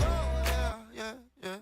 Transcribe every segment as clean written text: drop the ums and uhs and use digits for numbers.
Oh, yeah, yeah, yeah.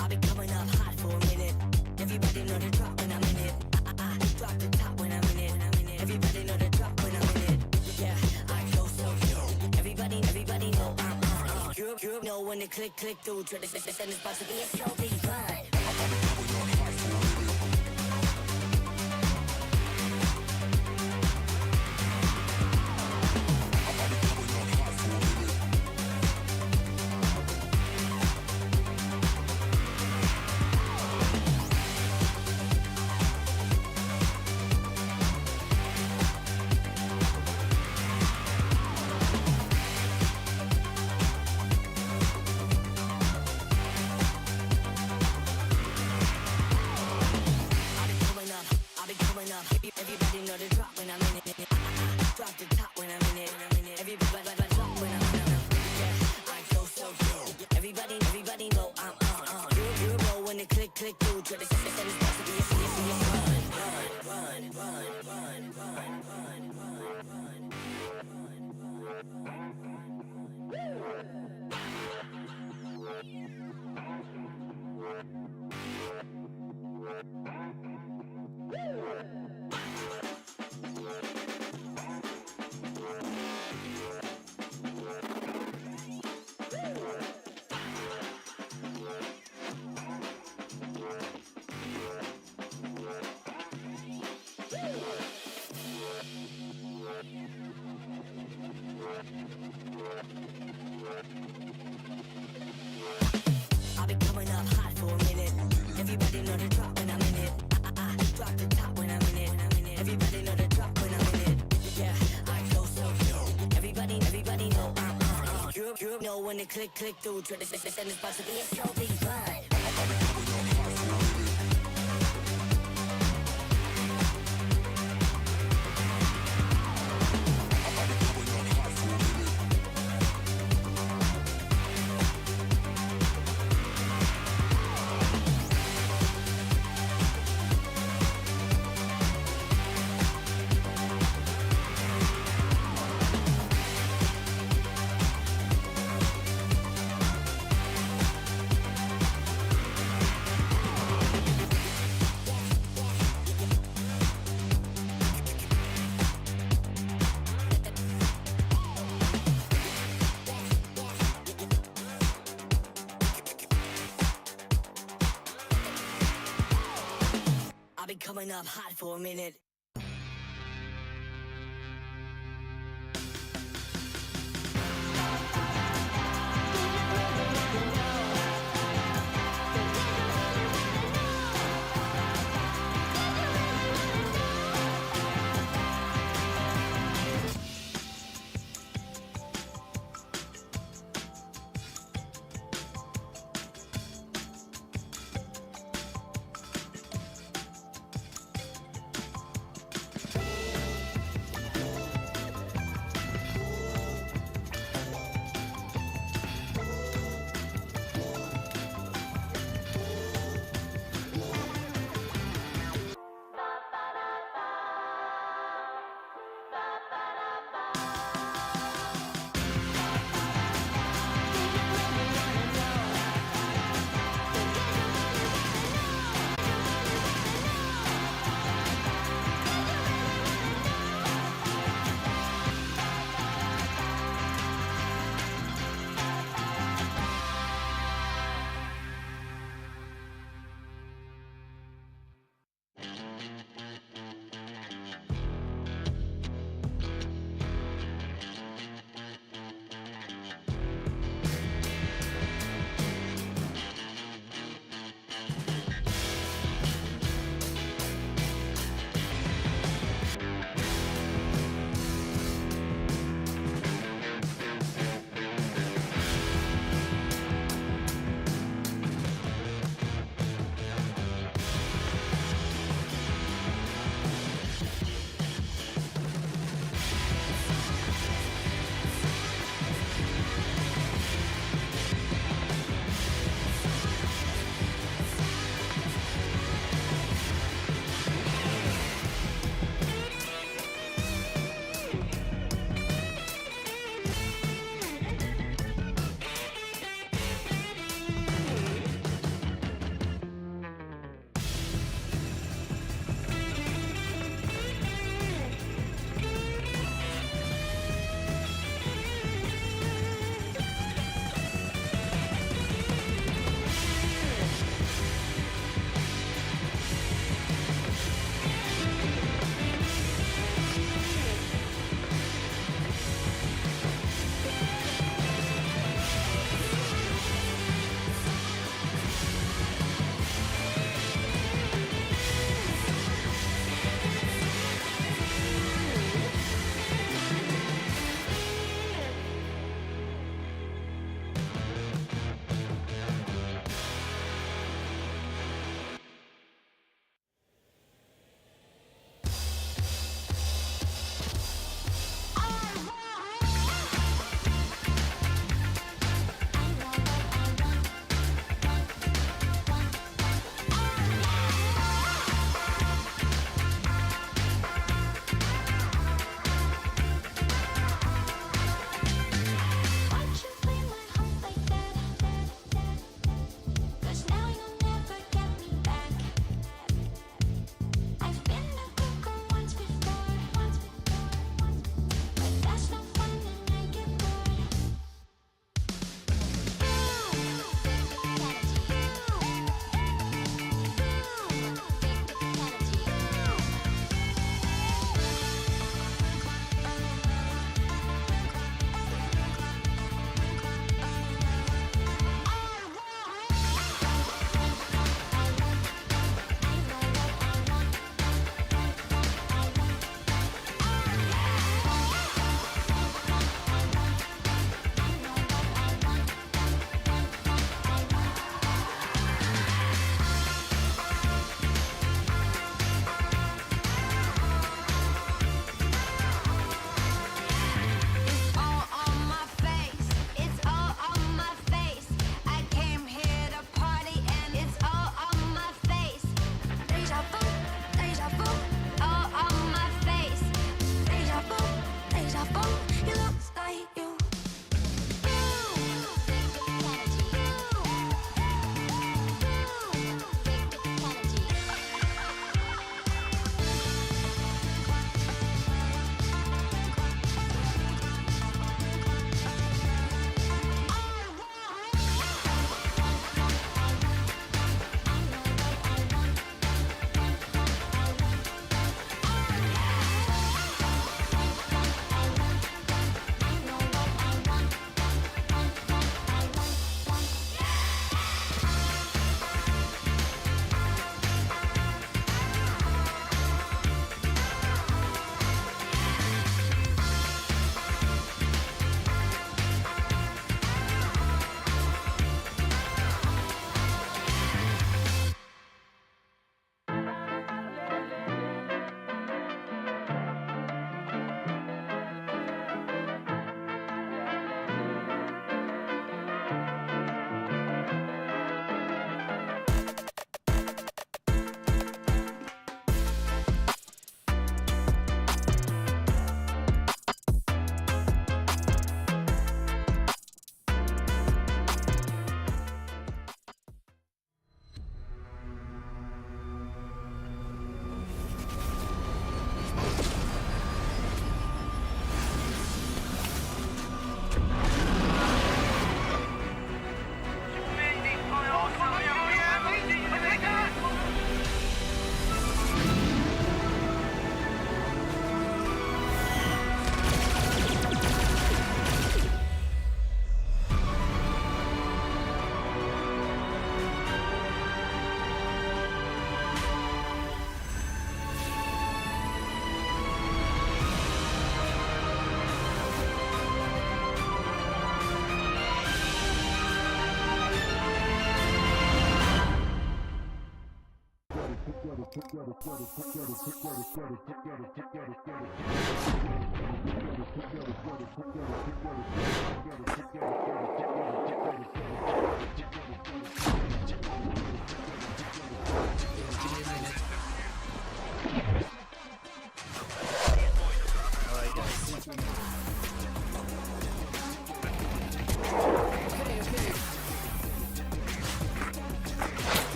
I've been coming up hot for a minute. Everybody know the drop when I'm in it. I drop the top when I'm in it. Everybody know the drop when I'm in it. Yeah, I go so yo. Everybody know I'm on. You know when the click through. Try to send this box to be a so big fun. Everybody know the drop when I'm in it. Drop the top when I'm in it. Everybody drop when I'm in it. Yeah, I go so yo. Everybody know I'm on. You know when the click through. Try to send this box to be a I've been coming up hot for a minute. Everybody know the drop when I'm in it. I drop the top when I'm in it. Everybody know the drop when I'm in it. Yeah, I go so yo. Everybody know I'm on. You know when the click through. Try to send this box to be a so big fun. coming up hot for a minute.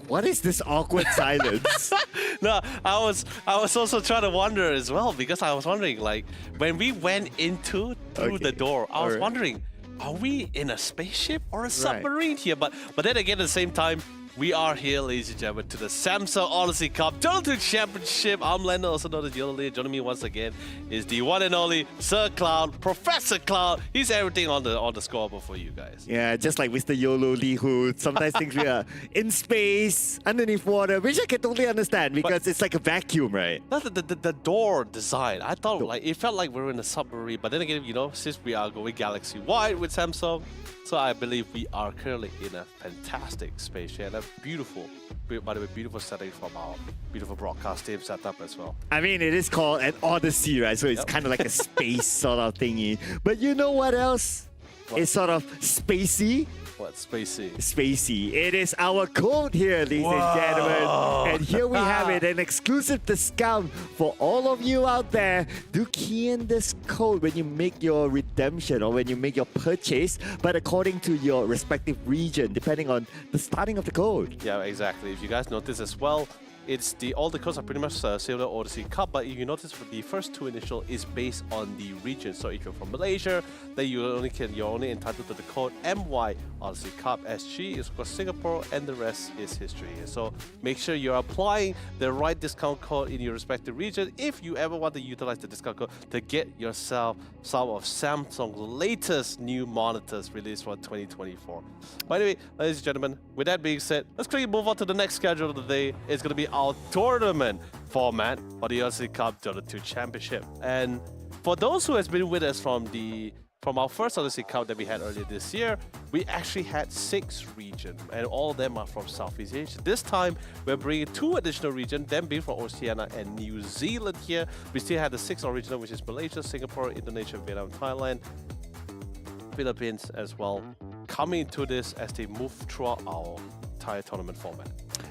What is this awkward silence? No, I was also trying to wonder as well, because I was wondering, like, when we went through the door, I was wondering, are we in a spaceship or a submarine here? But then again, at the same time, we are here, ladies and gentlemen, to the Samsung Odyssey Cup Dota 2 Championship. I'm Lando, also known as Yodel. Joining me once again is the one and only Sir Cloud, Professor Cloud. He's everything on the scoreboard for you guys. Yeah, just like Mr. YOLO Lee, who sometimes thinks we are in space, underneath water, which I can totally understand because it's like a vacuum, right? The door design, I thought like it felt like we were in a submarine, but then again, you know, since we are going galaxy-wide with Samsung, so I believe we are currently in a fantastic spaceship and a beautiful, by the way, beautiful setting from our beautiful broadcast team setup as well. I mean, it is called an Odyssey, right? So it's kind of like a space sort of thingy. But you know what else is sort of spacey? What, spacey? Spacey. It is our code here, ladies and gentlemen. And here we have it, an exclusive discount for all of you out there. Do key in this code when you make your redemption or when you make your purchase, but according to your respective region, depending on the starting of the code. Yeah, exactly. If you guys notice as well, it's all the codes are pretty much similar to Odyssey Cup, but if you notice the first two initial is based on the region. So if you're from Malaysia, then you're only entitled to the code MY Odyssey Cup. SG is of course Singapore, and the rest is history. So make sure you're applying the right discount code in your respective region if you ever want to utilize the discount code to get yourself some of Samsung's latest new monitors released for 2024. By the way, ladies and gentlemen, with that being said, let's quickly move on to the next schedule of the day. It's going to be our tournament format for the Odyssey Cup Dota 2 Championship. And for those who has been with us from our first Odyssey Cup that we had earlier this year, we actually had 6 regions, and all of them are from Southeast Asia. This time, we're bringing 2 additional regions, them being from Oceania and New Zealand here. We still have the 6 original, which is Malaysia, Singapore, Indonesia, Vietnam, Thailand, Philippines as well, coming to this as they move throughout our entire tournament format.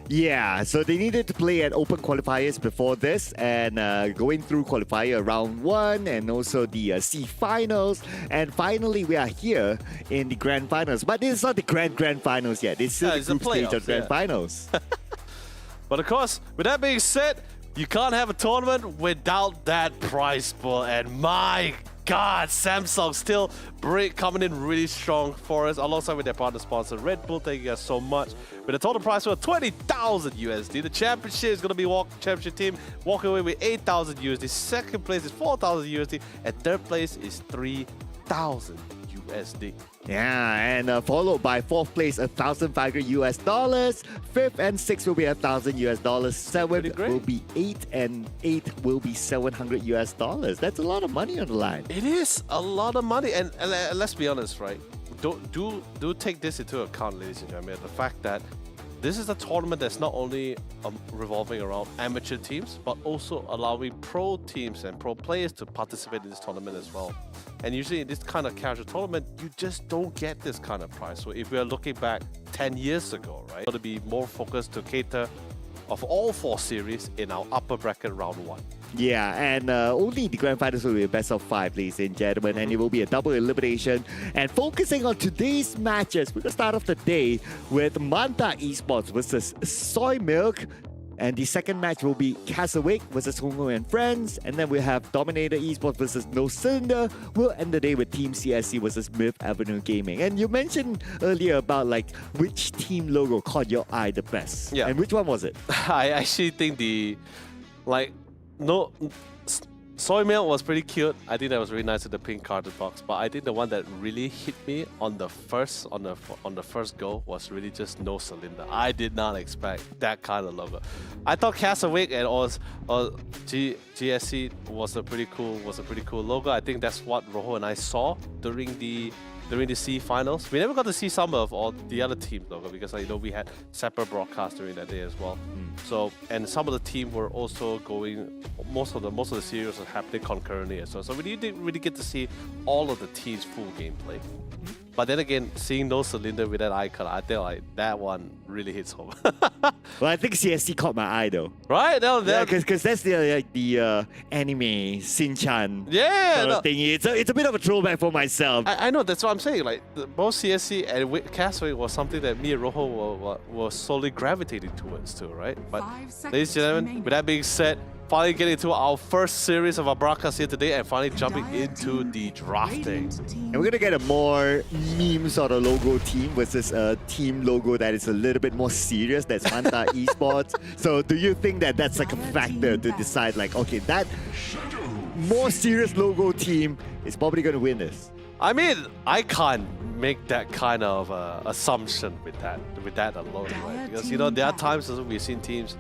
Yeah, so they needed to play at open qualifiers before this, and going through qualifier round 1 and also the C finals, and finally we are here in the grand finals. But this is not the grand finals yet. It's still the group stage of grand finals. But of course, with that being said, you can't have a tournament without that prize pool, and my God, Samsung still coming in really strong for us, alongside with their partner sponsor Red Bull. Thank you guys so much. With a total prize for 20,000 USD, the championship is going to be championship team walking away with 8,000 USD. Second place is 4,000 USD, and third place is 3,000 USD. Yeah, and followed by 4th place, $1,500 US. 5th and 6th will be $1,000 US. 7th will be 8, and 8th will be $700 US. That's a lot of money on the line. It is a lot of money, and let's be honest, right? Do take this into account, ladies and gentlemen. The fact that this is a tournament that's not only revolving around amateur teams, but also allowing pro teams and pro players to participate in this tournament as well. And usually in this kind of casual tournament, you just don't get this kind of prize. So if we are looking back 10 years ago, right, to be more focused to cater of all 4 series in our upper bracket round 1. Yeah, and only the grand finals will be a best of 5, ladies and gentlemen, and it will be a double elimination. And focusing on today's matches, we're gonna start off the day with Manta Esports versus Soy Milk. And the second match will be Castlewick versus Homo and Friends. And then we have Dominator Esports versus No Cylinder. We'll end the day with Team CSC versus Myth Avenue Gaming. And you mentioned earlier about like which team logo caught your eye the best. Yeah. And which one was it? I actually think Soy Milk was pretty cute. I think that was really nice with the pink carded box. But I think the one that really hit me on the first go was really just No Cylinder. I did not expect that kind of logo. I thought Castlewick and GSC was a pretty cool logo. I think that's what Rojo and I saw during the SEA finals. We never got to see some of all the other teams logo because we had separate broadcasts during that day as well. So, and some of the team were also going. Most of the series are happening concurrently as well. So we didn't really get to see all of the teams' full gameplay. But then again, seeing No Cylinder with that icon, I think like that one really hits home. Well, I think CSC caught my eye though. Right? Because that's the anime Shin-chan Yeah, thing. It's a bit of a throwback for myself. I know, that's what I'm saying. Like both CSC and Castaway was something that me and Rojo were slowly gravitating towards too, right? But ladies and gentlemen, with that being said, finally getting into our first series of our broadcast here today and finally jumping into the drafting. And we're gonna get a more meme sort of logo team versus a team logo that is a little bit more serious. That's Manta Esports. So do you think that that's like a factor to decide like, okay, that more serious logo team is probably gonna win this? I mean, I can't make that kind of assumption with that alone, right? Because there are times as we've seen teams.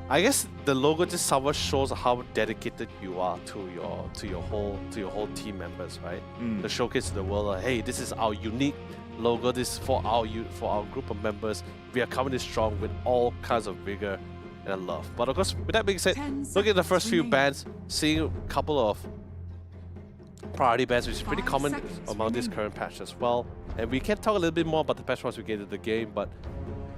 I guess the logo just somewhat shows how dedicated you are to your whole team members, right? The showcase to the world, hey, this is our unique logo. This is for our group of members. We are coming in strong with all kinds of vigor and love. But of course, with that being said, look at the first few bands, seeing a couple of priority bands, which is pretty common among this current patch as well. And we can talk a little bit more about the patch once we get into the game, but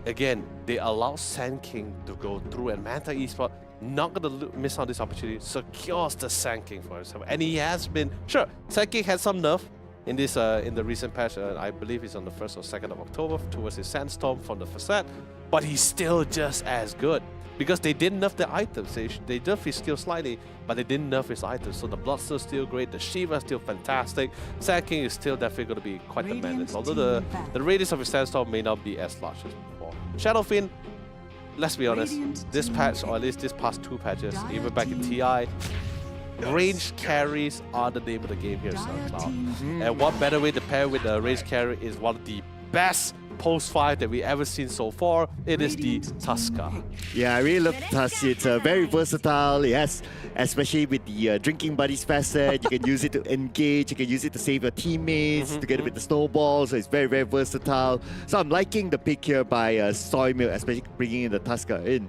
again, they allow Sand King to go through, and Manta Esports not gonna miss on this opportunity, secures the Sand King for himself. And he has been, sure, Sand King had some nerf in this in the recent patch. I believe it's on the 1st or 2nd of October towards his Sandstorm from the facade, but he's still just as good. Because they didn't nerf the items. They nerfed his skill slightly, but they didn't nerf his items. So the Bloodstar's still great, the Shiva is still fantastic. Sand King is still definitely going to be quite the menace. Although the radius of his Sandstorm may not be as large as before. Shadowfiend, let's be honest, this patch, or at least this past 2 patches, even back in TI, ranged carries are the name of the game here in SoundCloud. And what better way to pair with a ranged carry is one of the best post-5 that we ever seen so far. It is the Tusker. Yeah, I really love Tusker. It's very versatile. Yes, especially with the drinking buddies facet. You can use it to engage. You can use it to save your teammates together with the snowball. So it's very, very versatile. So I'm liking the pick here by Soy Milk, especially bringing in the Tusker in.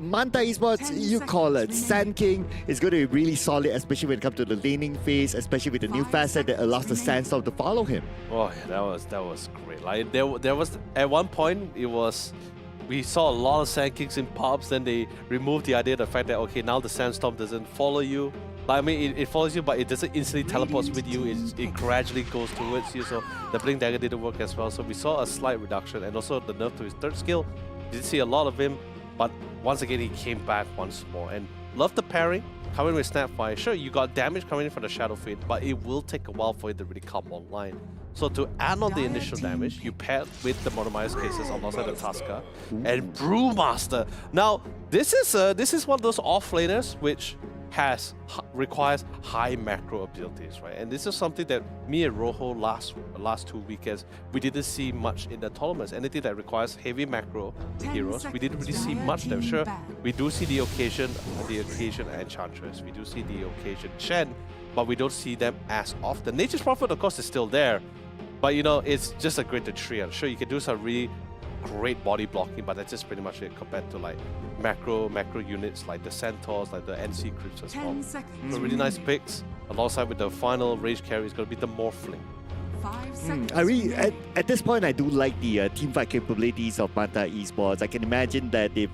Manta Esports, you call it. Sand King is going to be really solid, especially when it comes to the laning phase, especially with the new facet that allows the Sandstorm to follow him. Oh, yeah, that was great. Like there was at one point we saw a lot of Sand Kings in pubs. Then they removed the idea of the fact that okay, now the Sandstorm doesn't follow you. Like, I mean, it follows you, but it doesn't instantly teleports with you. It gradually goes towards you. So the Blink Dagger didn't work as well. So we saw a slight reduction, and also the nerf to his 3rd skill. Didn't see a lot of him. But once again, he came back once more. And love the pairing, coming with Snapfire. Sure, you got damage coming in from the Shadow Fiend, but it will take a while for it to really come online. So to add on the initial damage, you paired with the Monomy's cases alongside the Tusker and Brewmaster. Now, this is one of those offlaners which requires high macro abilities, right? And this is something that me and Rojo last 2 weekends, we didn't see much in the tournaments. Anything that requires heavy macro heroes, we didn't really see much of them. Sure, we do see the occasion Enchantress, we do see the occasion Shen, but we don't see them as often. Nature's Prophet, of course, is still there, but it's just a greater trio. Sure, you can do some really great body blocking, but that's just pretty much it compared to like macro units like the Centaurs, like the NC Creeps as well. So really nice picks. Alongside with the final rage carry is going to be the Morphling. 5 seconds I really, remaining. at this point, I do like the teamfight capabilities of Manta Esports. I can imagine that if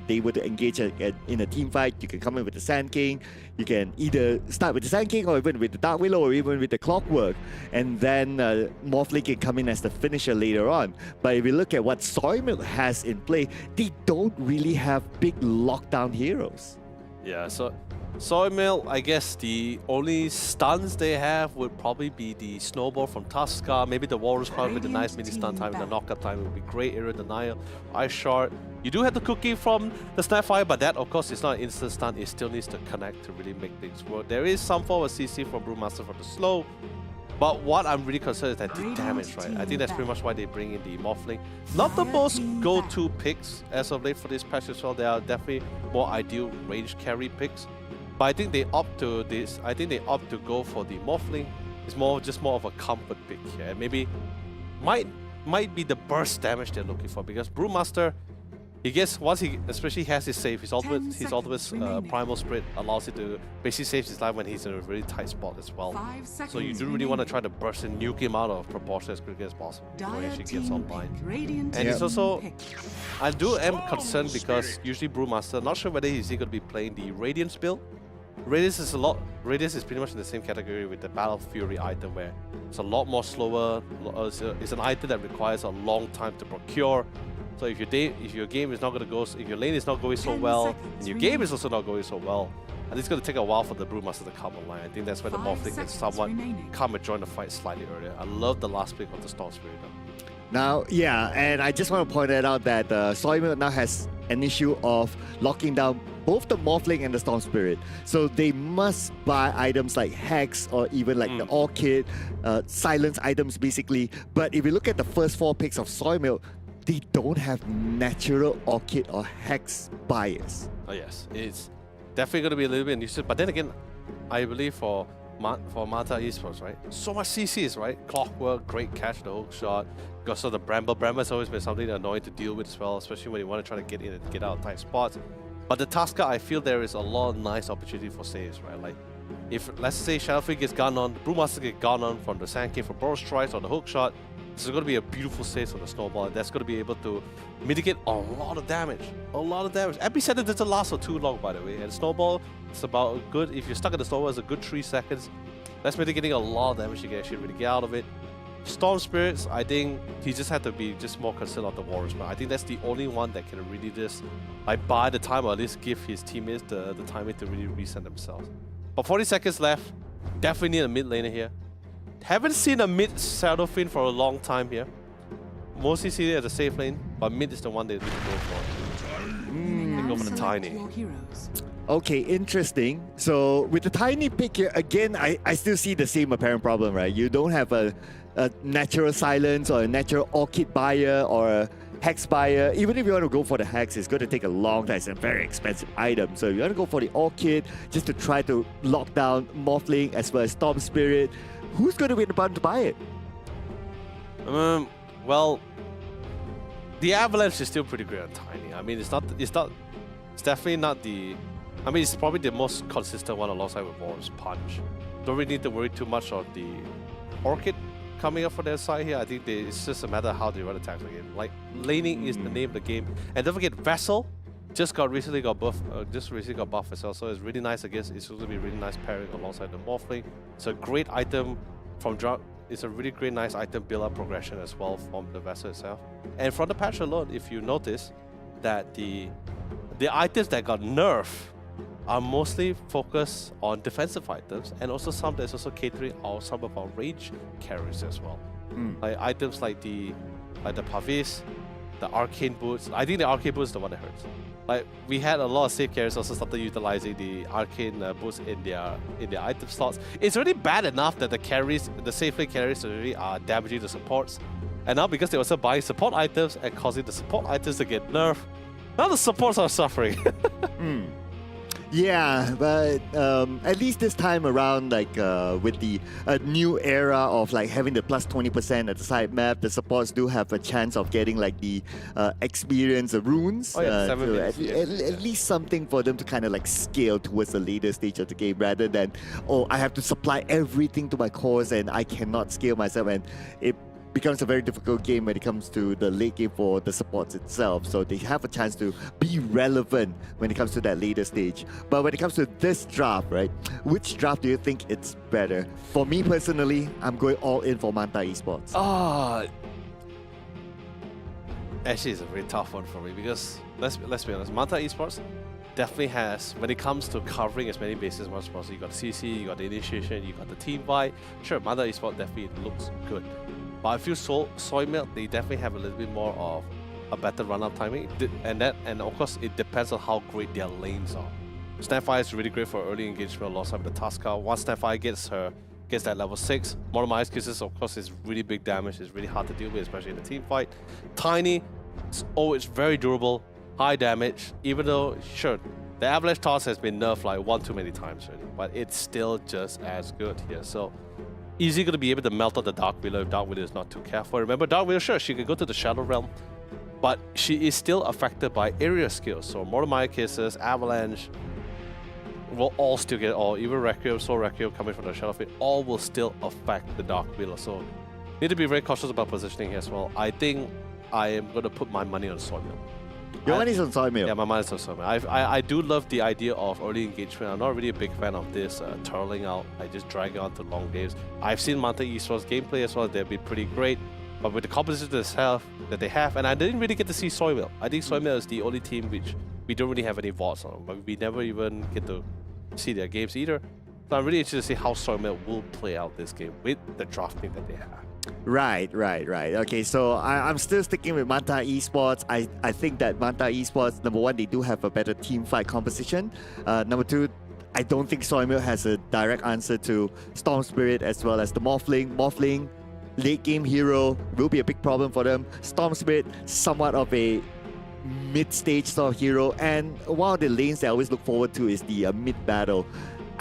they were to engage in a team fight, you can come in with the Sand King. You can either start with the Sand King or even with the Dark Willow or even with the Clockwork. And then Morphling can come in as the finisher later on. But if you look at what Soymilk has in play, they don't really have big lockdown heroes. Yeah, so Soymilk, I guess the only stuns they have would probably be the Snowball from Tuskar, maybe the Walrus Crown with the nice mini stun time and the knockup time. It would be great. Area Denial, Ice Shard. You do have the Cookie from the Snapfire, but that, of course, is not an instant stun. It still needs to connect to really make things work. There is some form of CC from Brewmaster for the slow, but what I'm really concerned is that the damage, right? I think that's pretty much why they bring in the Morphling. Not the most go-to picks as of late for this patch as well. There are definitely more ideal range carry picks. But I think they opt to this. I think they opt to go for the Morphling. It's just more of a comfort pick here, and maybe might be the burst damage they're looking for, because Brewmaster, he gets once he especially has his save, his ultimate primal spirit allows it to basically save his life when he's in a really tight spot as well. So you do really want to try to burst and nuke him out of proportion as quickly as possible when he actually gets online. And it's also, I am concerned because usually Brewmaster, not sure whether he's going to be playing the Radiance build. Radiance is pretty much in the same category with the Battle Fury item, where it's a lot more slower. It's an item that requires a long time to procure. So if your game is not going to go, if your lane is not going so well, and your game is also not going so well, and it's going to take a while for the Brewmaster to come online. I think that's where the Morphling can somewhat come and join the fight slightly earlier. I love the last pick of the Storm Spirit though. Now, yeah, and I just want to point it out that Soymilk now has an issue of locking down both the Morphling and the Storm Spirit. So they must buy items like Hex or even like the Orchid, silence items basically. But if you look at the first 4 picks of Soymilk, they don't have natural Orchid or Hex buyers. Oh yes, it's definitely going to be a little bit useless. But then again, I believe for Manta Esports, right? So much CCs, right? Clockwork, great catch, the hook shot. Also the Bramble. Bramble has always been something annoying to deal with as well, especially when you want to try to get in and get out of tight spots. But the Tuskar, I feel there is a lot of nice opportunity for saves, right? Like, if, let's say, Shadowfiend gets gone on, the Brewmaster gets gone on from the Sand King for Burst Strikes or the hook shot, this is going to be a beautiful save on the Snowball, and that's going to be able to mitigate a lot of damage. A lot of damage. Epicenter doesn't last for too long, by the way, and Snowball, it's about a good, if you're stuck in the Snowball, it's a good 3 seconds. That's mitigating a lot of damage you can actually really get out of it. Storm Spirits, I think he just had to be just more concerned of the Warriors, but I think that's the only one that can really just like buy the time or at least give his teammates the timing to really reset themselves. But 40 seconds left, definitely need a mid laner here. Haven't seen a mid Shadowfiend for a long time here. Mostly see it as a safe lane, but mid is the one they need to go for. They go for the Tiny. Okay, interesting. So with the Tiny pick here, again, I still see the same apparent problem, right? You don't have a natural silence or a natural Orchid buyer or a Hex buyer. Even if you want to go for the Hex, it's going to take a long time. It's a very expensive item. So you want to go for the Orchid just to try to lock down Morphling as well as Storm Spirit. Who's going to be the one to buy it? Well, the Avalanche is still pretty great on Tiny. I mean, it's definitely not the, I mean, it's probably the most consistent one alongside with War's Punch. Don't really need to worry too much on the Orchid coming up for their side here. I think it's just a matter of how they run attacks again. Like, laning is the name of the game. And don't forget, Vessel just recently got buffed as well. So it's really nice against, it's going to be a really nice pairing alongside the Morphling. It's a great item from drop. It's a really great, nice item build-up progression as well from the Vessel itself. And from the patch alone, if you notice that the items that got nerfed are mostly focused on defensive items, and also some that's also catering on some of our range carries as well. Like items like the Pavis, the Arcane Boots. I think the Arcane Boots is the one that hurts. Like, we had a lot of safe carriers also started utilizing the Arcane Boots in their item slots. It's already bad enough that the safe lane carriers already are damaging the supports. And now because they're also buying support items and causing the support items to get nerfed, now the supports are suffering. Yeah, but at least this time around, like with the new era of like having the plus 20% at the side map, the supports do have a chance of getting like the experience, the runes. Oh, yeah, 7 so minutes, yes, at least something for them to kind of like scale towards the later stage of the game rather than, oh, I have to supply everything to my cores and I cannot scale myself, and it becomes a very difficult game when it comes to the late game for the supports itself. So they have a chance to be relevant when it comes to that later stage. But when it comes to this draft, right, which draft do you think it's better? For me personally, I'm going all in for Manta Esports. Actually, it's a very tough one for me because let's be honest, Manta Esports definitely has, when it comes to covering as many bases as much as possible, you got the CC, you got the initiation, you got the team fight. Sure, Manta Esports definitely looks good. But I feel Soy Milk, they definitely have a little bit more of a better run-up timing. And of course, it depends on how great their lanes are. Snapfire is really great for early engagement alongside with the Tusker. Once Snapfire gets that level 6, Monomai's kisses, of course, is really big damage. It's really hard to deal with, especially in the team fight. Tiny, it's very durable, high damage, even though, sure, the Avalanche Toss has been nerfed like one too many times already, but it's still just as good here. So, easy going to be able to melt out the Dark Wheeler if Dark Wheeler is not too careful. Remember, Dark Wheeler, sure, she can go to the Shadow Realm, but she is still affected by area skills. So Monomai Kisses, Avalanche will all still get all, even Requiem, Soul Requiem coming from the Shadow Field, all will still affect the Dark Wheeler. So need to be very cautious about positioning here as well. I think I am going to put my money on Soymil. Your money's on Soy Milk. Yeah, my money's on Soymil. I do love the idea of early engagement. I'm not really a big fan of this turtling out. I just drag it on to long games. I've seen Manta Esports gameplay as well. They've been pretty great. But with the composition that they have, and I didn't really get to see Soymil. I think Soymil is the only team which we don't really have any votes on. But we never even get to see their games either. So I'm really interested to see how Soymil will play out this game with the drafting that they have. Right. Okay, so I'm still sticking with Manta Esports. I think that Manta Esports, number one, they do have a better team fight composition. Number two, I don't think Soymil has a direct answer to Storm Spirit as well as the Morphling. Morphling, late game hero, will be a big problem for them. Storm Spirit, somewhat of a mid-stage sort of hero. And one of the lanes that I always look forward to is the mid-battle.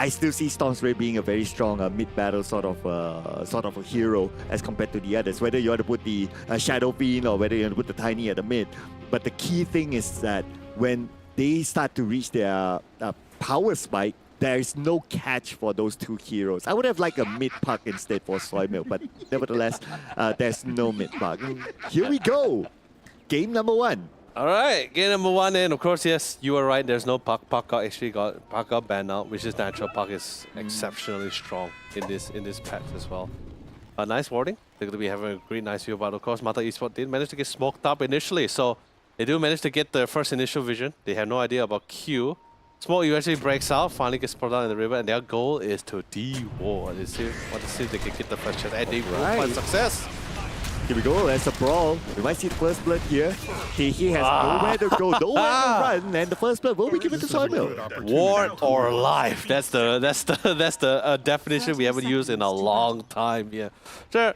I still see Storm Spirit being a very strong mid-battle sort of a hero as compared to the others. Whether you want to put the Shadow Fiend or whether you want to put the Tiny at the mid. But the key thing is that when they start to reach their power spike, there is no catch for those two heroes. I would have liked a mid-puck instead for Soymil, but nevertheless, there's no mid-puck. Here we go. Game number one. All right, game number one, and of course, yes, you are right. There's no Puck. Puck got banned out, which is natural. Puck is exceptionally strong in this patch as well. A nice warding. They're going to be having a great, nice view, but of course, Mata Esports did manage to get smoked up initially, so they do manage to get the first initial vision. They have no idea about Q. Smoke eventually breaks out, finally gets put down in the river, and their goal is to de-ward. Want to see if they can get the first shot, and they will find success. Here we go, there's a brawl. We might see the first blood here. He has nowhere to go, nowhere to run, and the first blood will be given to Soymil. Ward or life. That's the definition we haven't used in a long time. Yeah, sure.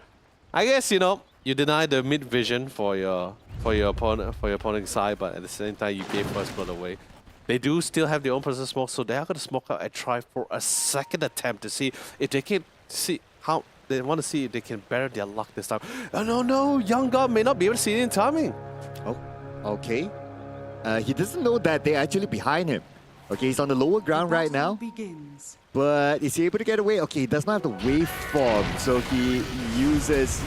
I guess you deny the mid vision for your opponent's side, but at the same time you gave first blood away. They do still have their own personal smoke, so they are going to smoke out and try for a second attempt to see if they can see how. They want to see if they can better their luck this time. Oh, no, Young God may not be able to see it in timing. Oh, okay. He doesn't know that they're actually behind him. Okay, he's on the lower ground right now. But is he able to get away? Okay, he does not have the waveform, so he uses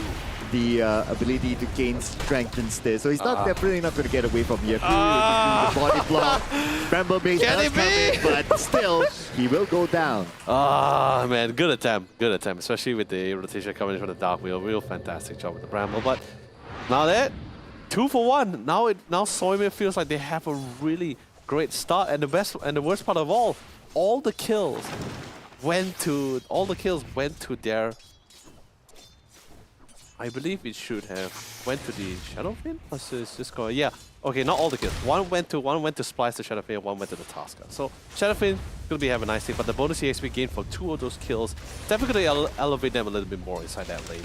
the ability to gain strength instead. So he's definitely not going to get away from here. The body block. Bramble Base does come in, but still, he will go down. Man, good attempt, especially with the rotation coming in from the Dark Wheel. Real fantastic job with the Bramble. But now that 2 for 1, now Soymil feels like they have a really great start. And the worst part of all the kills went to their. I believe it should have went to the Shadow Fiend. Just go. Yeah. Okay, not all the kills. One went to Splice the Shadow Fiend, one went to the Tasker. So Shadow Fiend gonna be having a nice thing, but the bonus EXP gained from 2 of those kills definitely gonna elevate them a little bit more inside that lane.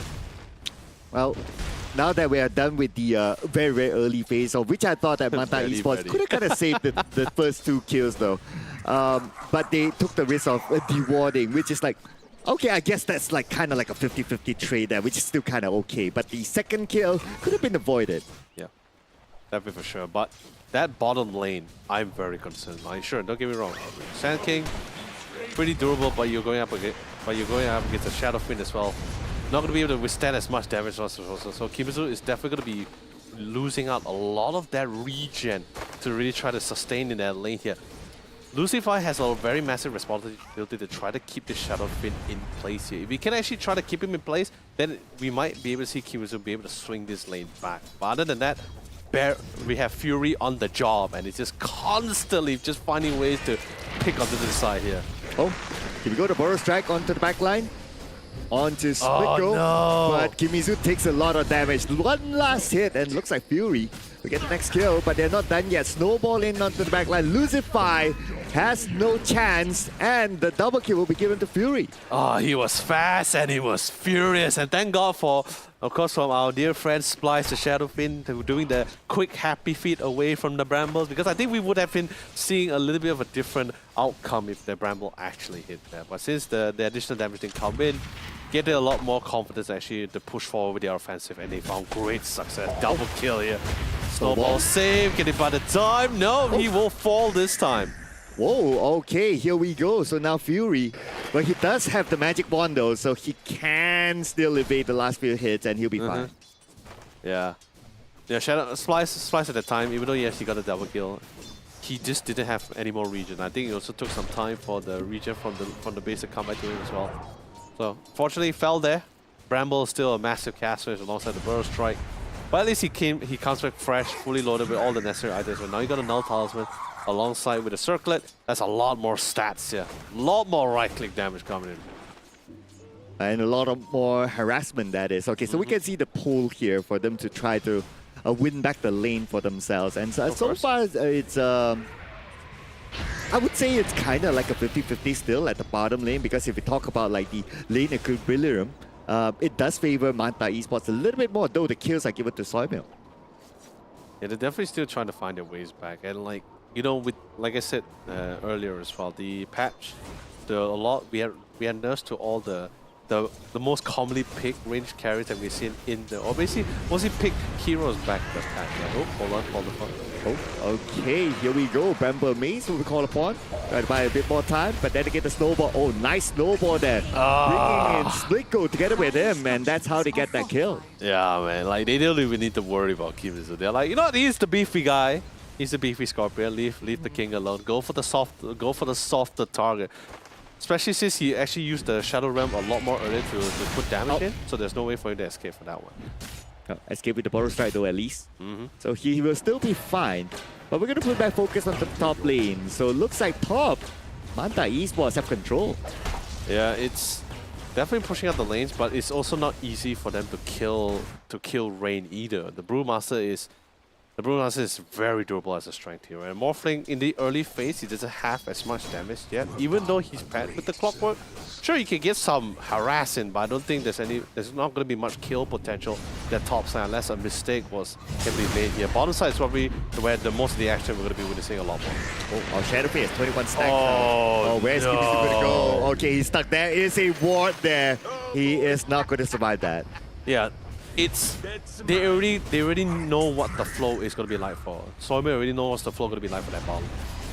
Well, now that we are done with the very, very early phase, of which I thought that Manta Esports could have kind of saved the first 2 kills though. but they took the risk of dewarding, which is like, okay, I guess that's like kind of like a 50-50 trade there, which is still kind of okay. But the second kill could have been avoided. Yeah, definitely for sure. But that bottom lane, I'm very concerned. Like, sure, don't get me wrong. Sand King, pretty durable, but you're going up against a Shadow Fiend as well. Not going to be able to withstand as much damage also. So Kimetsu is definitely going to be losing out a lot of that regen to really try to sustain in that lane here. Lucifer has a very massive responsibility to try to keep the Shadow Fiend in place here. If we can actually try to keep him in place, then we might be able to see Kimetsu be able to swing this lane back. But other than that, we have Fury on the job, and it's just constantly just finding ways to pick onto the side here. Oh, can we go to Burrow Strike onto the back line? Onto Split Go, no. but Kimetsu takes a lot of damage. One last hit, and looks like Fury will get the next kill, but they're not done yet. Snowball in onto the back line. Lucify has no chance, and the double kill will be given to Fury. Oh, he was fast and he was furious, and thank God for, of course, from our dear friend Splice the Shadow Fiend to doing the quick happy feet away from the Brambles, because I think we would have been seeing a little bit of a different outcome if the Bramble actually hit there. But since the additional damage didn't come in, getting a lot more confidence actually to push forward with their offensive, and they found great success. Double kill here. Snowball save, getting by the time. No, he will fall this time. Whoa, okay, here we go. So now Fury, but he does have the magic wand though, so he can still evade the last few hits and he'll be fine. Yeah. Yeah, Shadow Splice at the time, even though yes, he got a double kill, he just didn't have any more regen. I think it also took some time for the regen from the basic combat to him as well. So fortunately he fell there. Bramble is still a massive caster alongside the Burrow Strike. But at least he comes back fresh, fully loaded with all the necessary items. But now you got a Null Talisman alongside with a Circlet. That's a lot more stats here. A lot more right-click damage coming in. And a lot of more harassment, that is. Okay, so we can see the pull here for them to try to win back the lane for themselves. And so far, it's... I would say it's kind of like a 50-50 still at the bottom lane, because if we talk about like the lane equilibrium, it does favor Manta Esports a little bit more, though the kills are given to Soymail. Yeah, they're definitely still trying to find their ways back. And like, you know, with like I said earlier as well, the patch, we had nerfs to all the most commonly picked range carries that we've seen in the, or basically mostly picked heroes back the patch. Yeah. Oh, hold on. Oh, okay, here we go. Bramble Maze will be called upon. Try to buy a bit more time, but then to get the snowball. Oh, nice snowball there. Bringing in Split Go together with him, and that's how they get that kill. Yeah, man. Like, they don't even need to worry about Kimetsu. They're like, you know what? He's the beefy guy. He's the beefy Scorpion. Leave the king alone. Go for the softer target. Especially since he actually used the Shadow Realm a lot more earlier to put damage in, so there's no way for him to escape for that one. Escape with the Burrow Strike though, at least. So he will still be fine. But we're going to put back focus on the top lane. So it looks like top, Manta Esports have control. Yeah, it's definitely pushing out the lanes, but it's also not easy for them to kill Rain either. The Brewmaster is very durable as a strength hero, and Morphling in the early phase, he doesn't have as much damage yet, even though he's paired with the Clockwork. Sure, you can get some harassing, but I don't think there's not going to be much kill potential that top side unless a mistake can be made here. Bottom side is probably where the most of the action we're going to be witnessing a lot more. Oh, Shadowface, 21 stacks. Oh, where's Kimetsu going to go? Okay, he's stuck. There is a ward there. He is not going to survive that. Yeah. They already know what the flow is going to be like for. Soymail already knows what the flow is going to be like for that bottom.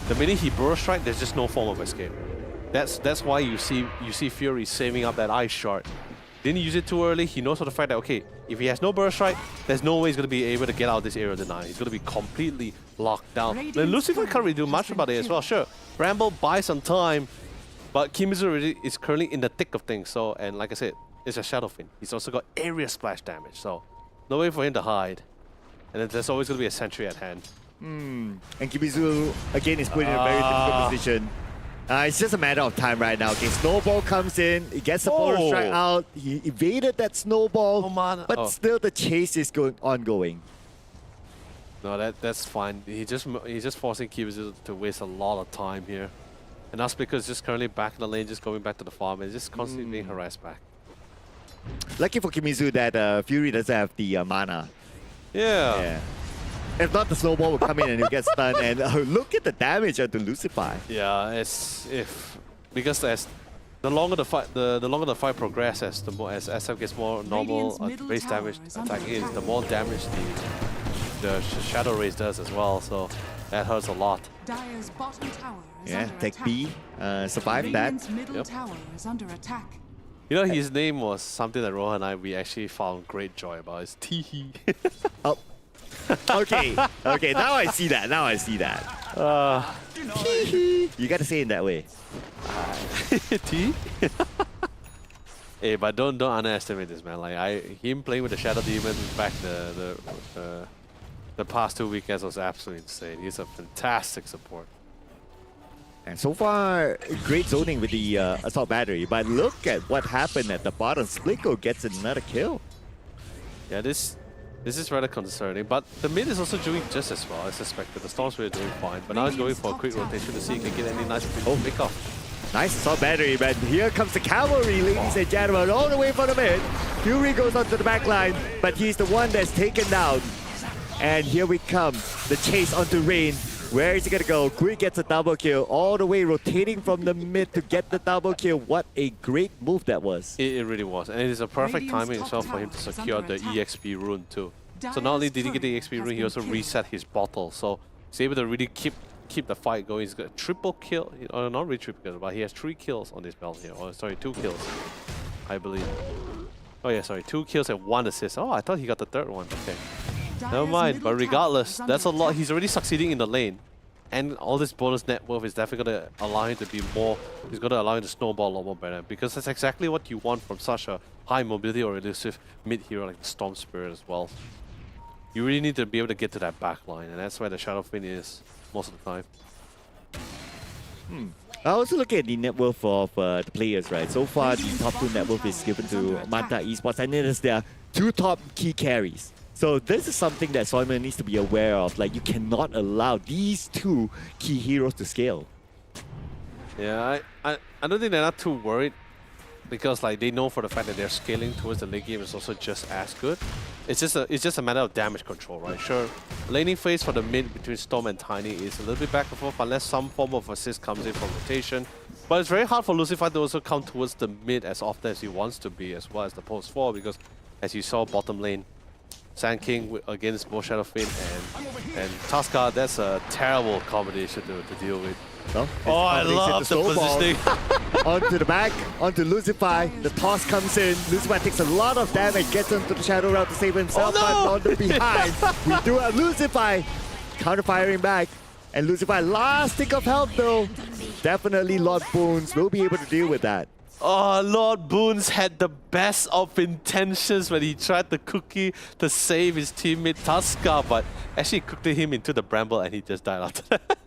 The minute he Burrow Strike, there's just no form of escape. That's why you see Fury saving up that Ice Shard. Didn't use it too early. He knows for the fact that, okay, if he has no Burrow Strike, there's no way he's going to be able to get out of this area denied. He's going to be completely locked down. Then Lucifer can't really do much about it as well. Sure, Bramble buys some time, but Kimetsu is currently in the thick of things. So, and like I said, it's a Shadow Fiend. He's also got area splash damage, so no way for him to hide. And then there's always going to be a sentry at hand. And Kimetsu, again, is put in a very difficult position. It's just a matter of time right now. Okay, Snowball comes in, he gets the Burrow Strike out, he evaded that Snowball, but still the chase is ongoing. No, that's fine. He's just forcing Kimetsu to waste a lot of time here. And that's because just currently back in the lane, just going back to the farm, and just constantly being harassed back. Lucky for Kimetsu that Fury doesn't have the mana. Yeah. If not, the snowball will come in and he'll get stunned. And look at the damage onto Lucify. Yeah, because as the longer the fight progresses, as SF gets more normal base damage attack is, the more damage the Shadow Rays does as well. So that hurts a lot. Dire's bottom tower is Yeah, under take attack. B, survive that. Radiant's middle Yep. tower is under attack. You know, his name was something that Rohan and we actually found great joy about. It's Teehee. Oh. Okay, okay, now I see that. Now I see that. You gotta say it that way. T? Hey, but don't underestimate this, man. Like him playing with the Shadow Demon back the past 2 weekends was absolutely insane. He's a fantastic support. And so far, great zoning with the assault battery. But look at what happened at the bottom. Splico gets another kill. Yeah, this is rather concerning. But the mid is also doing just as well as expected. The Storm Spirit doing fine, but now he's going for a quick rotation to see if he can get any nice pick off. Nice assault battery, but here comes the cavalry, ladies and gentlemen, all the way from the mid. Fury goes onto the back line, but he's the one that's taken down. And here we come, the chase onto Rain. Where is he gonna go? Quick gets a double kill, all the way rotating from the mid to get the double kill. What a great move that was. It really was, and it is a perfect timing as well for him to secure the EXP rune too. So not only did he get the EXP rune, he also reset his bottle. So he's able to really keep the fight going. He's got a triple kill, or not really triple kill, but he has 3 kills on this belt here. Or sorry, 2 kills, I believe. Oh yeah, sorry, 2 kills and 1 assist. Oh, I thought he got the 3rd one. Okay. Never mind, but regardless, that's a lot. He's already succeeding in the lane. And all this bonus net worth is definitely going to allow him to be more, he's going to allow him to snowball a lot more better. Because that's exactly what you want from such a high mobility or elusive mid-hero like the Storm Spirit as well. You really need to be able to get to that back line, and that's where the Shadow Fin is most of the time. I also look at the net worth of the players, right? So far, the top 2 net worth is given to Manta Esports, and it is their 2 top key carries. So this is something that Soyman needs to be aware of. Like, you cannot allow these 2 key heroes to scale. Yeah, I don't think they're not too worried, because like they know for the fact that they're scaling towards the late game is also just as good. It's just a matter of damage control, right? Sure, laning phase for the mid between Storm and Tiny is a little bit back and forth unless some form of assist comes in from rotation. But it's very hard for Lucify to also come towards the mid as often as he wants to be, as well as the post 4, because as you saw bottom lane, Sand King against both Shadow Fin and Tuskar, that's a terrible combination to deal with. No? Oh, I love the positioning. Onto the back, onto Lucify. The toss comes in. Lucify takes a lot of damage, gets into the Shadow Realm to save himself, Oh, no! but on the behind, we do have Lucify counter-firing back. And Lucify, last tick of health though. Definitely Lord Bones will be able to deal with that. Oh, Lord Boons had the best of intentions when he tried the cookie to save his teammate Tuskar, but actually cooked him into the bramble and he just died after that.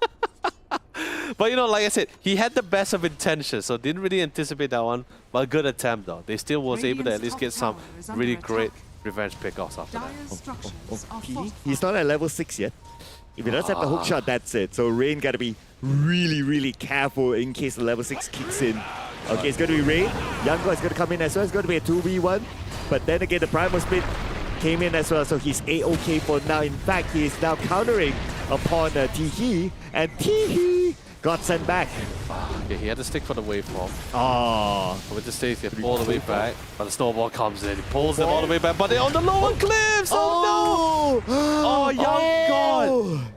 But you know, like I said, he had the best of intentions, so didn't really anticipate that one, but a good attempt though. They still was able to at least get some really great revenge pickoffs after that. Dire's structures are He, fortified. he's not at level 6 yet. If he does have the hook shot, that's it. So Rain gotta be really, really careful in case the level 6 kicks in. Okay, it's gonna be Rain. Young God is gonna come in as well. It's gonna be a 2v1. But then again, the Primal Split came in as well, so he's A-OK for now. In fact, he is now countering upon Teehee, and Teehee got sent back. Okay, he had to stick for the waveform. Oh, With the stage, they pull all the way back, but the snowball comes in. He pulls them all the way back, but they're on the lower cliffs! Oh, no! Oh, young God!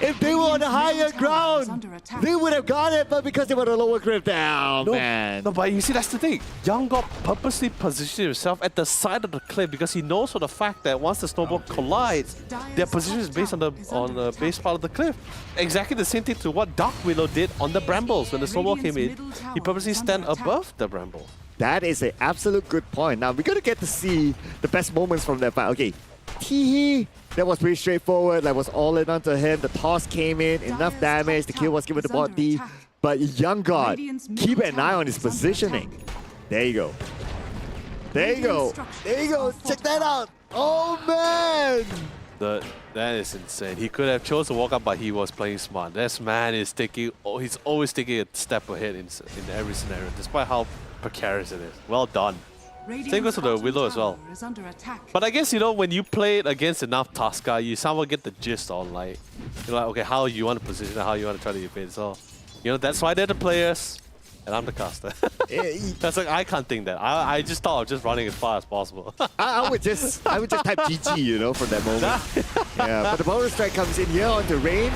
If they were on the higher ground, they would have got it, but because they were on the lower cliff down, man. No, but you see, that's the thing. Young God purposely positioned himself at the side of the cliff because he knows for the fact that once the snowball collides, their position is based on the base part of the cliff. Exactly the same thing to what Dark Willow did on the brambles. When the snowball came in, he purposely stand above the bramble. That is an absolute good point. Now, we're going to get to see the best moments from that fight. Okay, Teehee, that was pretty straightforward. That was all in onto him. The toss came in, enough damage. The kill was given to bot D. But Young God, keep an eye on his positioning. There you go. There you go. There you go. Check that out. Oh, man. That is insane. He could have chosen to walk up, but he was playing smart. This man is taking, he's always taking a step ahead in every scenario, despite how precarious it is. Well done. Same goes to the Willow as well. Is under attack. But I guess, you know, when you play it against enough Tasca, you somewhat get the gist on, like, you know, like, okay, how you want to position it, how you want to try to evade. So, you know, that's why they're the players, and I'm the caster. That's like, I can't think that. I just thought of just running as far as possible. I would just type GG, you know, for that moment. Yeah, but the bonus strike comes in here onto Rain.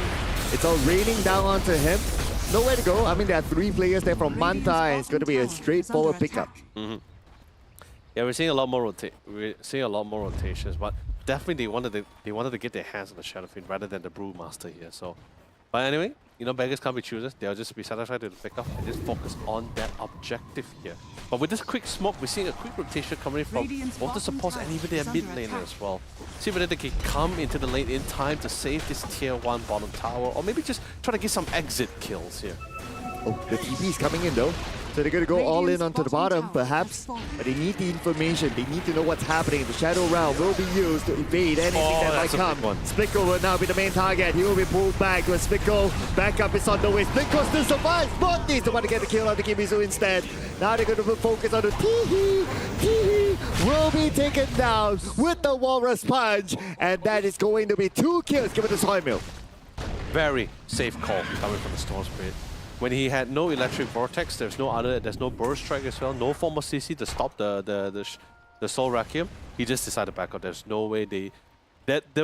It's all raining down onto him. Nowhere to go. I mean, there are 3 players there from Manta, and it's going to be a straightforward pickup. Yeah, we're seeing a lot more rotations, but definitely they wanted to get their hands on the Shadow Fiend rather than the Brewmaster here. So, but anyway, you know, beggars can't be choosers. They'll just be satisfied with the pickup and just focus on that objective here. But with this quick smoke, we're seeing a quick rotation coming from both the supports and even their mid laner as well. See whether they can come into the lane in time to save this tier 1 bottom tower, or maybe just try to get some exit kills here. Oh, the TP is coming in though. So they're going to go all in onto the bottom, perhaps. But they need the information. They need to know what's happening. The Shadow Realm will be used to evade anything that might come. Spliko will now be the main target. He will be pulled back with Spliko. Backup is on the way. Spliko still survives. But needs to want to get the kill on the Kimizu instead. Now they're going to focus on the Teehee. Teehee will be taken down with the Walrus Punch. And that is going to be 2 kills given to Soymilk. Very safe call coming from the Storm Spirit. When he had no electric vortex, there's no burst strike as well, no form of CC to stop the Soul Requiem. He just decided to back out. There's no way the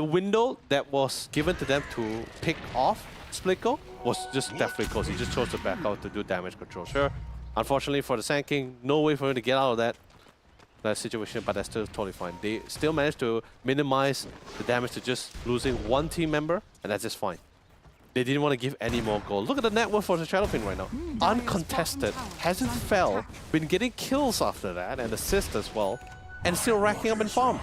window that was given to them to pick off Spliko was just definitely close. He just chose to back out to do damage control. Sure, unfortunately for the Sand King, no way for him to get out of that situation, but that's still totally fine. They still managed to minimize the damage to just losing 1 team member, and that's just fine. They didn't want to give any more gold. Look at the net worth for the Shadow Fiend right now. Uncontested, hasn't fell, been getting kills after that, and assists as well, and still racking up in farm.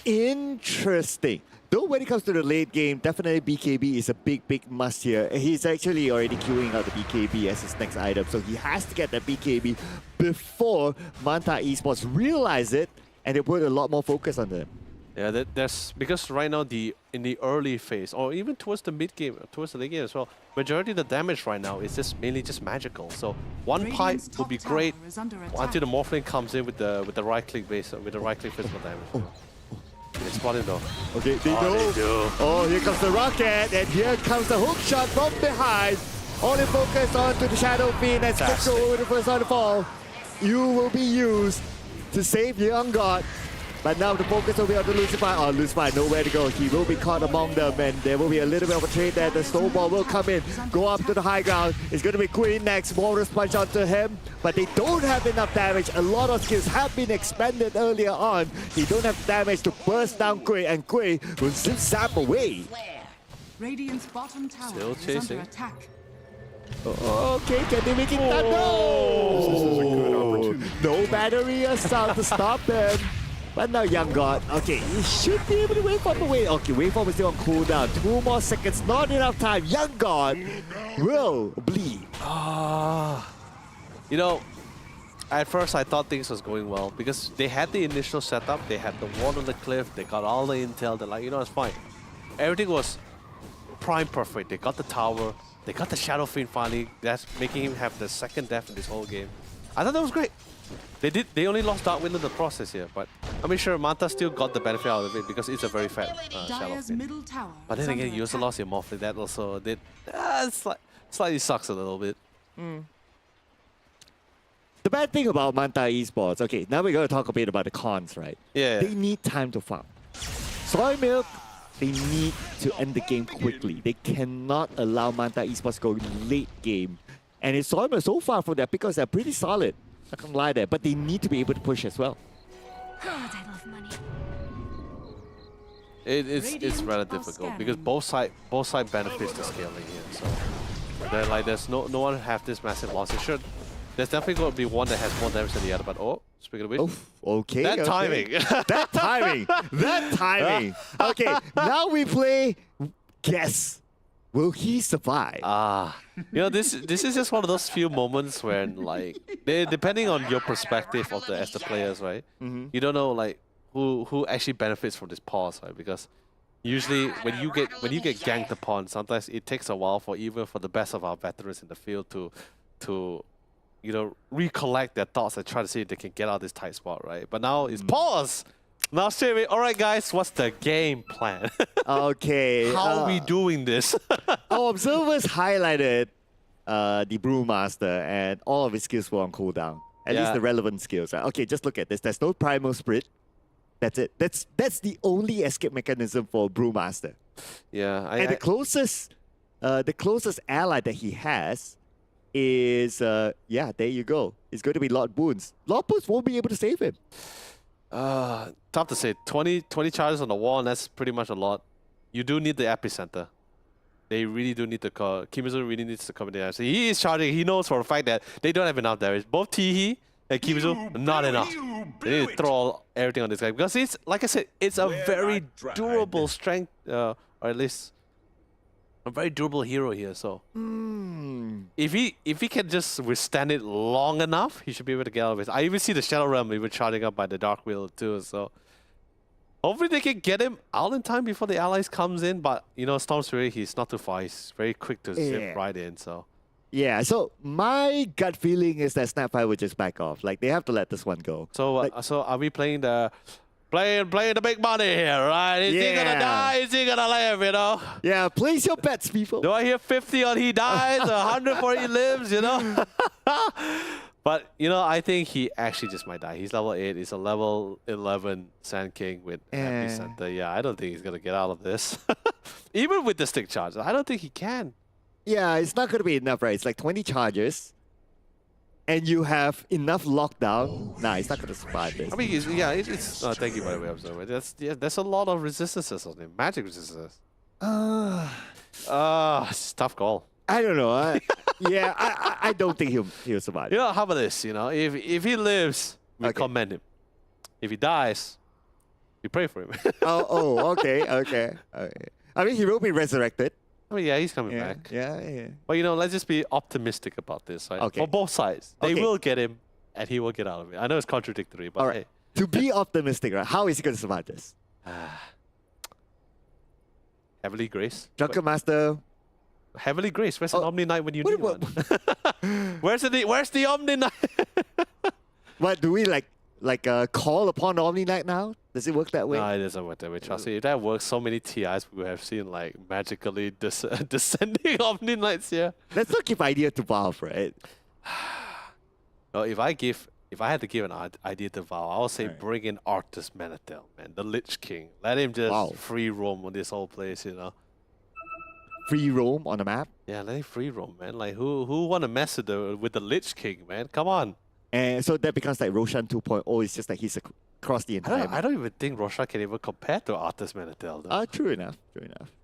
Interesting. Though when it comes to the late game, definitely BKB is a big must here. He's actually already queuing out the BKB as his next item, so he has to get that BKB before Manta Esports realize it, and they put a lot more focus on them. Yeah, that's because right now in the early phase, or even towards the mid game, towards the late game as well, majority of the damage right now is just mainly just magical. So one pipe would be great until the Morphling comes in with the right click base, with the right click physical damage. They spot him though. Okay, they do. Oh, here comes the rocket, and here comes the hook shot from behind. Only focus onto the Shadow Fiend and Spiko with the first on the fall. You will be used to save Young God. But now the focus will be on the Lucifer. Oh, Lucifer, nowhere to go. He will be caught among them, and there will be a little bit of a trade there. The snowball will come in, go up to the high ground. It's going to be Queen next. Walrus Punch onto him, but they don't have enough damage. A lot of skills have been expended earlier on. They don't have damage to burst down Kui, and Kui will zap away. Radiant's bottom tower Still is chasing. under attack. Okay, can they make it done? No! This is a good opportunity. No battery assault to stop them. But now Young God, okay, he should be able to waveform away. Okay, waveform is still on cooldown. 2 more seconds, not enough time. Young God will bleed. You know, at first I thought things was going well because they had the initial setup, they had the wall on the cliff, they got all the intel, they're like, you know, it's fine. Everything was prime perfect. They got the tower, they got the Shadow Fiend finally, that's making him have the second death in this whole game. I thought that was great. They only lost Darkwind in the process here, but I'm sure Manta still got the benefit out of it because it's a very fat Shadow Dire's Fiend. middle tower But is then again, under you also attack. lost your Morphling, that also did slightly sucks a little bit. The bad thing about Manta Esports, okay, now we're going to talk a bit about the cons, right? Yeah. They need time to farm. Soymilk, they need to end the game quickly. They cannot allow Manta Esports to go late game. And it's Soymilk so far from their pickers, they're pretty solid. Not gonna lie there, but they need to be able to push as well. God, I love money. It's rather Radiant difficult because both side benefits the scaling here. So there's no one have this massive loss. It should. There's definitely going to be one that has more damage than the other. But speaking of which, Okay. that okay. timing. That timing. That timing. Okay, now we play guess. Will he survive? You know, this is just one of those few moments when like depending on your perspective of as the players, right? You don't know like who actually benefits from this pause, right? Because usually when you get ganked upon, sometimes it takes a while for even for the best of our veterans in the field to recollect their thoughts and try to see if they can get out of this tight spot, right? But now it's pause. Now straight away, all right, guys, what's the game plan? Okay. How are we doing this? Our observers highlighted the Brewmaster, and all of his skills were on cooldown. At least Yeah. the relevant skills. Right? Okay, just look at this. There's no primal spirit. That's it. That's the only escape mechanism for Brewmaster. Yeah, And the closest ally that he has is there you go. It's going to be Lord Boons. Lord Boons won't be able to save him. tough to say. 20 charges on the wall, and that's pretty much a lot. You do need the epicenter. They really do need to call. Kimizu really needs to come in there. So he is charging. He knows for a fact that they don't have enough damage. Both Teehee and Kimizu, not enough. They need to throw everything on this guy. Because it's, like I said, it's a very durable strength, or at least a very durable hero here. So if he can just withstand it long enough, he should be able to get out of it. I even see the Shadow Realm even charging up by the Dark Wheel too. So hopefully they can get him out in time before the allies comes in. But Storm Spirit, he's not too far. He's very quick to zip right in. So Yeah, so my gut feeling is that Snapfire would just back off. Like, they have to let this one go. so so are we playing the big money here, right? Is he gonna die? Is he gonna live? Yeah, place your bets, people. Do I hear 50 on he dies, 100 for he lives, But, I think he actually just might die. He's level 8. He's a level 11 Sand King with Epicenter. Yeah, I don't think he's going to get out of this. Even with the stick charge, I don't think he can. Yeah, it's not going to be enough, right? It's like 20 charges, and you have enough lockdown. Nah, he's not going to survive this. I mean, it's thank you, by the way, Observer. There's a lot of resistances on him. Magic resistances. It's a tough call. I don't know. I don't think he'll survive. How about this? If he lives, we commend him. If he dies, we pray for him. Okay. I mean, he will be resurrected. I mean, yeah, he's coming back. Yeah. But let's just be optimistic about this, right? Okay. For both sides, they Okay. will get him, and he will get out of it. I know it's contradictory, but All right. To be optimistic, right? How is he going to survive this? Heavily Grace. Drunken Master. Heavily Grace. Where's an Omni Knight when you need what- one? Where's the Omni Knight? What, do we call upon the Omni Knight now? Does it work that way? No, it doesn't work that way. Trust me. If that works, so many TIs we would have seen magically descending Omni Knights here. Let's not give idea to Valve, right? No, if I had to give an idea to Val, I would say bring in Arctus Manatel, man, the Lich King. Let him just free roam on this whole place, Free roam on the map. Yeah, let him free roam, man. Who want to mess with the Lich King, man? Come on. And so that becomes like Roshan 2.0. It's just like he's across the entire map. I don't even think Roshan can even compare to Arctus Manatel, though. True enough.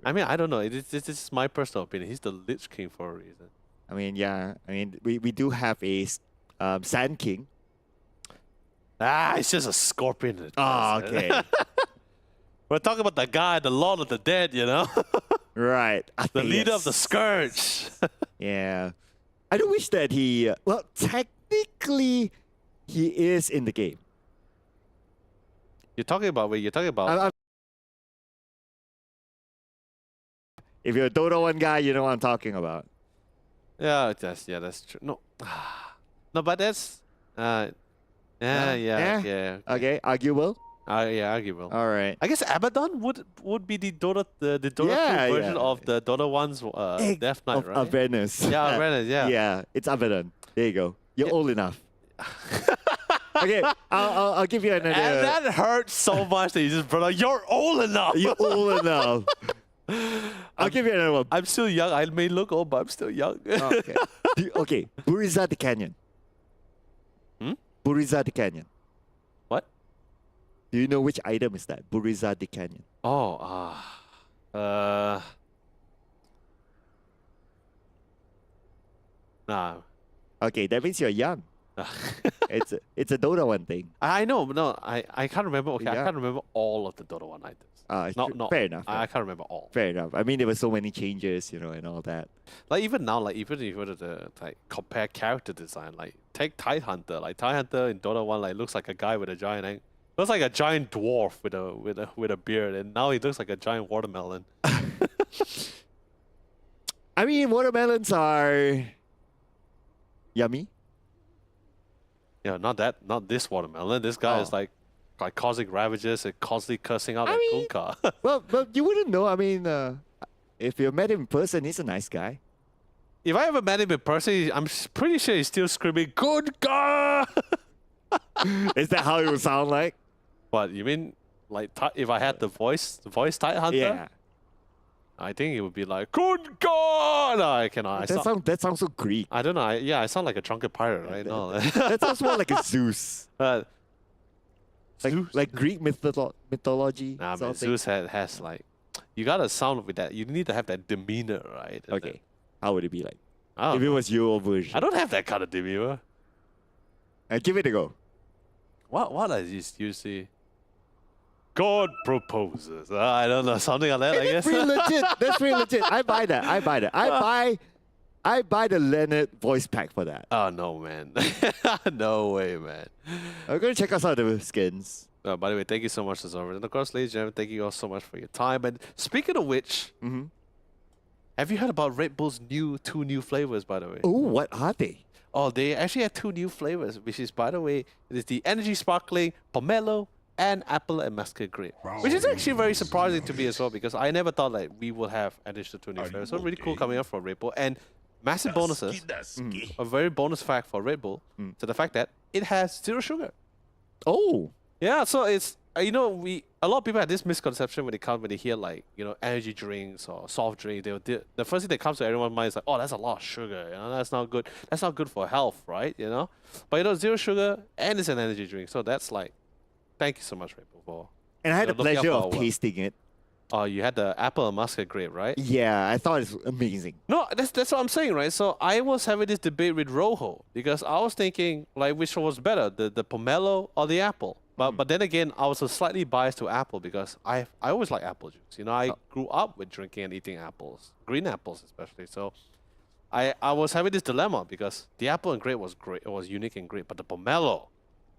I mean, I don't know. This is my personal opinion. He's the Lich King for a reason. I mean, yeah. I mean, we do have a Sand King. It's just a scorpion. Okay. We're talking about the guy, the Lord of the Dead, Right. The leader of the Scourge. Yeah. I do wish that he... well, technically, he is in the game. You're talking about... If you're a Dota 1 guy, you know what I'm talking about. Yeah, that's true. No. No, but that's... Yeah. Okay, arguable. Yeah, arguable. All right. I guess Abaddon would be the Dota 2 version of the Dota 1's Death Knight, of right? Avernus. Yeah, Avernus, yeah. Yeah, it's Abaddon. There you go. You're old enough. Okay, I'll give you another... And that hurts so much that you just brought up, you're old enough! You're old enough. I'll give you another one. I'm still young. I may look old, but I'm still young. Okay. Okay, Buriza the Canyon. Buriza the Canyon. What? Do you know which item is that? Buriza the Canyon. Nah. Okay, that means you're young. it's a Dota 1 thing. I know, but no, I can't remember. Okay, I Yeah. can't remember all of the Dota 1 items. No, fair enough. I can't remember all. Fair enough. I mean, there were so many changes, and all that. Even now, even if you were to compare character design, take Tidehunter. Tidehunter in Dota 1 looks like a guy with a giant egg. Looks like a giant dwarf with a beard, and now he looks like a giant watermelon. I mean, watermelons are yummy. Yeah, not this watermelon. This guy is Oh. like causing ravages and constantly cursing out at mean- Kunkka. Well, but you wouldn't know. I mean, if you met him in person, he's a nice guy. If I ever met him in person, I'm pretty sure he's still screaming Kunkka. Is that how it would sound like? What you mean? Like if I had the voice tight hunter, Yeah. I think it would be like Kunkka. No, I cannot. That sounds so Greek. I don't know. I sound like a drunken pirate, right? No. That sounds more like a Zeus. Zeus? Like Greek mythology. Nah, sort man, of thing. Zeus has like, you gotta sound with that. You need to have that demeanor, right? And Okay. How would it be like? I don't If it know. was your version. I don't have that kind of demeanor. Give it a go. What is usually? God proposes. I don't know, something like that. I That's guess. pretty legit. That's pretty legit. I buy that. I buy the Leonard voice pack for that. Oh no, man. No way, man. I'm gonna check out some of the skins. By the way, thank you so much, Azor. And of course, ladies and gentlemen, thank you all so much for your time. And speaking of which, Mm-hmm. have you heard about Red Bull's two new flavors, by the way? Oh, what are they? Oh, they actually have two new flavors, which is, by the way, it is the Energy Sparkling Pomelo and Apple and Muscat Grape, which is actually very surprising to me as well, because I never thought like we would have additional two new flavors. So really cool coming up from Red Bull, and massive bonuses. A very bonus fact for Red Bull to the fact that it has zero sugar. Oh, Yeah, so it's a lot of people have this misconception when they hear like energy drinks or soft drink. The first thing that comes to everyone's mind is like, oh, that's a lot of sugar. That's not good. That's not good for health, right? But zero sugar and it's an energy drink, so that's like, thank you so much, Red Bull, for. and I had the looking out pleasure for of our work. tasting it. Oh, you had the apple and muscat grape, right? Yeah, I thought it was amazing. No, that's what I'm saying, right? So I was having this debate with Rojo because I was thinking like which one was better, the pomelo or the apple. But then again, I was slightly biased to apple because I always like apple juice. I grew up with drinking and eating apples, green apples especially. So I was having this dilemma because the apple and grape was great, it was unique and great, but the pomelo,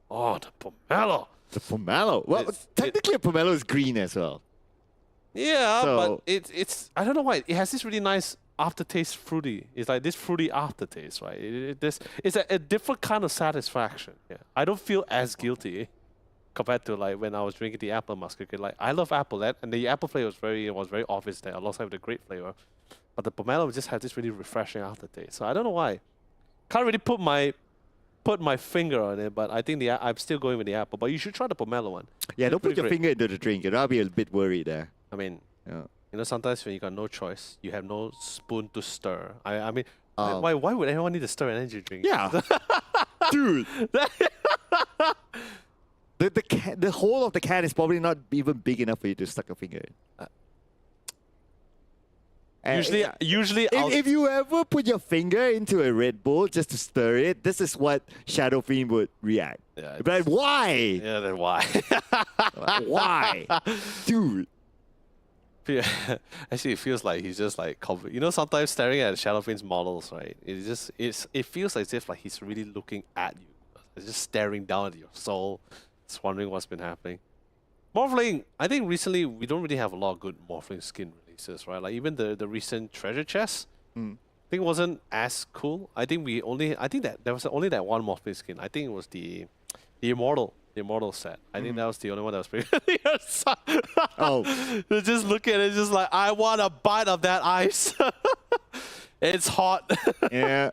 the pomelo. The pomelo. Well, technically, a pomelo is green as well. Yeah, So- but it's I don't know why it has this really nice aftertaste, fruity. It's like this fruity aftertaste, right? It's a different kind of satisfaction. Yeah, I don't feel as guilty compared to like when I was drinking the apple muscat. Like I love apple, and the apple flavor was very obvious there, alongside with the grape flavor. But the pomelo just had this really refreshing aftertaste. So I don't know why. Can't really put my finger on it, but I think I'm still going with the apple. But you should try the pomelo one. Yeah, It's don't put pretty your great. finger into the drink. I'll be a bit worried there. I mean, Yeah. sometimes when you got no choice, you have no spoon to stir. I mean, Um, why would anyone need to stir an energy drink? Yeah. Dude. The whole of the can is probably not even big enough for you to stuck a finger in. Usually, If you ever put your finger into a Red Bull just to stir it, this is what Shadow Fiend would react. Yeah, But why? yeah, then why? Why? Dude. Actually, it feels like he's just like covered. Sometimes staring at Shadow Fiend's models, right? It feels as if like he's really looking at you. It's just staring down at your soul. Just wondering what's been happening. Morphling, I think recently we don't really have a lot of good Morphling skin releases, right? Like even the recent treasure chest, I think wasn't as cool. I think that there was only that one Morphling skin. I think it was the Immortal set. I think that was the only one that was pretty. Oh. Just look at it, just like I want a bite of that ice. It's hot. Yeah.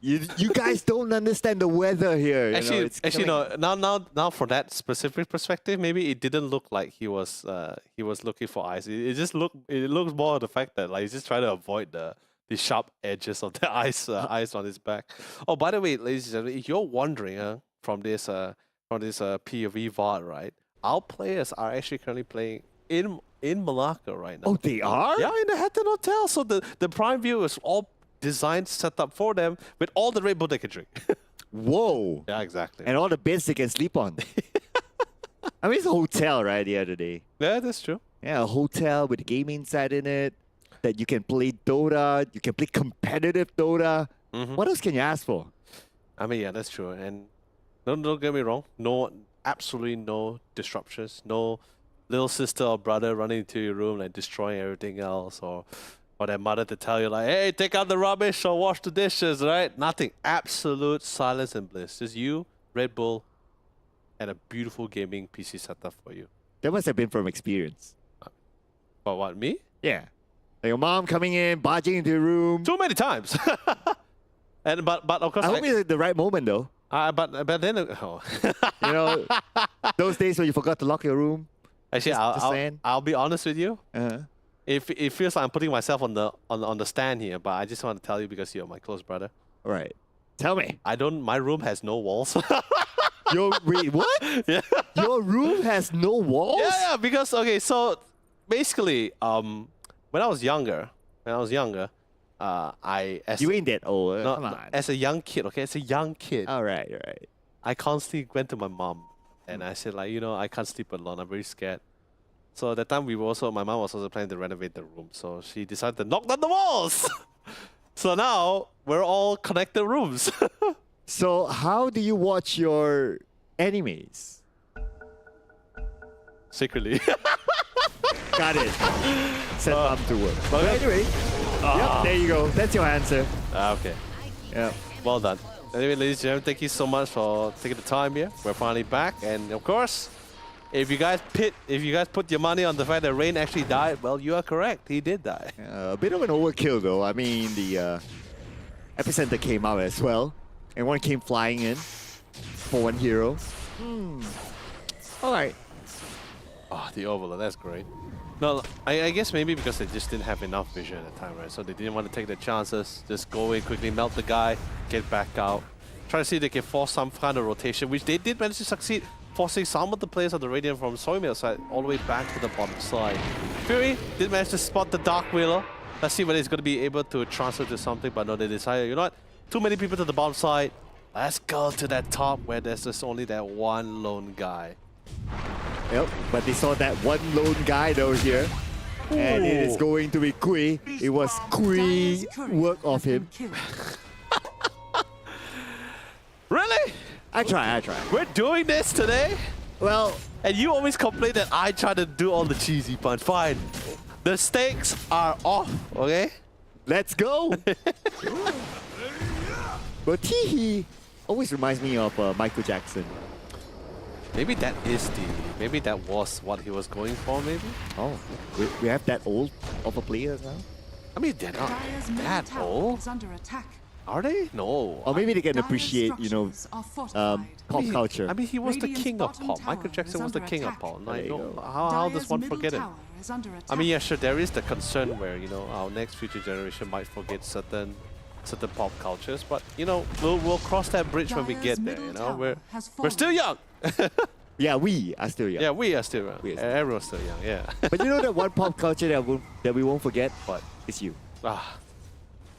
You guys don't understand the weather here. You know, Actually, it's coming- now from that specific perspective, maybe it didn't look like he was looking for ice. It looks more of the fact that like he's just trying to avoid the sharp edges of the ice on his back. Oh, by the way, ladies and gentlemen, if you're wondering from this POV VOD, right? Our players are actually currently playing in Malacca right now. Oh, they are? Yeah, in the Hatton Hotel. So the Prime View is all designed, set up for them with all the Red Bull they can drink. Whoa. Yeah, exactly. And all the beds they can sleep on. I mean, it's a hotel, right, the other day. Yeah, that's true. Yeah, a hotel with a gaming side in it that you can play Dota, you can play competitive Dota. What else can you ask for? I mean, yeah, that's true. And don't get me wrong. Absolutely no disruptions. No little sister or brother running into your room like destroying everything else, or or their mother to tell you like, hey, take out the rubbish or wash the dishes, right? Nothing. Absolute silence and bliss. Just you, Red Bull, and a beautiful gaming PC setup for you. That must have been from experience. But what, me? Yeah. Like your mom coming in, barging into your room. Too many times. And but of course, I hope it's at the right moment though. but then oh. You know, those days when you forgot to lock your room. Actually, Just saying. I'll be honest with you. Uh-huh. It feels like I'm putting myself on the stand here, but I just want to tell you because you're my close brother. All right. Tell me. My room has no walls. Wait, what? Yeah. Your room has no walls? Yeah, because okay, so basically, when I was younger, You ain't that old. Come on. as a young kid, okay, as a young kid, All right, all right. I constantly went to my mom and I said like, I can't sleep alone. I'm very scared. So at that time, my mom was also planning to renovate the room. So she decided to knock down the walls. So now we're all connected rooms. So how do you watch your animes? Secretly. Got it. Set mom to work. But okay. anyway, yep, there you go. That's your answer. Okay. Yeah. Well done. Anyway, ladies and gentlemen, thank you so much for taking the time here. We're finally back, and of course, if you guys put your money on the fact that Rain actually died, well, you are correct. He did die. A bit of an overkill though. I mean, the epicenter came out as well, and one came flying in for one hero. All right. Oh, the Overlord, that's great. No, I guess maybe because they just didn't have enough vision at the time, right? So they didn't want to take the chances, just go in quickly, melt the guy, get back out. Try to see if they can force some kind of rotation, which they did manage to succeed, forcing some of the players of the Radiant from Soymil side all the way back to the bottom side. Fury did manage to spot the Dark Wheeler. Let's see whether he's going to be able to transfer to something, but no, they decided, you know what? Too many people to the bottom side. Let's go to that top where there's just only that one lone guy. Yep, but they saw that one lone guy though here. And it is going to be Kui. It was Kui work of him. Really? I try. We're doing this today? Well, And you always complain that I try to do all the cheesy punch. Fine. The stakes are off, okay? let's go. But Teehee always reminds me of Michael Jackson. Maybe that was what he was going for, maybe? Oh, we have that old of a player now? I mean, they're not Dire's middle that tower old. is under attack. Are they? No. Or maybe they can Dire's appreciate, you know, structures are fortified. pop culture. I mean, he was the Radiant's king of bottom pop. tower Michael Jackson is was the under king of attack. pop. There Like, you no, go. how does Dire's one middle forget it? tower is under I attack. mean, yeah, sure, there is the concern where, our next future generation might forget certain pop cultures, but, we'll cross that bridge when we Dire's get there, middle We're tower has still young. Yeah, we are still young. Yeah, we are still young. We are still Everyone's still young, yeah. But you know that one pop culture that we won't forget? What? It's you.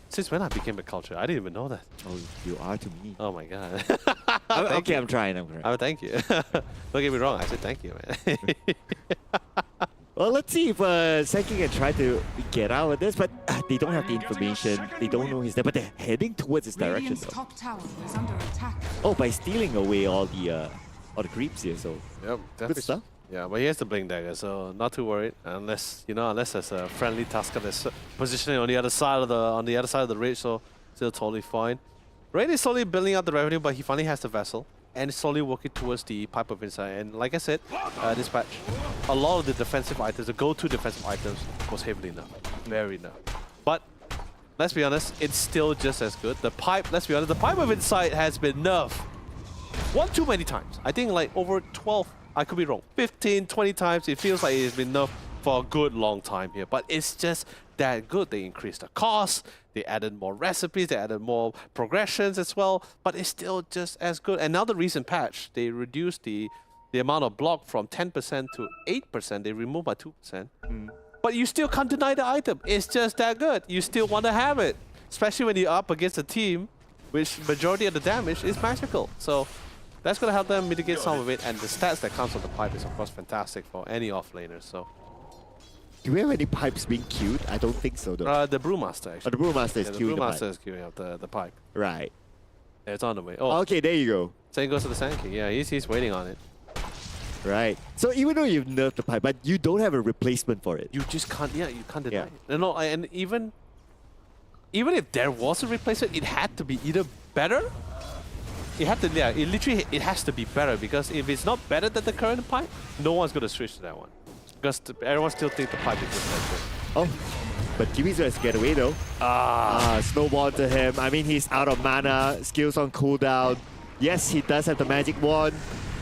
Since when I became a culture? I didn't even know that. Oh, you are to me. Oh my god. Okay, I'm trying. Oh, thank you. Don't get me wrong, I said thank you, man. Well, let's see if Senki can try to get out of this, but they don't have the information. They don't know his there, but they're heading towards his direction Radiant's though. top tower is under attack. Oh, by stealing away all the creeps here, so Yep, good stuff. Yeah, but he has the Blink Dagger, so not too worried. Unless there's a friendly Tusker that's positioning on the other side of the ridge, so still totally fine. Rain is slowly building up the revenue, but he finally has the vessel and is slowly working towards the pipe of insight. And like I said, Dispatch, a lot of the defensive items, the go-to defensive items, was heavily nerfed, very nerfed. But let's be honest, it's still just as good. The pipe, let's be honest, the pipe of insight has been nerfed one too many times. I think like over 12. I could be wrong. 15, 20 times. It feels like it's been nerfed for a good long time here. But it's just that good. They increased the cost. They added more recipes. They added more progressions as well. But it's still just as good. And now the recent patch, they reduced the amount of block from 10% to 8%. They removed by 2%. But you still can't deny the item. It's just that good. You still want to have it. Especially when you're up against a team which majority of the damage is magical. So that's going to help them mitigate some of it, and the stats that comes with the pipe is of course fantastic for any offlaner. So, do we have any pipes being queued? I don't think so though. the Brewmaster Oh, actually. the Brewmaster is The queuing the Brewmaster pipe. is queuing up the pipe. Right. Yeah, it's on the way. Oh, Okay, there you go. same goes to the Sand King. Yeah, he's waiting on it. Right. So even though you've nerfed the pipe, but you don't have a replacement for it. You just can't, yeah, you can't deny Yeah. it. No, and even if there was a replacement, it had to be either better. It had to, yeah, it has to be better, because if it's not better than the current pipe, no one's gonna switch to that one, because everyone still thinks the pipe is better. Oh, but Kimizu has to get away though. Snowball to him. I mean, he's out of mana, skills on cooldown. Yes, he does have the magic wand.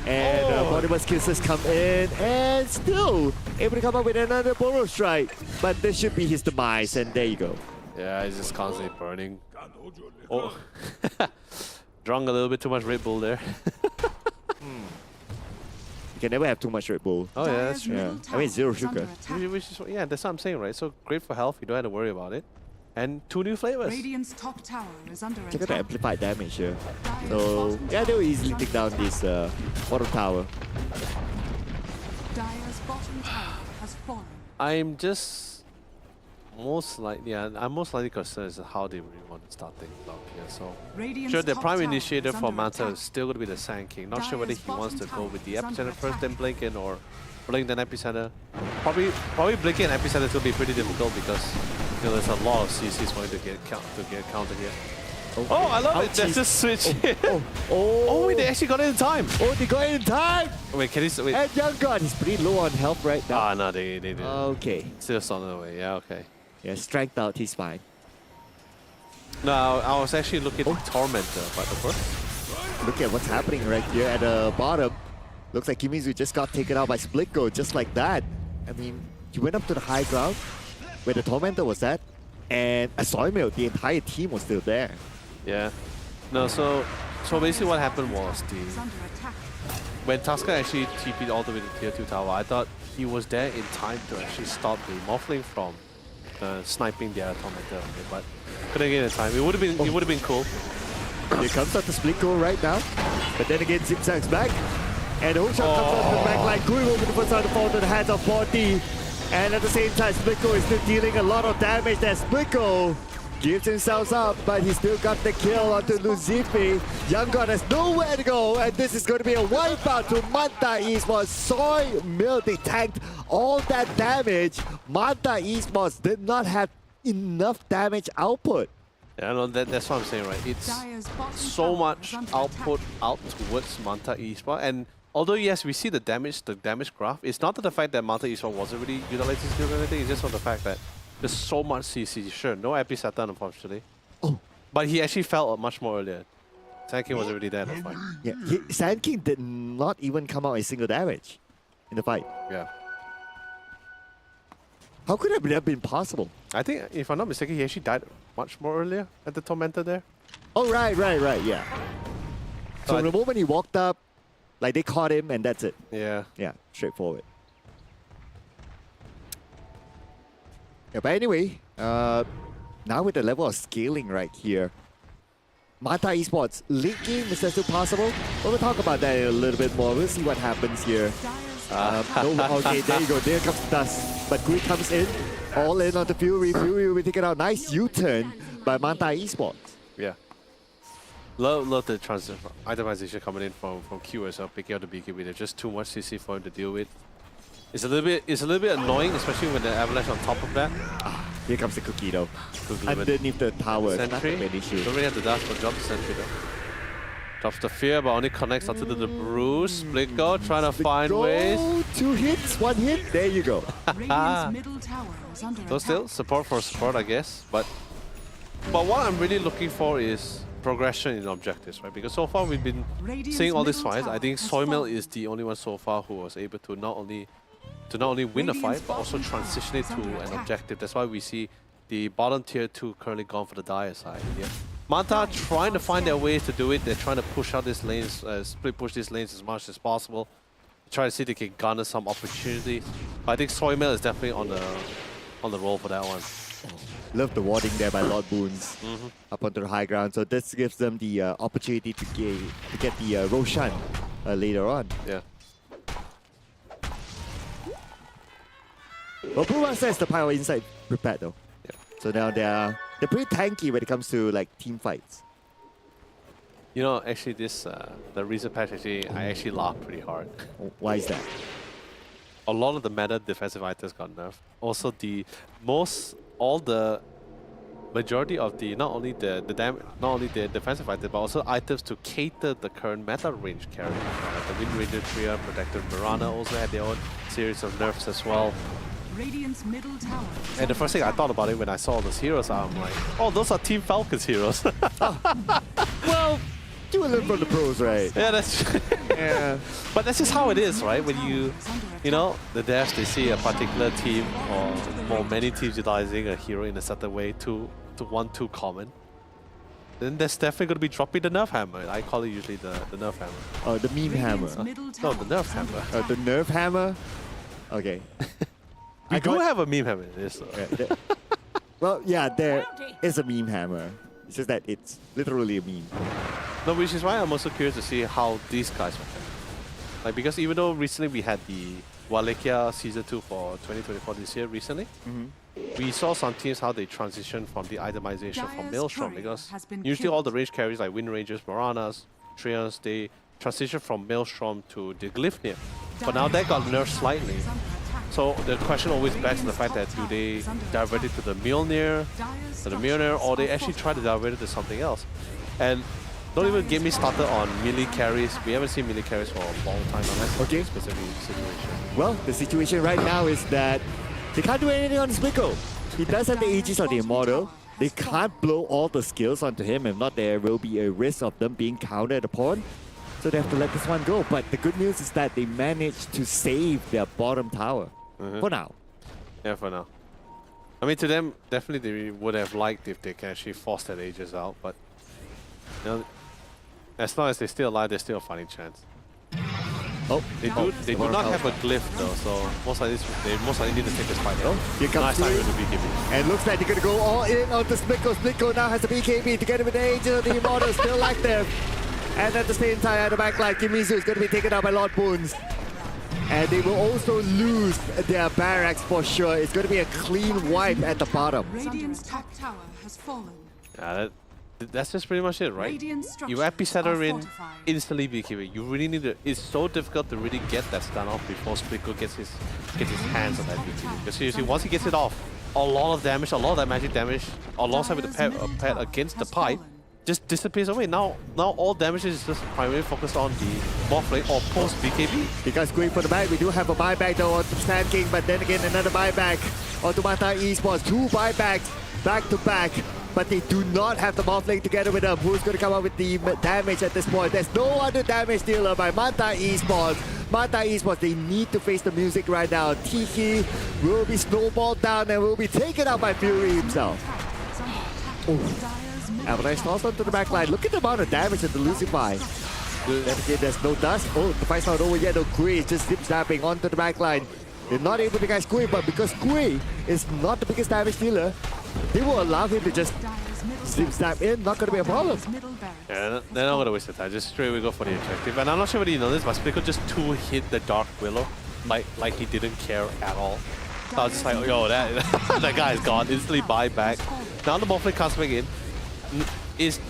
And Mortimer's kisses come in, and still able to come up with another Boro strike. But this should be his demise, and there you go. Yeah, he's just constantly burning. Oh, drunk a little bit too much Red Bull there. You can never have too much Red Bull. Oh yeah, that's true. Yeah. I mean, zero sugar. Which is, yeah, that's what I'm saying, right? So great for health, you don't have to worry about it. And 2 new flavors. Radiant's top tower is under Check out the attack. amplified damage here. So yeah, they'll easily take down this bottom tower. Dire's bottom tower has fallen. I'm just most likely, yeah, I'm most likely concerned as to how they really want to start things out here. So Radiant's sure, the top prime tower initiator is for under Manta attack. is still going to be the Sand King. Not sure whether Dire's he wants to bottom go with the tower is epicenter under first, then attack. blink in, or blink then epicenter. Probably blinking and epicenter is going to be pretty difficult, because there's a lot of CCs going to get counted here. Oh, I love it. There's just switch. Oh, wait, they actually got it in time. Oh, they got it in time! Wait, can he? Wait. And Young God, he's pretty low on health right now. Ah, no, they didn't. Okay. Still on the way. Yeah, okay. Yeah, strength out, he's fine. No, I was actually looking at Tormentor, but the first. Look at what's happening right here at the bottom. Looks like Kimizu just got taken out by Splitgo just like that. I mean, he went up to the high ground where the Tormentor was at, and a Soymilk, the entire team was still there. Yeah. No, so basically what happened was Is under attack. when Tusker actually TP'd all the way to tier 2 tower, I thought he was there in time to actually stop the Morphling from sniping the other Tormentor. Okay, but couldn't get in time. It would have been cool. Here comes out the Splitgo right now, but then again Zigzag's back, and the hook shot comes out of the back line, going over the first side to fall to the hands of 40, and at the same time Splitgo is still dealing a lot of damage. That Splitgo gives himself up, but he still got the kill onto Lucifer. Young God has nowhere to go, and this is going to be a wipeout to Manta Esports. Soymilk, they tanked all that damage. Manta Esports did not have enough damage output. Yeah, no, that's what I'm saying, right? It's Dire's bottom so tower much is under output attack. out towards Manta Esports, and although yes, we see the damage graph, it's not the fact that Manta Esports wasn't really utilizing skills or anything, it's just on the fact that there's so much CC. Sure, no epicenter unfortunately. Oh. But he actually fell much more earlier. Sand King was already there in the fight. Yeah, Sand King did not even come out a single damage in the fight. Yeah. How could that have been possible? I think, if I'm not mistaken, he actually died much more earlier at the Tormentor there. Oh, right, yeah. So So the moment he walked up, like they caught him and that's it. Yeah. Yeah, straightforward. Yeah, but anyway, now with the level of scaling right here, Manta Esports, late game, is that still possible? We'll talk about that in a little bit more. We'll see what happens here. Okay, there you go. There comes Dust. But Gui comes in, all in on the Fury. Fury will be taken out. Nice U-turn by Manta Esports. Yeah. Love the itemization coming in from Q as well, picking out the BKB. There's just too much CC for him to deal with. It's a little bit annoying, especially when the avalanche on top of that. Here comes the cookie though. Cookie with Underneath the tower. It's not Sentry. an issue. Don't really have to dash, but drop the sentry though. Drops the fear, but only connects onto the bruise. Split go, trying to find ways. 2 hits, 1 hit. There you go. Radiant's middle tower is under So attack. still, support for support, I guess. But what I'm really looking for is progression in objectives, right? Because so far we've been Radiant's seeing all these middle fights. I tower think has Soymilk fallen. is the only one so far who was able to not only win a fight, but also transition it to an objective. That's why we see the bottom tier 2 currently gone for the Dire side. Yeah. Manta trying to find their ways to do it. They're trying to push out these lanes, split push these lanes as much as possible. Try to see if they can garner some opportunity. But I think Soymilk is definitely on the roll for that one. Love the warding there by Lord Boons up onto the high ground. So this gives them the opportunity to get the Roshan later on. Yeah. Well, Blue One says the power inside prepared though. Yeah. So now they're pretty tanky when it comes to like team fights. You know, actually, this the recent patch actually, I actually laughed pretty hard. Why is that? A lot of the meta defensive items got nerfed. Also, all the majority of the not only the defensive items, but also items to cater the current meta range characters. Like the Wind Ranger Tria, Protector Mirana also had their own series of nerfs as well. Radiant's middle tower. And the first thing I thought about it when I saw those heroes, I'm like, oh, those are Team Falcon's heroes. Well, you will learn from the pros, right? Yeah, that's Yeah. but that's just how it is, right? When you know, the devs, they see a particular team or many teams utilizing a hero in a certain way to want too common, then there's definitely going to be dropping the nerf hammer. I call it usually the nerf hammer. Oh, the meme hammer. Radiant's middle No, tower the nerf is hammer. under The nerf hammer. Okay. We do got- have a meme hammer in this. Yeah, well, yeah, there is a meme hammer. It's just that it's literally a meme. No, which is why I'm also curious to see how these guys will fare. Like, because even though recently we had the Wallachia Season 2 for 2024 this year recently, we saw some teams how they transition from the itemization from Dire's Maelstrom, courier because has been usually all the killed. range carries like Wind Rangers, Moranas, Trions, they transition from Maelstrom to the Glyphnia. But now that got nerfed slightly. is under attack. So the question always backs to the fact that do they divert it to the Mjolnir, Dire's to the Mjolnir, or they structures actually are try to divert it to something else? And don't even get me started on melee carries. We haven't seen melee carries for a long time unless Okay. it's a specific situation. Well, the situation right now is that they can't do anything on Splico. He does have the Aegis of the Immortal. They can't blow all the skills onto him. If not, there will be a risk of them being countered upon. So they have to let this one go. But the good news is that they managed to save their bottom tower. For now. Yeah, for now. I mean, to them, definitely they would have liked if they can actually force that Aegis out, but you know, as long as they're still alive, there's still a fighting chance. Oh, They do not have a glyph though, so they most likely need to take this fight. Oh, here comes nice time Lee. with the BKB. And looks like they're going to go all in onto Splico. Splico now has the BKB together with the Aegis of the Immortal still active. And at the same time, at the back line, Kimizu is going to be taken out by Lord Boons. And they will also lose their barracks for sure. It's going to be a clean wipe at the bottom. Radiant's top tower has fallen. Yeah, that's just pretty much it, right? Radiant You structures epicenter are in, fortified. instantly BKB. You really need to. It's so difficult to really get that stun off before Splico gets his hands on that BKB. Because seriously, once he gets it off, a lot of that magic damage, alongside with the pet against the pipe, just disappears away. Now all damage is just primarily focused on the Morphlane or post BKB. Because going for the back, we do have a buyback though onto Sand King, but then again another buyback onto Mata Esports. 2 buybacks back to back, but they do not have the Morphling together with them. Who's going to come up with the damage at this point? There's no other damage dealer by Mata Esports. Mata Esports, they need to face the music right now. Tiki will be snowballed down and will be taken out by Fury himself. Avalanche tossed onto the back line. Look at the amount of damage that the Lucify. Then again, there's no dust. Oh, the fight's not over yet. No, Kui is just zip-zapping onto the back line. They're not able to catch Kui, but because Kui is not the biggest damage dealer, they will allow him to just zip-zap in. Not going to be a problem. Yeah, they're not gonna waste the time. Just straight away go for the objective. And I'm not sure whether you know this, but Splico just 2-hit the Dark Willow, like he didn't care at all. So I was just like, yo, that guy is gone. Instantly buy back. Now the Morphling comes back in.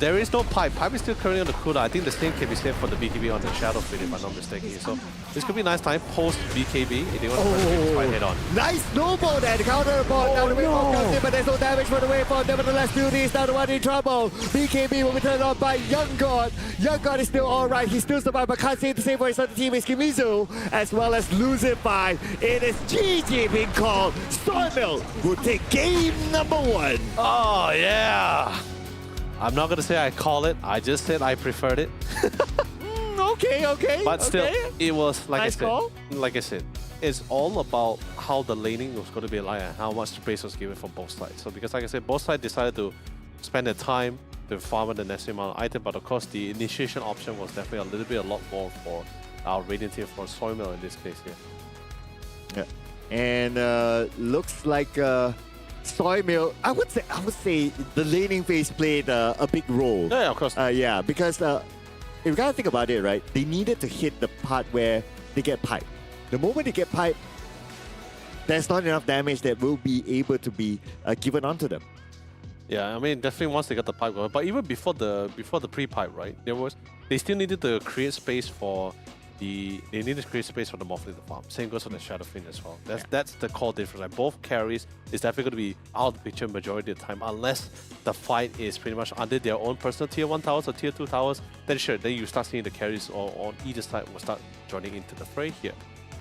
There is no pipe. Pipe is still currently on the cooldown. I think the same can be saved for the BKB on the Shadow Field, if I'm not mistaken. So this could be a nice time post BKB if they want to fight head on. Nice snowball there. The counter report down the waveform comes in, but there's no damage for the waveform. Nevertheless, Fury is now the one in trouble. BKB will be turned on by Young God. Young God is still alright. He still survived, but can't say the same for his other teammates, Kimizu, as well as Lucify. It is GG being called. Sawmill will take game number 1. Oh, yeah. I'm not going to say I call it. I just said I preferred it. Okay. But still, okay. it was, Nice call. like I said, it's all about how the laning was going to be like and how much space was given from both sides. So because like I said, both sides decided to spend their time to farm the necessary amount of item, but of course the initiation option was definitely a lot more for our Radiant team, for Soymel in this case here. Yeah. And looks like Soymil, I would say the laning phase played a big role. Yeah, of course. Yeah, because if you gotta think about it, right, they needed to hit the part where they get piped. The moment they get piped, there's not enough damage that will be able to be given onto them. Yeah, I mean, definitely once they got the pipe going, but even before the pre-pipe, right? They still needed to create space for the Morphling to farm. Same goes for the Shadowfiend as well. That's the core difference. Like both carries is definitely going to be out of the picture majority of the time, unless the fight is pretty much under their own personal tier 1 towers or tier 2 towers. Then sure, then you start seeing the carries on either side will start joining into the fray here.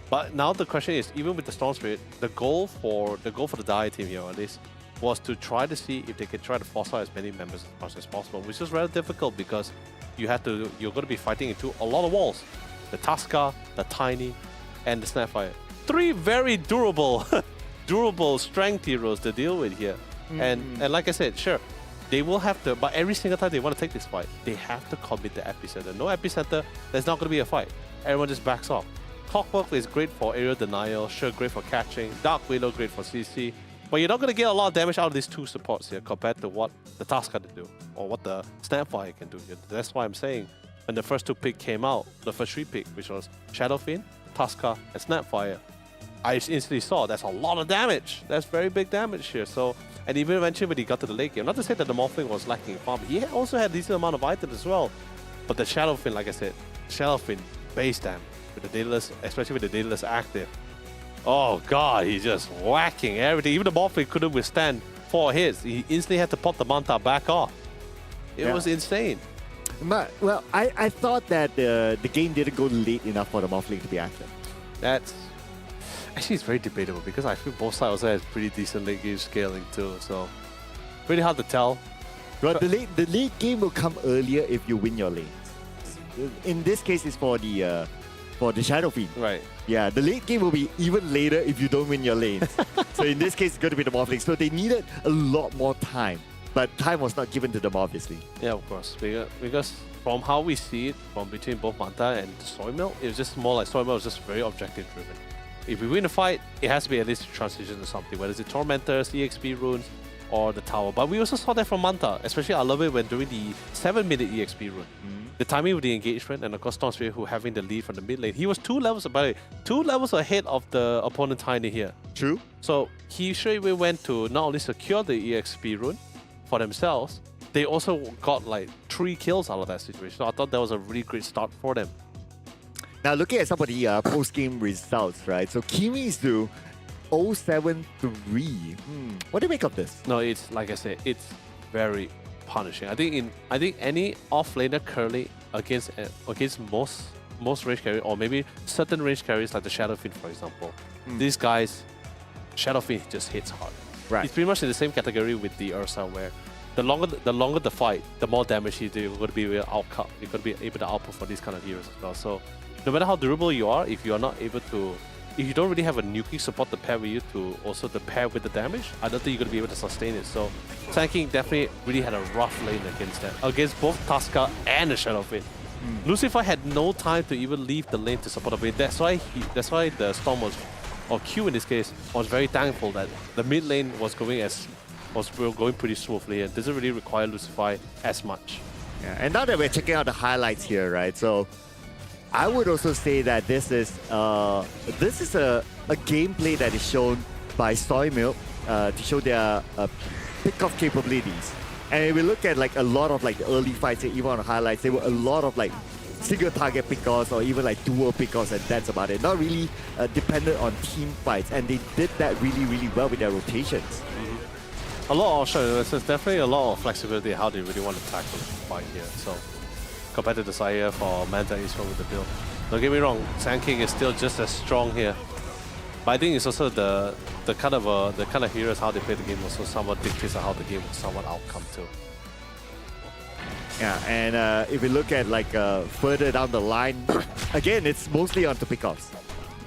But now the question is, even with the Storm Spirit, the goal for the Dire team here at least was to try to see if they can try to force out as many members as much as possible, which is rather difficult because you're going to be fighting into a lot of walls. The Tusker, the Tiny, and the Snapfire. 3 very durable, strength heroes to deal with here. And like I said, sure, they will have to, but every single time they want to take this fight, they have to commit the epicenter. No epicenter, there's not going to be a fight. Everyone just backs off. Clockwork is great for aerial denial, sure, great for catching. Dark Widow, great for CC. But you're not going to get a lot of damage out of these 2 supports here compared to what the Tusker can do or what the Snapfire can do here. That's why I'm saying when the first 2 picks came out, the first 3 picks, which was Shadowfiend, Tusker, and Snapfire, I instantly saw that's a lot of damage. That's very big damage here. So, and even eventually when he got to the late game, not to say that the Morphling was lacking in farm, he also had a decent amount of items as well. But the Shadowfiend, like I said, Shadowfiend base damage with the Daedalus, especially with the Daedalus active. Oh god, he's just whacking everything. Even the Morphling couldn't withstand 4 hits. He instantly had to pop the Manta back off. It was insane. Well, I thought that the game didn't go late enough for the Morphling to be active. That's actually, it's very debatable because I feel both sides also has pretty decent late game scaling too. So pretty hard to tell. But the late game will come earlier if you win your lanes. In this case, it's for the Shadowfiend. Right. Yeah, the late game will be even later if you don't win your lanes. So in this case, it's going to be the Morphling. So they needed a lot more time. But time was not given to them, obviously. Yeah, of course. Because from how we see it, from between both Manta and Soy Milk, it was just more like Soy Milk was just very objective driven. If we win a fight, it has to be at least a transition to something, whether it's the Tormentors, EXP runes, or the Tower. But we also saw that from Manta, especially I love it when doing the 7-minute EXP rune. The timing with the engagement, and of course Storm Spirit who having the lead from the mid lane. He was 2 levels, by the way, 2 levels ahead of the opponent Tiny here. True. So he straight away went to not only secure the EXP rune for themselves, they also got like 3 kills out of that situation. So I thought that was a really great start for them. Now, looking at some of the post-game results, right? So Kimi do 0-7-3. What do you make of this? No, it's like I said, it's very punishing. I think any off-laner currently against most range carry, or maybe certain range carries like the Shadowfiend, for example, these guys, Shadowfiend just hits hard. Right. It's pretty much in the same category with the Ursa, where the longer the fight, the more damage you do. You're going to be able to outcut. You're going to be able to output for these kind of heroes as well. So no matter how durable you are, if you are not able to, if you don't really have a nuking support to pair with you to also to pair with the damage, I don't think you're going to be able to sustain it. So Sand King definitely really had a rough lane against that, against both Tusker and the Shadowfiend. Lucifer had no time to even leave the lane to support the lane. That's why the Storm was, or Q in this case, was very thankful that the mid lane was going pretty smoothly and doesn't really require Lucifer as much. Yeah, and now that we're checking out the highlights here, right? So I would also say that this is a gameplay that is shown by Soy Milk to show their pick-off capabilities. And if we look at like a lot of like the early fights, even on the highlights, there were a lot of like single target pick-offs or even like dual pick-offs, and that's about it. Not really dependent on team fights, and they did that really, really well with their rotations. A lot of, there's definitely a lot of flexibility how they really want to tackle the fight here. So compared to the Sire for Manta is with the build. Don't get me wrong, Sand King is still just as strong here. But I think it's also the kind of heroes how they play the game also somewhat dictates how the game will somewhat outcome too. Yeah, and if we look at like further down the line, again, it's mostly onto pickoffs.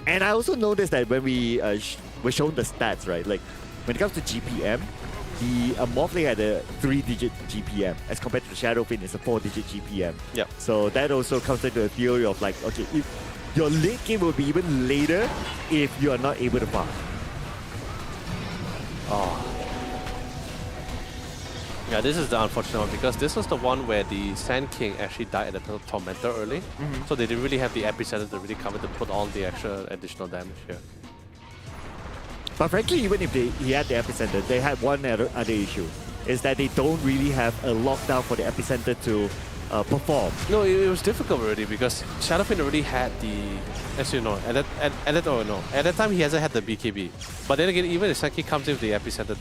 And I also noticed that when we were shown the stats, right, like when it comes to GPM, the Morphling had a 3-digit GPM as compared to the Shadowfiend, it's a 4-digit GPM. Yep. So that also comes into a theory of like, okay, if your late game will be even later if you are not able to farm. Oh. Yeah, this is the unfortunate one because this was the one where the Sand King actually died at the Tormentor early. So they didn't really have the epicenter to really cover to put all the extra additional damage here. But frankly, even if he had the epicenter, they had one other issue. is that they don't really have a lockdown for the epicenter to perform. No, it was difficult already because Shadowfin already had the, as you know, at that time he hasn't had the BKB. But then again, even if Saki comes in with the epicenter,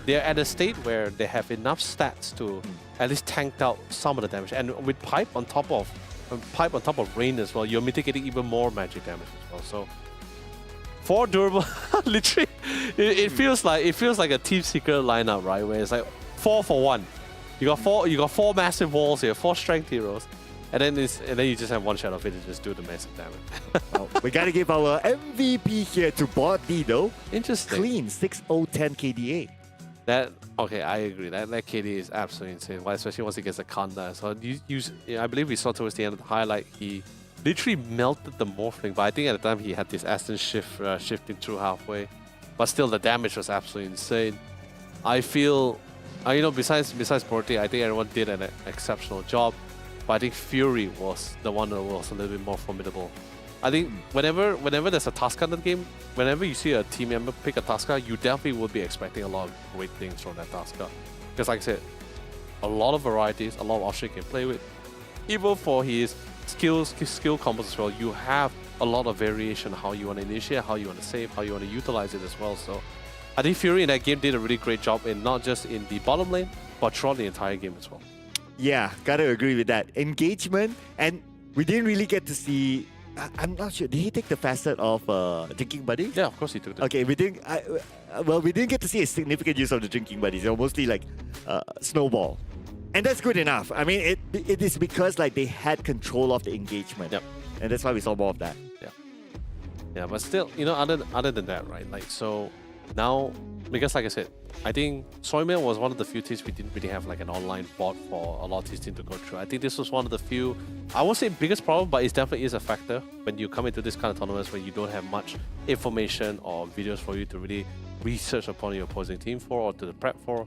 they're at a state where they have enough stats to at least tank out some of the damage. And with pipe on top of rain as well, you're mitigating even more magic damage as well. So for durable, literally, it feels like a Team Secret lineup, right? Where it's like 4 for 1. You got four massive walls here, 4 strength heroes, and then you just have one Shadow Fit to just do the massive damage. Well, we gotta give our MVP here to Body though. Interesting. Clean 6-0-10 KDA. That okay, I agree. That KD is absolutely insane. Why, especially once he gets a Kanda. So I believe we saw towards the end of the highlight he literally melted the Morphling, but I think at the time he had this Aston shift shifting through halfway. But still, the damage was absolutely insane. I feel. You know, besides Porty, I think everyone did an exceptional job. But I think Fury was the one that was a little bit more formidable. I think whenever there's a Tusker in the game, whenever you see a team member pick a Tusker, you definitely will be expecting a lot of great things from that Tusker. Because like I said, a lot of varieties, a lot of options you can play with. Even for his skill combos as well, you have a lot of variation how you want to initiate, how you want to save, how you want to utilize it as well. So I think Fury in that game did a really great job in not just in the bottom lane, but throughout the entire game as well. Yeah, gotta agree with that. Engagement, and we didn't really get to see. I'm not sure. Did he take the facet of drinking buddies? Yeah, of course he took it. Okay, we didn't. Well, we didn't get to see a significant use of the drinking buddies. They were mostly like snowball, and that's good enough. I mean, it is because like they had control of the engagement. Yep. And that's why we saw more of that. Yeah, but still, you know, other than that, right? Like so. Now, because like I said, I think Soymail was one of the few teams we didn't really have like an online bot for a lot of teams to go through. I think this was one of the few, I won't say biggest problem, but it definitely is a factor when you come into this kind of tournaments where you don't have much information or videos for you to really research upon your opposing team for or to the prep for.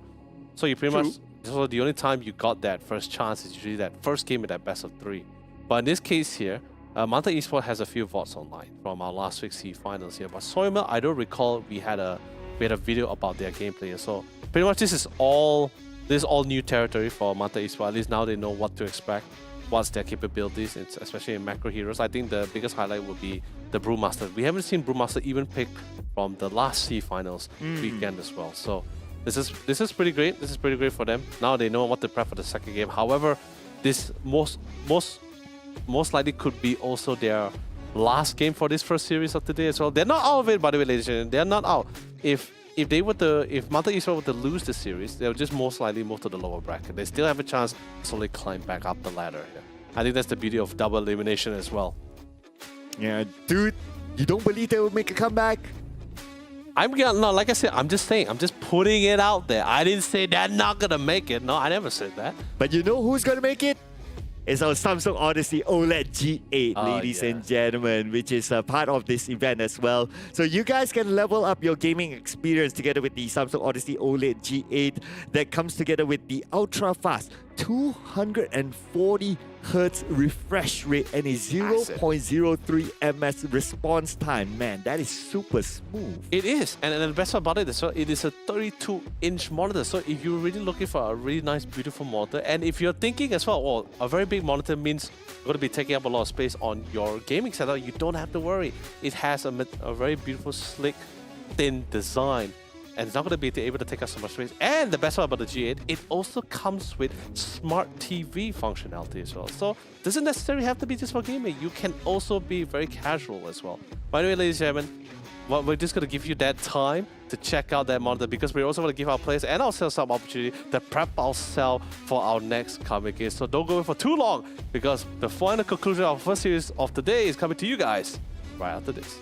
So you pretty much, so the only time you got that first chance is usually that first game in that best of 3. But in this case here, Manta Esports has a few VODs online from our last week's SEA finals here. But Soymail, I don't recall we had a video about their gameplay. So pretty much this is all new territory for Manta Esports. At least now they know what to expect, what's their capabilities, especially in macro heroes. I think the biggest highlight would be the Brewmaster. We haven't seen Brewmaster even picked from the last SEA finals weekend as well. So this is pretty great. This is pretty great for them. Now they know what to prep for the second game. However, this most likely could be also their last game for this first series of today as well. They're not out of it, by the way, ladies and gentlemen. They're not out. If Manta Esports were to lose the series, they'll just most likely move to the lower bracket. They still have a chance to slowly climb back up the ladder here. I think that's the beauty of double elimination as well. Yeah, dude, you don't believe they will make a comeback? No, like I said, I'm just saying, I'm just putting it out there. I didn't say they're not gonna make it. No, I never said that. But you know who's gonna make it? It's our Samsung Odyssey OLED G8, ladies and gentlemen, which is a part of this event as well. So you guys can level up your gaming experience together with the Samsung Odyssey OLED G8 that comes together with the ultra-fast 240 Hz refresh rate and a 0.03 ms response time. Man, that is super smooth. It is, and the best part about it is it is a 32-inch monitor. So if you're really looking for a really nice, beautiful monitor, and if you're thinking as well, well, a very big monitor means you're going to be taking up a lot of space on your gaming setup, you don't have to worry. It has a very beautiful, slick, thin design. And it's not going to be able to take up so much space. And the best part about the G8, it also comes with smart TV functionality as well. So it doesn't necessarily have to be just for gaming. You can also be very casual as well. By the way, ladies and gentlemen, we're just going to give you that time to check out that monitor because we're also going to give our players and ourselves some opportunity to prep ourselves for our next coming game. So don't go away for too long because the final conclusion of our first series of the day is coming to you guys right after this.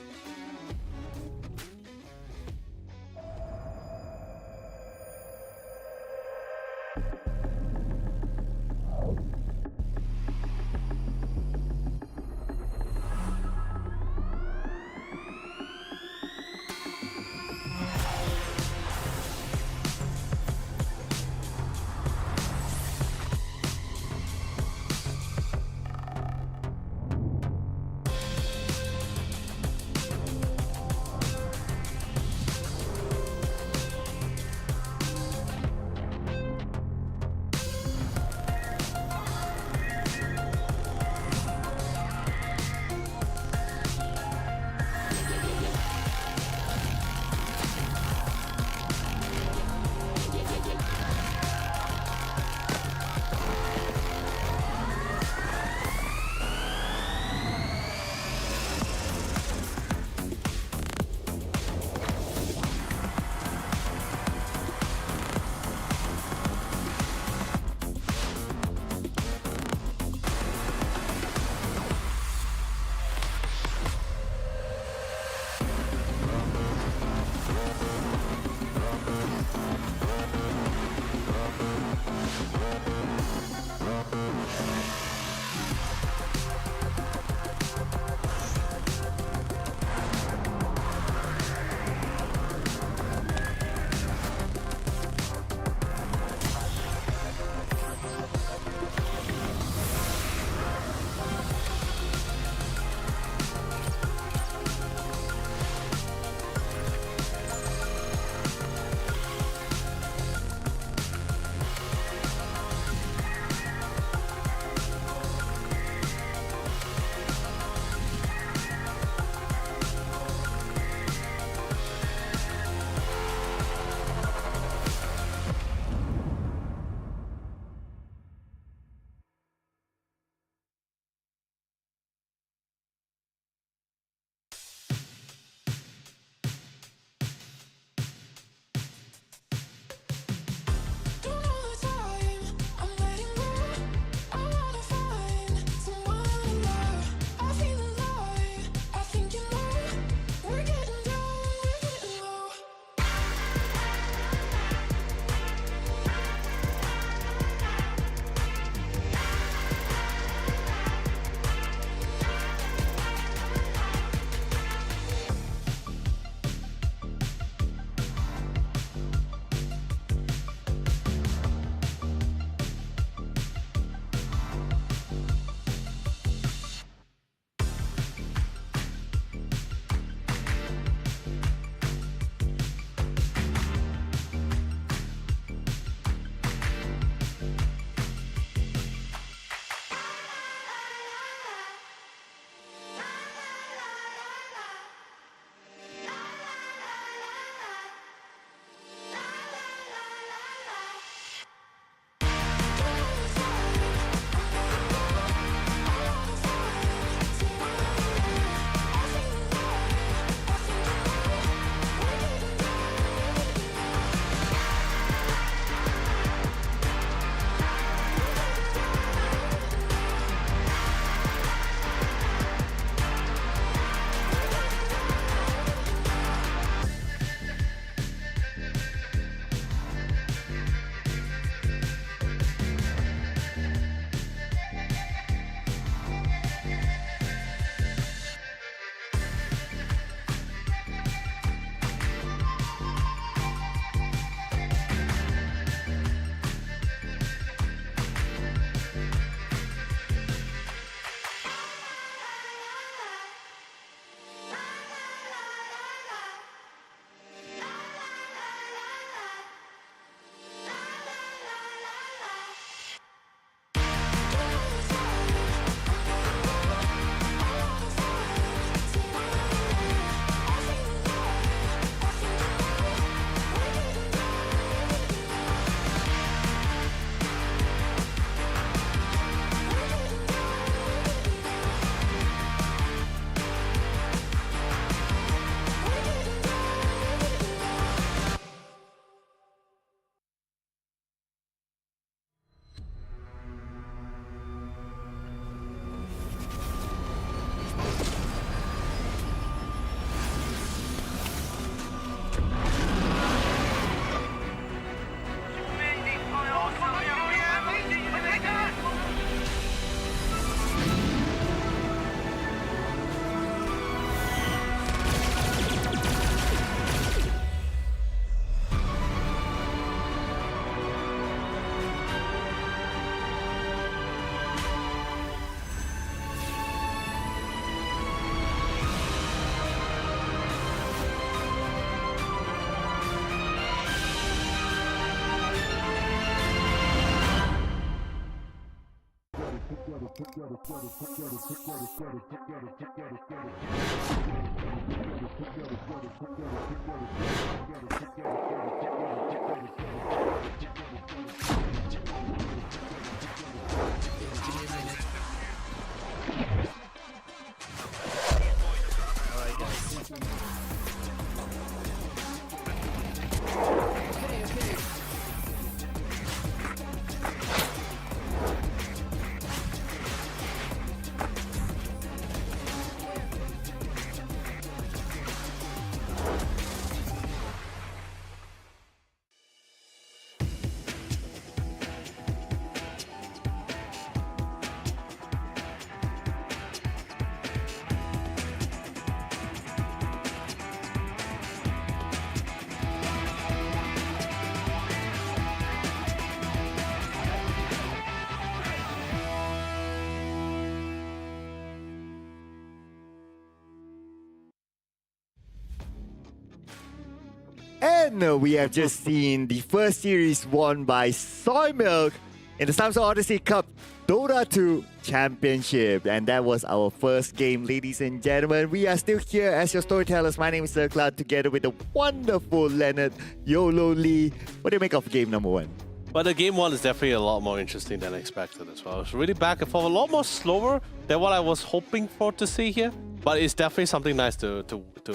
And we have just seen the first series won by Soy Milk in the Samsung Odyssey Cup Dota 2 Championship. And that was our first game, ladies and gentlemen. We are still here as your storytellers. My name is Sir Cloud, together with the wonderful Leonard YOLO Lee. What do you make of game number one? But the game one is definitely a lot more interesting than expected as well. It's really back and forth, a lot more slower than what I was hoping for to see here. But it's definitely something nice to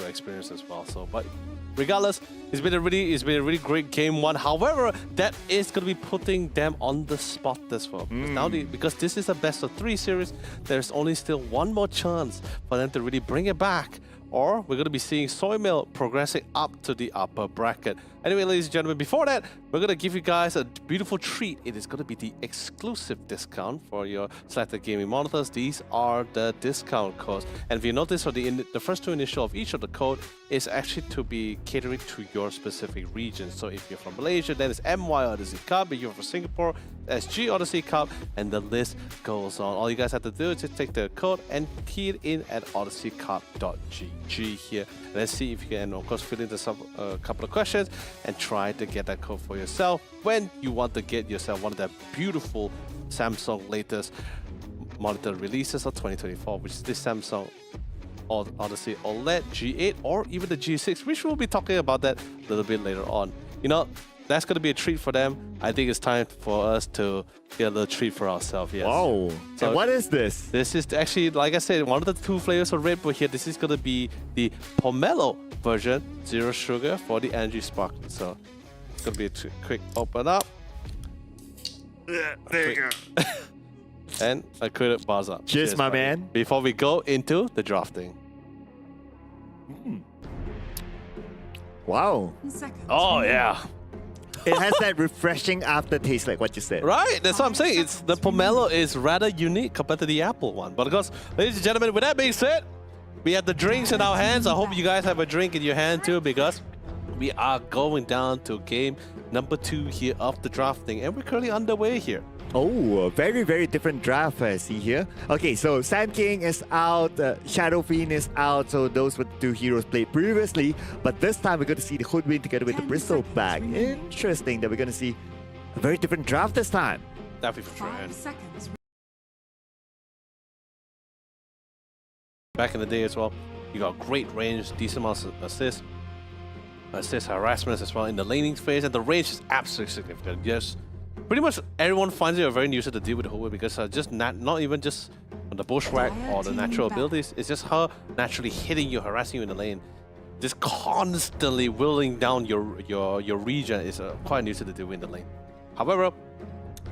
experience as well. So, but regardless, it's been a really great game one. However, that is going to be putting them on the spot as well. Because this is a best of 3 series, there's only still one more chance for them to really bring it back. Or we're going to be seeing Soy Milk progressing up to the upper bracket. Anyway, ladies and gentlemen, before that, we're going to give you guys a beautiful treat. It is going to be the exclusive discount for your selected gaming monitors. These are the discount codes. And if you notice, for the first 2 initial of each of the code is actually to be catering to your specific region. So if you're from Malaysia, then it's MY Odyssey Cup. If you're from Singapore, SG Odyssey Cup, and the list goes on. All you guys have to do is just take the code and key it in at odysseycup.gg here. And let's see if you can, of course, fill in a couple of questions and try to get that code for yourself when you want to get yourself one of the beautiful Samsung latest monitor releases of 2024, which is this Samsung Odyssey OLED G8 or even the G6, which we'll be talking about that a little bit later on. You know, that's going to be a treat for them. I think it's time for us to get a little treat for ourselves. Yes. Wow. So and what is this? This is actually, like I said, one of the 2 flavors of Red Bull here. This is going to be the pomelo version, 0 sugar for the Energy Sparkling. So it's going to be a quick open up. There you go. And a quick buzz up. Cheers, my man. Before we go into the drafting. Wow. Seconds. Oh, yeah. It has that refreshing aftertaste, like what you said. Right, that's what I'm saying. It's the pomelo is rather unique compared to the apple one. But of course, ladies and gentlemen, with that being said, we have the drinks in our hands. I hope you guys have a drink in your hand too, because we are going down to game number 2 here of the drafting, and we're currently underway here. Oh, a very, very different draft I see here. Okay, so Sand King is out, Shadow Fiend is out, so those were the 2 heroes played previously. But this time we're going to see the Hoodwin together with the Bristol Bag. Interesting that we're going to see a very different draft this time. Definitely for sure. 5 seconds. Back in the day as well, you got great range, decent amounts of assist harassment as well in the laning phase, and the range is absolutely significant. Yes. Pretty much everyone finds it very useful to deal with the Hoodwin because just not even just on the bushwhack or the natural abilities, it's just her naturally hitting you, harassing you in the lane. Just constantly whittling down your region is quite useful to deal with in the lane. However, a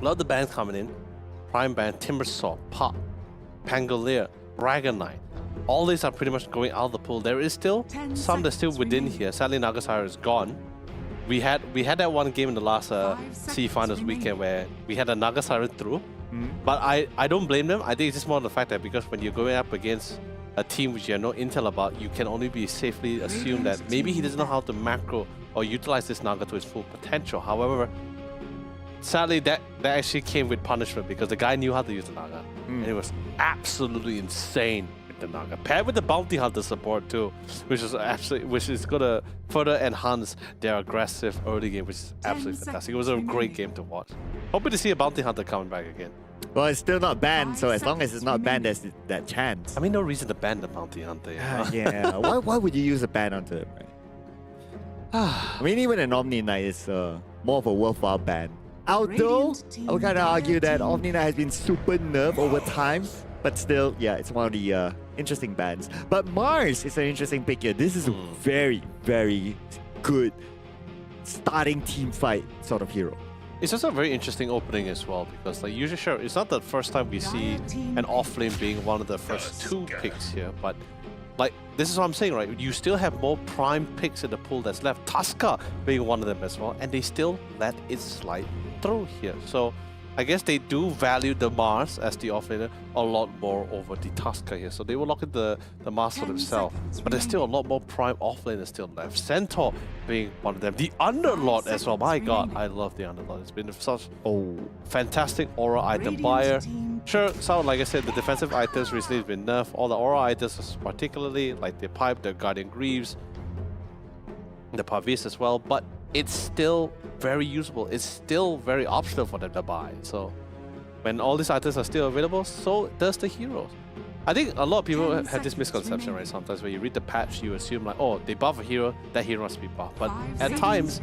lot of the bans coming in, Prime Ban, Timbersaw, Pop, Pangolier, Dragonite, all these are pretty much going out of the pool. There is still some that's still within here. Sadly, Nagasara is gone. We had that one game in the last SEA Finals weekend where we had a Naga Siren through. But I don't blame them. I think it's just more the fact that because when you're going up against a team which you have no intel about, you can only be safely assumed that maybe he doesn't know how to macro or utilize this Naga to its full potential. However, sadly that actually came with punishment because the guy knew how to use the Naga. And it was absolutely insane. The Naga, paired with the Bounty Hunter support too, which is gonna further enhance their aggressive early game, which is absolutely fantastic. It was a great game to watch. Hoping to see a Bounty Hunter coming back again. Well, it's still not banned, so as long as it's not banned, there's that chance. I mean, no reason to ban the bounty hunter. Yeah. Why would you use a ban onto him, right? I mean, even an Omni Knight is more of a worthwhile ban. Although, I would kind of argue that Omni Knight has been super nerfed over time, but still, yeah, it's one of the interesting bans. But Mars is an interesting pick here. This is a very, very good starting team fight sort of hero. It's also a very interesting opening as well, because like usually, sure, it's not the first time we see an offlane being one of the first two picks here, but like this is what I'm saying, right? You still have more prime picks in the pool that's left. Tusker being one of them as well, and they still let it slide through here. So I guess they do value the Mars as the offlaner a lot more over the Tusker here. So they will lock in the Mars for themselves. But there's still a lot more prime offlaners still left. Centaur being one of them. The Underlord as well. My god, I love the Underlord. It's been such fantastic aura item buyer. Sure, so like I said, the defensive items recently have been nerfed. All the aura items particularly, like the Pipe, the Guardian Greaves, the Parvis as well. But it's still very usable. It's still very optional for them to buy. So when all these items are still available, so does the heroes. I think a lot of people have this misconception, right? Sometimes when you read the patch, you assume like, oh, they buff a hero, that hero must be buffed. But at times,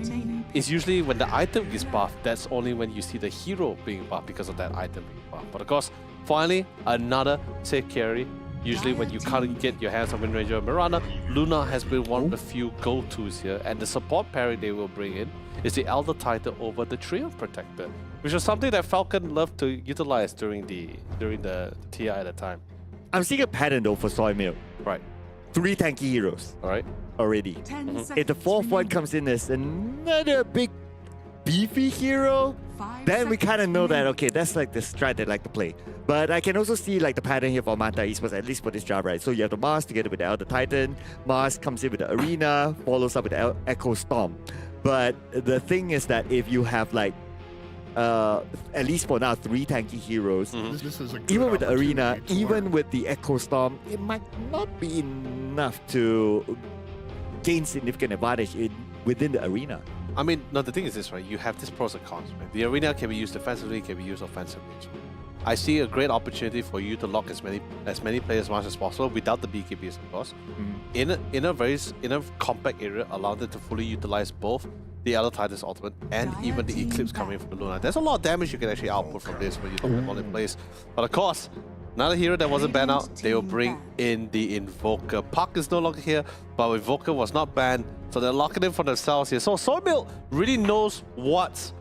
it's usually when the item is buffed, that's only when you see the hero being buffed because of that item being buffed. But of course, finally, another safe carry. Usually when you can't get your hands on Wind Ranger or Mirana, Luna has been one of the few go-tos here, and the support pairing they will bring in is the Elder Titan over the Triumph Protector, which was something that Falcon loved to utilize during the TI at the time. I'm seeing a pattern though for Soy Milk. Right. 3 tanky heroes. Alright. Already. If the fourth one comes in as another big beefy hero, then we kind of know that, okay, that's like the strat they like to play. But I can also see like the pattern here for Manta Esports, at least for this job, right? So you have the Mars together with the Elder Titan. Mars comes in with the Arena, follows up with the Echo Storm. But the thing is that if you have like, at least for now, 3 tanky heroes, even with the Arena, even with the Echo Storm, it might not be enough to gain significant advantage within the Arena. I mean, no, the thing is this, right? You have this pros and cons, right? The Arena can be used defensively, can be used offensively. I see a great opportunity for you to lock as many players as much as possible without the BKBs, of course. In a compact area, allow them to fully utilize both the Elder Titan's ultimate and even the Eclipse coming from the Luna. There's a lot of damage you can actually output from this when you do them all in place. But of course, another hero that wasn't banned out, they will bring in the Invoker. Puck is no longer here, but Invoker was not banned, so they're locking in for themselves here. So Soymilk really knows what's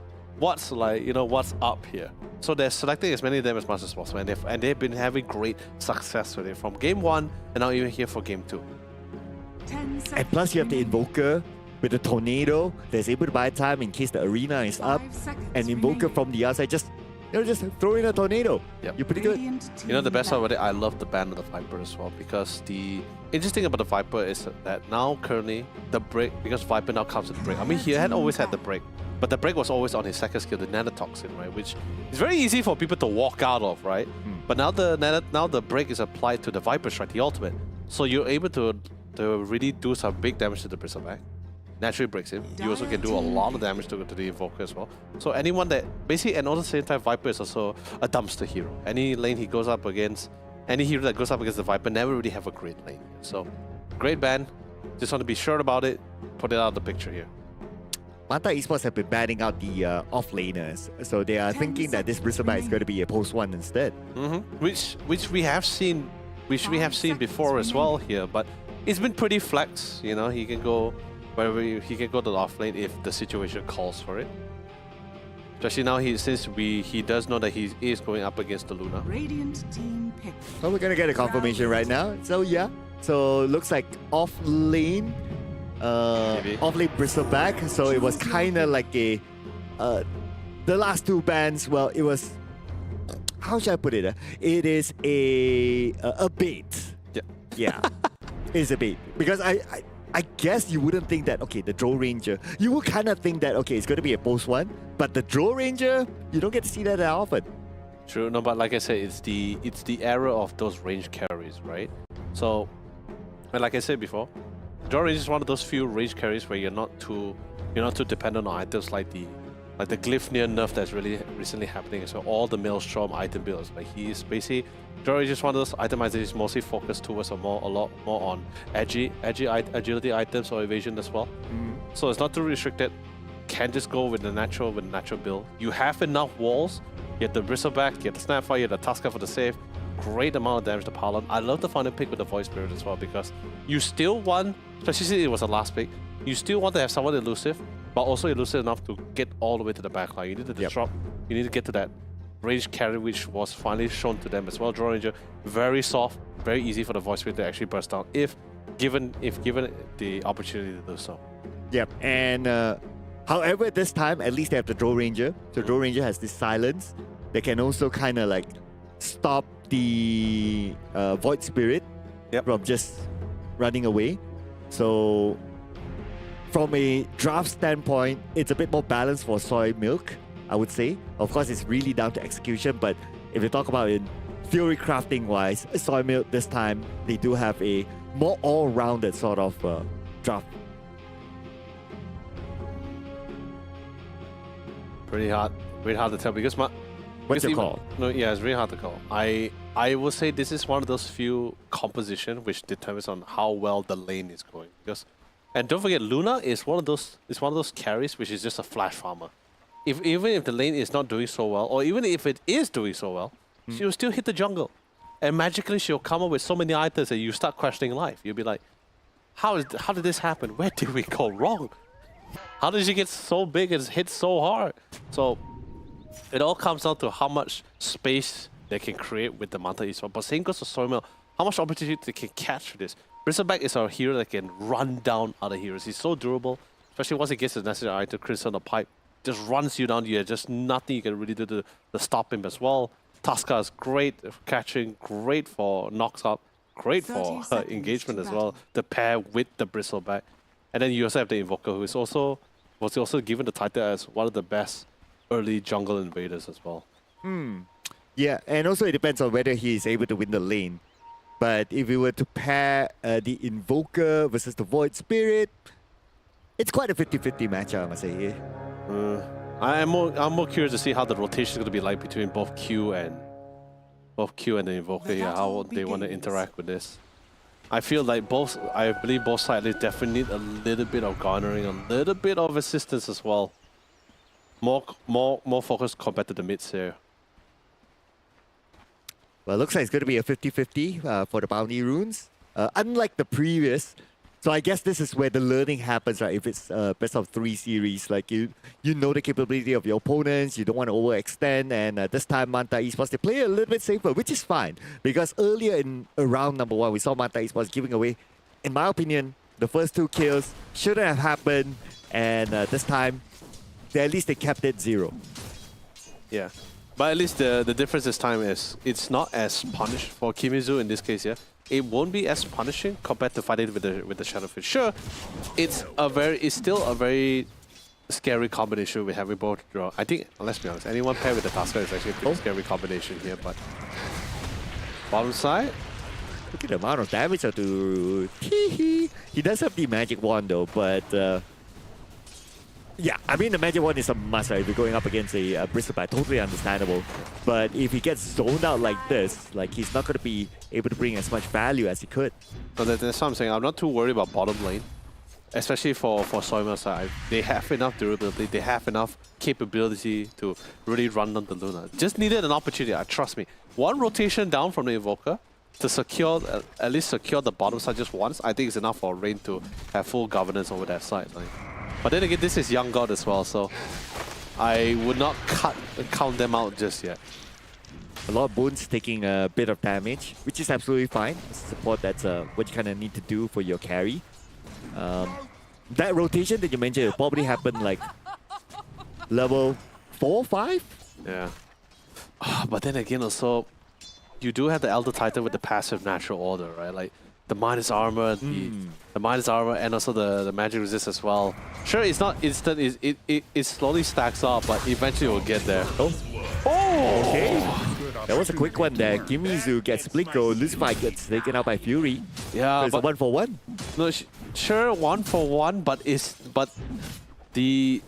like, you know, what's up here. So they're selecting as many of them as much as possible, and they've been having great success with it from game 1 and now even here for game 2. And plus you have the Invoker with the Tornado that's able to buy time in case the Arena is up, and Invoker from the outside just throw in a Tornado. Yep. You're pretty good. You know, the best part about it, I love the ban of the Viper as well, because the interesting about the Viper is that now currently the break, because Viper now comes with the break. I mean, he had always had the break, but the break was always on his second skill, the Nanotoxin, right? Which is very easy for people to walk out of, right? But now the break is applied to the Viper Strike, the ultimate. So you're able to really do some big damage to the Bristleback. Naturally breaks him. You also can do a lot of damage to the Invoker as well. So anyone that basically, and at the same time, Viper is also a dumpster hero. Any lane he goes up against, any hero that goes up against the Viper never really have a great lane. So great ban. Just want to be sure about it. Put it out of the picture here. Manta Esports have been banning out the off-laners, so they are thinking that this Bristleback is going to be a post 1 instead. Which we have seen, before as well here, but it's been pretty flex. You know, he can go wherever he can go to the off lane if the situation calls for it. Especially now, he does know that he is going up against the Luna. Radiant team pick. Well, we're gonna get a confirmation right now. So yeah, so looks like off lane Bristleback. So it was kind of like a the last 2 bans. Well, it was, how should I put it? It is a bait. Yeah, it's a bait, because I guess you wouldn't think that, okay, the Drow Ranger, you would kind of think that, okay, it's going to be a post 1, but the Drow Ranger, you don't get to see that often. True, no, but like I said, it's the era of those range carries, right? So, and like I said before, Drow Ranger is one of those few range carries where you're not too dependent on items like the like the Glyphnia nerf that's really recently happening. So all the Maelstrom item builds, like he's basically Draw is just one of those itemizations mostly focused towards a lot more on agility items or evasion as well. So it's not too restricted. Can just go with the natural build. You have enough walls. You get the Bristleback, you get the Snapfire, you get the Tusker for the save. Great amount of damage to pile on. I love the final pick with the Void Spirit as well because you still want, especially since it was the last pick, you still want to have someone elusive, but also elusive enough to get all the way to the back line. You need to disrupt, you need to get to that range carry, which was finally shown to them as well. Draw Ranger, very soft, very easy for the Void Spirit to actually burst down if given the opportunity to do so. Yep, and however, this time, at least they have the Draw Ranger. So Draw Ranger has this silence that can also kind of like stop the Void Spirit from just running away. So from a draft standpoint, it's a bit more balanced for Soy Milk, I would say. Of course, it's really down to execution, but if you talk about it theory crafting wise, Soy Milk this time, they do have a more all-rounded sort of draft. Pretty hard to tell because What's your call? No, yeah, it's really hard to call. I will say this is one of those few composition which determines on how well the lane is going. Because, and don't forget, Luna is one of those carries which is just a flash farmer. Even if the lane is not doing so well, or even if it is doing so well, she'll still hit the jungle, and magically she'll come up with so many items that you start questioning life. You'll be like, how did this happen? Where did we go wrong? How did she get so big and hit so hard? So it all comes down to how much space they can create with the Manta Eastward. But same goes to Soymel. How much opportunity they can catch for this. Bristleback is our hero that can run down other heroes. He's so durable, especially once he gets his necessary item, Crimson the Pipe. Just runs you down. You have just nothing you can really do to stop him as well. Tusker is great for catching, great for knocks up, great for engagement as well. The pair with the Bristleback. And then you also have the Invoker, who was also given the title as one of the best early jungle invaders as well. Yeah, and also it depends on whether he is able to win the lane. But if we were to pair the Invoker versus the Void Spirit, it's quite a 50-50 matchup, I must say. I'm more curious to see how the rotation is going to be like between both Q and the Invoker. Yeah, how they want to interact with this. I feel like I believe both sides definitely need a little bit of garnering, a little bit of assistance as well. More focus compared to the mids here. Well, it looks like it's going to be a 50-50 for the bounty runes. Unlike the previous, so I guess this is where the learning happens, right? If it's best of 3 series, like you know the capability of your opponents, you don't want to overextend, and this time Manta Esports, they play a little bit safer, which is fine. Because earlier in round number 1, we saw Manta Esports giving away, in my opinion, the first 2 kills shouldn't have happened, and this time, at least they kept it 0. Yeah. But at least the difference this time is it's not as punished for Kimizu in this case, yeah. It won't be as punishing compared to fighting with the Shadowfish. Sure, it's still a very scary combination we have with both draw. I think, let's be honest, anyone paired with the Tusker is actually a pretty scary combination here, but bottom side. Look at the amount of damage to He does have the magic wand though, but yeah, I mean the magic wand is a must, right? If you're going up against a Bristleback, totally understandable. But if he gets zoned out like this, like he's not going to be able to bring as much value as he could. So that's what I'm saying. I'm not too worried about bottom lane, especially for Soyma's side. They have enough durability, they have enough capability to really run down the Luna. Just needed an opportunity, trust me. One rotation down from the Invoker to secure, at least secure the bottom side just once, I think it's enough for Rain to have full governance over that side. Like. But then again, this is Young God as well, so I would not count them out just yet. A lot of Boons taking a bit of damage, which is absolutely fine. Support, that's what you kind of need to do for your carry. That rotation that you mentioned will probably happen like level 4, 5? Yeah. But then again also, you do have the Elder Titan with the passive natural order, right? Like the minus armor, the minus armor, and also the magic resist as well. Sure, it's not instant. It slowly stacks up, but eventually we'll get there. Oh, okay. That was a quick one there. Kimizu gets Blinko, Lucifer gets taken out by Fury. Yeah, so it's but 1-for-1. No, sure, 1-for-1, but the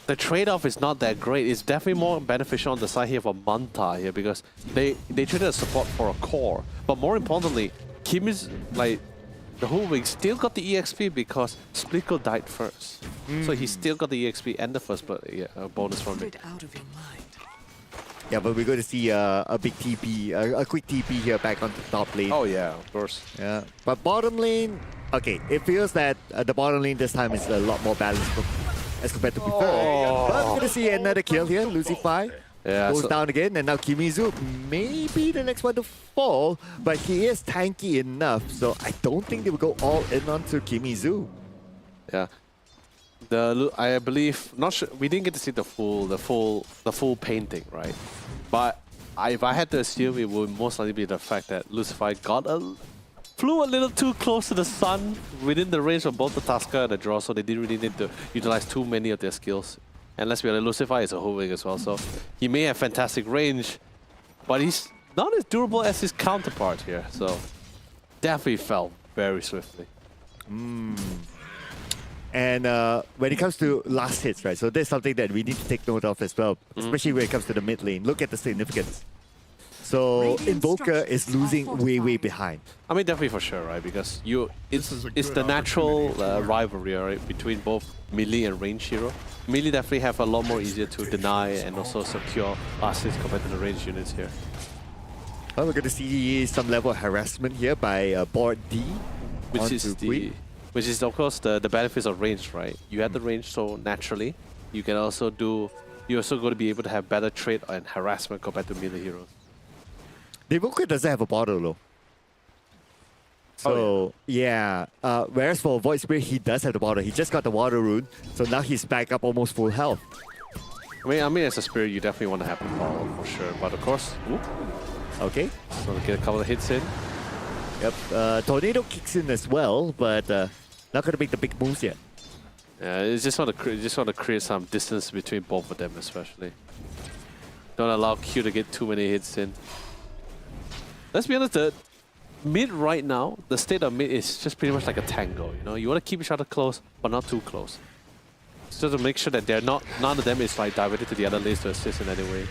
the trade-off is not that great. It's definitely more beneficial on the side here for Manta here because they traded a support for a core. But more importantly, Kim is like the whole week still got the EXP because Splico died first. So he still got the EXP and the first bonus from it. Out of your mind. Yeah, but we're going to see a big TP, a quick TP here back onto top lane. Oh yeah, of course. Yeah, but bottom lane, okay, it feels that the bottom lane this time is a lot more balanced as compared to before. But we're going to see another kill here. Lucify goes down again, and now Kimizu may be the next one to fall, but he is tanky enough, so I don't think they will go all in onto Kimizu. Yeah. I believe not sure we didn't get to see the full painting, right? But if I had to assume, it would most likely be the fact that Lucifer flew a little too close to the sun within the range of both the Tusker and the draw, so they didn't really need to utilize too many of their skills. And let's be honest, Lucifer is a whole wing as well, so he may have fantastic range, but he's not as durable as his counterpart here. So definitely fell very swiftly. And when it comes to last hits, right, so there's something that we need to take note of as well, especially when it comes to the mid lane. Look at the significance. So Invoker is losing way behind. I mean, definitely for sure, right? Because it's the natural rivalry, right, between both melee and range hero. Melee definitely have a lot more easier to deny and also secure last hits compared to the range units here. Well, we're going to see some level of harassment here by board D. Which is of course the benefits of range, right? You have the range, so naturally you can also you're also going to be able to have better trade and harassment compared to melee heroes. The Invoker doesn't have a bottle though. So whereas for Void Spirit he does have the bottle. He just got the water rune, so now he's back up almost full health. I mean as a spirit you definitely want to have the bottle for sure, but of course, Okay. So get a couple of hits in. Yep. Tornado kicks in as well, but not gonna make the big moves yet. Yeah, it's just want to create some distance between both of them, especially. Don't allow Q to get too many hits in. Let's be honest, the mid right now, the state of mid is just pretty much like a tango. You know, you want to keep each other close, but not too close. Just to make sure that none of them is like diverted to the other lanes to assist in any way.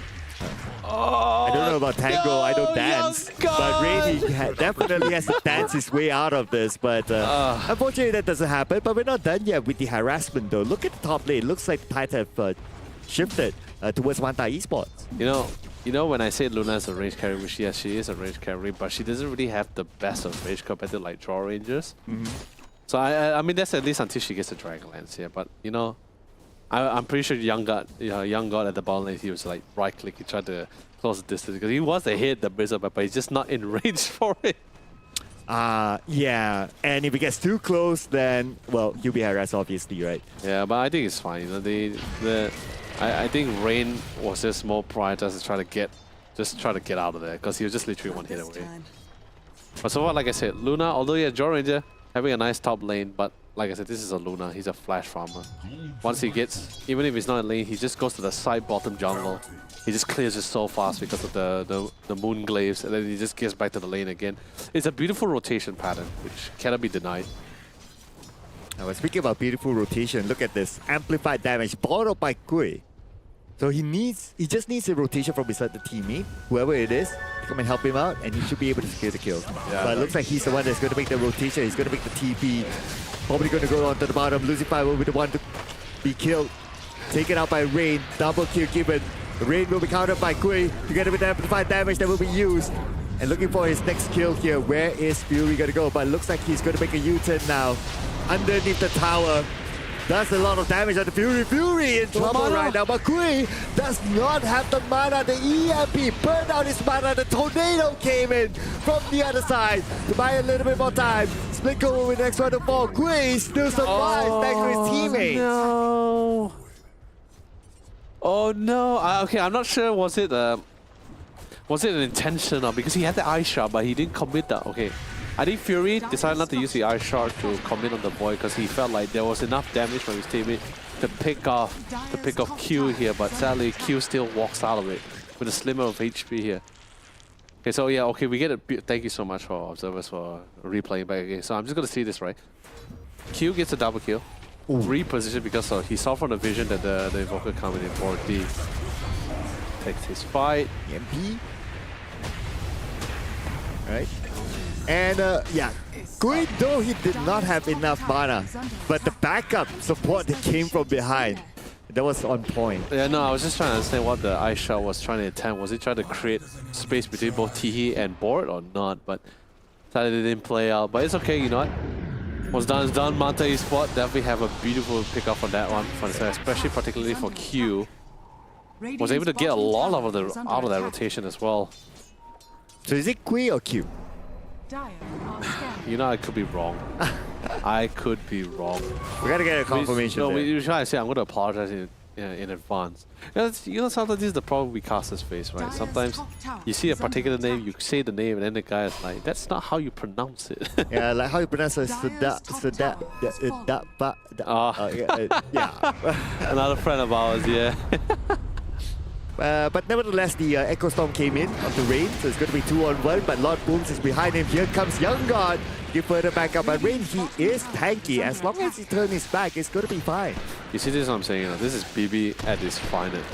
I don't know about tango, I don't dance, but Rain definitely has to dance his way out of this, but unfortunately that doesn't happen. But we're not done yet with the harassment though. Look at the top lane, looks like the Tides have shifted towards Manta Esports. You know when I say Luna is a range carry, which yes, she is a range carry, but she doesn't really have the best of range compared to like draw rangers. So I mean that's at least until she gets the Dragon Lance here, but you know, I'm pretty sure Young God at the bottom lane, he was like right click, he tried to close the distance because he wants to hit the Blizzard, but he's just not in range for it. Yeah, and if he gets too close, then well, he'll be harassed obviously, right? Yeah, but I think it's fine. You know, I think Rain was just more prioritized to try to get out of there because he was just literally one hit away. But so far, like I said, Luna, although yeah, Draw Ranger having a nice top lane, but like I said, this is a Luna. He's a flash farmer. Once he gets, even if he's not in lane, he just goes to the side bottom jungle. He just clears it so fast because of the moon glaives, and then he just gets back to the lane again. It's a beautiful rotation pattern, which cannot be denied. Now, speaking about beautiful rotation, look at this. Amplified damage brought up by Kui. So he just needs a rotation from beside the teammate, whoever it is, to come and help him out, and he should be able to secure the kill. Yeah, but it looks like he's the one that's going to make the rotation. He's going to make the TP. Probably going to go on to the bottom. Lucifer will be the one to be killed. Taken out by Rain. Double kill given. Rain will be countered by Kui, together with the amplified damage that will be used. And looking for his next kill here. Where is Fury going to go? But it looks like he's going to make a U-turn now. Underneath the tower. Does a lot of damage on the Fury. Fury in trouble right now, but Kui does not have the mana. The EMP burned out his mana. The tornado came in from the other side to buy a little bit more time. Splico will be the next one to fall. Kui still survives thanks to his teammates. No. Oh no. Okay, I'm not sure was it an intention or because he had the ice shot, but he didn't commit that. Okay. I think Fury decided not to use the ice shard to commit on the boy because he felt like there was enough damage from his teammate to pick off Q here, but sadly Q still walks out of it with a slimmer of HP here. Okay, so yeah, okay, we get it. Thank you so much for observers for replaying back again. So I'm just gonna see this right. Q gets a double kill. reposition because he saw from the vision that the Invoker coming in for D. Takes his fight. EMP. Right. And yeah, Gui, though he did not have enough mana, but the backup support that came from behind, that was on point. Yeah, no, I was just trying to understand what the ice shot was trying to attempt. Was he trying to create space between both Teehee and board or not? But sadly it didn't play out. But it's okay, you know what? What's done is done. Manta Esport definitely have a beautiful pickup on that one, especially particularly for Q. Was able to get a lot out of that rotation as well. So is it Gui or Q? You know, I could be wrong. I could be wrong. We gotta get a confirmation. No, there. we try to say I'm going to apologize in advance. You know, sometimes this is the problem we casters face, right? Sometimes you see a particular name, you say the name, and then the guy is like, "That's not how you pronounce it." Yeah, like how you pronounce it. Yeah. Another friend of ours, yeah. But nevertheless, the Echo Storm came in of the rain, so it's going to be 2-on-1. But Lord Booms is behind him. Here comes Young God. Give further back up. But Rain, he is tanky. As long as he turns his back, it's going to be fine. You see, this is what I'm saying. You know, this is BB at his finest,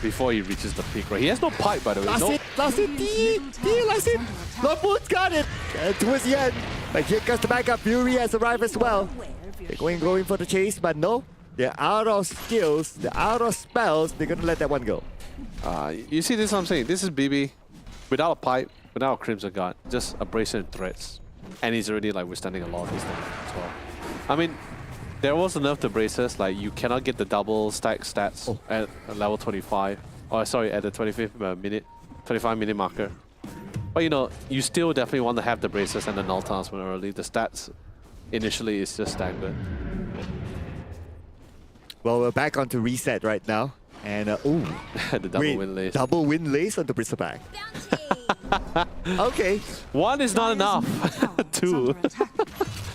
before he reaches the peak. Right? He has no pipe, by the way. Last hit, D, last hit. Lord Booms got it towards the end. But here comes the backup. Fury has arrived as well. They're going for the chase, but no. They're out of skills, they're out of spells, they're going to let that one go. You see, this is what I'm saying. This is BB without a pipe, without a Crimson Guard, just abrasive and threats. And he's already like withstanding a lot of these things as well. I mean, there was enough to braces, like you cannot get the double stack stats at level 25. Oh, sorry, at the 25 minute marker. But you know, you still definitely want to have the braces and the null transfer early. The stats initially is just staggered. Well, we're back onto reset right now. And, the double win lace. Double win lace on the Bristleback. Okay. One is not enough. Two.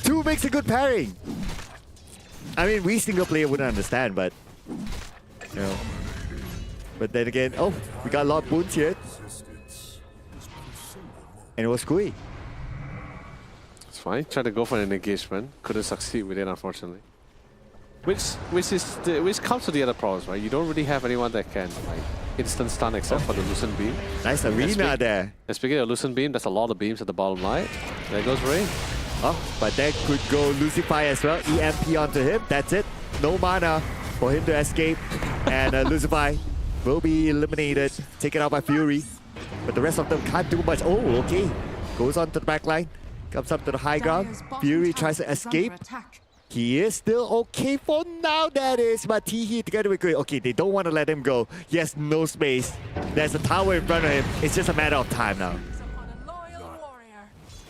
Two makes a good pairing. I mean, we single player wouldn't understand, but... You know. But then again, we got a lot of boons here. And it was Gui. It's fine. Tried to go for an engagement. Couldn't succeed with it, unfortunately. Which comes to the other problems, right? You don't really have anyone that can like instant stun except for the Lucent Beam. Nice arena there. And speaking of Lucent Beam, there's a lot of beams at the bottom right. There goes Ray. But that could go Lucify as well. EMP onto him. That's it. No mana for him to escape. And Lucify will be eliminated. Taken out by Fury. But the rest of them can't do much. Oh, okay. Goes on to the back line. Comes up to the high ground. Fury tries to escape. He is still okay for now, that is. But Teehee together with Gui. Okay, they don't want to let him go. He has no space. There's a tower in front of him. It's just a matter of time now.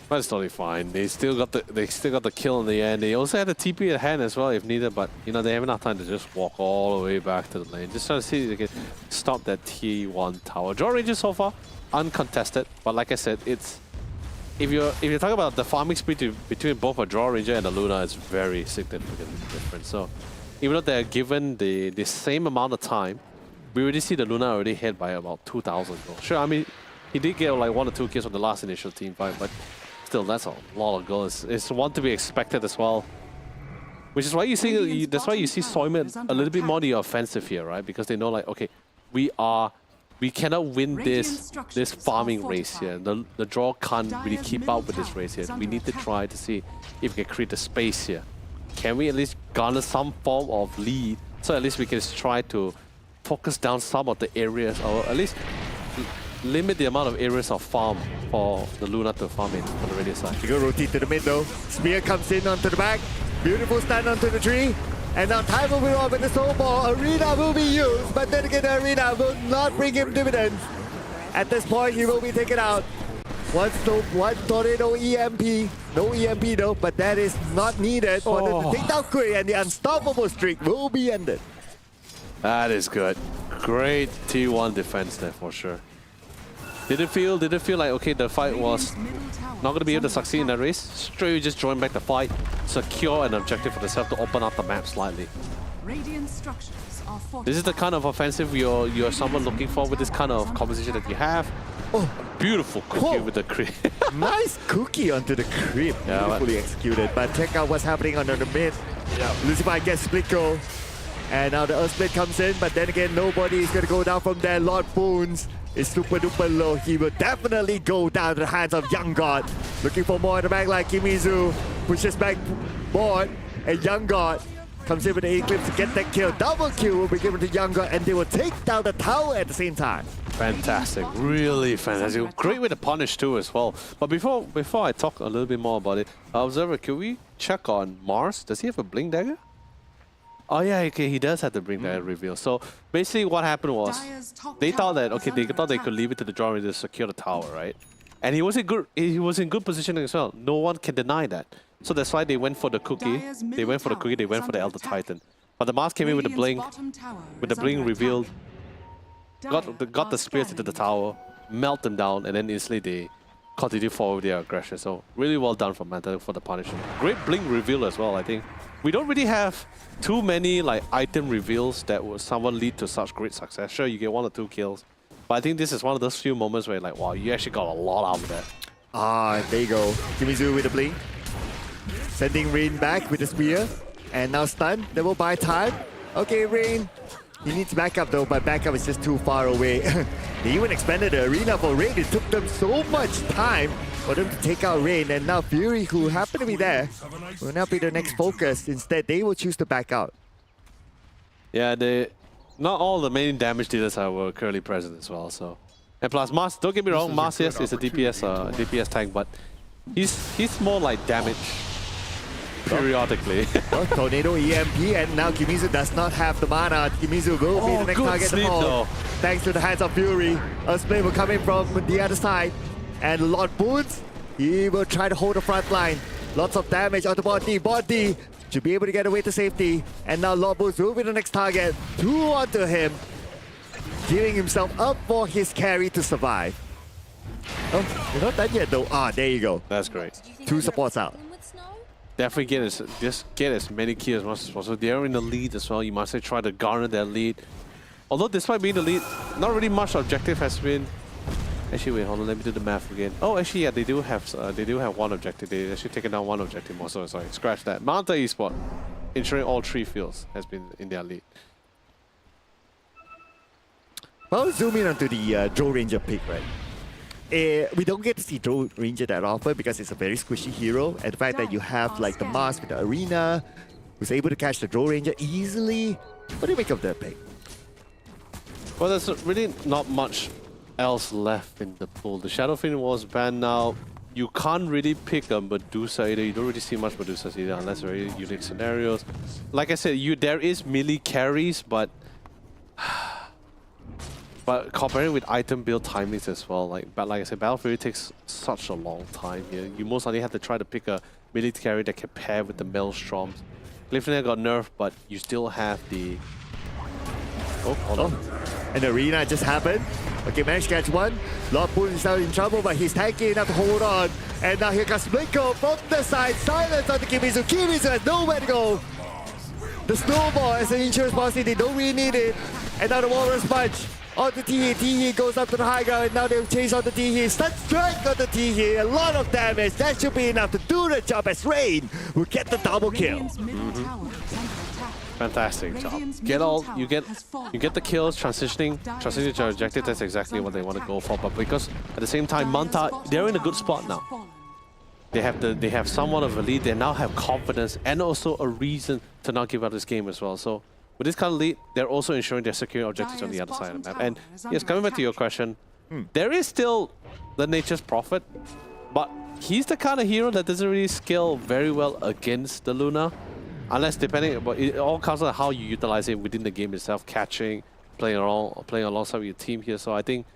That's totally fine. They still got the kill in the end. They also had the TP at hand as well if needed, but you know they have enough time to just walk all the way back to the lane. Just trying to see if they can stop that T1 tower. Draw ranges so far uncontested, but like I said, it's if you're talking about the farming speed between both a Draw Ranger and a Luna, it's very significantly different. So even though they're given the same amount of time, we already see the Luna already hit by about 2,000 gold. Sure, I mean he did get like 1 or 2 kills from the last initial team fight, but still that's a lot of goals. It's one to be expected as well. Which is why you see that's why you see Soyman a little bit more on the offensive here, right? Because they know like, okay, we cannot win this farming race here. The draw can't really keep up with this race here. We need to try to see if we can create the space here. Can we at least garner some form of lead so at least we can try to focus down some of the areas, or at least limit the amount of areas of farm for the Luna to farm in on the radius side. You go rotate to the mid though. Spear comes in onto the back. Beautiful stand onto the tree. And now time will be on with the soul ball. Arena will be used, but then again the Arena will not bring him dividends. At this point he will be taken out. One tornado EMP. No EMP though, but that is not needed for them to take down Gui, and the unstoppable streak will be ended. That is good. Great T1 defense there for sure. Did it feel like, okay, the fight was not going to be able to succeed in that race? Straight away just join back the fight, secure an objective for themselves to open up the map slightly. This is the kind of offensive you're someone looking for with this kind of composition that you have. Beautiful cookie with the creep. Nice cookie onto the creep. Beautifully executed. But check out what's happening under the mid. Lucifer gets split go. And now the Earth Split comes in, but then again, nobody is going to go down from there. Lord Boons is super duper low. He will definitely go down to the hands of Young God. Looking for more in the back line. Kimizu pushes back board, and Young God comes in with the Eclipse to get that kill. Double kill will be given to Young God, and they will take down the tower at the same time. Fantastic, really fantastic. Great way to punish too as well. But before I talk a little bit more about it, Observer, can we check on Mars? Does he have a Blink Dagger? Oh yeah, okay, he does have the Blink Dagger reveal. So basically what happened was, they thought that, okay, they thought they could leave it to the draw to secure the tower, right? And he was in good positioning as well. No one can deny that. So that's why they went for the cookie. They went for the Elder Titan. But the Mars came in with the blink, revealed, got the spears into the tower, melt them down, and then instantly they continue forward with their aggression. So really well done from Manta for the punish. Great blink reveal as well, I think. We don't really have too many like item reveals that will somewhat lead to such great success. Sure, you get 1 or 2 kills, but I think this is one of those few moments where you're like, wow, you actually got a lot out of that. Ah, there you go. Kimizu with the blink. Sending Rain back with the spear. And now stun. That will buy time. Okay, Rain. He needs backup though, but backup is just too far away. They even expanded the arena for Rain. It took them so much time for them to take out Rain. And now Fury, who happened to be there, will now be the next focus. Instead, they will choose to back out. Yeah, not all the main damage dealers were currently present as well. So, and plus Mars, don't get me wrong, Mars yes is a DPS tank, but he's more like damage periodically. Well, Tornado EMP, and now Kimizu does not have the mana. Kimizu will be the next target to fall. Thanks to the hands of Fury. Earthblade will come in from the other side. And Lord Boons, he will try to hold the front line. Lots of damage on the body. Body should be able to get away to safety. And now Lord Boons will be the next target. 2 onto him, giving himself up for his carry to survive. Oh, you're not done yet though. Ah, there you go. That's great. 2 supports out. Definitely get as many kills as much as possible. They're in the lead as well. You must say try to garner that lead. Although despite being the lead, not really much objective has been. Actually, wait, hold on. Let me do the math again. Oh, actually, yeah, they do have one objective. They actually taken down 1 objective more. So sorry, scratch that. Manta Esport, ensuring all 3 fields has been in their lead. Well, zoom in onto the Drow Ranger pick, right? We don't get to see Drow Ranger that often because it's a very squishy hero. And the fact that you have like the Mars with the arena, who's able to catch the Drow Ranger easily. What do you make of that pick? Well, there's really not much else left in the pool. The Shadow Fiend was banned now. You can't really pick a Medusa either. You don't really see much Medusas either unless very unique scenarios. Like I said, there is melee carries, but comparing with item build timings as well, like I said, Battle Fury takes such a long time here. You most likely have to try to pick a melee carry that can pair with the Maelstroms. Glyphinator got nerfed, but you still have the... Oh, hold on. And the arena just happened. Okay, managed to catch one. Lord Boon is now in trouble, but he's tanky enough to hold on. And now here comes Blinko from the side. Silence on the Kimizu. Kimizu has nowhere to go. The snowball as an insurance policy, they don't really need it. And now the Walrus Punch on the Teehee. Teehee goes up to the high ground, and now they'll chase on the Teehee. Stun strike on the Teehee. A lot of damage. That should be enough to do the job as Rain will get the double kill. Fantastic job. You get the kills, transitioning to your objective. That's exactly what they want to go for. But because at the same time, Manta, they're in a good spot now. They have somewhat of a lead. They now have confidence and also a reason to not give up this game as well. So with this kind of lead, they're also ensuring they're securing objectives on the other side of the map. And yes, coming back to your question, there is still the Nature's Prophet, but he's the kind of hero that doesn't really scale very well against the Luna. Unless but it all comes on how you utilize it within the game itself, catching, playing alongside with your team here. So I think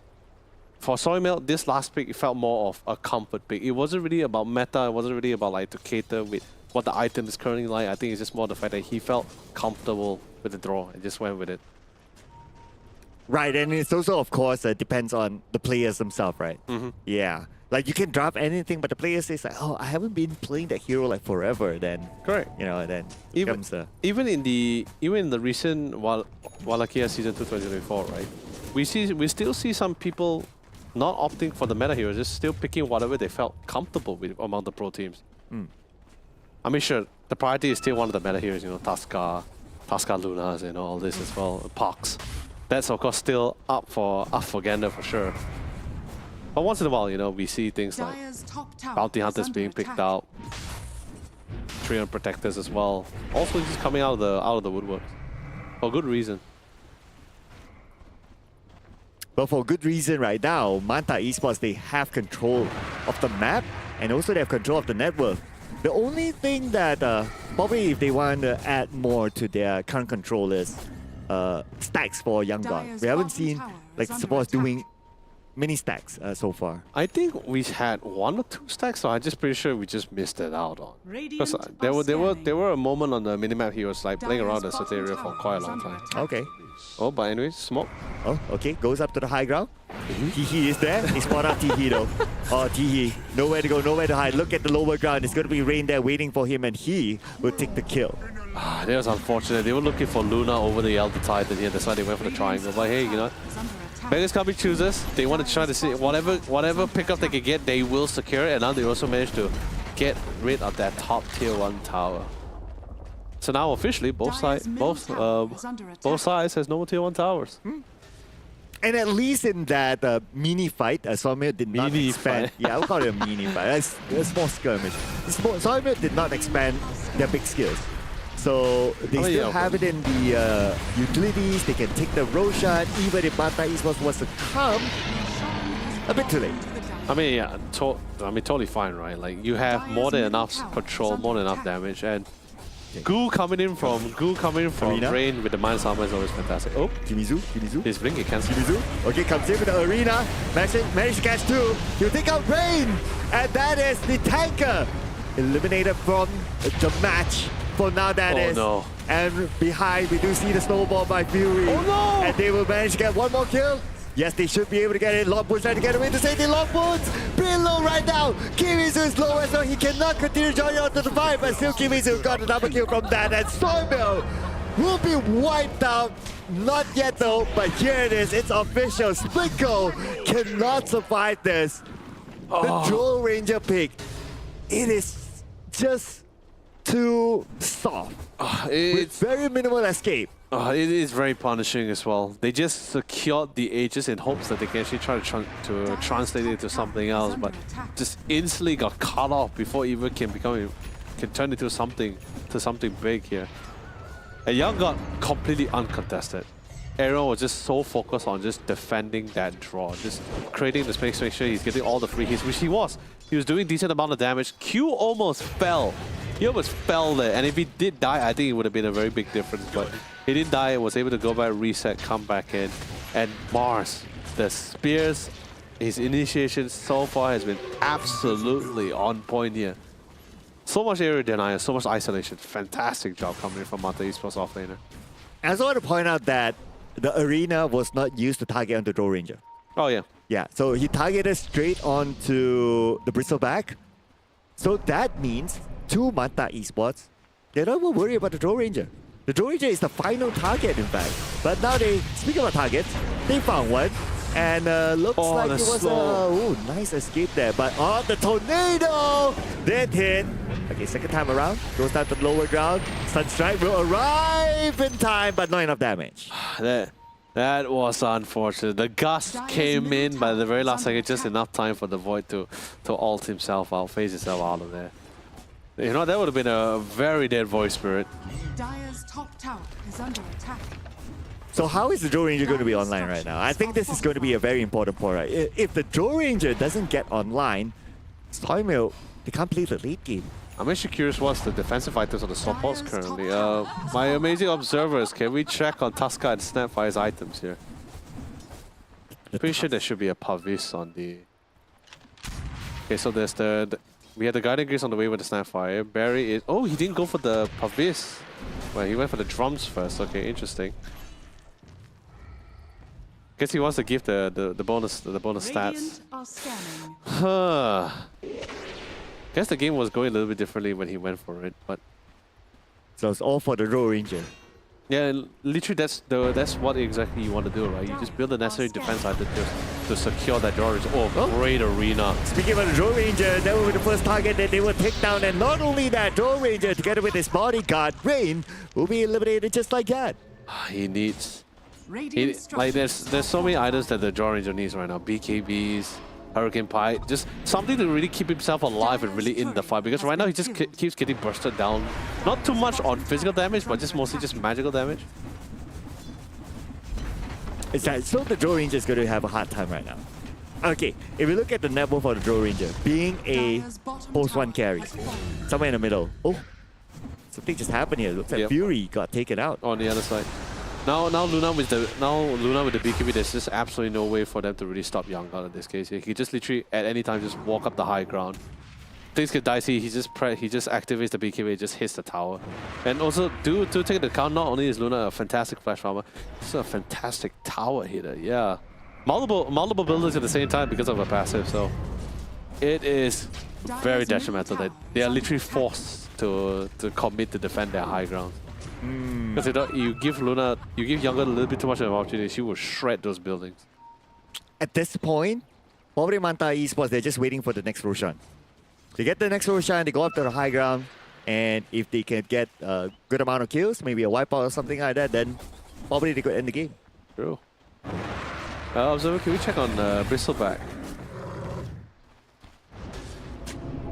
for Soymel, this last pick, it felt more of a comfort pick. It wasn't really about meta, it wasn't really about like to cater with what the item is currently like. I think it's just more the fact that he felt comfortable with the draw and just went with it. Right, and it's also, of course, depends on the players themselves, right? Yeah. Like, you can drop anything, but the player says, like, oh, I haven't been playing that hero, like, forever, then... Correct. You know, then it comes... Even in the recent Wallachia Season 2 2024, right? We still see some people not opting for the meta hero, just still picking whatever they felt comfortable with among the pro teams. I mean, sure, The priority is still one of the meta heroes, you know, Tasca Lunas, you know, all this as well, Pox. That's of course still up for Gander for sure. But once in a while, you know, we see things like Dire's top tower Bounty is Hunters under being picked attack. out, Treant Protectors as well. Also just coming out of the woodwork. For good reason. But for good reason right now, Manta Esports, they have control of the map and also they have control of the network. The only thing that probably if they want to add more to their current control is stacks for Young God. Dire's We haven't bottom seen tower like is under supports attack. doing many stacks so far. I think we had 1 or 2 stacks, so I'm just pretty sure we just missed it out on. Radiant Because are there were a moment on the minimap he was like playing around Dire's the certain area bottom for tower quite a is long under time. attack. Okay. Oh, but anyways, smoke. Oh, okay. Goes up to the high ground. Teehee is there. He spot out Teehee though. Oh, Teehee. Nowhere to go, nowhere to hide. Look at the lower ground. It's going to be Rain there waiting for him and he will take the kill. Ah, that was unfortunate. They were looking for Luna over the Elder Titan here. That's why they went for the triangle. But hey, you know, Is under attack. beggars can't be choosers. They want to try to see whatever pickup they can get, they will secure it. And now they also managed to get rid of that top tier 1 tower. So now officially, both Dire's middle tower is under attack. both sides has no tier 1 towers. And at least in that mini fight, Sawmill did not Mini expand. fight. Yeah, I'll call it a mini fight. That's a small skirmish. Sawmill did not expand their big skills. So they Oh, still yeah, have it in the utilities. They can take the Roshan, even if Manta Esports was to come a bit too late. I mean, yeah, totally fine, right? Like you have more than enough control, more than enough damage, and Goo coming in from Arena. Rain with the minus armor is always fantastic. Oh, Kimizu. his blink it cancels. Kimizu. Okay, comes in with the arena. Managed to catch 2. He'll take out Rain. And that is the tanker. Eliminated from the match. For now, that Oh, is. no. And behind, we do see the snowball by Fury. Oh, no. And they will manage to get 1 more kill. Yes, they should be able to get it. Longboot's trying to get away to save the Longboots. Pretty low right now. Kimizu is low as well. He cannot continue joining on to the fight, but still Kimizu got a double kill from that. And Sawmill will be wiped out. Not yet though, but here it is. It's official. Splinkle cannot survive this. The Droll Ranger pick. It is just too soft. With It's very minimal escape. it is very punishing as well. They just secured the ages in hopes that they can actually try to translate it into something else, but just instantly got cut off before it even can turn into something big here. And Young got completely uncontested. Everyone was just so focused on just defending that draw, just creating the space to make sure he's getting all the free hits, which he was. He was doing decent amount of damage. Q almost fell. He almost fell there, and if he did die, I think it would have been a very big difference. But he didn't die, was able to go back, reset, come back in. And Mars, the spears, his initiation so far has been absolutely on point here. So much area denial, so much isolation. Fantastic job coming from Manta Esports offlaner. I also want to point out that the arena was not used to target on the Droll Ranger. Oh yeah. Yeah, so he targeted straight onto the bristleback. So that means to Manta Esports, they don't even worry about the Droll Ranger. The Droll Ranger is the final target, in fact. But now speaking about targets, they found one. And looks like it was a nice escape there. But the tornado did hit. Okay, second time around, goes down to the lower ground. Sunstrike will arrive in time, but not enough damage. That was unfortunate. The gust came in by the very last second, just enough time for the Void to ult himself out, phase himself out of there. You know, that would have been a very dead Void Spirit. Dire's top tower is under attack. So how is the Droll Ranger going to be online right now? I think this is going to be a very important point, right? If the Droll Ranger doesn't get online, Sawmill, they can't play the late game. I'm actually curious what's the defensive items on the supports currently. My amazing observers, can we check on Tasca and Snapfire's items here? Pretty sure there should be a Pavis on the... Okay, so there's we had the Guiding Grace on the way with the Snapfire. Barry is... Oh, he didn't go for the Pavis. Well, he went for the drums first. Okay, interesting. Guess he wants to give the bonus stats. Radiant are scanning. Huh. Guess the game was going a little bit differently when he went for it, but So it's all for the Droll Ranger. Yeah, literally that's what exactly you want to do, right? You just build the necessary defense item to secure that draw range. Oh, great arena. Speaking about the Draw Ranger, that will be the first target that they will take down. And not only that, Draw Ranger, together with his bodyguard, Rain, will be eliminated just like that. He needs... Radiant like, structures there's so many items that the Draw Ranger needs right now. BKBs, Hurricane Pie, just something to really keep himself alive and really in the fight. Because right now he just keeps getting bursted down. Not too much on physical damage, but just mostly just magical damage. So the Draw Ranger is going to have a hard time right now. Okay, if we look at the net worth for the Draw Ranger, being a Dire's bottom post 1 tower carry, has fallen. somewhere in the middle. Oh, something just happened here. Looks like Yep. Fury got taken out. On the other side. Now Luna with the BKB, there's just absolutely no way for them to really stop Young God in this case. He could just literally at any time just walk up the high ground. Things get dicey, he just activates the BKB, just hits the tower. And also to take into account, not only is Luna a fantastic flash farmer, he's a fantastic tower hitter, yeah. Multiple builders at the same time because of a passive, so it is very detrimental that they are literally forced to commit to defend their high ground. Because you give Younger a little bit too much of an opportunity, she will shred those buildings. At this point, probably Manta Esports, they're just waiting for the next Roshan. They get the next Roshan, they go up to the high ground, and if they can get a good amount of kills, maybe a wipeout or something like that, then probably they could end the game. True. Observer, can we check on Bristleback?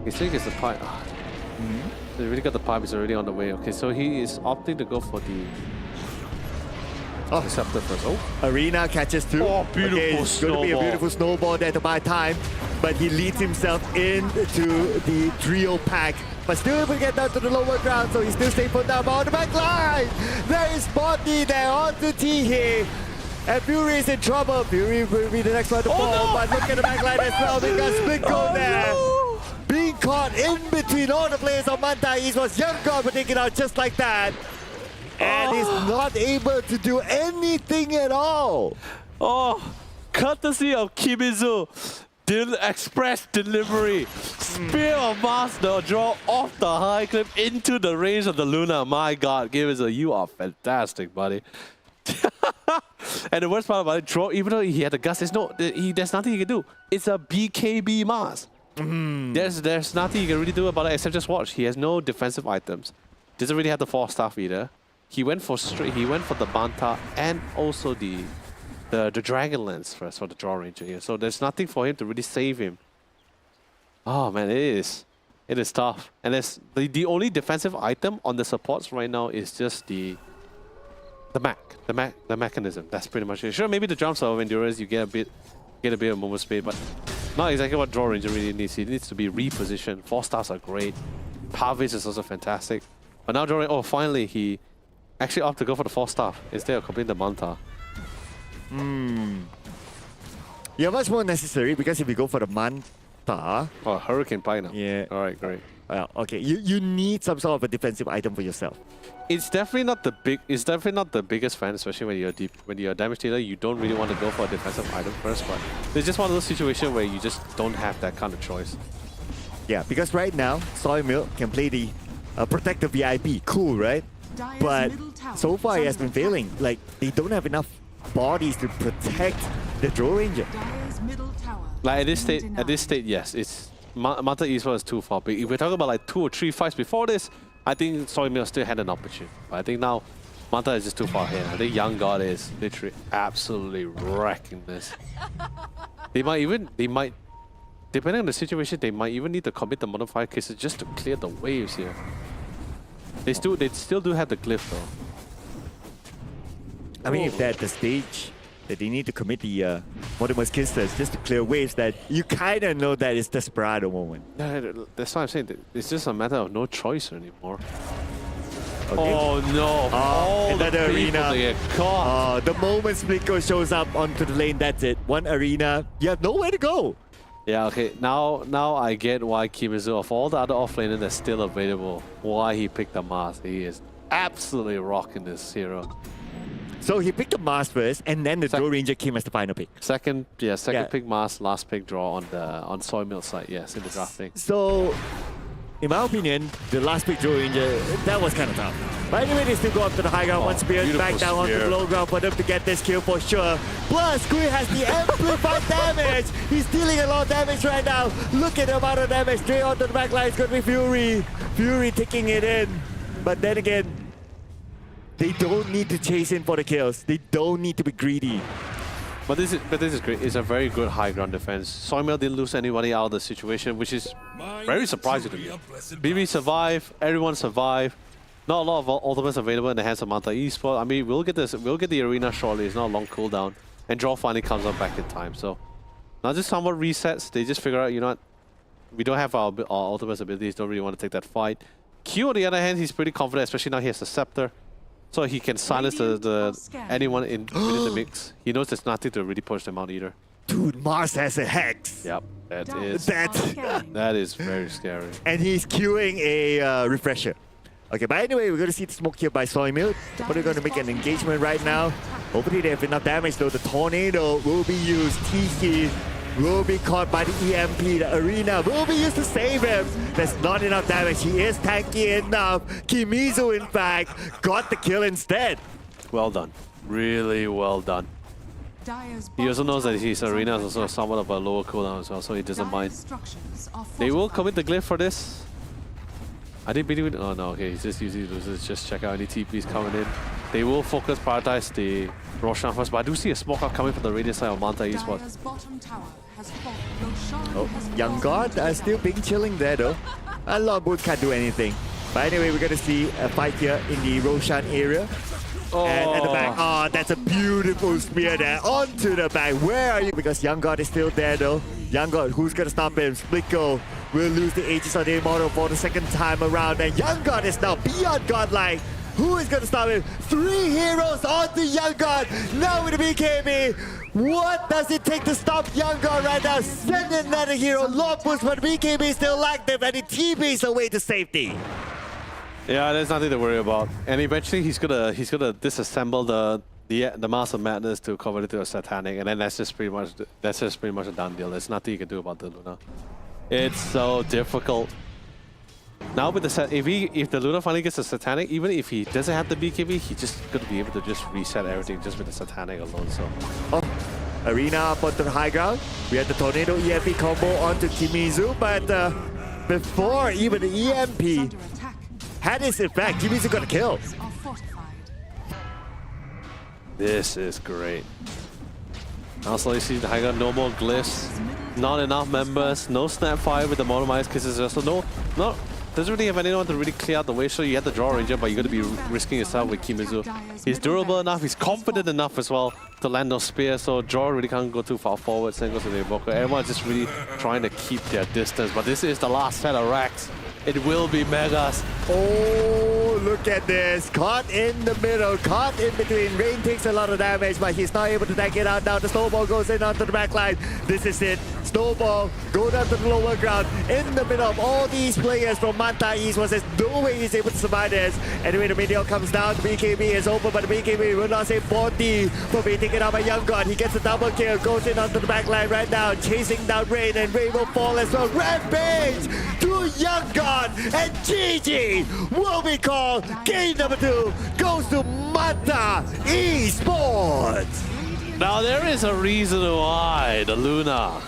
He's saying it's the pipe. They really got the pipe, he's already on the way. Okay, so he is opting to go for the Receptor first. Oh, Arena catches through. Oh, beautiful okay, it's going to be a snowball. beautiful snowball there to buy time, but he leads himself into the trio pack. But still able to get down to the lower ground, so he's still staying put down. But on the back line, there is Botny there on the tee here. And Fury is in trouble. Fury will be the next one to fall, but look at the back line as well because Splinko there. Being caught in between all the players on Manta Esports. Young God will take it out just like that. And he's not able to do anything at all. Oh, courtesy of Kimizu. Express delivery. Spear of Master draw off the high cliff into the range of the Luna. My God, Kimizu, you are fantastic, buddy. And the worst part about it, draw, even though he had the guts, there's nothing he can do. It's a BKB mask. There's nothing you can really do about it except just watch. He has no defensive items. Doesn't really have the 4 staff either. He went for the Banta and also the Dragon Lance first for the Draw Ranger here. So there's nothing for him to really save him. Oh man, it is tough. And there's the only defensive item on the supports right now is just the mechanism. That's pretty much it. Sure, maybe the jumps of endurance you get a bit of movement speed, but not exactly what Draw Ranger really needs. He needs to be repositioned. 4 stars are great. Carve is also fantastic. But now Draw Ranger, oh finally he actually opted to go for the 4 star instead of completing the Manta. Yeah, much more necessary because if you go for the Manta, Oh, Hurricane Pie now. yeah. Alright, great. Well, okay, you need some sort of a defensive item for yourself. It's definitely not the biggest fan, especially when you're a damage dealer. You don't really want to go for a defensive item first, but it's just one of those situations where you just don't have that kind of choice. Yeah, because right now, Soy Milk can play the protect the VIP. Cool, right? Dire's But middle tower so far he is has been under attack. failing. Like, they don't have enough bodies to protect the Draw Ranger. Dire's middle tower. Like at has been this state, yes, it's Manta Esports is too far. But if we're talking about like 2 or 3 fights before this, I think Soy Milk still had an opportunity. But I think now Manta is just too far ahead. I think Young God is literally absolutely wrecking this. They might, depending on the situation, they might even need to commit the modifier cases just to clear the waves here. They still do have the glyph though. I mean, if they're at the stage that they need to commit the Mortimer's Kisters just to clear waves, that you kind of know that it's desperado moment. Yeah, that's why I'm saying that it's just a matter of no choice anymore. Okay. Oh no! All the another people arena. they get caught. The moment Splinko shows up onto the lane, that's it. One arena, you have nowhere to go. Yeah, okay. Now I get why Kimizu, of all the other offlaners that's still available, why he picked the mask. He is absolutely rocking this hero. So he picked the Mars first, and then the Draw Ranger came as the final pick. Second Yeah. pick mask, last pick draw on Soy Milk side. Yes, in the drafting. So in my opinion, the last pick Joe Ranger, that was kind of tough. But anyway, they still go up to the high ground. One spear beautiful back down onto the spear. low ground for them to get this kill for sure. Plus, Kui has the amplified damage. He's dealing a lot of damage right now. Look at the amount of damage. Straight onto the back line. It's going to be Fury. Fury taking it in. But then again, they don't need to chase in for the kills. They don't need to be greedy. But this is great. It's a very good high ground defense. Soymel didn't lose anybody out of the situation, which is very surprising to me. BB survived. Everyone survived. Not a lot of ultimates available in the hands of Manta Esports. I mean, we'll get the arena shortly. It's not a long cooldown, and draw finally comes up back in time. So now just somewhat resets. They just figure out, you know what, we don't have our ultimates abilities. Don't really want to take that fight. Q on the other hand, he's pretty confident, especially now he has the scepter, so he can silence anyone within the mix. He knows there's nothing to really push them out either. Dude, Mars has a Hex. Yep, That that is very scary. and he's queuing a refresher. Okay, but anyway, we're going to see the smoke here by Soymil. But they're going to make an engagement right now. Hopefully they have enough damage though. The tornado will be used. Tiki will be caught by the EMP. The arena will be used to save him. There's not enough damage. He is tanky enough. Kimizu, in fact, got the kill instead. Well done. Really well done. He also knows that his arena is also somewhat of a lower cooldown as well, so he doesn't mind. They will commit the glyph for this. I didn't believe it. Oh no, okay, he's just using losers. Just check out any TPs coming in. They will prioritize the Roshan first, but I do see a smoke out coming from the radius side of Manta Esports. Oh, Young God still being chilling there though. A lot of boots can't do anything. But anyway, we're going to see a fight here in the Roshan area. And at the back, oh, that's a beautiful spear there onto the back. Where are you? Because Young God is still there though. Young God, who's going to stop him? Splitgo will lose the Aegis on the Immortal for the second time around. And Young God is now beyond godlike. Who is going to stop him? 3 heroes onto Young God. Now with the BKB. What does it take to stop Young God right now? Send another hero. Long push, but BKB still active and he TPs away to safety. Yeah, there's nothing to worry about. And eventually he's gonna disassemble the Mass of Madness to convert it to a Satanic, and then that's just pretty much a done deal. There's nothing you can do about the Luna. It's so difficult. Now with the if the Luna finally gets a Satanic, even if he doesn't have the BKB, he's just gonna be able to just reset everything just with the Satanic alone. So Oh, arena up onto the high ground. We had the Tornado EMP combo onto Kimizu, but before even the EMP had its effect, Kimizu got a kill. this is great. Also, you see the high ground, no more glyphs, not enough members, no Snapfire with the Monomized kisses. So doesn't really have anyone to really clear out the way. So you have the draw ranger, but you're going to be risking yourself with Kimizu. He's durable enough, he's confident enough as well to land those spears, so draw really can't go too far forward. Same goes to the Evoker. Everyone's just really trying to keep their distance, but this is the last set of racks. It will be Megas. Oh, look at this. Caught in the middle, caught in between. Rain takes a lot of damage, but he's not able to tank it out now. The snowball goes in onto the back line. This is it. Snowball, go down to the lower ground. In the middle of all these players from Manta East, there's no way he's able to survive this. Anyway, the Meteor comes down. The BKB is open, but the BKB will not save 40 for being taken out by Young God. He gets a double kill, goes in onto the back line right now, chasing down Rain, and Rain will fall as well. Rampage to Young God. And GG will be called. Game number 2 goes to Manta Esports. Now there is a reason why the Luna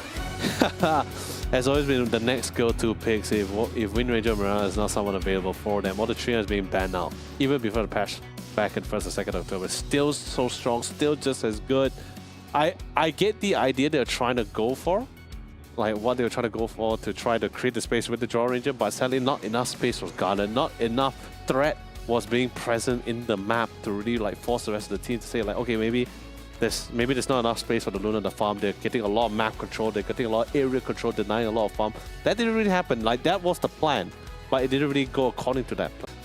has always been the next go-to picks if Wind Ranger Mirana is not someone available for them, or the trio has been banned out. Even before the patch back in 1st and 2nd October. Still so strong, still just as good. I get the idea they're trying to go for, like what they were trying to go for to try to create the space with the Draw Ranger, but sadly not enough space was garnered, not enough threat was being present in the map to really like force the rest of the team to say like, okay, maybe there's not enough space for the Luna to farm. They're getting a lot of map control, they're getting a lot of area control, denying a lot of farm. That didn't really happen. Like that was the plan, but it didn't really go according to that plan.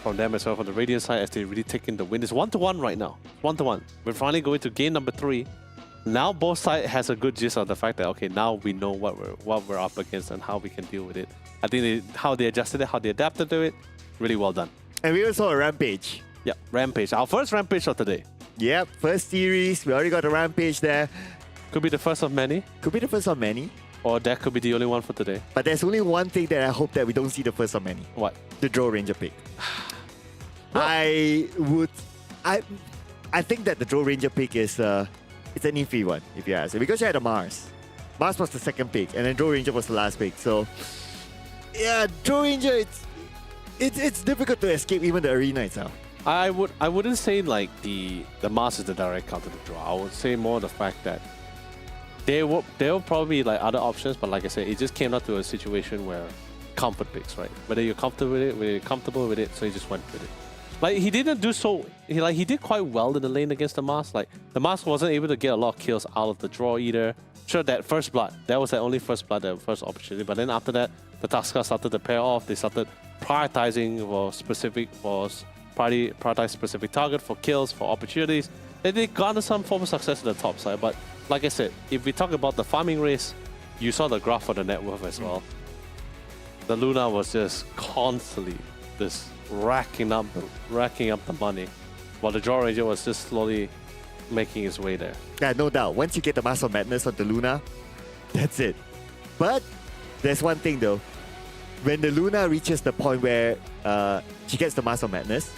From them as well, from the Radiant side, as they really take in the win. It's 1-1 right now. 1-1. We're finally going to game number 3. Now both sides has a good gist of the fact that okay, now we know what we're up against and how we can deal with it. I think how they adjusted it, how they adapted to it, really well done. And we also saw a Rampage. Yeah, Rampage. Our first Rampage of today. Yep, first series. We already got a Rampage there. Could be the first of many. Could be the first of many. Or that could be the only one for today. But there's only one thing that I hope that we don't see the first of many. What? The Draw Ranger pick. I think that the Draw Ranger pick is it's an iffy one, if you ask me. Because you had a Mars. Mars was the second pick, and then Draw Ranger was the last pick. So, yeah, Draw Ranger, it's difficult to escape even the arena itself. I wouldn't say like the Mars is the direct counter to draw. I would say more the fact that there will probably be like other options, but like I said, it just came down to a situation where comfort picks, right? Whether you're comfortable with it, so you just went with it. Like he didn't do so. He did quite well in the lane against the Mars. Like the Mars wasn't able to get a lot of kills out of the draw either. Sure, that first blood, that was the only first blood, the first opportunity. But then after that, the Tuskar started to pair off. They started prioritizing prioritize specific target for kills, for opportunities. And they garnered some form of success at the top side. But like I said, if we talk about the farming race, you saw the graph for the net worth as well. The Luna was just constantly just racking up the money, while the Draw Ranger was just slowly making its way there. Yeah, no doubt. Once you get the Master of Madness on the Luna, that's it. But there's one thing though. When the Luna reaches the point where she gets the Master of Madness,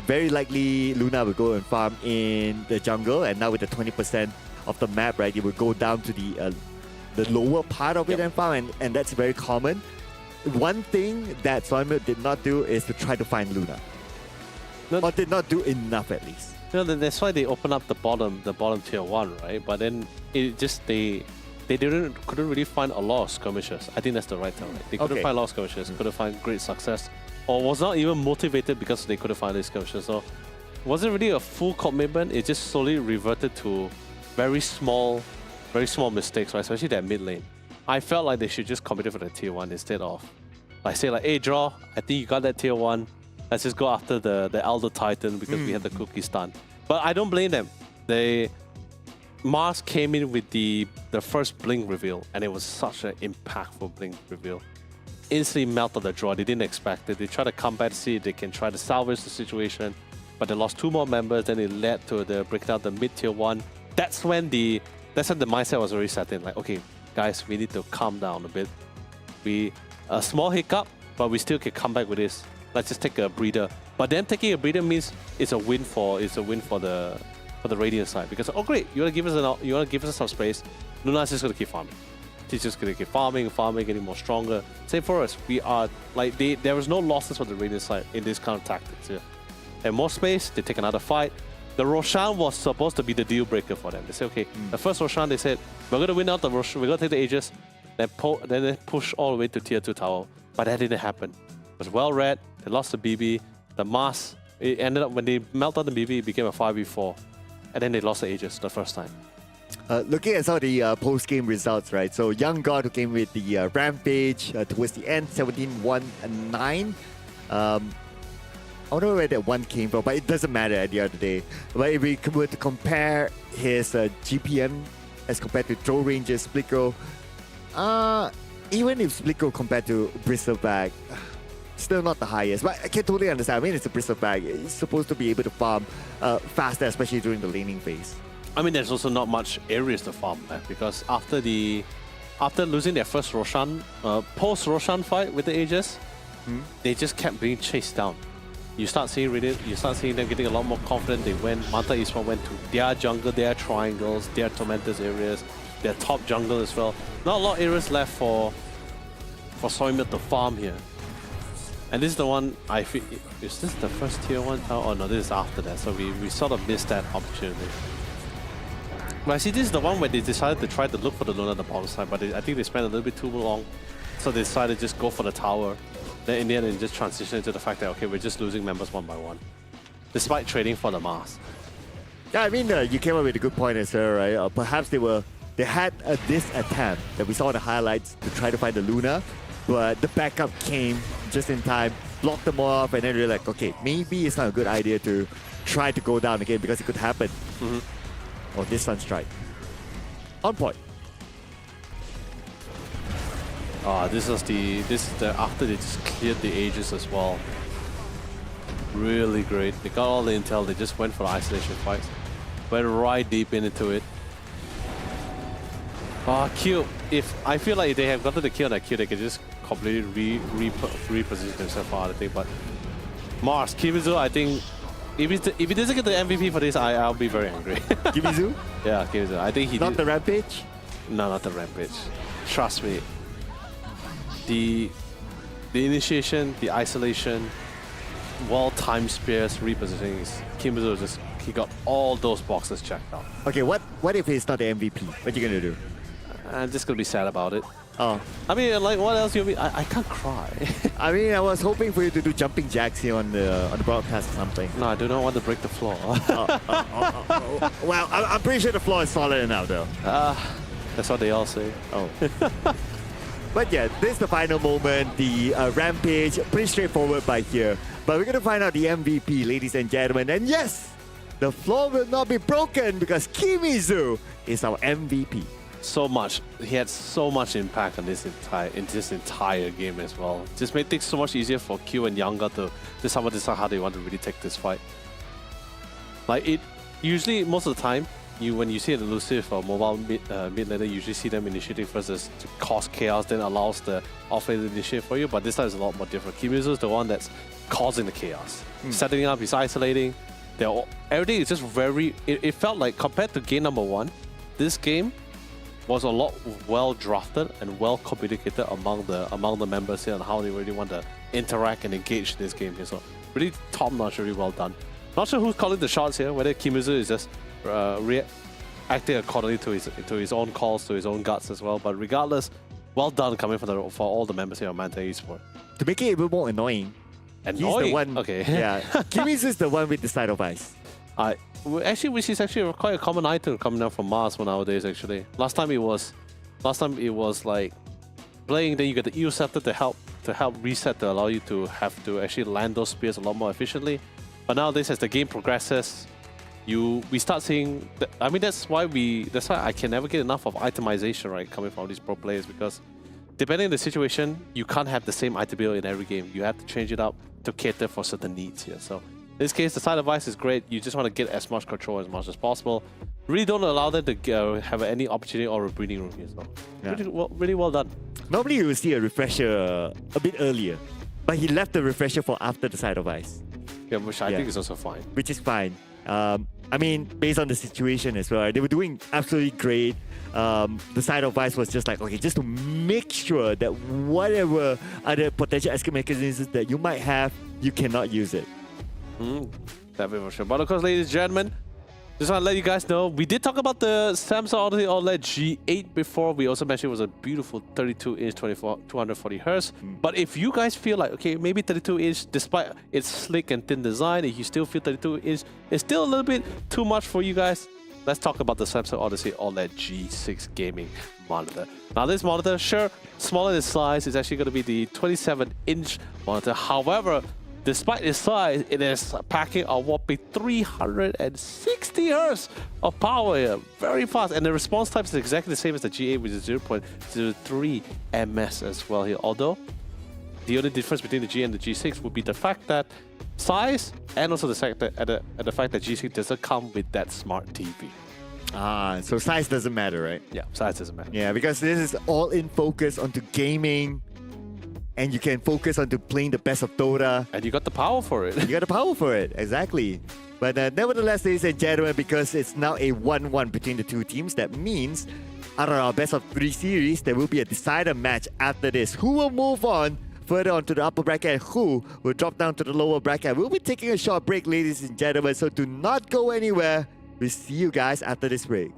very likely Luna will go and farm in the jungle, and now with the 20% of the map, right, it will go down to the lower part of it and farm, and that's very common. One thing that Soymilk did not do is to try to find Luna. Or did not do enough at least. That's why they opened up the bottom tier 1, right? But then it just they couldn't really find a lot of skirmishes. I think that's the right term, right? They couldn't find a lot of skirmishes, couldn't find great success, or was not even motivated because they couldn't find these skirmishes. So it wasn't really a full commitment. It just slowly reverted to very small mistakes, right? Especially that mid lane. I felt like they should just commit it for the tier 1 instead of like say like, hey draw, I think you got that tier 1. Let's just go after the Elder Titan because we had the cookie stun. But I don't blame them. Mars came in with the first blink reveal, and it was such an impactful blink reveal. Instantly melted the draw. They didn't expect it. They tried to come back to see if they can try to salvage the situation, but they lost 2 more members. Then it led to the breakdown of the mid tier 1. That's when the mindset was already set in. Like, okay, guys, we need to calm down a bit. A small hiccup, but we still can come back with this. Let's just take a breather. But then taking a breather means it's a win for the Radiant side, because oh great, you want to give us some space. Luna's just gonna keep farming. She's just gonna keep farming, getting more stronger. Same for us. We are like there was no losses for the Radiant side in this kind of tactics here. And more space, they take another fight. The Roshan was supposed to be the deal breaker for them. They said, okay, the first Roshan, they said, we're gonna win out the Roshan, we're gonna take the Aegis, then they push all the way to tier 2 tower. But that didn't happen. It was well read, they lost the BB, the Mars, it ended up when they melted the BB, it became a 5v4. And then they lost the Aegis the first time. Looking at some of the post-game results, right? So Young God, who came with the Rampage towards the end, 17-1-9. I don't know where that one came from, but it doesn't matter at the end of the day. But if we were to compare his GPM as compared to Draw Ranger, Splico, even if Splico compared to Bristleback, still not the highest. But I can totally understand. I mean, it's a Bristleback. It's supposed to be able to farm faster, especially during the laning phase. I mean, there's also not much areas to farm, right? Because after losing their first Roshan, post-Roshan fight with the Aegis, they just kept being chased down. You start seeing them getting a lot more confident. Manta Eastbound went to their jungle, their triangles, their tormentors areas, their top jungle as well. Not a lot of areas left for Soymilk to farm here. And this is the one, I feel, is this the first tier 1 tower? Oh no, this is after that, so we sort of missed that opportunity. But I see this is the one where they decided to try to look for the Luna on the bottom side, but I think they spent a little bit too long, so they decided to just go for the tower. Then in the end, they just transitioned into the fact that, okay, we're just losing members one by one, despite trading for the Mars. Yeah, I mean, you came up with a good point as well, right? Perhaps they had this attempt that we saw in the highlights to try to find the Luna, but the backup came just in time, blocked them off, and then they're like, okay, maybe it's not a good idea to try to go down again because it could happen. Oh, this Sunstrike. On point. This is the after they just cleared the Aegis as well. Really great. They got all the intel, they just went for the isolation fights. Went right deep into it. Q. If I feel like if they have gotten the kill on that Q, they can just completely reposition themselves for other thing. But Mars, Kimizu, I think if he doesn't get the MVP for this, I'll be very angry. Kimizu? Yeah, Kimizu. I think he Not did. the Rampage? No, not the Rampage. Trust me. The initiation, the isolation, well-timed spears, repositioning, Kimizu just he got all those boxes checked out. Okay, what if he's not the MVP? What you gonna do? I'm just gonna be sad about it. Oh, I mean, like, what else you mean? I can't cry. I mean, I was hoping for you to do jumping jacks here on the broadcast or something. No, I do not want to break the floor. Well, I'm pretty sure the floor is solid enough, though. That's what they all say. Oh. But yeah, this is the final moment. The Rampage, pretty straightforward by here. But we're gonna find out the MVP, ladies and gentlemen. And yes, the floor will not be broken because Kimizu is our MVP. So much. He had so much impact on this entire game as well. Just made things so much easier for Q and Younger to somehow decide how they want to really take this fight. Like it usually most of the time, when you see an elusive or mobile mid laner, you usually see them initiating first as to cause chaos, then allows the off laner to initiate for you. But this time is a lot more different. Kimizu is the one that's causing the chaos, setting up, he's isolating. Everything is just very. It felt like compared to game number 1, this game was a lot well drafted and well communicated among the members here on how they really want to interact and engage this game here. So really top notch, really well done. Not sure who's calling the shots here, whether Kimizu is just acting accordingly to his own calls, to his own guts as well. But regardless, well done coming for all the members here on Manta Esports. To make it even more annoying, he's the one. Okay. Yeah, Kimizu is the one with the side of ice. Which is actually quite a common item coming out from Mars nowadays. Actually, last time it was like playing. Then you get the eel scepter to help reset, to allow you to have to actually land those spears a lot more efficiently. But nowadays, as the game progresses, we start seeing. I mean, that's why I can never get enough of itemization, right, coming from these pro players, because depending on the situation, you can't have the same item build in every game. You have to change it up to cater for certain needs here. So in this case, the side of ice is great. You just want to get as much control as much as possible. Really don't allow them to have any opportunity or a breathing room here. So yeah. Really well done. Normally you will see a refresher a bit earlier, but he left the refresher for after the side of ice. Yeah, which I think is also fine. Which is fine. I mean, based on the situation as well, they were doing absolutely great. The side of ice was just like, okay, just to make sure that whatever other potential escape mechanisms that you might have, you cannot use it. Definitely for sure. But of course, ladies and gentlemen, just want to let you guys know, we did talk about the Samsung Odyssey OLED G8 before. We also mentioned it was a beautiful 32-inch 240 Hz. But if you guys feel like, okay, maybe 32-inch, despite its slick and thin design, if you still feel 32-inch is still a little bit too much for you guys, let's talk about the Samsung Odyssey OLED G6 gaming monitor. Now this monitor, sure, smaller in size, is actually going to be the 27-inch monitor. However, despite its size, it is packing a whopping 360 Hz of power here. Very fast. And the response time is exactly the same as the G8, which is 0.03 ms as well here. Although, the only difference between the G and the G6 would be the fact that size, and also the fact that the fact that G6 doesn't come with that smart TV. So size doesn't matter, right? Yeah, size doesn't matter. Yeah, because this is all in focus onto gaming, and you can focus onto playing the best of Dota. And you got the power for it. You got the power for it, exactly. But nevertheless, ladies and gentlemen, because it's now a 1-1 between the two teams, that means out of our best of 3 series, there will be a decider match after this. Who will move on further on to the upper bracket and who will drop down to the lower bracket? We'll be taking a short break, ladies and gentlemen, so do not go anywhere. We'll see you guys after this break.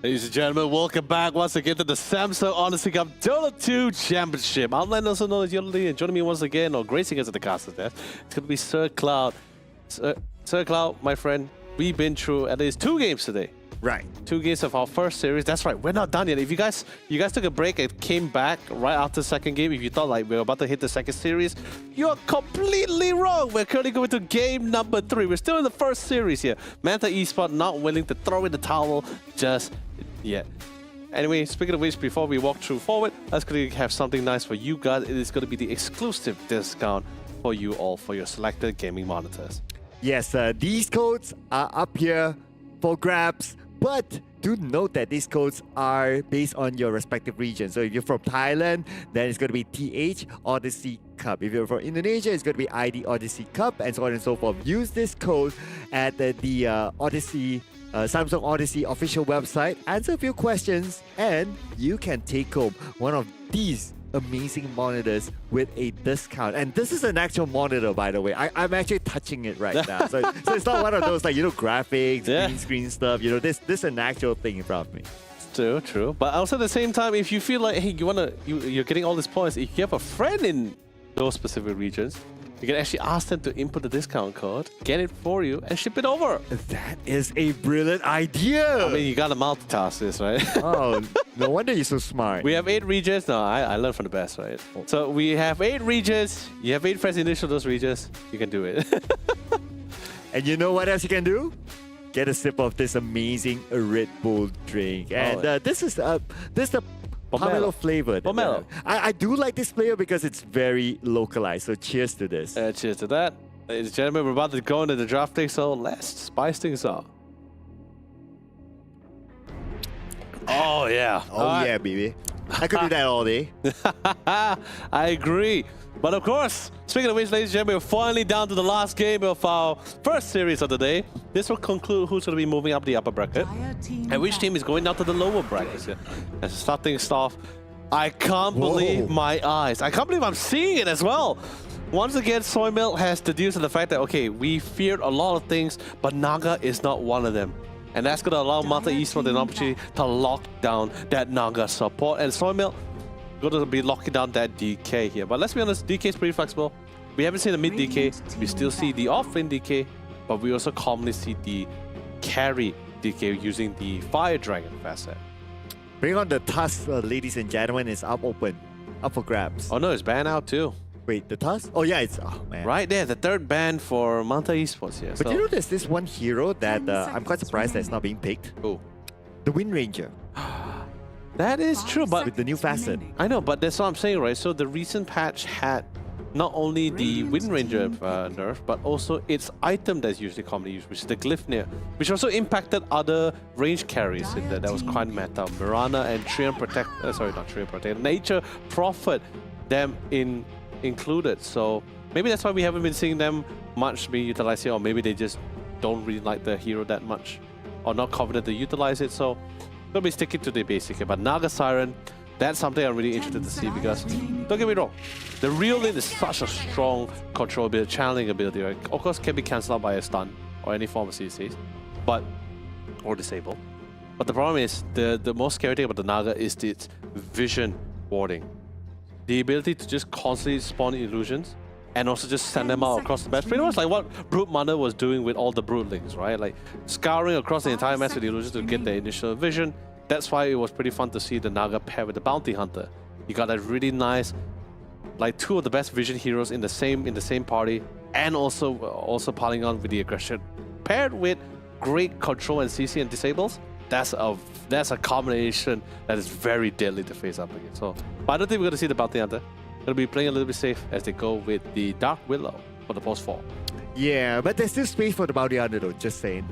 Ladies and gentlemen, welcome back once again to the Samsung Odyssey Cup Dota 2 Championship. I'm Len, also known as Yodeli, and joining me once again, or gracing us at the caster's desk, it's going to be Sir Cloud. Sir Cloud, my friend, we've been through at least 2 games today. Right. 2 games of our first series. That's right, we're not done yet. If you guys took a break and came back right after the second game, if you thought like we were about to hit the second series, you're completely wrong. We're currently going to game number 3. We're still in the first series here. Manta Esports not willing to throw in the towel just yet. Anyway, speaking of which, before we walk through forward, let's going to have something nice for you guys. It is going to be the exclusive discount for you all for your selected gaming monitors. Yes, these codes are up here for grabs, but do note that these codes are based on your respective region. So if you're from Thailand, then it's going to be TH Odyssey Cup. If you're from Indonesia, it's going to be ID Odyssey Cup, and so on and so forth. Use this code at the Odyssey Samsung Odyssey official website, answer a few questions, and you can take home one of these amazing monitors with a discount. And this is an actual monitor, by the way. I'm actually touching it right now. So it's not one of those like, graphics, green screen stuff. This is an actual thing in front of me. True. But also at the same time, if you feel like, hey, you're getting all these points, if you have a friend in those specific regions, you can actually ask them to input the discount code, get it for you, and ship it over. That is a brilliant idea. I mean, you gotta multitask this, right? Oh, no wonder you're so smart. We have 8 regions. No, I learned from the best, right? So we have 8 regions. You have 8 friends initial those regions. You can do it. And you know what else you can do? Get a sip of this amazing Red Bull drink. And this is the pomelo flavored. Pomelo. I do like this flavor because it's very localized. So cheers to this. Cheers to that. Ladies and gentlemen, we're about to go into the drafting, so let's spice things up. Oh, yeah. Oh, yeah, baby. I could do that all day. I agree. But of course, speaking of which, ladies and gentlemen, we're finally down to the last game of our first series of the day. This will conclude who's going to be moving up the upper bracket and which team is going down to the lower brackets here. And to start things off, I can't believe my eyes. I can't believe I'm seeing it as well. Once again, Soy Milk has deduced the fact that, okay, we feared a lot of things, but Naga is not one of them. And that's going to allow Manta Esports an opportunity to lock down that Naga support. And Soy Milk going to be locking down that DK here. But let's be honest, DK is pretty flexible. We haven't seen the mid DK. We still see the off-lane DK, but we also commonly see the carry DK using the Fire Dragon facet. Bring on the Tusk, ladies and gentlemen. It's up for grabs. Oh no, it's banned out too. Wait, the Tusk? Oh yeah, it's, oh man. Right there, the 3rd ban for Manta Esports here. But you know there's this one hero that I'm quite surprised that's not being picked. Oh. The Wind Ranger. That is true, but with the new facet. I know, but that's what I'm saying, right? So the recent patch had not only the Wind Ranger nerf, but also its item that's usually commonly used, which is the Glyphnia, which also impacted other range carries in there. That was quite meta. Mirana and Trian Protect, sorry, not Trian Protect, Nature Prophet, them included. So maybe that's why we haven't been seeing them much being utilized here, or maybe they just don't really like the hero that much, or not confident to utilize it. So gonna be sticking to the basic here. But Naga Siren, that's something I'm really interested to see, because don't get me wrong, the real lane is such a strong control ability, channeling ability, right? Of course, can be cancelled out by a stun or any form of CCs, but or disable. But the problem is the most scary thing about the Naga is its vision warding. The ability to just constantly spawn illusions and also just send them out across the map. Pretty much like what Brute Mother was doing with all the Broodlings, right? Like scouring across the entire map with the illusions to get the initial vision. That's why it was pretty fun to see the Naga pair with the Bounty Hunter. You got a really nice, like two of the best vision heroes in the same party, and also piling on with the aggression, paired with great control and CC and disables. That's a combination that is very deadly to face up against. So, but I don't think we're gonna see the Bounty Hunter. Gonna be playing a little bit safe as they go with the Dark Willow for the post 4. Yeah, but there's still space for the Bounty Hunter though, just saying.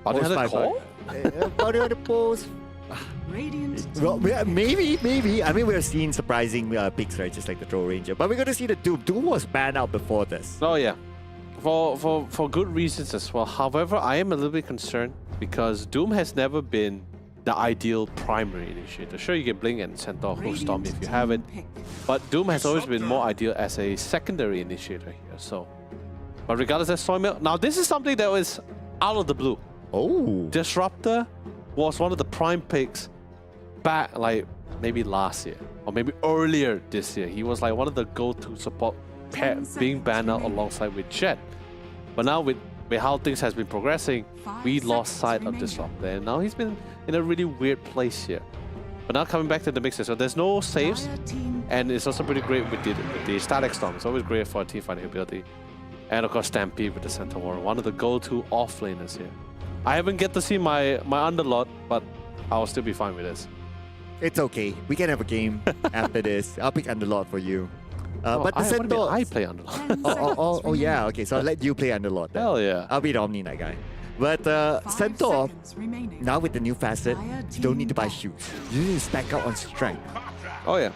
Bounty Post Hunter 5, call? Bounty Hunter post. Radiant Well, maybe. I mean, we're seeing surprising picks, right? Just like the Troll Ranger. But we're going to see the Doom. Doom was banned out before this. Oh yeah, for good reasons as well. However, I am a little bit concerned because Doom has never been the ideal primary initiator. Sure, you can Blink and Centaur Hook Storm if you have it, but Doom has always been more ideal as a secondary initiator here. So, but regardless of Soymilk, now this is something that was out of the blue. Oh. Disruptor was one of the prime picks back like maybe last year or maybe earlier this year. He was like one of the go-to support being banned out alongside with Jet. But now with how things has been progressing, we lost sight of Disruptor, and now he's been in a really weird place here. But now coming back to the mixer, so there's no saves, and it's also pretty great with the Static Storm. It's always great for a team fighting ability. And of course Stampede with the Centaur, one of the go-to off-laners here. I haven't get to see my Underlord, but I'll still be fine with this. It's okay. We can have a game after this. I'll pick Underlord for you. But the Centaur... I play Underlord. Oh, yeah. Okay, so I'll let you play Underlord then. Hell yeah. I'll be the Omni Knight guy. But Centaur, now with the new facet, you don't need to buy shoes. You need to stack up on strength. Oh yeah.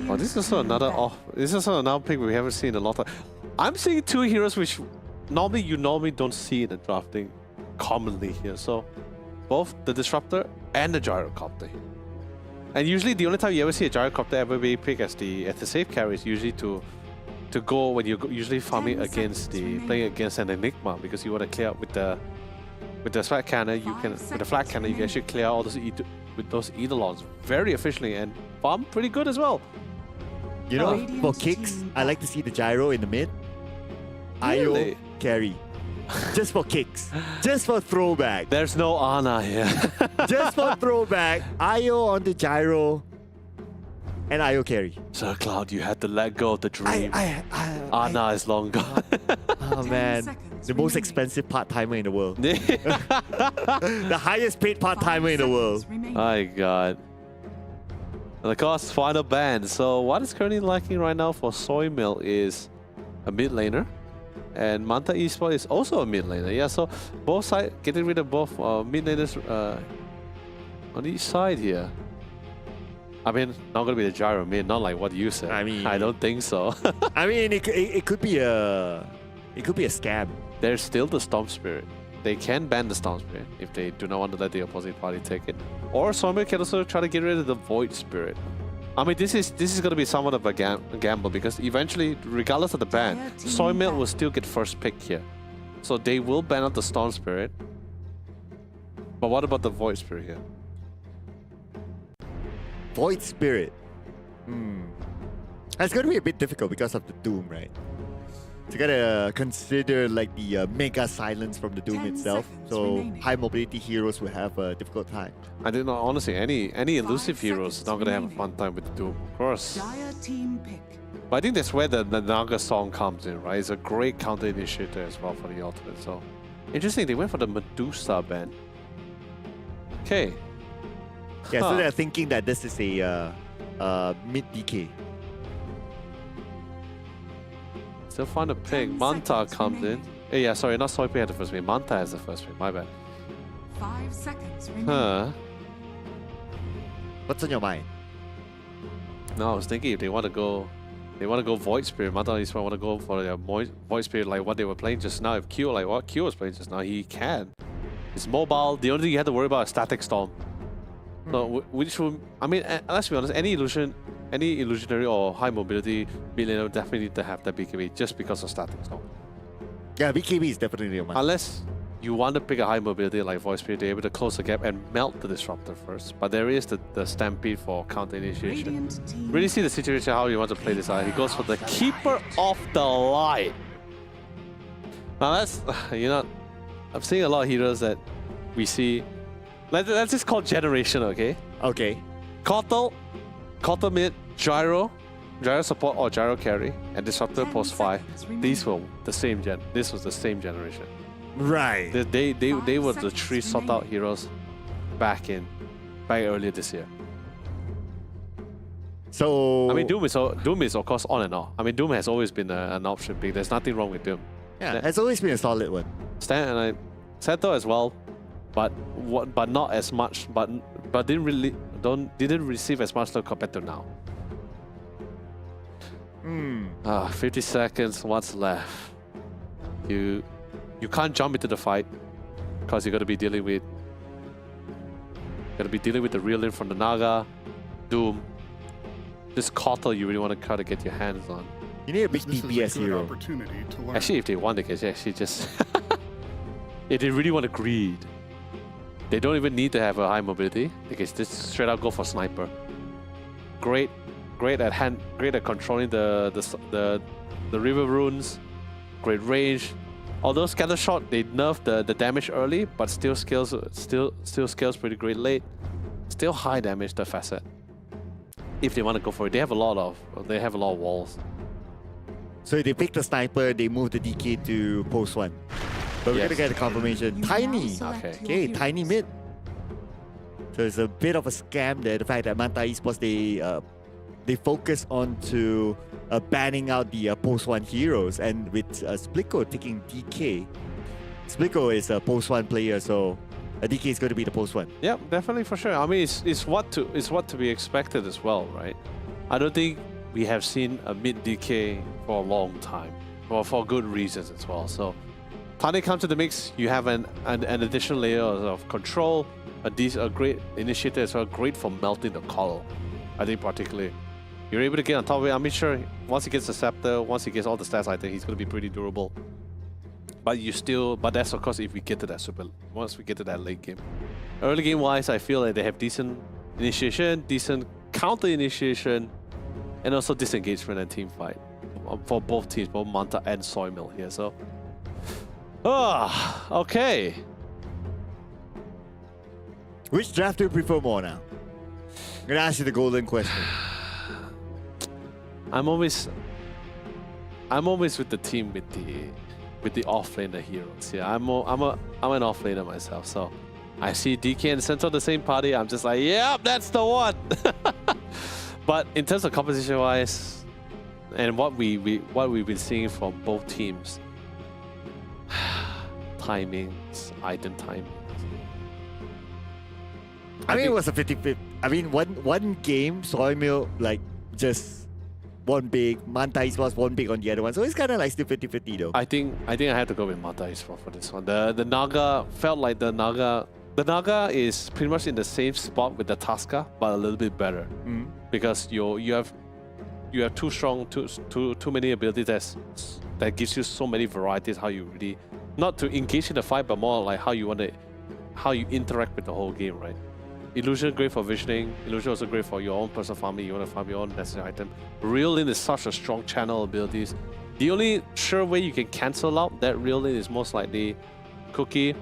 Oh, this is also another This is also another pick we haven't seen a lot of. I'm seeing two heroes which you normally don't see in the drafting commonly here. So both the Disruptor and the Gyrocopter. And usually the only time you ever see a Gyrocopter ever be picked as the safe carry is usually to go when you're usually farming against playing against an Enigma, because you want to clear out with the flat cannon. You can actually clear all those with those Eidolons very efficiently and farm pretty good as well. You know, for kicks, I like to see the Gyro in the mid. Really? IO carry. Just for kicks. Just for throwback. There's no Ana here. Just for throwback. IO on the Gyro. And IO carry. Sir Cloud, you had to let go of the dream. Ana is long gone. Oh man. The most expensive part-timer in the world. The highest paid part-timer in the world. My god. And of course, final ban. So what is currently lacking right now for Soymilk is a mid laner. And Manta Esports is also a mid laner. Yeah, so both sides, getting rid of both mid laners on each side here. I mean, not gonna be the Gyro mid, not like what you said. I mean, I don't think so. I mean, it could be a scam. There's still the Storm Spirit. They can ban the Storm Spirit if they do not want to let the opposite party take it. Or Soymilk can also try to get rid of the Void Spirit. I mean, this is going to be somewhat of a gamble, because eventually, regardless of the ban, Soymilk will still get first pick here. So they will ban out the Storm Spirit. But what about the Void Spirit here? Void Spirit. That's going to be a bit difficult because of the Doom, right? So you gotta consider like the mega silence from the Doom 10 seconds So remaining. high mobility heroes will have a difficult time. I think, no, honestly, any elusive 5 heroes is not going to have a remaining. fun time with the Doom, of course. Dire team pick. But I think that's where the Naga song comes in, right? It's a great counter initiator as well for the ultimate. So interesting, they went for the Medusa ban. Okay. Yeah, Huh. so they're thinking that this is a mid DK. Still find a pick. 10 Manta seconds comes in. remaining. Yeah, sorry, not Soype had the first pick. Manta has the first pick. My bad. 5 seconds remaining. Huh. What's on your mind? No, I was thinking if they want to go Void Spirit. Manta is want to go for their Void Spirit like what they were playing just now. If Q, like what Q was playing just now, he can. It's mobile. The only thing you have to worry about is Static Storm. So, which will, I mean, let's be honest, any illusionary or high mobility mid laner definitely need to have that BKB just because of Static Storm. Yeah, BKB is definitely your mind. Unless you want to pick a high mobility like Voice Spirit to be able to close the gap and melt the Disruptor first. But there is the Stampede for counter initiation. Radiant team. Really see the situation how you want to play this out. He goes for the Keeper of the Light. Now that's, you know, I'm seeing a lot of heroes that we see. Let's just call generation, okay? Okay. Kotal mid, Gyro support or Gyro carry, and Disruptor 10 post 5. seconds These were the same gen. This was the same generation. Right. They were the 5 three seconds sort out remaining. heroes back earlier this year. So I mean, Doom is of course on and off. I mean, Doom has always been an option pick. There's nothing wrong with Doom. yeah, has always been a solid one. Santo as well, but not as much. But didn't receive as much love compared to now. 50 seconds. What's left? You can't jump into the fight because you're gonna be dealing with the real in from the Naga, Doom. This Kotal you really want to try to get your hands on. You need a big This is DPS a good hero. opportunity to learn. Actually, if they want, they can actually just if they really want to greed, they don't even need to have a high mobility. They can just straight out go for sniper. Great at controlling the river runes. Great range. Although scatter shot, they nerfed the damage early, but still scales pretty great late. Still high damage the facet. If they want to go for it, they have a lot of walls. So they pick the sniper, they move the DK to post 1. But we're Yes. gonna get a confirmation. You now Tiny. select Okay. your Okay, hero. Tiny mid. So it's a bit of a scam there. The fact that Manta Esports they focus on to banning out the post 1 heroes, and with Splico taking DK. Splico is a post 1 player, so a DK is going to be the post 1. Yeah, definitely for sure. I mean, it's what to be expected as well, right? I don't think we have seen a mid DK for a long time, for good reasons as well. So, Tane comes to the mix. You have an additional layer of control, a great initiator as well, great for melting the collar. I think particularly, you're able to get on top of it. I'm sure once he gets the scepter, once he gets all the stats, I think he's going to be pretty durable. But that's of course if we get to that once we get to that late game. Early game wise, I feel like they have decent initiation, decent counter initiation, and also disengagement and team fight for both teams, both Manta and Soymill here. So, okay. Which draft do you prefer more now? I'm gonna ask you the golden question. I'm always with the team with the offlaner heroes. Yeah, I'm an offlaner myself, so I see DK and Centaur the same party. I'm just like, yep, that's the one. But in terms of composition wise, and what we've been seeing from both teams, timings, item timings. I mean, it think- was a 50-50. I mean, one game, Soymill, like, just one big, Manta Esports one big on the other one. So it's kind of like still 50-50 though. I think I had to go with Manta Esports for this one. The Naga felt like the Naga is pretty much in the same spot with the Tasca, but a little bit better. Because you have too many abilities that gives you so many varieties how you really not to engage in the fight, but more like how you interact with the whole game, right? Illusion great for visioning. Illusion also great for your own personal farming. You want to farm your own necessary item. Real Lin is such a strong channel abilities. The only sure way you can cancel out that Real Lin is most likely Cookie,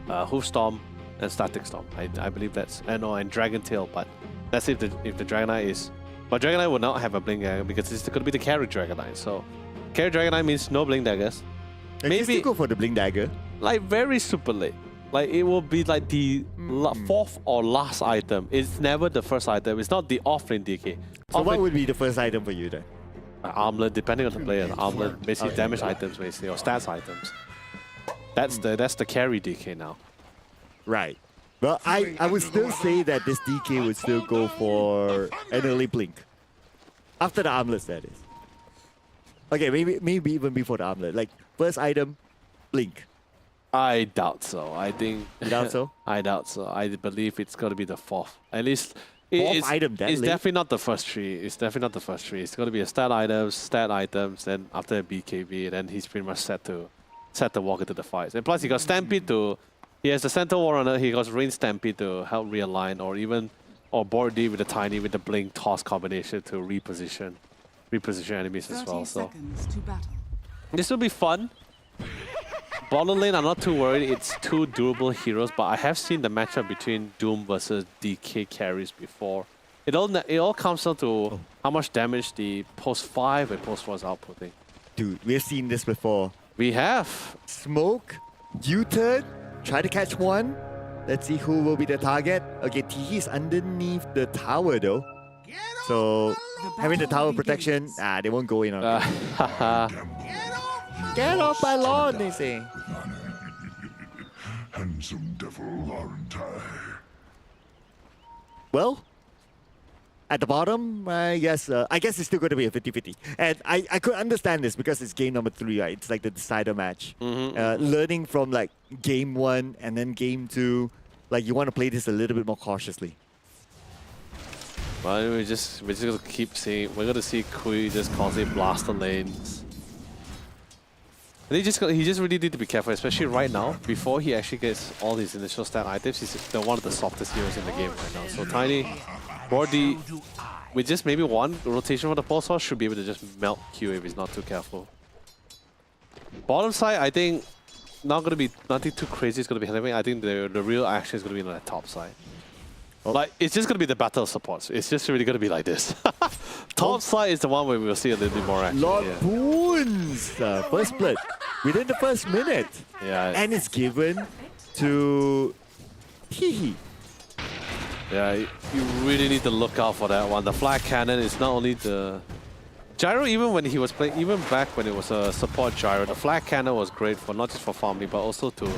Hoof Storm, and Static Storm. I believe that's and Dragon Tail. But that's if the Dragonite is. But Dragonite will not have a Blink Dagger because it's going to be the carry Dragonite. So carry Dragonite means no Blink Daggers. Like, you still go for the Blink Dagger. Like very super late. Like it will be like the fourth or last item. It's never the first item. It's not the offlane DK. So what would be the first item for you then? Armlet, depending on the player. Armlet, basically damage items, basically, or stats items. That's the carry DK now. Right. Well, I would still say that this DK would still go for an early Blink. After the armlets, that is. Okay, maybe even before the armlet. Like, first item, Blink. I doubt so. I think. You doubt so? I doubt so. I believe it's going to be the fourth. At least. Fourth item that It's late? definitely not the first three. It's definitely not the first three. It's going to be a stat items, then after a BKB, then he's pretty much set set the walker to the fight. And plus, he got Stampede to. He has the center Warrunner. He got Rain Stampede to help realign, or Board D with the Tiny with the Blink Toss combination to reposition enemies as 30 well. So seconds to battle. this will be fun. Bottom lane, I'm not too worried. It's two durable heroes, but I have seen the matchup between Doom versus DK carries before. It all comes down to how much damage the post 5 and post 4 is outputting. Dude, we've seen this before. We have. Smoke, U-turn, try to catch one. Let's see who will be the target. Okay, Tihi is underneath the tower though. So having the tower protection, they won't go in on it. Haha. Get off my lawn, they say. Handsome devil, aren't I? Well, at the bottom, I guess it's still going to be a 50-50. And I could understand this because it's game number 3, right? It's like the decider match. Learning from like game 1 and then game 2, like you want to play this a little bit more cautiously. Well, we're just gonna keep seeing. We're gonna see Kui just constantly blast the lanes. And he just really need to be careful, especially right now. Before he actually gets all these initial stat items, he's one of the softest heroes in the game right now. So Tiny, Bordy, with just maybe one rotation for the pulse horse, should be able to just melt Q if he's not too careful. Bottom side, I think nothing too crazy is gonna be happening. I think the real action is gonna be on the top side. Like, it's just going to be the battle of supports. It's just really going to be like this. Top side is the one where we'll see a little bit more action. Lord Boons, first split within the first minute. Yeah. And it's given to Hihi. Yeah, you really need to look out for that one. The flag cannon is not only the... Gyro, even when he was playing, even back when it was a support Gyro, the flag cannon was great for not just for farming, but also to...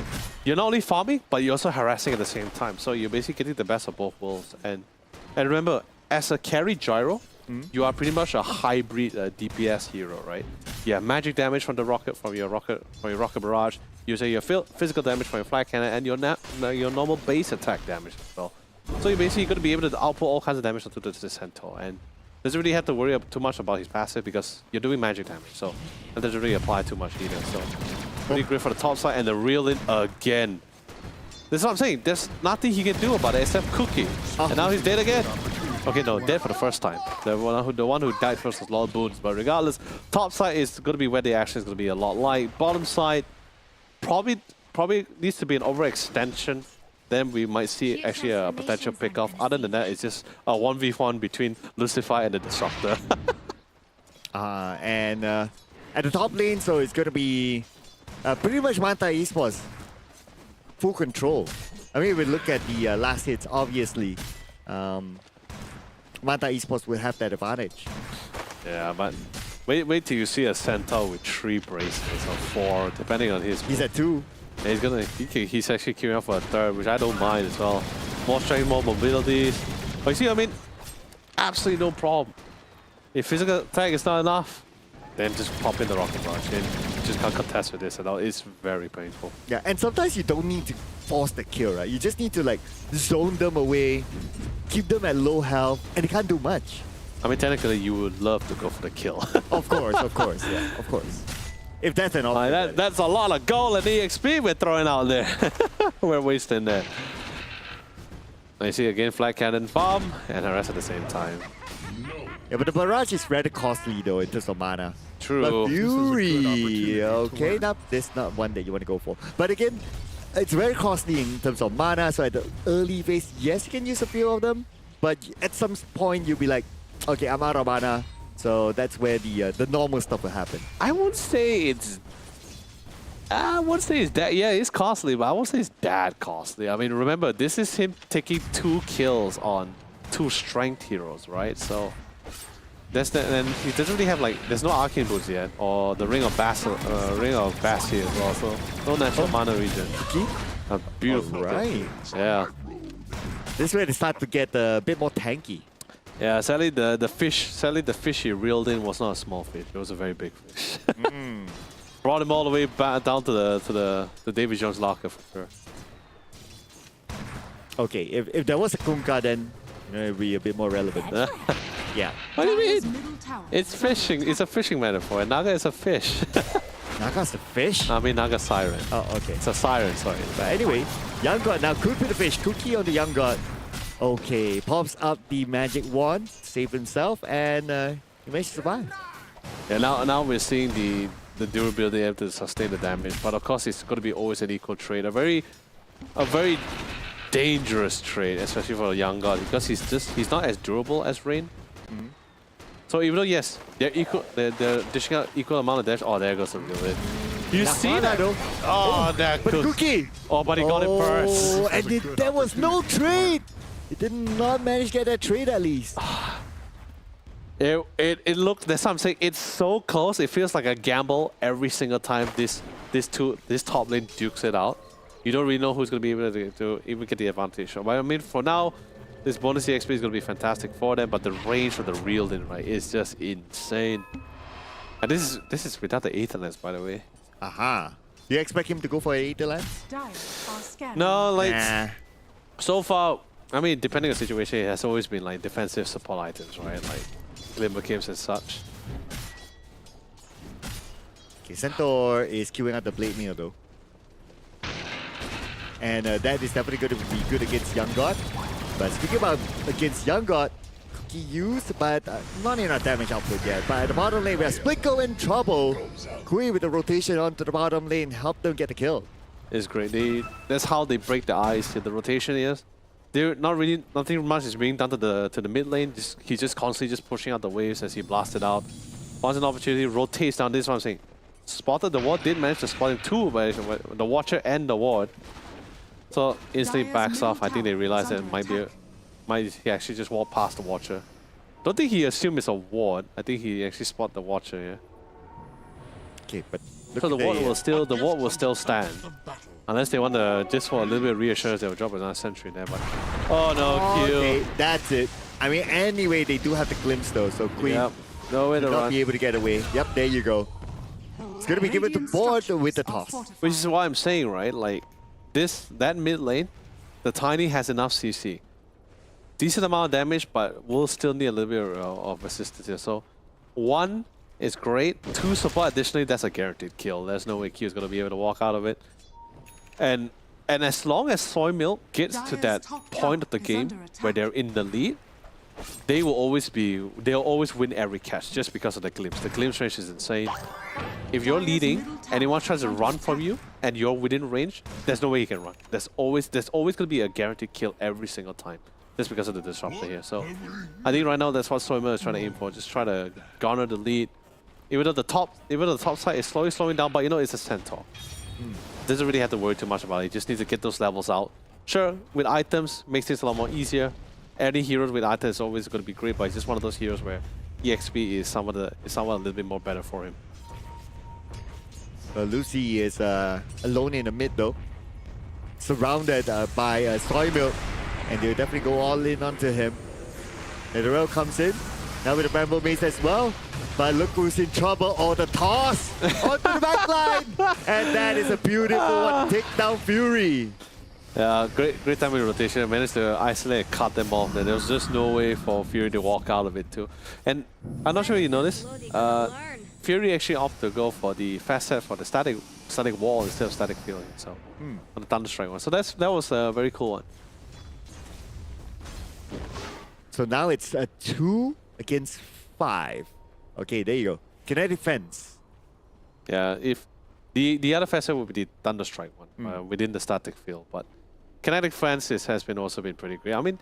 You're not only farming, but you're also harassing at the same time. So you're basically getting the best of both worlds. And remember, as a carry Gyro, you are pretty much a hybrid DPS hero, right? You have magic damage from the rocket, from your rocket barrage. You say your physical damage from your flag cannon, and your normal base attack damage as well. So you're basically going to be able to output all kinds of damage onto the Centaur. And doesn't really have to worry too much about his passive because you're doing magic damage, so it doesn't really apply too much either. So pretty great for the top side and the reel in again. This is what I'm saying. There's nothing he can do about it except Cookie, and now he's dead again. Okay, no, dead for the first time. The one who died first was Lord Boons, but regardless, top side is going to be where the action is going to be a lot light. Bottom side probably needs to be an overextension. Then we might see actually a potential pick-off. Other than that, it's just a 1v1 between Lucifer and the Disruptor. And at the top lane, so it's going to be pretty much Manta Esports full control. I mean, we look at the last hits, obviously. Manta Esports will have that advantage. Yeah, but wait till you see a Centaur with 3 bracelets or 4, depending on his... He's at 2. Yeah, he's actually queuing up for a 3rd, which I don't mind as well. More strength, more mobility. But you see, I mean, absolutely no problem. If physical attack is not enough, then just pop in the rocket barrage and you just can't contest with this at all. It's very painful. Yeah, and sometimes you don't need to force the kill, right? You just need to like zone them away, keep them at low health, and they can't do much. I mean, technically, you would love to go for the kill. Of course, yeah, of course. If that's an option. That's a lot of gold and EXP we're throwing out there. We're wasting that. Now you see again, flag cannon farm and harass at the same time. Yeah, but the barrage is rather costly though in terms of mana. True. But Fury, okay, now this is not one that you want to go for. But again, it's very costly in terms of mana. So at the early phase, yes, you can use a few of them, but at some point you'll be like, okay, I'm out of mana. So that's where the normal stuff will happen. I won't say it's that. Yeah, it's costly, but I won't say it's that costly. I mean, remember, this is him taking 2 kills on 2 strength heroes, right? So that's the, and he doesn't really have like, there's no arcane boots yet, or the Ring of Bass here as well. So no natural mana regen. Beautiful. Right. Yeah. This is where they start to get a bit more tanky. Yeah, sadly the fish he reeled in was not a small fish. It was a very big fish. Brought him all the way back down to the Davy Jones locker for sure. Okay, if there was a Kunkka, then it would be a bit more relevant. Yeah. What do you Dire's mean? middle tower It's fishing. It's a fishing metaphor. And Naga is a fish. Naga's the fish? I mean, Naga Siren. Oh, okay. It's a siren, sorry. But anyway, Young God now could be the fish. Cookie on the Young God. Okay, pops up the magic wand, save himself, and he managed to survive. Yeah, now we're seeing the durability able to sustain the damage, but of course it's going to be always an equal trade. A very dangerous trade, especially for a Young God, because he's not as durable as Rain. So even though yes, they're equal, they're dishing out equal amount of damage. Oh, there goes the real it. You see that? Though. Oh, that But could. Cookie! Oh, but he got it first. And there was no trade! He did not manage to get that trade at least. It looked. That's what I'm saying. It's so close. It feels like a gamble every single time this top lane dukes it out. You don't really know who's going to be able to even get the advantage. But I mean, for now, this bonus EXP is going to be fantastic for them. But the range for the real lane, right, is just insane. And this is without the Aetherlands, by the way. Aha. Do you expect him to go for Aetherlands? Dire are scanning. No, like Nah. so far. I mean, depending on the situation, it has always been like defensive support items, right? Like Glimmer Caves and such. Okay, Centaur is queuing out the Blade Meal though. And that is definitely going to be good against Young God. But speaking about against Young God, Cookie used, but not enough damage output yet. But at the bottom lane, we have Splitgo in trouble. Kui with the rotation onto the bottom lane helped them get the kill. It's great. That's how they break the ice. The rotation is. They're not really, nothing much is being done to the mid lane. He's just constantly just pushing out the waves as he blasted out. Once an opportunity, rotates down. This is what I'm saying. Spotted the ward, did manage to spot him too, but the Watcher and the ward. So instantly Dire's backs middle off. I think they tower realize is that under he actually just walked past the Watcher. Don't think he assumed it's a ward. I think he actually spotted the Watcher here. Okay, but So the ward will still stand. Unless they want to, just for a little bit of reassurance, they'll drop another sentry there. But oh no, kill. Okay, that's it. I mean, anyway, they do have the glimpse though, so Queen Yep. Nowhere to will not run. be able to get away. Yep, there you go. It's going to be given to Radiant board structures with the are toss. fortified. Which is why I'm saying, right? Like that mid lane, the Tiny has enough CC. Decent amount of damage, but we'll still need a little bit of assistance here. So 1 is great. 2 support additionally, that's a guaranteed kill. There's no way Q is going to be able to walk out of it. And as long as Soy Milk gets to Dire's that top point of the tower is game under where attack. they're in the lead, they'll always win every catch just because of the glimpse. The glimpse range is insane. If you're Dire's leading, middle tower anyone tries to is under run from attack. you and you're within range, there's no way you can run. There's always going to be a guaranteed kill every single time, just because of the disruptor here. So I think right now that's what Soyma is trying to aim for. Just try to garner the lead. Even though the top side is slowing down, but you know it's a Centaur. Doesn't really have to worry too much about it. He just needs to get those levels out. Sure, with items makes things a lot more easier. Any heroes with items is always going to be great, but it's just one of those heroes where EXP is somewhat a little bit more better for him. Lucy is alone in the mid though, surrounded by Soy Milk, and they'll definitely go all in onto him. Netherell comes in, now with the Bramble Mace as well, but look who's in trouble. Oh, the toss onto the backline, and that is a beautiful one. Take down Fury. Yeah, great time in rotation. I managed to isolate and cut them off. Then there was just no way for Fury to walk out of it too. And I'm not sure you noticed, Fury actually opted to go for the fast set for the static wall instead of static field. So on the Thunderstrike one. So that was a very cool one. So now it's a 2 against 5. Okay, there you go. Kinetic Fence. Yeah, if the other fast set would be the Thunderstrike one within the static field, but Kinetic Fence has also been pretty great. I mean,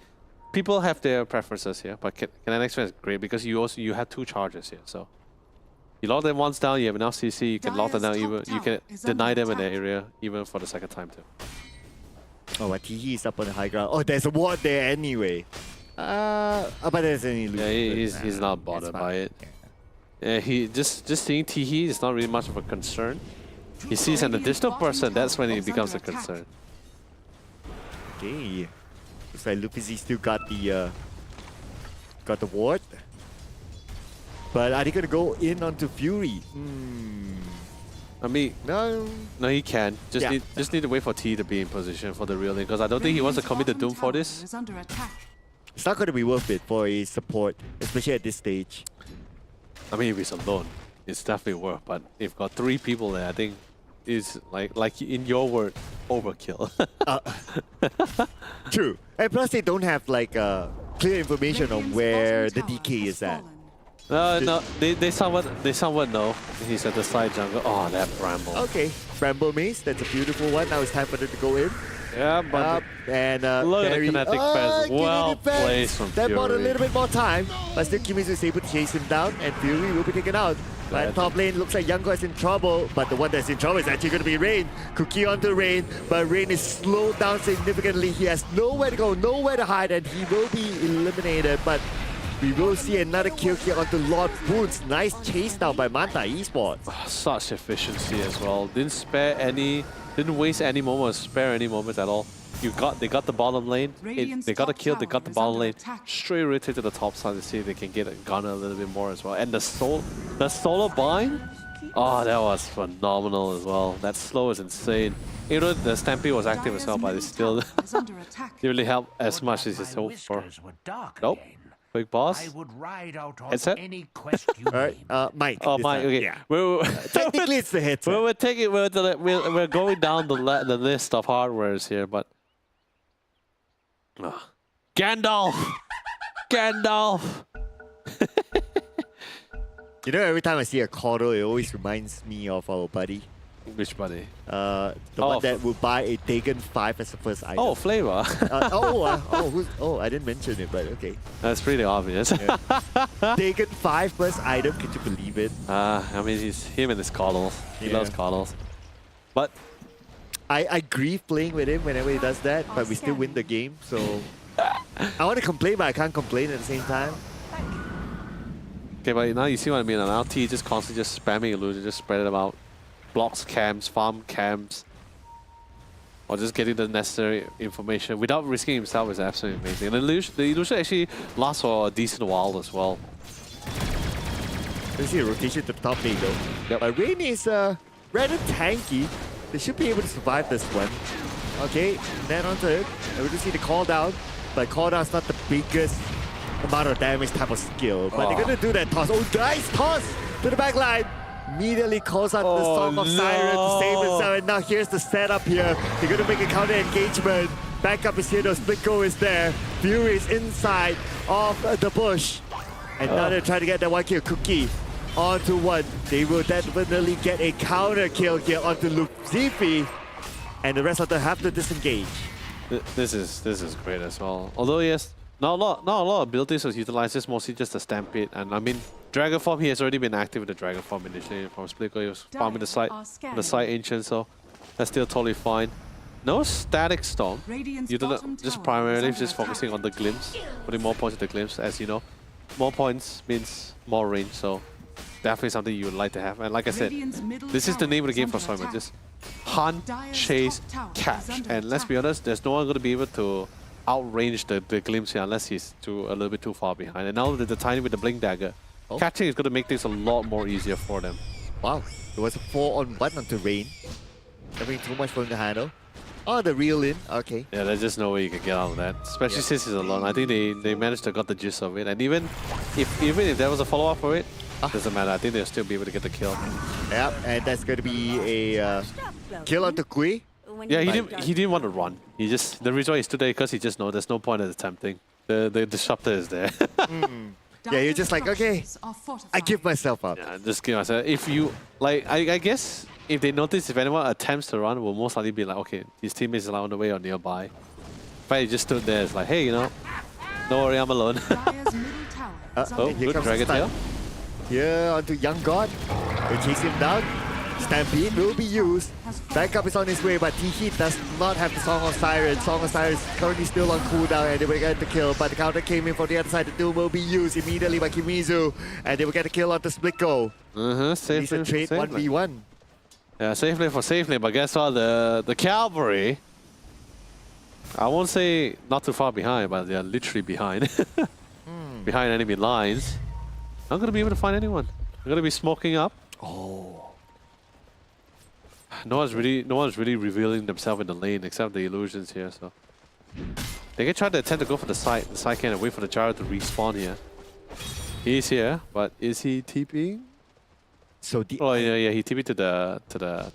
people have their preferences here, but Kinetic Fence is great because you have 2 charges here. So you lock them once down, you have enough CC, you can lock them down, Dire's top you can tower is deny under them in the attack. area even for the second time too. Oh, but Tihi is up on the high ground. Oh, there's a ward there anyway. But there's any illusion. Yeah, he's not bothered by it. Yeah, he just seeing Tihi is not really much of a concern. He sees an additional person, that's when it becomes a concern. Okay. Looks like Lupizi still got the ward. But are they gonna go in onto Fury? I mean, No. no, he can. Just Yeah. need to wait for T to be in position for the real thing, because I don't think he wants to commit the Doom for this. Is under attack. It's not gonna be worth it for a support, especially at this stage. I mean, if he's alone. it's definitely worth. But if got 3 people there, I think is like in your word, overkill. True. And plus they don't have like clear information on Radiant's where the bottom tower DK has is at. fallen. No, they somewhat know. He's at the side jungle. Oh, that Bramble. Okay, Bramble Maze, that's a beautiful one. Now it's time for them to go in. Yeah, but And look at the Barry- kinetic fence. kinetic Well fence. placed from That bought a Fury. little bit more time, but still Kimizu is able to chase him down, and Fury will be taken out. But top lane looks like Youngko is in trouble, but the one that's in trouble is actually going to be Rain. Cookie onto Rain, but Rain is slowed down significantly. He has nowhere to go, nowhere to hide, and he will be eliminated. But we will see another kill here onto Lord Boots. Nice chase down by Manta Esports. Such efficiency as well. Didn't waste any moments, spare any moments at all. They got the bottom lane. Radiant's They got a top kill. They got the tower is bottom under lane. attack. Straight rotate to the top side to see if they can get it garner a little bit more as well. And the solar bind. Oh, that was phenomenal as well. That slow is insane. You know the Stampede was active as well, but it still Is under attack. didn't really help as much as it's hoped for. Nope. Quick boss. I would ride out on Headset? any quest you Alright, name. Mike. Oh, this Mike. time. Okay. Yeah. Technically, it's the headset. we're going down the list of hardwares here, but Gandalf. You know, every time I see a Caudle, it always reminds me of our buddy. Which buddy? The one that will buy a Dagon 5 as the first item. Oh, Flavor. I didn't mention it, but okay. That's pretty obvious. Dagon 5 first item, could you believe it? I mean, he's him and his coddles. He Yeah. loves coddles. But I grieve playing with him whenever he does that, but we still win the game, so... I want to complain, but I can't complain at the same time. okay, but now you see what I mean. On LT, just constantly just spamming illusion, just spread it out. Blocks camps, farm camps, or just getting the necessary information without risking himself is absolutely amazing. And the illusion actually lasts for a decent while as well. You see a rotation to the top lane though. Yep. But Rain is rather tanky. They should be able to survive this one. Okay, then onto it. And we can see the call down, but call down is not the biggest amount of damage type of skill. But they're gonna do that toss. Oh, nice toss to the back line. Immediately calls out the Song of Siren to save himself. And now here's the setup here. They're gonna make a counter engagement. Backup is here, though. Split Go is there. Fury is inside of the bush. And now they're trying to get that one kill. Cookie onto one. They will definitely get a counter kill here onto Lucifi. And the rest of them have to disengage. This is great as well. Although yes, not a lot of abilities was utilized. It's mostly just a Stampede. And I mean, Dragon Form, he has already been active with the Dragon Form initially from Splico. He was farming the side ancient, so that's still totally fine. No static storm. Radiant's You don't bottom just tower primarily is under just focusing on the glimpse, putting more points in the glimpse, as you know. More points means more range, so definitely something you would like to have. And like I said, Radiant's middle this is the tower name of the game is for under Soyman. attack. Just hunt, Dire's chase, top tower is catch. under And let's be attack. honest, there's no one going to be able to outrange the glimpse here unless he's a little bit too far behind. And now the tiny with the blink dagger, catching is going to make things a lot more easier for them. Wow, it was a 4-on-1 onto Rain. Having too much for him to handle. Oh, the reel in. Okay. Yeah, there's just no way you can get out of that, especially since he's alone. I think they managed to got the gist of it. And even if there was a follow-up for it, doesn't matter. I think they'll still be able to get the kill. Yep, and that's going to be a kill onto Kui. Yeah, he didn't want to run. The reason why he stood there because he just know there's no point in attempting. The disruptor is there. Yeah, you're just like, okay, I give myself up. Yeah, just give myself. If you like, I guess if they notice if anyone attempts to run, will most likely be like, okay, his teammates are on the way or nearby. But he just stood there, it's like, hey, you know, don't worry, I'm alone. Dire's middle tower is Oh, under Here good comes Dragon the Tail. stun. Here onto Young God. They chase him down. Stampede will be used. Backup is on his way, but T-Heat does not have the Song of Siren. Song of Siren is currently still on cooldown, and they will get the kill. But the counter came in from the other side. The Doom will be used immediately by Kimizu, and they will get the kill on the Split Go. It's a trade 1v1. Yeah, safely, but guess what? The cavalry, I won't say not too far behind, but they are literally behind. Behind enemy lines. Not gonna be able to find anyone. They're gonna be smoking up. Oh. No one's really revealing themselves in the lane except the illusions here, so they can try to attempt to go for the side can and wait for the Gyro to respawn here. He's here, but is he TPing? So the Oh yeah, he TP to the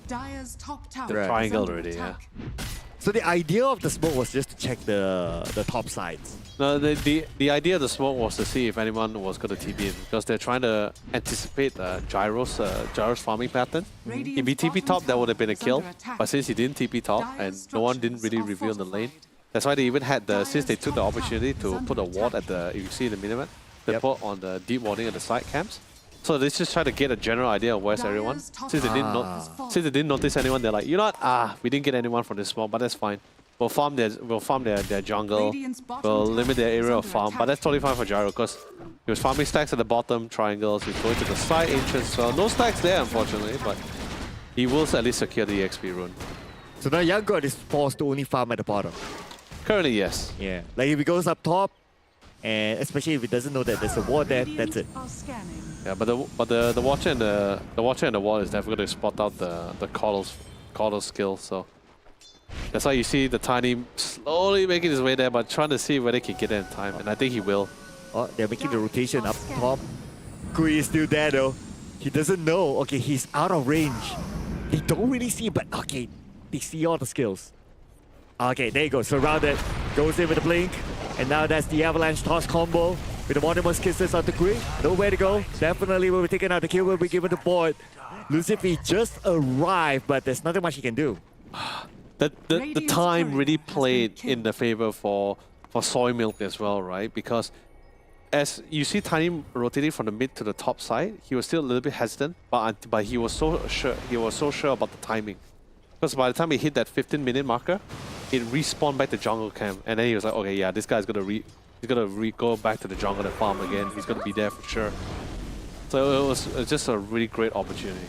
Dire's top tower The is triangle under already, attack. So the idea of the smoke was just to check the top sides. No, the idea of the smoke was to see if anyone was going to TP in, because they're trying to anticipate Gyro's farming pattern. If he TP top, that would have been a kill. But since he didn't TP top and no one didn't really reveal the lane, that's why they even had since they took the opportunity to put a ward at the, you see the minimap, they put on the deep warding at the side camps. So they just try to get a general idea of where's everyone. Since they didn't notice anyone, they're like, you know what? We didn't get anyone from this smoke, but that's fine. We'll farm their jungle. We'll limit their area of farm, but that's totally fine for Gyro because he was farming stacks at the bottom, triangles. He's going to the side entrance. So no stacks there, unfortunately, but he will at least secure the XP rune. So now Young God is forced to only farm at the bottom. Currently, yes. Yeah, like if he goes up top, and especially if he doesn't know that there's a ward there, that's it. Are scanning. Yeah, but the watcher and the wall is definitely going to spot out the Coddle skill. So that's why you see the Tiny slowly making his way there, but trying to see whether he can get there in time, and I think he will. Oh, they're making the rotation up top. Kui is still there though. He doesn't know. Okay, he's out of range. They don't really see, but okay, they see all the skills. Okay, there you go. Surrounded. Goes in with the blink. And now that's the avalanche toss combo with the Mortimer's kisses on the Kui. Nowhere to go. Definitely will be taken out. The kill will be given to board. Lucifer just arrived, but there's nothing much he can do. The time really played in the favor for Soy Milk as well, right? Because as you see Tiny rotating from the mid to the top side, he was still a little bit hesitant, but he was so sure about the timing. Because by the time he hit that 15-minute marker, it respawned back to jungle camp, and then he was like, okay, yeah, this guy's gonna go back to the jungle and farm again. He's gonna be there for sure. So it was just a really great opportunity.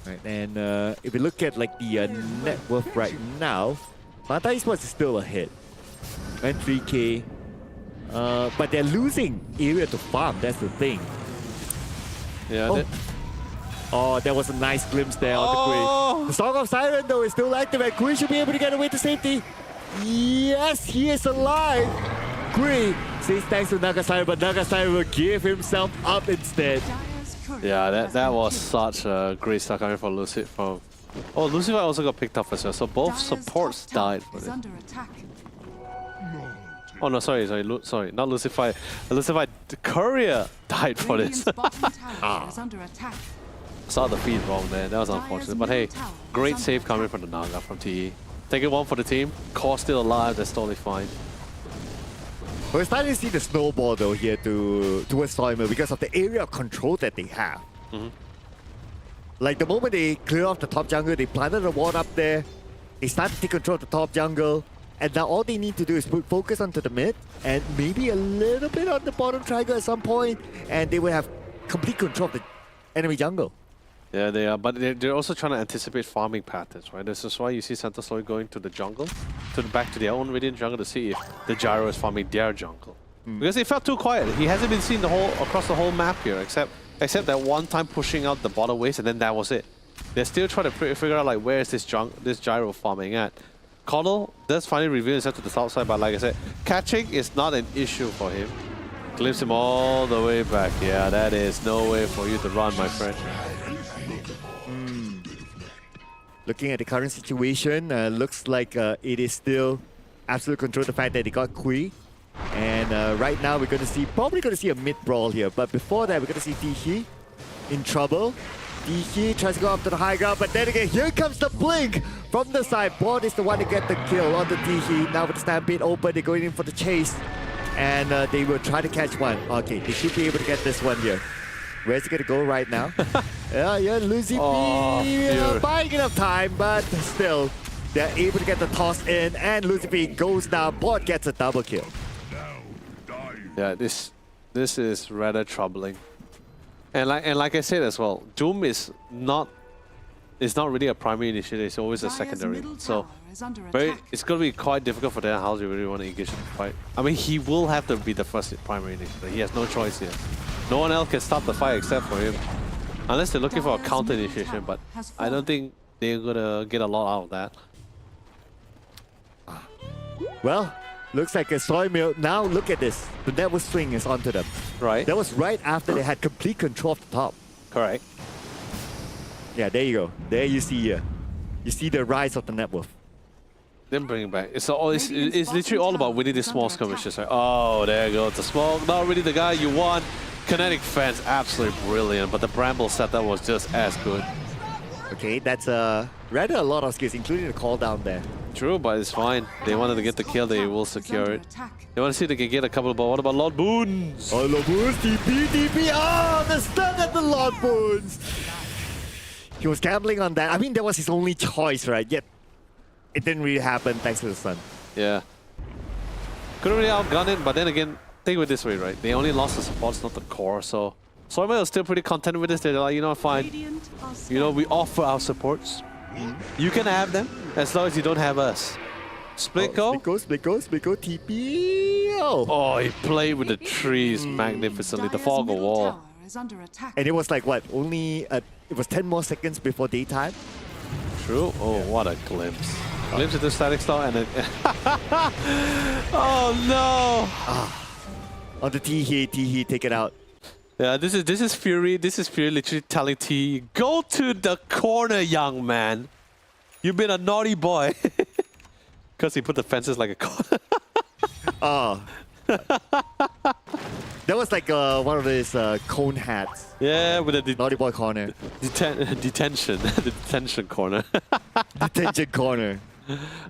Right, and if we look at like the net worth right now, Mata Esports is still ahead. And 3K. But they're losing area to farm, that's the thing. Yeah. Oh, that was a nice glimpse there on the Kui. The Song of Siren though is still active and Kui should be able to get away to safety. Yes, he is alive. Kui says thanks to Naga Siren, but Naga Siren will give himself up instead. Yeah, that was such a great start coming from Lucifer. Oh, Lucifer also got picked up as well, so both supports died for this. Oh no, sorry, not Lucifer. Lucifer, the courier died for this. Saw the feed wrong there, that was unfortunate. But hey, great save coming from the Naga from TE. Taking one for the team. Core still alive, that's totally fine. We're starting to see the snowball though here towards Soymer because of the area of control that they have. Like the moment they clear off the top jungle, they planted a ward up there, they start to take control of the top jungle, and now all they need to do is put focus onto the mid and maybe a little bit on the bottom triangle at some point, and they will have complete control of the enemy jungle. Yeah, they are, but they're also trying to anticipate farming patterns, right? This is why you see Santa slowly going to the jungle, back to their own Radiant jungle to see if the Gyro is farming their jungle. Because it felt too quiet. He hasn't been seen across the whole map here, except that one time pushing out the bottom waves, and then that was it. They're still trying to figure out like where is this Gyro farming at. Coddle does finally reveal himself to the south side, but like I said, catching is not an issue for him. Glimpse him all the way back. Yeah, that is no way for you to run, my friend. Looking at the current situation, looks like it is still absolute control of the fact that they got Kui. And right now we're probably going to see a mid brawl here. But before that, we're going to see Tihi in trouble. Tihi tries to go up to the high ground, but then again, here comes the blink from the side. Bord is the one to get the kill on the Tihi. Now with the Stampede open, they're going in for the chase. And they will try to catch one. Okay, they should be able to get this one here. Where's he gonna go right now? yeah, Lucy buying enough time, but still, they're able to get the toss in, and Lucy goes down. Bot gets a double kill. Yeah, this is rather troubling. And like I said as well, Doom is not really a primary initiator, it's always a secondary. So it's going to be quite difficult for them how they really want to engage in the fight. I mean, he will have to be the first primary initiator. He has no choice here. No one else can stop the fight except for him. Unless they're looking for a counter initiation, but I don't think they're going to get a lot out of that. Well, looks like a soy mill. Now look at this. The Devil Swing is onto them. Right. That was right after they had complete control of the top. Correct. Yeah, there you go. There you see the rise of the net worth. Then bring it back. It's literally all about winning these small skirmishes. Right? Oh, there you go. It's a small, not really the guy you want. Kinetic fence, absolutely brilliant. But the Bramble setup was just as good. Okay, that's rather a lot of skills, including the call down there. True, but it's fine. They wanted to get the kill, they will secure it. They want to see if they can get a couple of balls. What about Lord Boons? Oh, Lord Boons, TP! Oh, the stun at the Lord Boons! He was gambling on that. I mean, that was his only choice, right? Yet, it didn't really happen thanks to the stun. Yeah. Couldn't really outgun it, but then again, think of it this way, right? They only lost the supports, not the core, so... Soyma is still pretty content with this. They're like, you know, fine. You know, we offer our supports. You can have them, as long as you don't have us. Split go? Split go, TP! Oh, he played with the trees magnificently. The fog of wall. And it was like, what, only... it was 10 more seconds before daytime? True? Oh, yeah. What a glimpse. Glimpse into static style and then... oh, no! On the T-He, take it out. Yeah, this is Fury. This is Fury literally telling T, go to the corner, young man. You've been a naughty boy. Because he put the fences like a corner. Oh. That was like one of those cone hats. Yeah, with the naughty boy corner. Detention. The detention corner. Detention corner.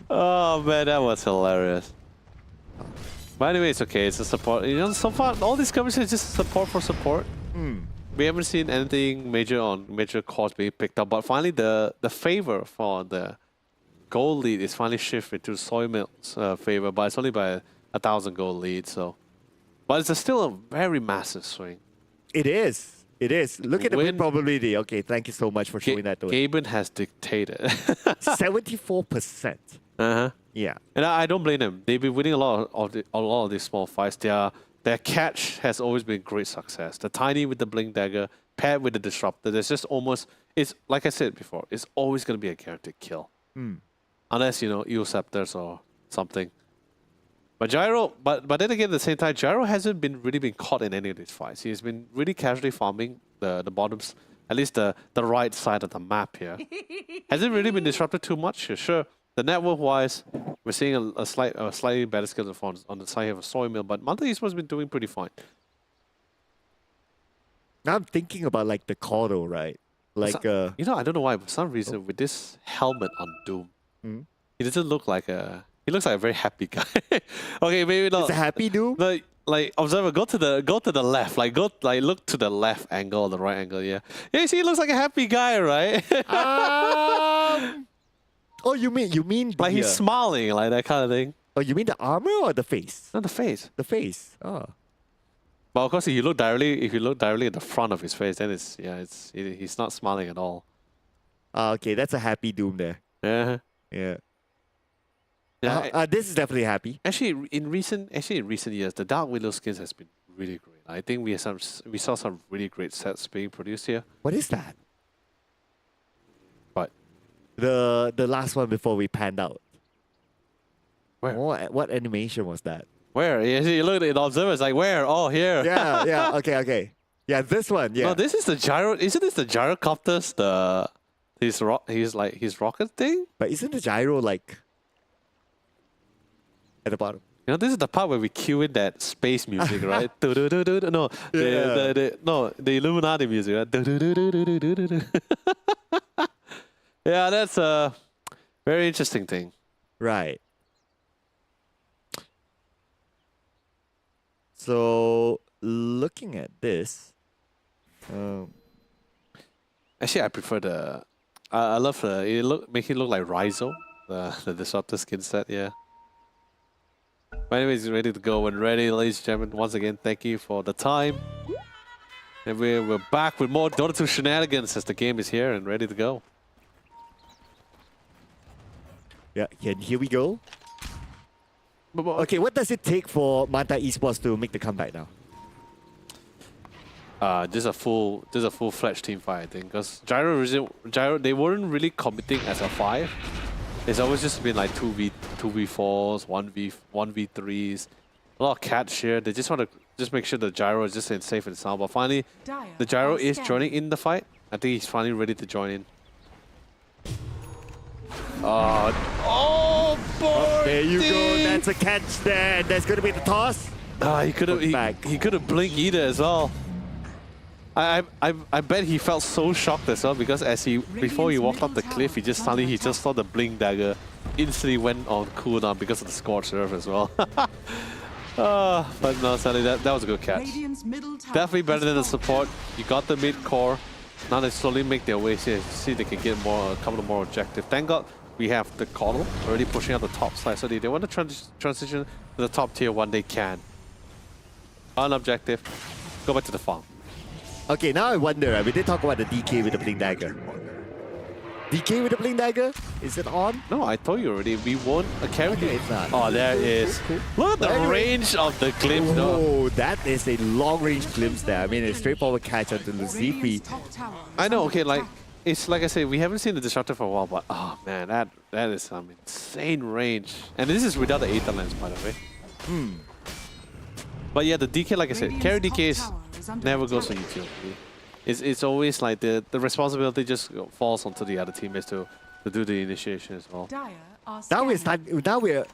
Oh man, that was hilarious. But anyway, it's okay. It's a support. You know, so far all these skirmishes is just support for support. We haven't seen anything major cores being picked up. But finally, the favor for the gold lead is finally shifted to Soymilk's favor, but it's only by 1,000 gold lead. So, but it's still a very massive swing. It is. It is. Look at the win probability. Okay, thank you so much for showing that to us. Gaben has dictated. 74%. Yeah. And I don't blame them. They've been winning a lot of these small fights. Their catch has always been great success. The Tiny with the Blink Dagger, paired with the Disruptor, there's just almost... It's like I said before, it's always going to be a guaranteed kill. Unless, you know, Eel Scepters or something. But Gyro... But then again, at the same time, Gyro hasn't really been caught in any of these fights. He's been really casually farming the bottoms, at least the right side of the map here. Hasn't really been disrupted too much. Sure. The network-wise, we're seeing a slightly better skill performance on the side of a Soymilk, but Manta Esports has been doing pretty fine. Now I'm thinking about like the Cordo, right? Like you know, I don't know why, but for some reason with this helmet on Doom, he doesn't look like a... He looks like a very happy guy. Okay, maybe not. It's a happy Doom? Like observer, go to the left. Look to the left angle or the right angle. Yeah. Yeah, you see, he looks like a happy guy, right? Oh, you mean like he's smiling, like that kind of thing. Oh, you mean the armor or the face? Not the face. The face. Oh. But of course, if you look directly at the front of his face, then he's not smiling at all. Okay, that's a happy Doom there. Yeah. Yeah. Yeah. This is definitely happy. Actually, in recent years, the Dark Widow skins has been really great. I think we saw some really great sets being produced here. What is that? What? The last one before we panned out. Where? What animation was that? Where? You look at the observer, it's like, where? Oh, here. Yeah, okay. Yeah, this one, yeah. No, this is the gyro. Isn't this the gyrocopters? His rocket thing? But isn't the gyro like at the bottom? You know, this is the part where we cue in that space music, right? No, the Illuminati music, right? Yeah, that's a very interesting thing. Right. So, looking at this... Actually, I prefer the... I love the... Make it look like Raizo, the Disruptor skin set, yeah. But anyways, ready to go and ready, ladies and gentlemen. Once again, thank you for the time. And we're back with more Dota 2 shenanigans as the game is here and ready to go. Yeah, and here we go. Okay, what does it take for Manta Esports to make the comeback now? Just a full-fledged team fight, I think. Because Gyro, they weren't really committing as a 5. It's always just been like 2v4s, 1v3s. A lot of catch here. They just want just make sure the gyro is just safe and sound. But finally, Dire the gyro are is scanning. joining in the fight. I think he's finally ready to join in. Oh boy! There you go. That's a catch there. And there's going to be the toss. He could have back. he could have blinked either as well. I bet he felt so shocked as well because before he walked up the cliff, he just saw the blink dagger, instantly went on cooldown because of the scorched earth as well. But no, sadly that was a good catch. Radiant's middle tower Definitely better than the is support. You got the mid core. Now they slowly make their way here. See if they can get a couple of more objectives. Thank God we have the Coddle already pushing out the top side. So they want to transition to the top tier when they can. On objective, go back to the farm. Okay, now I wonder, we did talk about the DK with the Blink Dagger. DK with the Blink Dagger? Is it on? No, I told you already. We won a carry. Okay, it's not. Oh, there it is. Look at the range of the glimpse. though. Oh, that is a long-range glimpse there. I mean, a straightforward catch onto Radiant's Lucifi. top tower is I know. under Okay, like attack. it's like I said, we haven't seen the Disruptor for a while, but oh man, that is some insane range. And this is without the Aether lens, by the way. But yeah, the DK, like I said, carry Radiant's top DKs tower is under never goes to attack. utility. It's always like the responsibility just falls onto the other teammates to do the initiation as well. Dire are Now scanning.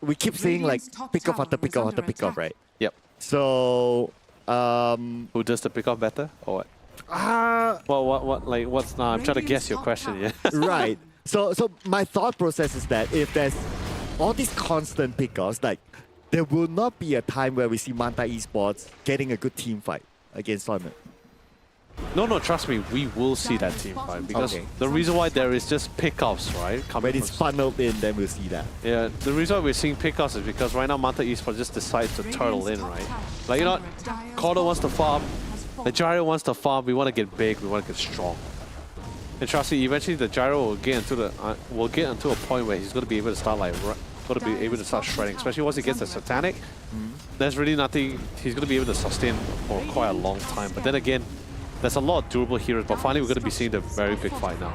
we keep saying like Radiant's top pick off tower after pick is off after under pick off, attack. right? Yep. So, Who does the pick off better or what? ah, Well, what's now? I'm trying to guess your question. Yeah. right. So my thought process is that if there's all these constant pickoffs, like there will not be a time where we see Manta Esports getting a good team fight against Simon. No, trust me, we will see that team fight because Okay. the reason why there is just pickoffs, right? When it's funneled in, then we'll see that. Yeah, the reason why we're seeing pickoffs is because right now Manta Esports just decides to turtle in, right? Like, you know, Cordo wants to farm, the Gyro wants to farm, we want to get big, we want to get strong. And trust me, eventually the Gyro will get into a point where he's going to be able to start shredding, especially once he gets the Satanic. There's really nothing he's going to be able to sustain for quite a long time. But then again, there's a lot of durable heroes, but finally we're going to be seeing the very big fight now.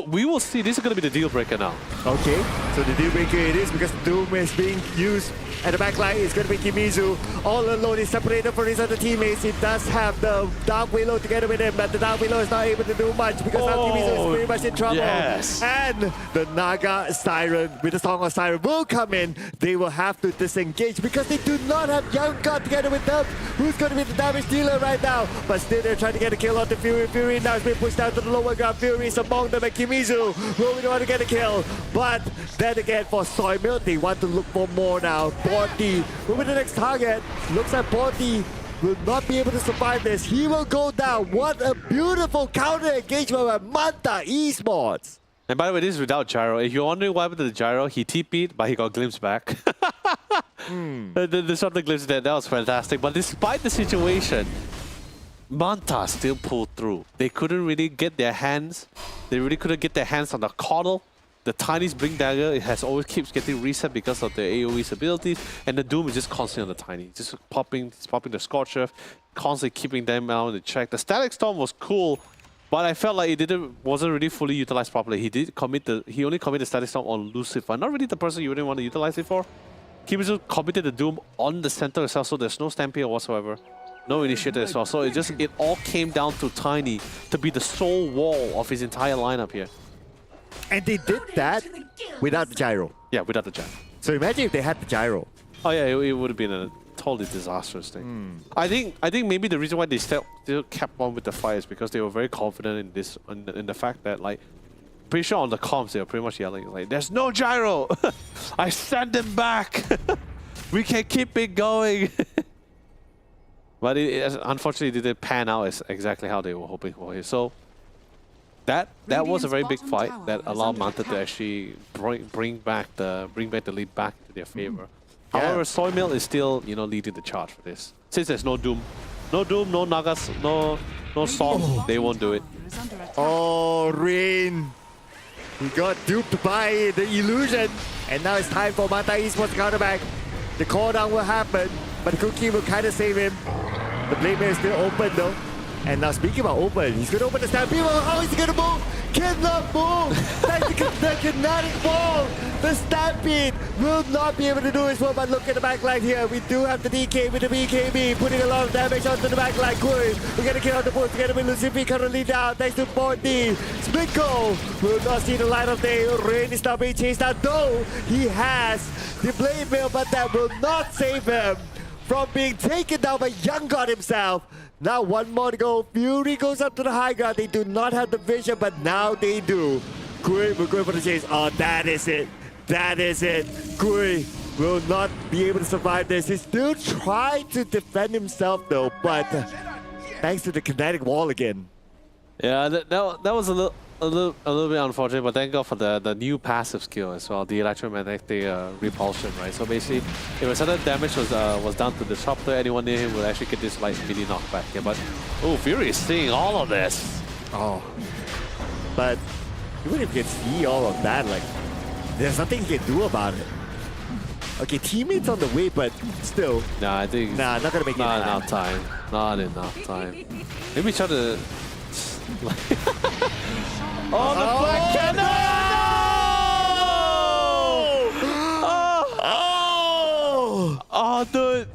We will see. This is going to be the deal breaker now. Okay, so the deal breaker it is because Doom is being used at the back line. It's going to be Kimizu all alone. He's separated from his other teammates. He does have the Dark Willow together with him, but the Dark Willow is not able to do much because now Kimizu is very much in trouble. Yes. And the Naga Siren with the Song of Siren will come in. They will have to disengage because they do not have Young God together with them. Who's going to be the damage dealer right now? But still they're trying to get a kill on the Fury. Fury now is being pushed down to the lower ground. Fury is among them and Kimizu will want to get a kill. But then again for Soy Milk, they want to look for more now. Bordy will be the next target. Looks like Bordy will not be able to survive this. He will go down. What a beautiful counter engagement by Manta Esports. And by the way, this is without Gyro. If you're wondering what happened to the Gyro, he TP'd, but he got glimpsed back. The shot the glimpse there, that was fantastic. But despite the situation, Manta still pulled through. They couldn't really get their hands. They really couldn't get their hands on the Coddle. The Tiny's Blink Dagger, it always keeps getting reset because of the AoE's abilities, and the Doom is just constantly on the Tiny. Just popping the Scorch Earth, constantly keeping them out in the check. The Static Storm was cool, but I felt like it wasn't really fully utilized properly. He only committed the Static Storm on Lucifer, not really the person you wouldn't want to utilize it for. Kimizu committed the Doom on the center itself, so there's no Stampede whatsoever. No initiator as well. So it all came down to Tiny to be the sole wall of his entire lineup here. And they did that without the gyro. Yeah, without the Gyro. So imagine if they had the gyro. Oh yeah, it would have been a totally disastrous thing. I think maybe the reason why they still kept on with the fight is because they were very confident in this, in the fact that, like, pretty sure on the comms they were pretty much yelling like, "There's no gyro! I sent him back! We can keep it going!" But unfortunately, it didn't pan out as exactly how they were hoping for here. So that was a very big fight that allowed Manta to actually bring back the lead back to their favor. However, Soy Milk is still, leading the charge for this. Since there's no Doom, no Nagas, no Song, they won't do it. Oh, Rain. He got duped by the illusion. And now it's time for Manta Esports to counter back. The call down will happen, but the Cookie will kind of save him. The Blade Mail is still open though. And now speaking about open, he's going to open the Stampede. How is he going to move? cannot move. That's the kinetic ball. The Stampede will not be able to do his work, but look at the backline here. We do have the DK with the BKB, putting a lot of damage onto the backline. Good. We're going to kill out the boost together with Lucifer currently down. Thanks to 4D. Splico will not see the light of day. Rain is now being chased out, though he has the Blade Mail, but that will not save him from being taken down by Young God himself. Now one more to go. Fury goes up to the high ground. They do not have the vision, but now they do. Kui will go for the chase. Oh, that is it. That is it. Kui will not be able to survive this. He's still trying to defend himself though, but thanks to the kinetic wall again. Yeah, that was a little bit unfortunate, but thank God for the new passive skill as well, the electromagnetic repulsion, right? So basically, if a sudden damage was done to the disruptor, anyone near him will actually get this like mini knockback here. But oh, Fury is seeing all of this. Oh, but even if you can see all of that, like there's nothing you can do about it. Okay, teammates on the way, but still. Nah, I think not gonna make it. Not enough time. Not enough time. Maybe try to. Oh, the Black Cannon! Oh, dude.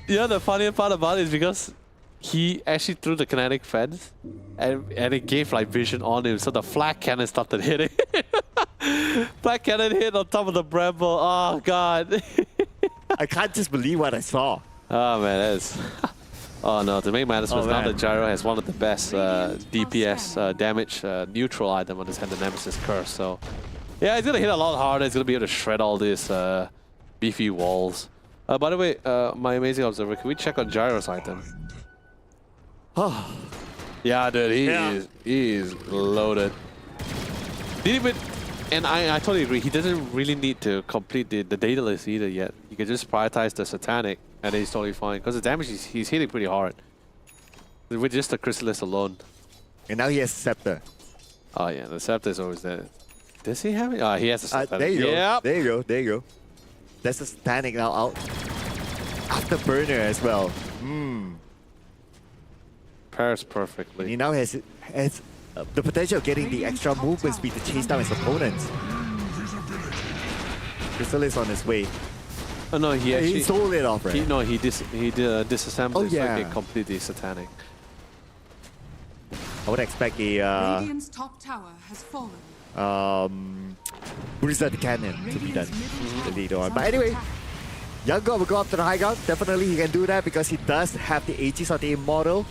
Yeah, the funny part about it is because he actually threw the kinetic fence and it gave like vision on him, so the Flak Cannon started hitting. Flak Cannon hit on top of the Bramble. Oh, God. I can't just believe what I saw. Oh, man, that's... Oh no, to make matters worse, now the Gyro has one of the best DPS damage neutral item on this hand, the Nemesis Curse. So yeah, it's gonna hit a lot harder. It's gonna be able to shred all these beefy walls. By the way, my amazing observer, can we check on Gyro's item? Yeah, dude, he is loaded. Didn't even, and I totally agree. He doesn't really need to complete the data list either yet. You can just prioritize the Satanic. And he's totally fine, because the damage he's hitting pretty hard. With just the Chrysalis alone. And now he has Scepter. Oh yeah, the Scepter is always there. Does he have it? Oh, he has the Scepter. There you go. Yep. There you go. There you go. That's the Satanic now out. Afterburner as well. Pairs perfectly. He now has the potential of getting the extra movement speed to chase down his opponents. Chrysalis on his way. Oh no, he actually... He stole it off, right? He disassembled it so he can complete the Satanic. I would expect a... Radiant's top tower has fallen. Bruiser the Cannon to be done later on. But anyway, Young God will go up to the high ground. Definitely he can do that because he does have the Aegis on the Immortal.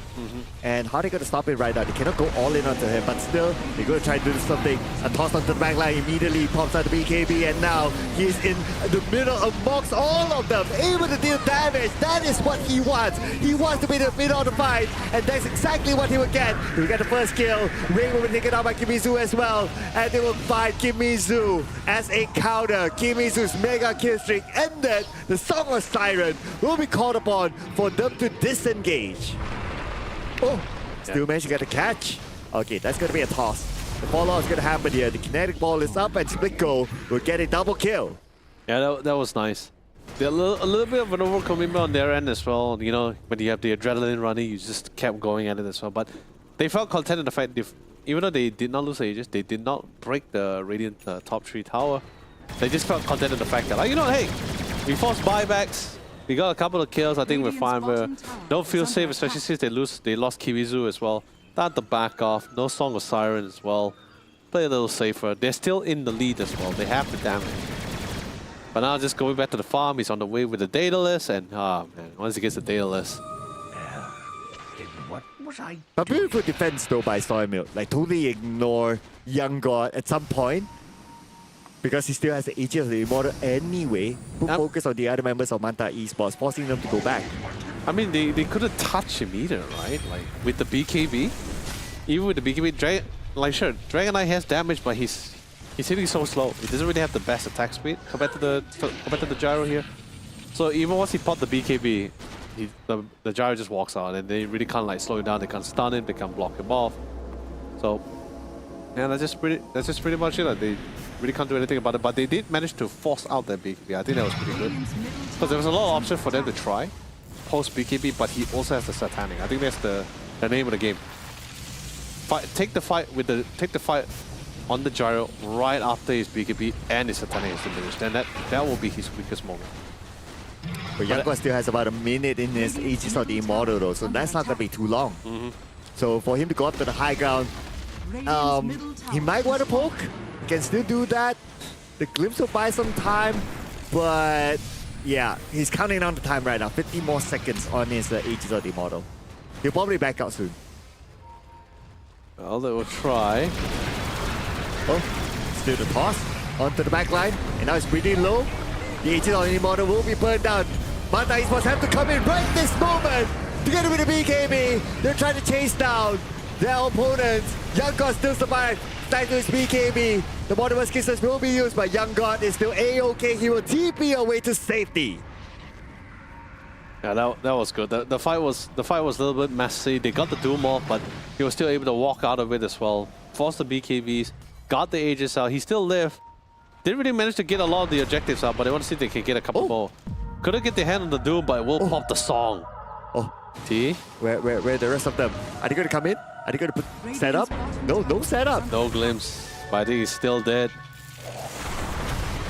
And how are they going to stop it right now? They cannot go all in onto him, but still, they're going to try to do something. A toss onto the backline immediately pops out the BKB, and now he's in the middle amongst all of them, able to deal damage. That is what he wants. He wants to be the middle of the fight, and that's exactly what he will get. He will get the first kill. Ray will be taken out by Kimizu as well, and they will find Kimizu as a counter. Kimizu's mega kill streak ended. The Song of Siren will be called upon for them to disengage. Oh, still managed to get a catch. Okay, that's going to be a toss. The fallout is going to happen here. The kinetic ball is up and Splitco will get a double kill. Yeah, that was nice. A little bit of an overcommitment on their end as well. You know, when you have the adrenaline running, you just kept going at it as well. But they felt content in the fact, even though they did not lose Aegis, they did not break the Radiant top 3 tower. They just felt content in the fact that, like, you know, hey, we forced buybacks. We got a couple of kills. I think we're fine. We don't feel safe, especially since they lost Kimizu as well. They had to back off. No Song of Siren as well. Play a little safer. They're still in the lead as well. They have the damage. But now just going back to the farm, he's on the way with the data list, and man, once he gets the data list. What was I But beautiful defense though by Soymilk. Like totally ignore Young God at some point. Because he still has the Aegis of the Immortal anyway. Put focus on the other members of Manta Esports, forcing them to go back. I mean, they couldn't touch him either, right? Like, with the BKB, even with the BKB, like, sure, Dragon Knight has damage, but he's hitting so slow. He doesn't really have the best attack speed compared to the Gyro here. So even once he popped the BKB, the Gyro just walks out, and they really can't like slow him down. They can't stun him. They can't block him off. So yeah, that's just pretty much it. Like, they really can't do anything about it, but they did manage to force out that BKB. I think that was pretty good. Because there was a lot of options for them to try post BKB, but he also has the Satanic. I think that's the name of the game. Take the fight on the gyro right after his BKB and his Satanic is diminished. Then that will be his weakest moment. But Young God still has about a minute in his Aegis of the Immortal though, so that's not going to be too long. So for him to go up to the high ground, he might want to poke. He can still do that. The Glimpse will buy some time, but yeah, he's counting down the time right now. 50 more seconds on his Aegis of the Immortal. He'll probably back out soon. Well, they will try. Oh, still the toss onto the back line, and now it's pretty low. The Aegis of the Immortal will be burned down. Manta Esports have to come in right this moment together with the BKB. They're trying to chase down their opponents. Young God still survives thanks to his BKB. The Mortimer's Kisses will be used, but Young God is still A-OK. He will TP away to safety. Yeah, that was good. The fight was a little bit messy. They got the Doom off, but he was still able to walk out of it as well. Forced the BKBs, got the Aegis out. He still lived. Didn't really manage to get a lot of the objectives out, but they want to see if they can get a couple more. Couldn't get their hand on the Doom, but it will pop the song. Oh, T? where are the rest of them? Are they going to come in? Are they going to put setup? No setup. No glimpse, but I think he's still dead.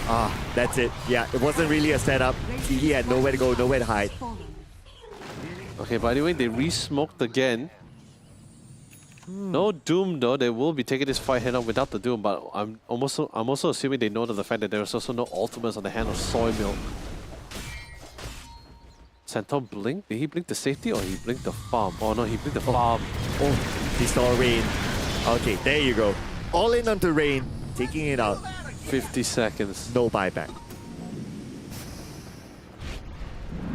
Ah, that's it. Yeah, it wasn't really a setup. He had nowhere to go, nowhere to hide. Okay, by the way, they re-smoked again. No Doom though. They will be taking this fight head on without the Doom, but I'm also assuming they know the fact that there's also no ultimates on the hand of Soy Milk. Centaur blink? Did he blink the safety or he blinked the farm? Oh no, he blinked the farm. Oh, he saw Rain. Okay, there you go. All in onto Rain, taking it out. 50 seconds. No buyback.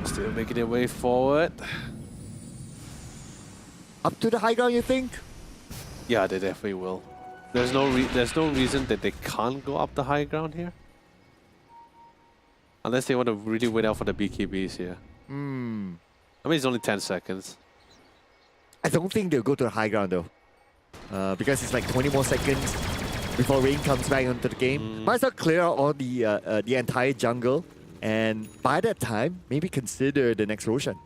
Still making their way forward. Up to the high ground, you think? Yeah, they definitely will. There's no reason that they can't go up the high ground here. Unless they want to really wait out for the BKBs here. I mean, it's only 10 seconds. I don't think they'll go to the high ground though. Because it's like 20 more seconds before Rain comes back into the game. Might as well clear out all the entire jungle. And by that time, maybe consider the next Roshan.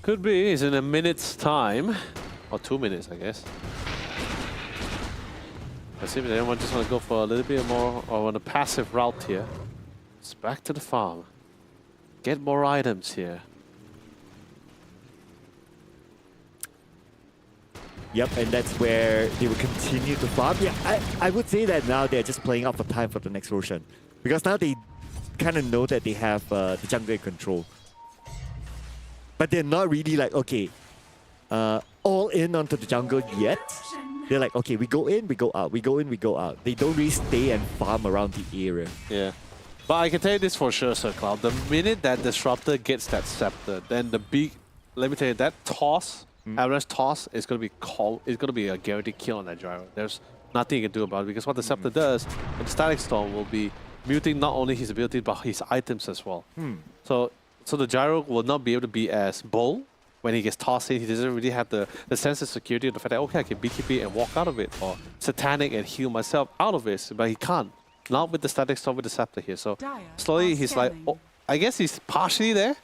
Could be. It's in a minute's time. Or 2 minutes, I guess. Let's see if anyone just want to go for a little bit more or on a passive route here. It's back to the farm. Get more items here. Yep, and that's where they will continue to farm. Yeah, I would say that now they're just playing out for time for the next Roshan. Because now they kind of know that they have the jungle in control. But they're not really like, okay, all in onto the jungle yet. They're like, okay, we go in, we go out. We go in, we go out. They don't really stay and farm around the area. Yeah. But I can tell you this for sure, Sir Cloud. The minute that Disruptor gets that scepter, then the big, let me tell you, that toss, Avalanche toss is going to be a guaranteed kill on that gyro. There's nothing you can do about it because what the scepter does, and the Static Storm will be muting not only his abilities but his items as well. So the gyro will not be able to be as bold when he gets tossed in. He doesn't really have the sense of security of the fact that, okay, I can BKB and walk out of it, or Satanic and heal myself out of it, but he can't. Not with the Static Storm with the scepter here. So slowly he's like, oh, I guess he's partially there.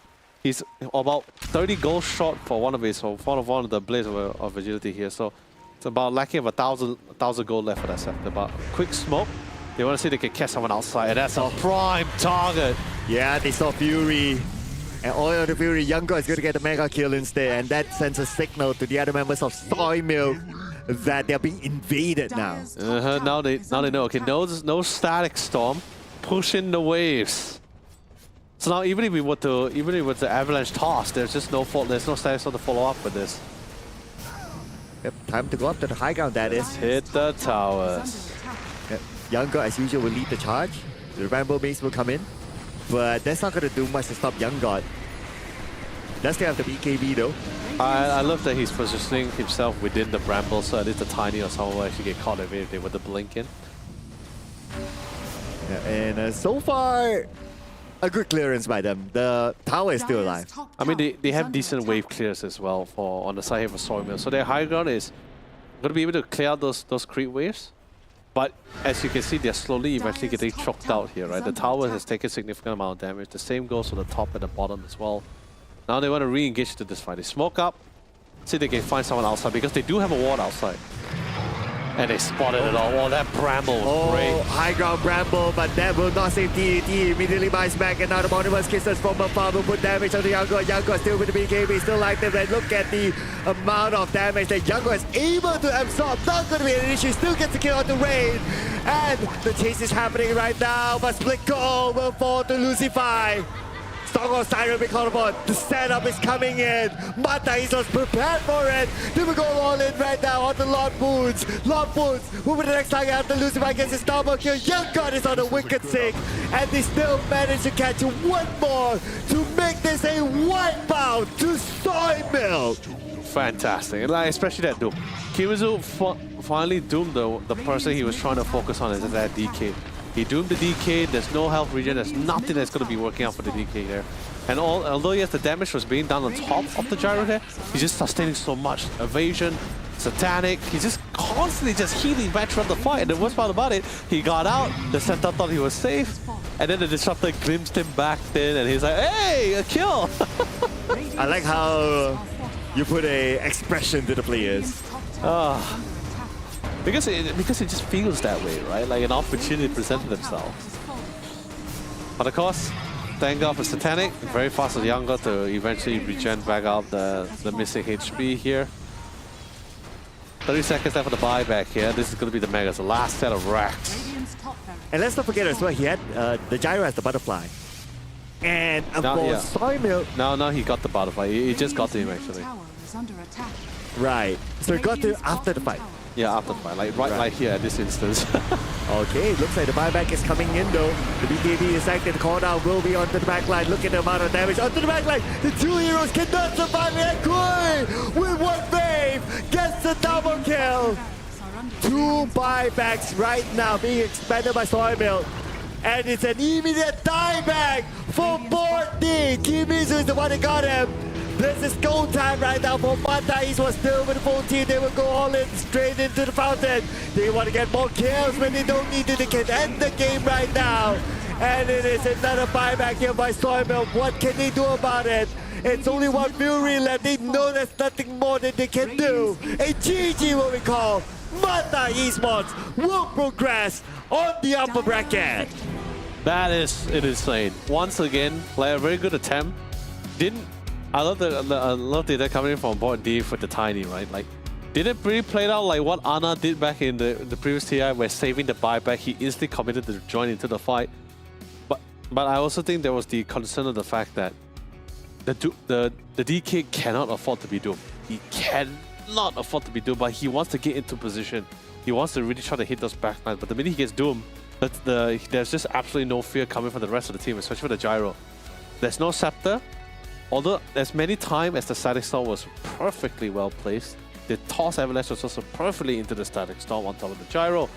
He's about 30 gold short for one of his, or one of the Blades of Agility here. So it's about lacking of 1,000 gold left for that scepter. But quick smoke. They want to see if they can catch someone outside, and that's a prime target. Yeah, they saw Fury. And all of the Fury, Young God is going to get a mega kill instead, and that sends a signal to the other members of Soy Milk that they're being invaded now. Now they know. Okay, no Static Storm, pushing the waves. So now even if with the Avalanche toss, there's just no Static Storm to follow up with this. Yep, time to go up to the high ground. That is. Hit the towers. Yep. Young God, as usual, will lead the charge. The Rainbow Mace will come in. But that's not going to do much to stop Young God. Does still have the BKB though. I love that he's positioning himself within the bramble, so at least the Tiny or someone will actually get caught if they were to blink in. Yeah, and so far, a good clearance by them. The tower is still alive. I mean, they have decent wave clears as well on the side here for Soy Milk. So their high ground is going to be able to clear out those creep waves. But as you can see, they're slowly eventually getting choked out here, right? The tower has taken a significant amount of damage. The same goes for the top and the bottom as well. Now they want to re-engage to this fight. They smoke up, see if they can find someone outside because they do have a ward outside. And they spotted it all. Oh, that Bramble was great. High ground Bramble, but that will not save TET. Immediately buys back, and now the Monimus kisses from afar will put damage on the Yango. Yango still with the BKB, still like them. And look at the amount of damage that Yango is able to absorb. Not going to be an issue, still gets the kill on the rain. And the chase is happening right now, but split call will fall to Lucify. Song of Siren be called upon. The setup is coming in. Mata is prepared for it. They will go all in right now on the Lord Boons. Lord Boons moving the next target after Lucifer gets his double kill. Young God is on the wicked sick. And they still manage to catch one more to make this a wipeout to Soy Milk. Fantastic. And like, especially that Doom. Kimizu finally doomed the person he was trying to focus on, is that DK. He doomed the DK, there's no health regen, there's nothing that's going to be working out for the DK there. And although yes, the damage was being done on top of the gyro there, he's just sustaining so much. Evasion, Satanic, he's just constantly just healing back throughout the fight. And the worst part about it, he got out, the Centaur thought he was safe, and then the Disruptor glimpsed him back in, and he's like, hey, a kill! I like how you put a expression to the players. Because it just feels that way, right? Like an opportunity presented themselves. But of course, thank God for Satanic. Very fast with Younger to eventually regen back up the missing HP here. 30 seconds left for the buyback here. This is going to be the Megas, the last set of racks. And let's not forget as well, he had the gyro has the butterfly. And of course, Soy Milk. No, he got the butterfly. He just got to him actually. Right. So he got to after the fight. Yeah, after the fight, like here at this instance. Okay, looks like the buyback is coming in though. The BKB is active, the cooldown will be onto the backline. Look at the amount of damage onto the backline. The two heroes cannot survive it. Kui with one wave gets the double kill. Two buybacks right now being expanded by Soy Milk. And it's an immediate dieback for Board D. Kimizu is the one that got him. This is go time right now for Mata. East was still with the full team. They will go all in straight into the fountain. They want to get more kills when they don't need to. They can end the game right now. And it is another buyback here by Soy Milk. What can they do about it? It's only one Fury left. They know there's nothing more that they can do. A GG what we call. Mata Esports will progress on the upper bracket. That is insane. Once again, like a very good attempt. I love the idea coming from Board D for the tiny, right? Like, didn't really play out like what Ana did back in the previous TI, where saving the buyback, he instantly committed to join into the fight. But I also think there was the concern of the fact that the DK cannot afford to be doomed. He cannot afford to be doomed, but he wants to get into position. He wants to really try to hit those backlines. But the minute he gets doomed, there's just absolutely no fear coming from the rest of the team, especially for the gyro. There's no scepter. Although as many times as the static storm was perfectly well placed, the toss avalanche was also perfectly into the static storm on top of the gyro,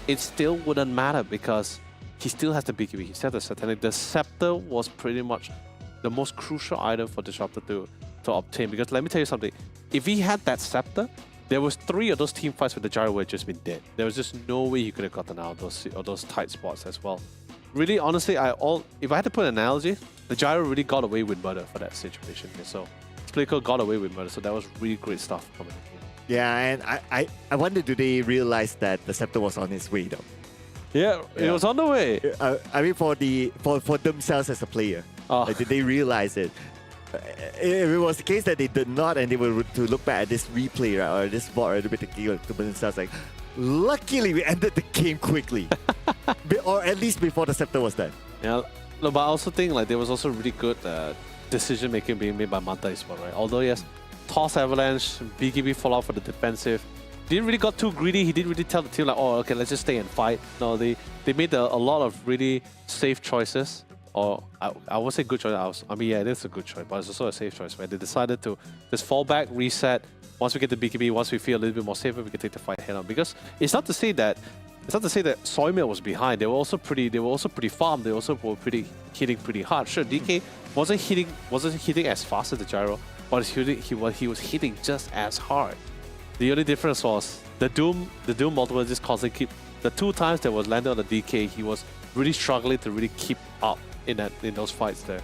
it still wouldn't matter because he still has the BKB, he still has the Satanic. The scepter was pretty much the most crucial item for Disruptor to obtain, because let me tell you something, if he had that scepter, there was 3 of those team fights with the gyro would have just been dead. There was just no way he could have gotten out of those tight spots as well. Really, honestly, if I had to put an analogy, the gyro really got away with murder for that situation here. So Splicker got away with murder, so that was really great stuff from the team. Yeah, and I wonder, do they realize that the scepter was on its way though? Yeah, it was on the way. I mean, for themselves as a player, like, did they realize it? If it was the case that they did not, and they were to look back at this replay, right, or this VOD, or to themselves like, luckily we ended the game quickly, or at least before the scepter was done. Yeah, no, but I also think like there was also really good decision making being made by Manta Esports, right? Although yes, toss avalanche, BKB fallout for the defensive. Didn't really got too greedy. He didn't really tell the team like, oh, okay, let's just stay and fight. No, they made a lot of really safe choices. Or I would say good choice. I mean, yeah, it is a good choice, but it's also a safe choice where they decided to just fall back, reset. Once we get the BKB, once we feel a little bit more safer, we can take the fight head on. Because it's not to say that Soy Milk was behind. They were also pretty farm. They also were hitting pretty hard. Sure, DK wasn't hitting as fast as the gyro, but he was hitting just as hard. The only difference was the Doom multiple just constantly keep the 2 times that was landed on the DK. He was really struggling to really keep up in those fights there.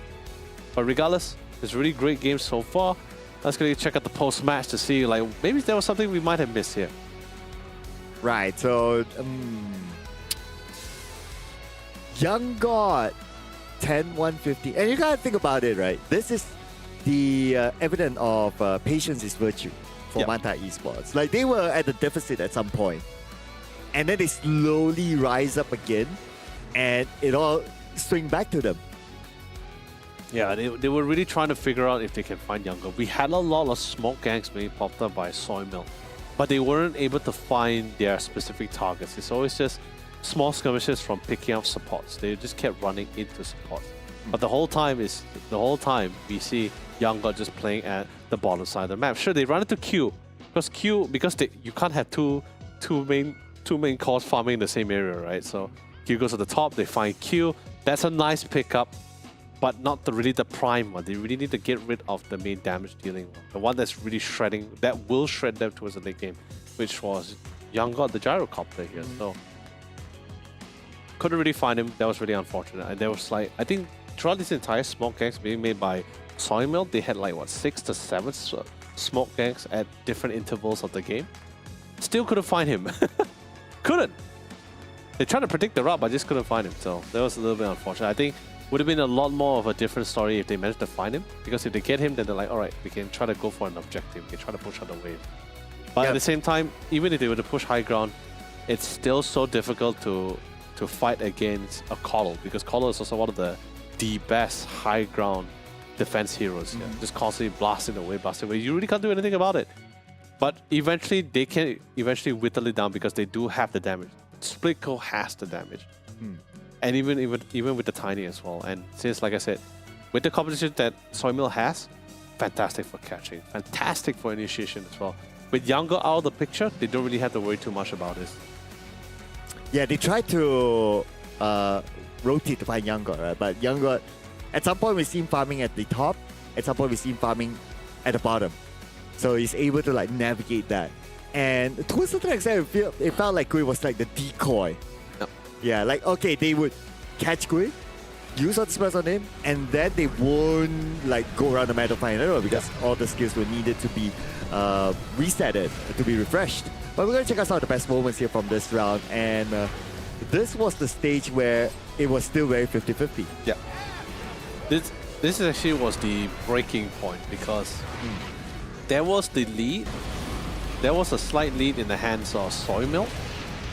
But regardless, it's really great game so far. Let's go check out the post match to see like maybe there was something we might have missed here. Right, so Young God 10-150. And you gotta think about it, right? This is the evidence of patience is virtue for Yep. Manta Esports. Like they were at the deficit at some point, and then they slowly rise up again, and it all swing back to them. Yeah, they were really trying to figure out if they can find Younger. We had a lot of smoke gangs being popped up by Soy Milk, but they weren't able to find their specific targets. It's always just small skirmishes from picking up supports. They just kept running into supports. But the whole time we see Younger just playing at the bottom side of the map. Sure, they run into Q because you can't have two main cores farming in the same area, right? So Q goes to the top, they find Q. That's a nice pickup, but not really the prime one. They really need to get rid of the main damage dealing one, the one that's really shredding, that will shred them towards the late game, which was Younger, the gyrocopter here. So couldn't really find him. That was really unfortunate. And there was like, I think throughout this entire smoke gangs being made by Soy Milk, they had like what, 6 to 7 smoke gangs at different intervals of the game. Still couldn't find him. Couldn't. They tried to predict the route, but just couldn't find him. So that was a little bit unfortunate. I think would have been a lot more of a different story if they managed to find him. Because if they get him, then they're like, all right, we can try to go for an objective. We can try to push on the wave. But at the same time, even if they were to push high ground, it's still so difficult to fight against a Coddle, because Coddle is also one of the best high ground defense heroes here. Just constantly blasting away. You really can't do anything about it. But eventually, they can whittle it down because they do have the damage. Splitco has the damage. And even with the Tiny as well. And since, like I said, with the competition that Soy Milk has, fantastic for catching, fantastic for initiation as well. With Younger out of the picture, they don't really have to worry too much about this. Yeah, they tried to rotate to find Younger, right? But Younger, at some point we see him farming at the top, at some point we see him farming at the bottom. So he's able to like navigate that. And to a certain extent, it felt like Gui was like the decoy. Yep. Yeah, like, okay, they would catch Gui, use all the spells on him, and then they won't like go around the map to find another because all the skills were needed to be resetted, to be refreshed. But we're going to check out some of the best moments here from this round. And this was the stage where it was still very 50-50. Yeah. This actually was the breaking point because there was the lead. There was a slight lead in the hands of Soy Milk.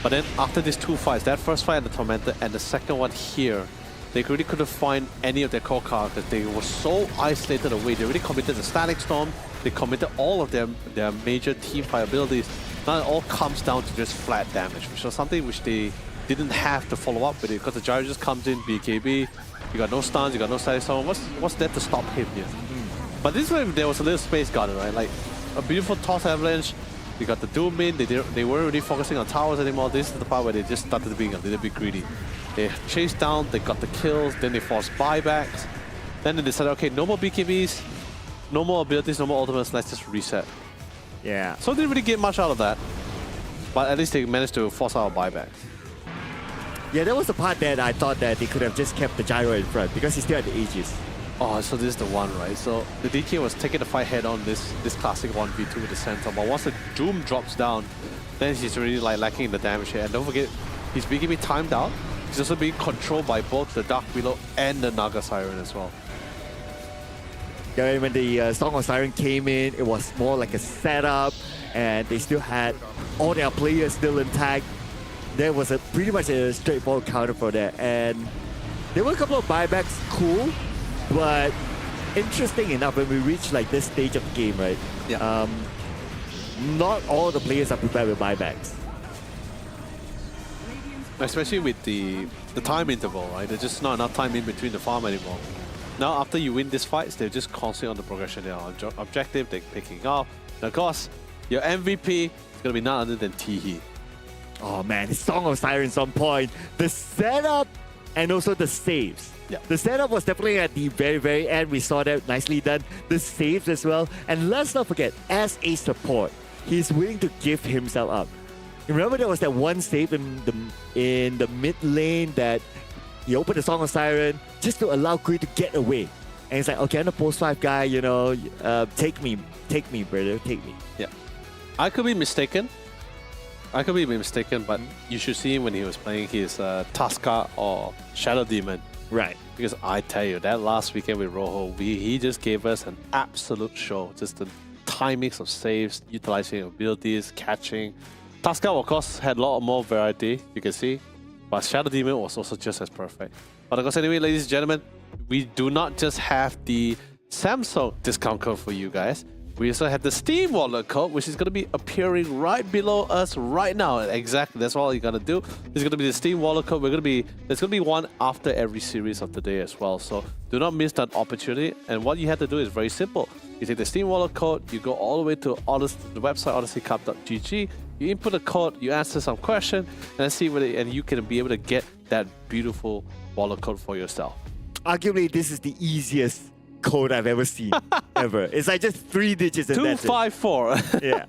But then after these two fights, that first fight at the Tormentor and the second one here, they really couldn't find any of their core characters. They were so isolated away. They already committed the Static Storm. They committed all of their major team fight abilities. Now it all comes down to just flat damage, which was something which they didn't have to follow up with it because the Gyro just comes in, BKB, you got no stuns, you got no Static Storm. What's there to stop him here? But this way there was a little space guarded, right? Like a beautiful toss avalanche. You got the Doom in, they weren't really focusing on towers anymore. This is the part where they just started being a little bit greedy. They chased down, they got the kills, then they forced buybacks. Then they decided, okay, no more BKBs, no more abilities, no more ultimates, let's just reset. Yeah. So they didn't really get much out of that. But at least they managed to force out buybacks. Yeah, that was the part that I thought that they could have just kept the Gyro in front because he still had the Aegis. Oh, so this is the one, right? So the DK was taking the fight head on this classic 1v2 with the center, but once the Doom drops down, then he's really like lacking in the damage here. And don't forget, he's being timed out. He's also being controlled by both the Dark Below and the Naga Siren as well. Yeah, when the Song of Siren came in, it was more like a setup, and they still had all their players still intact. There was pretty much a straightforward counter for that, and there were a couple of buybacks, cool, but interesting enough when we reach like this stage of the game, right? Yeah. Not all the players are prepared with buybacks. Especially with the time interval, right? There's just not enough time in between the farm anymore. Now, after you win these fights, they're just constantly on the progression. They're on objective, they're picking up. And of course, your MVP is going to be none other than Teehee. Oh man, the Song of Sirens on point. The setup and also the saves. Yeah. The setup was definitely at the very, very end. We saw that nicely done. The saves as well. And let's not forget, as a support, he's willing to give himself up. Remember there was that one save in the mid lane that he opened the Song of Siren just to allow Gui to get away. And it's like, okay, I'm the post 5 guy, you know, take me, brother, take me. Yeah. I could be mistaken, I could be mistaken, but you should see him when he was playing his Tusker or Shadow Demon. Right. Because I tell you, that last weekend with Rojo, he just gave us an absolute show. Just the timings of saves, utilizing abilities, catching. Tusker, of course, had a lot more variety, you can see. But Shadow Demon was also just as perfect. But of course, anyway, ladies and gentlemen, we do not just have the Samsung discount code for you guys. We also have the Steam wallet code, which is going to be appearing right below us right now. Exactly, that's all you're going to do. There's going to be the Steam wallet code. There's going to be one after every series of the day as well. So do not miss that opportunity. And what you have to do is very simple. You take the Steam wallet code, you go all the way to the website odysseycup.gg, you input a code, you answer some question, and see whether and you can be able to get that beautiful wallet code for yourself. Arguably, this is the easiest code I've ever seen, ever. It's like just 3 digits and that's it. 254. Yeah.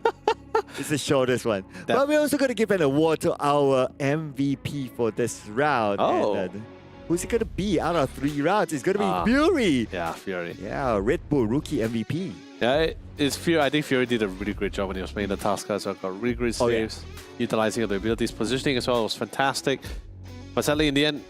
It's the shortest one. But we're also going to give an award to our MVP for this round. Oh. And, who's it going to be out of 3 rounds? It's going to be Fury. Yeah, Fury. Yeah, Red Bull rookie MVP. Yeah, it's Fury. I think Fury did a really great job when he was playing the Tusker. So got really great saves, utilizing the abilities, positioning as well was fantastic. But sadly, in the end,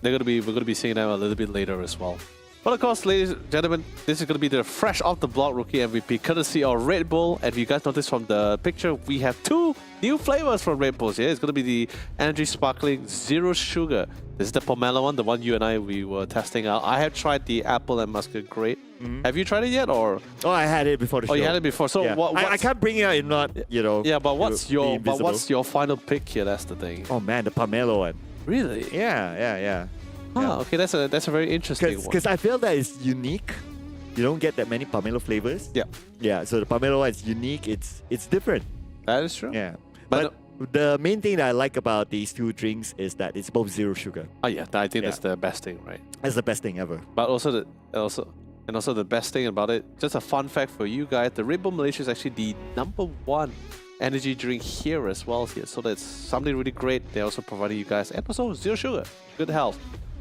we're going to be seeing them a little bit later as well. But of course, ladies and gentlemen, this is going to be the fresh off the block rookie MVP, courtesy of Red Bull. And if you guys notice from the picture, we have 2 new flavors from Red Bulls here. It's going to be the Energy Sparkling Zero Sugar. This is the pomelo one, the one you and I we were testing out. I have tried the apple and muscat grape. Have you tried it yet, or? Oh, I had it before the show. Oh, you had it before. So yeah. I can't bring it out if not, you know. Yeah, but what's your invisible. final pick here? That's the thing. Oh man, the pomelo one. Really? Yeah. Ah, okay, that's a very interesting one. Because I feel that it's unique. You don't get that many pomelo flavors. Yeah. Yeah, so the pomelo one is unique. It's different. That is true. Yeah. But the main thing that I like about these 2 drinks is that it's both zero sugar. Oh yeah, I think that's the best thing, right? That's the best thing ever. But also the best thing about it, just a fun fact for you guys, the Red Bull Malaysia is actually the #1 energy drink here as well here. So that's something really great. They're also providing you guys, and also zero sugar, good health.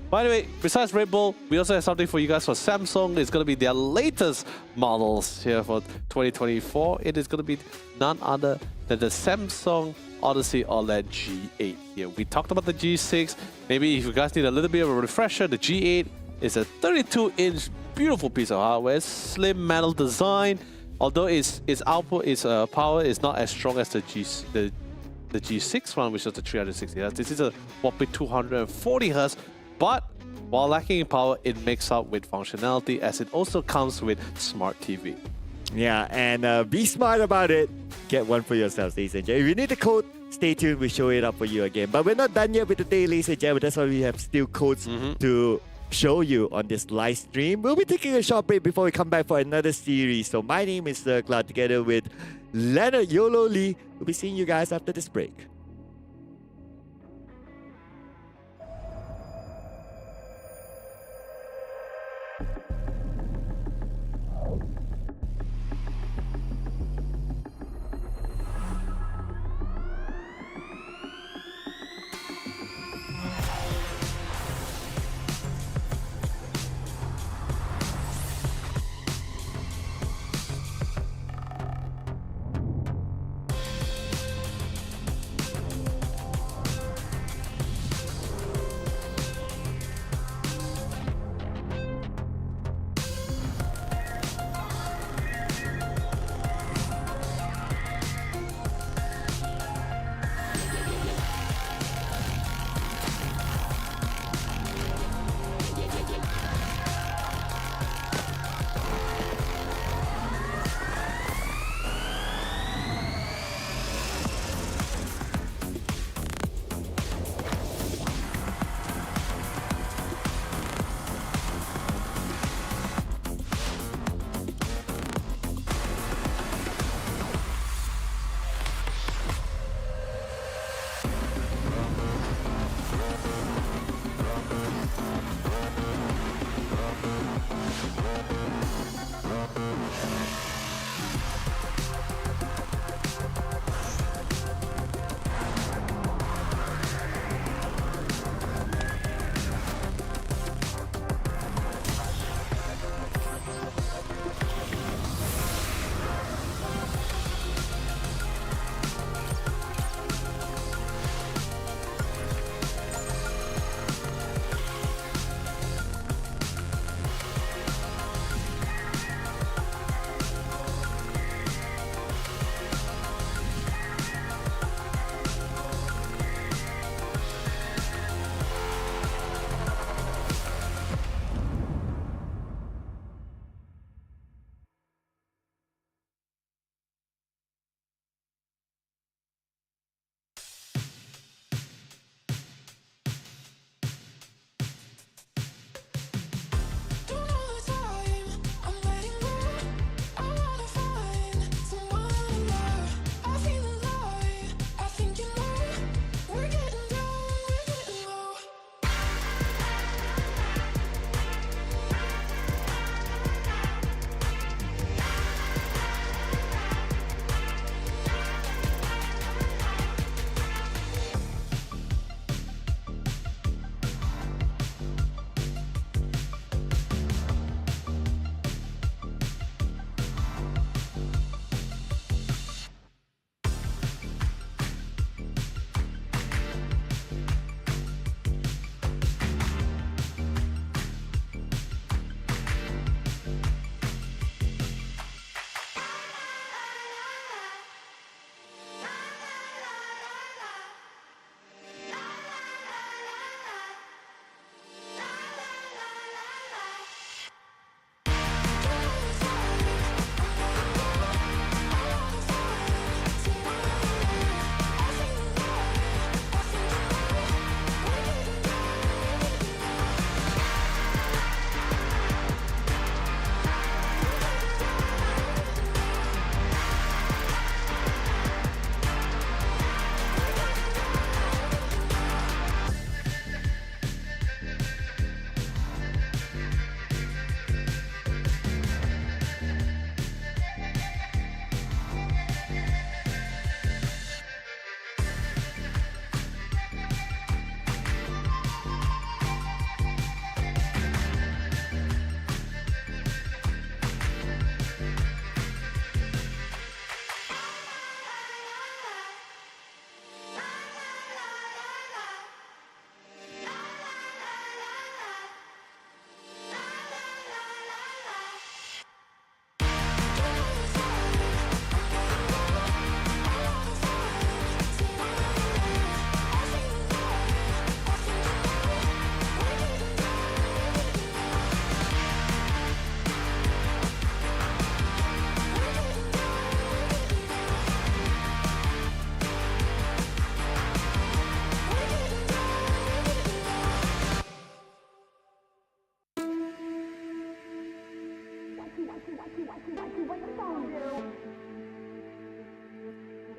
By the way, besides Red Bull, we also have something for you guys for Samsung. It's going to be their latest models here for 2024. It is going to be none other than the Samsung Odyssey OLED G8 here. We talked about the G6. Maybe if you guys need a little bit of a refresher, the G8 is a 32-inch beautiful piece of hardware, slim metal design. Although its output, its power is not as strong as the G6 one, which is the 360 Hz. This is a whopping 240 Hz. But while lacking in power, it makes up with functionality as it also comes with Smart TV. Yeah, and be smart about it. Get one for yourselves, ladies and gentlemen. If you need the code, stay tuned. We'll show it up for you again. But we're not done yet with the day, ladies and gentlemen. That's why we have still codes to show you on this live stream. We'll be taking a short break before we come back for another series. So my name is Cloud, together with Leonard YOLO Lee. We'll be seeing you guys after this break.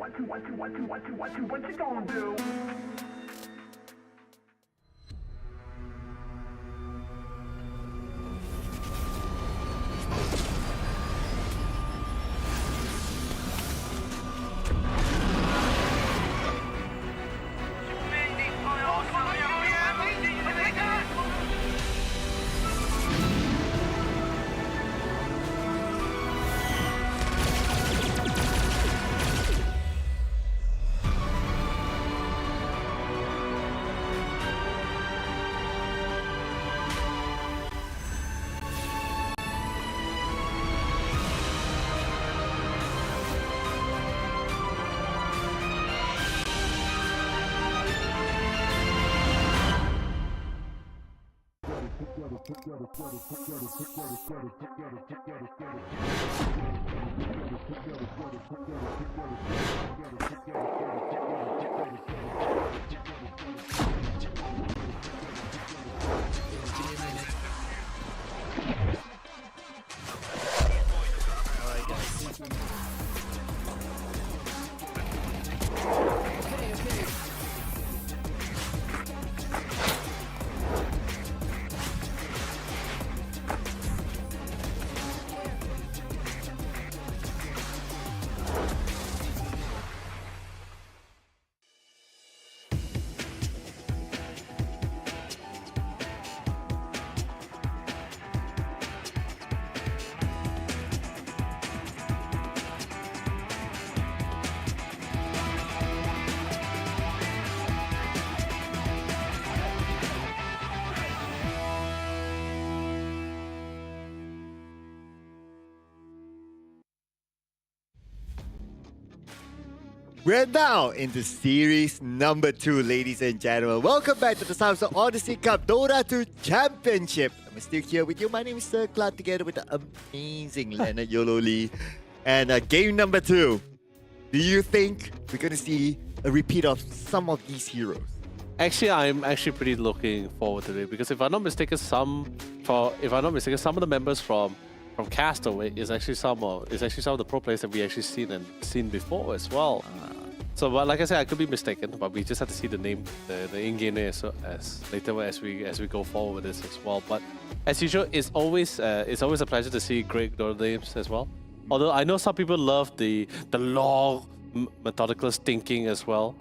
What you gonna do? We're now into series number 2, ladies and gentlemen. Welcome back to the Sounds of Odyssey Cup Dota 2 Championship. I'm still here with you. My name is Sir Clark, together with the amazing Leonard Yolo Lee. And game number 2. Do you think we're going to see a repeat of some of these heroes? Actually, I'm actually pretty looking forward to it because if I'm not mistaken, some of the members from Castaway is actually some of the pro players that we actually seen before as well. So, but like I said, I could be mistaken, but we just have to see the name, the in-game name as later as we go forward with this as well. But as usual, it's always a pleasure to see great Dota names as well. Although I know some people love the long methodical thinking as well,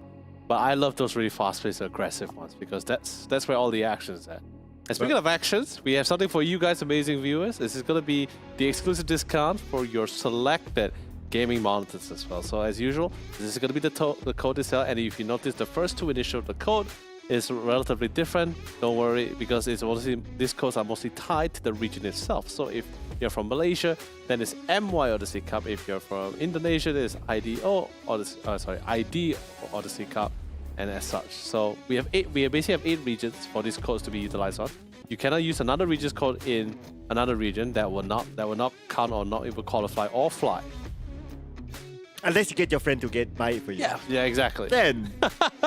but I love those really fast-paced, aggressive ones because that's where all the action is at. And speaking of actions, we have something for you guys, amazing viewers. This is going to be the exclusive discount for your selected gaming monitors as well. So as usual, this is going to be the code itself. And if you notice, the first 2 initials of the code is relatively different. Don't worry, because these codes are mostly tied to the region itself. So if you're from Malaysia, then it's MY Odyssey Cup. If you're from Indonesia, then it's IDO ID Odyssey Cup. And as such, so we basically have 8 regions for these codes to be utilized on. You cannot use another region's code in another region that will not count or not even qualify or fly. Unless you get your friend to buy it for you. Yeah, exactly. Then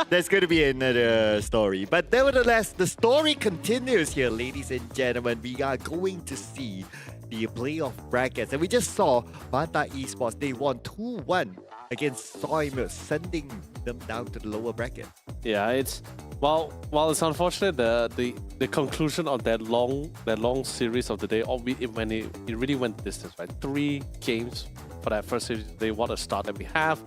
there's going to be another story. But nevertheless, the story continues here, ladies and gentlemen. We are going to see the playoff brackets, and we just saw Bata Esports. They won 2-1 against Soymilk, sending them down to the lower bracket. Yeah, it's while it's unfortunate the conclusion of that long series of the day. When it really went distance, right? 3 games for that first series. They want a start that we have.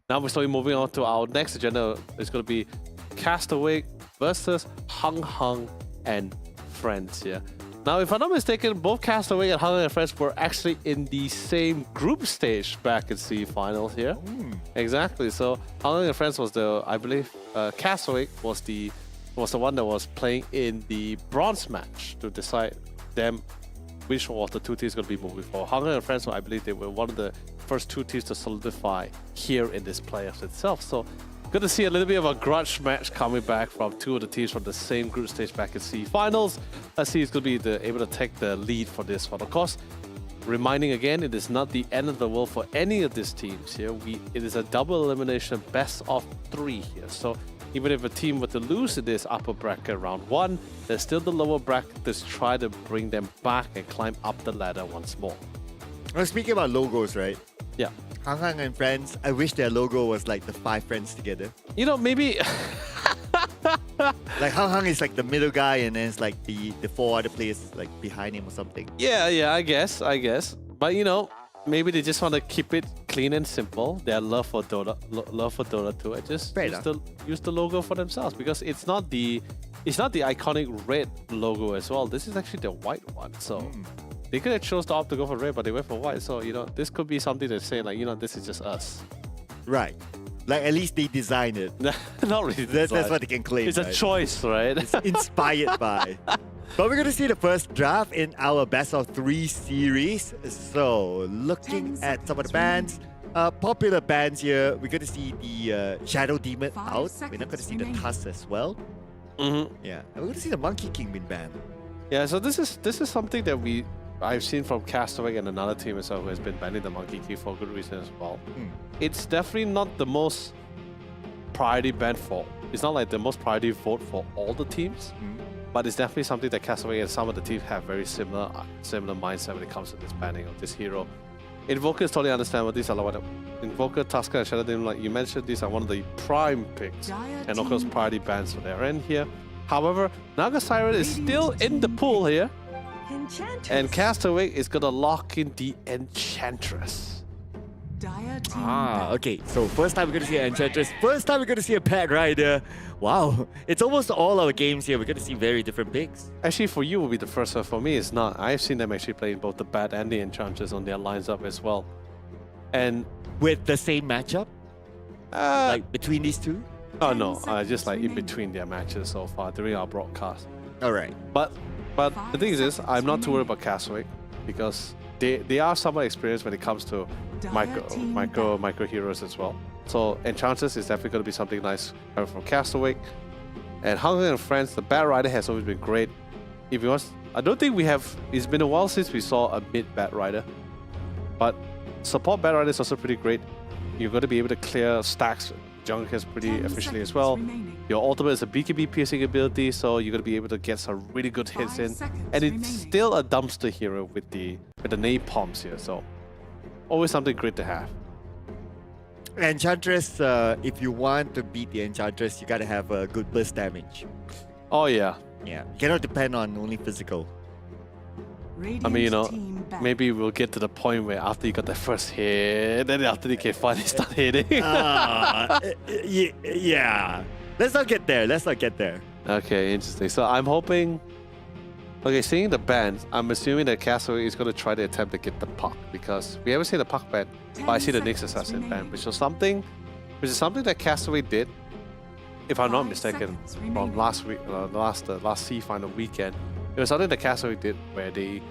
Now we're slowly moving on to our next agenda. It's going to be Castaway versus Hung and Friends here. Now, if I'm not mistaken, both Castaway and Hung and Friends were actually in the same group stage back in CE finals here. Exactly. So Hung and Friends was I believe, Castaway was the one that was playing in the bronze match to decide which of the 2 teams going to be moving forward. Hung and Friends, I believe they were one of the first 2 teams to solidify here in this playoffs itself. So good to see a little bit of a grudge match coming back from 2 of the teams from the same group stage back in CE finals. Let's see who's going to be able to take the lead for this one. Of course, reminding again, it is not the end of the world for any of these teams here. It is a double elimination, best of 3 here. So even if a team were to lose in this upper bracket round 1, there's still the lower bracket to try to bring them back and climb up the ladder once more. Well, speaking about logos, right? Yeah. Hang Hang and Friends, I wish their logo was like the 5 friends together. You know, maybe Like Hang Hang is like the middle guy, and then it's like the 4 other players like behind him or something. yeah, I guess. But you know, maybe they just want to keep it clean and simple. Their love for Dota, love for Dota 2, and just use the logo for themselves, because it's not the iconic red logo as well. This is actually the white one. So they could have chose to opt to go for red, but they went for white. So you know, this could be something to say like, you know, this is just us. Right. Like at least they designed it. Not really. That's what they can claim. It's a choice, right? It's inspired by. But we're going to see the first draft in our best of 3 series. So looking at some of the bands, popular bands here, we're going to see the Shadow Demon out. We're not going to see the Tusk as well. Yeah, and we're going to see the Monkey Kingpin band. Yeah, so this is something that I've seen from Castaway and another team as well, who has been banning the Monkey King for good reason as well. It's definitely not the most priority band for. It's not like the most priority vote for all the teams, but it's definitely something that Castaway and some of the teams have very similar mindset when it comes to this banning of this hero. Invokers totally understand what these are. Invoker, Tusker, and Shadow Demon, like you mentioned, these are one of the prime picks, and of course priority bands for their end here. However, Naga Siren is still in the pool here. And Castaway is gonna lock in the Enchantress. Okay. So first time we're gonna see an Enchantress. First time we're gonna see a Pet Rider. Wow. It's almost all our games here. We're gonna see very different picks. Actually, for you will be the first one. For me, it's not. I've seen them actually playing both the Bat and the Enchantress on their lines up as well. And with the same matchup, like between these two. Oh no, just like in between their matches so far during our broadcast. All right. But the thing is, I'm not too worried about Castaway, because they are somewhat experienced when it comes to micro heroes as well. So Enchantress is definitely going to be something nice coming from Castaway. And Hunger and Friends, the Bat Rider has always been great. If you want, I don't think we have. It's been a while since we saw a mid Bat Rider, but support Bat Rider is also pretty great. You're going to be able to clear stacks Junkers pretty efficiently as well. Your ultimate is a BKB piercing ability, so you're going to be able to get some really good hits in. And it's still a dumpster hero with the napalms here, so always something great to have. Enchantress, if you want to beat the Enchantress, you gotta have a good burst damage. Oh yeah. Yeah, you cannot depend on only physical. I mean, you know, maybe we'll get to the point where after you got the first hit, then after you can finally start hitting. Yeah. Let's not get there. Okay, interesting. So I'm hoping... Okay, seeing the bands, I'm assuming that Castaway is going to try to attempt to get the puck, because we haven't seen the puck ban, but I see the Nyx Assassin ban, which is something that Castaway did, if I'm not mistaken, from last week, last C final weekend. It was something that Castaway did where they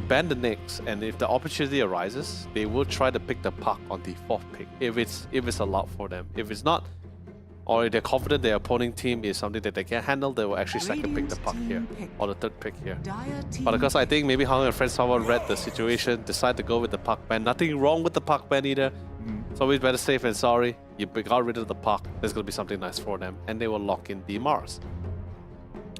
ban the Nyx, and if the opportunity arises, they will try to pick the puck on the 4th pick if it's allowed for them. If it's not, or if they're confident their opponent team is something that they can handle, they will actually second pick the puck here, or the 3rd pick here. But because I think maybe Hunger and Friends someone read the situation, decide to go with the puck ban. Nothing wrong with the puck ban either. It's always better safe than sorry. You got rid of the puck, there's going to be something nice for them, and they will lock in the Mars.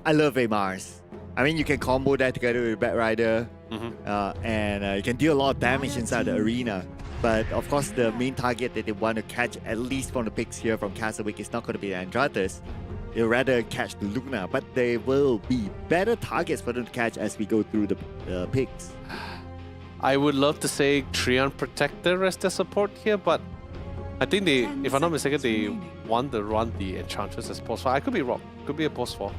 I love a Mars. I mean, you can combo that together with Bat Rider, and you can deal a lot of damage inside the arena. But of course, the main target that they want to catch, at least from the picks here from Castaway, is not going to be the Enchantress. They'll rather catch the Luna, but they will be better targets for them to catch as we go through the picks. I would love to say Treant Protector as their support here, but I think they, if I'm not mistaken, they want to run the Enchantress as post 4. I could be wrong. Could be a post 4.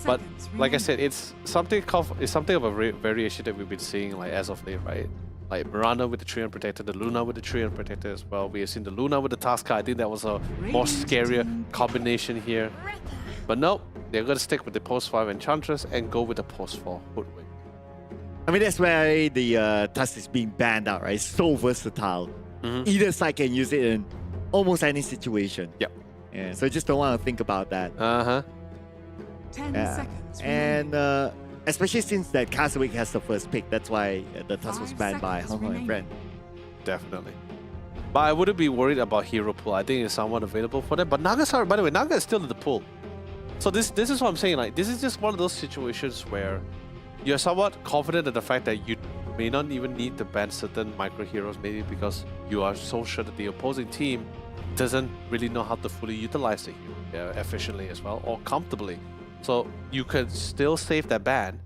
But like I said, it's something of a variation that we've been seeing like as of late, right? Like Mirana with the Treant Protector, the Luna with the Treant Protector as well. We have seen the Luna with the Tusker. I think that was a more scarier combination here. But no, they're going to stick with the post 5 Enchantress and go with the post 4 Hoodwink. I mean, that's why the Tusk is being banned out, right? It's so versatile. Either side can use it in almost any situation. Yep. Yeah, so just don't want to think about that. 10 seconds and especially since that Castaway has the first pick, that's why the Tusk was banned by Hunger and Friend. Definitely. But I wouldn't be worried about hero pool. I think it's somewhat available for them. But Naga's, by the way, Naga is still in the pool. So this is what I'm saying. Like, this is just one of those situations where you're somewhat confident in the fact that may not even need to ban certain micro heroes, maybe because you are so sure that the opposing team doesn't really know how to fully utilize the hero efficiently as well, or comfortably. So you can still save that ban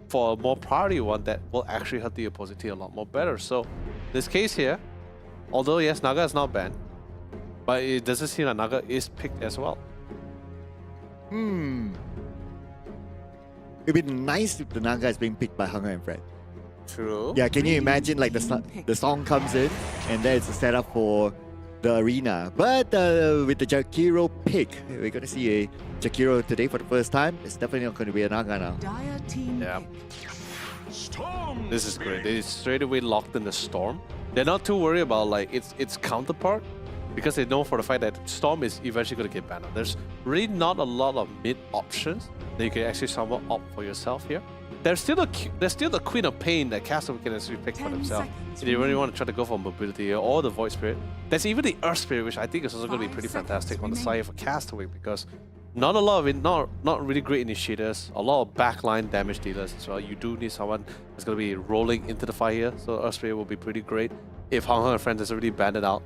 for a more priority one that will actually hurt the opposing team a lot more better. So this case here, although yes, Naga is not banned, but it doesn't seem like Naga is picked as well. It'd be nice if the Naga is being picked by Hunger and Friend. True. Yeah, can you imagine like the song comes in and then it's a setup for the arena. But with the Jakiro pick, we're going to see a Jakiro today for the first time. It's definitely not going to be a Naga now. Dire team Yeah. pick. This is great. They straight away locked in the Storm. They're not too worried about like its counterpart, because they know for the fact that Storm is eventually going to get banned. There's really not a lot of mid options that you can actually somewhat opt for yourself here. There's still the Queen of Pain that Castle can actually pick for 10 themselves. seconds If they really want to try to go for mobility here, or the Void Spirit. There's even the Earth Spirit, which I think is also going to be 5 pretty seconds fantastic on the remaining. side for Castaway, because not a lot of it, not really great initiators, a lot of backline damage dealers as well. You do need someone that's going to be rolling into the fire here, so Earth Spirit will be pretty great if Hong Kong and Friends has already banned it out.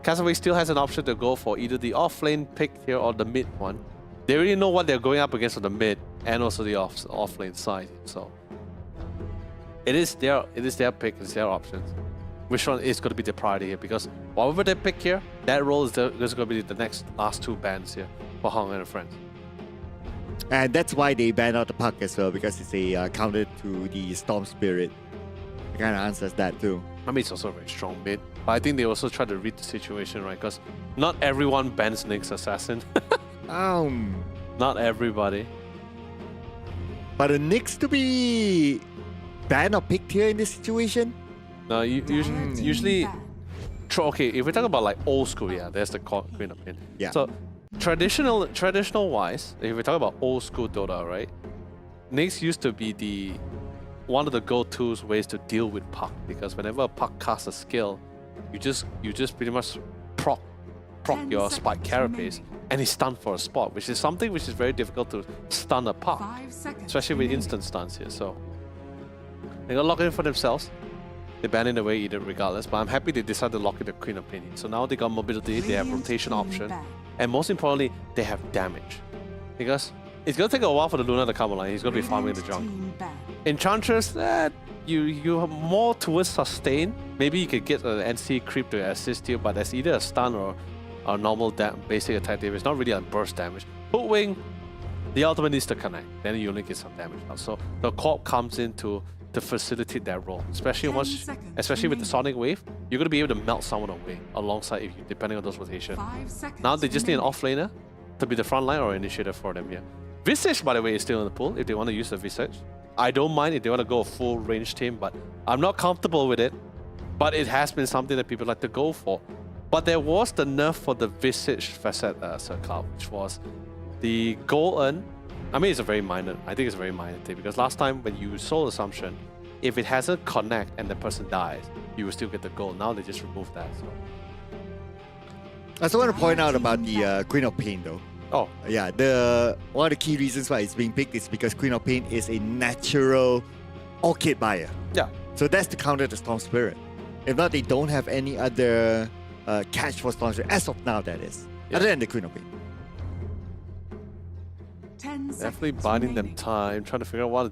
Castaway still has an option to go for either the off-lane pick here or the mid one. They already know what they're going up against on the mid and also the off-lane side, so it is their pick, it's their options. Which one is going to be the priority here? Because whatever they pick here, that role is going to be the last two bans here for Hong Kong and Friends. And that's why they banned out the Puck as well, because it's a counter to the Storm Spirit. It kind of answers that too. I mean, it's also a very strong mid, but I think they also try to read the situation, right? Because not everyone bans Nyx Assassin. Not everybody. But the Nyx to be banned or picked here in this situation? No, Dire team usually banned. okay, if we talk about like old school, yeah, there's the Queen of Pain. Yeah. So traditional wise, if we talk about old school Dota, right? Nyx used to be one of the go-to ways to deal with Puck, because whenever a Puck casts a skill, you just pretty much proc 10 your spike seconds carapace, remaining. and he's stunned for a spot, which is something which is very difficult to stun a Puck, 5 seconds especially with remaining. instant stuns here. So they got locked in for themselves. They ban it away either regardless, but I'm happy they decided to lock in the Queen of Pain. So now they got mobility, they have Radiant rotation team option, banned. and most importantly, they have damage. Because it's gonna take a while for the Luna to come online. He's gonna be farming in the Radiant jungle. team banned. Enchantress, you have more towards sustain. Maybe you could get an NC creep to assist you, but that's either a stun or a normal basic attack damage. It's not really a burst damage. Hoodwing, the ultimate needs to connect, then you only get some damage out. So the Corp comes in to facilitate that role, especially 10 with seconds the remaining. Sonic Wave. You're gonna be able to melt someone away alongside if you, depending on those rotations. 5 seconds Now they just need an remaining. off-laner to be the front line or initiator for them here. Visage, by the way, is still in the pool if they want to use the Visage. I don't mind if they want to go a full range team, but I'm not comfortable with it. But it has been something that people like to go for. But there was the nerf for the Visage facet circle, which was the gold earn. I mean, it's a very minor, I think it's a very minor thing, because last time when you Soul Assumption, if it hasn't connect and the person dies, you will still get the gold. Now they just removed that. So. I also want to point out about the Queen of Pain though. Oh, Yeah, one of the key reasons why it's being picked is because Queen of Pain is a natural orchid buyer. yeah. So that's to counter the Storm Spirit. If not, they don't have any other catch for Storm Spirit, as of now that is. Yeah. Other than the Queen of Pain. 10 Definitely seconds binding them remaining. time, trying to figure out what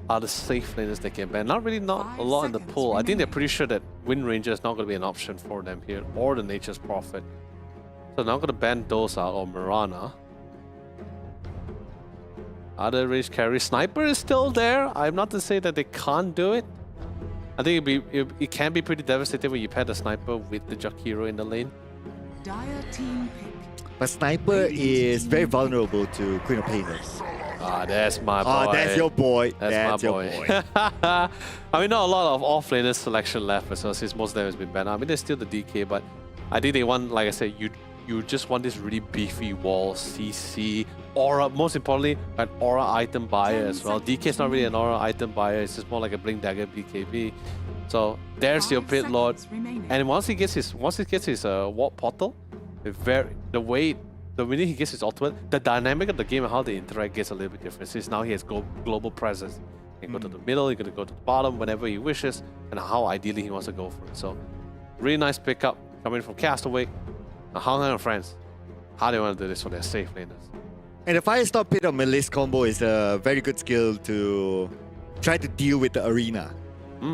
are the safe laners they can ban. Not really, not 5 a lot in the seconds pool. I think they're remaining. pretty sure that Wind Ranger is not going to be an option for them here, or the Nature's Prophet. So now I'm going to ban those out, or Mirana. Other range carry. Sniper is still there. I'm not to say that they can't do it. I think it can be pretty devastating when you pair the Sniper with the Jakiro in the lane. Dire team pick. But Sniper is very vulnerable to Queen of Pain though. Ah, that's my boy. Oh, that's your boy. That's my your boy. I mean, not a lot of off-laner selection left as well, since most of them has been banned. I mean, there's still the DK, but I think they want, like I said, you just want this really beefy wall, CC, aura, most importantly, an aura item buyer 10 as well. seconds DK is not really an aura item buyer, it's just more like a Blink Dagger BKB. So there's your 5 Pit Lord. seconds remaining. And once he gets his Warp Portal, the minute he gets his ultimate, the dynamic of the game and how they interact gets a little bit different, since now he has global presence. He can go to the middle, he can go to the bottom, whenever he wishes, and how ideally he wants to go for it. So, really nice pickup coming from Castaway. Now, Hang and friends, how do you want to do this for their safe laners? And the Firestorm Pit or Melis combo is a very good skill to try to deal with the arena.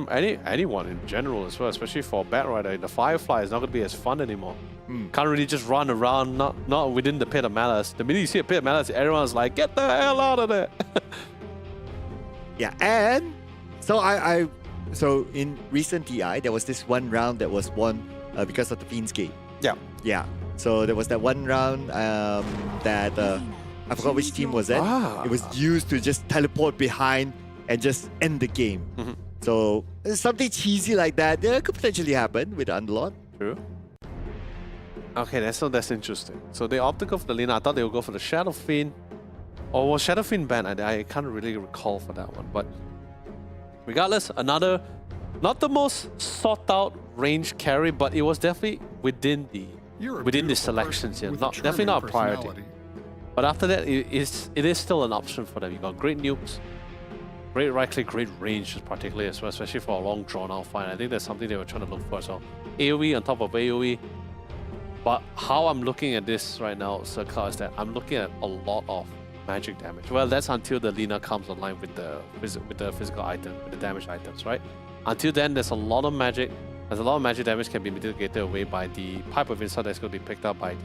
Anyone in general as well, especially for a Bat Rider. The Firefly is not going to be as fun anymore. Can't really just run around, not within the Pit of Malice. The minute you see a Pit of Malice, everyone's like, get the hell out of there. Yeah, and so so in recent TI, there was this one round that was won because of the Fiend's Gate. Yeah. Yeah. So there was that one round that I forgot which team was it. It was used to just teleport behind and just end the game. So something cheesy like that could potentially happen with Underlord. True. Okay, that's interesting. So they opted for the Lina. I thought they would go for the Shadow Fiend. Or was Shadow Fiend banned? I can't really recall for that one. But regardless, another, not the most sought out range carry, but it was definitely within the selections here. Definitely not a priority. But after that, it is still an option for them. You got great nukes, great right click, great range, particularly as well, especially for a long drawn out fight. I think that's something they were trying to look for. So AoE on top of AoE. But how I'm looking at this right now, Circa, is that I'm looking at a lot of magic damage. Well, that's until the Lina comes online with the physical item, with the damage items, right? Until then, there's a lot of magic. There's a lot of magic damage can be mitigated away by the Pipe of Insight that's going to be picked up by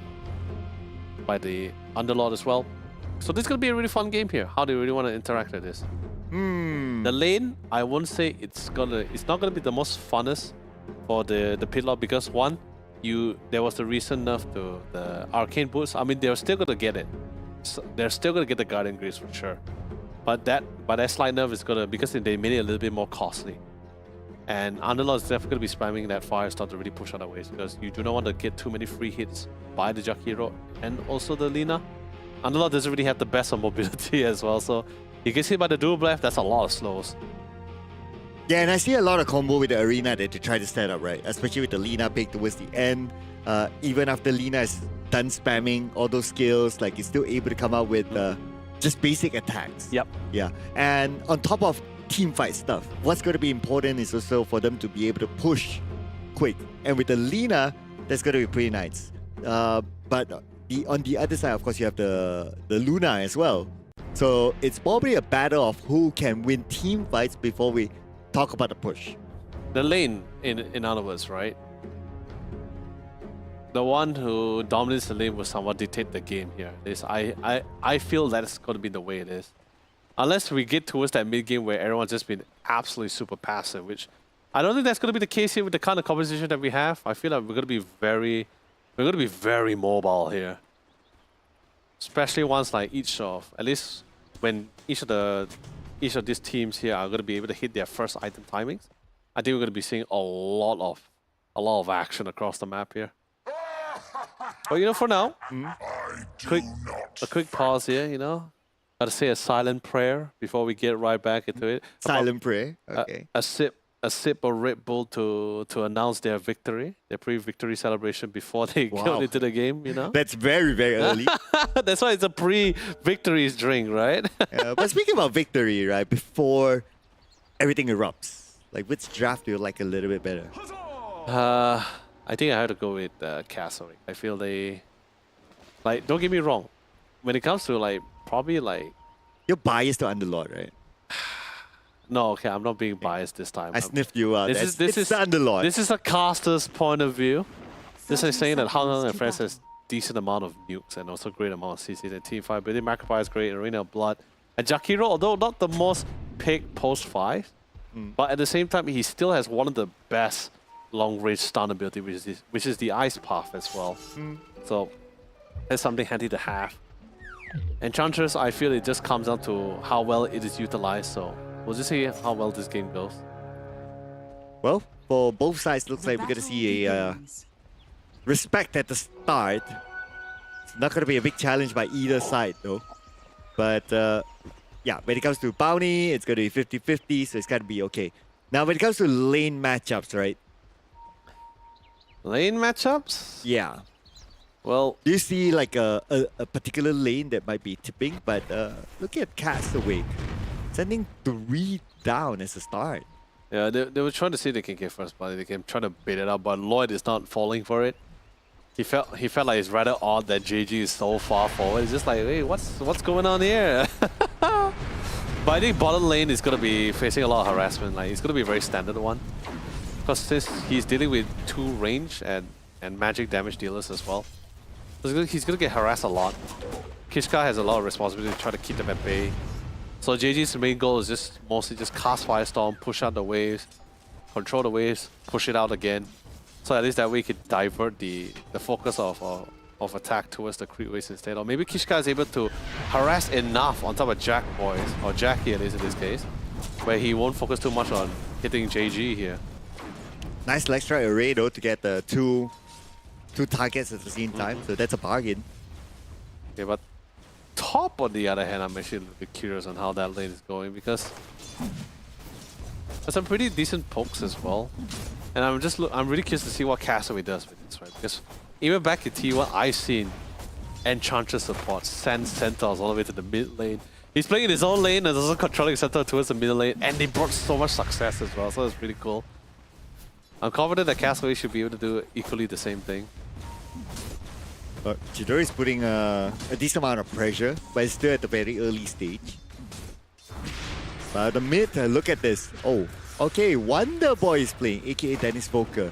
the Underlord as well. So this is going to be a really fun game here. How do you really want to interact with this? The lane, I won't say it's not gonna be the most funnest for the Pit Lord because one, there was the recent nerf to the arcane boots. I mean, they're still gonna get it. So they're still gonna get the Guardian Greaves for sure. But that slight nerf is gonna, because they made it a little bit more costly. And Underlord is definitely gonna be spamming that Firestorm to really push out the ways because you do not want to get too many free hits by the Jakiro and also the Lina. Underlord doesn't really have the best of mobility as well, so he gets hit by the dual blast, that's a lot of slows. Yeah, and I see a lot of combo with the arena that they try to set up, right? Especially with the Lina pick towards the end. Even after Lina is done spamming all those skills, like he's still able to come out with just basic attacks. Yep. Yeah, and on top of team fight stuff, what's going to be important is also for them to be able to push quick. And with the Lina, that's going to be pretty nice. But on the other side, of course, you have the Luna as well. So it's probably a battle of who can win team fights before we talk about the push. The lane, in other words, right? The one who dominates the lane will somewhat dictate the game here. I feel that's going to be the way it is. Unless we get towards that mid game where everyone's just been absolutely super passive, which I don't think that's going to be the case here with the kind of composition that we have. I feel like we're going to be very mobile here. Especially once like at least when each of these teams here are going to be able to hit their first item timings, I think we're going to be seeing a lot of action across the map here. But you know, for now, a quick pause here. You know, gotta say a silent prayer before we get right back into it. Silent prayer. Okay. A sip of Red Bull to announce their victory, their pre-victory celebration before they go into the game. You know, that's very, very early. That's why it's a pre-victory drink, right? But speaking about victory, right, before everything erupts, like which draft do you like a little bit better? I think I have to go with Castle. I feel they, like, don't get me wrong, when it comes to like probably like you're biased to Underlord, right? No, okay, I'm not being biased this time. I sniffed you out. This is the Underlord. This is a caster's point of view. This is saying that Hang and Friends has decent amount of nukes and also great amount of CCs and team fight. But the Macropie is great, Arena of Blood. And Jakiro, although not the most picked post 5, but at the same time, he still has one of the best long-range stun ability, which is the Ice Path as well. So that's something handy to have. Enchantress, I feel it just comes down to how well it is utilized. So we'll just see how well this game goes. Well, for both sides, looks like we're going to see a respect at the start. It's not going to be a big challenge by either side, though. But yeah, when it comes to bounty, it's going to be 50-50, so it's got to be okay. Now, when it comes to lane matchups, right? Lane matchups? Yeah. Well, do you see like a particular lane that might be tipping? But look at Castaway. Sending 3 down as a start. Yeah, they were trying to see if they can get first blood. They can try to bait it up, but Lloyd is not falling for it. He felt like it's rather odd that JG is so far forward. It's just like, hey, what's going on here? But I think bottom lane is gonna be facing a lot of harassment. Like it's gonna be a very standard one, because since he's dealing with 2 range and magic damage dealers as well, so he's gonna get harassed a lot. Kishka has a lot of responsibility to try to keep them at bay. So JG's main goal is just mostly just cast Firestorm, push out the waves, control the waves, push it out again. So at least that way he could divert the focus of attack towards the creep waves instead. Or maybe Kishka is able to harass enough on top of Jack boys, or Jackie at least in this case, where he won't focus too much on hitting JG here. Nice leg strike array though to get the two targets at the same time, so that's a bargain. Okay, but top on the other hand, I'm actually a little bit curious on how that lane is going, because there's some pretty decent pokes as well. And I'm really curious to see what Castaway does with this, right? Because even back in T1, I've seen Enchantress support send Centaurs all the way to the mid lane. He's playing in his own lane and also controlling Centaur towards the middle lane, and they brought so much success as well, so it's pretty cool. I'm confident that Castaway should be able to do equally the same thing. But Chidori is putting a decent amount of pressure, but it's still at the very early stage. But the mid, look at this. Oh, okay, Wonder Boy is playing, aka Dennis Volker.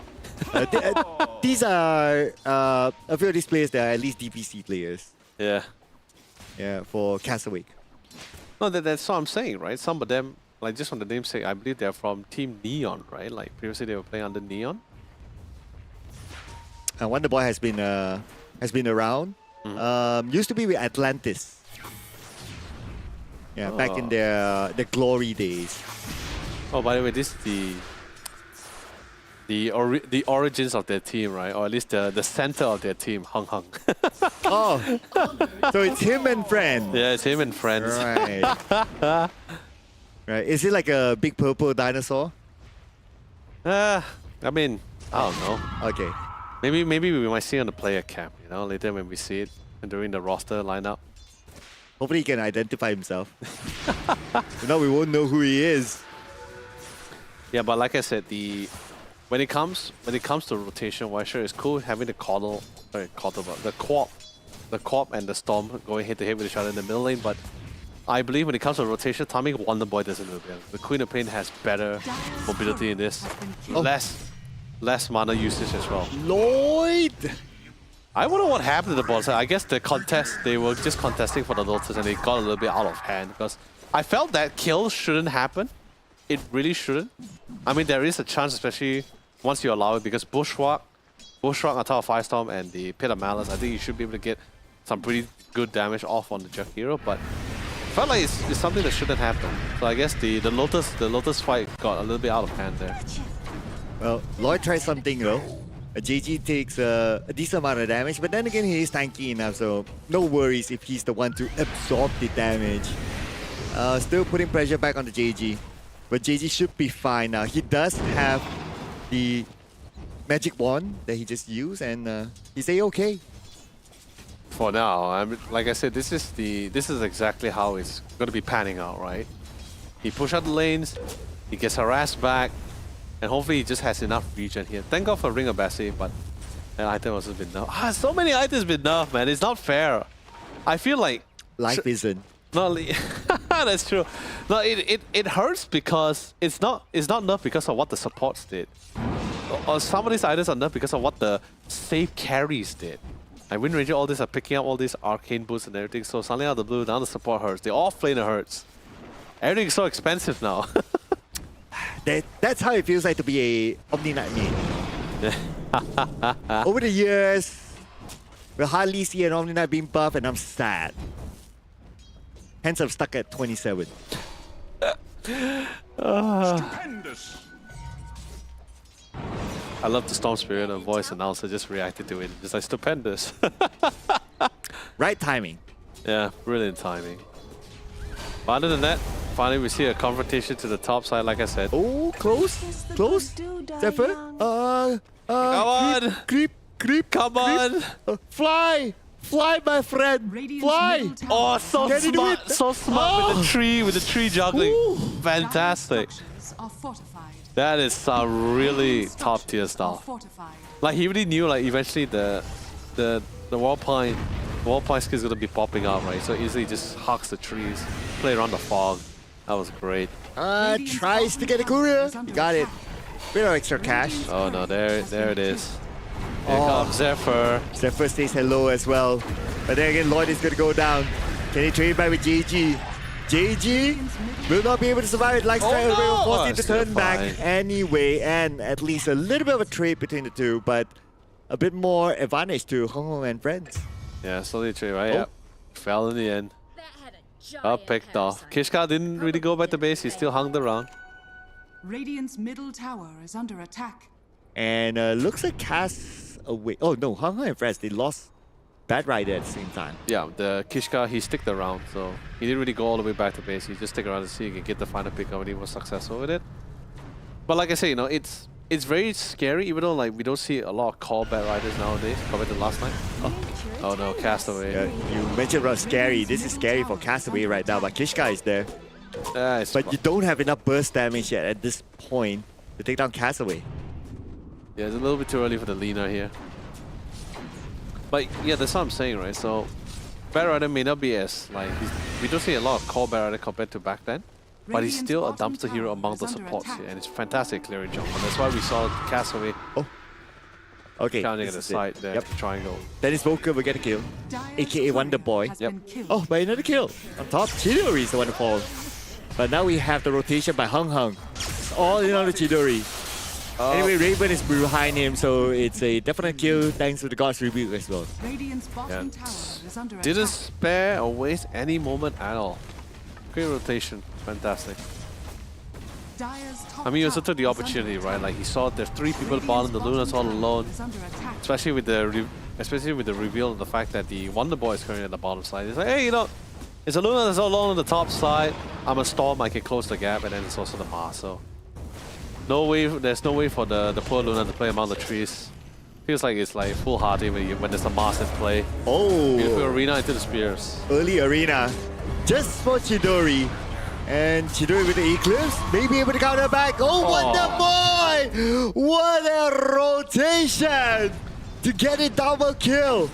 These are a few of these players that are at least DPC players. Yeah. Yeah, for Castaway. No, that's what I'm saying, right? Some of them, like just from the namesake, I believe they're from Team Neon, right? Like previously they were playing under Neon. And Wonder Boy has been around. Used to be with Atlantis. Yeah, back in their glory days. Oh, by the way, this is the origins of their team, right? Or at least the center of their team, Hung Hung. Oh, so it's him and friends. Yeah, it's him and friends. Right. Right. Is it like a big purple dinosaur? I mean, I don't know. Okay. Maybe we might see on the player cap, you know, later when we see it during the roster lineup. Hopefully he can identify himself. If not, we won't know who he is. Yeah, but like I said, when it comes to rotation, why sure it's cool having the the Corp and the Storm going head to head with each other in the middle lane, but I believe when it comes to rotation, timing Wonder Boy doesn't do better. The Queen of Pain has better mobility in this. Less mana usage as well. Lloyd! I wonder what happened to the bot side. I guess the contest, they were just contesting for the Lotus and they got a little bit out of hand, because I felt that kill shouldn't happen. It really shouldn't. I mean, there is a chance, especially once you allow it, because Bushwhack on top of Firestorm and the Pit of Malice, I think you should be able to get some pretty good damage off on the Jack Hero, but I felt like it's something that shouldn't happen. So I guess the Lotus fight got a little bit out of hand there. Well, Lloyd tried something though. JG takes a decent amount of damage, but then again he is tanky enough, so no worries if he's the one to absorb the damage. Still putting pressure back on the JG, but JG should be fine now. He does have the magic wand that he just used, and he's A-okay. For now, like I said, this is exactly how it's going to be panning out, right? He pushes out the lanes, he gets harassed back, and hopefully he just has enough regen here. Thank God for Ring of Bessie, but that item has been nerfed. So many items been nerfed, man. It's not fair. I feel like Life isn't. No, that's true. No, it hurts because it's not nerfed because of what the supports did. Or some of these items are nerfed because of what the safe carries did. And Wind Ranger, all these are picking up all these arcane boosts and everything. So suddenly out of the blue, now the support hurts. The offlaner hurts. Everything's so expensive now. That's how it feels like to be a Omni Knight main. Over the years, we'll hardly see an Omni Knight being buffed, and I'm sad. Hence, I'm stuck at 27. Stupendous. I love the Storm Spirit and voice announcer just reacted to it. Just like stupendous. Right timing. Yeah, brilliant timing. But other than that, finally we see a confrontation to the top side, like I said. Oh, close, close. Zephyr. Come on! Creep, Come on! fly, Fly, my friend! Radiant's Fly! middle tower Oh, is so under Can he do smart, it? so smart with the tree juggling. Ooh. Fantastic. Dire structures are fortified. That is some really Radiant top tier structures are stuff. fortified. Like he really knew like eventually the wall point skill is gonna be popping up, right? So easily just hugs the trees, play around the fog. That was great. Tries to get a courier. You got it. Bit of extra cash. Oh no, there it is. Here Oh. comes Zephyr. Zephyr stays hello as well. But then again, Lloyd is going to go down. Can he trade back with JG? JG will not be able to survive it. Like Oh, straight away, no! will force him Oh, to still turn back fine. anyway. And at least a little bit of a trade between the two, but a bit more advantage to Hong Hong and friends. Yeah, slowly trade, right? Oh. Yep. Fell in the end. That had a giant Got picked off. parasite. Kishka didn't really go back to base. He still hung around. Radiant's middle tower is under attack. And looks like Cass away. Oh no, Hong Hong and friends, they lost Bad Rider at the same time. Yeah, the Kishka, he sticked around, so he didn't really go all the way back to base. He just stick around to see if he can get the final pick up, and he was successful with it. But like I say, you know, it's very scary, even though like we don't see a lot of call Bad Riders nowadays compared to last night. Oh no, Castaway. Yeah, you mentioned about scary. This is scary for Castaway right now, but Kishka is there. It's But you don't have enough burst damage yet at this point to take down Castaway. yeah, it's a little bit too early for the Lina here. But yeah, that's what I'm saying, right? So Bad Rider may not be as like we don't see a lot of call Bad Rider compared to back then. But he's Radiant's still a bottom dumpster hero tower among is the under supports attack. here, and it's fantastic clearing jump. And that's why we saw Castaway Okay, counting at this the is side it. there, Yep. triangle. Dennis Volker will get a kill, Dire's aka Wonder Boy. courier has Yep. been killed. Oh, by another kill. On top, Chidori is the one to fall. But now we have the rotation by Hung Hung. It's all in on the Chidori. Anyway, Raven is behind him, so it's a definite kill thanks to the God's Rebuke as well. Radiant's bottom Yeah. tower is under Didn't attack. spare or waste any moment at all. Great rotation, fantastic. Dire's top I mean, he also tower took the is under opportunity, attack. right? Like he saw there's 3 people Radiant's bottom, the Luna's all bottom tower alone. is under attack. Especially with the reveal of the fact that the Wonder Boy is currently at the bottom side. It's like, hey, you know, it's a Luna that's all alone on the top side. I'm a Storm, I can close the gap, and then it's also the Mars. So there's no way for the poor Luna to play among the trees. Feels like it's like foolhardy when there's a Mars in play. Beautiful Oh, arena into the spears. early arena. Just for Chidori. And Chidori with the Eclipse may be able to counter back. Oh, Wonder Boy! What a rotation to get a double kill.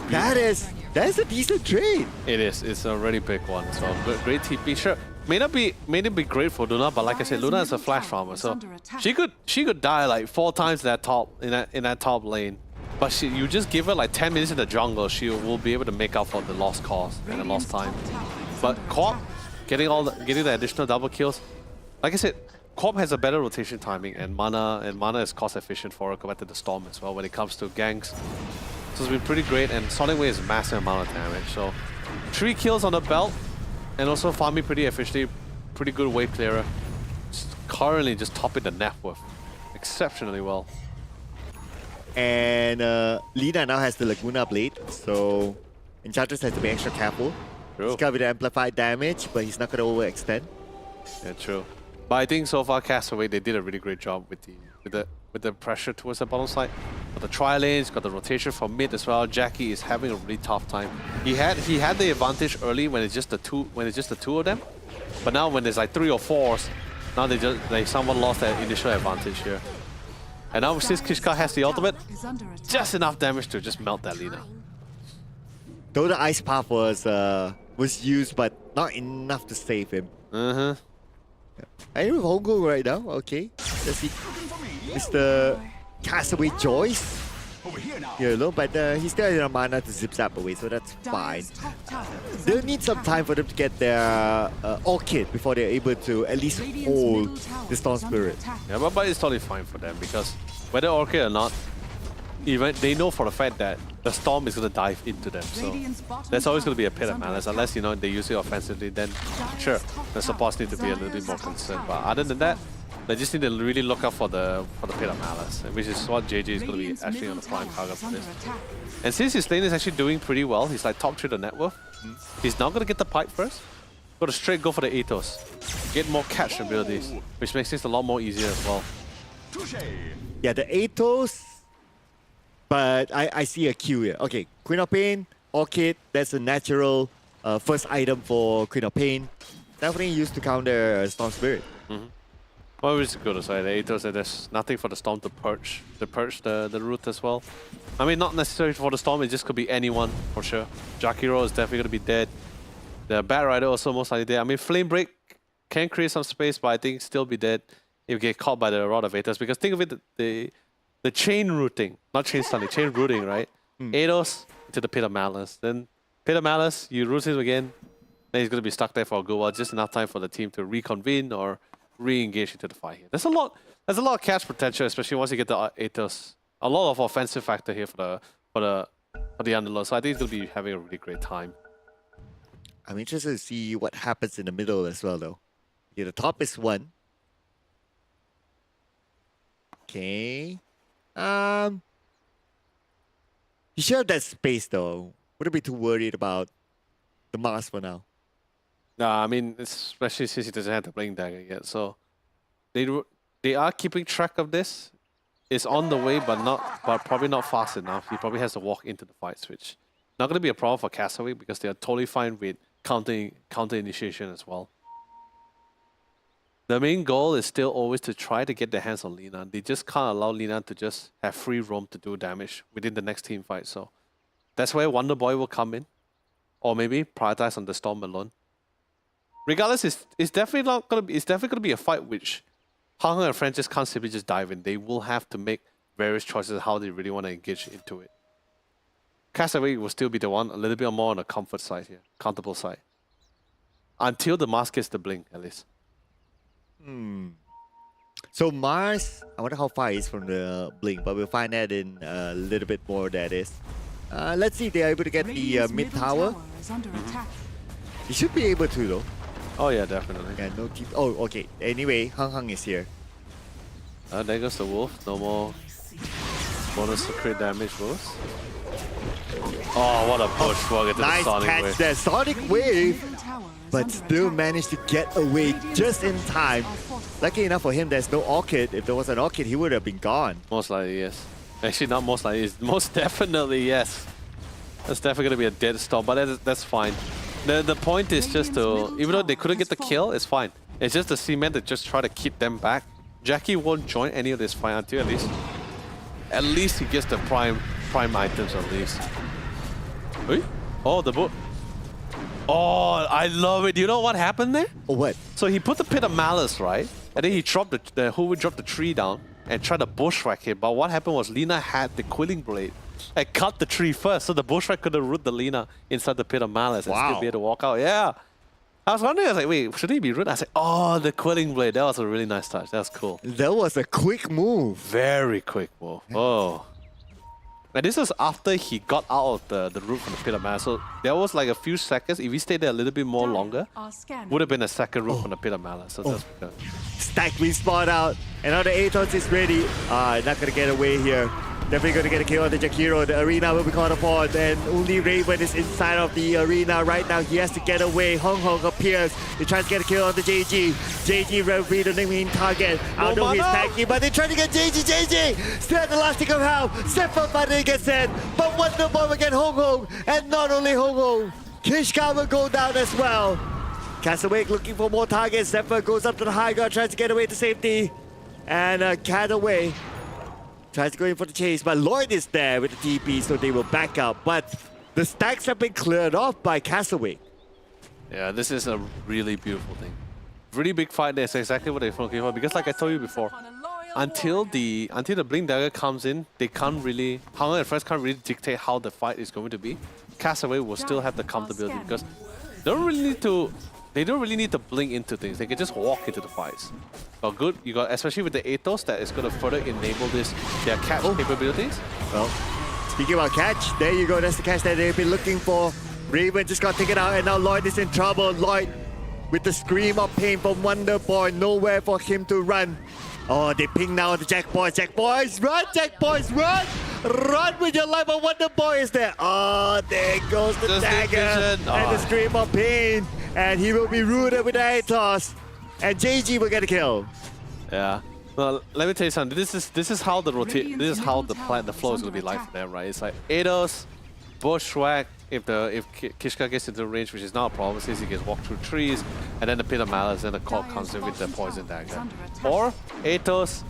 That's a decent trade. It is. It's a really big one. So great TP. Sure, may not be great for Luna, but like I said, Luna is a flash farmer, so she could die like 4 times in that top lane. But you just give her like 10 minutes in the jungle, she will be able to make up for the lost cost and the lost time. But Corp getting the additional double kills, like I said, Corp has a better rotation timing and mana is cost efficient for her compared to the Storm as well when it comes to ganks. So it's been pretty great, and Sonic Wave is a massive amount of damage. So 3 kills on the belt, and also farming pretty efficiently, pretty good wave clearer. Currently just topping the net worth exceptionally well. And Lina now has the Laguna Blade, so Enchantress has to be extra careful. True. He's got with the amplified damage, but he's not going to overextend. Yeah, true. But I think so far Castaway, they did a really great job with the pressure towards the bottom side. Got the tri-lanes, got the rotation from mid as well. Jackie is having a really tough time. He had the advantage early when it's just the two of them. But now when there's like 3 or 4s, now they somewhat lost that initial advantage here. And now since Kishka has the ultimate, Is under attack. just enough damage to just melt that Lina. Though the Ice Path was used, but not enough to save him. Anyway, Hong Kong right now, okay. Let's see Mr. Castaway Joyce. Over here now. Yeah, low, but he still has enough mana to zip zap away, so that's fine. Dire's top tower is They'll under need some attack. time for them to get their Orchid before they're able to at least Radiant's hold middle tower the Storm is under Spirit. attack. Yeah, but it's totally fine for them because whether Orchid or not, even they know for the fact that the Storm is going to dive into them. So Radiant's bottom there's always going to be a tower pit is of under malice. attack. Unless, you know, they use it offensively, then sure, the supports need to be a little bit more concerned. But other than that, they just need to really look out for the pit of malice, which is what JJ is going to be Radiant's actually on the middle prime tower target is for under this. attack. And since his lane is actually doing pretty well, he's like top 3 to net worth. He's now going to get the pipe first. Go to straight go for the Athos. Get more catch abilities, which makes things a lot more easier as well. Touche. Yeah, the Athos. But I see a queue here. Okay, Queen of Pain, Orchid, that's a natural first item for Queen of Pain. Definitely used to counter Storm Spirit. Well, it's good aside. Aethos, there's nothing for the Storm to purge the root as well. I mean, not necessarily for the Storm, it just could be anyone for sure. Jakiro is definitely going to be dead. The Bat Rider also most likely dead. I mean, Flame Break can create some space, but I think still be dead if you get caught by the Rod of Aethos. Because think of it, the chain routing, not chain stunning, chain routing, right? Aethos to the Pit of Malice. Then Pit of Malice, you root him again, then he's going to be stuck there for a good while, just enough time for the team to reconvene or re-engage into the fight here. There's a lot of catch potential, especially once you get the Aethos. A lot of offensive factor here for the Underlord. So I think he's going to be having a really great time. I'm interested to see what happens in the middle as well, though. Okay, the top is 1. Okay. You should have that space, though. Wouldn't be too worried about the mask for now. Nah, I mean, especially since he doesn't have the Blink Dagger yet. So they are keeping track of this. It's on the way, but probably not fast enough. He probably has to walk into the fight switch. Not going to be a problem for Castaway because they are totally fine with counter initiation as well. The main goal is still always to try to get their hands on Lina. They just can't allow Lina to just have free roam to do damage within the next team fight. So that's where Wonder Boy will come in, or maybe prioritize on the Storm alone. Regardless, it's definitely gonna be a fight which Hang and friends just can't simply just dive in. They will have to make various choices how they really want to engage into it. Castaway will still be the one a little bit more on the comfort side here, comfortable side. Until the mask gets the blink, at least. So Mars, I wonder how far it is from the blink, but we'll find that in a little bit more, that is. Let's see if they're able to get the mid tower. Is under attack. They should be able to, though. Oh yeah, definitely. Yeah, no keep. Oh, okay. Anyway, Hang is here. There goes the wolf. No more bonus to crit damage wolves. Oh, what a bushwalk into the Nice Sonic catch Wave. there. Sonic Wave, Middle tower is but under still attack. managed to get away just in time. Lucky enough for him, there's no Orchid. If there was an Orchid, he would have been gone. Most likely, yes. Actually, not most likely. It's most definitely, yes. That's definitely going to be a dead storm, but that's fine. The point is just to, even though they couldn't get the kill, it's fine. It's just the cement that just try to keep them back. Jackie won't join any of this fight until at least he gets the prime items at least. Wait? Oh, the boat. Oh, I love it. Do you know what happened there? Oh, what? So he put the Pit of Malice, right? And then he dropped Hoover dropped the tree down and tried to bushwhack it. But what happened was Lina had the Quilling Blade and cut the tree first. So the bushwhack could have root the Lina inside the Pit of Malice and still be able to walk out. Yeah. I was wondering, I was like, wait, should he be root? I was like, oh, the Quilling Blade. That was a really nice touch. That was cool. That was a quick move. Very quick move. Oh. And this was after he got out of the root from the Pit of Malice. So there was like a few seconds. If he stayed there a little bit more longer, Are scanning. would have been a second root from the Pit of Malice. So that's good. Stack respawn out. And now the Aethos is ready. Not gonna get away here. Definitely gonna get a kill on the Jakiro. The arena will be called upon. And only Raven is inside of the arena right now. He has to get away. Hong appears. He tries to get a kill on the JG. JG will be the main target. I don't know he's tanky, but they try to get JG. JG still at the last tick of health. Step up, but it gets in. But Wonder Boy will get Hong. And not only Hong, Kishka will go down as well. Castaway looking for more targets. Zephyr goes up to the high ground, tries to get away to safety. And Cataway tries to go in for the chase, but Lloyd is there with the TP, so they will back up. But the stacks have been cleared off by Castaway. Yeah, this is a really beautiful thing. Really big fight. That's exactly what they're looking for. Because like I told you before, until the Blink Dagger comes in, they can't really, Hang and friends can't really dictate how the fight is going to be. Castaway will still have the comfortability because they don't really need to blink into things. They can just walk into the fights. But good, you got, especially with the Aethos, that is going to further enable their catch capabilities. Well, speaking about catch, there you go. That's the catch that they've been looking for. Raven just got taken out, and now Lloyd is in trouble. Lloyd with the scream of pain from Wonder Boy. Nowhere for him to run. Oh, they ping now the Jack Boys. Jack Boys, run! Jack Boys, run! Run with your life, but Wonder Boy is there. Oh, there goes the dagger and the scream of pain. And he will be rooted with the Aethos. And JG will get a kill. Yeah. Well, let me tell you something. This is how the rotate. This is how the plan, the flow is gonna be like for them, right? It's like Ados, Bushwhack. If Kishka gets into range, which is not a problem, since he gets walk through trees, and then the Pit of Malice, and the Corp comes in with the poison dagger. Or Atos,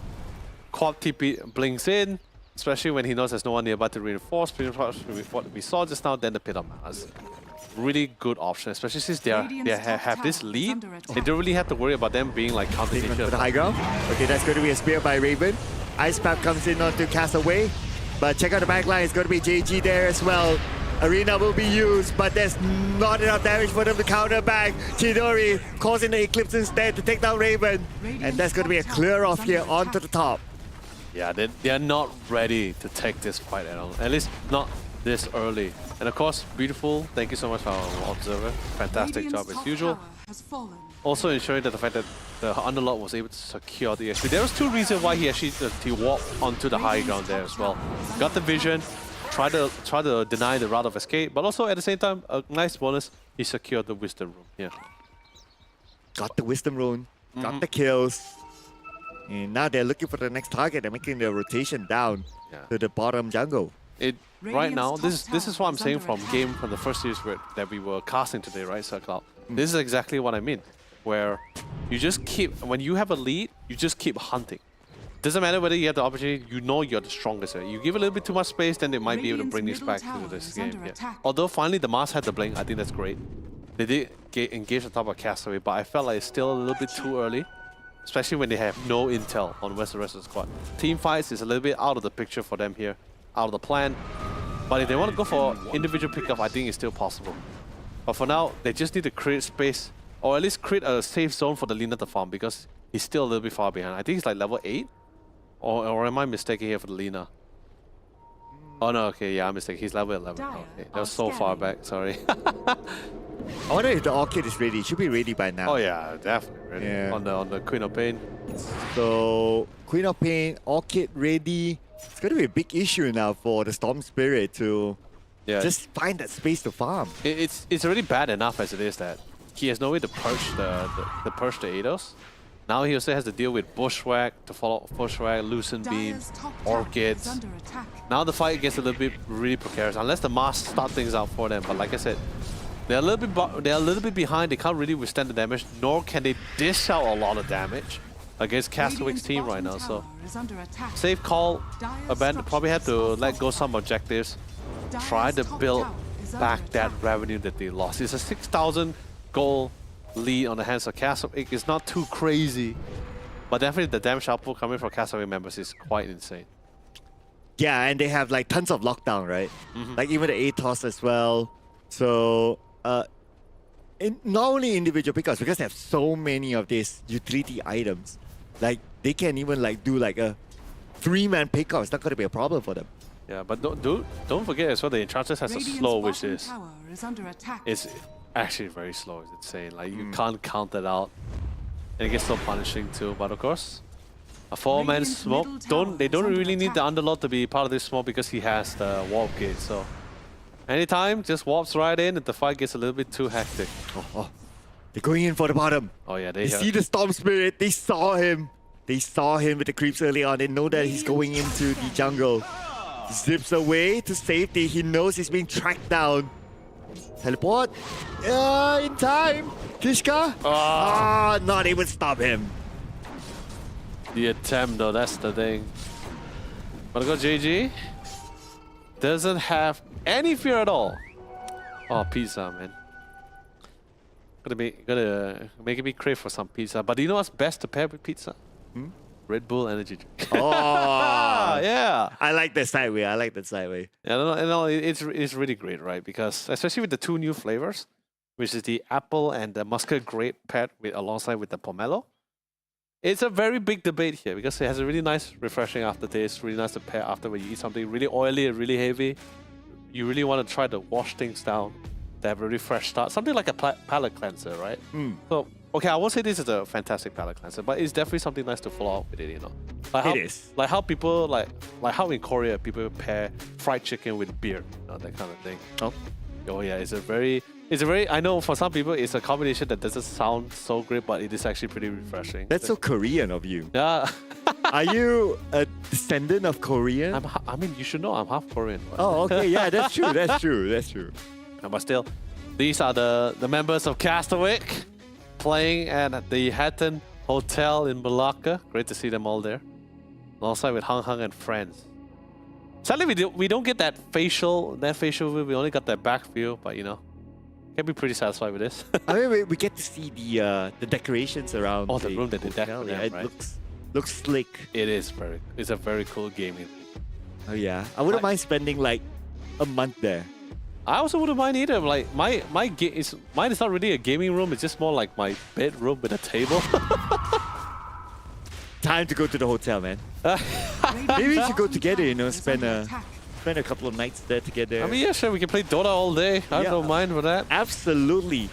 Corp TP blinks in, especially when he knows there's no one nearby to reinforce. What we saw just now, then the Pit of Malice. Really good option, especially since they have this lead. They don't really have to worry about them being like counter For the high ground. Okay, that's going to be a spear by Raven. Ice Path comes in onto Castaway. But check out the back line, it's going to be JG there as well. Arena will be used, but there's not enough damage for them to counter back. Chidori causing the Eclipse instead to take down Raven. And that's going to be a clear off here onto the top. Yeah, they're not ready to take this fight at all. At least not this early. And of course, beautiful. Thank you so much for our observer. Fantastic job as usual. Also ensuring that the fact that the Underlord was able to secure the XP. There was two reasons why he actually he walked onto the high ground there as well. Got the vision, try to deny the route of escape, but also at the same time, a nice bonus, he secured the Wisdom Rune. Yeah. Got the Wisdom Rune, got the kills. And now they're looking for the next target. They're making the rotation down to the bottom jungle. Right now, this is what I'm saying from the first series that we were casting today, right, Sir Cloud? This is exactly what I mean, where you just keep, when you have a lead, you just keep hunting. Doesn't matter whether you have the opportunity, you know you're the strongest. Right? You give a little bit too much space, then they might be able to bring this back to this game. Yeah. Although finally the Mars had the blink, I think that's great. They did engage on top of Castaway, but I felt like it's still a little bit too early. Especially when they have no intel on where's the rest of the squad. Team fights is a little bit out of the picture for them here, out of the plan. But if they want to go for individual pickup, I think it's still possible. But for now, they just need to create space, or at least create a safe zone for the Lina to farm, because he's still a little bit far behind. I think he's like level 8? Or am I mistaken here for the Lina? Oh no, okay, yeah, I'm mistaken. He's level 11. Okay, that was so far back, sorry. I wonder if the Orchid is ready. It should be ready by now. Oh yeah, definitely ready. Yeah. On the Queen of Pain. So, Queen of Pain, Orchid ready. It's going to be a big issue now for the Storm Spirit to just find that space to farm. It's already bad enough as it is that he has no way to purge the Ados. Now he also has to deal with Bushwhack to follow Bushwhack, Lucent Beam, Orchids. Now the fight gets a little bit really precarious unless the Mast start things out for them. But like I said, they're a little bit behind. They can't really withstand the damage, nor can they dish out a lot of damage against Castaway's team right now. So safe call. Abandon probably had to let go some objectives. Try to build back that revenue that they lost. It's a 6,000 gold lead on the hands of Castaway. It's not too crazy, but definitely the damage output coming from Castaway members is quite insane. Yeah, and they have like tons of lockdown, right? Like even the ATOS as well. So not only individual pickups, because they have so many of these utility items, like they can even like do like a 3-man pickup. It's not going to be a problem for them. Yeah, but don't forget as well, the Enchantress has a slow, which is it's actually very slow. It's insane. Like you can't count that out, and it gets so punishing too. But of course, a 4-man smoke. They don't really need the Underlord to be part of this smoke because he has the warp gate. So anytime, just warps right in, and the fight gets a little bit too hectic. They're going in for the bottom. Oh yeah, they see the Storm Spirit. They saw him. They saw him with the creeps early on. They know that he's going into the jungle. Zips away to safety. He knows he's being tracked down. Teleport. In time. Kishka. Not able to stop him. The attempt though, that's the thing. Wanna go JG? Doesn't have any fear at all. Oh, pizza, man. Gotta make me crave for some pizza. But do you know what's best to pair with pizza? Red Bull energy drink. Oh, yeah. I like that sideway. I like that sideway. Yeah, it's really great, right? Because especially with the 2 new flavors, which is the apple and the muscat grape paired alongside with the pomelo. It's a very big debate here because it has a really nice, refreshing aftertaste. Really nice to pair after when you eat something really oily and really heavy. You really want to try to wash things down to have a really fresh start. Something like a palate cleanser, right? So, okay, I won't say this is a fantastic palate cleanser, but it's definitely something nice to follow up with it, you know. Like it is. Like how people, like how in Korea, people pair fried chicken with beer, you know, that kind of thing. Oh yeah, it's a very It's a very, I know for some people it's a combination that doesn't sound so great, but it is actually pretty refreshing. That's so Korean of you. Yeah. Are you a descendant of Korean? I mean, you should know I'm half Korean. But, Oh, okay. Yeah, that's true. That's true. That's true. but still, these are the members of Castawick playing at the Hatton Hotel in Malacca. Great to see them all there. Alongside with Hung Hung and friends. Sadly, we don't get that facial view. We only got that back view, but you know, can be pretty satisfied with this. I mean, we get to see the decorations around. Oh, the room that they hotel. decorate, Yeah, it right? looks slick. It's a very cool gaming. Oh yeah, I wouldn't mind spending like a month there. I also wouldn't mind either. Like mine is not really a gaming room. It's just more like my bedroom with a table. Time to go to the hotel, man. Maybe we should go together. You know, spend a couple of nights there together. I mean, yeah, sure. We can play Dota all day. I Yeah. don't mind for that. Absolutely.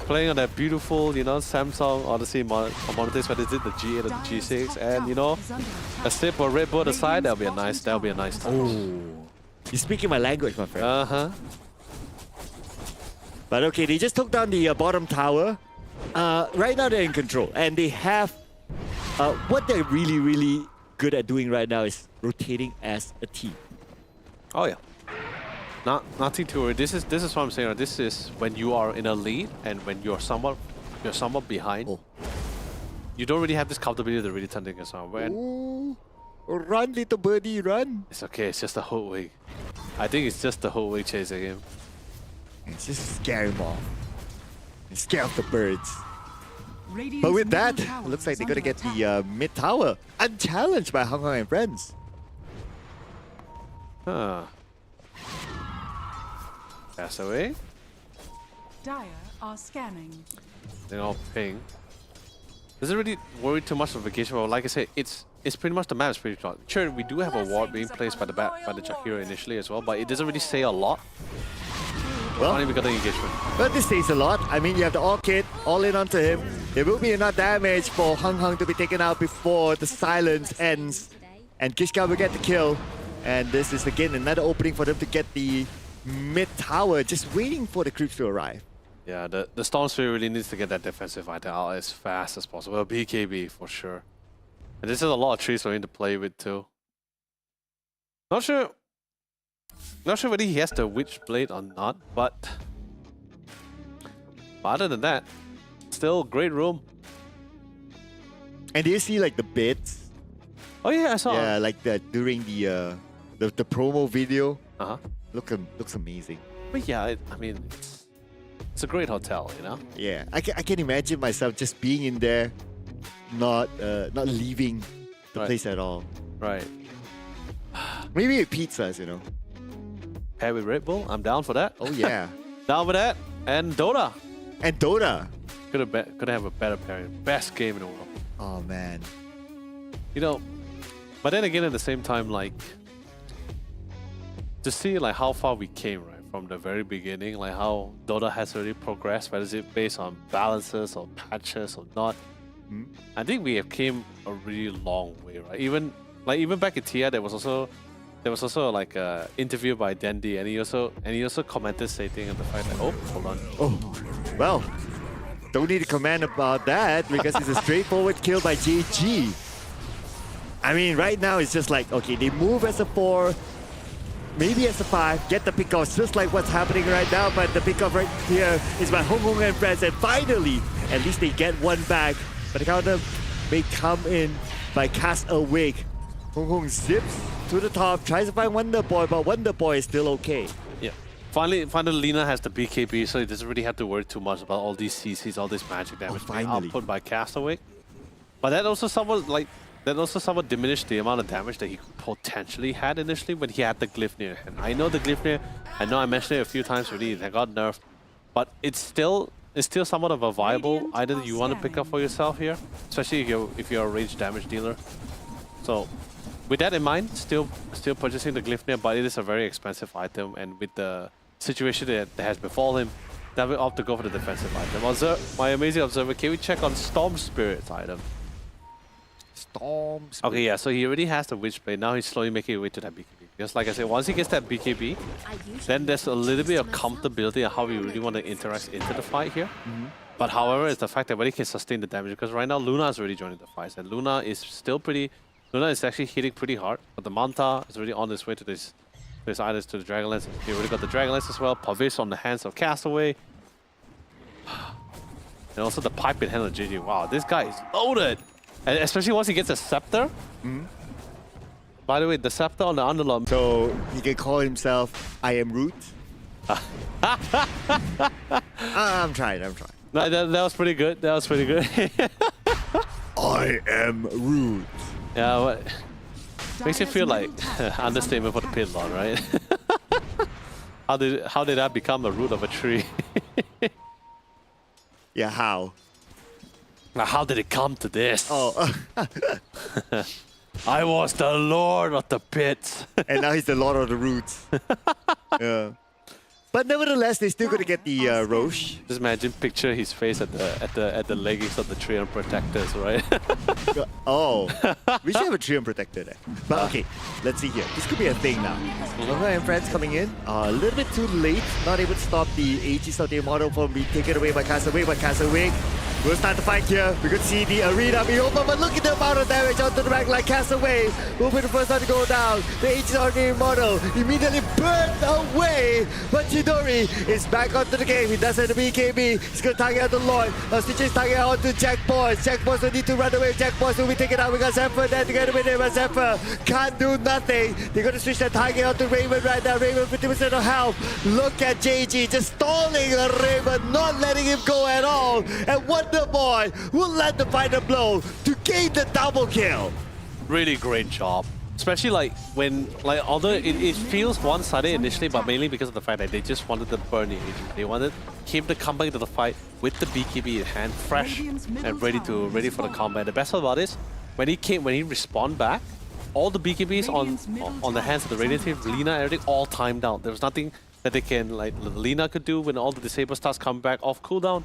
Playing on that beautiful, you know, Samsung Odyssey monitors, whether it's the G8 or the G6, and you know, a sip of Red Bull aside, that'll be a nice touch. Oh, you're speaking my language, my friend. But okay, they just took down the bottom tower. Right now they're in control, and they have what they're really, really good at doing right now is rotating as a team. Oh yeah. Nothing to worry. This is what I'm saying. This is when you are in a lead and when you're somewhat behind. Oh. You don't really have this comfortability to really turn things around. When Ooh, run, little birdie, run! it's okay. It's just the whole way. I think it's just the whole way chasing him. It's just scare him off. And scare off the birds. Radiant's But with that, middle tower it looks like is they're gonna under get attack. the mid tower unchallenged by Hong Kong and friends. Huh. Pass away. Dire are scanning. They're all ping. Doesn't really worry too much of vacation, but like I said, it's pretty much the map is pretty short. Sure, we do have a ward being placed by the Jakiro initially as well, but it doesn't really say a lot. Well, Finally, we got the engagement. but this says a lot. I mean, you have the Orchid all in onto him. There will be enough damage for Hung Hung to be taken out before the silence ends. And Kishka will get the kill. And this is again another opening for them to get the mid tower, just waiting for the creeps to arrive. Yeah, the Storm Spirit really needs to get that defensive item out as fast as possible. BKB for sure. And this is a lot of trees for him to play with too. Not sure whether he has the Witchblade or not, but other than that, still great room. And do you see like the bits? Oh yeah, I saw. Yeah, like that during the promo video. Uh-huh. Looks amazing. But yeah, I mean, it's a great hotel, you know? Yeah, I can imagine myself just being in there, not leaving the Right. place at all. Right. Maybe with pizzas, you know. Pair with Red Bull, I'm down for that. Oh yeah. Down for that. And Dota. And Dota. Could have a better pairing. Best game in the world. Oh man. You know, but then again at the same time, like, to see like how far we came, right, from the very beginning, like how Dota has already progressed, whether it's based on balances or patches or not. I think we have came a really long way, right? Even back in TI, there was also like a interview by Dandy, and he also commented stating on the fact that, oh, hold on. Oh, well, don't need to comment about that because it's a straightforward kill by JG. I mean, right now it's just like, okay, they move as a 4, maybe as a 5, get the pickoffs just like what's happening right now, but the pickoff right here is by Hong Kong and friends, and finally, at least they get one back, but the counter may come in by Cast Awake. Hong Kong zips to the top, tries to find Wonder Boy, but Wonder Boy is still okay. Yeah. Finally, Lina has the BKB, so he doesn't really have to worry too much about all these CCs, all this magic damage being finally. output by Castaway. But that also somewhat diminished the amount of damage that he potentially had initially when he had the Glyphnir. And I know the Glyphnir, I know I mentioned it a few times already, they got nerfed, but it's still somewhat of a viable item that you want to pick up for yourself here, especially if you're a range damage dealer. So with that in mind, still purchasing the Glyphnir, but it is a very expensive item, and with the situation that has befallen him, that will opt to go for the defensive item. My amazing observer, can we check on Storm Spirit's item? Storm. Okay, yeah, so he already has the Witchblade. Now he's slowly making his way to that BKB. Because like I said, once he gets that BKB, then there's a little bit of comfortability of how we really want to interact into the fight here. But however, it's the fact that when he can sustain the damage, because right now Luna is already joining the fight, and Luna is still pretty... Luna is actually hitting pretty hard, but the Manta is already on his way to this items to the Dragonlance. He already got the Dragonlance as well, Pavis on the hands of Castaway. And also the pipe in hand of JJ. Wow, this guy is loaded! And especially once he gets a Scepter. By the way, the Scepter on the Underlord. So he can call himself I am Root. I'm trying. No, that was pretty good. That was pretty good. I am Root. Yeah, what makes you feel like understatement for the pit lord, right? How did that become a root of a tree? Yeah, how? Now, how did it come to this? Oh, I was the lord of the pits. and now he's the Lord of the Roots. Yeah. But nevertheless, they're still gonna get the Roche. Just imagine, picture his face at the leggings of the Treant protectors, right? Oh, we should have a Treant protector there. But okay, let's see here. This could be a thing now. Lover and friends coming in. A little bit too late. Not able to stop the Aegis of the model from being taken away by Castaway. But Castaway will start the fight here. We could see the arena be open, but look at the amount of damage onto the back like Castaway. Will be the first one to go down. The Aegis of the model immediately burned away. But Chidori is back onto the game. He does have the BKB. He's going to target out the Lord. Stitch is target out to Jack Boys. Jack Boys will need to run away. Jack Boys will be taken out. We got Zephyr there together with him. But Zephyr can't do nothing. They're going to switch the target out to Raven right now. Raven 50% of health. Look at JG just stalling Raven, not letting him go at all. And Wonder Boy will land the final blow to gain the double kill. Really great job. Especially like when, like, although it feels one-sided initially, but mainly because of the fact that they just wanted to burn the agent. They wanted him to come back to the fight with the BKB in hand, fresh and ready for the combat. The best part about this, when he respawned back, all the BKBs on the hands of the Radiant team, Lina, everything all timed out. There was nothing that they can, like, Lina could do when all the Disable starts coming back off cooldown.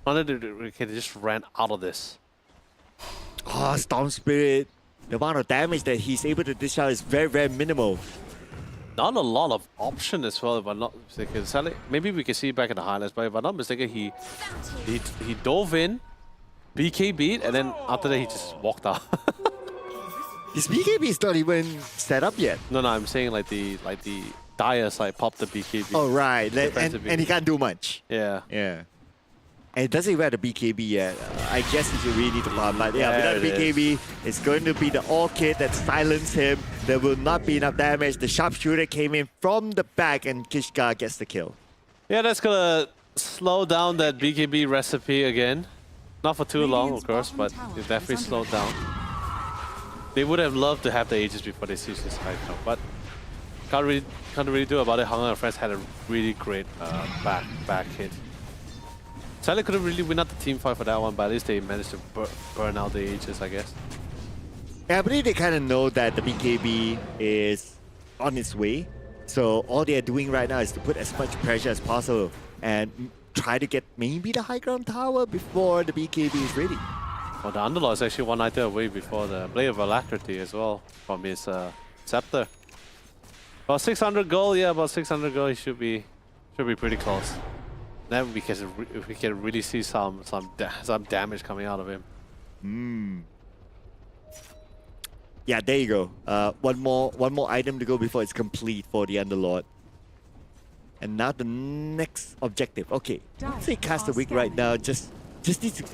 None of they just ran out of this. Oh, Storm Spirit. The amount of damage that he's able to dish out is very, very minimal. Not a lot of option as well, if I'm not mistaken. Maybe we can see it back in the highlights, but if I'm not mistaken, he dove in, BKB'd, and then after that he just walked out. His BKB is not even set up yet. No, I'm saying like the dire side popped the BKB. Oh right, and he can't do much. Yeah. Yeah. And it doesn't even have the BKB yet. I guess he really need to farm. But yeah, without the BKB, it's going to be the all-kit that silenced him. There will not be enough damage. The sharpshooter came in from the back and Kishka gets the kill. Yeah, that's gonna slow down that BKB recipe again. Not for too long, of course, but it definitely slowed down. They would have loved to have the Aegis before they switched this item, but can't really do about it. Hunger and Friends had a really great back hit. Sadly couldn't really win out the team fight for that one, but at least they managed to burn out the Aegis, I guess. Yeah, I believe they kind of know that the BKB is on its way. So all they are doing right now is to put as much pressure as possible and try to get maybe the high ground tower before the BKB is ready. Well, the Underlord is actually one item away before the Blade of Alacrity as well from his Scepter. About 600 gold, yeah, about 600 gold. He should be pretty close. Then we can really see some damage coming out of him. Yeah, there you go. One more item to go before it's complete for the Underlord. And now the next objective. Okay, let's say Castaway right now just needs to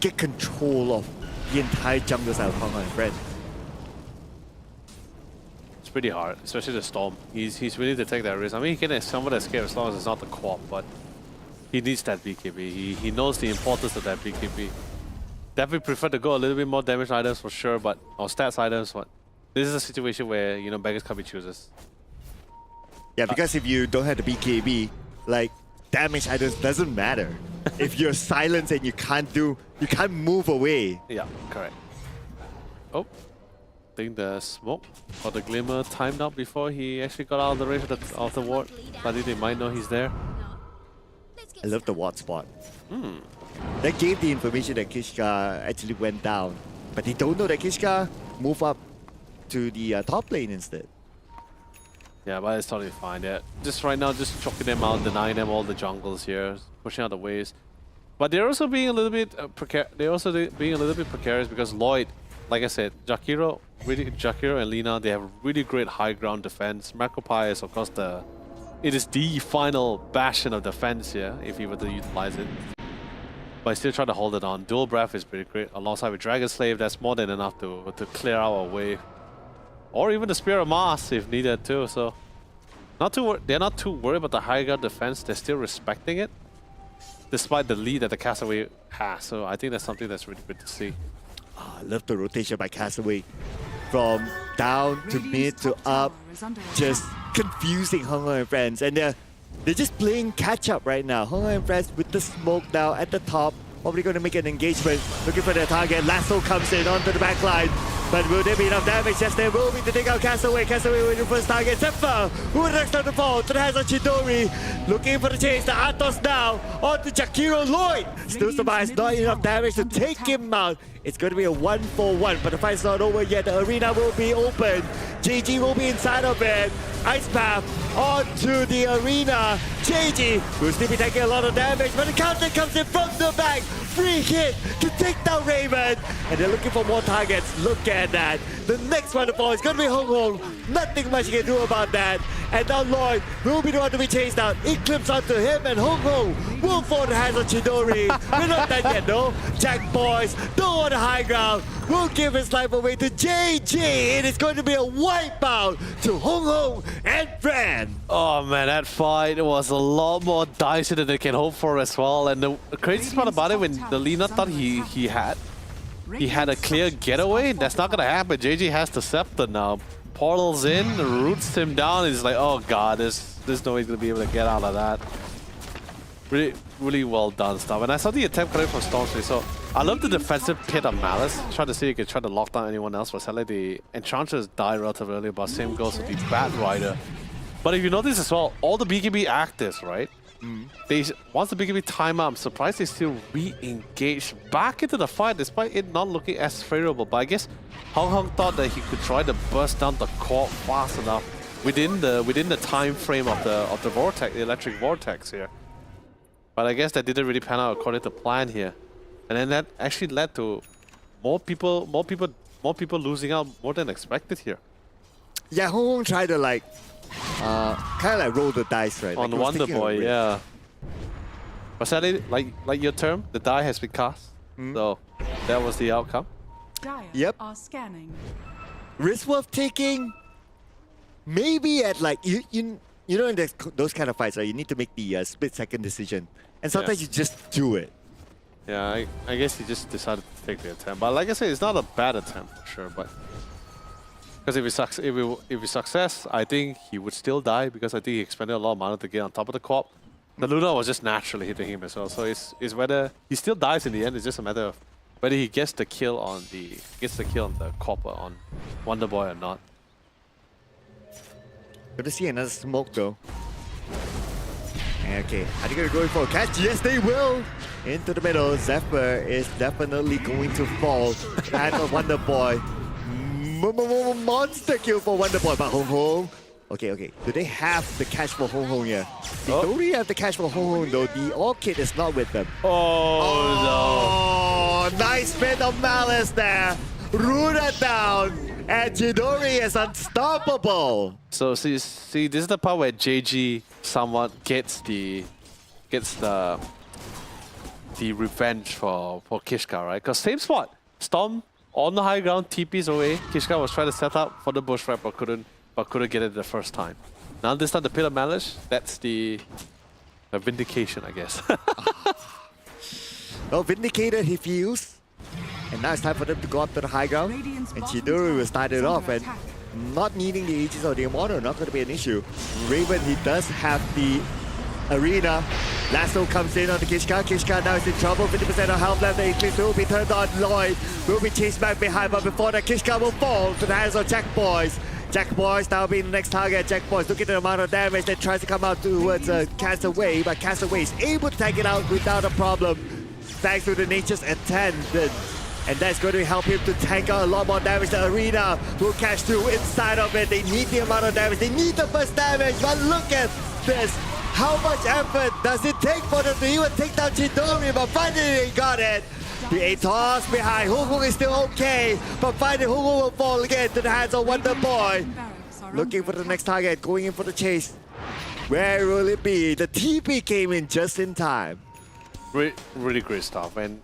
get control of the entire jungle side of Hunger and Friend. It's pretty hard, especially the Storm. He's willing to take that risk. I mean, he can somewhat escape as long as it's not the Quap, but he needs that BKB. He knows the importance of that BKB. Definitely prefer to go a little bit more damage items for sure, or stats items, but this is a situation where, you know, beggars can't be choosers. Yeah, because if you don't have the BKB, like, damage items doesn't matter. If you're silenced and you can't move away. Yeah, correct. Oh, I think the smoke or the glimmer timed out before he actually got out of the range of the ward. I think they might know he's there. I love the ward spot. That gave the information that Kishka actually went down. But they don't know that Kishka moved up to the top lane instead. Yeah, but it's totally fine. Yeah, just right now, just choking them out, denying them all the jungles here, pushing out the waves. But they're also being a little bit precarious because Lloyd, like I said, Jakiro and Lina, they have really great high ground defense. Makopai is of course it is the final bastion of defense here if you were to utilize it. But I still try to hold it on. Dual Breath is pretty great. Alongside with Dragon Slave, that's more than enough to clear out a wave. Or even the Spear of Mars if needed too. So they're not too worried about the high ground defense. They're still respecting it, despite the lead that the Castaway has. So I think that's something that's really good to see. I love the rotation by Castaway. From down to mid to up, just confusing Hong Kong and friends. And they're just playing catch up right now. Hong Kong and friends with the smoke now at the top. Probably going to make an engagement. Looking for their target. Lasso comes in onto the back line. But will there be enough damage? Yes, there will be to take out Castaway. Castaway with the first target. Zephyr, who would next on the fall to the hands of Chidori. Looking for the chase. The Atos now onto Jakiro Lloyd. Still survives. Not enough damage to take him out. It's going to be a 1-for-1, but the fight's not over yet. The arena will be open. JG will be inside of it. Ice Path onto the arena. JG will still be taking a lot of damage, but the counter comes in from the back. Free hit to take down Raven. And they're looking for more targets. Look at that. The next one to fall is going to be Hong Kong. Nothing much you can do about that. And now Lloyd will be the one to be chased out. Eclipse onto him, and Hong Kong will fall in the hands of Chidori. We're not done yet, no. Jack Boys don't want the high ground. Will give his life away to JG. It is going to be a wipeout to Hong Kong and Fran. Oh man, that fight was a lot more dicey than they can hope for as well. And the crazy part about it, when the Lina thought he had a clear getaway, that's not gonna happen. JG has the scepter now. Portals in, roots him down. He's like, oh god, there's no way he's gonna be able to get out of that. Really, really well done stuff. And I saw the attempt coming from Stormtree, so I love the defensive pit of Malice. Try to see if you can try to lock down anyone else, but sadly the Enchantress died relatively early, but same goes with the Bat Rider. But if you notice as well, all the BKB actives, right? Once the BKB time out, I'm surprised they still re-engage back into the fight despite it not looking as favorable. But I guess Hong Kong thought that he could try to burst down the core fast enough within the time frame of the vortex, the electric vortex here. But I guess that didn't really pan out according to plan here. And then that actually led to more people losing out more than expected here. Yeah, Hong Kong tried to like kind of like roll the dice, right? On like Wonder Boy, yeah. But sadly, like your term, the die has been cast. So that was the outcome. Yep. Are scanning. Risk worth taking? Maybe at like you know in those kind of fights, right? You need to make the split-second decision, and sometimes you just do it. Yeah, I guess he just decided to take the attempt. But like I said, it's not a bad attempt for sure. But because if he success, I think he would still die because I think he expended a lot of mana to get on top of the co-op. The Luna was just naturally hitting him as well. So it's whether he still dies in the end. It's just a matter of whether he gets the kill on the copper on Wonder Boy or not. Good to see another smoke though. Okay, are they going to go for a catch? Yes, they will! Into the middle, Zephyr is definitely going to fall at the Wonder Boy. Monster kill for Wonder Boy, but Hong Kong. Okay. Do they have the catch for Hong Kong here? They don't really have the catch for Hong Kong though. The Orchid is not with them. Oh no! Nice bit of Malice there. Rooted down. And Chidori is unstoppable. So see, this is the part where JG somewhat gets the revenge for Kishka, right? Because same spot, Storm on the high ground, TP's away. Kishka was trying to set up for the bush wrap, but couldn't get it the first time. Now this time the Pit of Malice, that's the vindication, I guess. Well, vindicated he feels. And now it's time for them to go up to the high ground. And Chidori will start it off, and not needing the Aegis or the Immortal, not going to be an issue. Raven, he does have the arena. Lasso comes in on the Kishka. Kishka now is in trouble. 50% of health left. The Eclipse will be turned on. Lloyd will be chased back behind, but before that, Kishka will fall to the hands of Jack Boys. Jack Boys now being the next target. Jack Boys looking at the amount of damage that tries to come out towards Castaway, but Castaway is able to take it out without a problem. Thanks to the Nature's Attendant. And that's going to help him to tank out a lot more damage. The Arena will catch through inside of it. They need the amount of damage. They need the first damage. But look at this. How much effort does it take for them to even take down Chidori? But finally they got it. The ATOS behind. Hung Hung is still okay. But finally Hung Hung will fall again to the hands of Wonder Boy. Looking for the next target. Going in for the chase. Where will it be? The TP came in just in time. Really great stuff. And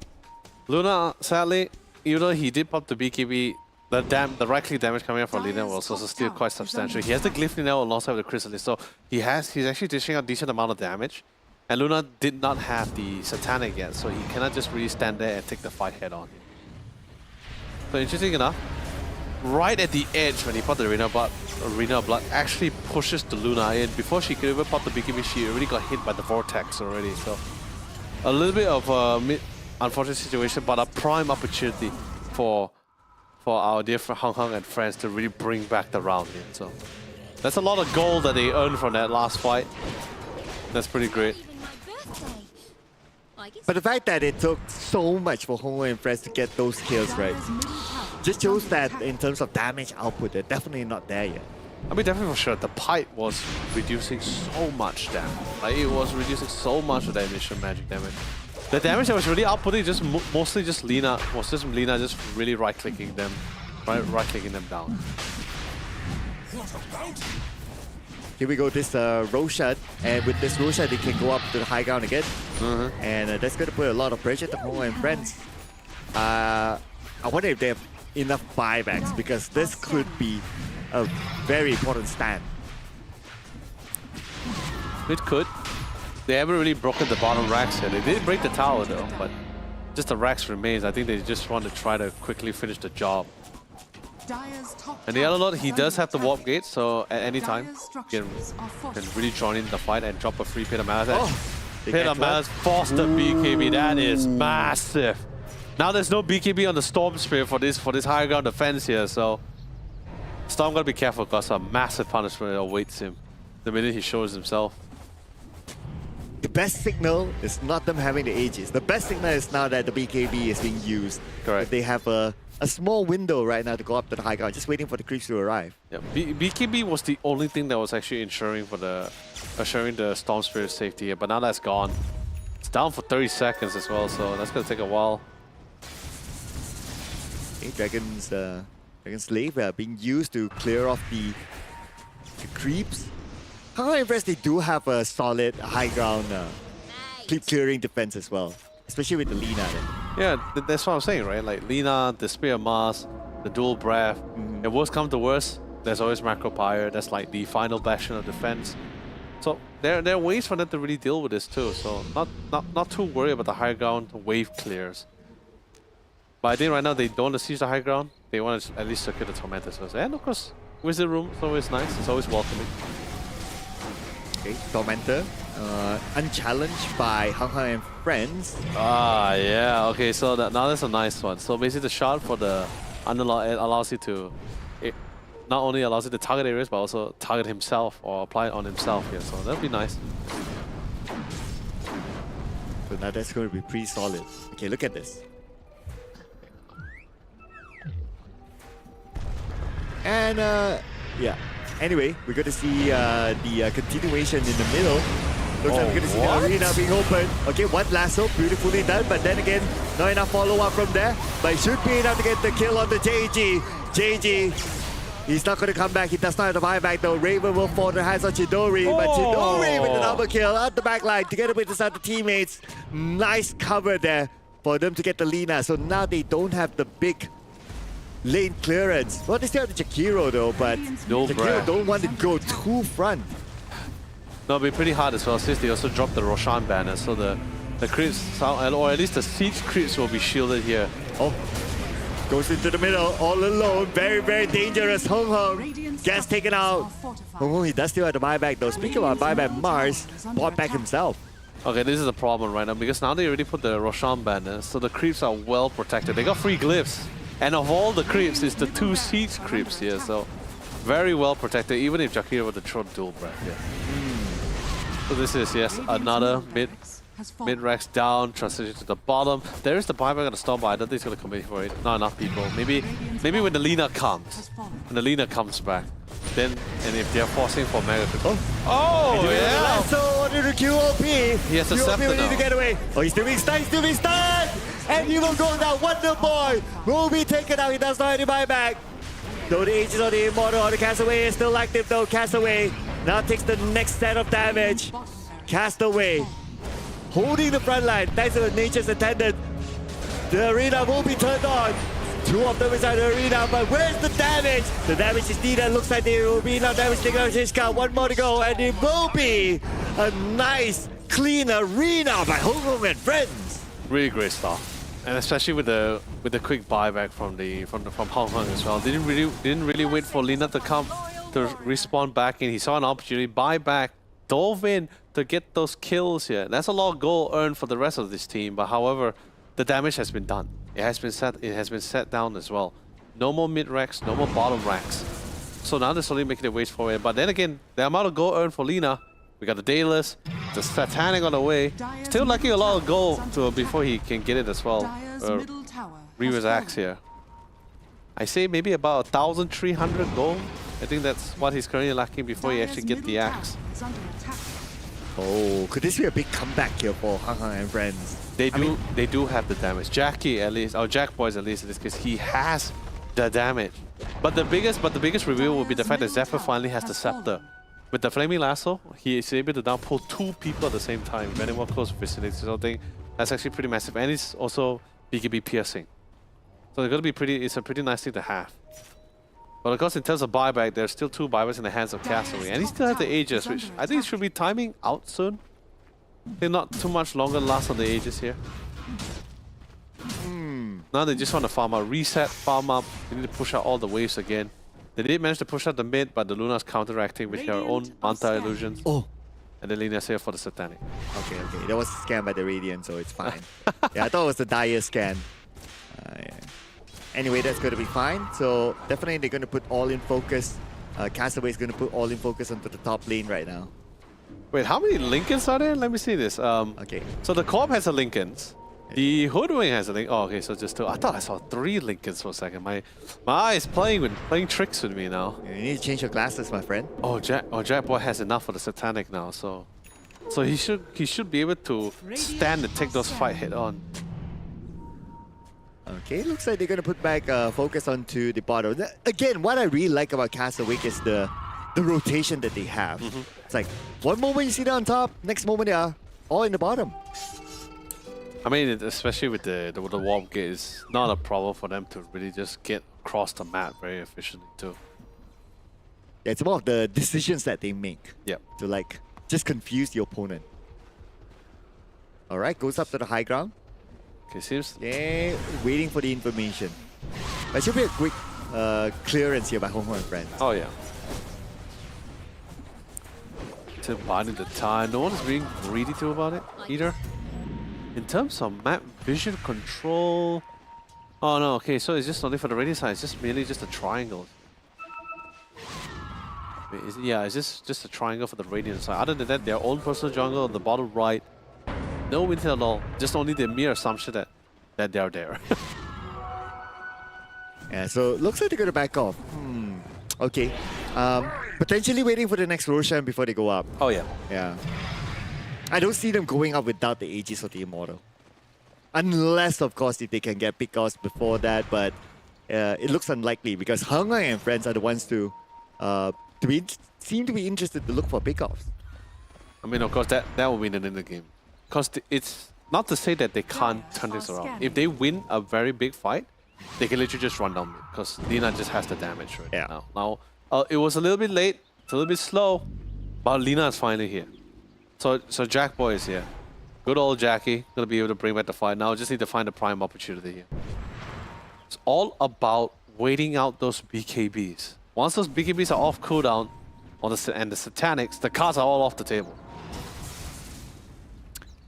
Luna, sadly, even though he did pop the BKB, the right click damage coming out from Lina was also still quite substantial. He has the Glyph now alongside with the Chrysalis, so he's actually dishing out a decent amount of damage. And Luna did not have the Satanic yet, so he cannot just really stand there and take the fight head on. So interesting enough, right at the edge when he popped the Arena of Blood actually pushes the Luna in. Before she could even pop the BKB, she already got hit by the Vortex already. So a little bit of a unfortunate situation, but a prime opportunity for our dear Hung Hung and friends to really bring back the round here. So that's a lot of gold that they earned from that last fight. That's pretty great. But the fact that it took so much for Hung Hung and friends to get those kills right just shows that in terms of damage output, they're definitely not there yet. I mean, definitely for sure, the pipe was reducing so much damage. Like, it was reducing so much of the initial magic damage. The damage that was really outputting just mostly just Lina, just really right-clicking them down. Here we go, this Roshan, and with this Roshan, they can go up to the high ground again. And that's going to put a lot of pressure to Hung Hung and friends. I wonder if they have enough buybacks, because this could be a very important stand. It could. They haven't really broken the bottom racks yet. They did break the tower though, but just the racks remains. I think they just want to try to quickly finish the job. And the other Lord, he does have the warp gate, so at any time he can really join in the fight and drop a free Pit of Malice. Pit of Malice forced the BKB. That is massive. Now there's no BKB on the Storm Spirit for this high ground defense here, so Storm gotta be careful because a massive punishment awaits him the minute he shows himself. The best signal is not them having the Aegis. The best signal is now that the BKB is being used. Correct. They have a small window right now to go up to the high ground, just waiting for the creeps to arrive. Yeah, BKB was the only thing that was actually assuring the Storm Spirit's safety here, but now that's gone. It's down for 30 seconds as well, so that's gonna take a while. Okay, Dragon's Slave being used to clear off the creeps. However, impressed they do have a solid high ground creep clearing defense as well, especially with the Lina. Then. Yeah, that's what I'm saying, right? Like Lina, the Spear of Mars, the Dual Breath. If worst comes to worst, there's always Macro Pyre. That's like the final bastion of defense. So there are ways for them to really deal with this too. So not too worried about the high ground wave clears. But I think right now they don't want to seize the high ground. They want to at least secure the Tormentors first. And of course, Wizard Room is always nice. It's always welcoming. Okay, Tormentor, unchallenged by Hung Hung and friends. Ah, yeah. Okay, so now that's a nice one. So basically, the shard for the Underlord allows you to, it not only allows you to target areas, but also target himself or apply it on himself here. So that'd be nice. So now that's going to be pretty solid. Okay, look at this. And yeah. Anyway, we're going to see the continuation in the middle. Looks like we're going to see the arena being open. Okay, one lasso, beautifully done. But then again, not enough follow-up from there. But it should be enough to get the kill on the JG. JG, he's not going to come back. He does not have the buyback though. Raven will fall to the hands of Chidori. But Chidori with the double kill out the back line together with his other teammates. Nice cover there for them to get the Lina. So now they don't have the big lane clearance. Well, they still have the Jakiro though, but Jakiro don't want to go too front. No, it'll be pretty hard as well since they also dropped the Roshan banner, so the creeps, or at least the siege creeps will be shielded here. Oh, goes into the middle, all alone. Very, very dangerous. Hung Hung gets taken out. Hung Hung, he does still have the buyback though. Speaking about buyback, Mars bought back himself. Okay, this is a problem right now because now they already put the Roshan banner, so the creeps are well protected. They got free glyphs. And of all the creeps, it's the two siege creeps here, so very well protected, even if Jakiro were to throw dual breath here. So this is, yes, another has fallen. Mid-Rex down, transition to the bottom. There is the buyback on the storm, but I don't think it's going to commit for it. Not enough people. Maybe when the Lina comes. When the Lina comes back. Then, and if they're forcing for Mega Crystal. Oh, yeah! So onto the QOP. He has a QOP scepter will need now. to get away. Oh, he's still being stunned, And he will go down. Wonder Boy will be taken out. He does not have any buyback. Though the Aegis on the Immortal or the Castaway is still active though. Castaway now takes the next set of damage. Castaway holding the front line. Thanks to the Nature's Attendant. The arena will be turned on. Two of them inside the arena, but where's the damage? The damage is needed. Looks like there will be enough damage to take out Shishka. One more to go, and it will be a nice, clean arena by Hong Kong and friends. Really great stuff. And especially with the quick buyback from Hong Kong as well. Didn't really wait for Lina to come to respawn back in. He saw an opportunity, buy back, dove in to get those kills here. That's a lot of gold earned for the rest of this team. But however, the damage has been done. It has been set down as well. No more mid racks, no more bottom racks. So now they're slowly making their ways forward. But then again, the amount of gold earned for Lina, we got the Daedalus, the Satanic on the way. Still lacking a lot of gold before he can get it as well. Reaver's Axe here. I say maybe about 1,300 gold. I think that's what he's currently lacking before he actually gets the axe. Oh, could this be a big comeback here for Hong Kong and friends? They do have the damage. Jackie at least, or Jack Boys at least in this case, he has the damage. But the biggest reveal will be the fact that Zephyr finally has the scepter. With the flaming lasso, he is able to now pull two people at the same time, if anyone close vicinity. So I think that's actually pretty massive, and it's also BKB piercing. So it's gonna be it's a pretty nice thing to have. But of course, in terms of buyback, there's still two buybacks in the hands of Castaway, and he still has the Aegis, which I think should be timing out soon. They're not too much longer last on the Aegis here. Now they just want to farm out, reset, farm up. They need to push out all the waves again. They did manage to push out the mid, but the Luna's counteracting with her own Manta illusions. Oh. And then Lina's here for the Satanic. Okay. That was scanned by the Radiant, so it's fine. Yeah, I thought it was the Dire scan. Yeah. Anyway, that's going to be fine. So definitely they're going to put all in focus. Castaway is going to put all in focus onto the top lane right now. Wait, how many Lincolns are there? Let me see this. Okay. So the Corp has a Lincolns. The Hoodwing has a Lincoln. Oh, okay, so just two. I thought I saw 3 Lincolns for a second. My eye is playing tricks with me now. You need to change your glasses, my friend. Oh, Jack Boy has enough for the Satanic now, so he should be able to stand and take those fight head on. Okay, looks like they're going to put back focus onto the bottom. Again, what I really like about Castaway is the rotation that they have. It's like, one moment you see them on top, next moment they are all in the bottom. I mean, especially with the warp gate, it's not a problem for them to really just get across the map very efficiently too. Yeah, it's more of the decisions that they make. Yep. To like, just confuse the opponent. Alright, goes up to the high ground. Okay, seems... Yeah, waiting for the information. But it should be a quick clearance here by Hong Kong and friends. Oh yeah. Still biding the time. No one is being greedy too about it either. In terms of map vision control... Oh no, okay, so it's just only for the radius side, it's just merely just a triangle. Wait, it's just a triangle for the radiant side. Other than that, their own personal jungle on the bottom right. No intel at all, just only the mere assumption that they're there. Yeah, so looks like they're going to back off. Okay. Potentially waiting for the next Roshan before they go up. Oh yeah. Yeah. I don't see them going up without the Aegis or the Immortal. Unless, of course, if they can get pickoffs before that, but it looks unlikely because Hong Kong and friends are the ones to seem to be interested to look for pickoffs. I mean, of course, that will win it in the game. Because it's not to say that they can't turn this around. If they win a very big fight, they can literally just run down mid because Lina just has the damage right now. Now, it was a little bit late, it's a little bit slow, but Lina is finally here. So Jack Boy is here. Good old Jackie, gonna be able to bring back the fight. Now just need to find a prime opportunity here. It's all about waiting out those BKBs. Once those BKBs are off cooldown, and the Satanics, the cards are all off the table.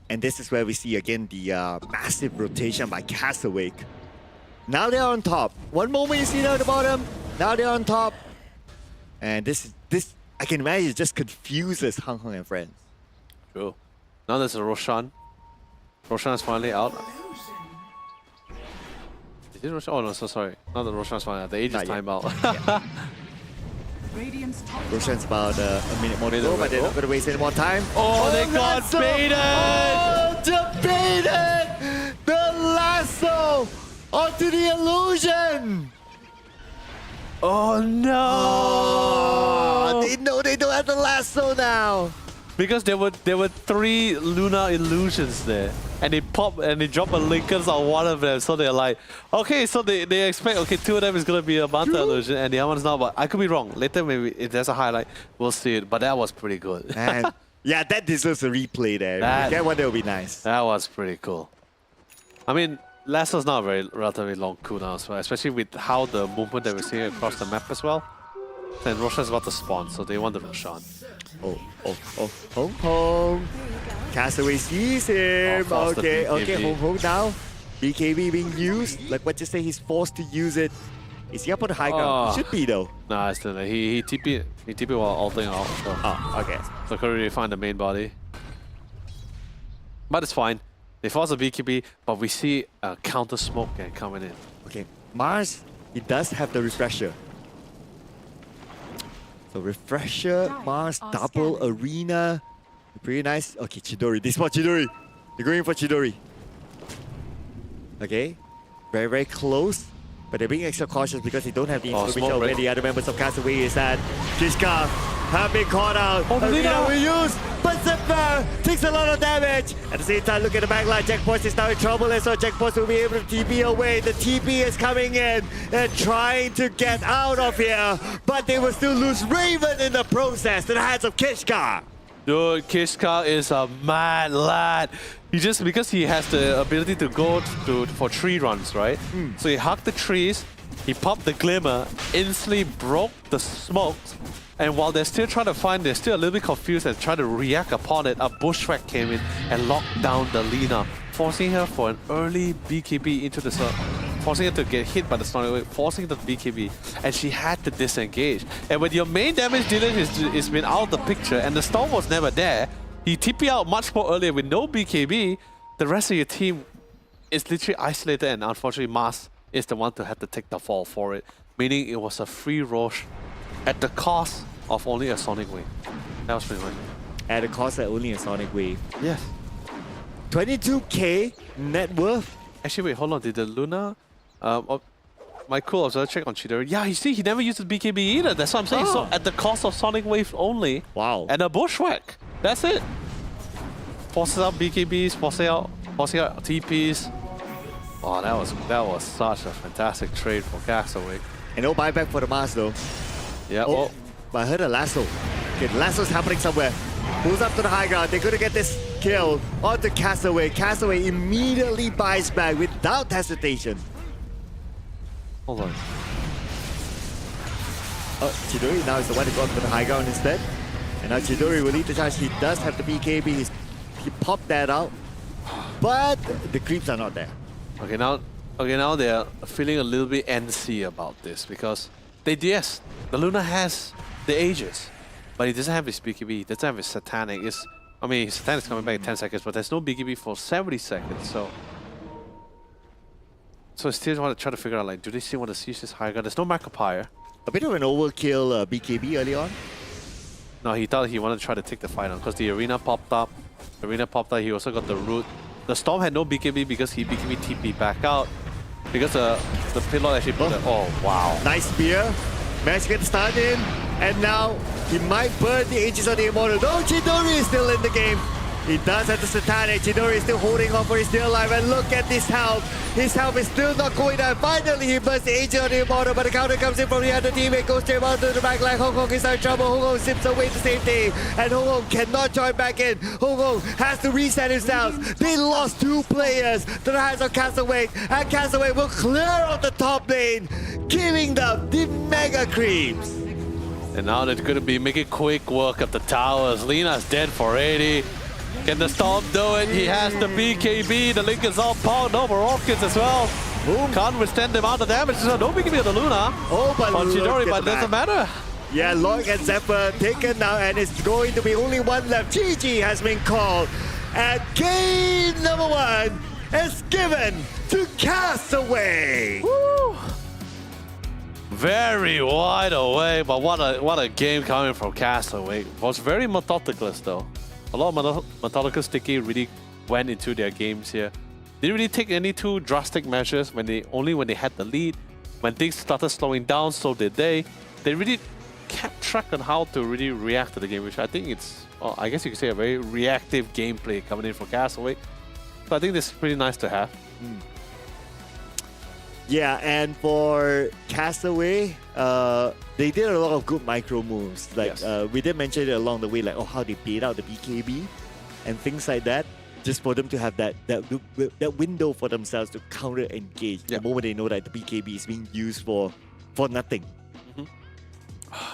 And this is where we see again the massive rotation by Castaway. Now they're on top. One moment you see them at the bottom, now they're on top. And this I can imagine, just confuses Hong Kong and friends. True. Now there's a Roshan. Roshan is finally out. Is it Roshan? Oh no, so sorry. Not the Roshan is finally out. The Aegis Not yet. time out. Radiant's top Roshan's about a minute more to Minute go, but they're not go. going to waste any more time. Oh, they got lasso! baited! Oh, debated! The lasso onto the illusion! Oh no! Oh, they know they don't have the lasso now. Because there were 3 lunar illusions there, and they pop and they drop a Linkers on one of them, so they're like, okay, so they expect 2 of them is gonna be a Manta illusion, and the other one's not. But I could be wrong. Later, maybe if there's a highlight, we'll see it. But that was pretty good. Man, yeah, that deserves a replay there. That- That one, that would be nice. That was pretty cool. I mean, Lasso's not a very relatively long cooldown as well, especially with how the movement that we're seeing across the map as well. And Roshan's about to spawn, so they want the Roshan. Oh, Hong Hong. Castaway sees him. Oh, forced the Okay, BKB. Hong Hong now. BKB being used. Like what you say, he's forced to use it. Is he up on the high ground? Oh. He should be though. Nah, it's still he TP while ulting out. So, Oh, okay. so couldn't really find the main body. But it's fine. They force a BKB, but we see a counter smoke gang coming in. Okay, Mars, he does have the refresher. So refresher, Mars, double arena. Pretty nice. Okay, Chidori. This one, Chidori. They're going for Chidori. Okay. Very, very close. But they're being extra cautious because they don't have the information smoke of where break. the other members of Castaway is at. Kishka have been caught out. Oh, the Arena leader. will use, but Zephyr takes a lot of damage. At the same time, look at the backline. Jackpost is now in trouble, and so Jackpost will be able to TP away. The TP is coming in and trying to get out of here, but they will still lose Raven in the process to the hands of Kishka. Dude, Kishka is a mad lad. He just, because he has the ability to go for tree runs, right? So he hugged the trees, he popped the glimmer, instantly broke the smokes, and while they're still trying to find, they're still a little bit confused and trying to react upon it, a bushwhack came in and locked down the Lina, forcing her for an early BKB into the sun, forcing her to get hit by the Sonic Wave, forcing the BKB, and she had to disengage. And when your main damage dealer is been out of the picture and the storm was never there, he TP out much more earlier with no BKB, the rest of your team is literally isolated, and unfortunately Mars is the one to have to take the fall for it, meaning it was a free Roche at the cost of only a Sonic Wave. That was pretty much it. At a cost of only a Sonic Wave. Yes. 22k net worth. Actually, wait, hold on. Did the Luna... my cool observer check on Chidori. Yeah, you see, he never used the BKB either. That's what I'm saying. So at the cost of Sonic Wave only. Wow. And a bushwhack. That's it. Forces out BKBs, forcing out TPs. Oh, that was such a fantastic trade for Castaway. And no buyback for the Mars though. Yeah. Oh, but I heard a lasso. Okay, the lasso's happening somewhere. Who's up to the high ground? They're gonna get this kill onto Castaway. Castaway immediately buys back without hesitation. Hold on. Oh, Chidori now is the one to go up to the high ground instead. And now Chidori will lead the charge. He does have the BKB. He popped that out. But the creeps are not there. Okay, now they're feeling a little bit antsy about this because yes, the Luna has the Aegis, but he doesn't have his BKB, he doesn't have his Satanic. His Satanic's coming back in 10 seconds, but there's no BKB for 70 seconds, so I still want to try to figure out, like, do they still want to seize this high ground? There's no Markiplier. A bit of an overkill BKB early on. No, he thought he wanted to try to take the fight on because the arena popped up. He also got the root. The Storm had no BKB because he BKB TP back out. Because the payload actually put oh wow. Nice spear. Managed to get the stun in. And now he might burn the Aegis on the Immortal. No, Chidori is still in the game. He does have the Satanic. Chidori is still holding on for his dear life. And look at this health. His health is still not going down. Finally, he bursts the Aegis on the Immortal. But the counter comes in from the other team. It goes straight out to the back line. Hong Kong is in trouble. Hong Kong zips away to safety. And Hong Kong cannot join back in. Hong Kong has to reset himself. They lost 2 players to the hands of Castaway. And Castaway will clear out the top lane, giving them the mega creeps. And now they're going to be making quick work of the towers. Lina's dead for 80. Can the Storm do it? He has the BKB. The Link is all powered over Orchids as well. Boom. Can't withstand the amount of damage. So no BKB on the Luna. Oh, but on look Chidori, at but the doesn't back. matter. Yeah, Log and Zephyr taken now, and it's going to be only one left. GG has been called. And game number 1 is given to Castaway. Very wide away, but what a game coming from Castaway. Was very methodical though. A lot of methodical sticky really went into their games here. Didn't really take any too drastic measures when they had the lead. When things started slowing down, so did they. They really kept track on how to really react to the game, which I think it's, well, I guess you could say a very reactive gameplay coming in from Castaway. So I think this is pretty nice to have. Yeah, and for Castaway, they did a lot of good micro moves. Like we did mention it along the way, like how they bait out the BKB and things like that. Just for them to have that window for themselves to counter engage the moment they know that the BKB is being used for nothing.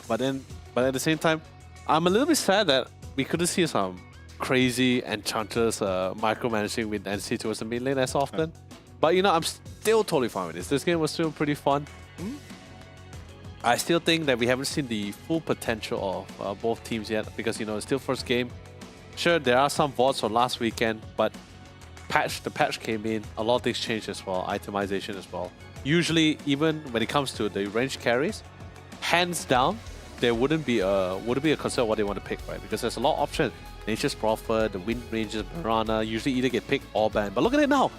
But at the same time, I'm a little bit sad that we couldn't see some crazy Enchantress micromanaging with NC towards the mid lane as often. But you know, I'm still totally fine with this. This game was still pretty fun. I still think that we haven't seen the full potential of both teams yet because, you know, it's still first game. Sure, there are some VODs from last weekend, but the patch came in, a lot of things changed as well, itemization as well. Usually, even when it comes to the range carries, hands down, there wouldn't be a concern what they want to pick, right? Because there's a lot of options. Nature's Prophet, the Wind Rangers, Mirana, usually either get picked or banned. But look at it now.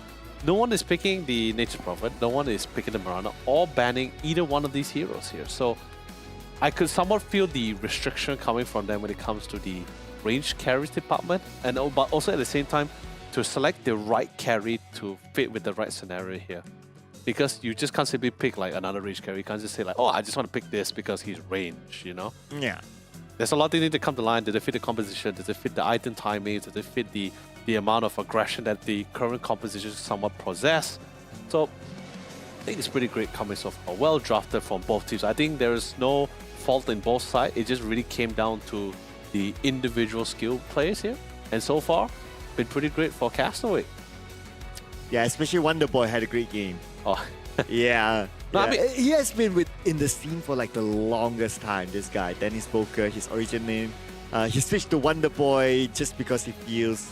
No one is picking the Nature's Prophet, no one is picking the Mirana, or banning either one of these heroes here. So I could somewhat feel the restriction coming from them when it comes to the range carries department, and but also at the same time to select the right carry to fit with the right scenario here. Because you just can't simply pick like another range carry. You can't just say like, oh, I just want to pick this because he's range, you know? Yeah. There's a lot that need to come to line. Does it fit the composition? Does it fit the item timing? Does it fit the amount of aggression that the current composition somewhat possess? So I think it's pretty great coming so far. Well drafted from both teams. I think there is no fault in both sides. It just really came down to the individual skill players here. And so far, been pretty great for Castaway. Yeah, especially Wonder Boy had a great game. Oh. Yeah. No, yeah. I mean, he has been in the scene for like the longest time, this guy. Dennis Boker, his origin name. He switched to Wonder Boy just because he feels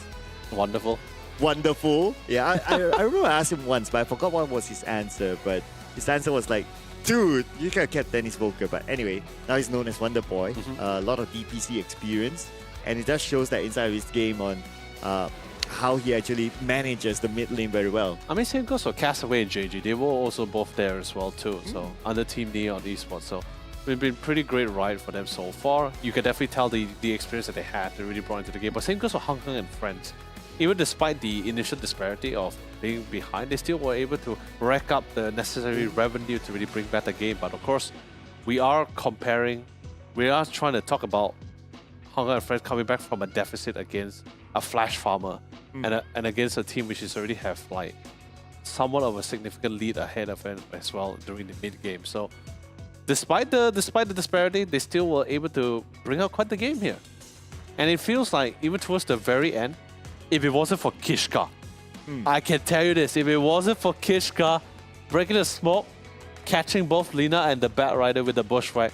wonderful. Wonderful. Yeah, I remember I asked him once, but I forgot what was his answer. But his answer was like, dude, you could have kept Dennis Boker. But anyway, now he's known as Wonder Boy. A lot of DPC experience. And it just shows that inside of his game on how he actually manages the mid lane very well. I mean, same goes for Castaway and JG. They were also both there as well too. So under Team Neon Esports. So it's been pretty great ride for them so far. You can definitely tell the experience that they had, they really brought into the game. But same goes for Hong Kong and Friends. Even despite the initial disparity of being behind, they still were able to rack up the necessary revenue to really bring back the game. But of course, we are trying to talk about Hong Kong and Friends coming back from a deficit against a Flash Farmer and against a team which is already have like somewhat of a significant lead ahead of it as well during the mid game. So despite the disparity, they still were able to bring out quite the game here. And it feels like even towards the very end, if it wasn't for Kishka, I can tell you this, if it wasn't for Kishka breaking the smoke, catching both Lina and the Bat Rider with the Bushwhack,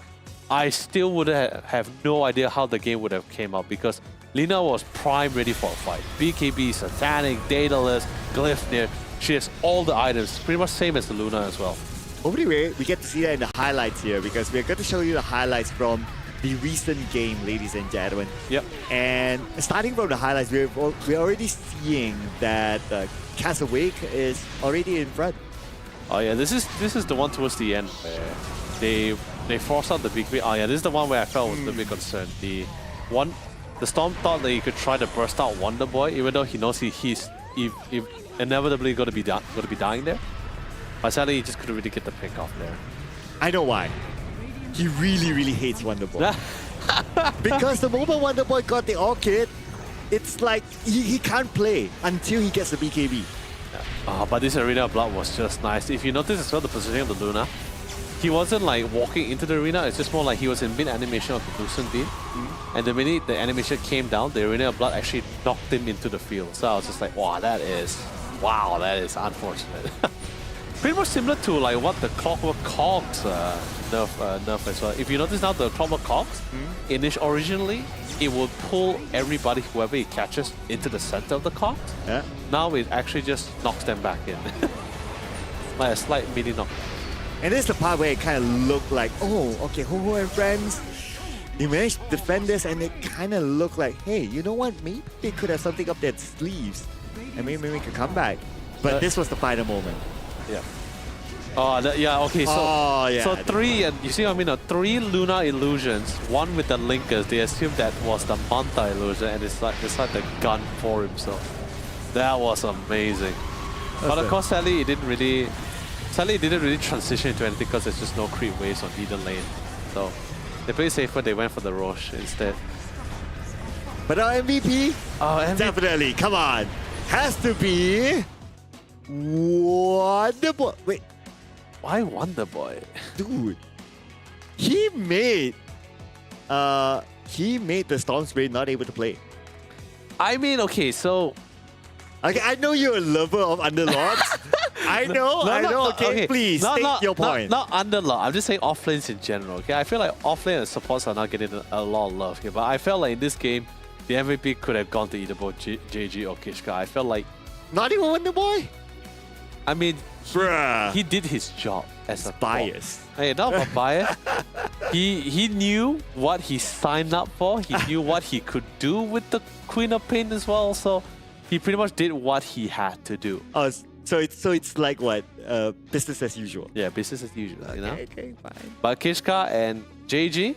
I still would have no idea how the game would have came out because Lina was prime ready for a fight. BKB, Satanic, Daedalus, Glyphnir, she has all the items, pretty much same as the Luna as well. Hopefully we get to see that in the highlights here because we're going to show you the highlights from the recent game, ladies and gentlemen. Yep. And starting from the highlights, we're already seeing that Castaway is already in front. Oh yeah, this is the one towards the end where they forced out the BKB. Oh yeah, this is the one where I felt was a bit concerned. The Storm thought that he could try to burst out Wonder Boy, even though he knows he's inevitably going to be dying there. But sadly, he just couldn't really get the pick off there. I know why. He really, really hates Wonder Boy. Because the moment Wonder Boy got the Orchid, it's like he can't play until he gets the BKB. But this Arena of Blood was just nice. If you notice as well the positioning of the Luna, he wasn't like walking into the arena, it's just more like he was in mid-animation of the Lucent Beam. And the minute the animation came down, the Arena of Blood actually knocked him into the field. So I was just like, wow, that is unfortunate. pretty much similar to like what the Clockwork Cogs nerf as well. If you notice now, the Clockwork Cogs, originally it would pull everybody, whoever it catches, into the center of the cogs. Yeah. Now it actually just knocks them back in. Like a slight mini knock. And this is the part where it kind of looked like, oh, okay, Ho-Ho and friends, they managed to defend this, and it kind of looked like, hey, you know what? Maybe they could have something up their sleeves, and maybe we could come back. But this was the final moment. Yeah. Oh, yeah, okay, so, so three, and you see what I mean? 3 lunar illusions, one with the linkers. They assumed that was the Manta illusion, and it's like the gun for himself. That was amazing. But of course, sadly, it didn't really transition into anything because there's just no creep waves on either lane. So they played safer, they went for the Roche instead. But our MVP? MVP. Definitely, come on. Has to be Wonder Boy. Wait, why Wonder Boy? dude. He made the Storm Spirit not able to play. I mean, okay, so Okay, I know you're a lover of Underlords. I know, okay, please, state your point. Not Underlord, I'm just saying offlanes in general, okay? I feel like offlane and supports are not getting a lot of love here, but I felt like in this game, the MVP could have gone to either both JG or Kishka. I felt like... Not even Wonder Boy? I mean, Bruh. he did his job as a bias. Hey, not about bias. He knew what he signed up for. He knew what he could do with the Queen of Pain as well, so... He pretty much did what he had to do. Oh, so it's like what? Business as usual. Yeah, business as usual, you know? Okay, fine. But Kishka and JG,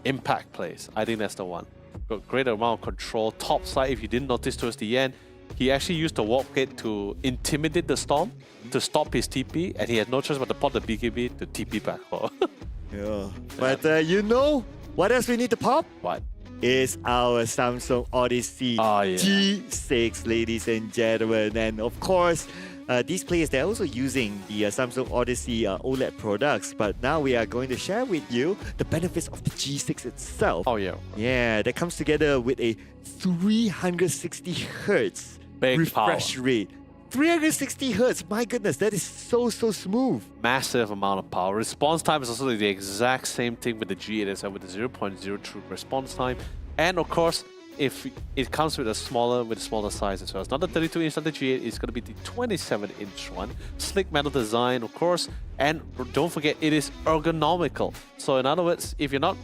impact plays. I think that's the one. Got great amount of control. Top side, if you didn't notice towards the end, he actually used the Warp Gate to intimidate the Storm, to stop his TP, and he had no choice but to pop the BKB to TP back. Yeah. But you know what else we need to pop? What? Is our Samsung Odyssey G6, ladies and gentlemen. And of course, these players, they're also using the Samsung Odyssey OLED products. But now we are going to share with you the benefits of the G6 itself. Oh, yeah. Yeah, that comes together with a 360 Hertz refresh rate. 360 Hertz, my goodness, that is so smooth. Massive amount of power. Response time is also the exact same thing with the G8 as well, with the 0.02 response time. And of course, if it comes with a smaller size as well. It's not the 32-inch like the G8, it's going to be the 27-inch one. Slick metal design, of course, and don't forget, it is ergonomical. So in other words, if you're not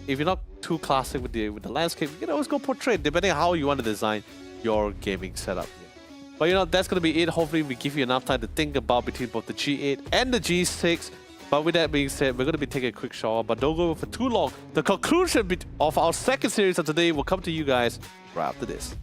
too classic with the landscape, you can always go portrait, depending on how you want to design your gaming setup. But you know, that's going to be it. Hopefully we give you enough time to think about between both the G8 and the G6. But with that being said, we're going to be taking a quick shower, but don't go for too long. The conclusion of our second series of today will come to you guys right after this.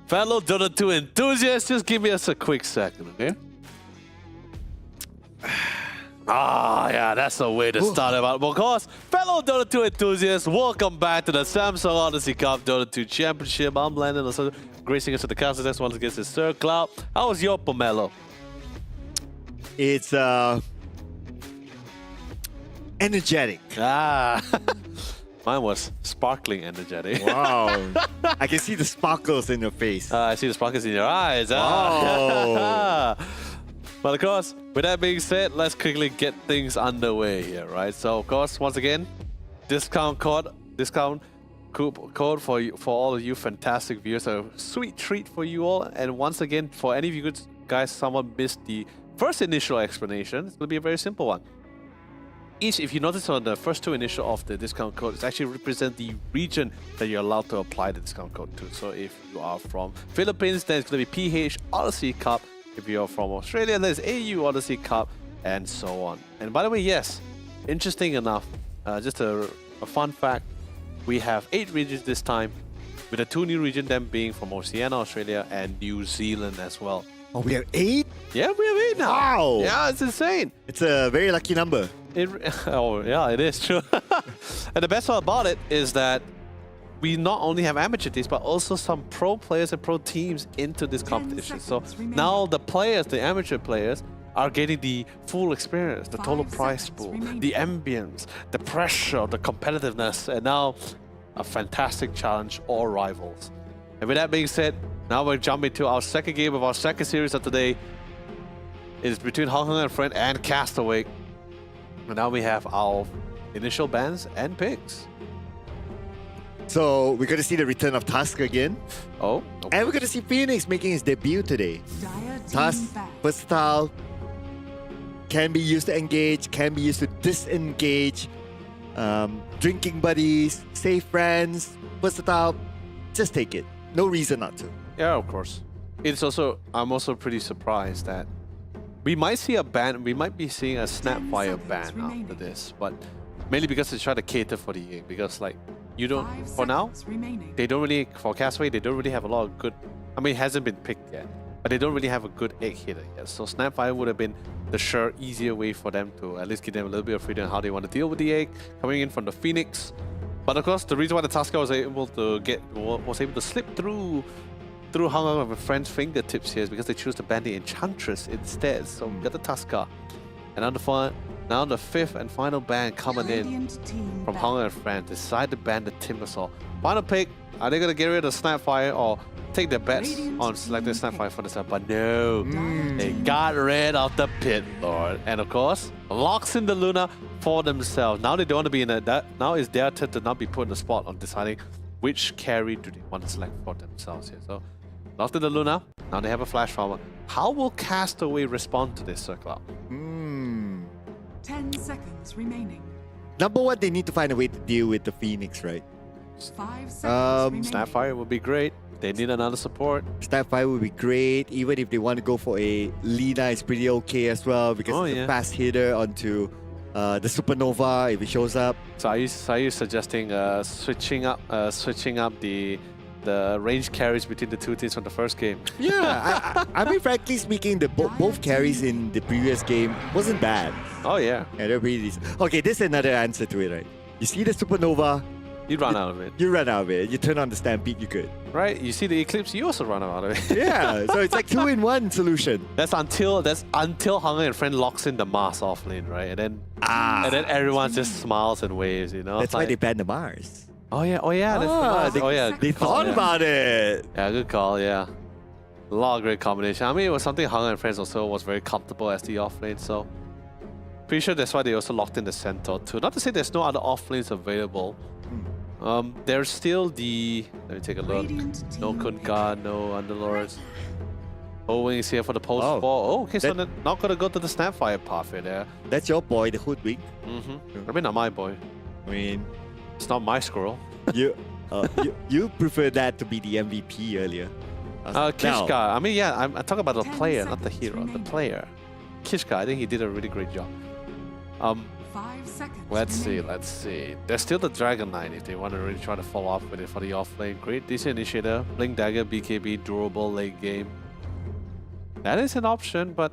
Fellow Dota 2 enthusiasts, just give me us a quick second, okay? Yeah, that's the way to start it out. Of course, fellow Dota 2 enthusiasts, welcome back to the Samsung Odyssey Cup Dota 2 Championship. I'm Landon, also gracing us with the castle next one against the Sir Cloud. How was your pomelo? It's energetic. Mine was sparkling energetic. Wow. I can see the sparkles in your face. I see the sparkles in your eyes. Wow. But of course, with that being said, let's quickly get things underway here, right? So of course, once again, discount code for all of you fantastic viewers. A sweet treat for you all. And once again, for any of you guys, someone missed the first initial explanation, it's going to be a very simple one. If you notice on the first two initial of the discount code, it's actually represent the region that you're allowed to apply the discount code to. So if you are from Philippines, then it's going to be PH Odyssey Cup. If you're from Australia, there's AU Odyssey Cup, and so on. And by the way, yes, interesting enough, just a fun fact, we have 8 regions this time, with the 2 new regions, them being from Oceania, Australia, and New Zealand as well. Oh, we have 8? Yeah, we have 8 now. Wow. Yeah, it's insane. It's a very lucky number. Oh, yeah, it is true. And the best part about it is that we not only have amateur teams, but also some pro players and pro teams into this competition. So now the players, the amateur players, are getting the full experience, the total prize pool, the ambience, the pressure, the competitiveness, and now a fantastic challenge, all rivals. And with that being said, now we're jumping to our second game of our second series of today. It is between Hong Kong and Friend and Castaway. And now we have our initial bans and picks. So we're going to see the return of Tusk again. Oh. And we're going to see Phoenix making his debut today. Tusk, versatile, can be used to engage, can be used to disengage, drinking buddies, safe friends, versatile, just take it. No reason not to. Yeah, of course. It's also, I'm also pretty surprised that we might see a ban, we might be seeing a Snapfire ban after this, but mainly because they try to cater for the egg, because like, you don't, for now, they don't really, for Castaway, they don't really have a lot of good, I mean, it hasn't been picked yet, but they don't really have a good egg hitter yet. So Snapfire would have been the sure, easier way for them to at least give them a little bit of freedom on how they want to deal with the egg, coming in from the Phoenix. But of course, the reason why the Tusker was able to slip through Hong Kong with Friend's fingertips here is because they choose to ban the Enchantress instead. So we got the Tusker. And now the fifth and final ban coming in from Hong Kong and Friend. Decide to ban the Timbersaw. Final pick, are they going to get rid of Snapfire or take their bets on selecting Snapfire for this time? But no, they got rid of the Pit Lord. And of course, locks in the Luna for themselves. Now they don't want to be in that. Now it's their turn to not be put in the spot on deciding which carry do they want to select for themselves here. So locked in the Luna, now they have a Flash Farmer. How will Castaway respond to this, Sir Cloud? 10 seconds remaining. Number one, they need to find a way to deal with the Phoenix, right? 5 seconds remaining. Snapfire would be great. They need another support. Snapfire would be great. Even if they want to go for a Lina, it's pretty okay as well because it's a fast hitter onto the Supernova if it shows up. So are you suggesting switching up the the range carries between the two teams from the first game. Yeah, I mean, frankly speaking, the both carries in the previous game wasn't bad. Oh yeah, Yeah, they're pretty decent. Okay, this is another answer to it, right? You see the supernova, you run out of it, you run out of it. You turn on the stampede, you could. right? You see the eclipse, you also run out of it. Yeah, so it's like 2-in-1 solution. That's until Hunger and Friend locks in the Mars off lane, right? And then everyone just smiles and waves, you know. That's It's why like, they banned the Mars. oh yeah, that's the Mars. they, Oh yeah, they good call, thought yeah. about it. Yeah, good call. Yeah, a lot of great combination. I mean, it was something Hunger and Friends also was very comfortable as the off lane. So pretty sure that's why they also locked in the Centaur too. Not to say there's no other off lanes available. There's still the. Let me take a look. No Kunkka, no Underlords. Owen is here for the post Oh. war. Oh, okay, so That- they're not gonna go to the Snapfire path here. There. That's your boy, the Hoodwink. I mean, not my boy. I mean, It's not my squirrel. you, you prefer that to be the MVP earlier. Kishka. Now, I mean, yeah, I'm talking about the 10 player, not the seconds hero. The remaining. player. Kishka, I think he did a really great job. 5 seconds. Let's remaining. see. There's still the Dragon Knight if they want to really try to follow up with it for the off lane. Great, decent initiator. Blink Dagger, BKB, durable late game. That is an option, but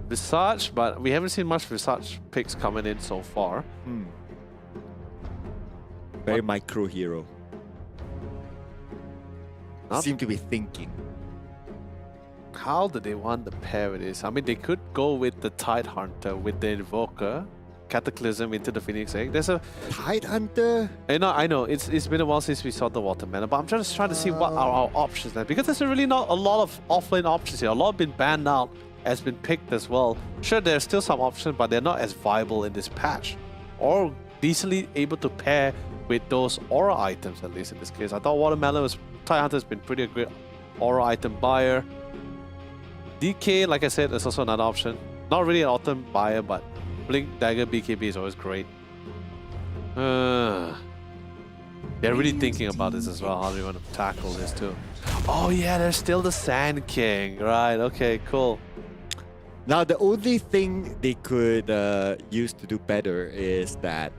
Visage, but we haven't seen much Visage picks coming in so far. very micro hero. Not- Seem to be thinking. How do they want to pair with this? I mean, they could go with the Tide Hunter with the Invoker, Cataclysm into the Phoenix Egg. There's a Tide Hunter? I know, it's been a while since we saw the Watermelon, but I'm just trying to see what are our options now. Because there's really not a lot of offlane options here. A lot have been banned out, has been picked as well. Sure, there's still some options, but they're not as viable in this patch. Or decently able to pair with those aura items, at least in this case. I thought Watermelon was... Tide Hunter has been pretty great aura item buyer. DK, like I said, is also another option. Not really an item buyer, but Blink Dagger BKB is always great. They're really thinking about this as well, how do you want to tackle this too. Oh yeah, there's still the Sand King. Right, okay, cool. Now, the only thing they could use to do better is that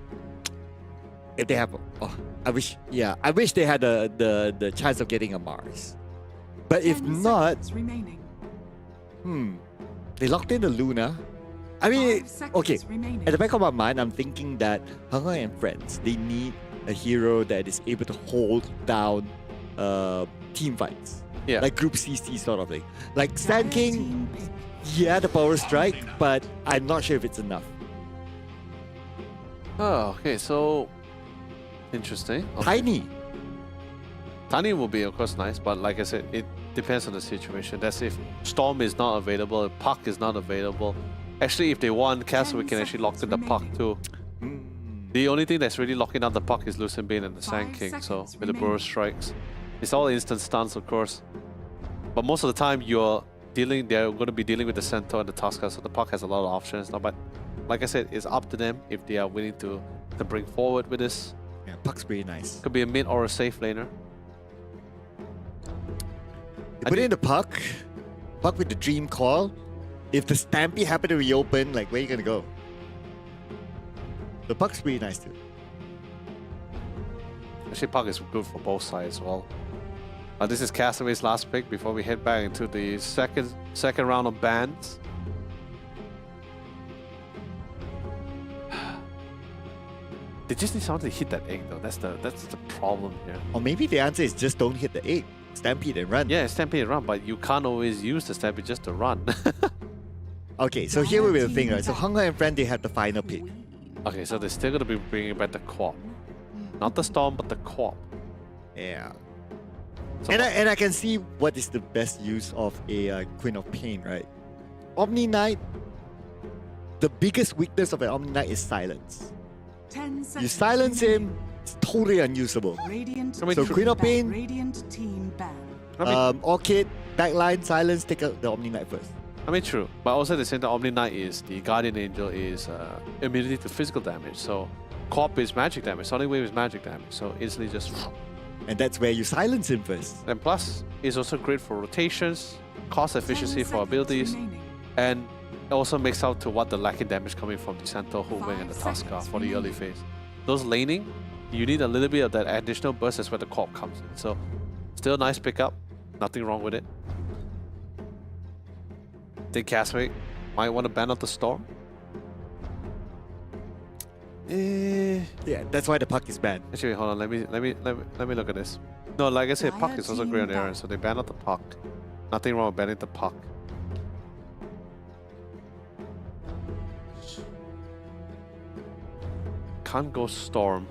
if they have, I wish they had the chance of getting a Mars. But if 10 not, seconds remaining. they locked in the Luna. I mean, 5 seconds okay. remaining. At the back of my mind, I'm thinking that Hunger and Friends, they need a hero that is able to hold down team fights. Yeah. Like Group CC sort of thing. Like Sand King, Team pick. yeah, the power strike, but I'm not sure if it's enough. Oh, okay, so interesting. Okay. Tiny. Tiny will be, of course, nice, but like I said, it depends on the situation. That's if Storm is not available, if Puck is not available. Actually, if they want Castle, we can actually lock in the Puck too. The only thing that's really locking down the Puck is Lucent Bane and the Sand 5 King, so seconds with the Burrow remaining. Strikes. It's all instant stuns, of course. But most of the time, they're going to be dealing with the Centaur and the Tusker, so the Puck has a lot of options now. But like I said, it's up to them if they are willing to bring forward with this. Yeah, Puck's pretty nice. Could be a mid or a safe laner. You put in the Puck with the Dream Call. If the Stampede happen to reopen, like, where you gonna go? The Puck's pretty nice too. Actually, Puck is good for both sides as well. This is Castaway's last pick before we head back into the second round of bans. They just need someone to hit that egg though. That's the problem here. Or maybe the answer is just don't hit the 8. Stampede and run. Yeah, Stampede and run, but you can't always use the Stampede just to run. Okay, so here will be the thing, right? So Hunger and Friend, they have the final pick. Okay, so they're still gonna be bringing back the Quap. Not the Storm, but the Quap. Yeah. So And I can see what is the best use of a Queen of Pain, right? Omni Knight, the biggest weakness of an Omni Knight is silence. 10 seconds You silence remaining. him, it's totally unusable. Radiant I mean, So true. Queen of ban. Pain, Radiant team ban. I mean, Orchid, backline, silence, take out the Omni Knight first. I mean, true. But also at the same time, Omni Knight is the Guardian Angel is immunity to physical damage. So Quap is magic damage. Sonic Wave is magic damage. So instantly just... And that's where you silence him first. And plus, it's also great for rotations, cost 10 efficiency for seconds abilities, remaining. and it also makes out to what the lacking damage coming from the Centaur, Hooving, and the 5 Tusker seconds for the early remaining. phase. Those laning, you need a little bit of that additional burst. That's where the corp comes in. So, still a nice pickup. Nothing wrong with it. Think Castaway might want to ban out the storm. Yeah, that's why the puck is banned. Actually, hold on. Let me look at this. No, like I said, puck is also great on Aaron, so they ban out the puck. Nothing wrong with banning the puck. Can't go storm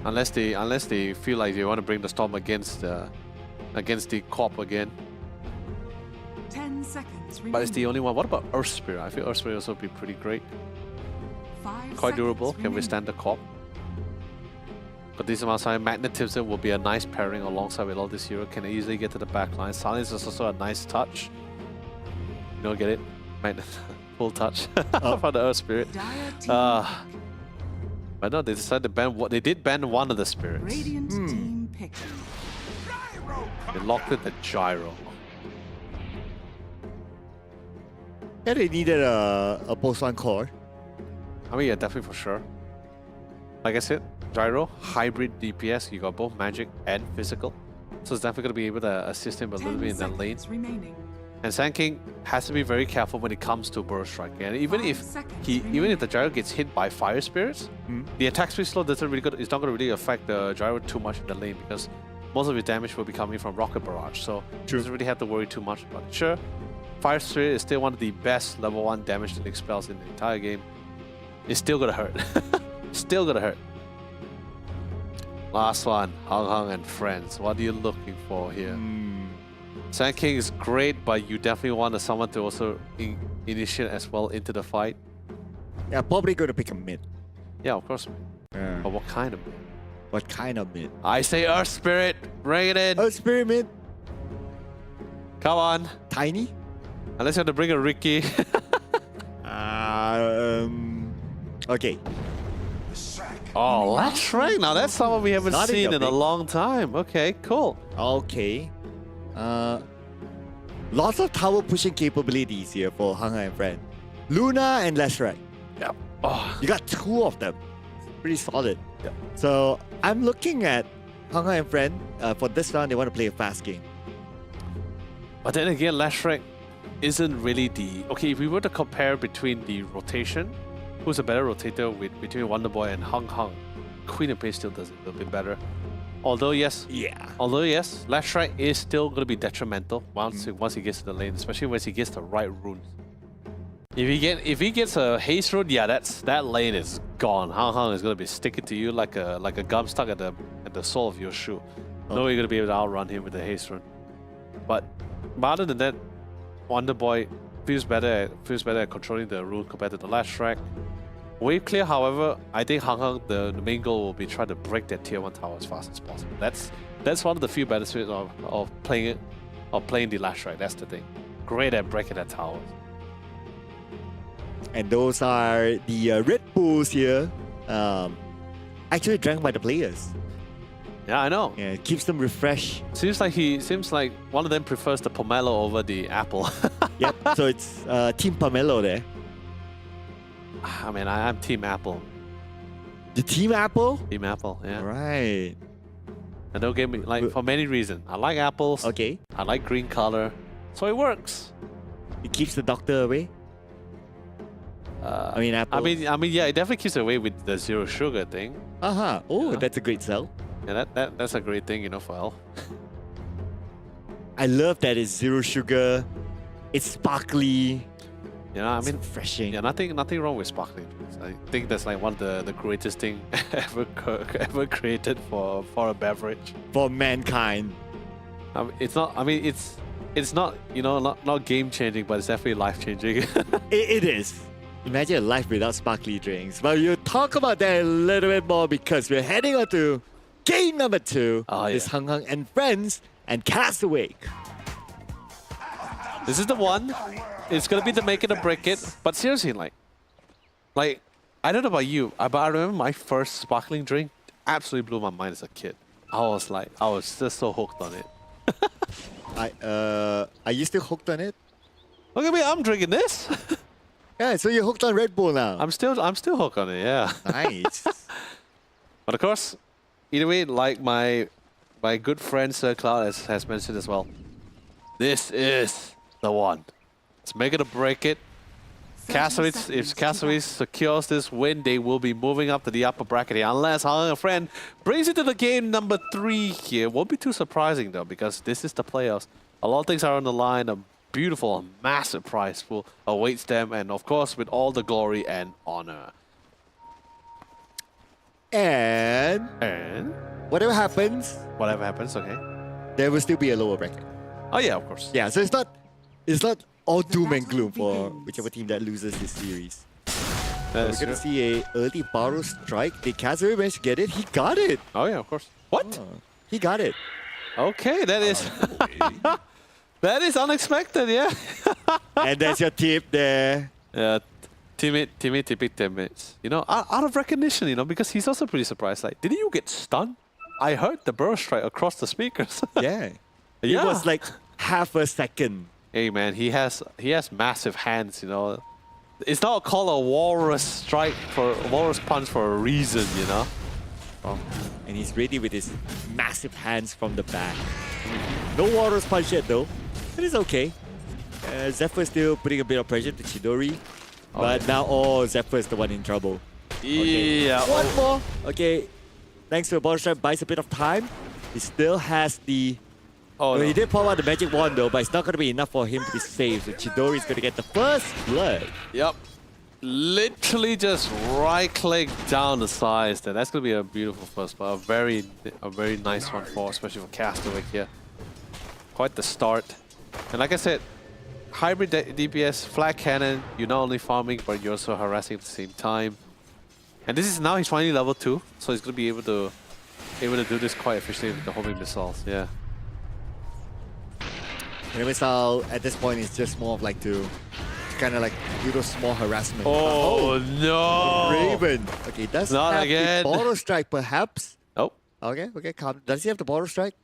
unless they feel like they want to bring the storm against the corp again. 10 seconds remaining. But it's the only one. What about Earth Spirit? I feel Earth Spirit also be pretty great. 5 Quite durable, seconds can remaining. withstand the corp. But this outside magnetism will be a nice pairing alongside with all this hero. Can easily get to the back line. Silence is also a nice touch. You don't get it? Full touch from the Earth Spirit. Dire team But no, they decided to ban what they did ban one of the spirits. Radiant team picked. They locked in the gyro. Yeah, they needed a post-1 core. I mean, yeah, definitely for sure. Like I said, gyro, hybrid DPS, you got both magic and physical. So it's definitely going to be able to assist him a little 10 bit in that lane. seconds remaining. And Sand King has to be very careful when it comes to burst striking. And even 5 if seconds even if the gyro gets hit by fire spirits, the attack speed slow doesn't really it's not going to really affect the gyro too much in the lane because most of his damage will be coming from rocket barrage. So doesn't really have to worry too much about it. Sure, fire spirit is still one of the best level 1 damage dealing spells in the entire game. It's still gonna hurt. Still gonna hurt. Last one, Hung and friends. What are you looking for here? Sand King is great, but you definitely want someone to also initiate as well into the fight. Yeah, probably going to pick a mid. Yeah, of course. Yeah. But what kind of mid? What kind of mid? I say Earth Spirit. Bring it in. Oh, Spirit mid? Come on. Tiny? Unless you have to bring a Ricky. Okay. Oh, that's right. Now that's someone we haven't Not in seen your in a pick. long time. Okay, cool. Okay. Lots of tower pushing capabilities here for Hung and Friend. Luna and Leshrac. Yep. Oh, You got 2 of them. Pretty solid. Yep. So I'm looking at Hung and Friend. For this round, they want to play a fast game. but then again, Leshrac isn't really the... Okay, if we were to compare between the rotation, who's a better rotator between Wonder Boy and Hung, Queen of Pain still does it a little bit better. Although yes, Leshrac is still going to be detrimental once he gets to the lane, especially once he gets the right runes. If he gets a haste rune, yeah, that lane is gone. Hung is going to be sticking to you like a gum stuck at the sole of your shoe. No way you're going to be able to outrun him with the haste rune. But other than that, Wonder Boy feels better at controlling the rune compared to the Leshrac. Wave clear, however, I think Hung the main goal will be trying to break that tier 1 tower as fast as possible. That's one of the few benefits of playing the Leshrac. That's the thing. Great at breaking that tower. And those are the Red Bulls here. Actually drank by the players. Yeah, I know. Yeah, it keeps them refreshed. Seems like one of them prefers the pomelo over the apple. Yep, so it's Team Pomelo there. I mean, I'm Team Apple. The Team Apple? Team Apple, yeah. Right. And don't get me for many reasons. I like apples. Okay. I like green color, so it works. It keeps the doctor away. I mean, apple. I mean, yeah, it definitely keeps away with the zero sugar thing. Oh, Yeah. that's a great sell. Yeah, that's a great thing, for health. I love that it's zero sugar. It's sparkly. I It's mean, refreshing. yeah, nothing wrong with sparkling drinks. I think that's like one of the greatest thing ever created for a beverage. For mankind. It's not. I mean, it's not. Not game changing, but it's definitely life changing. It is. Imagine a life without sparkly drinks. But we'll talk about that a little bit more because we're heading on to game number 2. Oh, yeah. This Hung and Friends and Castaway. This is the one. It's gonna be the make it or break it. But seriously, like I don't know about you, but I remember my first sparkling drink absolutely blew my mind as a kid. I was just so hooked on it. Are you still hooked on it? Look at me, I'm drinking this. Yeah, so you're hooked on Red Bull now. I'm still hooked on it. Yeah. Nice. But of course, either way, like my good friend Sir Cloud has mentioned as well, this is the one. Let's make it or break it. Cassowaries, if Cassowaries secures this win, they will be moving up to the upper bracket here. Unless a friend brings it to the game number 3 here. Won't be too surprising though, because this is the playoffs. A lot of things are on the line. A beautiful, massive prize pool awaits them, and of course, with all the glory and honor. And whatever happens, Okay. there will still be a lower bracket. Oh yeah, of course. Yeah, so it's not all doom and gloom for whichever team that loses this series. We're That's gonna true. see a early borrow strike. Did Kazuri manage to get it? He got it. Oh yeah, of course. What? He got it. Okay, that is that is unexpected. Yeah. And that's your tip there. Yeah, teammates. You know, out of recognition, you know, because he's also pretty surprised. Like, didn't you get stunned? I heard the burst strike across the speakers. Yeah. Yeah. It was like half a second. Hey man, he has massive hands. You know, it's not called a walrus punch for a reason. You know. Oh, and he's ready with his massive hands from the back. No Walrus punch yet though. It is okay. Zephyr still putting a bit of pressure to Chidori. But now, Zephyr is the one in trouble. Yeah. One more. Okay. Thanks to a bottom strike, buys a bit of time. He still has the... Oh, Well, no. he did pull out the magic wand though, but it's not going to be enough for him to be saved. So Chidori is going to get the first blood. Yep. Literally just right-click down the sides there. That's gonna be a beautiful first, but a very nice one for, especially for Castaway here. Quite the start. And like I said, hybrid DPS, flag cannon, you're not only farming, but you're also harassing at the same time. And this is now he's finally level 2, so he's gonna be able to do this quite efficiently with the homing missiles. Yeah. And the missile at this point is just more of like to kind of like do those small harassment. Oh, no! Raven. Okay, does Not have again. the bottle strike perhaps? Oh. Okay, calm. Does he have the bottle strike?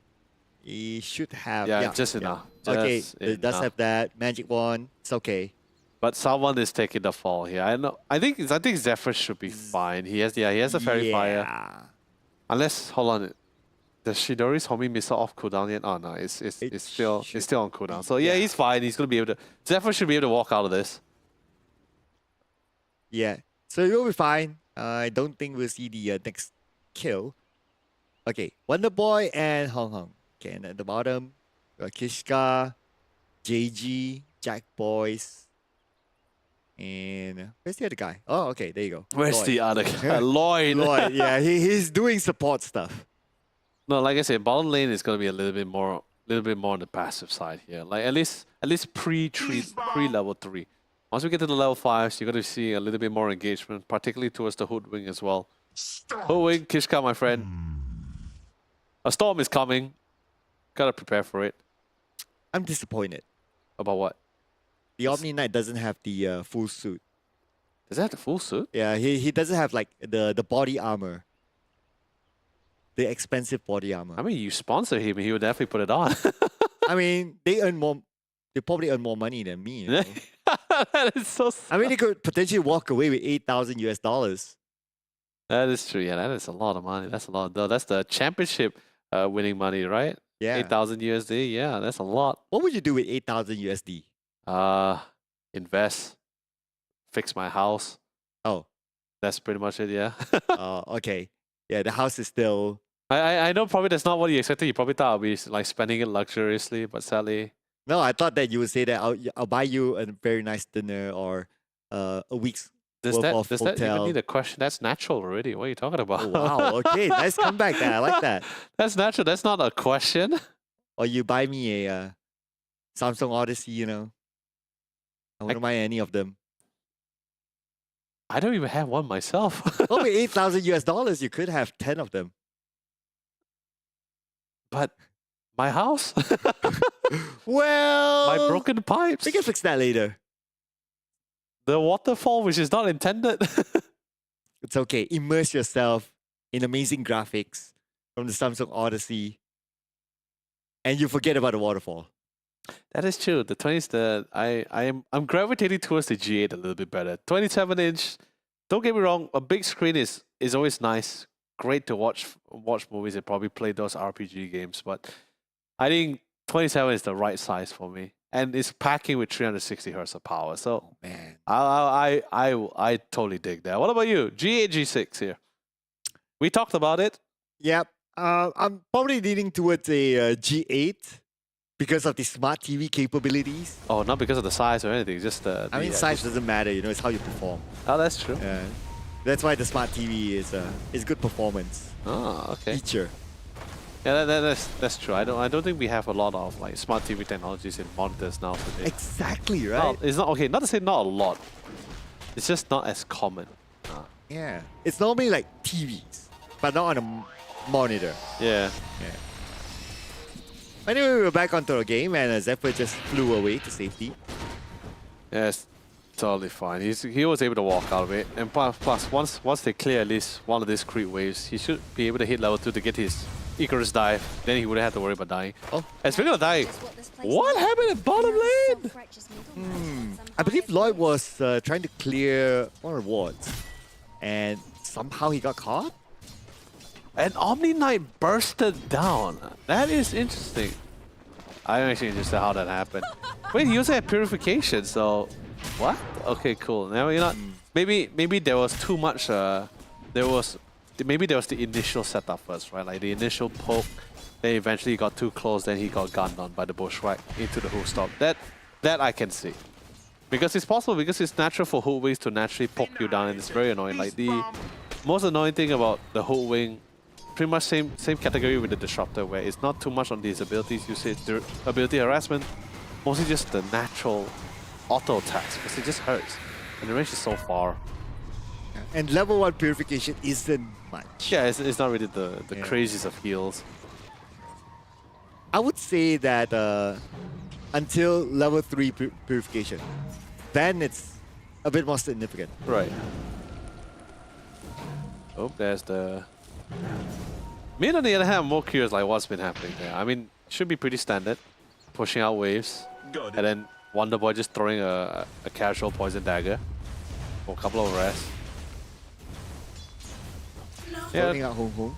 He should have. Yeah, just enough. Okay, Just it does enough. have that magic wand. It's okay. But someone is taking the fall here. I know. I think Zephyr should be fine. He has a fairy fire. Yeah. Unless, hold on, the Shidori's homing missile off cooldown yet? Oh no, it's still on cooldown. So yeah, he's fine. He's gonna be able to. Zephyr should be able to walk out of this. Yeah. So you'll be fine. I don't think we'll see the next kill. Okay, Wonder Boy and Hong Hong. Okay, and at the bottom, Kishka, JG, Jack Boys, and where's the other guy? Oh, okay, there you go. Where's Lloyd. the other guy? Lloyd. Lloyd, yeah, he's doing support stuff. No, like I said, bottom lane is gonna be a little bit more on the passive side here. Like at least pre level 3. Once we get to the level 5s, you're gonna see a little bit more engagement, particularly towards the Hoodwing as well. Hoodwing, Kishka, my friend. A storm is coming. Gotta prepare for it. I'm disappointed. About what? The Omni Knight doesn't have the full suit. Does that have the full suit? Yeah, he doesn't have like the body armor. The expensive body armor. I mean, you sponsor him, he would definitely put it on. I mean, they probably earn more money than me. You know? That is so sad. I mean, they could potentially walk away with $8,000. That is true. Yeah, that is a lot of money. That's a lot. Though. That's the championship winning money, right? Yeah. 8,000 USD. Yeah, that's a lot. What would you do with 8,000 USD? Invest, fix my house. Oh, That's pretty much it. Yeah. okay. Yeah, the house is still. I know probably that's not what you expected. You probably thought I'll be like spending it luxuriously, but sadly, No, I thought that you would say that I'll buy you a very nice dinner or a week's does worth that of even hotel. need a question? That's natural already. What are you talking about? Oh, wow. Okay, nice comeback there. I like that. That's natural. That's not a question. Or you buy me a Samsung Odyssey. You know, I wouldn't mind any of them. I don't even have one myself. Well, with $8,000 you could have 10 of them. But my house, Well, my broken pipes, we can fix that later. the waterfall which is not intended. It's okay. Immerse yourself in amazing graphics from the Samsung Odyssey, and you forget about the waterfall. That is true. The 20s, I'm gravitating towards the G8 a little bit better. 27-inch. Don't get me wrong. A big screen is always nice. great to watch movies and probably play those RPG games, but I think 27 is the right size for me, and it's packing with 360 hertz of power. So Man. I totally dig that. What about you? G8, G6 here. We talked about it. Yep. I'm probably leaning towards a G8 because of the smart TV capabilities. Oh, not because of the size or anything, just the. I mean, size doesn't matter, it's how you perform. Oh, that's true. Yeah. That's why the smart TV is good performance Oh, okay. feature. Yeah, that's true. I don't think we have a lot of like smart TV technologies in monitors now today. Exactly, right? No, it's not okay. Not to say not a lot. It's just not as common. Yeah. It's normally like TVs, but not on a monitor. Yeah. Yeah. Anyway, we're back onto the game, and Zephyr just flew away to safety. Yes, totally fine. He was able to walk out of it, and plus once they clear at least one of these creep waves, he should be able to hit level 2 to get his Icarus dive. Then he wouldn't have to worry about dying. Oh. And speaking of dying, what happened at bottom lane? I believe Lloyd was trying to clear one of the wards, and somehow he got caught. An Omni Knight bursted down. That is interesting. I'm actually interested how that happened. Wait, he also had purification, so what? Okay, cool. Now you're not. Maybe there was too much. Maybe there was the initial setup first, right? Like the initial poke. Then eventually he got too close. Then he got gunned on by the bushwhack into the hook stop. That I can see. Because it's possible. Because it's natural for hook wings to naturally poke you down, and it's very annoying. Like the most annoying thing about the hook wing. Pretty much same category with the Disruptor, where it's not too much on these abilities. You see ability harassment, mostly just the natural auto attacks, because it just hurts. And the range is so far. And level 1 purification isn't much. Yeah, it's not really the craziest of heals. I would say that until level 3 purification, then it's a bit more significant. Right. Oh, there's the... Me, on the other hand, I'm more curious like what's been happening there. I mean, should be pretty standard. Pushing out waves. And then Wonder Boy just throwing a casual poison dagger. For a couple of rests. Floating out home.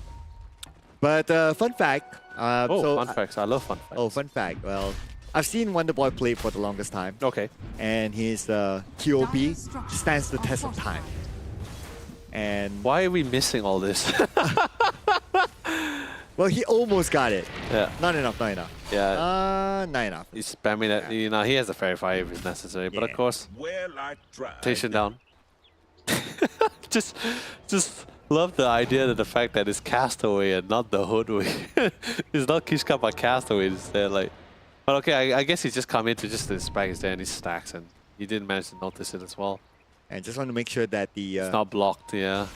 But fun fact. Fun facts. I love fun facts. Oh, fun fact. Well, I've seen Wonder Boy play for the longest time. Okay. And his QOB stands the test of time. And why are we missing all this? well, he almost got it. Yeah. Not enough. Yeah. Not enough. He's spamming it. You know, he has to verify if it's necessary. But of course, station down. just love the idea that the fact that it's Castaway and not the Hoodway. It's not Kishka but Castaway instead. Like, but okay, I guess he's just come in to just inspect his there and his stacks, and he didn't manage to notice it as well. And just want to make sure that the... it's not blocked, yeah.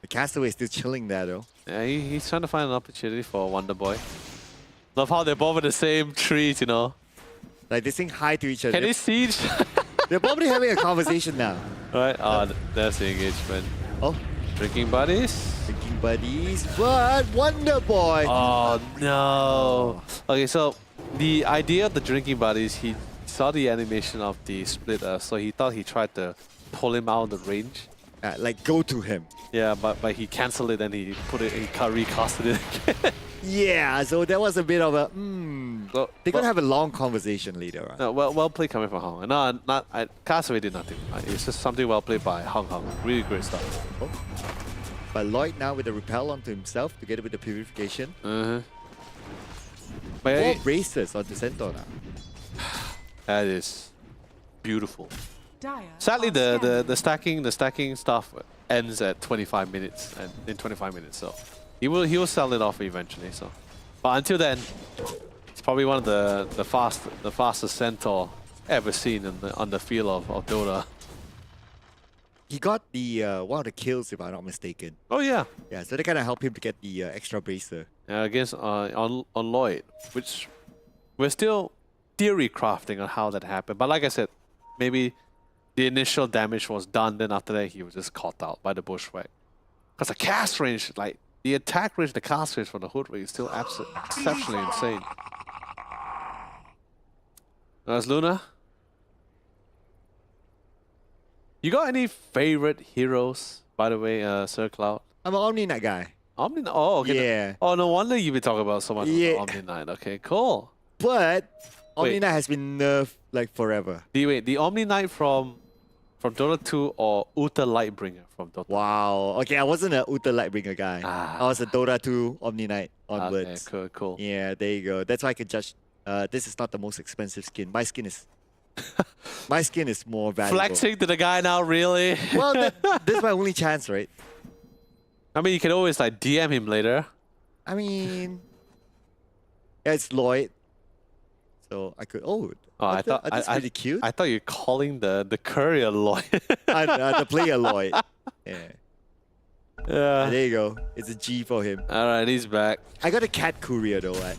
The Castaway is still chilling there, though. Yeah, he's trying to find an opportunity for Wonder Boy. Love how they're both in the same trees, you know. Like, they sing hi to each other. Can they see each other? They're probably having a conversation now. Right? Oh, there's the engagement. Oh. Drinking buddies? Drinking buddies, but Wonder Boy! Oh, no. Okay, so the idea of the drinking buddies, he saw the animation of the splitter, so he thought he tried to pull him out of the range. Like go to him. Yeah, but he cancelled it and he recasted it again. Yeah, so that was a bit of a Well, they're gonna have a long conversation later. Right? No, well played coming from Hong. No, Castaway did nothing. It's just something well played by Hong. Really great stuff. Oh. But Lloyd now with the repel onto himself together with the purification. But 4 braces onto Centaur now. That is beautiful. Dire Sadly, are the stacking stuff ends at 25 minutes, and in 25 minutes, so he will sell it off eventually. So, but until then, it's probably one of the fastest Centaur ever seen on the field of Dota. He got the one of the kills, if I'm not mistaken. Oh yeah. Yeah, so they kind of help him to get the extra bracer. Against on Lloyd, which we're still theory crafting on how that happened. But like I said, maybe the initial damage was done, then after that he was just caught out by the bushwhack. Because the cast range, like the attack range, the cast range for the Hoodway is still exceptionally insane. There's Luna. You got any favorite heroes, by the way, Sir Cloud? I'm an Omni Knight guy. Omni. Oh, okay. Yeah. Oh, no wonder you've been talking about so much Yeah. about Omni Knight. Okay, cool. But Omni Wait. Knight has been nerfed like forever. The Omni Knight from Dota 2 or Uta Lightbringer from Dota? Wow. Okay, I wasn't a Uta Lightbringer guy. I was a Dota 2 Omni Knight onwards. Okay, cool. Yeah, there you go. That's why I could judge. This is not the most expensive skin. My skin is more valuable. Flexing to the guy now, really? Well, this is my only chance, right? I mean, you can always like DM him later. I mean, yeah, it's Lloyd. So I could. Oh, I thought that's pretty cute. I thought you're calling the courier Lloyd. The player Lloyd. Yeah. Yeah. There you go. It's a G for him. All right, he's back. I got a cat courier though. I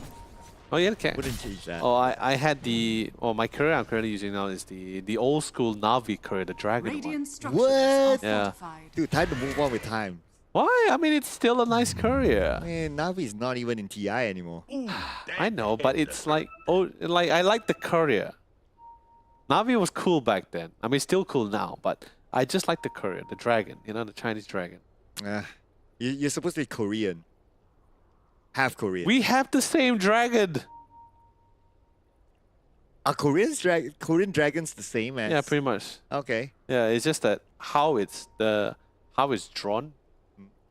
Oh yeah, okay. wouldn't change that. Oh, I had the. Oh, my courier I'm currently using now is the old school Navi courier, the dragon one. Radiant structures What? are Yeah. fortified. Dude, time to move on with time. Why? I mean, it's still a nice courier. Man, Navi is not even in TI anymore. I know, but it's like, oh, like I like the courier. Navi was cool back then. I mean, still cool now, but I just like the courier, the dragon. You know, the Chinese dragon. You're supposed to be Korean. Half Korean. We have the same dragon. Are Korean dragons the same as? Yeah, pretty much. Okay. Yeah, it's just that how it's drawn,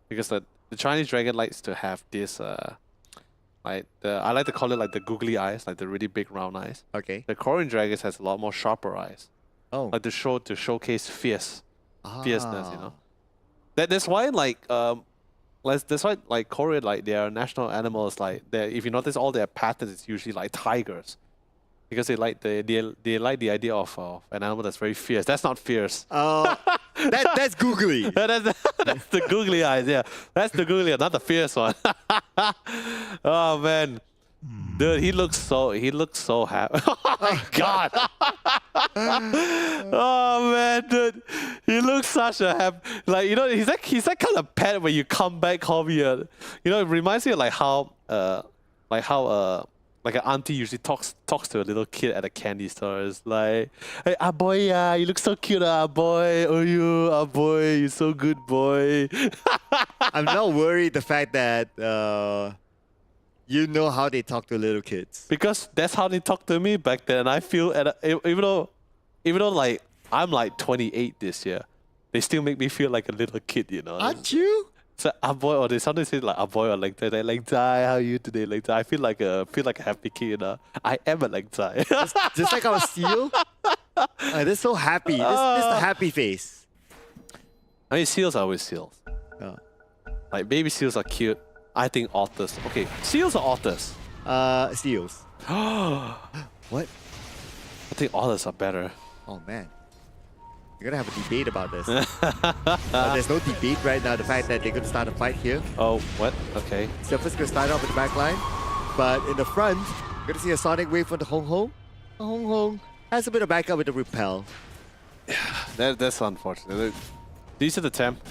because the Chinese dragon likes to have this I like to call it like the googly eyes, like the really big round eyes. Okay. The Korean dragons has a lot more sharper eyes, Oh. like to showcase fierceness, you Ah. know. That's why that's why like Korea, like their national animals, like if you notice all their patterns, it's usually like tigers. Because they like the idea of an animal that's very fierce. That's not fierce. That's googly. That's the googly eyes. Yeah, that's the googly, not the fierce one. Oh man, dude, he looks so happy. Oh my god. Oh man, dude, he looks such a happy. Like, you know, he's that kind of pet when you come back home here. You know, it reminds me of like how like an auntie usually talks to a little kid at a candy store. It's like, hey, boy, you look so cute, boy. Oh, you, boy, you're so good, boy. I'm not worried the fact that you know how they talk to little kids. Because that's how they talked to me back then. I feel, even though like I'm like 28 this year, they still make me feel like a little kid, you know. Aren't you? So boy, or they sometimes say like boy or like that. They like Zai, how are you today? Like Zai. I feel like a happy kid, you know. I am a like Zai. Just like our seal. They're so happy. This is the happy face. I mean, seals are always seals. Oh. Like baby seals are cute. I think otters. Okay, seals or otters? Seals. What? I think otters are better. Oh man. We're gonna have a debate about this. There's no debate right now. The fact that they're gonna start a fight here. Oh, what? Okay. Surface gonna start off with the back line, but in the front, we're gonna see a sonic wave from the Hong Hong. The Hong Hong has a bit of backup with the repel. That's unfortunate. Decent attempt,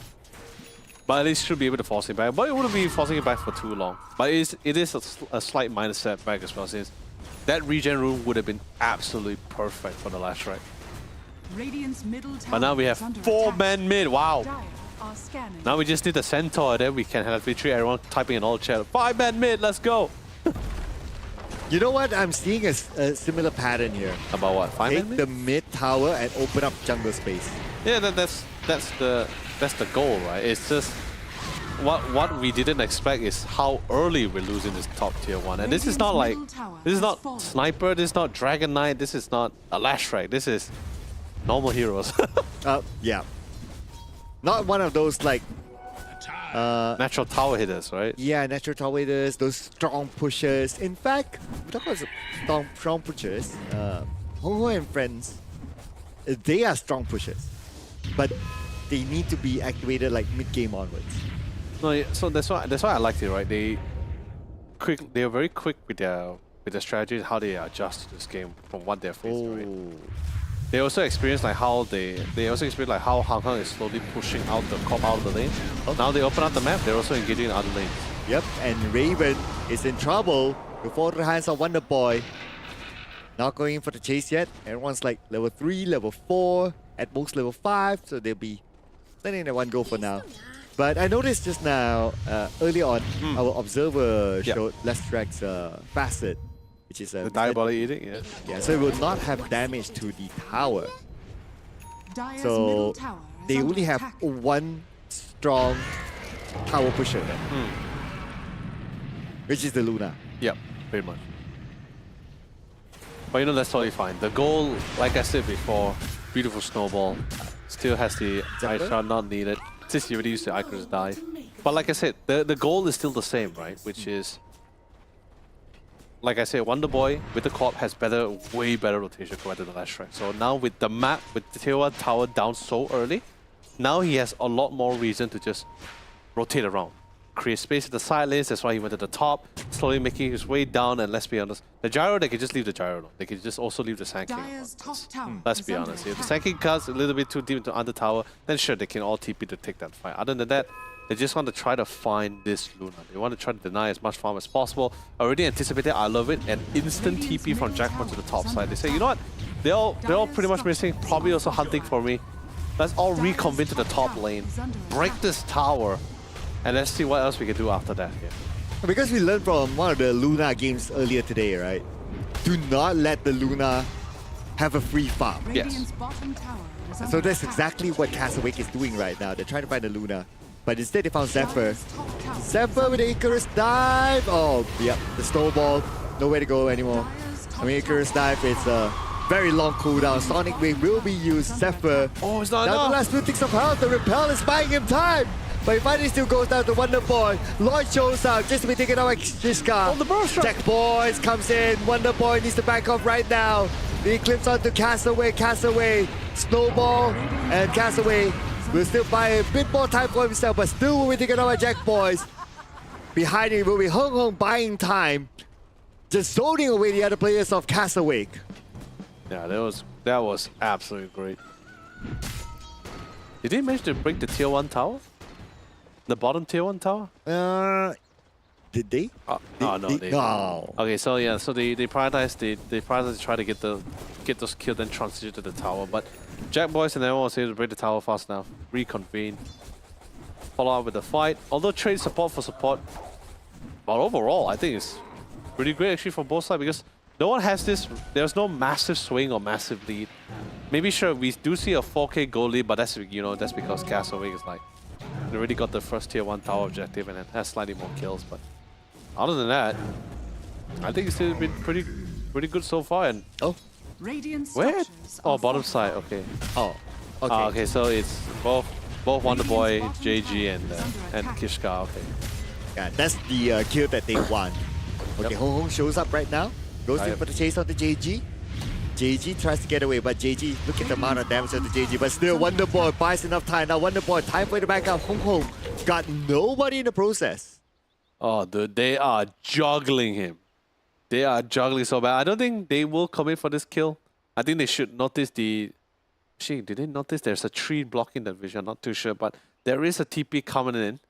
but at least should be able to force it back. But it wouldn't be forcing it back for too long. But it is a slight minor setback as well, since that regen room would have been absolutely perfect for the last strike. Radiant's middle tower But now we have is under 4-man attack. mid. Wow. Dire are scanning. Now we just need the centaur, then we can have victory. Everyone typing in all chat. 5-man mid, let's go. You know what? I'm seeing a similar pattern here. About what? 5-man Take mid? the mid tower and open up jungle space. Yeah, that's the goal, right? It's just what we didn't expect is how early we're losing this top tier one. And this is not like, this is not sniper, this is not dragon knight, this is not a lash strike. This is normal heroes. Yeah. Not one of those like Natural tower hitters, right? yeah, natural tower hitters, those strong pushers. In fact, we talk about strong pushers. Hong Hong and friends, they are strong pushers, but they need to be activated like mid game onwards. No, yeah, so that's why I liked it, right? They are very quick with their strategies, how they adjust to this game from what they're facing, right? They also experience like how how Hong Kong is slowly pushing out the cop out of the lane. Now they open up the map, they're also engaging in other lanes. Yep, and Raven is in trouble before the hands of Wonder Boy. Not going in for the chase yet. Everyone's like level 3, level 4, at most level 5, so they'll be letting the one go for now. But I noticed just now, early on, our observer Yep. showed Lestrax's facet, which is a The diabolic edict, yeah. yeah, so it will not have damage to the tower. Dire's So middle tower is they under only have attack. one strong tower pusher, which is the Luna. Yep, pretty much. But you know, that's totally fine. The goal, like I said before, beautiful snowball, still has the ice Zephyr? shot not needed. Since you already used the Icarus dive. But like I said, the goal is still the same, right? Which is, like I said, Wonder Boy with the Corp has way better rotation compared to the last track. So now with the map, with the Tier 1 tower down so early, now he has a lot more reason to just rotate around. Create space at the side lanes, that's why he went to the top, slowly making his way down, and let's be honest, the gyro, they can just leave the gyro alone. They can just also leave the Sand King alone. Dire's top tower Let's is be under honest, if the attack. Sand King cuts a little bit too deep into under tower, then sure, they can all TP to take that fight. Other than that, they just want to try to find this Luna. They want to try to deny as much farm as possible. Already anticipated, I love it, an instant TP from Jackpot to the top side. They say, you know what, they're all pretty much missing, probably also hunting for me. Let's all reconvene to the top lane, break this tower, and let's see what else we can do after that here. Because we learned from one of the Luna games earlier today, right? Do not let the Luna have a free farm. Radiant's bottom tower is So under that's attack. exactly what Castawake is doing right now. They're trying to find the Luna. But instead they found Zephyr. Dire's top tower is Zephyr with the Icarus dive! Oh, yep, the snowball. Nowhere to go anymore. Dire's top I mean, Icarus dive is a very long cooldown. Sonic Wave will be used. Zephyr. Oh, it's not Down to the enough! last few ticks of health. The Repel is buying him time. But he finally still goes down to Wonder Boy. Lloyd shows up just to be taken out by Shiska. Oh, the burst shot. Jack Boys comes in. Wonder Boy needs to back off right now. He clips onto Castaway. Castaway. Snowball. And Castaway will still buy a bit more time for himself, but still will be taken out by Jack Boys. Behind him will be Hung Hung buying time. Just zoning away the other players of Castaway. Yeah, that was absolutely great. Did they manage to break the tier 1 tower? The bottom tier 1 tower? Did they? Oh, no, they No. Okay, so yeah, so they prioritized to try to get those kills, then transition to the tower. But Jack Boys and everyone was able to break the tower fast enough, reconvene, follow up with the fight. Although trade support for support, but overall I think it's pretty great actually for both sides because no one has this. There's no massive swing or massive lead. Maybe sure we do see a 4K goal lead, but that's that's because Castaway is like they already got the first tier 1 tower objective and it has slightly more kills, but. Other than that, I think it's still been pretty good so far. And Oh. Radiant where? structures Oh, are bottom side. fortified. Okay. Oh. Okay. Okay, so it's both Wonder Boy, JG, and Kishka. Okay. Yeah, that's the kill that they want. Okay, Yep. Hong Hong shows up right now. Goes in Yep. for the chase on the JG. JG tries to get away, but JG, look at the amount of damage on the JG. But still, Wonder Boy buys enough time. Now Wonder Boy, time for it to back up. Hong Hong got nobody in the process. Oh, dude, they are juggling him. They are juggling so bad. I don't think they will commit for this kill. I think they should notice the... Actually, did they notice there's a tree blocking that vision? Not too sure, but there is a TP coming in.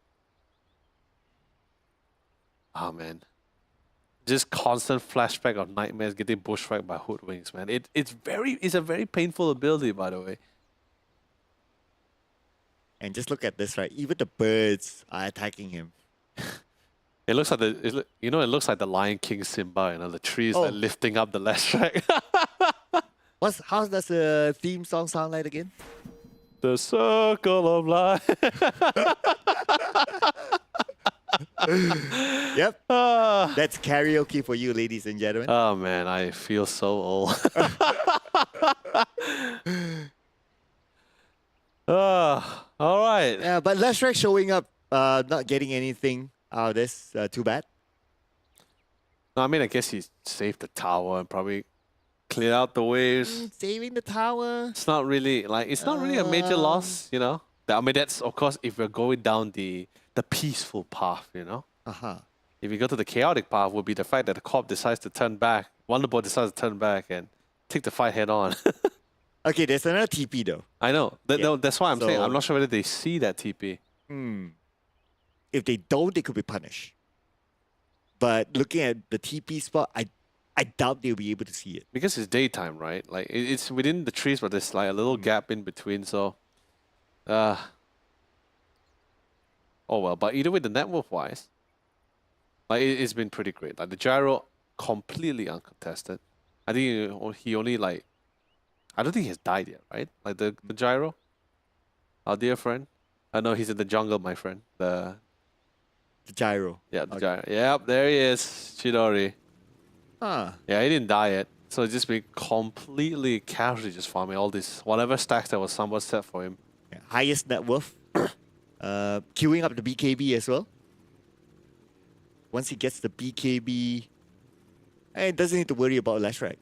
Oh, man. Just constant flashback of nightmares getting bushwhacked by hoodwinks, man. It's a very painful ability, by the way. And just look at this, right? Even the birds are attacking him. It looks like it looks like the Lion King Simba, the trees Oh. like lifting up the last track. How does the theme song sound like again? The circle of life. Yep. Ah. That's karaoke for you, ladies and gentlemen. Oh man, I feel so old. All right. Yeah, but Leshrac showing up, not getting anything out of this. Too bad. No, I mean, I guess he saved the tower and probably cleared out the waves. Saving the tower. It's not really a major loss, I mean, that's of course if we're going down the peaceful path, Uh-huh. If you go to the chaotic path, would be the fact that the Corp decides to turn back, Wonderboy decides to turn back and take the fight head on. Okay, there's another TP though. I know. Yeah. That's why I'm saying So- I'm not sure whether they see that TP. If they don't, they could be punished. But looking at the TP spot, I doubt they'll be able to see it. Because it's daytime, right? Like it's within the trees, but there's like a little gap in between. So, Oh well, but either way, the net worth wise, like it's been pretty great. Like the gyro, completely uncontested. I think he only like, I don't think he's died yet, right? Like the gyro, our dear friend. I know he's in the jungle, my friend. The gyro. Yeah, the gyro. Yep, there he is, Chidori. Ah. Yeah, he didn't die yet. So it's just been completely casually just farming all this, whatever stacks that was somewhat set for him. Yeah, highest net worth. Queuing up the BKB as well. Once he gets the BKB, he doesn't need to worry about Lashrak.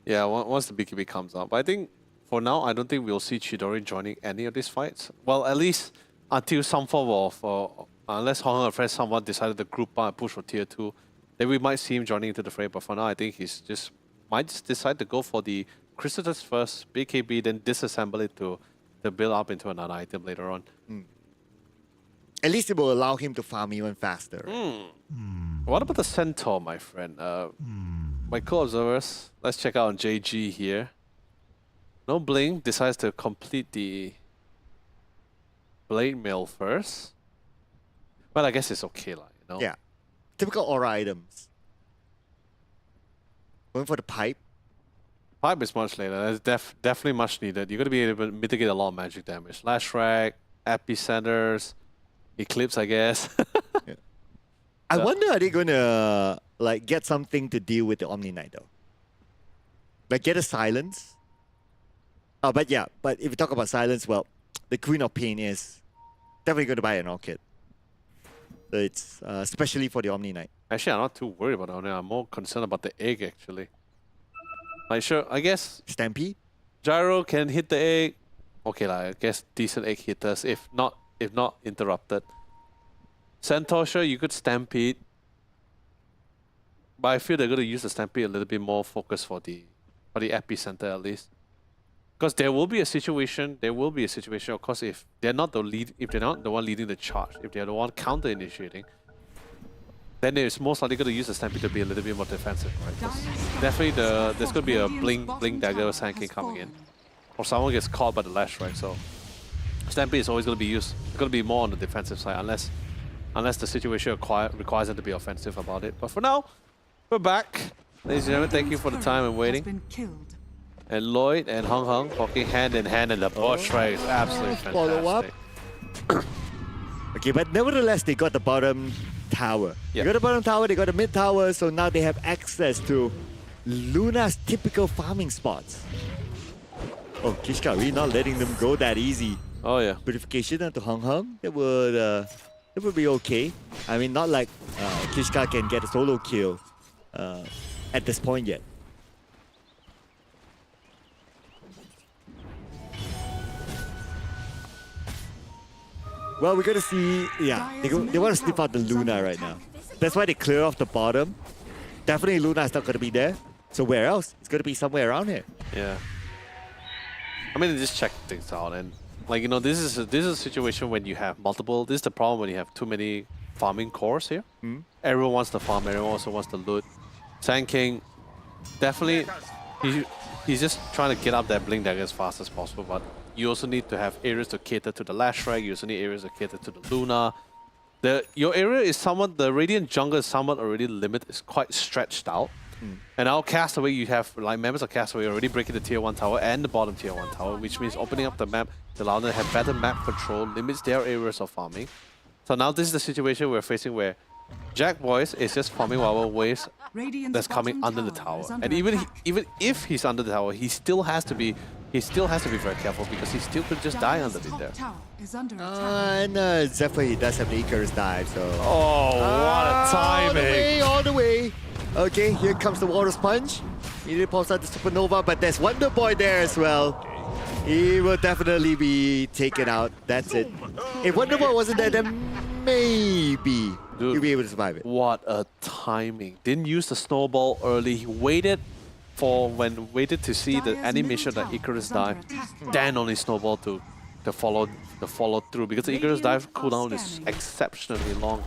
Yeah, once the BKB comes up. I think for now, I don't think we'll see Chidori joining any of these fights. Well, at least until some form of, unless Hong and friends someone decided to group up and push for tier 2, then we might see him joining into the fray. But for now, I think he's might just decide to go for the Crystal Dust first, BKB, then disassemble it to build up into another item later on. At least it will allow him to farm even faster. Right? What about the Centaur, my friend? My co-observers, let's check out on JG here. No Bling decides to complete the Blade Mail first. Well, I guess it's okay, you know? Yeah. Typical aura items. Going for the pipe. Pipe is much later. That's definitely much needed. You're going to be able to mitigate a lot of magic damage. Lashrak, Epicenters, Eclipse, I guess. Yeah. I wonder, are they going to like get something to deal with the Omni Knight though? Like get a silence? Oh, but yeah, but if you talk about silence, well, the Queen of Pain is definitely going to buy an Orchid. So it's especially for the Omni Knight. Actually, I'm not too worried about that. I'm more concerned about the egg, actually. Like, sure, I guess Stampede? Gyro can hit the egg. Okay, I guess decent egg hitters, if not interrupted. Centaur, sure, you could Stampede. But I feel they're going to use the Stampede a little bit more focused for the Epicenter at least. Because there will be a situation, of course, if they're not the one leading the charge, if they're the one counter-initiating, then it's most likely going to use the Stampede to be a little bit more defensive, right? 'Cause definitely there's going to be a Blink Dagger Sand King coming in. Or someone gets caught by the lash, right? So Stampede is always going to be used, going to be more on the defensive side, unless the situation requires them to be offensive about it. But for now, we're back. Ladies and gentlemen, thank you for the time and waiting. And Lloyd and Hung Hung walking hand in hand in the bush, right? It's absolutely fantastic. Follow up. Okay, but nevertheless, they got the bottom tower. Yeah. They got the bottom tower, they got the mid tower, so now they have access to Luna's typical farming spots. Oh, Kishka really not letting them go that easy. Oh yeah. Purification onto Hung Hung, it would be okay. I mean, not like Kishka can get a solo kill at this point yet. Well, we're gonna see, yeah, they want to sniff out the Luna right now. That's why they clear off the bottom. Definitely Luna is not gonna be there. So where else? It's gonna be somewhere around here. Yeah. I mean, they just check things out, and like, you know, this is a situation when you have multiple. This is the problem when you have too many farming cores here. Everyone wants to farm. Everyone also wants to loot. Sand King, definitely, he's just trying to get up that Blink Dagger as fast as possible, but you also need to have areas to cater to the Lashrak. You also need areas to cater to the Luna. Your area is somewhat, the Radiant jungle is somewhat already limited. It's quite stretched out. And now Castaway, you have like members of Castaway already breaking the tier 1 tower and the bottom tier 1 tower, which means opening up the map to allow them to have better map control, limits their areas of farming. So now this is the situation we're facing where Jack Boys is just farming whatever waves that's coming under the tower. And even if he's under the tower, he still has to be very careful because he still could just die underneath there. And Zephyr, he does have the Icarus dive, so... Oh, what a timing! All the way! Okay, here comes the Water Sponge. He did pulse out the Supernova, but there's Wonder Boy there as well. He will definitely be taken out. That's it. If Wonder Boy wasn't there, then maybe he'll be able to survive it. What a timing. Didn't use the snowball early. He waited to see the animation that Icarus dive, then only snowball to follow through, because the Icarus dive cooldown is exceptionally long.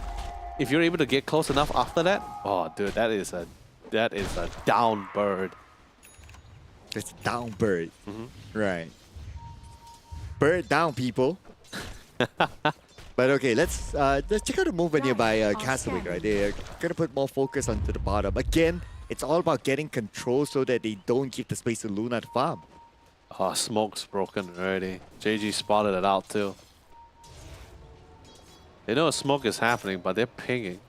If you're able to get close enough after that, oh dude, that is a down bird. It's a down bird. Right. Bird down, people. But okay, let's check out the movement here by Castlewick, right? They're gonna put more focus onto the bottom. Again, it's all about getting control so that they don't give the space to Luna to farm. Oh, smoke's broken already. JG spotted it out too. They know a smoke is happening, but they're pinging.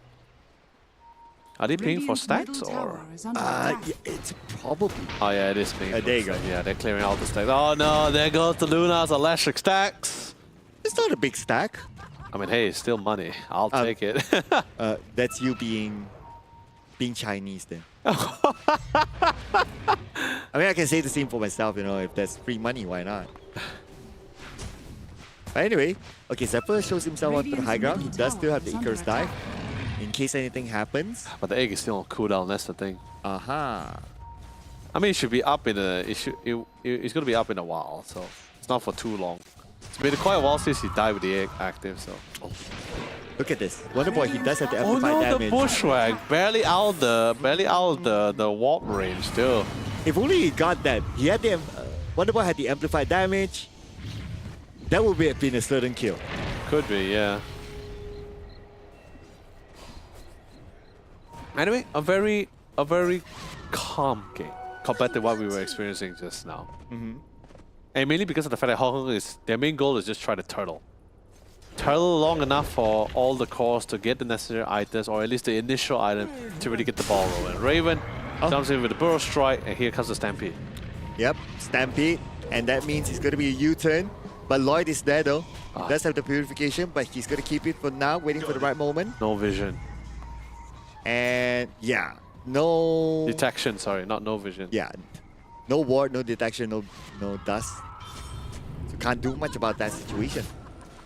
Are they pinging for Radiant's stacks middle or? tower is under attack. Yeah, it's probably. Oh yeah, it is pinging. There you go. Yeah, they're clearing out the stacks. Oh no, there goes the Luna's electric stacks. It's not a big stack. I mean, hey, it's still money. I'll take it. That's you being Chinese then. I mean, I can say the same for myself, you know, if there's free money, why not? But anyway, okay, Zephyr shows himself onto the high ground. He does still have the Icarus dive in case anything happens. But the egg is still on cooldown, that's the thing. Aha. I mean, it should be up in a. It's gonna be up in a while, so it's not for too long. It's been quite a while since he died with the egg active, so. Oh, look at this. Wonder Boy, he does have the Oh amplified no, damage. the bushwhack barely out the warp range still. If only he got that. He had the Wonder Boy had the amplified damage. That would have been a certain kill. Could be, yeah. Anyway, a very calm game compared to what we were experiencing just now. And mainly because of the fact that Hong Kong is their main goal is just try to turtle. Turtle long enough for all the cores to get the necessary items, or at least the initial item, to really get the ball rolling. Raven jumps in with the burrow strike, and here comes the Stampede. Yep, Stampede, and that means it's going to be a U-turn. But Lloyd is there though. He does have the purification, but he's going to keep it for now, waiting for the right moment. No vision. And yeah, no... Detection, sorry, not no vision. Yeah, no ward, no detection, no dust. So can't do much about that situation.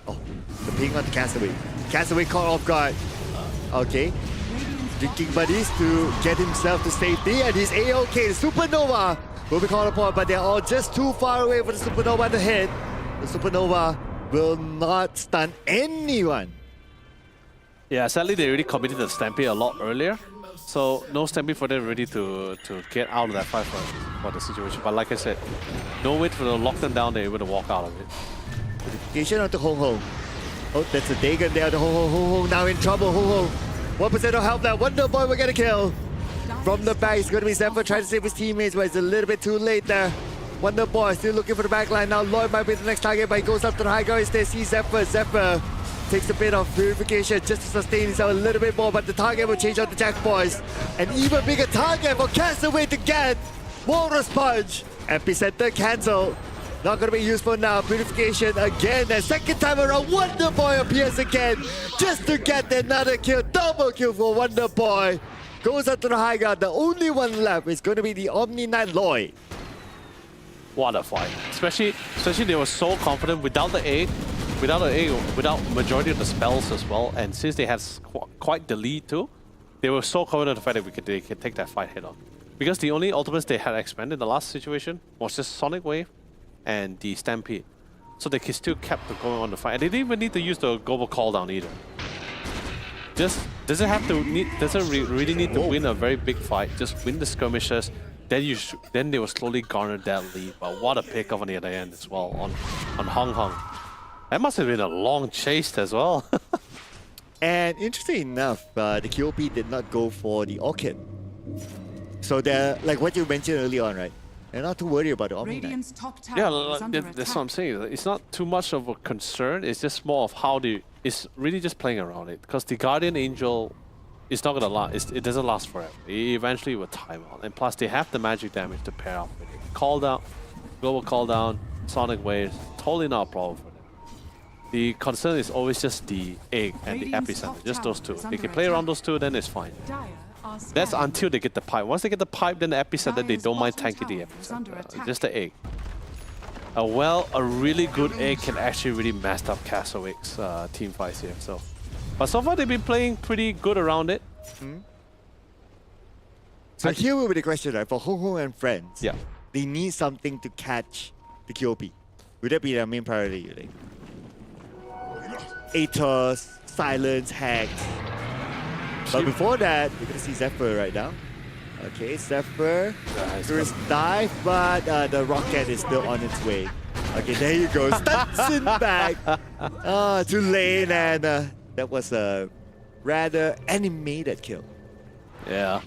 Oh, the ping on the Castaway. Castaway caught off guard. Okay. Drinking buddies to get himself to safety, and he's A-OK. The Supernova will be called upon, but they're all just too far away for the Supernova to hit. The Supernova will not stun anyone. Yeah, sadly they already committed the Stampede a lot earlier. So no Stampede for them ready to get out of that fight for the situation. But like I said, no wait for the lock them down, they're able to walk out of it. Purification onto Hong Hong. Oh, that's a Dagon there to Hong Hong. Hong Hong now in trouble. Hong Hong. 1% of health now. Wonder Boy will get a kill. From the back, it's going to be Zephyr trying to save his teammates, but it's a little bit too late there. Wonder Boy still looking for the backline now. Lloyd might be the next target, but he goes up to the high ground instead. Sees Zephyr. Zephyr takes a bit of purification just to sustain himself a little bit more, but the target will change on the Jack Boys. An even bigger target for Castaway to get. Walrus Punch. Epicenter cancel. Not going to be useful now. Purification again. And second time around, Wonder Boy appears again just to get another kill. Double kill for Wonder Boy. Goes up to the high ground. The only one left is going to be the Omni Knight Lloyd. What a fight. Especially they were so confident without majority of the spells as well. And since they had quite the lead too, they were so confident of the fact that they could take that fight head on. Because the only ultimates they had expanded in the last situation was just Sonic Wave and the Stampede. So they still kept going on the fight. And they didn't even need to use the global call down either. Just doesn't really need to win a very big fight. Just win the skirmishes. Then they will slowly garner that lead. But what a pickup on the other end as well on Hong Kong. That must have been a long chase as well. And interesting enough, the QOP did not go for the Orchid. So they're like what you mentioned early on, right? They're not too worried about the Omni Knight. Radiant's top tower Yeah, is under that's attack. what I'm saying. It's not too much of a concern. It's just more of how it's really just playing around it. Because the Guardian Angel is not going to last. It doesn't last forever. It eventually will time out. And plus, they have the magic damage to pair up with it. Call down, global call down, Sonic Waves, totally not a problem for them. The concern is always just the egg and the Radiant's epicenter. top Just those tower two. is They under can play around attack. those two, then it's fine. Dire are That's scanning. until they get the pipe. Once they get the pipe, then the epicenter, they Dire's don't mind bottom tanking the tower is under epicenter. attack. Just the egg. A really good egg can actually really mess up Castlewick's team fights here. But so far they've been playing pretty good around it. So here will be the question, right? For Hong Hong and friends, Yeah. they need something to catch the QOP. Would that be their main priority, you think? Atos, Silence, Hacks. But before that, we're going to see Zephyr right now. Okay, Zephyr. Nice. First dive, but the rocket is still on its way. Okay, there you go. Stunson back to lane, and that was a rather animated kill. Yeah.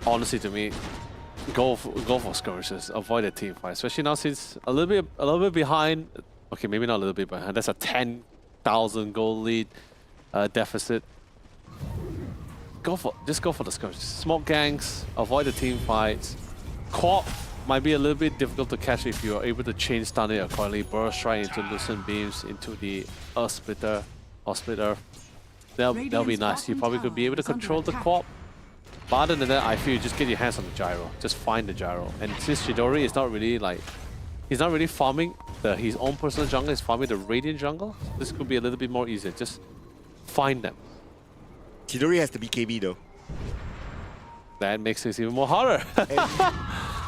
Honestly, to me, go for skirmishes. Avoid a team fight, especially now since a little bit behind. Okay, maybe not a little bit behind. That's a 10,000 goal lead deficit. Just go for the skirmishes. Smoke gangs. Avoid the team fights. Co-op might be a little bit difficult to catch if you are able to chain stun it accordingly. Burst right into Lucent Beams into the Earth Splitter or Splitter. That'll be nice. You probably could be able to control the co-op. But other than that, I feel you just get your hands on the gyro. Just find the gyro. And since Chidori is not really like, he's not really farming his own personal jungle, he's farming the Radiant jungle. This could be a little bit more easier. Just find them. Chidori has the BKB though. That makes this even more harder.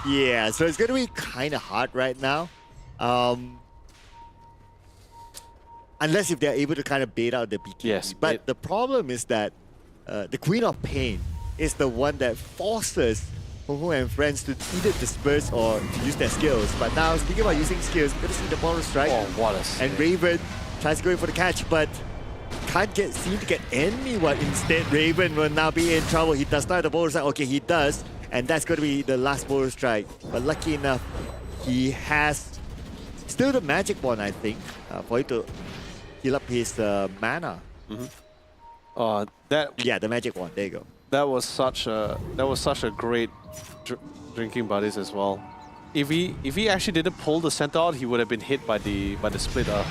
Yeah, so it's going to be kind of hard right now. Unless if they're able to kind of bait out the BKB. Yes, but the problem is that the Queen of Pain is the one that forces Ho and friends to either disperse or to use their skills. But now, speaking about using skills, we're going to see the Moral Strike. Oh, what a sick. And Raven tries to go in for the catch, but can't seem to get anyone. Instead, Raven will now be in trouble. He does not have the Moral Strike. Okay, he does. And that's going to be the last Moral Strike. But lucky enough, he has still the Magic Wand, I think, for him to heal up his mana. Yeah, the Magic Wand. There you go. That was such a great drinking buddies as well. If he actually didn't pull the center out, he would have been hit by the splitter.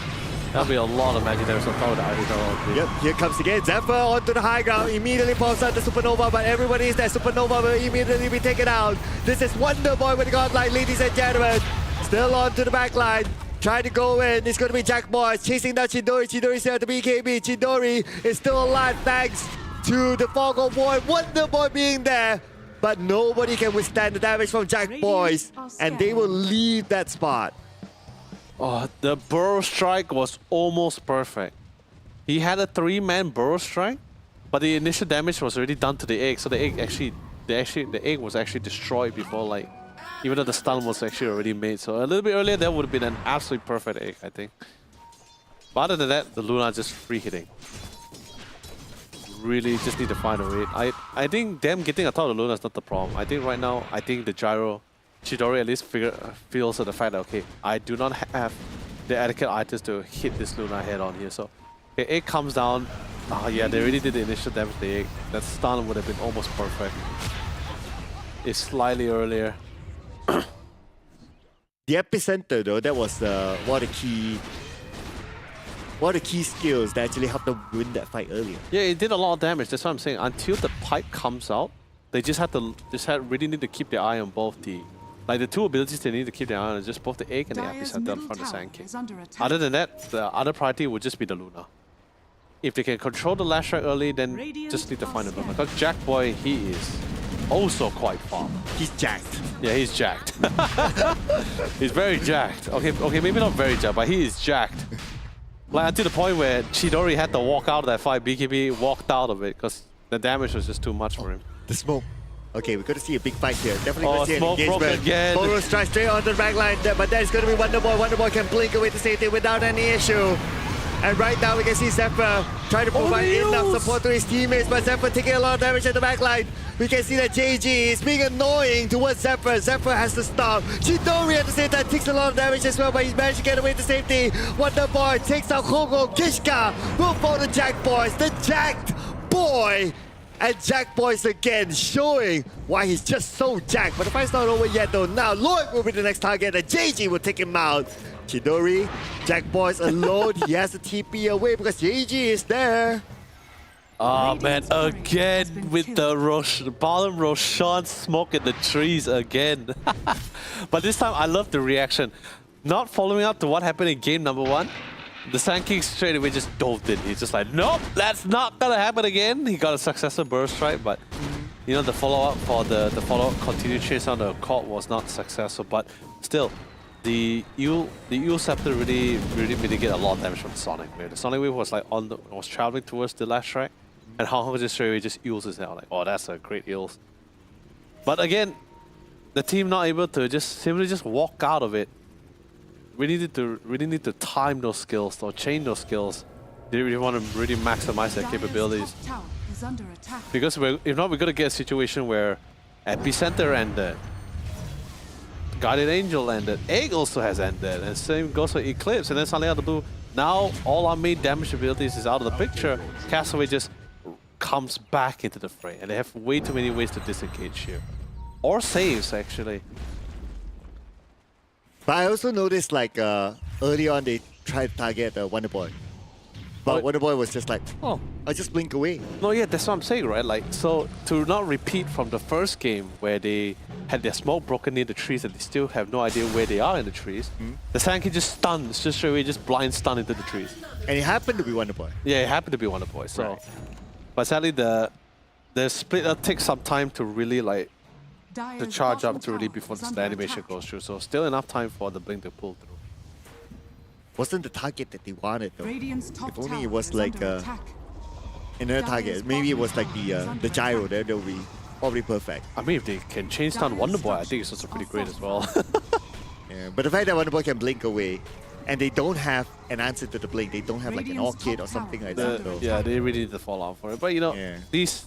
That'll be a lot of magic damage on top of the Iron. Yep, here comes again. Zephyr onto the high ground, immediately pops out the Supernova, but everybody is there. Supernova will immediately be taken out. This is Wonder Boy with the Godlight, ladies and gentlemen. Still on to the back line. Trying to go in. It's going to be Jack Boy chasing down Chidori. Chidori still at the BKB. Chidori is still alive thanks to the Foggle Boy. Wonder Boy being there. But nobody can withstand the damage from Jack Boys. And they will leave that spot. Oh, the Burrow Strike was almost perfect. He had a 3-man Burrow Strike, but the initial damage was already done to the egg. So the egg was actually destroyed before, like, even though the stun was actually already made. So a little bit earlier, that would have been an absolutely perfect egg, I think. But other than that, the Luna just free hitting. Really just need to find a way. I think them getting atop the Luna is not the problem. I think right now, the gyro, Chidori at least feels the fact that, okay, I do not have the adequate items to hit this Luna head on here. So the egg comes down. Oh yeah, they already did the initial damage to the egg. That stun would have been almost perfect. It's slightly earlier. The epicenter though, that was one of the key skills that actually helped them win that fight earlier. Yeah, it did a lot of damage. That's what I'm saying. Until the pipe comes out, they really need to keep their eye on both the, like the two abilities they need to keep their eye on is just both the egg and the epicenter from the Sand King. Other than that, the other priority would just be the Luna. If they can control the Lash Strike early, then just need to find the Luna. Because Jack Boy, he is also quite far. He's jacked. Yeah, he's jacked. He's very jacked. Okay, maybe not very jacked, but he is jacked. Like until the point where Chidori had to walk out of that fight. BKB walked out of it because the damage was just too much for him. The smoke. Okay, we're going to see a big fight here. Definitely going to see an smoke broke engagement. again. Boro strikes straight onto the back line, but there's going to be Wonder Boy. Wonder Boy can blink away to safety without any issue. And right now we can see Zephyr trying to provide enough support to his teammates, but Zephyr taking a lot of damage at the back line. We can see that JG is being annoying towards Zephyr. Zephyr has to stop. Chidori at the same time takes a lot of damage as well, but he's managed to get away to safety. Wonder Boy takes out Kogo. Kishka will follow the Jack Boys. The Jacked Boy. And Jack Boys again showing why he's just so jacked. But the fight's not over yet though. Now Lloyd will be the next target and JG will take him out. Chidori, Jack Boys alone. He has to TP away because JG is there. Oh man, again with the bottom Roshan smoke in the trees again. But this time I love the reaction. Not following up to what happened in game number 1. The Sand King straight away just dove in. He's just like, nope, that's not gonna happen again. He got a successful burst strike, but you know the follow-up for the follow-up continued chase on the court was not successful. But still, the Eel Scepter really mitigated a lot of damage from the Sonic Wave. The Sonic Wave was like was traveling towards the last strike, and Hong just straight away just eels his out like, oh, that's a great eels. But again, the team not able to just simply just walk out of it. We really need to time those skills or chain those skills. They really want to really maximize their capabilities. Top tower is under attack. Because if not, we're gonna get a situation where Epicenter ended, Guardian Angel ended, Egg also has ended, and same goes for Eclipse. And then suddenly out of the blue, now all our main damage abilities is out of the picture. Castaway just comes back into the fray, and they have way too many ways to disengage here, or saves actually. But I also noticed like early on they tried to target Wonder Boy. But Wonder Boy was just like, oh, I'll just blink away. No, yeah, that's what I'm saying, right? Like, so to not repeat from the first game where they had their smoke broken near the trees and they still have no idea where they are in the trees, the Sankey just stuns, just straight away, just blind stun into the trees. And it happened to be Wonder Boy. Yeah, it happened to be Wonder Boy. So, Right. but sadly the split takes some time to really like to Dire's charge bottom up to really tower before is the under animation attack. goes through. So still enough time for the blink to pull through. Wasn't the target that they wanted though. Radiant's top If only tower it was is like under attack. another Dire's target. Maybe it was bottom like tower is under the gyro attack. there. That would be probably perfect. I mean, if they can chain stun Wonder Boy, I think it's also pretty great as well. Yeah, but the fact that Wonder Boy can blink away, and they don't have an answer to the blink. They don't have like an Radiant's orchid top or something tower like is that. under So. Yeah, they really need to fall out for it. But you know, Yeah. these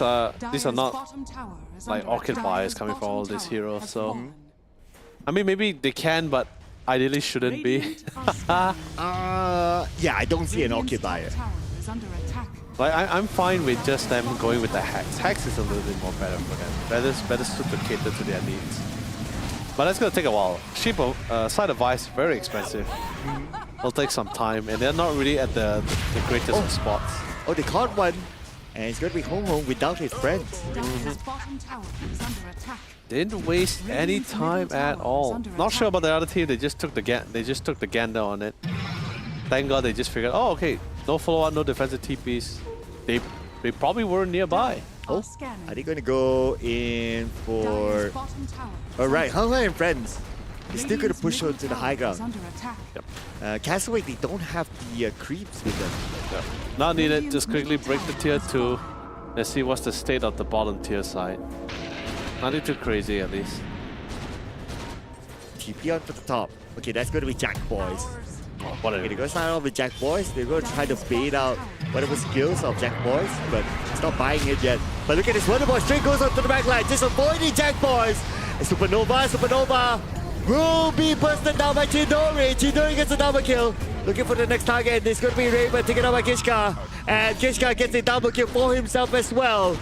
are Dire's not bottom tower is like under orchid attack. buyers Dire's coming from bottom all these tower heroes. has So fallen. I mean, maybe they can, but ideally shouldn't be. Radiant are scanning. Yeah, I don't see an Radiant's orchid top buyer. tower is under attack. Like I'm fine with just them going with the Hex. Hex is a little bit more better for them. Better suited to cater to their needs. But that's gonna take a while. Sheep side of Vice very expensive. It'll take some time, and they're not really at the greatest of spots. Oh, they caught one, and it's gonna be home without his friends. Dire's bottom tower is under attack. Didn't waste any time at all. Not sure about the other team. They just took the gander on it. Thank God they just figured, oh okay, no follow-up, no defensive TPs. They probably weren't nearby. Oh, Scanning. are they gonna go in for? Dire's bottom tower is All right, under Hung and friends. They're still gonna Radiant's push on middle to the high tower is ground. under attack. Castaway, they don't have the creeps with them. Not needed, just quickly break the tier 2. Let's see what's the state of the bottom tier side. Nothing too crazy at least. TP onto the top. Okay, that's gonna be Jack Boys. Whatever. Okay, they're gonna start off with Jack Boys. They're gonna try to bait out whatever skills of Jack Boys, but it's not buying it yet. But look at this Wonder Boy, straight goes onto the back line, just avoiding Jack Boys. And Supernova will be busted down by Chidori. Chidori gets a double kill. Looking for the next target. It's gonna be Raven taken out by Kishka. And Kishka gets a double kill for himself as well.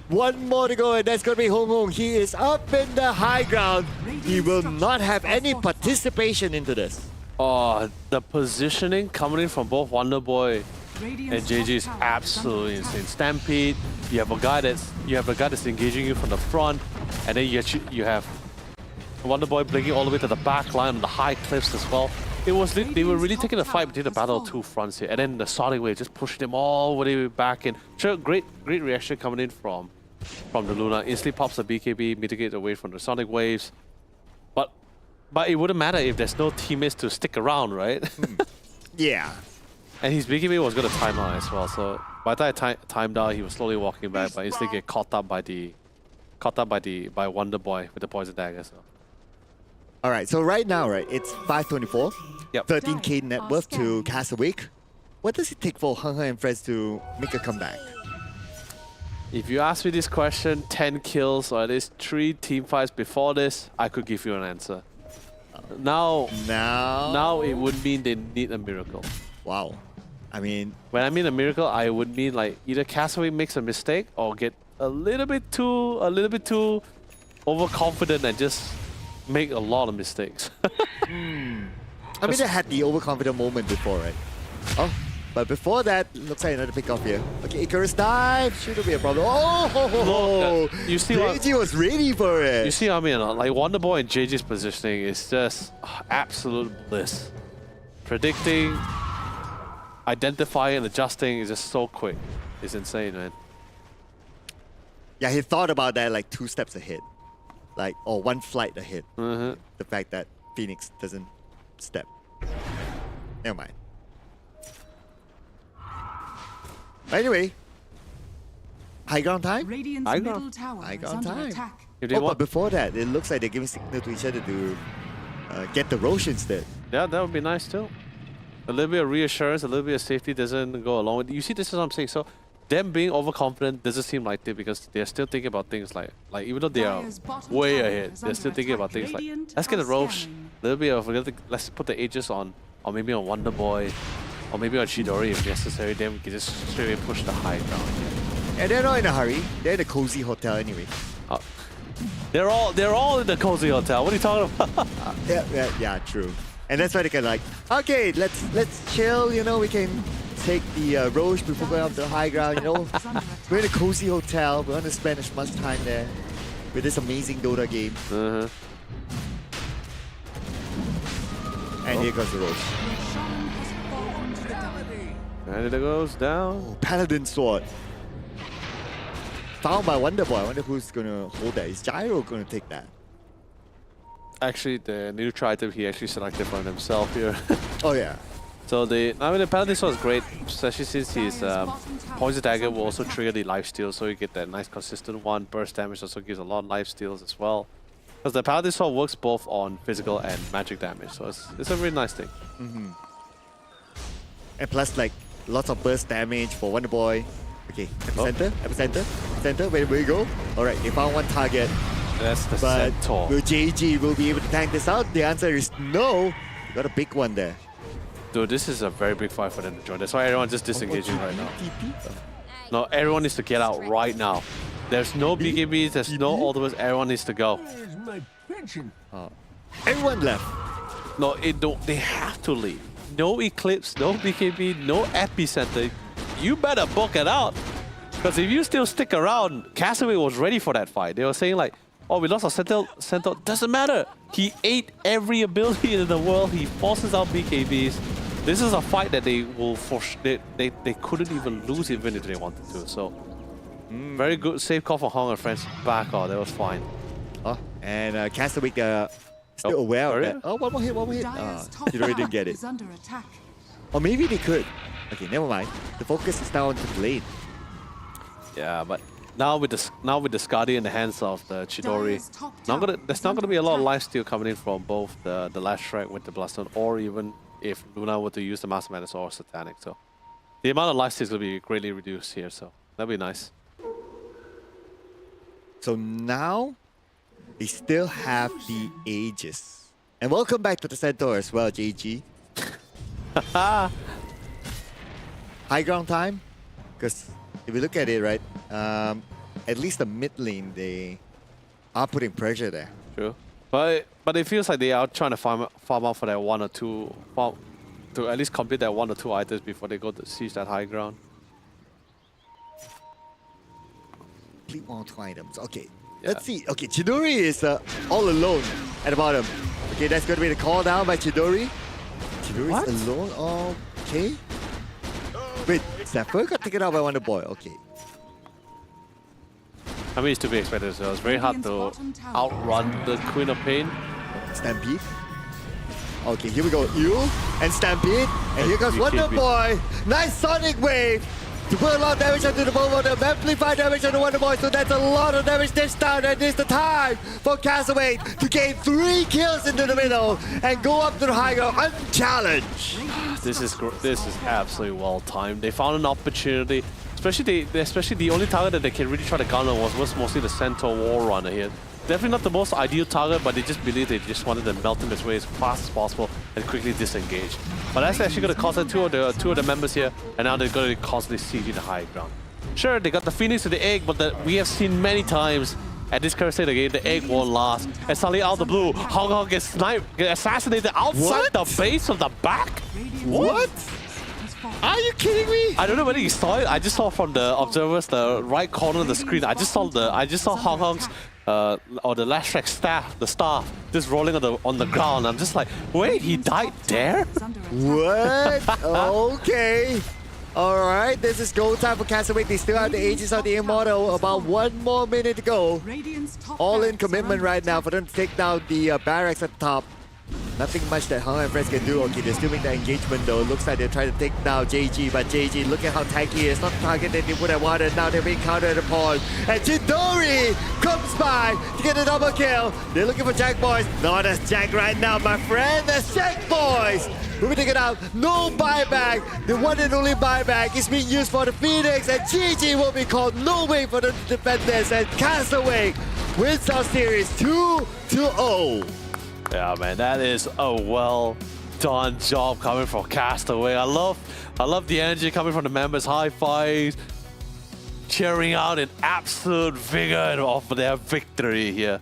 One more to go, and that's gonna be Hong Hong. He is up in the high ground. He will not have any participation into this. Oh, the positioning coming in from both Wonder Boy and Radiant's JJ top is tower under absolutely attack. insane. Stampede, you have a guy that's engaging you from the front, and then you have Wonder Boy blinking all the way to the back line on the high cliffs as well. They were really taking a fight between the battle of two fronts here, and then the Sonic Wave just pushing them all the way back in. Sure, great reaction coming in from the Luna. Instantly pops the BKB, mitigates away from the Sonic Waves. But it wouldn't matter if there's no teammates to stick around, right? Yeah. And his BKB was going to time out as well. So by the time timed out, he was slowly walking back, but instantly get caught up by Wonder Boy with the poison dagger. So. All right, so right now, right, it's 524. Yep. 13k net worth to Castaway. What does it take for Hung and friends to make a comeback? If you ask me this question 10 kills or at least 3 team fights before this, I could give you an answer. Now it would mean they need a miracle. Wow. I mean, When I mean a miracle, I would mean like either Castaway makes a mistake or get a little bit too overconfident and just make a lot of mistakes. I mean, they had the overconfident moment before, right? Oh, but before that, looks like another pick off here. Okay, Icarus dive. Shouldn't be a problem. Oh, Look, you see what- JG was ready for it. You see what I mean? Like Wonder Boy and JJ's positioning is just absolute bliss. Predicting, identifying, and adjusting is just so quick. It's insane, man. Yeah, he thought about that like 2 steps ahead. Like, or 1 flight ahead. The fact that Phoenix doesn't step. Never mind. But anyway, high ground time? Radiant's I middle got- tower I is got under time. attack. If they Oh, but want, before that, it looks like they're giving signal to each other to get the Roche instead. yeah, that would be nice too. A little bit of reassurance, a little bit of safety doesn't go along with. You see, this is what I'm saying. So, them being overconfident doesn't seem like it because they're still thinking about things like even though they are Dire's bottom way tower ahead, is they're under still thinking about attack. things like Radiant let's get are a Roche, scanning. a little bit of let's put the Aegis on, or maybe on Wonder Boy, or maybe on Chidori if necessary. Then we can just straight away push the high ground here. And they're not in a hurry. They're in a cozy hotel anyway. They're all in the cozy hotel. What are you talking about? Yeah, true. And that's why they can like, okay, let's chill. You know, we can take the Roche before going up to the high ground. You know, we're in a cozy hotel. We want to spend as much time there with this amazing Dota game. And here goes the Roche. Shaman has fallen to the dark. And it goes down. Oh, Paladin Sword. Found by Wonder Boy. I wonder who's gonna hold that. Is Gyro gonna take that? Actually, the neutral item he actually selected for himself here. Oh yeah. So the Paladin Sword is great, especially since his Poison Dagger will also trigger the lifesteal, so you get that nice consistent one. Burst damage also gives a lot of lifesteals as well. Because the Paladin Sword works both on physical and magic damage, so it's a really nice thing. And plus like lots of burst damage for Wonder Boy. Okay, epicenter, where we go? Alright, they found one target. That's the But Centaur. will JG will be able to tank this out? The answer is no. You got a big one there. Dude, this is a very big fight for them to join. That's why everyone's just disengaging right now. No, everyone needs to get out right now. There's no BKBs, there's no ultimates, everyone needs to go. Where's my pension? Everyone left. No, they have to leave. No Eclipse, no BKB, no Epicenter. You better book it out. Because if you still stick around, Castaway was ready for that fight. They were saying like, oh, we lost our Centaur. Doesn't matter. He ate every ability in the world. He forces out BKBs. This is a fight that they will they couldn't even lose even if they wanted to. So, very good safe call for Hong and friends. Back off. That was fine. Oh, and Castaway still aware of that. Oh, one more hit. Dire's top You already didn't tower get it. is under attack. Or maybe they could. Okay, never mind. The focus is now on the blade. Yeah, but now with the Skadi in the hands of the Chidori, there's not gonna be a lot of lifesteal coming in from both the last Shrek with the Bloodstone, or even if Luna were to use the Master Madness or Satanic. So the amount of lifesteal is gonna be greatly reduced here. So that'd be nice. So now they still have the Aegis. And welcome back to the Centaur as well, JG. High ground time, because if you look at it, right, at least the mid lane, they are putting pressure there. True. But it feels like they are trying to farm out for that one or two, to at least complete that one or two items before they go to siege that high ground. Complete one or two items. Okay, Yeah. let's see. Okay, Chidori is all alone at the bottom. Okay, that's going to be the call down by Chidori. Chidori is alone. Okay. Wait, Zephyr got taken out by Wonder Boy. Okay. I mean, it's to be expected as well. It's very hard to outrun the Queen of Pain. Stampede. Okay, here we go. You and Stampede. And here comes You Wonder can't be- Boy. Nice Sonic Wave to put a lot of damage onto the Bobo. Amplify damage on the Wonder Boy. So that's a lot of damage this time. And it's the time for Castaway to gain 3 kills into the middle and go up to the high ground unchallenged. This is absolutely well timed. They found an opportunity, especially the only target that they can really try to garner was mostly the Centaur War Runner here. Definitely not the most ideal target, but they just believed they just wanted to melt him his way as fast as possible and quickly disengage. But that's actually going to cost two of the members here, and now they're going to constantly siege the high ground. Sure, they got the Phoenix to the egg, but we have seen many times at this current state of the game, the egg won't last. And suddenly out of the blue, Hong Kong gets assassinated outside the base from the back. What? Are you kidding me? I don't know whether you saw it. I just saw from the observers, the right corner of the screen. I just saw Hong Kong's or the last track staff, the staff, just rolling on the ground. I'm just like, wait, he died there? What? Okay. Alright, this is go time for Castaway. They still have the Aegis of the Immortal. About 1 more minute to go. All in commitment right now for them to take down the barracks at the top. Nothing much that Hong and friends can do. Okay, they're still making the engagement though. Looks like they're trying to take down JG, but JG, look at how tanky he is. Not the target that they would have wanted. Now they're being countered upon. And Chidori comes by buyback to get a double kill. They're looking for Jack Boys. Not as Jack right now, my friend. That's Jack Boys. We'll take it out. No buyback. The one and only buyback is being used for the Phoenix, and GG will be called. No way for the defenders, and Castaway wins our series 2-0. Yeah, man, that is a well done job coming from Castaway. I love the energy coming from the members. High fives, cheering out in absolute vigor of their victory here.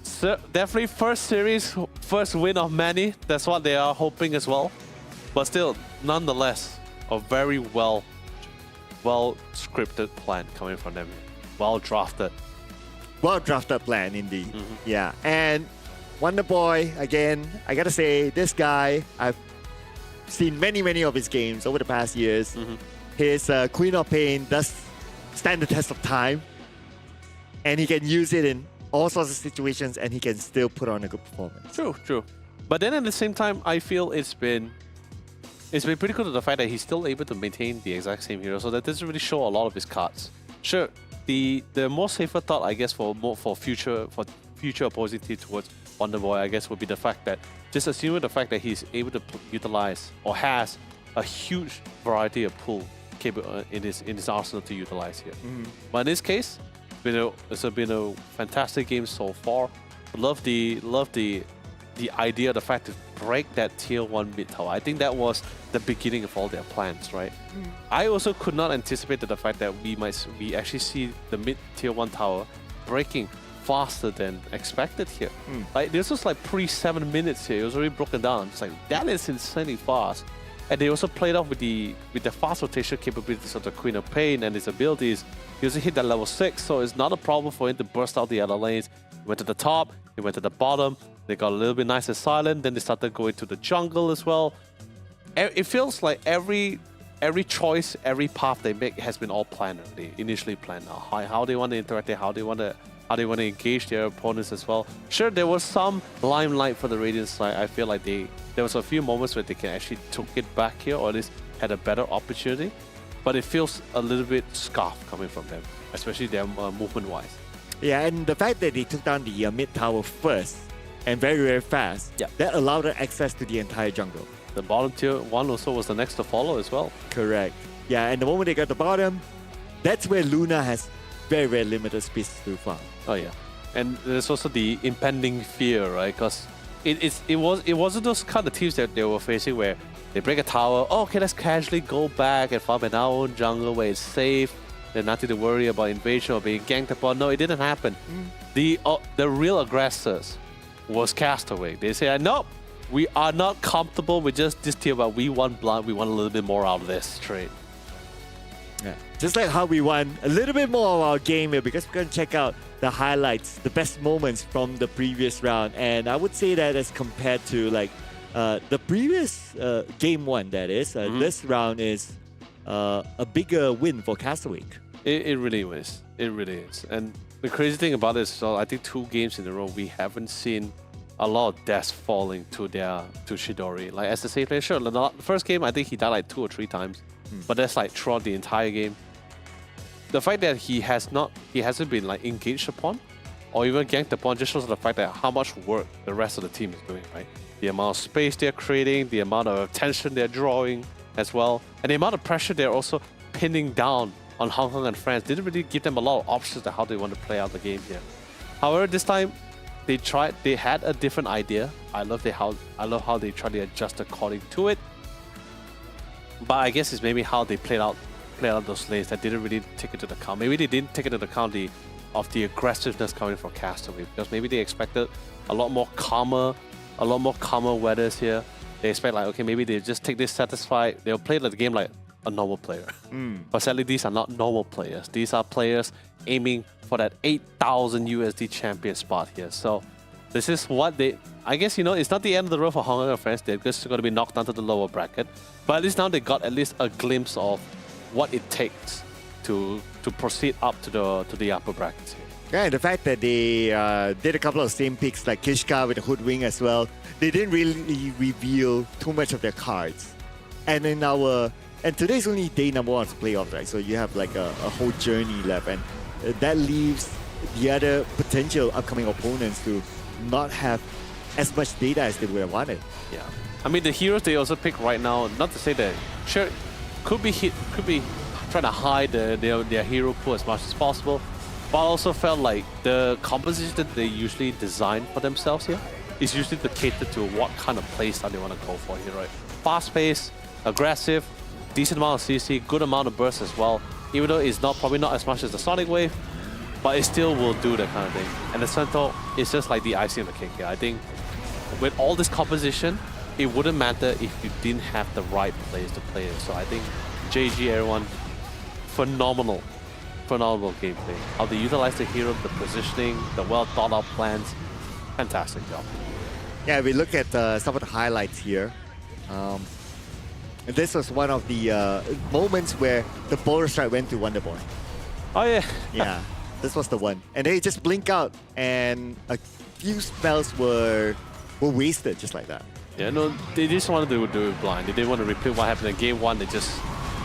So definitely first series, first win of many. That's what they are hoping as well. But still, nonetheless, a very well scripted plan coming from them. Well drafted. Well drafted plan indeed. Yeah, and Wonder Boy, again, I gotta say, this guy, I've seen many of his games over the past years. His Queen of Pain does stand the test of time, and he can use it in all sorts of situations, and he can still put on a good performance. True. But then at the same time, I feel it's been pretty cool to the fact that he's still able to maintain the exact same hero, so that doesn't really show a lot of his cards. Sure, the more safer thought, I guess, for future opposing team towards Wonder Boy, I guess, would be the fact that just assuming the fact that he's able to utilize or has a huge variety of pool in his arsenal to utilize here. But in this case, it's been a fantastic game so far. Love the idea of the fact to break that tier 1 mid tower. I think that was the beginning of all their plans, right? I also could not anticipate the fact that we actually see the mid tier 1 tower breaking faster than expected here. Like this was like pre-7 minutes here. It was already broken down. It's like that is insanely fast. And they also played off with the fast rotation capabilities of the Queen of Pain and his abilities. He also hit that level 6, so it's not a problem for him to burst out the other lanes. He went to the top, he went to the bottom, they got a little bit nice and silent, then they started going to the jungle as well. It feels like every choice, every path they make has been all planned already, initially planned. How they want to interact, how they want to engage their opponents as well. Sure, there was some limelight for the Radiant side. I feel like there was a few moments where they can actually took it back here, or at least had a better opportunity. But it feels a little bit scuffed coming from them, especially their movement-wise. Yeah, and the fact that they took down the mid tower first and very fast, that allowed them access to the entire jungle. The bottom tier 1 also was the next to follow as well. Correct. Yeah, and the moment they got the bottom, that's where Luna has very limited space to farm. Oh yeah, and there's also the impending fear, right? Because it wasn't those kind of teams that they were facing where they break a tower. Oh, okay, let's casually go back and farm in our own jungle where it's safe. There's nothing to worry about invasion or being ganked upon. No, it didn't happen. The real aggressors was Castaway. They say, nope, we are not comfortable with just this tier, but we want blood. We want a little bit more out of this trade. Yeah. Just like how we won a little bit more of our game here, because we're going to check out the highlights, the best moments from the previous round. And I would say that as compared to like the previous game 1, that is, this round is a bigger win for Castaway. It really is. It really is. And the crazy thing about it is, I think 2 games in a row, we haven't seen a lot of deaths falling to Chidori. Like as the safe player, sure, the first game, I think he died like 2 or 3 times. But that's like throughout the entire game. The fact that he hasn't been like engaged upon or even ganked upon just shows the fact that how much work the rest of the team is doing, right? The amount of space they're creating, the amount of attention they're drawing as well, and the amount of pressure they're also pinning down on Hong Kong and France didn't really give them a lot of options to how they want to play out the game here. However, this time they had a different idea. I love how they try to adjust according to it. But I guess it's maybe how they played out those lanes that didn't really take it to the account. Maybe they didn't take it to the account of the aggressiveness coming from Castaway, because maybe they expected a lot more calmer weathers here. They expect like, okay, maybe they just take this satisfied. They'll play the game like a normal player. But sadly, these are not normal players. These are players aiming for that 8,000 USD champion spot here. So this is what I guess, it's not the end of the road for Hong Kong and France. They're just going to be knocked down to the lower bracket. But at least now they got at least a glimpse of what it takes to proceed up to the upper brackets here. Yeah, and the fact that they did a couple of same picks like Kishka with the Hoodwing as well, they didn't really reveal too much of their cards. And today's only day number 1 of playoffs, right? So you have like a whole journey left, and that leaves the other potential upcoming opponents to not have as much data as they would have wanted. Yeah. I mean, the heroes they also pick right now, not to say that, sure, could be trying to hide their hero pool as much as possible, but I also felt like the composition that they usually design for themselves here is usually to cater to what kind of playstyle they want to go for here, right? Fast-paced, aggressive, decent amount of CC, good amount of burst as well, even though it's probably not as much as the Sonic Wave, but it still will do that kind of thing. And the Centaur is just like the icing on the cake here. I think with all this composition, it wouldn't matter if you didn't have the right players to play it. So I think JG, everyone, phenomenal gameplay. How they utilize the hero, the positioning, the well thought out plans. Fantastic job. Yeah, we look at some of the highlights here. This was one of the moments where the Polar Strike went to Wonder Boy. Oh yeah. Yeah, this was the one. And they just blink out and a few spells were wasted just like that. Yeah, no, they just wanted to do it blind. They didn't want to repeat what happened in game 1. They just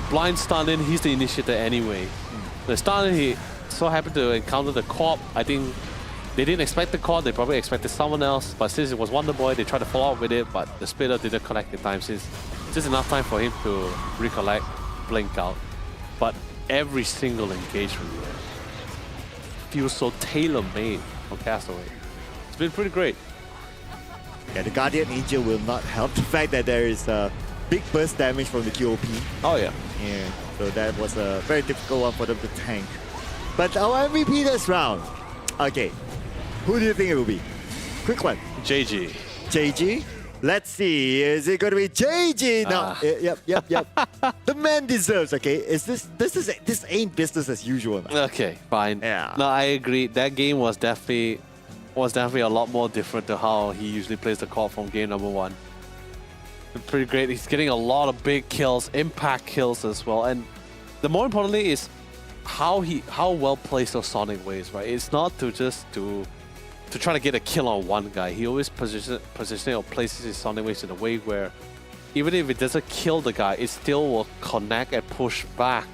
blind stunned in. He's the initiator anyway. The stunned, he so happened to encounter the Corp. I think they didn't expect the Corp. They probably expected someone else. But since it was Wonder Boy, they tried to follow up with it. But the splitter didn't connect in time since just enough time for him to recollect, blink out. But every single engagement here feels so tailor-made for Castaway. It's been pretty great. Yeah, the Guardian Angel will not help. The fact that there is a big burst damage from the QOP. Oh yeah. Yeah, so that was a very difficult one for them to tank. But our MVP this round. Okay, who do you think it will be? Quick one. JG. JG? Let's see. Is it going to be JG? No. Yep. The man deserves. Okay. This ain't business as usual. Now. Okay, fine. Yeah. No, I agree. That game was definitely a lot more different to how he usually plays the call from game number 1. Pretty great. He's getting a lot of big kills, impact kills as well, and the more importantly is how well placed those Sonic Waves. Right. It's not to just to try to get a kill on one guy. He always positioning or places his Sonic Waves in a way where even if it doesn't kill the guy, it still will connect and push back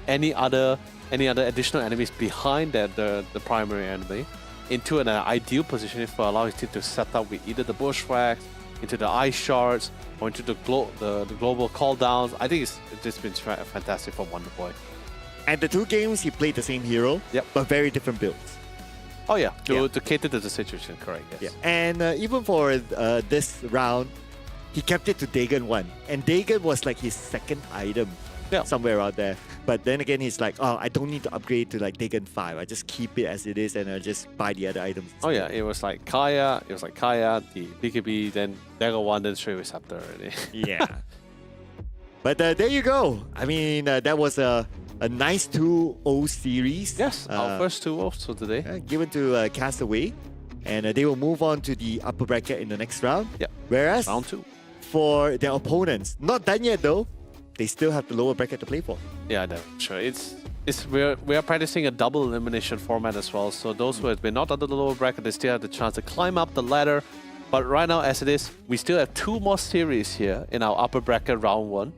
any other additional enemies behind the primary enemy into an ideal position for allowing his team to set up with either the bushwhacks, into the ice shards, or into the global call downs. I think it's just been fantastic for Wonder Boy. And the two games, he played the same hero, Yep. but very different builds. Oh yeah, to cater to the situation, correct, yes. Yeah. And even for this round, he kept it to Dagon 1. And Dagon was like his second item somewhere out there. But then again, he's like, oh, I don't need to upgrade to like Dagon 5. I just keep it as it is and I just buy the other items. Oh yeah, it was like Kaya, the BKB, then Dagon 1, then straight Receptor already. Yeah. But there you go. I mean, that was a nice 2-0 series. Yes, our first 2-0 for today. Given to Castaway. And they will move on to the upper bracket in the next round. Yep. Whereas, Round 2. For their opponents, not done yet though, they still have the lower bracket to play for. Yeah, no, sure. We are practicing a double elimination format as well. So those who have been not under the lower bracket, they still have the chance to climb up the ladder. But right now, as it is, we still have 2 more series here in our upper bracket round 1.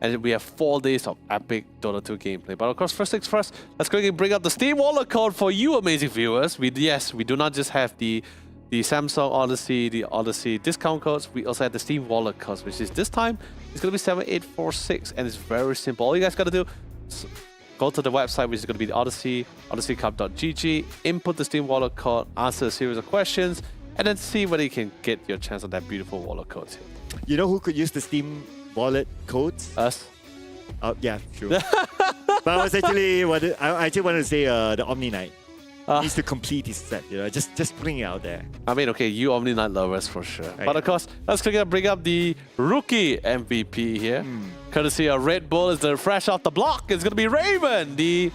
And we have 4 days of epic Dota 2 gameplay. But of course, first things first, let's quickly bring up the Steam wallet code for you amazing viewers. We do not just have the Samsung Odyssey, the Odyssey discount codes. We also have the Steam wallet codes, which is this time, it's going to be 7846. And it's very simple. All you guys got to do is go to the website, which is going to be the Odyssey, odysseycup.gg, input the Steam wallet code, answer a series of questions, and then see whether you can get your chance on that beautiful wallet code here. You know who could use the Steam wallet codes? Us. Yeah, true. But I actually wanted to say the Omni Knight needs to complete his set. You know, just putting it out there. I mean, okay, you Omni Knight lovers for sure. Right. But of course, let's quickly bring up the rookie MVP here. Courtesy of Red Bull is the fresh off the block. It's gonna be Raven, the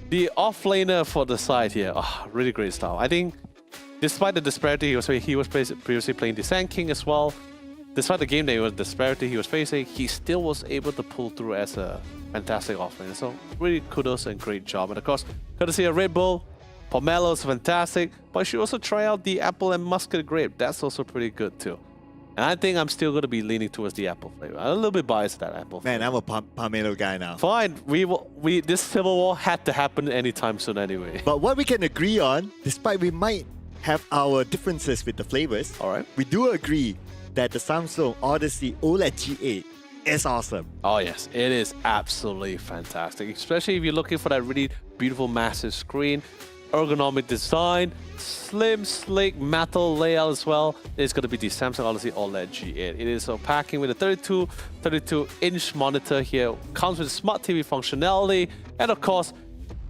offlaner for the side here. Oh, really great style. I think, despite the disparity, he was previously playing the Sand King as well. Despite the game disparity he was facing, he still was able to pull through as a fantastic offlaner. So really kudos and great job. And of course, courtesy of Red Bull, Pomelo's fantastic, but you should also try out the Apple and Muscat Grape. That's also pretty good too. And I think I'm still going to be leaning towards the apple flavor. I'm a little bit biased to that apple flavor. Man, I'm a pomelo guy now. Fine, this Civil War had to happen anytime soon anyway. But what we can agree on, despite we might have our differences with the flavors, All right. we do agree that the Samsung Odyssey OLED G8 is awesome. Oh yes, it is absolutely fantastic, especially if you're looking for that really beautiful massive screen, ergonomic design, slim, sleek metal layout as well. It's going to be the Samsung Odyssey OLED G8. It is packing with a 32-inch monitor here, comes with smart TV functionality, and of course,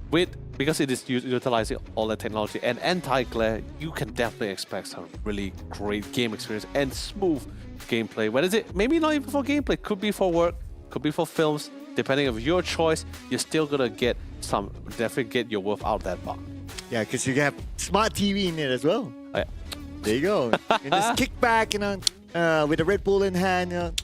because it is utilizing OLED technology and anti-glare, you can definitely expect some really great game experience and smooth gameplay. What is it? Maybe not even for gameplay. Could be for work, could be for films. Depending on your choice, you're still gonna definitely get your worth out of that box. Yeah, because you have smart TV in it as well. Oh, yeah. There you go. You can just kick back, with a Red Bull in hand,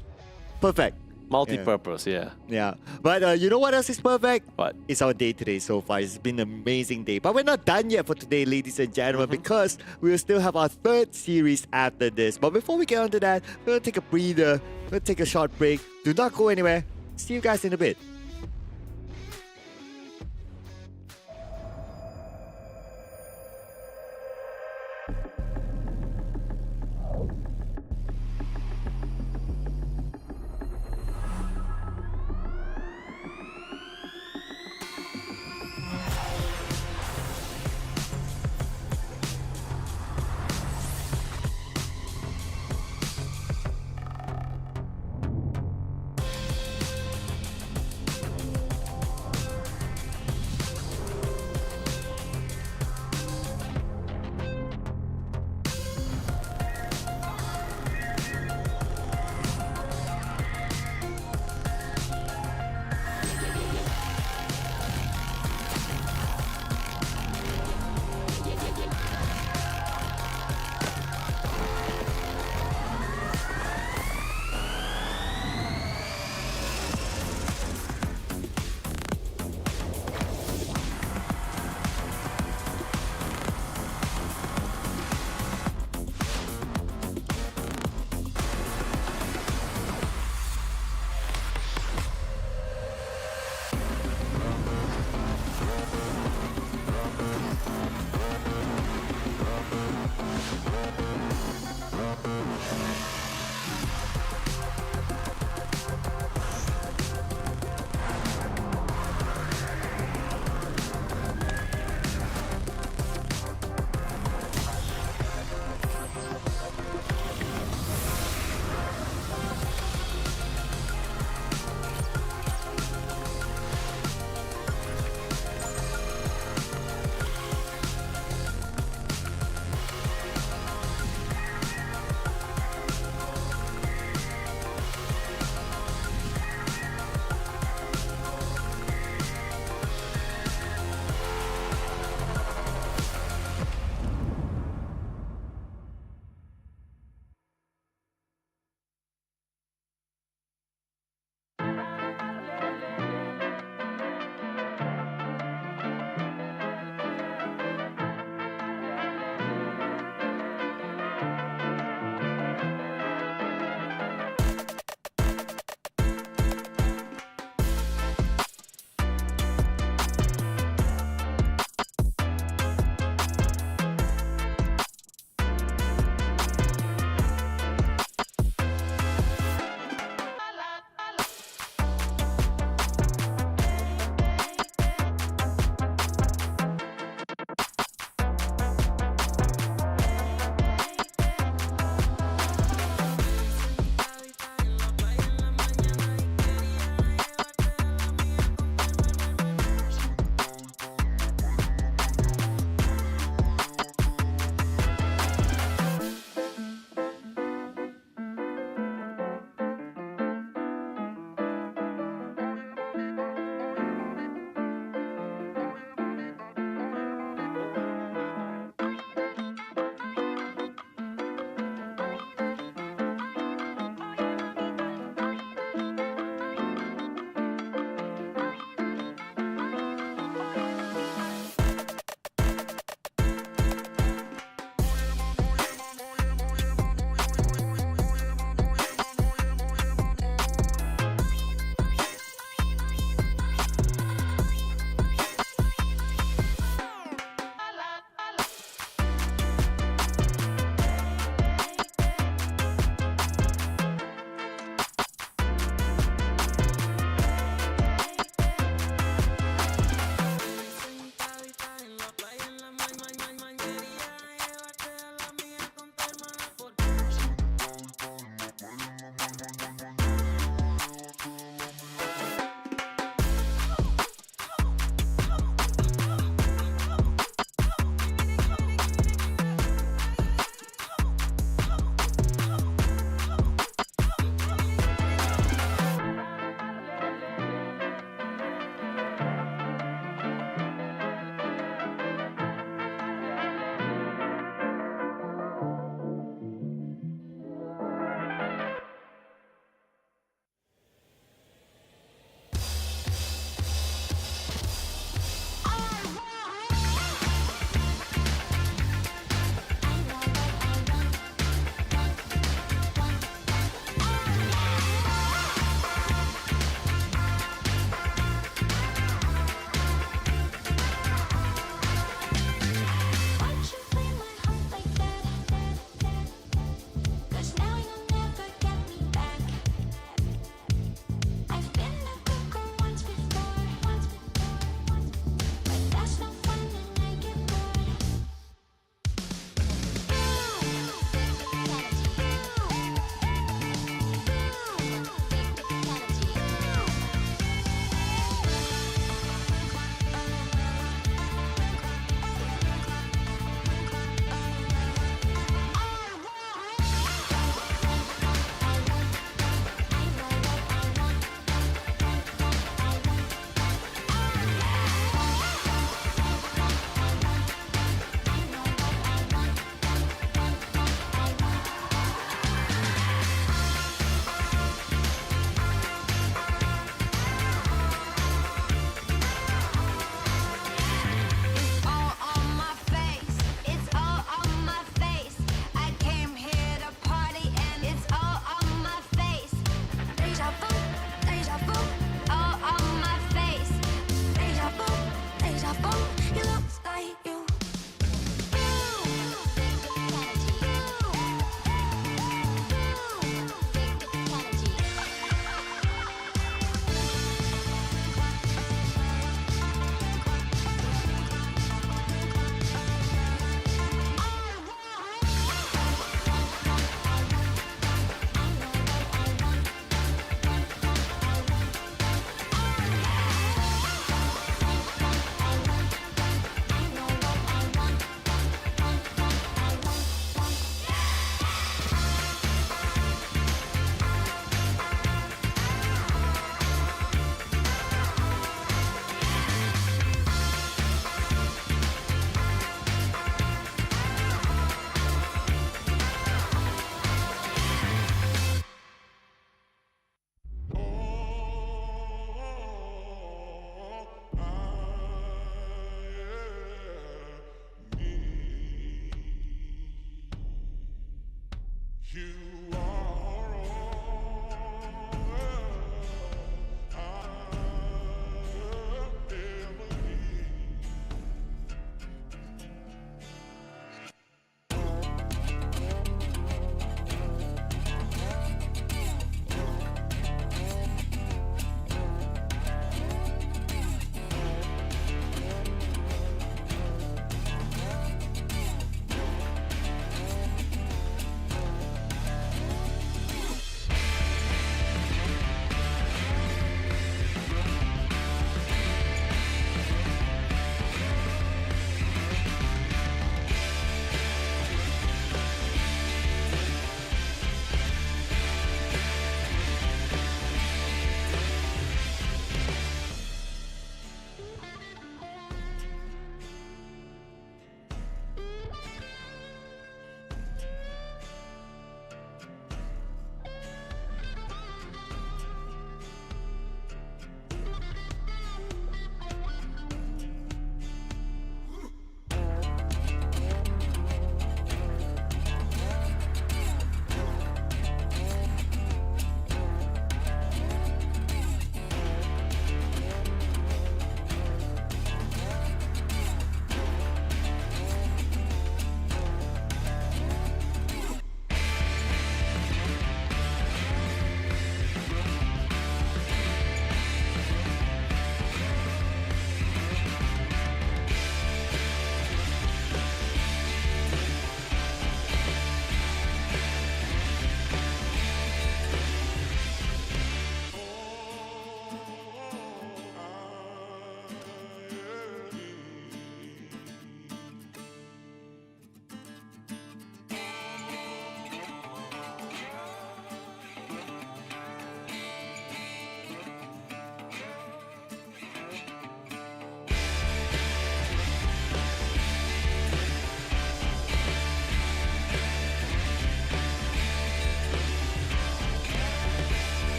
perfect. Multi-purpose, yeah. Yeah, but you know what else is perfect? What? It's our day today so far. It's been an amazing day. But we're not done yet for today, ladies and gentlemen, because we will still have our third series after this. But before we get on to that, we're going to take a breather. We're going to take a short break. Do not go anywhere. See you guys in a bit.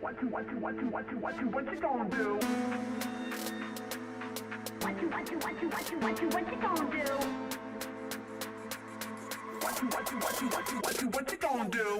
What you gonna do? What you gonna do? What you gonna do? What you gonna do? What you gonna do?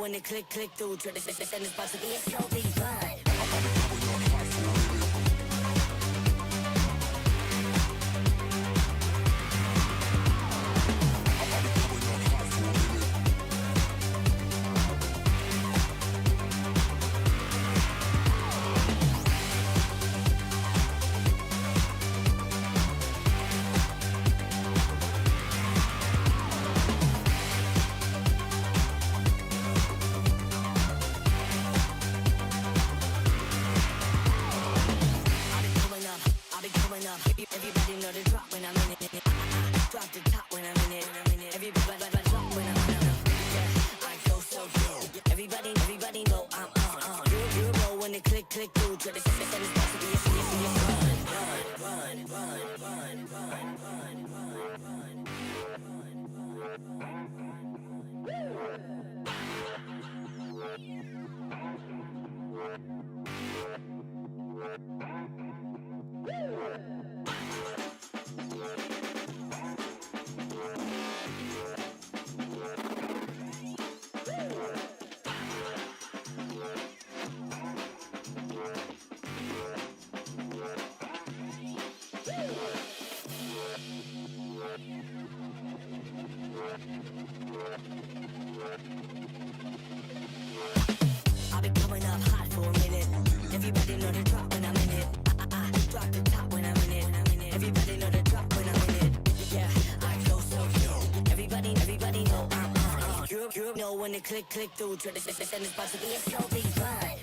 when it click through. Try to send this about to be a slow decline. Everybody know the drop when I'm in it. Drop the top when I'm in it. Everybody drop when I'm in it. Yeah, I go so good. Everybody know I'm on. You know when it click through. Try to send this about to be a I'll be coming up hot for a minute. Everybody know the drop when I'm in it. Drop the top when I'm in it. Everybody know the drop when I'm in it. Yeah, I go so good. Everybody know I'm on. You know when it click through. Try to send this about to be a slow decline.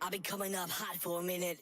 I'll be coming up hot for a minute.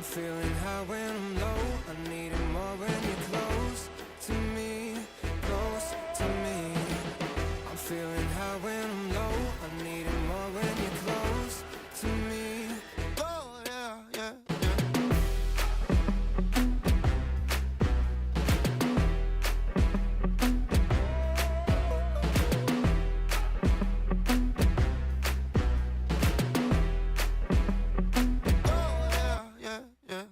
I'm feeling high when I'm low. I need it more when you're close to me, close to me. I'm feeling high when I'm low. I need it more when you're close to me. Oh, yeah, yeah, yeah. Oh, yeah, yeah, yeah.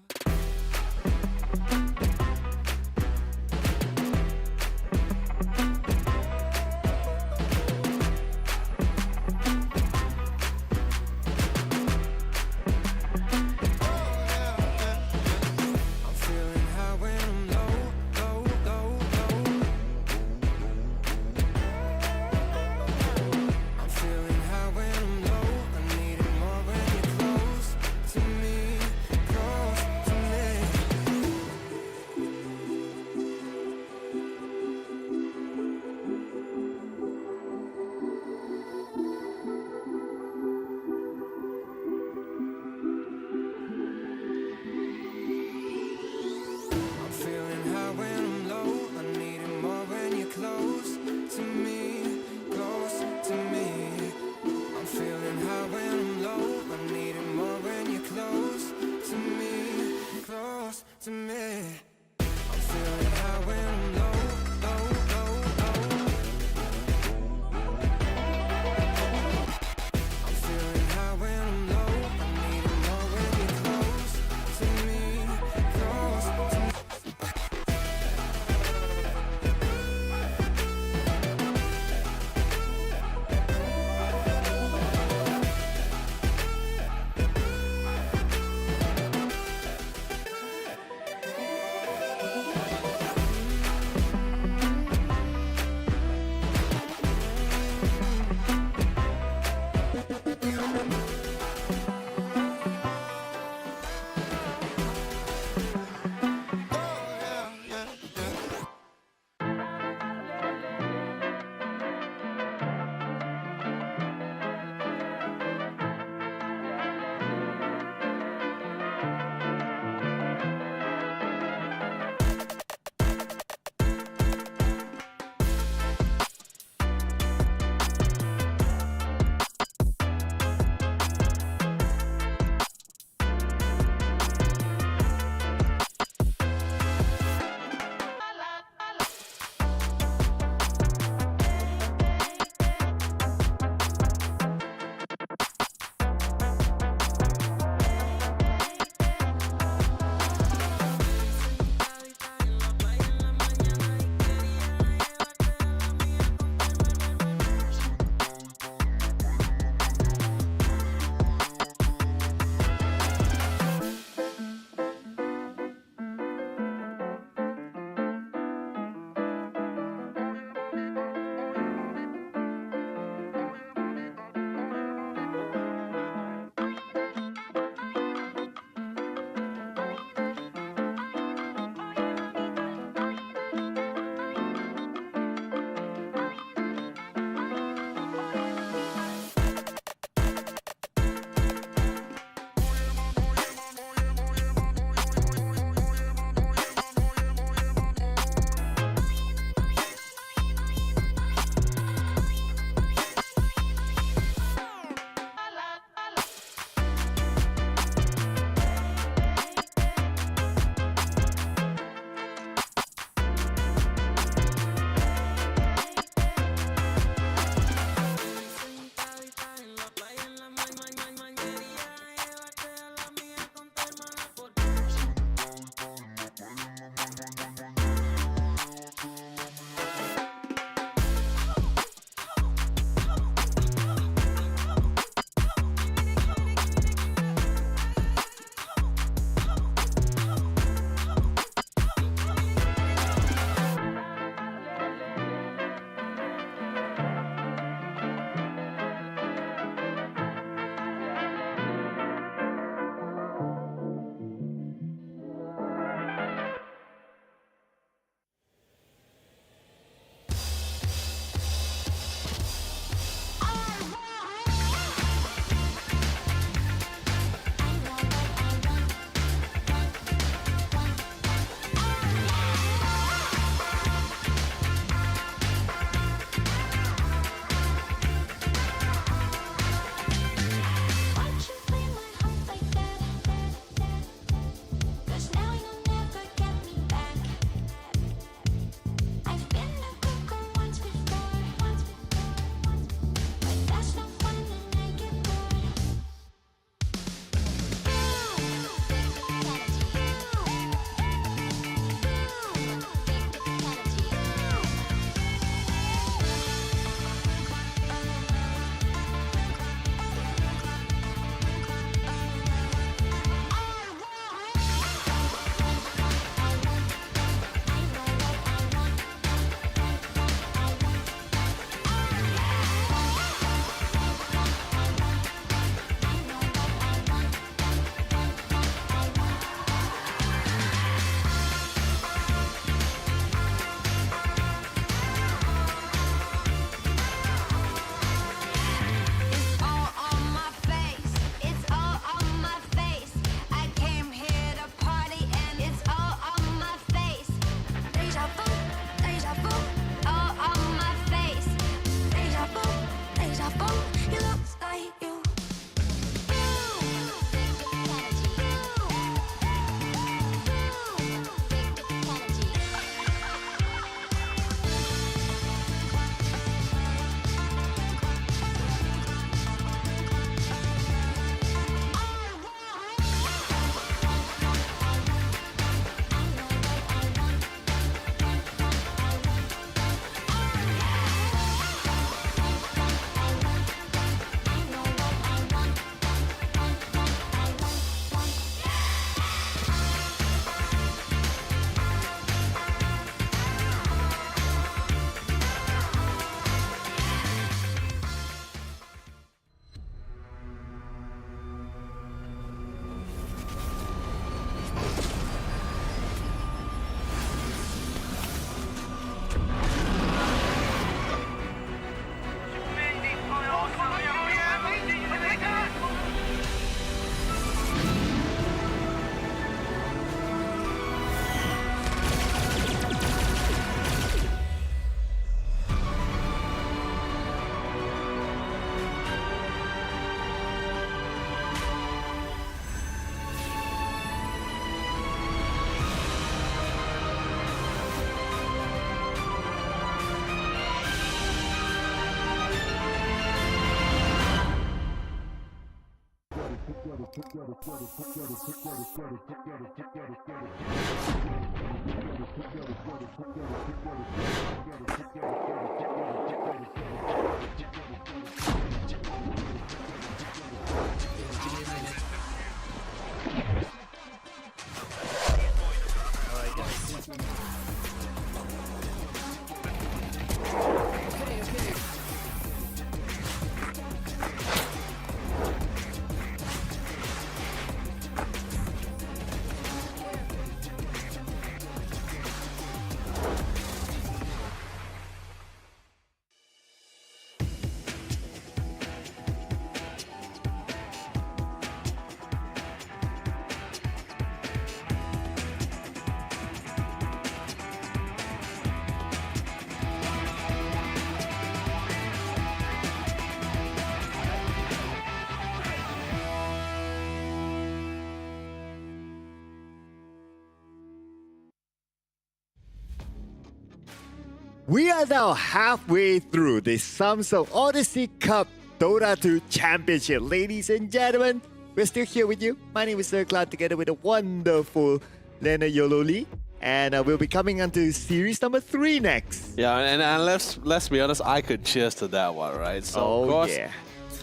We are now halfway through the Samsung Odyssey Cup Dota 2 Championship. Ladies and gentlemen, we're still here with you. My name is Sir Cloud together with the wonderful Lena Yololi. And we'll be coming on to series number 3 next. Yeah, and let's be honest, I could cheers to that one, right? So of course, yeah.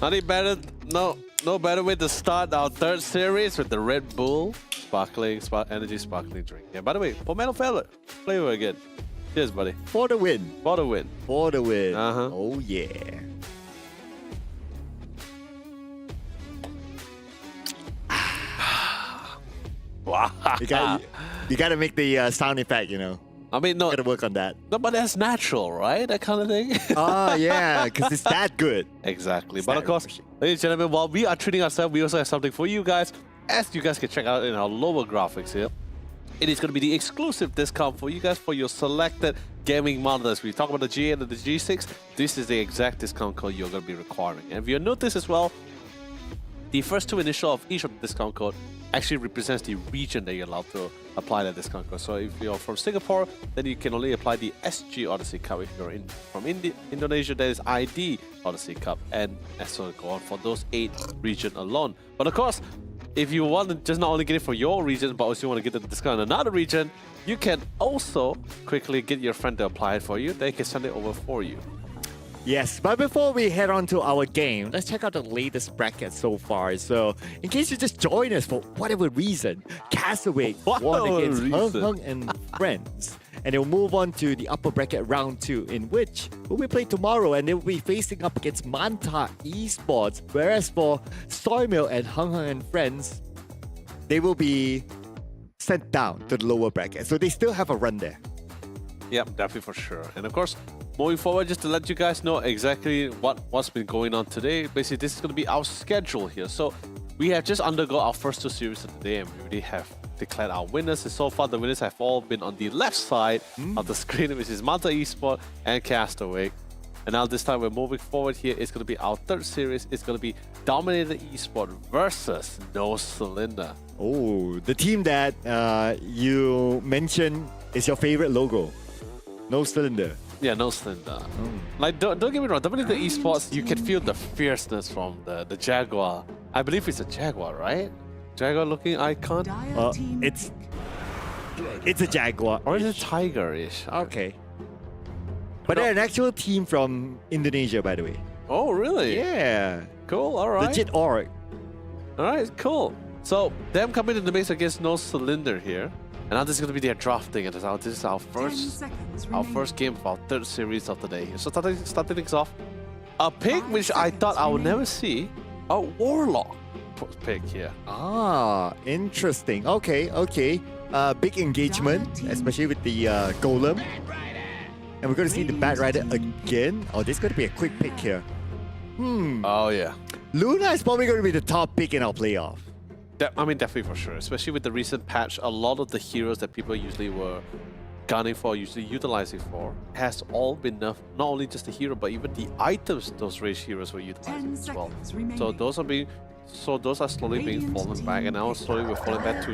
nothing better, no better way to start our third series with the Red Bull energy sparkling drink. Yeah, by the way, Pomelo flavor again. Cheers, buddy. For the win. For the win. For the win. Uh-huh. Oh, yeah. Wow. You got to make the sound effect, you know. I mean, no, Got to work on that. no, but that's natural, right? That kind of thing. Oh, yeah, because it's that good. Exactly. It's But that of course, refreshing. ladies and gentlemen, while we are treating ourselves, we also have something for you guys. As you guys can check out in our lower graphics here, it is going to be the exclusive discount for you guys for your selected gaming monitors. We talk about the G8 and the G6. This is the exact discount code you're going to be requiring. And if you notice as well, the first two initial of each of the discount code actually represents the region that you're allowed to apply that discount code. So if you're from Singapore, then you can only apply the SG Odyssey Cup. If you're from Indonesia, that is ID Odyssey Cup, and so on go on for those 8 regions alone. But of course, if you want to just not only get it for your region, but also you want to get the discount in another region, you can also quickly get your friend to apply it for you. They can send it over for you. Yes, but before we head on to our game, let's check out the latest bracket so far. So, in case you just join us for whatever reason, Castaway won Whatever against Hung reason. Hung and Friends. And they'll move on to the upper bracket round 2, in which will be played tomorrow, and they'll be facing up against Manta Esports. Whereas for Soymill and Hung Hung and Friends, they will be sent down to the lower bracket. So they still have a run there. Yep, definitely for sure. And of course, moving forward, just to let you guys know exactly what's been going on today, basically this is going to be our schedule here. So we have just undergone our first 2 series of the day, and we already have declared our winners. And so far, the winners have all been on the left side of the screen, which is Manta Esports and Castaway. And now this time we're moving forward here. It's going to be our third series. It's going to be Dominator Esports versus No Cylinder. Oh, the team that you mentioned is your favorite logo. No Cylinder. Yeah, No Cylinder. Like, don't get me wrong, Dominator Esports, you can feel the fierceness from the Jaguar. I believe it's a Jaguar, right? Jaguar-looking icon? Dire team It's a Jaguar. Or is it tiger-ish? Okay. But they're an actual team from Indonesia, by the way. Oh, really? Yeah. Cool, alright. Legit org. Alright, cool. So, them coming in the mix against No Cylinder here. And now this is going to be their drafting. And this is our 10 first seconds our remaining. first game of our third series of the day. So starting things off, a pick which I thought I would never see, a Warlock pick here. Ah, interesting. Okay, okay. Big engagement, especially with the Golem. And we're going to see the Bat Rider again. Oh, this is going to be a quick pick here. Oh yeah. Luna is probably going to be the top pick in our playoff. I mean, definitely for sure. Especially with the recent patch, a lot of the heroes that people usually were gunning for, usually utilizing for, has all been nerfed. Not only just the hero, but even the items those rage heroes were utilizing 10 as well. seconds remaining. So those are slowly being fallen back, and now slowly we're falling back to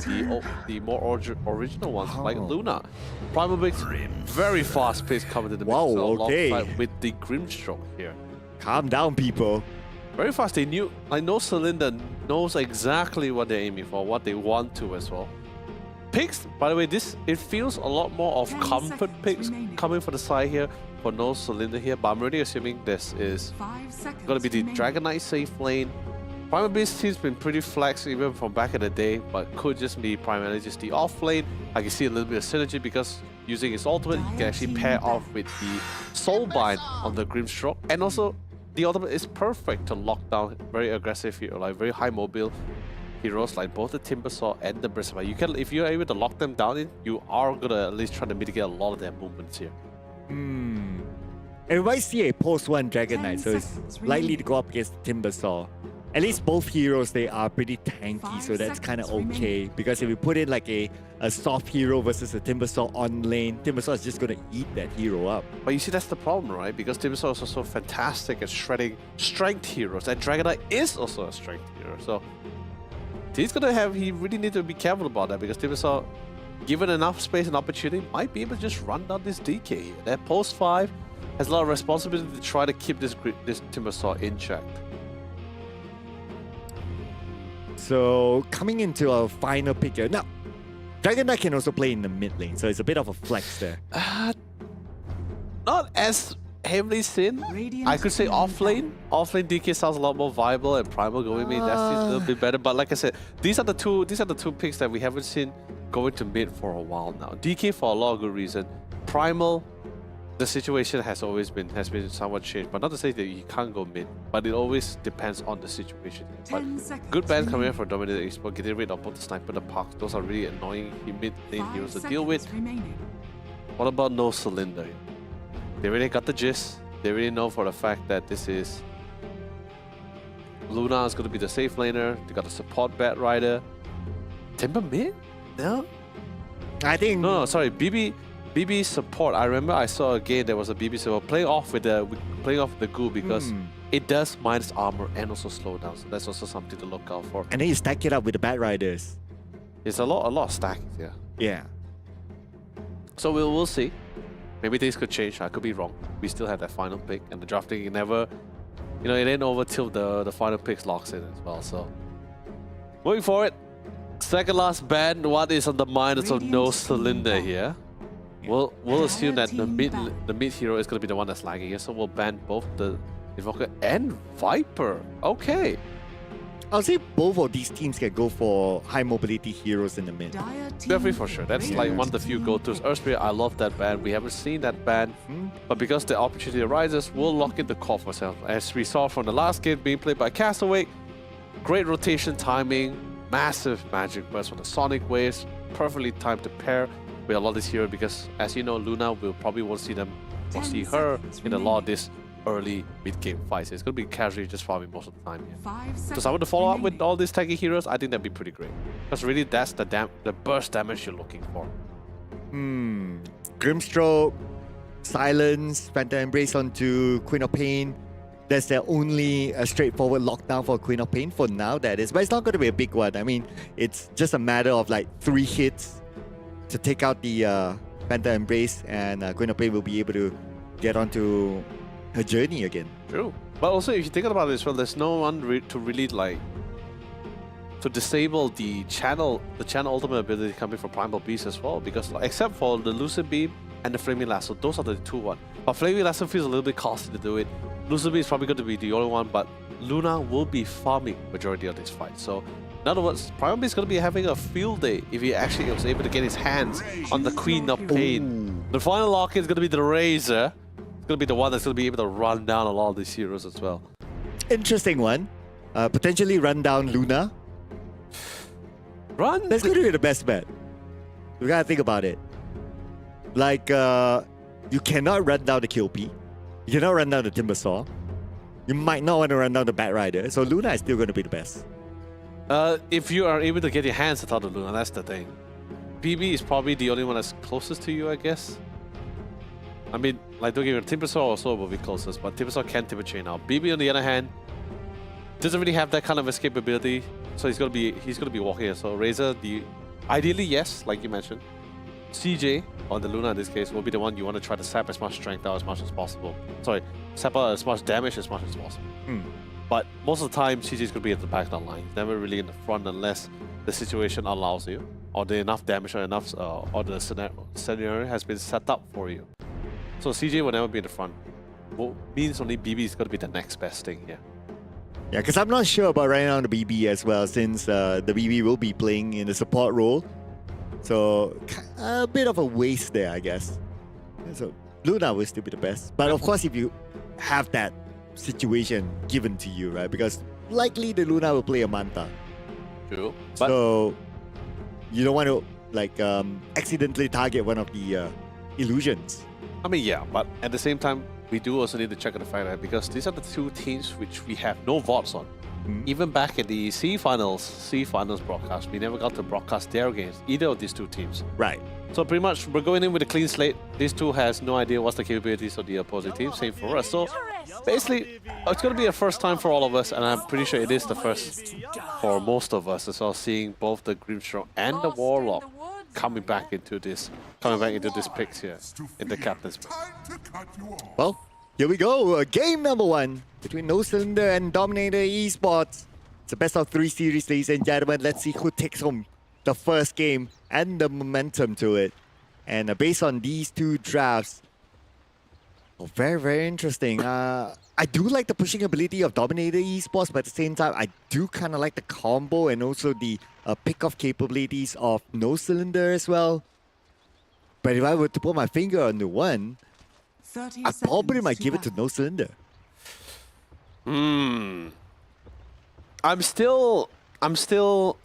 the more original ones, like Luna. Primal Mix, very fast pace coming to the mix, Wow, so okay. alongside with the Grimstroke here. Calm down, people. Very fast. They knew, like, no cylinder knows exactly what they're aiming for, what they want to as well. Picks, by the way, it feels a lot more of 10 comfort seconds picks remaining. coming for the side here for no cylinder here, but I'm already assuming this is 5 seconds going to be the remaining. Dragon Knight safe lane. Primal Beast team's been pretty flex even from back in the day, but could just be primarily just the off lane. I can see a little bit of synergy because using his ultimate, he can actually pair off with the Soulbind on the Grimstroke, and also the ultimate is perfect to lock down very aggressive hero, like very high mobile heroes like both the Timbersaw and the Brisbane. You can, if you're able to lock them down, you are gonna at least try to mitigate a lot of their movements here. And we might see a post-1 Dragon 10 Knight, so it's seconds likely remaining. to go up against Timbersaw. At least both heroes, they are pretty tanky, 5 so that's kind of seconds okay. remaining. Because if we put in like a soft hero versus a Timbersaw on lane, Timbersaw is just going to eat that hero up. But you see, that's the problem, right? Because Timbersaw is also fantastic at shredding strength heroes, and Dragon Knight is also a strength hero. So he really needs to be careful about that, because Timbersaw, given enough space and opportunity, might be able to just run down this DK here. That post 5 has a lot of responsibility to try to keep this Timbersaw in check. So coming into our final pick here. Now, Dragon Knight can also play in the mid lane, so it's a bit of a flex there. Not as heavily seen. Radiant I could say Queen off lane. Off lane DK sounds a lot more viable, and Primal going mid that seems a little bit better. But like I said, these are the two picks that we haven't seen going to mid for a while now. DK for a lot of good reason. Primal, the situation has been somewhat changed, but not to say that you can't go mid, but it always depends on the situation. But 10 seconds good bans coming in remaining. for Dominated Export, getting rid of both the Sniper and the Parks. Those are really annoying mid lane 5 heroes to seconds deal with. remaining. What about no cylinder? They really got the gist. They really know for the fact that this is Luna is going to be the safe laner. They got the support Bat Rider. Timber mid? No? I think... No, sorry. BB support. I remember I saw a game there was a BB support playing off with the ghoul, because it does minus armor and also slow down. So that's also something to look out for. And then you stack it up with the Bat Riders. It's a lot of stacking, yeah. Yeah. So we'll see. Maybe things could change. I could be wrong. We still have that final pick, and the drafting never, it ain't over till the final picks locks in as well. So moving forward, second last ban. What is on the minds of no Radiant cylinder team here? We'll assume that the team mid ban. hero is gonna be the one that's lagging here. So we'll ban both the Invoker and Viper. Okay. I'll say both of these teams can go for high mobility heroes in the mid. Dire team Definitely for sure. That's like one of the few go-tos. Earthspirit, I love that ban. We haven't seen that ban, but because the opportunity arises, we'll lock in the call for ourselves. As we saw from the last game being played by Castaway, great rotation timing, massive magic burst from the Sonic Waves, perfectly timed to pair with a lot of these heroes, because as you know, Luna will probably won't see them or 10 see her seconds in a lot of remaining. this early mid-game fights. It's going to be casually just farming most of the time here. 5 So seconds someone to follow up with remaining. all these tanky heroes, I think that'd be pretty great. Because really, that's the burst damage you're looking for. Grimstroke, Silence, Phantom Embrace onto Queen of Pain. That's the only straightforward lockdown for Queen of Pain for now, that is. But it's not going to be a big one. I mean, it's just a matter of like 3 hits to take out the Phantom Embrace, and Queen of Pain will be able to get onto her journey again. True. But also, if you think about it as well, there's no one to really like to disable the channel ultimate ability coming from Primal Beast as well, because like, except for the Lucid Beam and the Flaming Lasso, those are the 2 ones. But Flaming Lasso feels a little bit costly to do it. Lucid Beam is probably going to be the only one, but Luna will be farming majority of this fight. So in other words, Primal Beast is going to be having a field day if he actually was able to get his hands on the Queen of Pain. The final lock is going to be the Razor. It's going to be the one that's going to be able to run down a lot of these heroes as well. Interesting one. Potentially run down Luna. Run! That's going to be the best bet. You gotta think about it. Like, you cannot run down the QP. You cannot run down the Timbersaw. You might not want to run down the Bat Rider. So Luna is still going to be the best. If you are able to get your hands on the Luna, that's the thing. BB is probably the only one that's closest to you, I guess. I mean, like, don't get me wrong, Timbersaw also will be closest, but Timbersaw can Timber Chain now. BB, on the other hand, doesn't really have that kind of escapability, so he's gonna be walking here. So Razor, ideally, yes, like you mentioned, CJ on the Luna in this case will be the one you want to try to sap as much strength out as much as possible. Sorry, sap out as much damage as much as possible. But most of the time, CJ is going to be at the back of the line. He's never really in the front unless the situation allows you, or the enough damage or enough, or the scenario has been set up for you. So CJ will never be in the front. Well, means only BB is going to be the next best thing here. Yeah, because I'm not sure about right now the BB as well, since the BB will be playing in the support role. So a bit of a waste there, I guess. So Luna will still be the best. But of course, if you have that situation given to you, right? Because likely the Luna will play a Manta. True. But So you don't want to like accidentally target one of the illusions. I mean, yeah, but at the same time, we do also need to check on the fact that because these are the two teams which we have no votes on. Even back at the SEA finals broadcast, we never got to broadcast their games, either of these two teams. Right. So pretty much, we're going in with a clean slate. These two has no idea what's the capabilities of the opposing team, same for us. So basically, it's going to be a first time for all of us, and I'm pretty sure it is the first for most of us as well, seeing both the Grimstroke and the Warlock coming back into this picks here in the captain's match. Well, here we go. Game number 1 between No Cylinder and Dominator Esports. It's a best of 3 series, ladies and gentlemen. Let's see who takes home the first game and the momentum to it. And based on these two drafts, very, very interesting. I do like the pushing ability of Dominator Esports, but at the same time, I do kind of like the combo and also the pick-off capabilities of No Cylinder as well. But if I were to put my finger on the one, 30 I probably seconds might to give it to battle. No Cylinder. I'm still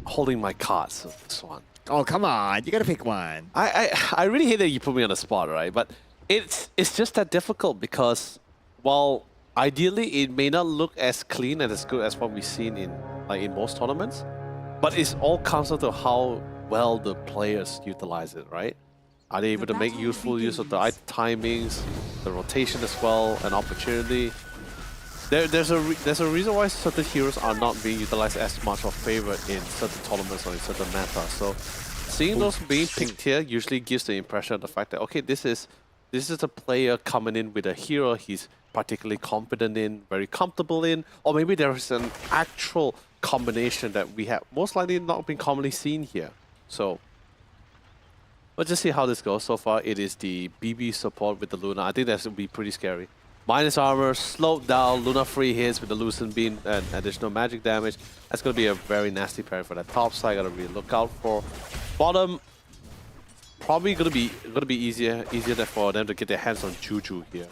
holding my cards on this one. Oh, come on. You gotta pick one. I really hate that you put me on the spot, right? But it's just that difficult because while ideally it may not look as clean and as good as what we've seen in most tournaments, but it's all comes down to how well the players utilize it, right? Are they able to make useful use of the timings, the rotation as well, and opportunity? There's a reason why certain heroes are not being utilized as much or favored in certain tournaments or in certain meta. So seeing those being picked here usually gives the impression of the fact that okay, this is a player coming in with a hero he's particularly confident in, very comfortable in, or maybe there is an actual combination that we have most likely not been commonly seen here. So let's just see how this goes. So far, it is the BB support with the Luna. I think that's going to be pretty scary. Minus armor, slowed down, Luna free hits with the Lucent Beam and additional magic damage. That's going to be a very nasty parry for that top side. Got to really look out for. Bottom, probably going to be easier for them to get their hands on Juju here.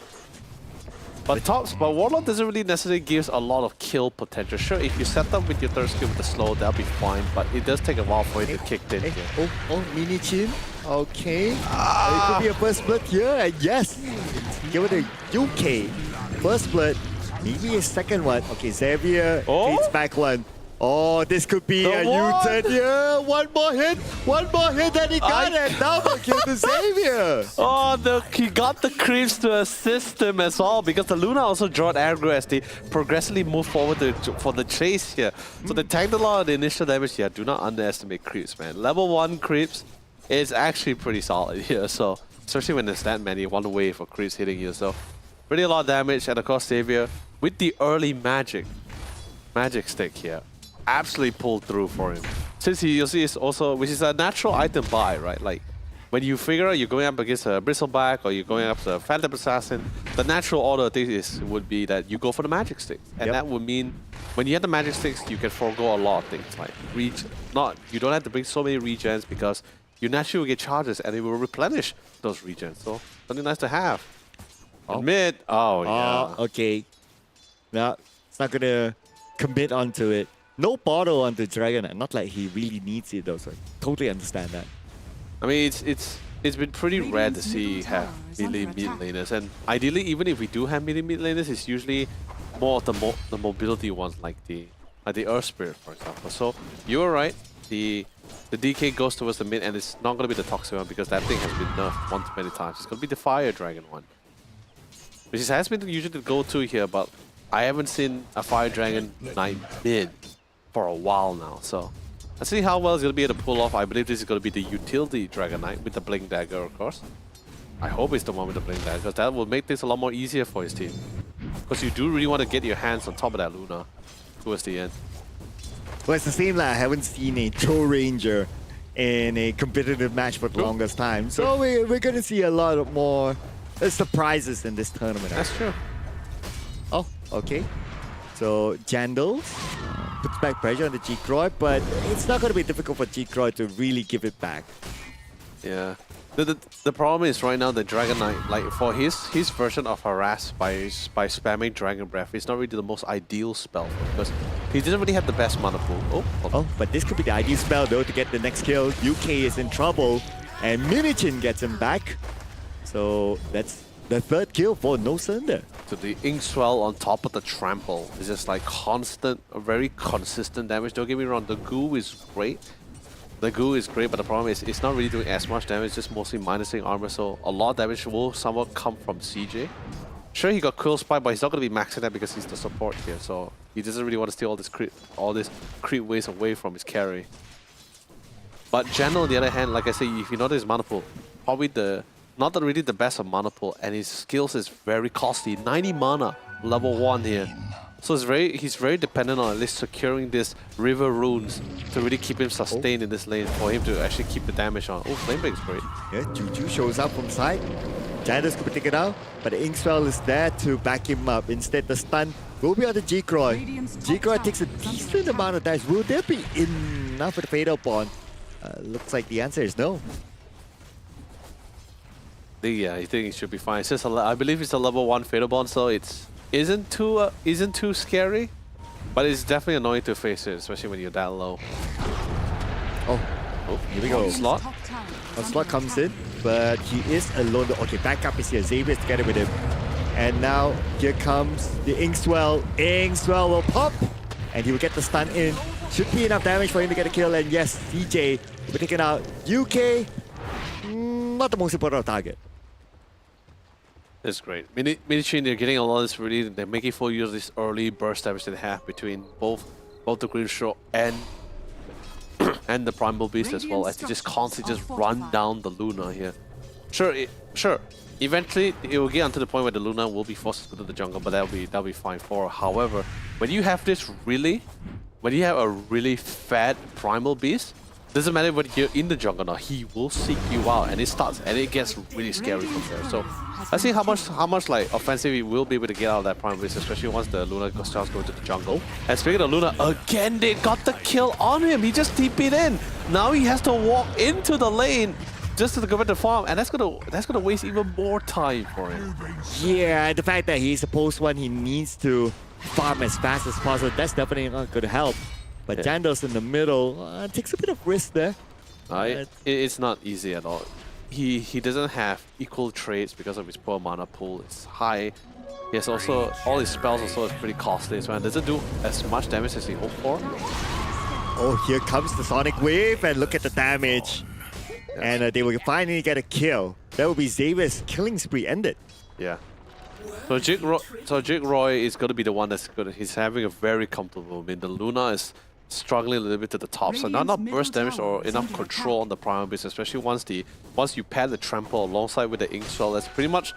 But Warlock doesn't really necessarily give a lot of kill potential. Sure, if you set up with your third skill with the slow, that'll be fine, but it does take a while for it to kick in here. Oh, mini chin. Okay. It could be a first blood here, and yes. Give it a UK. First blood. Maybe a second one. Okay, Xavier takes back one. Oh, this could be a U-turn here. One more hit and he got it. Double kill to Xavier. Oh, he got the creeps to assist him as well because the Luna also drawed aggro as they progressively move forward for the chase here. So they tanked a lot of the initial damage here. Do not underestimate creeps, man. Level 1 creeps is actually pretty solid here. So especially when there's that many, one wave of creeps hitting you. So pretty a lot of damage, and of course Xavier with the early magic stick here. Absolutely pulled through for him. Since you'll see it's also, which is a natural item buy, right? Like when you figure out you're going up against a Bristleback or you're going up to a Phantom Assassin, the natural order of things would be that you go for the magic stick. And that would mean when you have the magic sticks, you can forego a lot of things like you don't have to bring so many regens because you naturally will get charges and it will replenish those regens. So something nice to have. Mid. Oh yeah. Okay. Now it's not gonna commit onto it. No bottle onto Dragon. Not like he really needs it though, so I totally understand that. I mean, it's been pretty rare to see have melee mid laners, and ideally, even if we do have melee mid laners, it's usually more of the mobility ones, like the Earth Spirit, for example. So you were right. The DK goes towards the mid, and it's not going to be the Toxic one because that thing has been nerfed one too many times. It's going to be the Fire Dragon one, which has been usually the go-to here, but I haven't seen a Fire Dragon Knight mid for a while now, so let's see how well it's going to be able to pull off. I believe this is going to be the utility Dragon Knight with the Blink Dagger, of course. I hope it's the one with the Blink Dagger, because that will make things a lot more easier for his team. Because you do really want to get your hands on top of that Luna towards the end. Well, it's the same like I haven't seen a Joe Ranger in a competitive match for the longest time. So we're going to see a lot of more surprises in this tournament. That's true. Oh, okay. So Jandals puts back pressure on the G-Croy, but it's not going to be difficult for G-Croy to really give it back. Yeah. The problem is right now the Dragon Knight, like for his version of harass by spamming Dragon Breath, it's not really the most ideal spell because he doesn't really have the best mana pool. Oh, but this could be the ideal spell though to get the next kill. UK is in trouble and Minichin gets him back. So that's the third kill for No Surrender. So the Inkswell on top of the Trample is just like constant, very consistent damage. Don't get me wrong, the Goo is great. The Goo is great, but the problem is it's not really doing as much damage, just mostly minusing armor, so a lot of damage will somewhat come from CJ. Sure, he got Quill Spike, but he's not going to be maxing that because he's the support here, so he doesn't really want to steal all this creep waves away from his carry. But Jandal, on the other hand, like I say, if you notice his mana pool, probably not really the best of mana pool, and his skills is very costly. 90 mana, level 1 here. So he's very dependent on at least securing this river runes to really keep him sustained in this lane for him to actually keep the damage on. Oh, Flame Break is great. Yeah, Juju shows up from side. Jandals could be taken out, but the Inkswell is there to back him up. Instead, the stun will be on the G-Croy. G-Croy takes a decent amount of damage. Will there be enough for the Fatal Bond? Looks like the answer is no. Yeah, I think it should be fine. It's just I believe it's a level 1 Fatal Bond, so it isn't too scary, but it's definitely annoying to face it, especially when you're that low. Oh, here we go. Slot. Slot comes in, but he is alone. Okay, backup is here. Xavier's together with him. And now here comes the Inkswell. Inkswell will pop, and he will get the stun in. Should be enough damage for him to get a kill. And yes, CJ will be taken out. UK, not the most important target. It's great. Minichin, they're getting a lot of this really, they're making full use of this early burst damage they have between both the Green Shroud and and the Primal Beast as well, as they just constantly just run down the Luna here. Sure. Eventually, it will get onto the point where the Luna will be forced to go to the jungle, but that'll be fine for. However, when you have a really fat Primal Beast, doesn't matter whether you're in the jungle or not, he will seek you out, and it gets really scary from there. So let's see how much like offensive he will be able to get out of that Primal Beast, especially once the Luna starts going to the jungle. And speaking of Luna, again they got the kill on him. He just TP'd in. Now he has to walk into the lane just to go back to farm, and that's gonna waste even more time for him. Yeah, the fact that he's a post one, he needs to farm as fast as possible. That's definitely not going to help. But yeah. Jandal's in the middle takes a bit of risk there. It's not easy at all. He doesn't have equal trades because of his poor mana pool. It's high. He has also all his spells also is pretty costly as well. Doesn't do as much damage as he hoped for. Oh, here comes the Sonic Wave, and look at the damage. Yeah. And they will finally get a kill. That will be Xavier's killing spree ended. Yeah. So Jake Roy is going to be the one that's good. He's having a very comfortable win. The Luna is struggling a little bit to the top, so not burst damage or enough control on the Primal Beast, especially once you pair the Trample alongside with the Inkswell. That's pretty much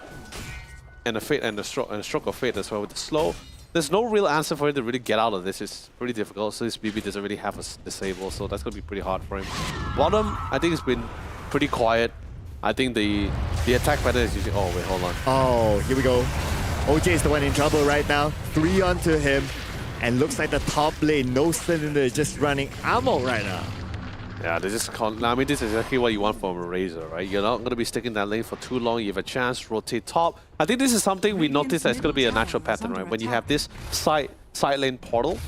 and a stroke of fate as well with the slow. There's no real answer for him to really get out of this. It's pretty difficult. So this BB doesn't really have a disable, so that's gonna be pretty hard for him. Bottom, I think it's been pretty quiet. I think the attack pattern is usually. Oh wait, hold on. Oh, here we go. OJ is the one in trouble right now. 3 onto him. And looks like the top lane, No Cylinder, is just running ammo right now. Yeah, they just can't. I mean, this is exactly what you want from a Razor, right? You're not going to be sticking that lane for too long. You have a chance to rotate top. I think this is something we noticed that's going to be a natural pattern, right? When you have this side lane portal,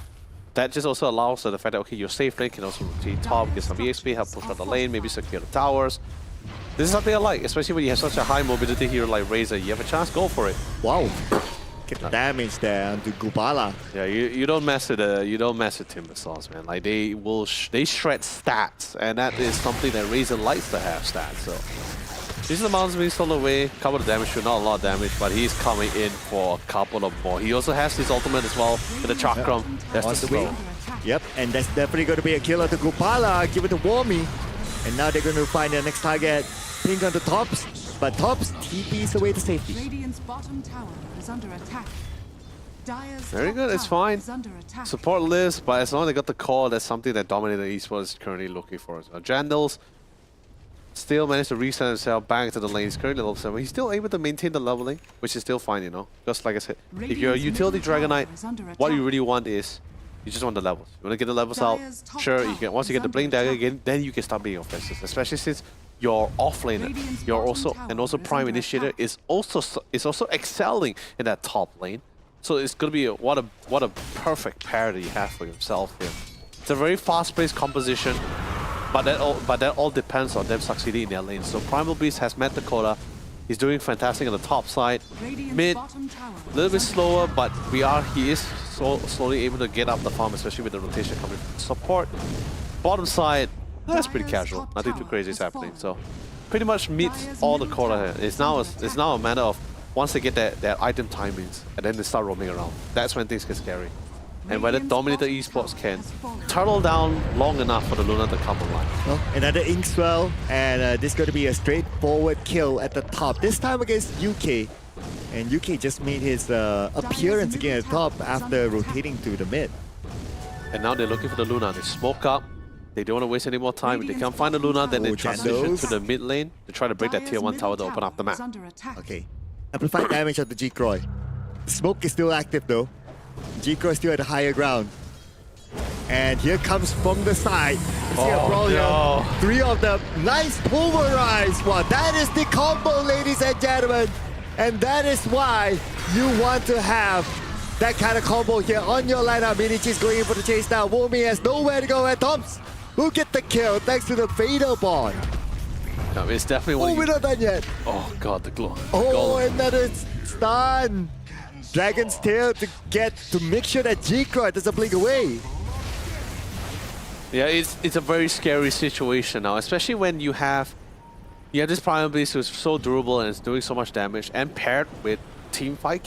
that just also allows the fact that, okay, your safe lane can also rotate top, get some EXP, help push out the lane, maybe secure the towers. This is something I like, especially when you have such a high mobility hero like Razor. You have a chance, go for it. Wow. Get the damage there onto Gubala. Yeah, you don't mess with Timber Sauce, man. Like they shred stats, and that is something that Razor likes to have stats. So this is the mountains being stolen away. Couple of damage, not a lot of damage, but he's coming in for a couple of more. He also has his ultimate as well with the Chakram. That's the slow. Yep, and that's definitely going to be a killer to Gubala. Give it to Warmy, and now they're going to find their next target. Pink on the tops, but tops TPs away to safety. Radiant's bottom tower is under attack. Very good, it's fine. Support lives, but as long as they got the core, that's something that Dominator Esports is currently looking for. So Jandals still managed to reset himself back to the lane. He's currently level 7. He's still able to maintain the leveling, which is still fine, you know. Just like I said, if you're a utility Dragonite, what you really want is you just want the levels. You want to get the levels out. Sure, you can. Once you get the Blink Dagger again, then you can start being offensive. Especially since your offlaner, you're also Prime Initiator is also excelling in that top lane. So it's gonna be what a perfect pair that you have for yourself here. It's a very fast-paced composition, but that all depends on them succeeding in their lane. So Primal Beast has met the quota. He's doing fantastic on the top side. Mid, a little bit slower, but he is slowly able to get up the farm, especially with the rotation coming from support. Bottom side, that's pretty casual. Nothing too crazy is happening. So pretty much meets all the quota here. It's now a matter of once they get their item timings and then they start roaming around. That's when things get scary. And whether Dominator Esports can turtle down long enough for the Luna to come online. Well, another Inkswell, and this is going to be a straightforward kill at the top. This time against UK. And UK just made his appearance again at the top after rotating to the mid. And now they're looking for the Luna. They smoke up. They don't want to waste any more time. If they can't find the Luna, then they transition to the mid lane to try to break that tier 1 tower to open up the map. Okay. Amplified damage of the G-Croy. The smoke is still active though. G-Croy still at the higher ground. And here comes from the side. No. 3 of them. Nice pulverize. Wow, that is the combo, ladies and gentlemen. And that is why you want to have that kind of combo here on your lineup. Minichi's going in for the chase now. Womi has nowhere to go, and Toms will get the kill thanks to the Fatal Bond. No, it's definitely one. Oh, we're not done yet. Oh god, the glow. Oh, another stun. Dragon's Tail to make sure that G-Croy doesn't blink away. Yeah, it's a very scary situation now, especially when you have this Primal Beast who's so durable and is doing so much damage, and paired with team fight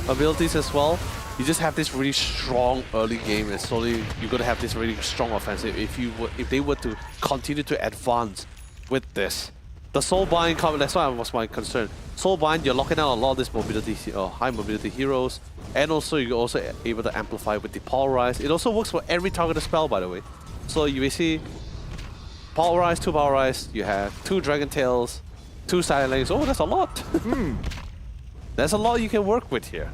abilities as well. You just have this really strong early game, and slowly you're gonna have this really strong offensive if they were to continue to advance with this. The Soulbind coming, that's why was my concern. Soulbind, you're locking out a lot of this mobility, high mobility heroes, and also you're also able to amplify with the Polarize. It also works for every targeted spell, by the way. So you will see Polarize, 2 Polarize, you have 2 Dragon Tails, 2 Silence. Oh, that's a lot. There's a lot you can work with here.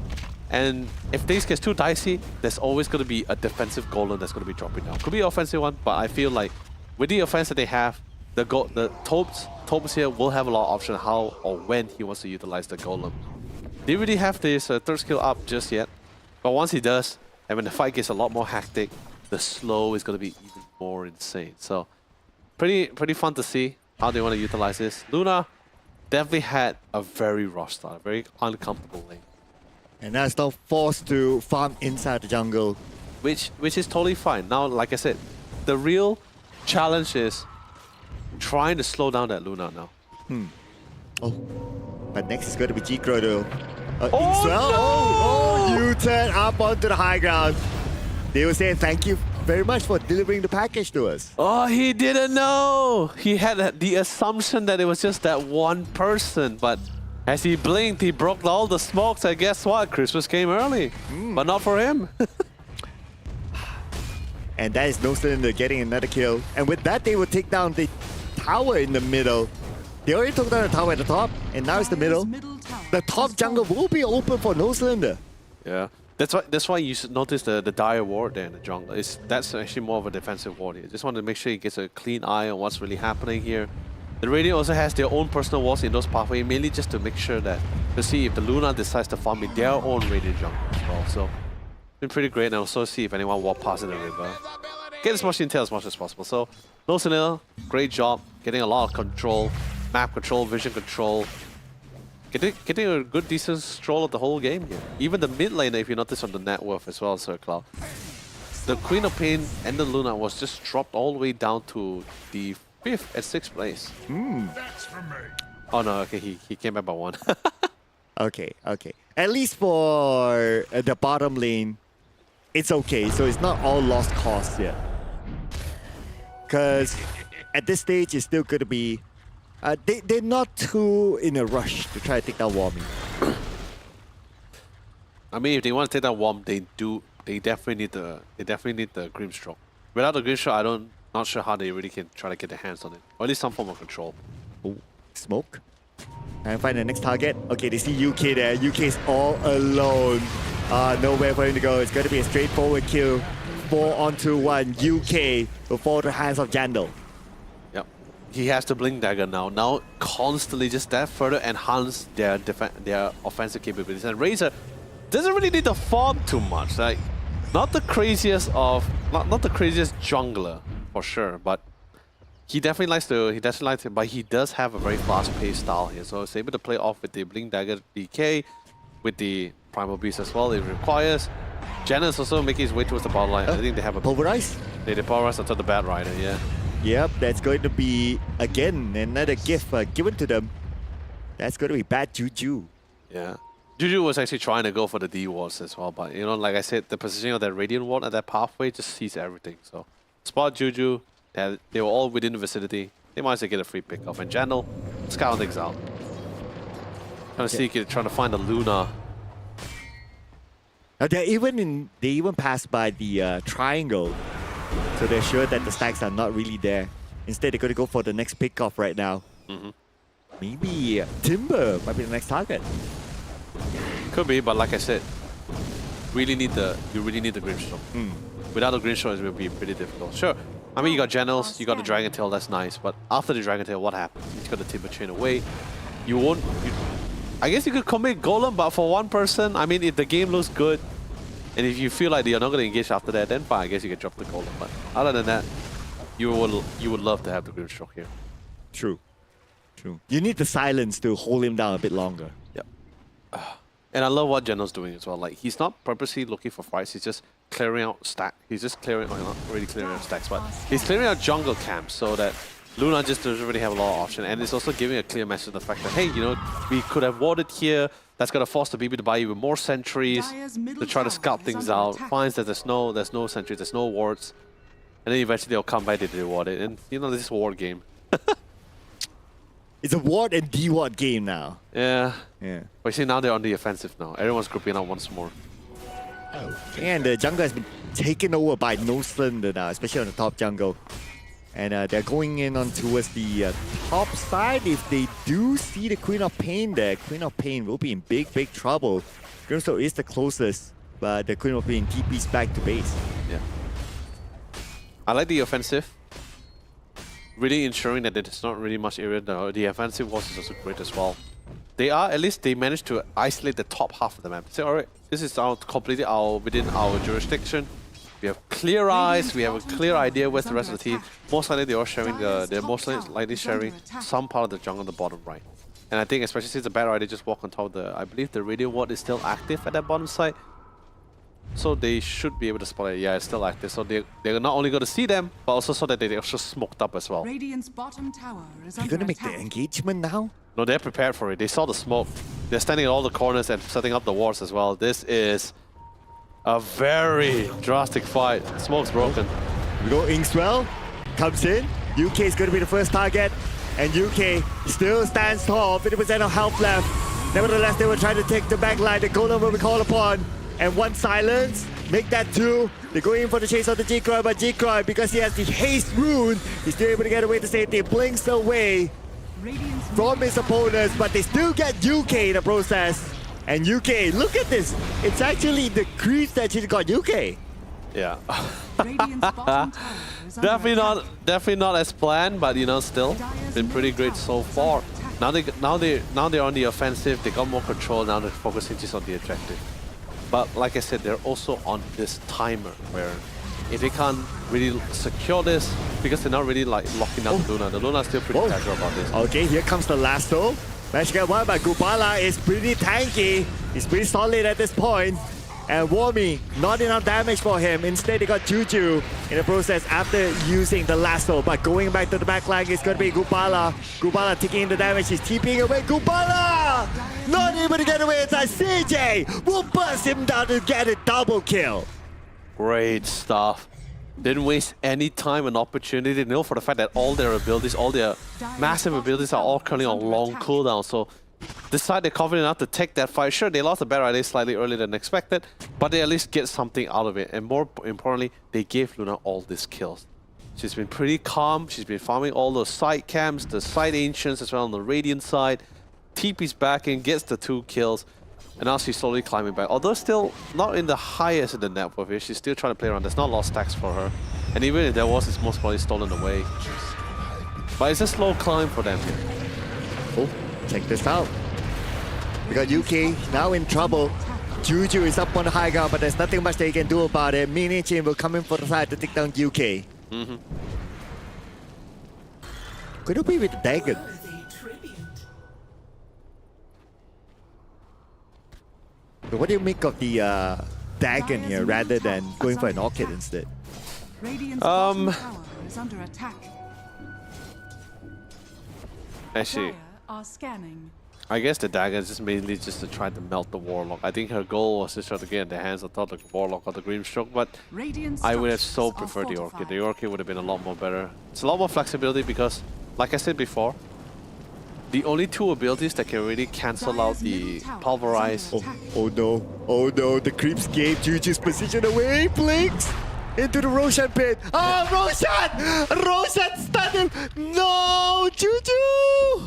And if things get too dicey, there's always going to be a defensive golem that's going to be dropping down. Could be an offensive one, but I feel like with the offense that they have, the Tobes here will have a lot of options how or when he wants to utilize the golem. They really have this 3rd skill up just yet, but once he does, and when the fight gets a lot more hectic, the slow is going to be even more insane. So pretty fun to see how they want to utilize this. Luna definitely had a very rough start, a very uncomfortable lane. And now it's now forced to farm inside the jungle. Which is totally fine. Now, like I said, the real challenge is trying to slow down that Luna now. Oh, but next is going to be G-Crow though. Oh, Inkswell. no! Oh, U-turn up onto the high ground. They will say thank you very much for delivering the package to us. Oh, he didn't know. He had the assumption that it was just that one person, but as he blinked, he broke all the smokes, and guess what? Christmas came early, but not for him. And that is No Cylinder getting another kill. And with that, they will take down the tower in the middle. They already took down the tower at the top, and now it's the middle. The top jungle will be open for No Cylinder. Yeah, that's why you should notice the dire ward there in the jungle. That's actually more of a defensive ward here. Just want to make sure he gets a clean eye on what's really happening here. The Radiant also has their own personal walls in those pathways, mainly just to make sure that, to see if the Luna decides to farm in their own Radiant jungle as well. So, been pretty great, and also see if anyone walk past in the river. Get as much intel as much as possible. So, No Cylinder, great job, getting a lot of control, map control, vision control. Getting a good, decent stroll of the whole game here. Even the mid laner, if you notice on the net worth as well, Sir Cloud. The Queen of Pain and the Luna was just dropped all the way down to the 5th and 6th place. That's for me. Oh no, okay, he came back by 1. Okay. At least for the bottom lane, it's okay. So it's not all lost cause yet. Because at this stage, it's still going to be... they're not too in a rush to try to take down Warming. I mean, if they want to take that Womp, they definitely need the Grimstroke. Without the Grimstroke, not sure how they really can try to get their hands on it. Or at least some form of control. Oh, smoke. And find the next target. Okay, they see UK there. UK's all alone. Nowhere for him to go. It's going to be a straightforward kill. 4-on-1. UK will fall to the hands of Jandal. Yep. He has the Blink Dagger now. Now constantly just that further enhance their offensive capabilities. And Razor doesn't really need to farm too much. Like, not the craziest jungler for sure, but he definitely likes to, but he does have a very fast-paced style here. So he's able to play off with the Blink Dagger DK, with the Primal Beast as well. It requires Janus also making his way towards the bottom line. I think they have a Pulverize? They pulverize onto the Bat Rider, yeah. Yep, that's going to be, again, another gift given to them. That's going to be bad juju. Yeah. Juju was actually trying to go for the D wards as well, but you know, like I said, the positioning of that Radiant ward at that pathway just sees everything. So, spot Juju, they were all within the vicinity. They might as well get a free pick off. And Jandal, scout things out. Trying to sneak it, trying to find the Luna. Now they even passed by the triangle, so they're sure that the stacks are not really there. Instead, they're going to go for the next pick off right now. Maybe Timber might be the next target. Could be, but like I said, you really need the Grimstroke. Without the Grimstroke, it will be pretty difficult. Sure, I mean, you got Janels, you got the Dragon Tail, that's nice, but after the Dragon Tail, what happens? You got the Timber Chain away. I guess you could commit Golem, but for one person, I mean, if the game looks good, and if you feel like you're not going to engage after that, then fine, I guess you can drop the Golem. But other than that, you would love to have the Grimstroke here. True. You need the silence to hold him down a bit longer. Yep. And I love what Geno's doing as well. Like, he's not purposely looking for fights, he's just clearing out stack. He's just clearing, not really clearing out stacks, but he's clearing out jungle camps so that Luna just doesn't really have a lot of option. And it's also giving a clear message of the fact that, hey, you know, we could have warded here. That's going to force the BB to buy even more sentries to try to scout things out. Finds that there's no sentries, there's no wards. And then eventually they'll come back, they ward it. And, you know, this is a ward game. It's a ward and D-ward game now. Yeah. Yeah. But you see, now they're on the offensive now. Everyone's grouping up once more. And the jungle has been taken over by No Slender now, especially on the top jungle. And they're going in on towards the top side. If they do see the Queen of Pain there, Queen of Pain will be in big trouble. Grimstone is the closest, but the Queen of Pain TP's back to base. Yeah. I like the offensive. Really ensuring that there's not really much area. The offensive was is also great as well. At least they managed to isolate the top half of the map. Say, alright, this is completely within our jurisdiction. We have clear eyes, we have a clear idea where's the rest of the team. Most likely they're sharing they're most likely sharing some part of the jungle on the bottom right. And I think especially since the Bat Rider just walk on top of the, I believe the radio ward is still active at that bottom side. So they should be able to spot it. Yeah, it's still active. So they're not only going to see them, but also so that they're also smoked up as well. Radiant's bottom tower is You're under going to make the attack. engagement now? No, they're prepared for it. They saw the smoke. They're standing at all the corners and setting up the wards as well. This is a very drastic fight. Smoke's broken. We go Inkswell, comes in. UK is going to be the first target. And UK still stands tall, 50% of health left. Nevertheless, they will try to take the back line. The Golem will be called upon. And one silence, make that two. They're going in for the chase of the G-Croy, but G-Croy, because he has the haste rune, he's still able to get away to safety. Blinks away from his opponents, but they still get UK in the process. And UK, look at this. It's actually the creeps that she's got UK. Yeah. Radiant's bottom tower is under attack. Definitely not as planned, but you know, still been pretty great so far. Now they're on the offensive. They got more control. Now they're focusing just on the objective. But like I said, they're also on this timer where if they can't really secure this, because they're not really like locking down the Luna. The Luna's still pretty casual about this. Okay, here comes the lasso. Managed to get one, but Gubala is pretty tanky. He's pretty solid at this point. And Warmy, not enough damage for him. Instead, they got Juju in the process after using the lasso. But going back to the back line is going to be Gubala. Gubala taking in the damage. He's TPing away. Gubala! Not able to get away inside. CJ will bust him down to get a double kill. Great stuff. Didn't waste any time and opportunity. They know for the fact that all their abilities, all their massive abilities are all currently on long cooldown. So decide they're confident enough to take that fight. Sure, they lost the battle rally slightly earlier than expected, but they at least get something out of it. And more importantly, they gave Luna all these kills. She's been pretty calm. She's been farming all those side camps, the side ancients as well on the Radiant side. TP's back in, gets the 2 kills, and now she's slowly climbing back. Although still not in the highest in the net worth here, she's still trying to play around. There's not a lot of stacks for her. And even if there was, it's most probably stolen away. But it's a slow climb for them here. Oh, check this out. We got UK now in trouble. Juju is up on the high ground, but there's nothing much they can do about it. Mini Chin will come in for the side to take down UK. Could it be with the Dagon? So what do you make of the Dagon here rather than going for an Orchid instead? Radiant's bottom tower is under attack. Actually, Dire are scanning. I guess the dagger is just mainly just to try to melt the Warlock. I think her goal was just try to get in the hands of the Warlock or the Green Stroke, but Radiant I would have so structures preferred are the Orchid. fortified. The Orchid would have been a lot more better. It's a lot more flexibility because, like I said before, the only 2 abilities that can really cancel out the Pulverize. Oh no, the creeps gave Juju's position away, Blinks! Into the Roshan pit. Oh, Roshan! Roshan stunned him! No, Juju!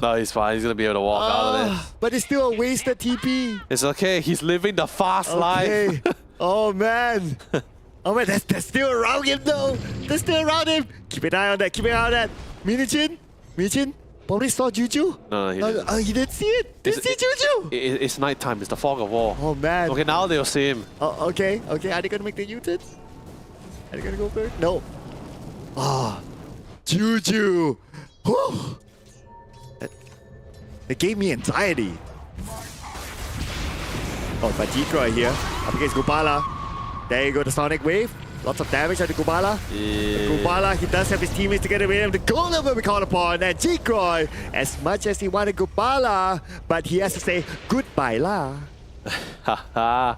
No, he's fine. He's going to be able to walk out of this. But it's still a wasted TP. It's okay. He's living the fast Okay. life. Oh man. Oh man, they're still around him though. They're still around him. Keep an eye on that. Keep an eye on that. Minichin probably saw Juju. No, he didn't. He didn't see it. Didn't see Juju. It's nighttime. It's the fog of war. Oh man. Okay, now they'll see him. Oh, okay. Are they gonna make the U-turn? Are they gonna go for it? No. Ah, Juju. Whew. It gave me anxiety. Oh, but G-Croy here. Up against Gubala. There you go, the Sonic Wave. Lots of damage on the Gubala. Yeah. Gubala, he does have his teammates together with him. The golem will be called upon. And G-Croy, as much as he wanted Gubala, but he has to say goodbye lah. Haha.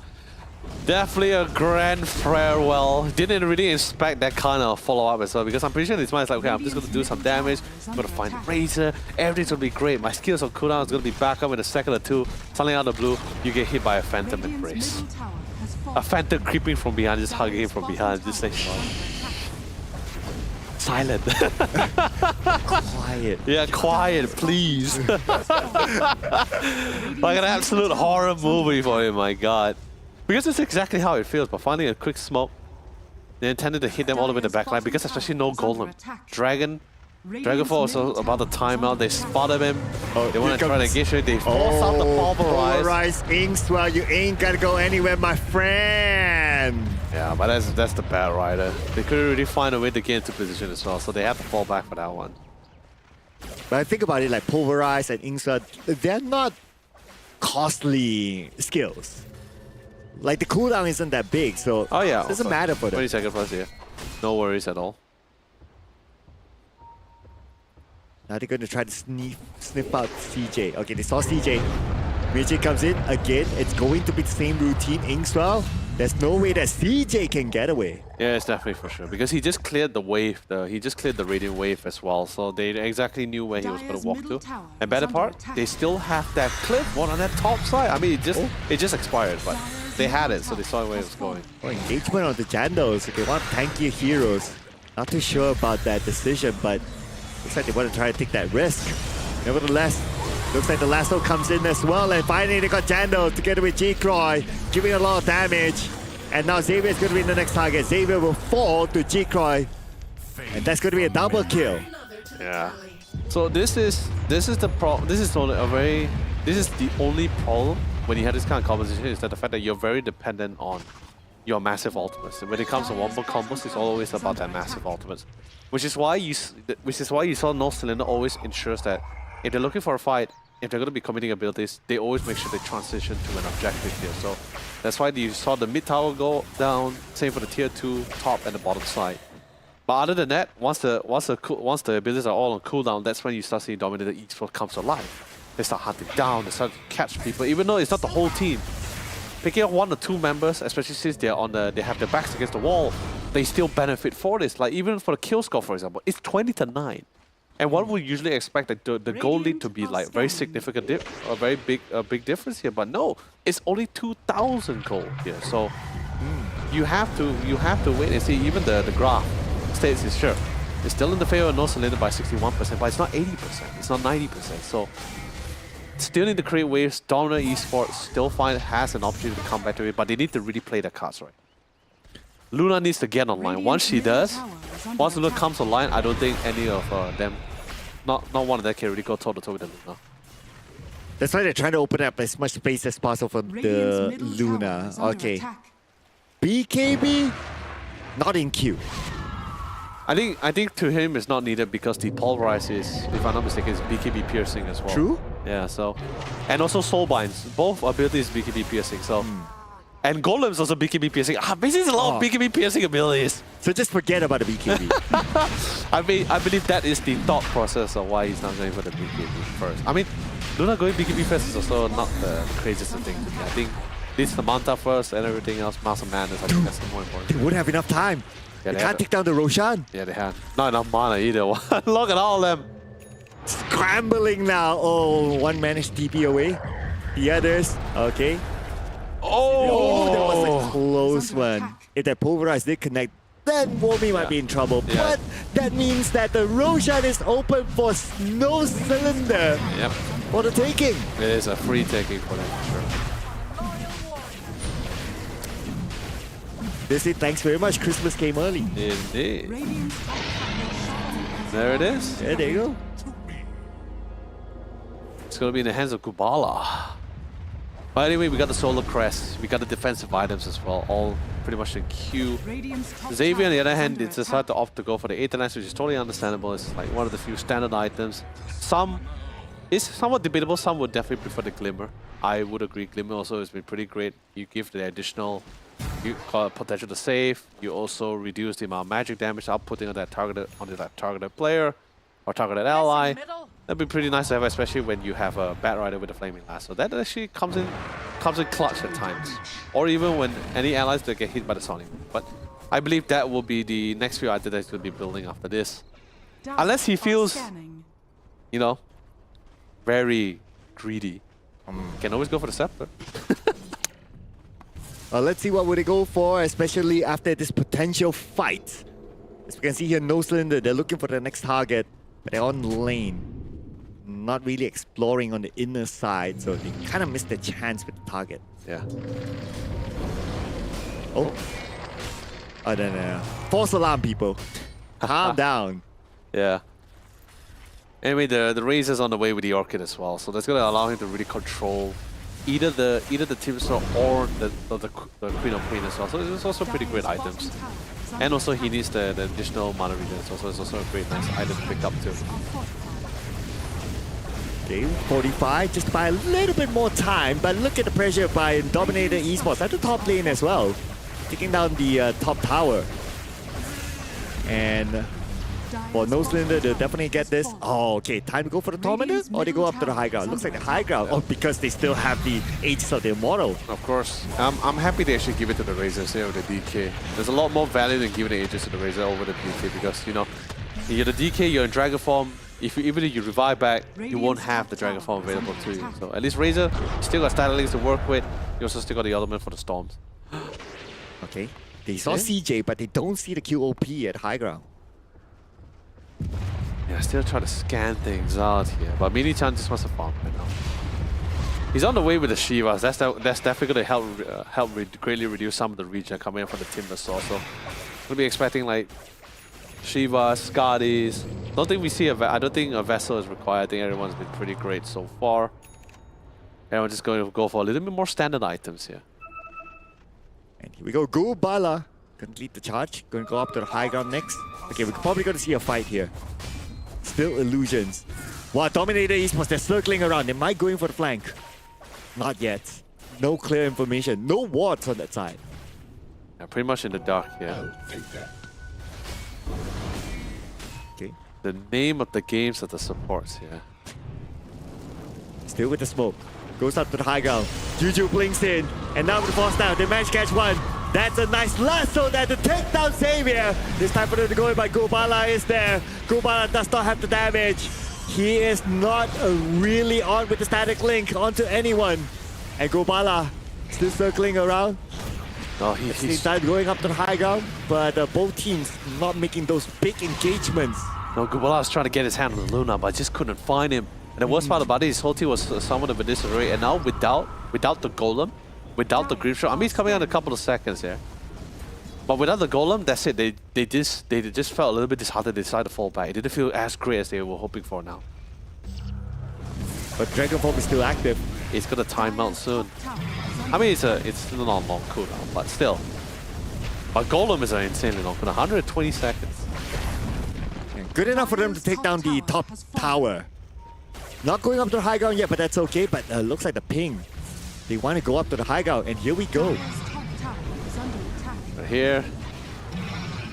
Definitely a grand farewell. Didn't really expect that kind of follow-up as well, because I'm pretty sure this man is like, okay, I'm just going to do some damage, I'm going to find Razor, everything's going to be great, my skills on cooldown is going to be back up in a second or 2, something out of the blue, you get hit by a Phantom Embrace. A Phantom creeping from behind, just hugging him from behind, just like, silent. Quiet. Yeah, quiet, please. Like an absolute horror movie for him, my god. Because it's exactly how it feels, but finding a quick smoke, they intended to hit them all the way in the backline, because especially no Golem. Dragonfall also about the timeout, they spotted him, they want to try to engage it, they force out the Pulverize. Inks, well, you ain't gotta go anywhere, my friend. Yeah, but that's the bad rider. They couldn't really find a way to get into position as well, so they have to fall back for that one. But I think about it, like Pulverize and Inkswa, they're not costly skills. Like the cooldown isn't that big, so Oh yeah, it doesn't matter for them. 20 seconds plus here. No worries at all. Now they're going to try to sniff out CJ. Okay, they saw CJ. Mijay comes in again. It's going to be the same routine. Inkswell, there's no way that CJ can get away. Yeah, it's definitely for sure, because he just cleared the wave, he just cleared the Radiant Wave as well, so they exactly knew where he was going to walk to. And better part, they still have that cliff one on that top side. I mean, it just expired, but they had it, so they saw where it was going. Oh, engagement on the Jandos. Okay, one tankier heroes. Not too sure about that decision, but looks like they want to try to take that risk. Nevertheless, looks like the lasso comes in as well, and finally they got Jandos together with G-Croy, giving a lot of damage. And now Xavier is going to be the next target. Xavier will fall to G-Croy, and that's going to be a double kill. Yeah. So this is the problem. This is the only problem when you have this kind of composition, is that the fact that you're very dependent on your massive ultimates. And when it comes to wombo combos, it's always about that massive ultimates. Which is why you saw No Cylinder always ensures that if they're looking for a fight, if they're going to be committing abilities, they always make sure they transition to an objective here. So that's why you saw the mid tower go down, same for the tier 2 top and the bottom side. But other than that, once the abilities are all on cooldown, that's when you start seeing Dominator Esports comes to life. They start hunting down, they start to catch people, even though it's not the whole team. Picking up 1 or 2 members, especially since they have their backs against the wall, they still benefit for this. Like even for the kill score, for example, it's 20-9. And one would usually expect the goal lead to be like very significant, a very big difference here. But no, it's only 2,000 gold here. So you have to wait and see. Even the graph states it's sure it's still in the favor of No Cylinder by 61%, but it's not 80%. It's not 90%. So still need to create waves. Dominant Esports still has an opportunity to come back to it, but they need to really play their cards right. Luna needs to get online. Once she does, once Luna comes online, I don't think any of them, not one of them can really go toe-to-toe with the Luna. That's why they're trying to open up as much space as possible for the Luna. Okay. BKB, not in queue. I think to him it's not needed because the Pulverize is, if I'm not mistaken, is BKB piercing as well. True. Yeah, so. And also Soulbinds. Both abilities BKB piercing, so. And Golem's also BKB piercing. Basically there's a lot of BKB piercing abilities. So just forget about the BKB. I believe that is the thought process of why he's not going for the BKB first. I mean, Luna going BKB first is also not the craziest thing to me. I think this is the Manta first and everything else, Master Madness, I think that's the more important. They wouldn't have enough time. Yeah, they can't take down the Roshan. Yeah, they have. Not enough mana either. Look at all of them. Scrambling now. Oh, one managed TP away. The others, okay. Oh, that was a close one. If that Pulverize did connect, then Womi might be in trouble. Yeah. But that means that the Roshan is open for No Cylinder. Yep. For the taking. It is a free taking for them, for sure. They say thanks very much. Christmas came early. Indeed. There it is. Yeah, there you go. It's going to be in the hands of Kubala. But anyway, we got the Solar Crest. We got the defensive items as well. All pretty much in queue. Xavier, on the other hand, it's decided to opt to go for the Aetherlance, which is totally understandable. It's like one of the few standard items. Some is somewhat debatable. Some would definitely prefer the Glimmer. I would agree. Glimmer also has been pretty great. You give the additional potential to save. You also reduce the amount of magic damage outputting on that targeted player or targeted ally. That'd be pretty nice to have, especially when you have a Bat Rider with a Flaming Lasso. That actually comes in clutch at times, or even when any allies that get hit by the Sonic. But I believe that will be the next few items that he'll be building after this, unless he feels, you know, very greedy. Can always go for the Scepter. Let's see what would they go for, especially after this potential fight. As we can see here, No Cylinder, they're looking for the next target, but they're on lane. Not really exploring on the inner side, so they kind of missed their chance with the target. Yeah. Oh. Oh, no. False alarm, people. Calm down. Yeah. Anyway, the Razor's on the way with the Orchid as well, so that's going to allow him to really control either the Timstar or the Queen of Queen as well. So it's also pretty great items. And also he needs the additional mana regen, so it's also a great nice item to pick up too. Okay, 45, just by a little bit more time, but look at the pressure by Dominator Esports at the top lane as well. Taking down the top tower. And for No Cylinder, they'll definitely get this. Oh, okay, time to go for the Tormentor? Or they go up to the high ground? Looks like the high ground. Oh, because they still have the Aegis of the Immortal. Of course. I'm happy they actually give it to the Razor instead of the DK. There's a lot more value than giving the Aegis to the Razor over the DK because, you know, you're the DK, you're in Dragon Form. Even if you revive back, you won't have the Dragon Form available to you. So at least Razor, you still got Static Links to work with. You also still got the element for the Storms. Okay, they saw CJ, but they don't see the QOP at high ground. Yeah, still trying to scan things out here. But Mini-chan just wants to farm right now. He's on the way with the Shivas. That's definitely going to help greatly reduce some of the regen coming in from the Timber Saw. So we'll be expecting like Shivas, Skadis. I don't think a Vessel is required. I think everyone's been pretty great so far. Everyone's just going to go for a little bit more standard items here. And here we go, Gubala. Gonna lead the charge. Gonna go up to the high ground next. Okay, we're probably gonna see a fight here. Still illusions. Wow, Dominator Esports, they're circling around. They might go in for the flank. Not yet. No clear information. No wards on that side. Yeah, pretty much in the dark here. Okay. The name of the games of the supports here. Still with the smoke. Goes up to the high ground. Juju blinks in. And now with the force down, they manage to catch one. That's a nice lasso there to take down Xavier. This time for them to go in, but Gobala is there. Gobala does not have the damage. He is not really on with the static link onto anyone. And Gobala still circling around. Oh, He's going up to the high ground, but both teams not making those big engagements. No, Gubala was trying to get his hand on the Luna, but I just couldn't find him. And the worst part about it, his whole team was somewhat of a disarray. And now without the Golem, without the Grief Shot, I mean, he's coming out in a couple of seconds here. But without the Golem, that's it. They just felt a little bit disheartened. They decided to fall back. It didn't feel as great as they were hoping for now. But Dragonform is still active. It's gonna time out soon. I mean, it's still not a long cooldown, but still. But Golem is an insanely long cooldown, 120 seconds. Good enough for them to take down the top tower. Not going up to the high ground yet, but that's okay. But looks like the ping. They want to go up to the high ground, and here we go. Right here.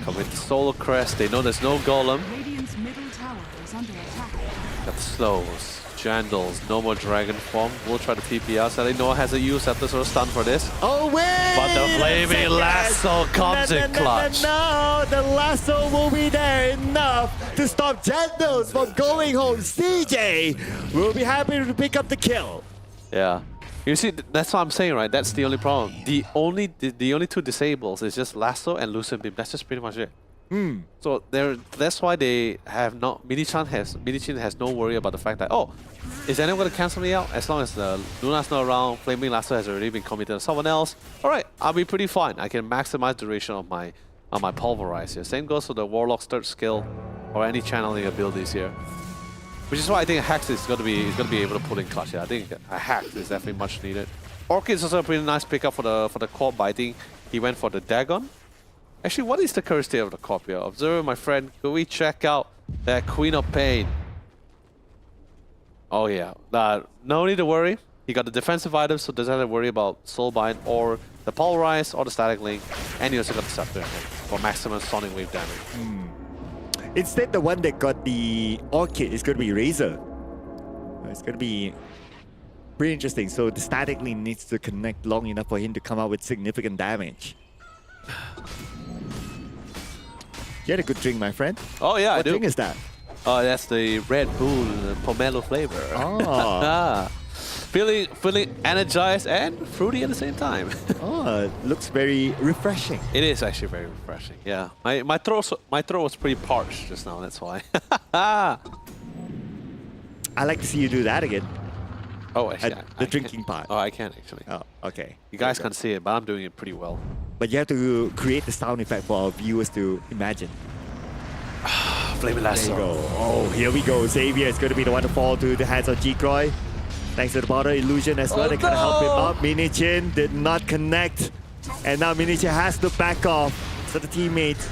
Come with the Solar Crest. They know there's no Golem. Radiant's middle tower is under attack. Got the slows. Jandals, no more Dragon Form. We'll try to TP out. So they know has a use after sort of stun for this. Oh, wait! But the Flaming Lasso comes in clutch. No, the lasso will be there enough to stop Jandals from going home. CJ will be happy to pick up the kill. Yeah. You see, that's what I'm saying, right? That's the only problem. The only two disables is just Lasso and Lucent Beam. That's just pretty much it. So that's why they have not. Minichin has no worry about the fact that, oh, is anyone going to cancel me out? As long as the Luna's not around, Flaming Lasso has already been committed to someone else. Alright, I'll be pretty fine. I can maximize duration of my pulverize here. Same goes for the Warlock's third skill or any channeling abilities here. Which is why I think a Hex is going to be able to pull in clutch here. I think a Hex is definitely much needed. Orchid is also a pretty nice pickup for the Corp, but I think he went for the Dagon. Actually, what is the current state of the Corp here? Observer, my friend, could we check out that Queen of Pain? Oh yeah, no need to worry. He got the defensive items, so doesn't have to worry about Soulbind or the Pulverize or the Static Link. And he also got the Scepter for maximum Sonic Wave damage. Instead, the one that got the Orchid is going to be Razor. It's going to be pretty interesting. So the Static Link needs to connect long enough for him to come out with significant damage. You had a good drink, my friend. Oh yeah, I do. What drink is that? Oh, that's the Red Bull pomelo flavor. Oh. feeling energized and fruity at the same time. Oh, it looks very refreshing. It is actually very refreshing. Yeah, my throat was pretty parched just now. That's why. I like to see you do that again. Oh, actually, the drinking part. Oh, I can actually. Oh, okay. You guys can't see it, but I'm doing it pretty well. But you have to create the sound effect for our viewers to imagine. Flaming Lasso. There you go. Oh, here we go. Xavier is going to be the one to fall to the hands of G-Croy. Thanks to the border illusion as well. They couldn't help him out. Minichin did not connect. And now Minichin has to back off. So the teammates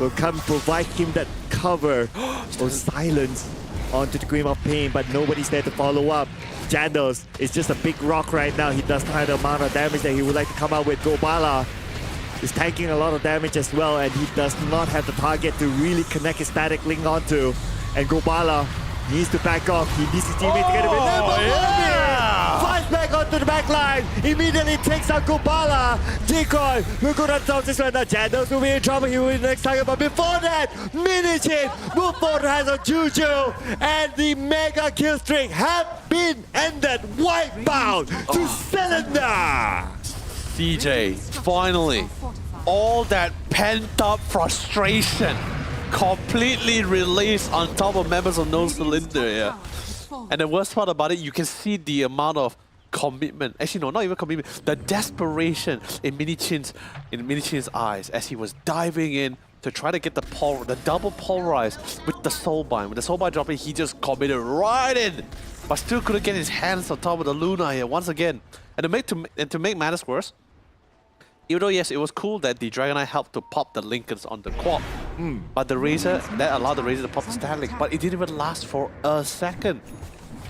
will come provide him that cover or silence onto the Queen of Pain, but nobody's there to follow up. Jandals is just a big rock right now. He does not have the amount of damage that he would like to come out with. Gobala is tanking a lot of damage as well, and he does not have the target to really connect his static link onto. And Gobala needs to back off. He needs his teammate to get a bit. Flies back onto the back line. Immediately takes out Gobala. Decoy will go down top this right now. Jandals will be in trouble. He will be the next target. But before that, Minichin will fall to the hands of Juju. And the mega kill streak have been ended. Wipe out to Cylinder. CJ, finally, all that pent-up frustration completely released on top of members of No Cylinder here. And the worst part about it, you can see the amount of commitment. Actually, no, not even commitment. The desperation in Minichin's eyes as he was diving in to try to get the double pulverize with the Soulbind. With the Soulbind dropping, he just committed right in, but still couldn't get his hands on top of the Luna here once again. And to make matters worse, even though yes, it was cool that the Dragonite helped to pop the Lincolns on the quad, but the Razor, that allowed the Razor to pop the Static, but it didn't even last for a second.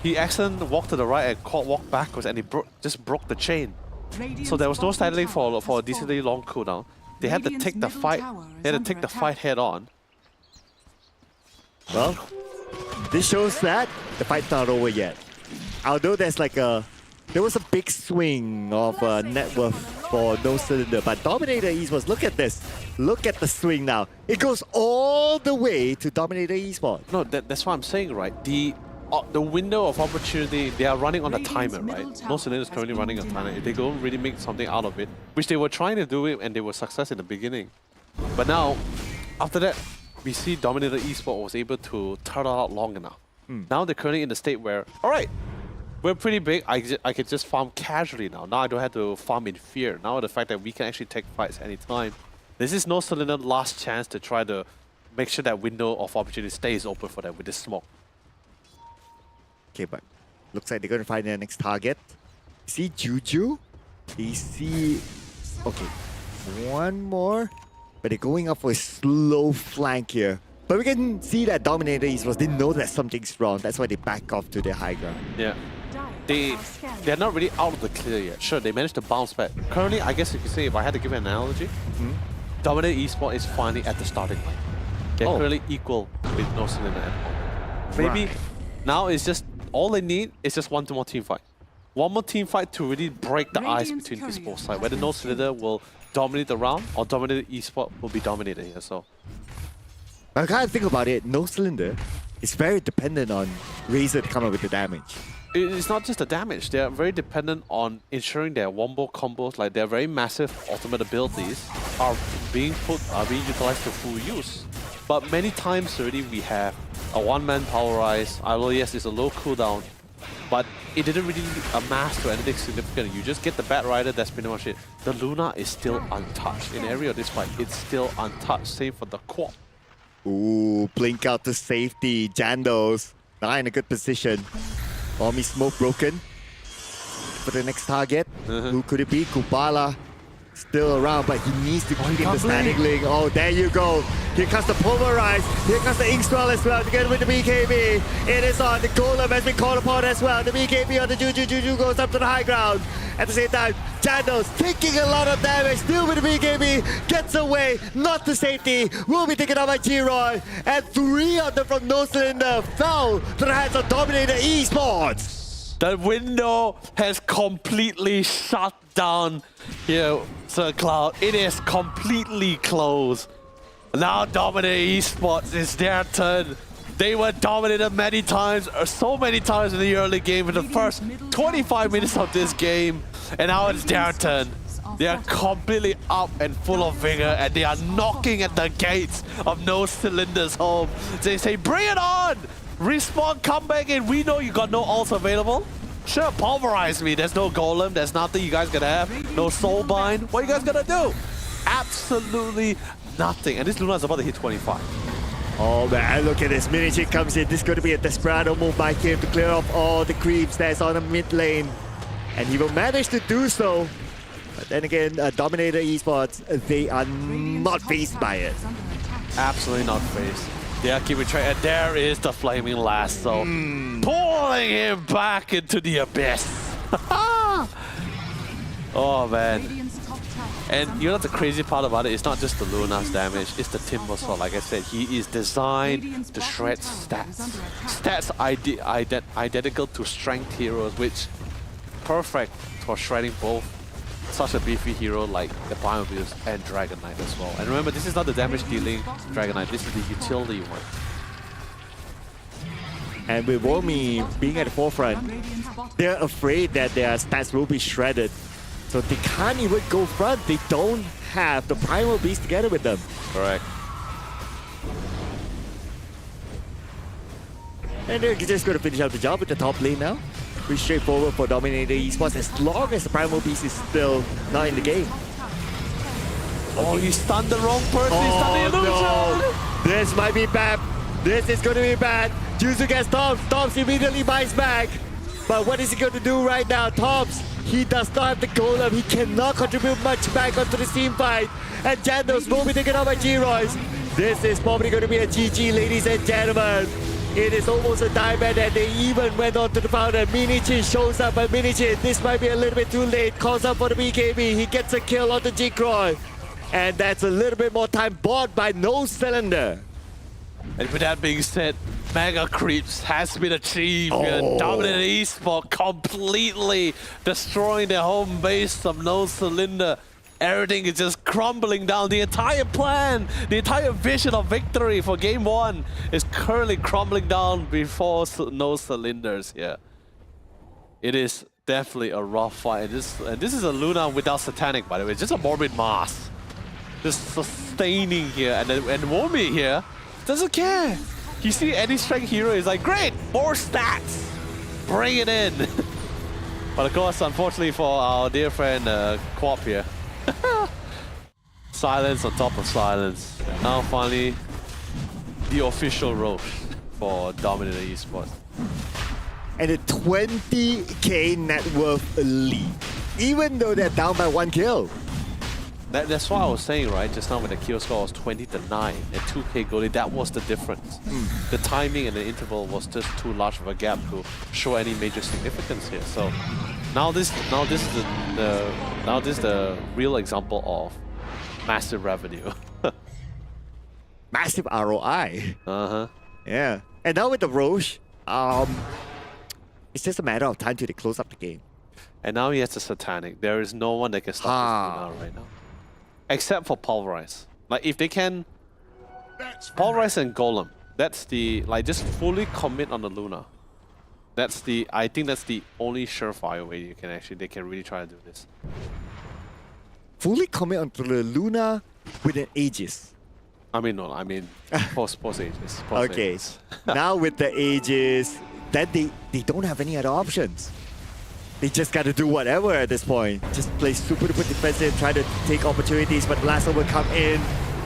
He accidentally walked to the right and quad walked backwards, and he just broke the chain. So there was no Static for a decently long cooldown. They had to take the fight. They had to take the fight head on. Well, this shows that the fight's not over yet. Although there's like a there was a big swing of net worth for No Cylinder, but Dominator Esports, look at this. Look at the swing now. It goes all the way to Dominator Esports. No, that's what I'm saying, right? The window of opportunity, they are running on a timer, right? No Cylinder is currently running a timer. If they don't really make something out of it, which they were trying to do it and they were success in the beginning. But now, after that, we see Dominator Esports was able to turtle out long enough. Now they're currently in the state where, all right, we're pretty big. I can just farm casually now. Now I don't have to farm in fear. Now the fact that we can actually take fights anytime. This is No Cylinder last chance to try to make sure that window of opportunity stays open for them with this smoke. Okay, but looks like they're going to find their next target. See Juju? They see... Okay, one more. But they're going up for a slow flank here. But we can see that Dominator Esports, they know that something's wrong. That's why they back off to their high ground. Yeah. They're not really out of the clear yet. Sure, they managed to bounce back. Currently, I guess you could say, if I had to give an analogy, Dominator Esports is finally at the starting line. They're currently equal with No Cylinder at the moment. Maybe now it's just, all they need is just one more team fight. One more team fight to really break the ice between these both sides. Whether No Cylinder will dominate the round or Dominator Esports will be dominated here. So I can't think about it. No Cylinder is very dependent on Razor to come up with the damage. it's not just the damage. They are very dependent on ensuring their wombo combos, like their very massive ultimate abilities, are being utilized to full use. But many times already we have a one-man power rise. Although yes, it's a low cooldown, but it didn't really amass to anything significant. You just get the Bat Rider, that's pretty much it. The Luna is still untouched. In every of this fight, it's still untouched, save for the Quad. Ooh, blink out to safety. Jandos not in a good position. Army smoke broken. For the next target, who could it be? Kubala still around, but he needs to keep the standing link. Oh, there you go. Here comes the Pulverize. Here comes the Inkswell as well, together with the BKB. It is on. The Golem has been called upon as well. The BKB on the Juju. Juju goes up to the high ground. At the same time, Jandos taking a lot of damage. Still with the BKB. Gets away. Not to safety. Will be taken out by G-Roy. And 3 of them from No Cylinder fell to the hands of Dominator Esports. The window has completely shut down here, Sir Cloud. It is completely closed. Now Dominator Esports, is their turn. They were dominated many times, or so many times in the early game, in the first 25 minutes of this game. And now it's their turn. They are completely up and full of vigor, and they are knocking at the gates of No Cylinder's home. They say, bring it on! Respawn, come back in. We know you got no ults available. Sure, pulverize me. There's no golem. There's nothing you guys gonna have. No soulbind. What are you guys gonna do? Absolutely nothing. And this Luna is about to hit 25. Oh man, look at this. Minichi comes in. This is going to be a desperado move by him to clear off all the creeps that's on the mid lane. And he will manage to do so. But then again, Dominator Esports, they are not faced by it. Absolutely not faced. They are keeping track. And there is the Flaming Lasso. Pulling him back into the abyss. Oh man. And you know the crazy part about it? It's not just the Luna's damage, it's the Timber Sword. Like I said, he is designed to shred stats. Stats identical to strength heroes, which perfect for shredding both such a beefy hero like the Primal Beast and Dragon Knight as well. And remember, this is not the damage dealing Dragon Knight, this is the utility one. And with Womi being at the forefront, they're afraid that their stats will be shredded. So they can't even go front. They don't have the Primal Beast together with them. Correct. And they're just going to finish out the job with the top lane now. Pretty straightforward for Dominator Esports as long as the Primal Beast is still not in the game. Oh, he stunned the wrong person. He stunned the illusion. No. This might be bad. This is going to be bad. Juzu gets Toms. Toms immediately buys back. But what is he going to do right now? Toms, he does not have the golem. He cannot contribute much back onto the team fight. And Jandos will be taken out by G-Royce. This is probably going to be a GG, ladies and gentlemen. It is almost a diamond, and they even went on to the founder. Minichi shows up, but Minichi, this might be a little bit too late. Calls up for the BKB. He gets a kill on the G-Croy. And that's a little bit more time bought by No Cylinder. And with that being said, mega creeps has been achieved here. Dominated Esport completely destroying their home base of No Cylinder. Everything is just crumbling down. The entire plan, the entire vision of victory for game 1 is currently crumbling down before No Cylinders here. It is definitely a rough fight. And this is a Luna without Satanic, by the way. It's just a Morbid Mass. Just sustaining here. And Womi here doesn't care. You see any strength hero is like, great, more stats. Bring it in. But of course, unfortunately for our dear friend Quap here, silence on top of silence. Now finally, the official Roche for Dominator Esports. And a 20k net worth lead, even though they're down by 1 kill. That's what I was saying, right? Just now when the kill score was 20-9 and 2k goalie, that was the difference. The timing and the interval was just too large of a gap to show any major significance here. So now this is the real example of massive revenue. Massive ROI. Uh-huh. Yeah. And now with the Roche, it's just a matter of time till they close up the game. And now he has a Satanic. There is no one that can stop this Luna right now. Except for Pulverize. Like if they can Pulverize and Golem, that's the just fully commit on the Luna. I think that's the only surefire way they can really try to do this. Fully commit onto the Luna with an Aegis. Post Aegis. Okay. Now with the Aegis, then they don't have any other options. They just got to do whatever at this point. Just play super defensive, try to take opportunities, but the last one will come in.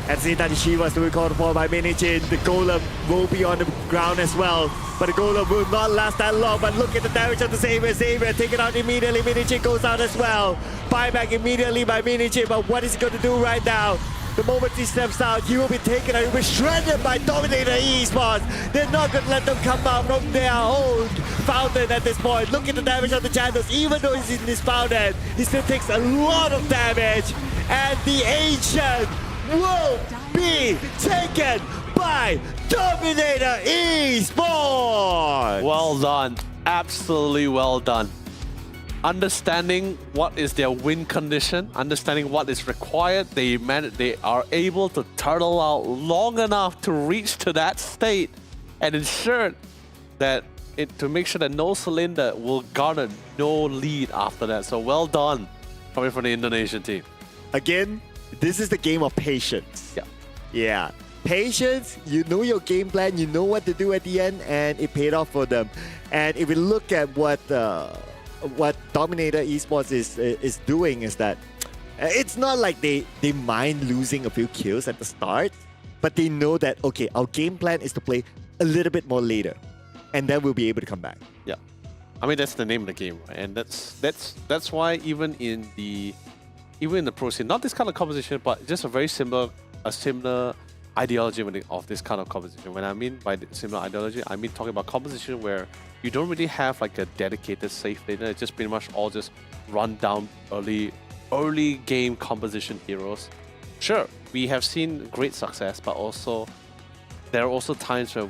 At the same time, Shiva's to be called for by Minichin. The Golem will be on the ground as well, but the Golem will not last that long. But look at the damage of the Savior. Savior taken out immediately. Minichin goes out as well. Buyback immediately by Minichin, but what is he going to do right now? The moment he steps out, he will be taken out. He will be shredded by Dominator Esports. They're not going to let them come out from their own fountain at this point. Look at the damage on the Chandos. Even though he's in this fountain, he still takes a lot of damage. And the Ancient will be taken by Dominator Esports. Well done. Absolutely well done. Understanding what is their win condition, understanding what is required, they are able to turtle out long enough to reach to that state and ensure that to make sure that No Cylinder will garner no lead after that. So well done coming from the Indonesian team. Again, this is the game of patience. Yeah. Yeah. Patience, you know your game plan, you know what to do at the end, and it paid off for them. And if we look at what Dominator Esports is doing is that it's not like they mind losing a few kills at the start, but they know that, okay, our game plan is to play a little bit more later, and then we'll be able to come back. Yeah. That's the name of the game, right? And that's why even in the pro scene, not this kind of competition, but just a similar ideology of this kind of competition. When I mean by similar ideology, I mean talking about competition where you don't really have like a dedicated safe laner. It's just pretty much all just run down early game composition heroes. Sure, we have seen great success, but also there are also times where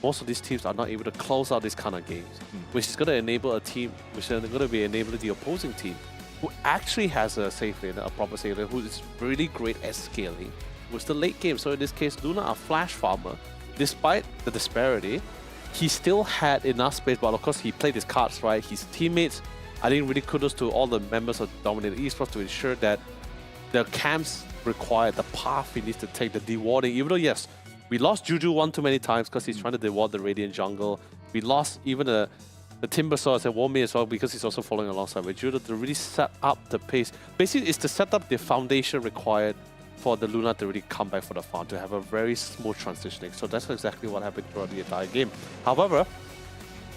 most of these teams are not able to close out this kind of games, which is going to enable a team, which is going to be enabling the opposing team, who actually has a safe laner, a proper safe laner, who is really great at scaling, with the late game. So in this case, Luna, a flash farmer, despite the disparity, he still had enough space, but of course he played his cards right. His teammates, I think really kudos to all the members of Dominator Esports to ensure that the camps required, the path he needs to take, the dewarding, even though yes, we lost Juju one too many times because he's trying to deward the Radiant jungle. We lost even the Timbersaw and Womi as well because he's also following alongside with Juju to really set up the pace. Basically, it's to set up the foundation required for the Luna to really come back for the farm, to have a very smooth transitioning. So that's exactly what happened throughout the entire game. However,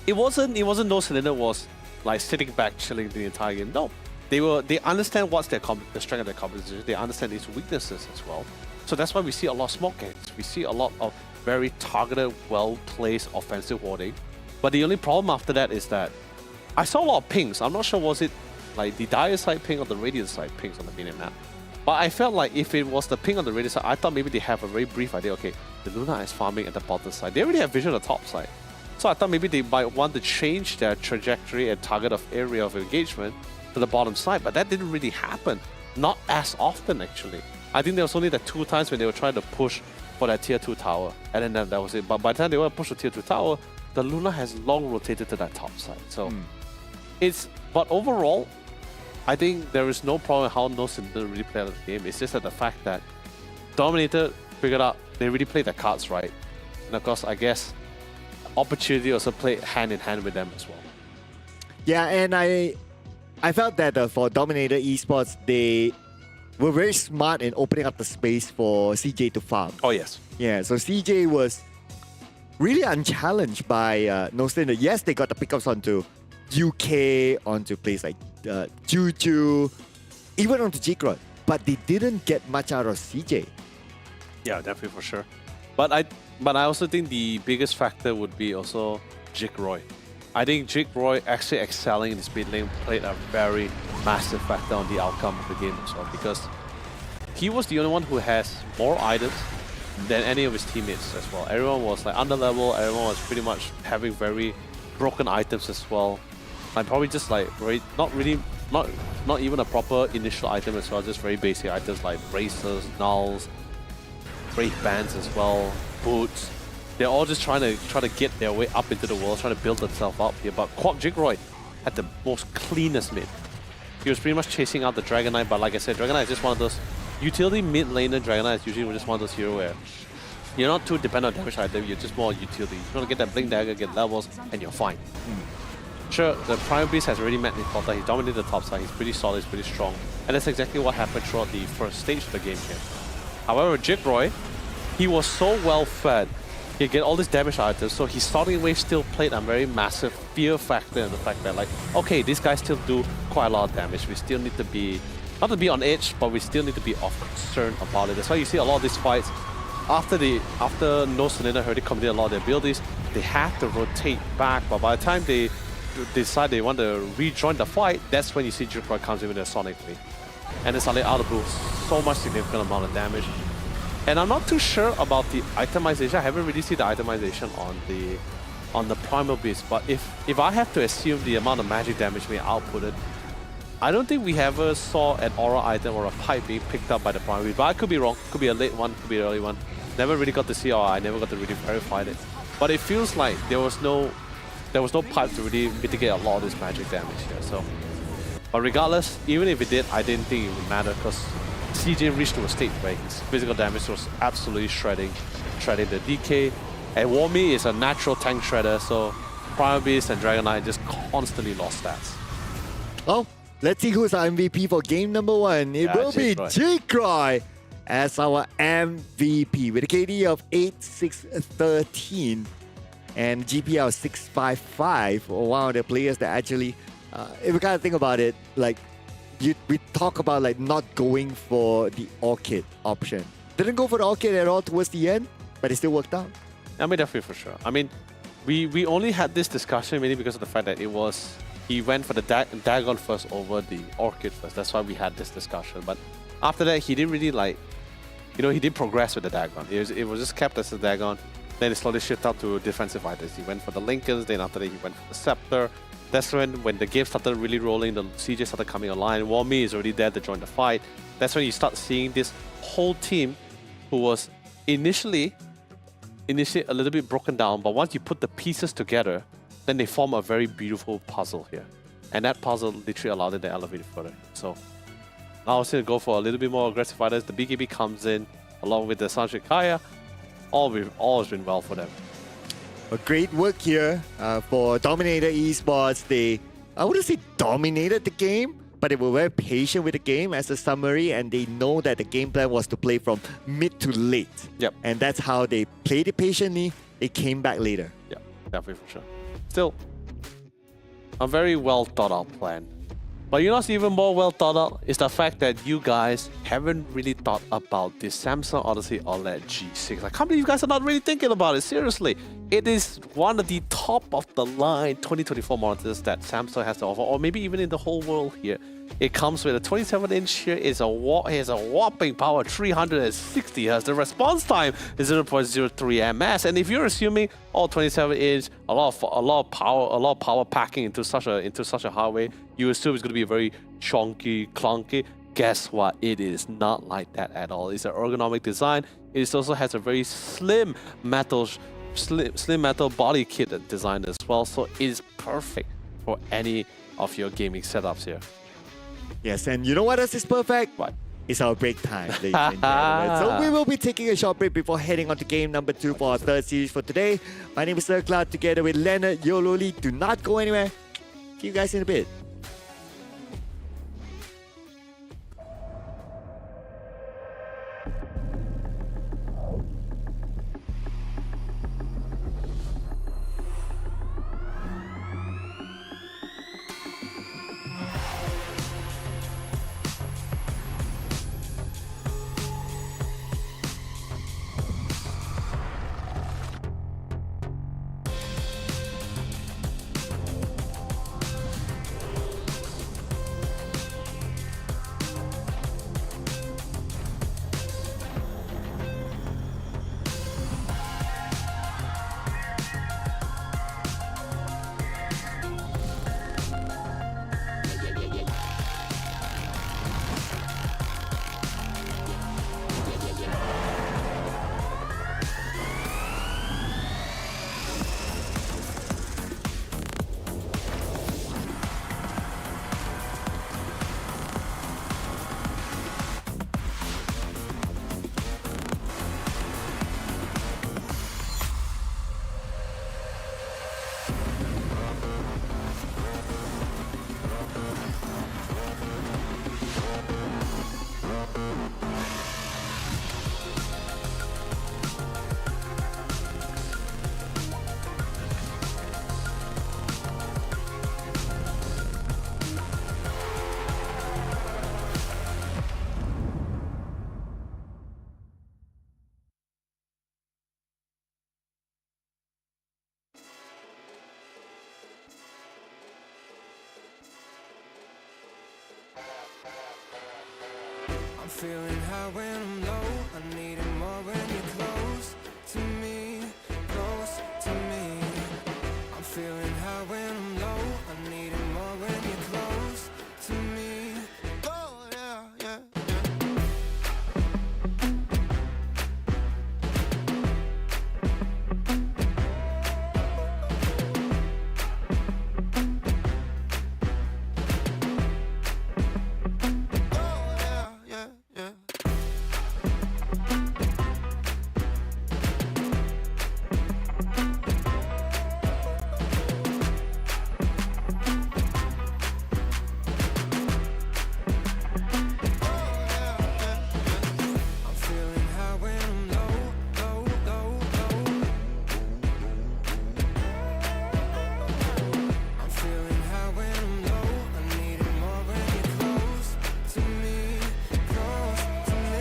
it wasn't No Cylinder was like sitting back chilling the entire game. No, they understand what's the strength of their composition. They understand its weaknesses as well. So that's why we see a lot of smoke games. We see a lot of very targeted, well-placed offensive warding. But the only problem after that is that I saw a lot of pings. I'm not sure was it like the Dire side ping or the Radiant side pings on the minimap. But I felt like if it was the ping on the radio side, I thought maybe they have a very brief idea. Okay, the Luna is farming at the bottom side. They already have vision on the top side. So I thought maybe they might want to change their trajectory and target of area of engagement to the bottom side. But that didn't really happen. Not as often, actually. I think there was only the 2 times when they were trying to push for that tier 2 tower. And then that was it. But by the time they want to push the tier 2 tower, the Luna has long rotated to that top side. So but overall, I think there is no problem how No Cinder really played the game. It's just that the fact that Dominator figured out they really played their cards right. And of course, I guess Opportunity also played hand in hand with them as well. Yeah, and I felt that for Dominator Esports, they were very smart in opening up the space for CJ to farm. Oh, yes. Yeah, so CJ was really unchallenged by No Cinder. Yes, they got the pickups onto UK, onto places like Juju, even onto Jigroid, but they didn't get much out of CJ. Yeah, definitely for sure. But I also think the biggest factor would be also Jigroid. I think Jigroid actually excelling in the speed lane played a very massive factor on the outcome of the game as well, because he was the only one who has more items than any of his teammates as well. Everyone was like under level, everyone was pretty much having very broken items as well. Like probably just like not even a proper initial item as well, just very basic items like bracers, nulls, brave bands as well, boots. They're all just trying to get their way up into the world, trying to build themselves up here. But Jigroid had the most cleanest mid. He was pretty much chasing out the Dragon Knight, but like I said, Dragon Knight is just one of those utility mid laner. Dragon Knight is usually just one of those heroes where you're not too dependent on damage item, you're just more utility. You want to get that Blink Dagger, get levels, and you're fine. Sure, the Primal Beast has already met his quota. He dominated the top side. He's pretty solid, he's pretty strong. And that's exactly what happened throughout the first stage of the game here. However, Jigroid, he was so well fed. He get all these damage items, so his starting wave still played a very massive fear factor in the fact that, like, okay, these guys still do quite a lot of damage. We still need to be, not to be on edge, but we still need to be of concern about it. That's why you see a lot of these fights, after No Cinder already committed a lot of their abilities, they had to rotate back, but by the time they decide they want to rejoin the fight, that's when you see Jigroid comes in with their Sonic Blade. And it's suddenly out of blue, so much significant amount of damage. And I'm not too sure about the itemization. I haven't really seen the itemization on the Primal Beast, but if I have to assume the amount of magic damage being outputted, I don't think we ever saw an aura item or a pipe being picked up by the Primal Beast. But I could be wrong. Could be a late one, could be an early one. Never really got to see, or I never got to really verify it. But it feels like there was no pipe to really mitigate a lot of this magic damage here. So, but regardless, even if it did, I didn't think it would matter, because CJ reached to a state where his physical damage was absolutely shredding the DK. And Warmy is a natural tank shredder, so Primal Beast and Dragon Knight just constantly lost stats. Oh, let's see who's our MVP for game number 1. It will be Jigroid as our MVP with a KD of 8,613 and GPL of 655. One of the players that actually, if we kind of think about it, like, we talk about like not going for the Orchid option. Didn't go for the Orchid at all towards the end, but it still worked out. I mean, definitely for sure. I mean, we only had this discussion mainly because of the fact that he went for the Dagon first over the Orchid first. That's why we had this discussion. But after that, he didn't really like, he didn't progress with the Dagon. It was just kept as the Dagon. Then he slowly shifted out to defensive items. He went for the Lincolns, then after that he went for the Scepter. That's when the game started really rolling, the CJ started coming online. Warmy is already there to join the fight. That's when you start seeing this whole team who was initially a little bit broken down, but once you put the pieces together, then they form a very beautiful puzzle here. And that puzzle literally allowed it to elevate it further. So now I was going to go for a little bit more aggressive fighters. The BKB comes in along with the Sanshik Kaya. All has been well for them. A great work here for Dominator Esports. They, I wouldn't say dominated the game, but they were very patient with the game as a summary, and they know that the game plan was to play from mid to late. Yep. And that's how they played it patiently. They came back later. Yeah, definitely for sure. Still, a very well thought out plan. But you know what's even more well thought out is the fact that you guys haven't really thought about this Samsung Odyssey OLED G6. I can't believe you guys are not really thinking about it, seriously. It is one of the top of the line 2024 monitors that Samsung has to offer, or maybe even in the whole world here. It comes with a 27-inch here. It's a whopping power 360 Hz. The response time is 0.03 ms. And if you're assuming all 27-inch, a lot of power packing into such a hardware, you assume it's going to be very chunky, clunky. Guess what? It is not like that at all. It's an ergonomic design. It also has a very slim metal body kit design as well. So it is perfect for any of your gaming setups here. Yes, and you know what else is perfect? What? It's our break time, ladies and gentlemen. So we will be taking a short break before heading on to game number 2 for our third series for today. My name is Sir Cloud, together with Leonard Yololi. Do not go anywhere. See you guys in a bit. I'm feeling high when I'm low. I need it more when you're close to me, close to me. I'm feeling high when I'm low. I need it more when you're close to me. Oh, yeah, yeah, yeah, yeah. I'm feeling high when I'm low, low, low, low. I'm feeling high when I'm low. I need it more when you're close to me, close to me.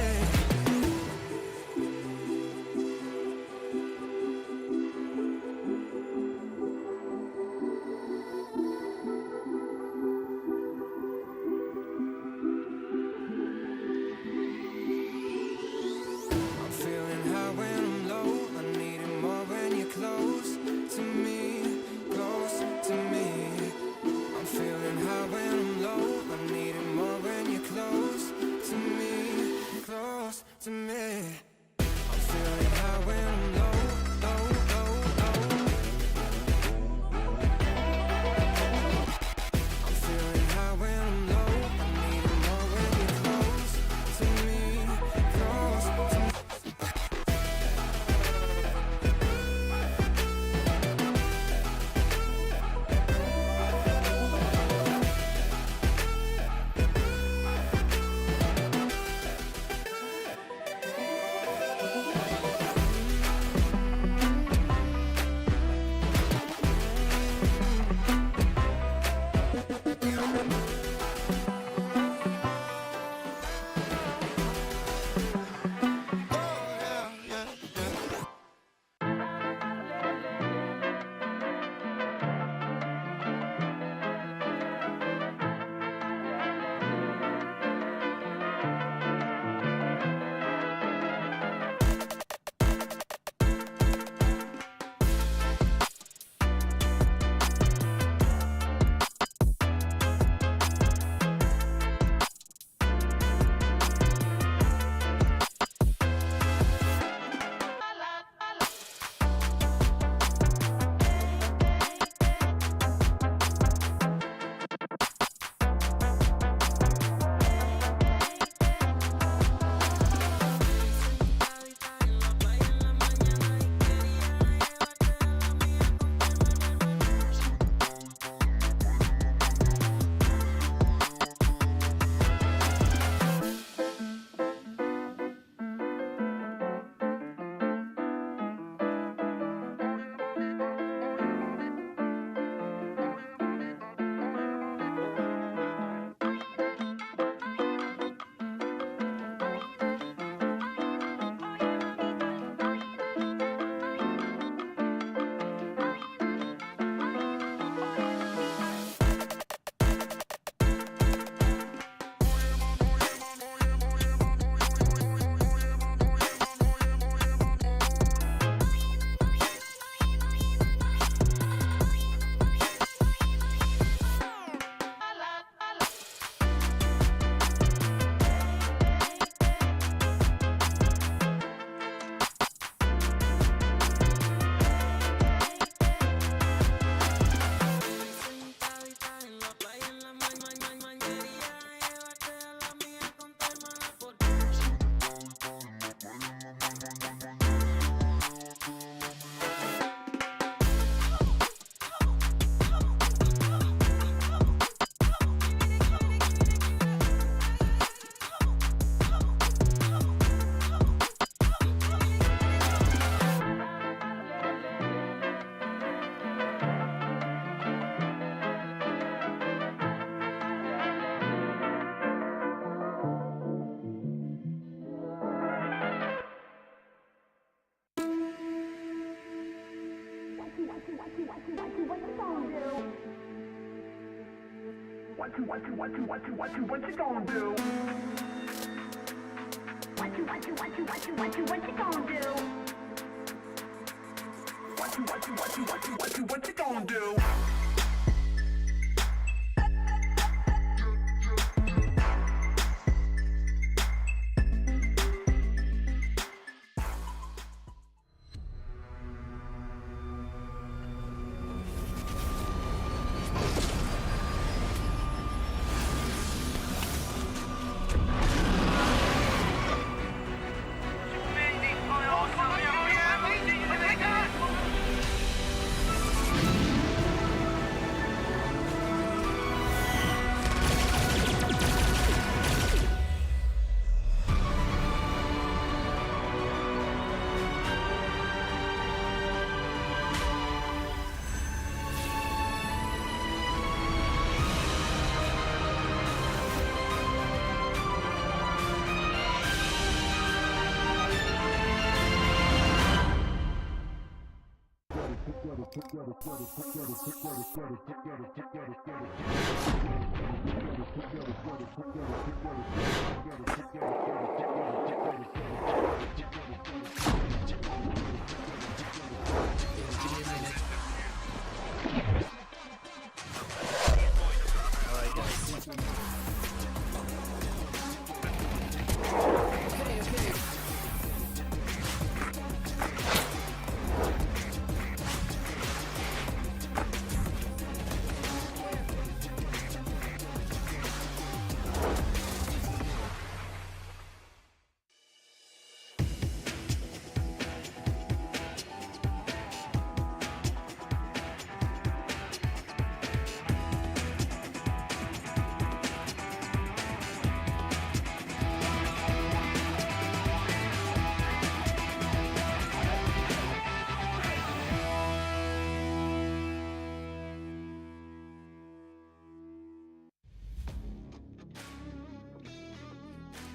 I'm feeling high when I'm low. I need it more when you're close to me, close to me. I'm feeling high when I'm low. I need it more when you're close to me, close to me. I'm feeling high when I'm low, low, low, low. I'm feeling high when I'm low. I need it more when you're close to me, close to me. What you gonna do? What you gonna do? What you gonna do?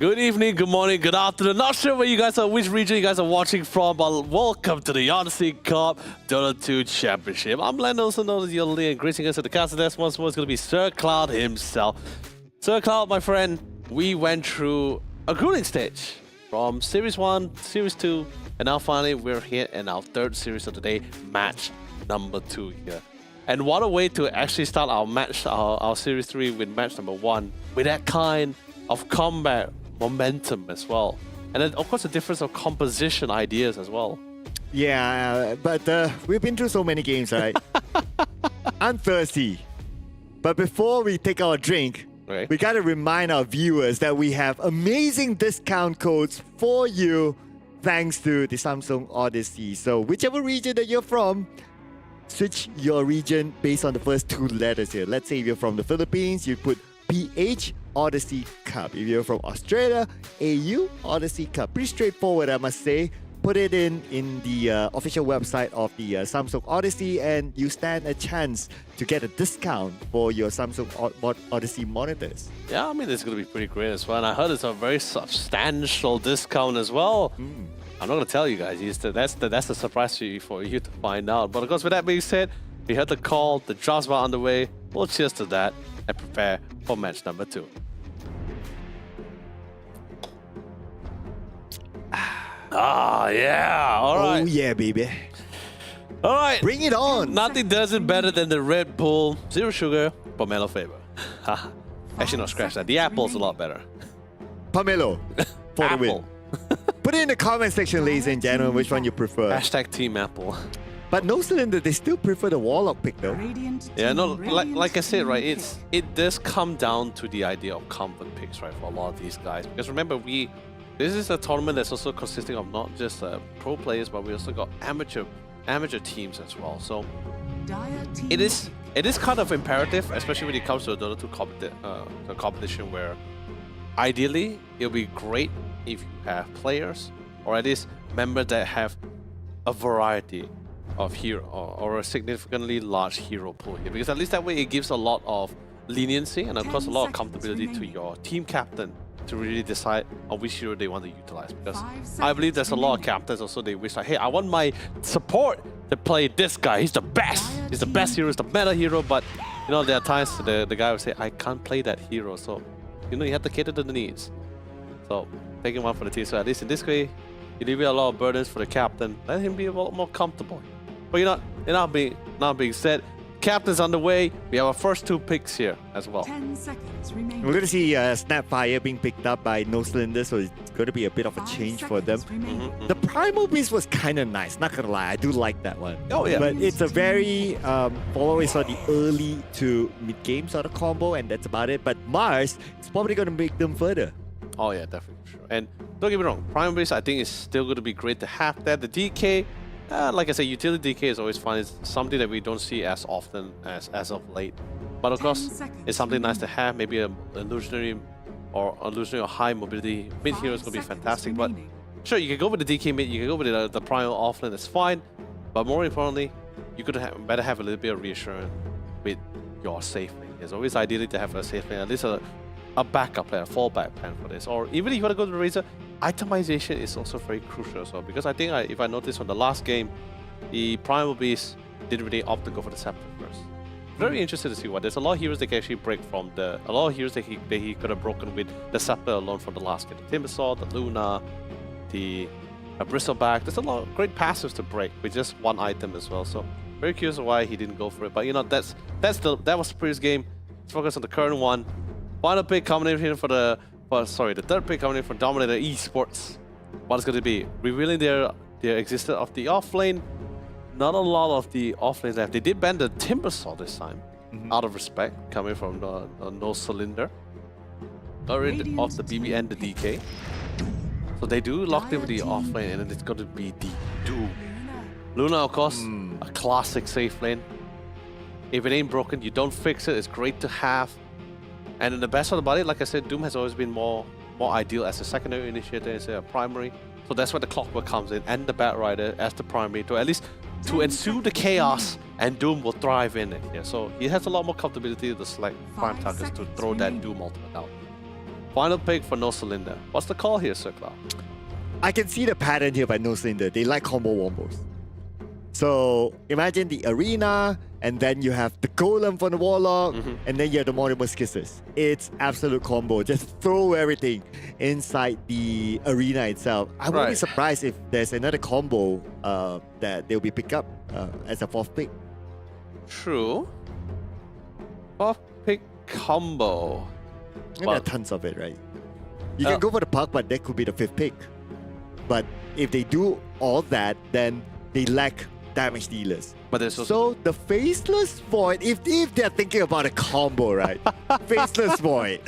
Good evening, good morning, good afternoon. Not sure where you guys are, which region you guys are watching from, but welcome to the Odyssey Cup Dota 2 Championship. I'm Len, also known as Yoli, and greeting us at the castle desk once more is going to be Sir Cloud himself. Sir Cloud, my friend, we went through a grueling stage from Series 1, Series 2, and now finally we're here in our third series of the day, match number 2 here. And what a way to actually start our match, our Series 3 with match number 1, with that kind of combat momentum as well. And then, of course, the difference of composition ideas as well. Yeah, but we've been through so many games, right? I'm thirsty. But before we take our drink, Okay. we got to remind our viewers that we have amazing discount codes for you thanks to the Samsung Odyssey. So whichever region that you're from, switch your region based on the first 2 letters here. Let's say if you're from the Philippines, you put PH Odyssey Cup. If you're from Australia, AU Odyssey Cup. Pretty straightforward, I must say. Put it in the official website of the Samsung Odyssey, and you stand a chance to get a discount for your Samsung Odyssey monitors. Yeah, I mean, it's going to be pretty great as well. And I heard it's a very substantial discount as well. I'm not going to tell you guys. That's a surprise for you to find out. But of course, with that being said, we heard the call, the drafts are underway. We'll cheers to that and prepare for match number 2. Ah, yeah. All right. Oh, yeah, baby. All right. Bring it on. Nothing does it better than the Red Bull Zero Sugar Pomelo flavor. Actually, no, scratch that. The apple's a lot better. Pomelo for the win. Put it in the comment section, ladies and gentlemen, which one you prefer. Hashtag Team Apple. But no cylinder, they still prefer the Warlock pick though. Radiant Yeah, team, no, radiant like I said, team right, pick. it does come down to the idea of comfort picks, right, for a lot of these guys. Because remember, this is a tournament that's also consisting of not just pro players, but we also got amateur teams as well. So Dire team it is kind of imperative, especially when it comes to a Dota 2 competition, where ideally it'll be great if you have players or at least members that have a variety of hero or a significantly large hero pool here, because at least that way it gives a lot of leniency and of course a lot of 10 seconds comfortability to remaining. your team captain to really decide on which hero they want to utilize. Because 5 I believe there's a lot of seconds captains also they wish like, hey, I want my support to play this guy. He's the best. He's the best hero. He's the meta hero. But you know, there are times the guy will say, I can't play that hero. So you know, you have to cater to the needs. So taking one for the team. So at least in this way, you leave a lot of burdens for the captain. Let him be a lot more comfortable. But you know, not being said, captain's on the way. We have our first 2 picks here as well. 10 seconds remaining. We're going to see Snapfire being picked up by No Cylinder, so it's going to be a bit of a 5 change for them. seconds remaining. The Primal Beast was kind of nice, not gonna lie. I do like that one. Oh, yeah. But it's a very, always saw the early to mid game sort of combo, and that's about it. But Mars is probably gonna make them further. Oh yeah, definitely for sure. And don't get me wrong, Prime Base I think is still going to be great to have that. The DK, like I said, utility DK is always fun. It's something that we don't see as often as of late. But of 10 course, seconds it's something nice to have. Maybe a illusionary or high mobility mid hero is 5 going to be seconds fantastic. But remaining. sure, you can go with the DK mid, you can go with the Primal offlane, that's fine. But more importantly, you could better have a little bit of reassurance with your safe lane. It's always ideally to have a safe lane, at least a backup plan, a fallback plan for this. Or even if you want to go to the Razor, itemization is also very crucial as well. Because I think if I noticed from the last game, the Primal Beast didn't really opt to go for the Scepter first. Very interested to see why. There's a lot of heroes that can actually break from a lot of heroes that he could have broken with the Scepter alone from the last game. The Timbersaw, the Luna, the Bristleback. There's a lot of great passives to break with just one item as well. So very curious why he didn't go for it. But you know, that was the previous game. Let's focus on the current one. Final pick coming in here the third pick coming in for Dominator Esports. What is going to be? Revealing their existence of the offlane. Not a lot of the offlanes left. They did ban the Timbersaw this time, out of respect, coming from the No Cylinder. Got rid of the BB and the DK. So they do lock in with the offlane, and then it's going to be the Doom. Luna, of course, a classic safe lane. If it ain't broken, you don't fix it. It's great to have. And then the best part about it, like I said, Doom has always been more ideal as a secondary initiator instead of primary. So that's where the Clockwork comes in, and the Bat Rider as the primary to at least to ensue the chaos, and Doom will thrive in it. Yeah, so he has a lot more comfortability to select prime targets to throw that Doom ultimate out. Final pick for No Cylinder. What's the call here, Sir Cloud? I can see the pattern here by No Cylinder. They like combo wombos. So imagine the arena, and then you have the golem from the warlock, and then you have the Mortimer's Kisses. It's absolute combo. Just throw everything inside the arena itself. I wouldn't be surprised if there's another combo that they'll be picked up as a 4th pick. True. 4th pick combo. And there are tons of it, right? You can go for the Puck, but that could be the 5th pick. But if they do all that, then they lack damage dealers. But there's also So the Faceless Void, if they're thinking about a combo, right? Faceless Void.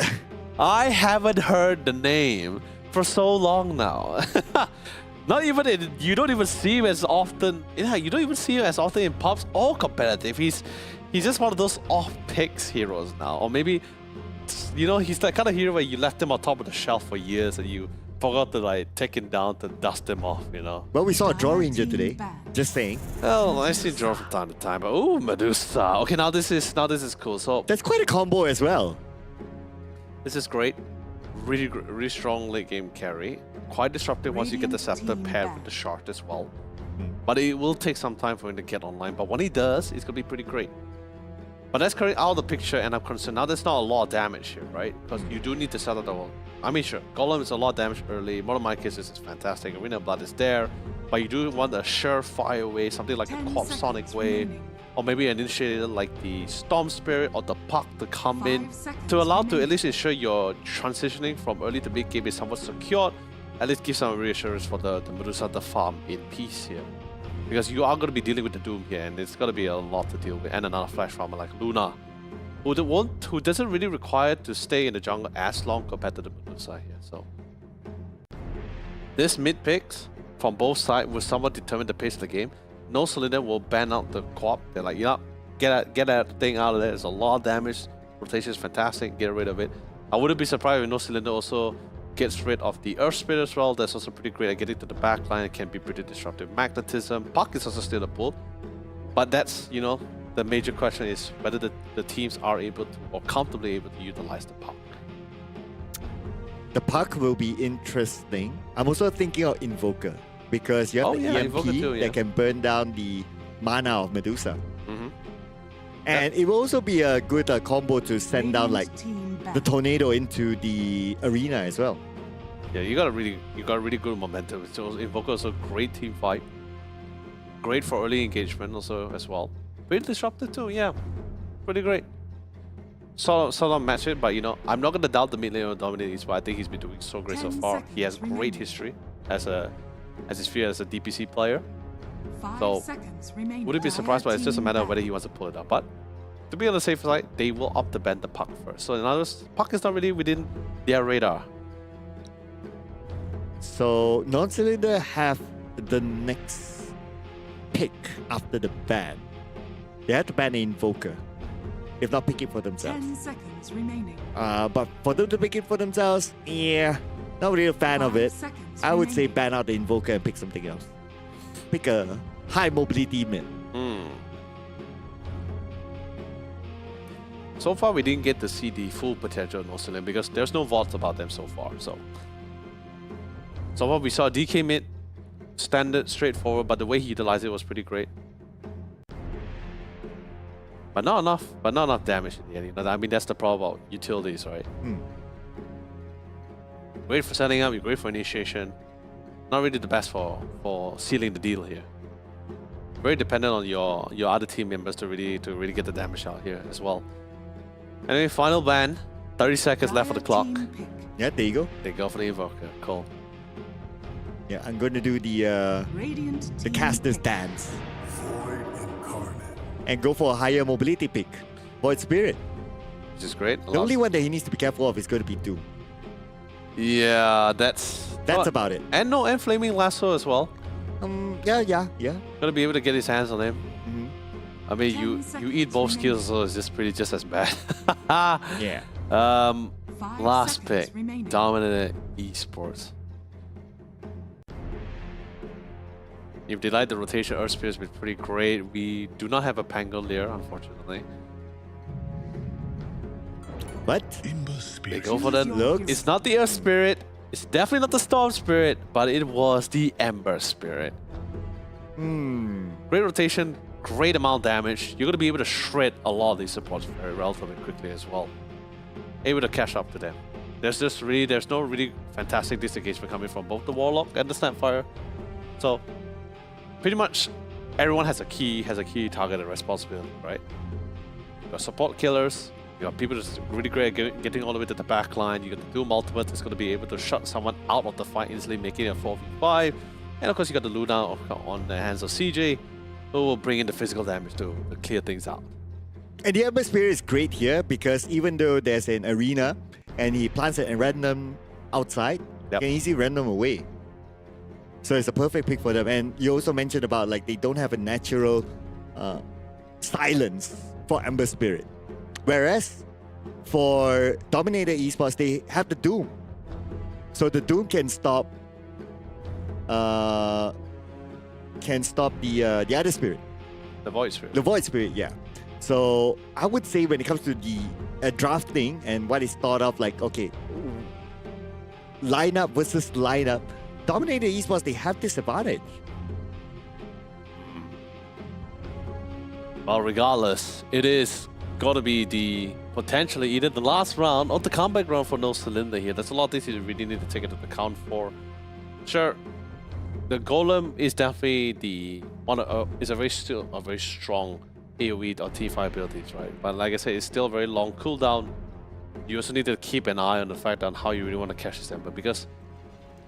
I haven't heard the name for so long now. Not even you don't even see him as often. Yeah, you don't even see him as often in pubs or competitive. He's just one of those off-picks heroes now, or maybe you know he's that kind of hero where you left him on top of the shelf for years and you forgot to like take him down to dust him off. You know. Well, we saw a Draw Ranger today. Just saying. Well, I see draw from time to time, but ooh, Medusa. Okay, now this is cool. So That's quite a combo as well. this is great. Really strong late game carry. Quite disruptive once you get the Scepter paired with the Shard as well. But it will take some time for him to get online. But when he does, it's going to be pretty great. But that's currently out of the picture, and I'm concerned. Now there's not a lot of damage here, right? Because you do need to settle the wall. I mean, sure, Golem is a lot of damage early. Mortal Mind Kisses is fantastic. Arena Blood is there. But you do want a surefire way, something like a Corp Sonic way. Or maybe an initiator like the Storm Spirit or the Puck to come in to allow to at least ensure your transitioning from early to mid game is somewhat secured. At least give some reassurance for the Medusa to farm in peace here. Because you are going to be dealing with the Doom here, and it's going to be a lot to deal with. And another Flash farmer like Luna, who doesn't really require to stay in the jungle as long compared to the Medusa here. So this mid picks from both sides will somewhat determine the pace of the game. No Cylinder will ban out the co-op. They're like, yeah, get that thing out of there. There's a lot of damage. Rotation is fantastic. Get rid of it. I wouldn't be surprised if No Cylinder also gets rid of the Earth Spirit as well. That's also pretty great at getting to the backline. It can be pretty disruptive. Magnetism. Puck is also still a pull. But that's, you know, the major question is whether the teams are able to or comfortably able to utilize the Puck. the puck will be interesting. I'm also thinking of Invoker because you have the EMP Invoker too, yeah. that can burn down the mana of Medusa. Mhm. And it will also be a good combo to send down like Team the back. tornado into the arena as well. Yeah, you got really good momentum. So Invoker also great team fight. Great for early engagement also as well. Pretty disruptive too, yeah. Pretty great. Sort of match it, but you know, I'm not gonna doubt the mid lane of Dominator, but I think he's been doing so great so 10 far. He has seconds great remaining. history as his sphere as a DPC player. 5 So, seconds remaining. Wouldn't be surprised, but it's just a Team matter of back. whether he wants to pull it up. But to be on the safe side, they will opt to ban the puck first. So in other words, puck is not really within their radar. So non-cylinder have the next pick after the ban. They have to ban the Invoker. If not, pick it for themselves. 10 seconds remaining. But for them to pick it for themselves, yeah, not really a fan of 5 it. seconds I would say remaining. ban out the Invoker and pick something else. Pick a high mobility mid. So far, we didn't get to see the full potential of Nocelim because there's no vaults about them so far. So far we saw DK mid, standard, straightforward, but the way he utilized it was pretty great. But not enough damage in the end. You know, I mean, that's the problem about utilities, right? Great for setting up, you're great for initiation. Not really the best for sealing the deal here. Very dependent on your other team members to really get the damage out here as well. Anyway, final ban. 30 seconds left for the Dire clock. team pick. Yeah, there you go. They go for the Invoker. Cool. Yeah, I'm going to do the Radiant team caster's pick. dance Void incarnate. and go for a higher mobility pick. Void Spirit. Which is great. The only one that he needs to be careful of is going to be Doom. Yeah, that's About it. And Flaming Lasso as well. Yeah. Gonna be able to get his hands on him. I mean, 10 you eat seconds both remaining. skills, so it's just as bad. Yeah. 5 Last seconds pick, remaining. Dominant Esports. If they like the rotation, Earth Spirit has been pretty great. We do not have a Pangolier, unfortunately. But Ember They Spirit. go for the Look. It's not the Earth Spirit. It's definitely not the Storm Spirit, but it was the Ember Spirit. Great rotation, great amount of damage. You're gonna be able to shred a lot of these supports very relatively quickly as well. Able to catch up to them. There's no really fantastic disengagement coming from both the Warlock and the Snapfire. So pretty much everyone has a key target and responsibility, right? You got support killers, you got people that's really great at getting all the way to the back line, you got the Doom Ultimate that's going to be able to shut someone out of the fight easily, making it a 4v5. And of course you got the Luna on the hands of CJ, who will bring in the physical damage to clear things out. And the Ember Spirit is great here because even though there's an arena and he plants it and random outside, Yep. you can easily random away. So it's a perfect pick for them. And you also mentioned about like they don't have a natural silence for Ember Spirit. Whereas for Dominator Esports, they have the Doom. So the Doom can stop the other spirit. The Void Spirit. The Void Spirit, yeah. So I would say when it comes to the drafting and what is thought of, like, okay, lineup versus lineup, Dominator Esports, they have this advantage. Well, regardless, it is got to be the potentially either the last round or the comeback round for No Cylinder here. There's a lot of things you really need to take into account for. Sure, the Golem is definitely the one. Is a very strong AoE or T5 abilities, right? But like I said, it's still a very long cooldown. You also need to keep an eye on the fact on how you really want to catch this Ember, because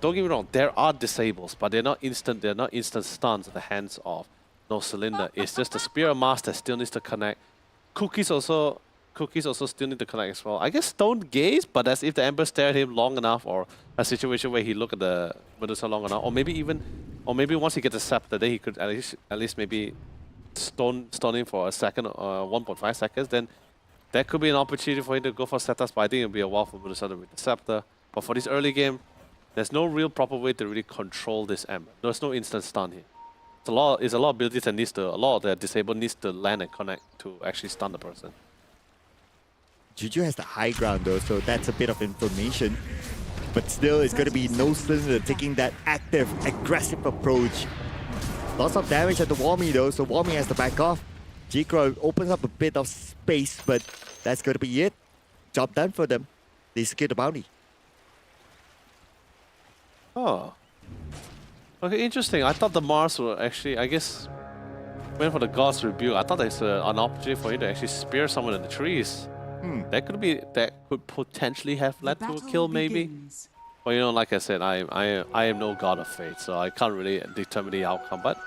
don't get me wrong, there are disables, but they're not instant. They're not instant stuns at the hands of No Cylinder. It's just the Spear of Mast that still needs to connect. Cookies also still need to connect as well. I guess Stone Gaze, but that's if the Ember stared him long enough, or a situation where he looked at the Medusa long enough, or maybe once he gets a scepter, then he could at least maybe stone him for a second or 1.5 seconds. Then that could be an opportunity for him to go for setups. But I think it'll be a while for Medusa with the scepter. But for this early game, there's no real proper way to really control this Ember. There's no instant stun here. It's a lot of abilities that a lot of the disabled needs to land and connect to actually stun the person. Juju has the high ground though, so that's a bit of information. But still, it's going to be no Cylinder taking that active, aggressive approach. Lots of damage at the Wami though, so Wami has to back off. Jikro opens up a bit of space, but that's going to be it. Job done for them. They secure the bounty. Oh. Okay, interesting. I thought the Mars were actually, I guess, went for the God's Rebuke. I thought there's an opportunity for him to actually spear someone in the trees. That could potentially have led to a kill, maybe. But you know, like I said, I am no god of fate, so I can't really determine the outcome. But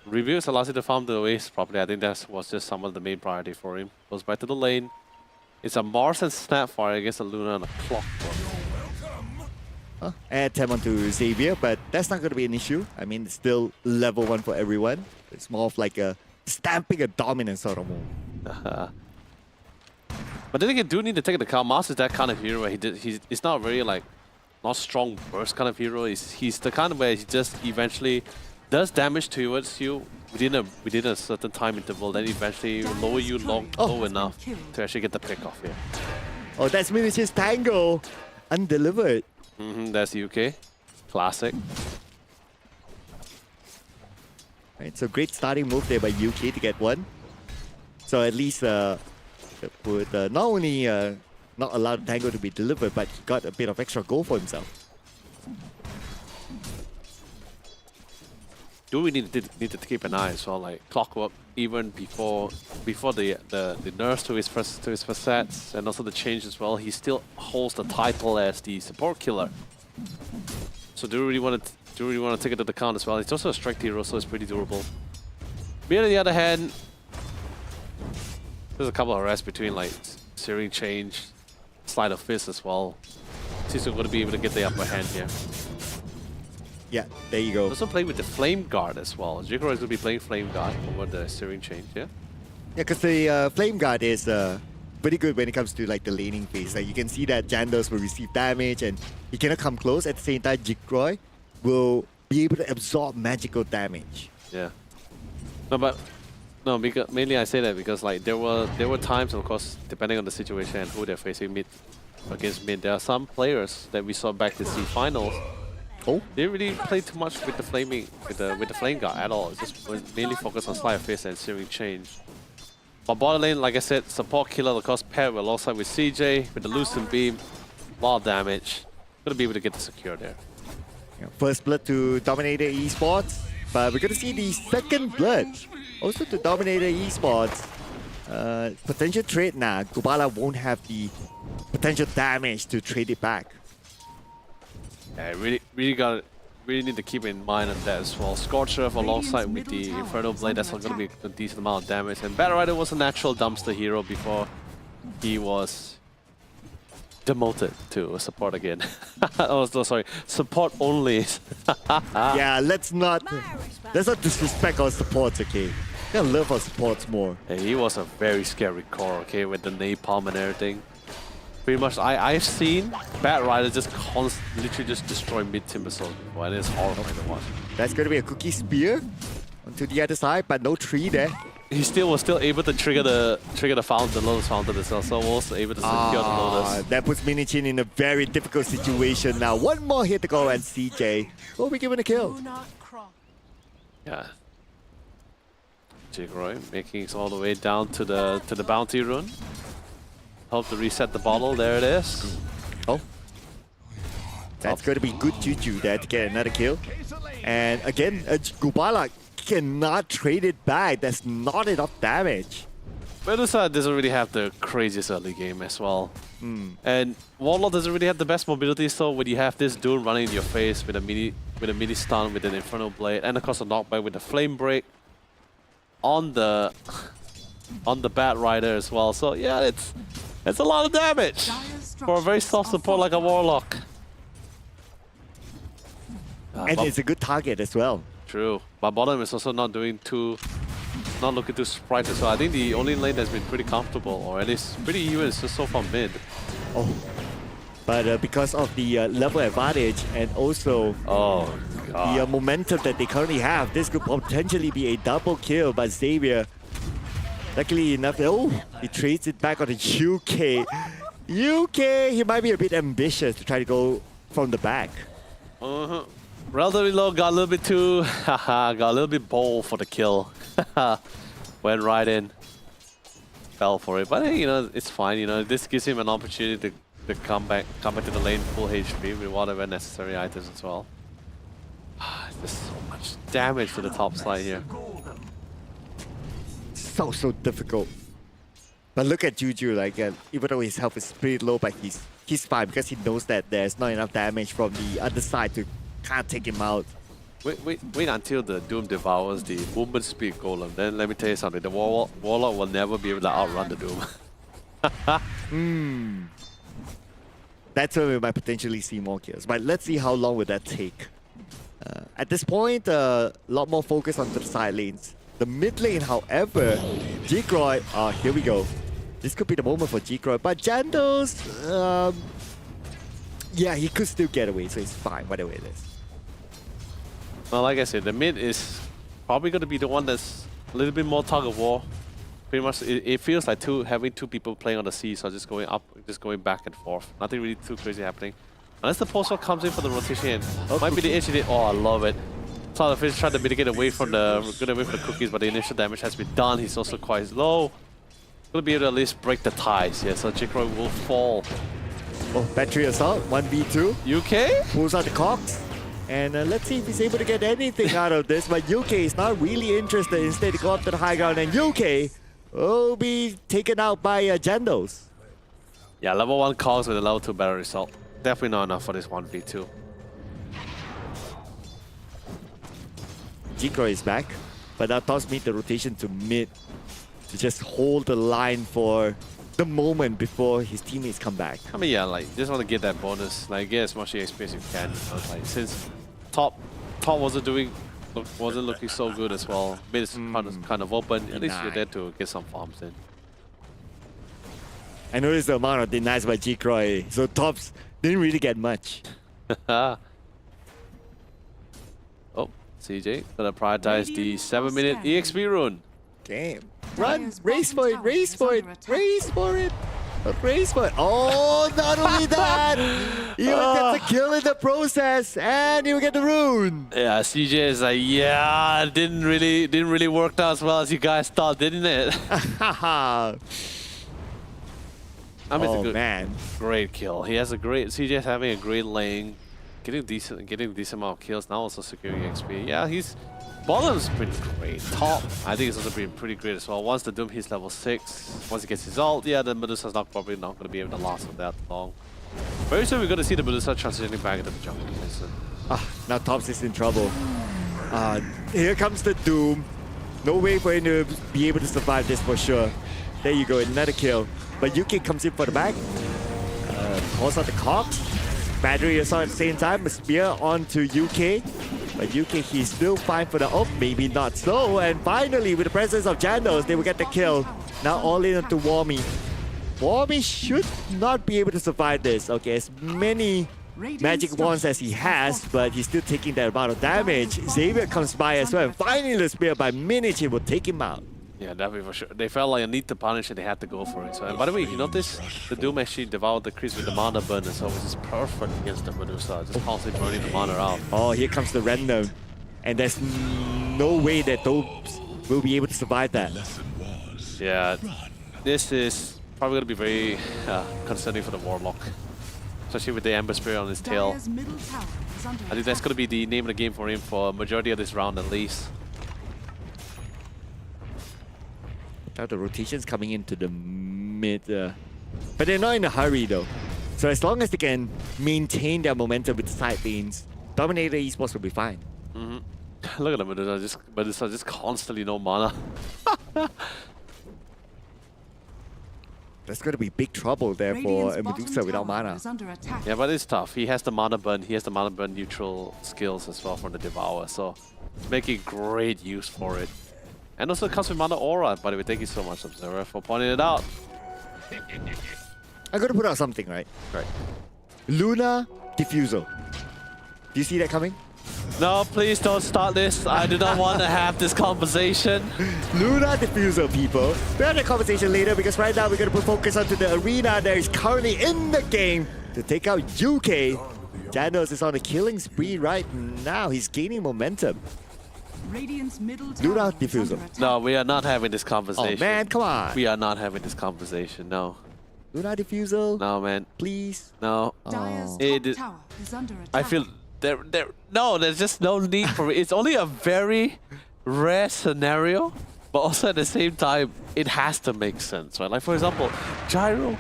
reviews allows you to farm the waste properly. I think that was just some of the main priority for him. Goes back to the lane. It's a Mars and Snapfire against a Luna and a Clockwork. Add 10 onto Xavier, but that's not going to be an issue. I mean, it's still level 1 for everyone. It's more of like a stamping a dominance sort of move. But then again, do need to take into account, Mars is that kind of hero where he's not very like, not strong burst kind of hero. He's the kind of where he just eventually does damage towards you within a certain time interval, then eventually lower you low enough to actually get the pick off here. Oh, that's Minich's Tango! Undelivered. That's UK. Classic. Right, so great starting move there by UK to get one. So at least would not only not allow the Tango to be delivered, but he got a bit of extra goal for himself. Do we need to keep an eye as well, like Clockwork, even before the nerfs to his first sets and also the change as well, he still holds the title as the support killer. So do we really want to take it to the count as well? It's also a strength hero, so it's pretty durable. But on the other hand, there's a couple of arrests between like Searing Change, Slide of Fist as well. Seems we're going to be able to get the upper hand here. Yeah, there you go. Also play with the Flame Guard as well. Jikro is going to be playing Flame Guard over the Searing Change, yeah? Yeah, because the Flame Guard is pretty good when it comes to like the laning phase. Like you can see that Jandos will receive damage and he cannot come close. At the same time, Jikro will be able to absorb magical damage. Yeah. No, because mainly I say that because like there were times, of course, depending on the situation and who they're facing against mid, there are some players that we saw back to SEA finals. Oh, they didn't really play too much with the flame guard at all. It just mainly focused on Slide of Fist and Searing Change. But bottom lane, like I said, support killer, of course, paired alongside with CJ with the Lucent Beam, a lot of damage. Gonna be able to get the secure there. yeah, first blood to Dominator Esports, but we're gonna see the second blood also to Dominator Esports. Potential trade now. Gubala won't have the potential damage to trade it back. Yeah, really need to keep in mind on that as well. Scorcher alongside with the Inferno Blade, that's going to be a decent amount of damage. And Battle Rider was a natural dumpster hero before he was demoted to support again. Oh, so sorry, support only. Yeah, let's not disrespect our supports, okay? Gotta love our supports more. Hey, he was a very scary core, okay, with the napalm and everything. Pretty much, I've seen Bat Rider just literally just destroy mid Timbersaw before, and it's horrifying to watch. That's gonna be a cookie spear onto the other side, but no tree there. He was still able to trigger the Lotus Fountain as well, so also able to secure the Lotus. That puts Minichin in a very difficult situation now. One more hit to go and CJ will be given a kill. Yeah. Jigroy making it all the way down to the bounty rune. Hope to reset the bottle. There it is. Oh. That's going to be good juju there to get another kill. And again, Gubala cannot trade it back. That's not enough damage. Medusa doesn't really have the craziest early game as well. And Warlord doesn't really have the best mobility, so when you have this dude running in your face with a mini stun with an Inferno Blade and of course a knockback with a Flame Break on the Bat Rider as well. So yeah, it's a lot of damage for a very soft support like a Warlock. And it's a good target as well. True, but bottom is also not looking too sprightly. So I think the only lane that's been pretty comfortable, or at least pretty even, is just so far mid. Oh, but because of the level advantage and also the momentum that they currently have, this could potentially be a double kill by Xavier. Luckily enough, he trades it back on the UK. UK, he might be a bit ambitious to try to go from the back. Relatively low, got a little bit too, got a little bit bold for the kill. Went right in. Fell for it, but hey, it's fine. This gives him an opportunity to come back to the lane full HP with whatever necessary items as well. There's so much damage to the top side here. So difficult. But look at Juju, like even though his health is pretty low, but he's fine because he knows that there's not enough damage from the other side to can't take him out. Wait until the Doom devours the movement speed golem. Then let me tell you something, the Warlock will never be able to outrun the Doom. That's where we might potentially see more kills. But let's see how long will that take. At this point, a lot more focus on the side lanes. The mid lane, however, G-Croy, here we go. This could be the moment for G-Croy, but Jandos, yeah, he could still get away, so it's fine, whatever it is. Well, like I said, the mid is probably going to be the one that's a little bit more tug of war. Pretty much, it feels like having two people playing on the sea, so just going up, just going back and forth. Nothing really too crazy happening. Unless the post-rock comes in for the rotation. Might be the edge. Oh, I love it. So the fish tried to mitigate away from the cookies, but the initial damage has been done. He's also quite low. Gonna be able to at least break the ties. Yeah, so J-Croy will fall. Oh, battery assault, 1v2. UK? Pulls out the cocks. And let's see if he's able to get anything out of this. But UK is not really interested. Instead, to go up to the high ground. And UK will be taken out by Jandos. Yeah, level 1 cogs with a level 2 battery assault. Definitely not enough for this 1v2. G-Croy is back. But now Toss made the rotation to mid to just hold the line for the moment before his teammates come back. I mean, yeah, like, just want to get that bonus. Like, get as much XP as you can. Like, since top wasn't looking so good as well. Mid is kind of open. At least you're there to get some farms in. I noticed the amount of denies by G-Croy, so Tops didn't really get much. Oh, CJ gonna prioritize the 7-minute EXP rune. Damn. Run! Race for it! Race for it! Race for it! Race for it! Oh, not only that! You will get the kill in the process, and you will get the rune! Yeah, CJ is like, yeah, didn't really work out as well as you guys thought, didn't it? I mean, it's a man. Great kill. He has a great. CJ is having a great lane, getting a decent amount of kills. Now also securing XP. Yeah, he's bottom's pretty great. Top, I think it's also pretty great as well. Once the Doom hits level 6, once he gets his ult, yeah, the Medusa's probably not going to be able to last for that long. Very soon we're going to see the Medusa transitioning back into the jungle. Now Tops is in trouble. Here comes the Doom. No way for him to be able to survive this for sure. There you go, another kill. But UK comes in for the back. Calls out the Cox. Battery assault at the same time. A spear onto UK. But UK, he's still fine for the ult. Maybe not so. And finally, with the presence of Jandos, they will get the kill. Now all in onto Warmy. Warmy should not be able to survive this. Okay, as many magic wands as he has, but he's still taking that amount of damage. Xavier comes by as well. And finally, the spear by Minichi will take him out. Yeah, definitely for sure. They felt like a need to punish and they had to go for it. So, and by the way, you notice the Doom actually devoured the crease with the mana burner, so which is perfect against the Medusa. Just constantly burning the mana out. Oh, here comes the random. And there's no way that those will be able to survive that. Yeah, this is probably going to be very concerning for the Warlock. Especially with the Ember Spirit on his tail. I think that's going to be the name of the game for him for a majority of this round at least. Now the rotation's coming into the mid, but they're not in a hurry though. So as long as they can maintain their momentum with the side lanes, Dominator Esports will be fine. Look at the Medusa just constantly no mana. There's going to be big trouble there for a Medusa without mana. Yeah, but it's tough. He has the mana burn. He has the mana burn neutral skills as well from the Devour, so making great use for it. And also comes with Mana Aura, by the way. Thank you so much, Observer, for pointing it out. I'm going to put out something, right? Right. Luna Diffusal. Do you see that coming? No, please don't start this. I do not want to have this conversation. Luna diffuser, people. We'll have the conversation later because right now we're going to put focus onto the arena that is currently in the game to take out UK. Janos is on a killing spree right now. He's gaining momentum. Radiant's middle Luna tower is diffuser. under attack. No, we are not having this Oh conversation. man, come on. We are not having this conversation. No. Luna diffuser, No, man. please. No. Dire's top It is- tower is under attack. I feel there's just no need for it. It's only a very rare scenario, but also at the same time, it has to make sense, right? Like for example, Gyro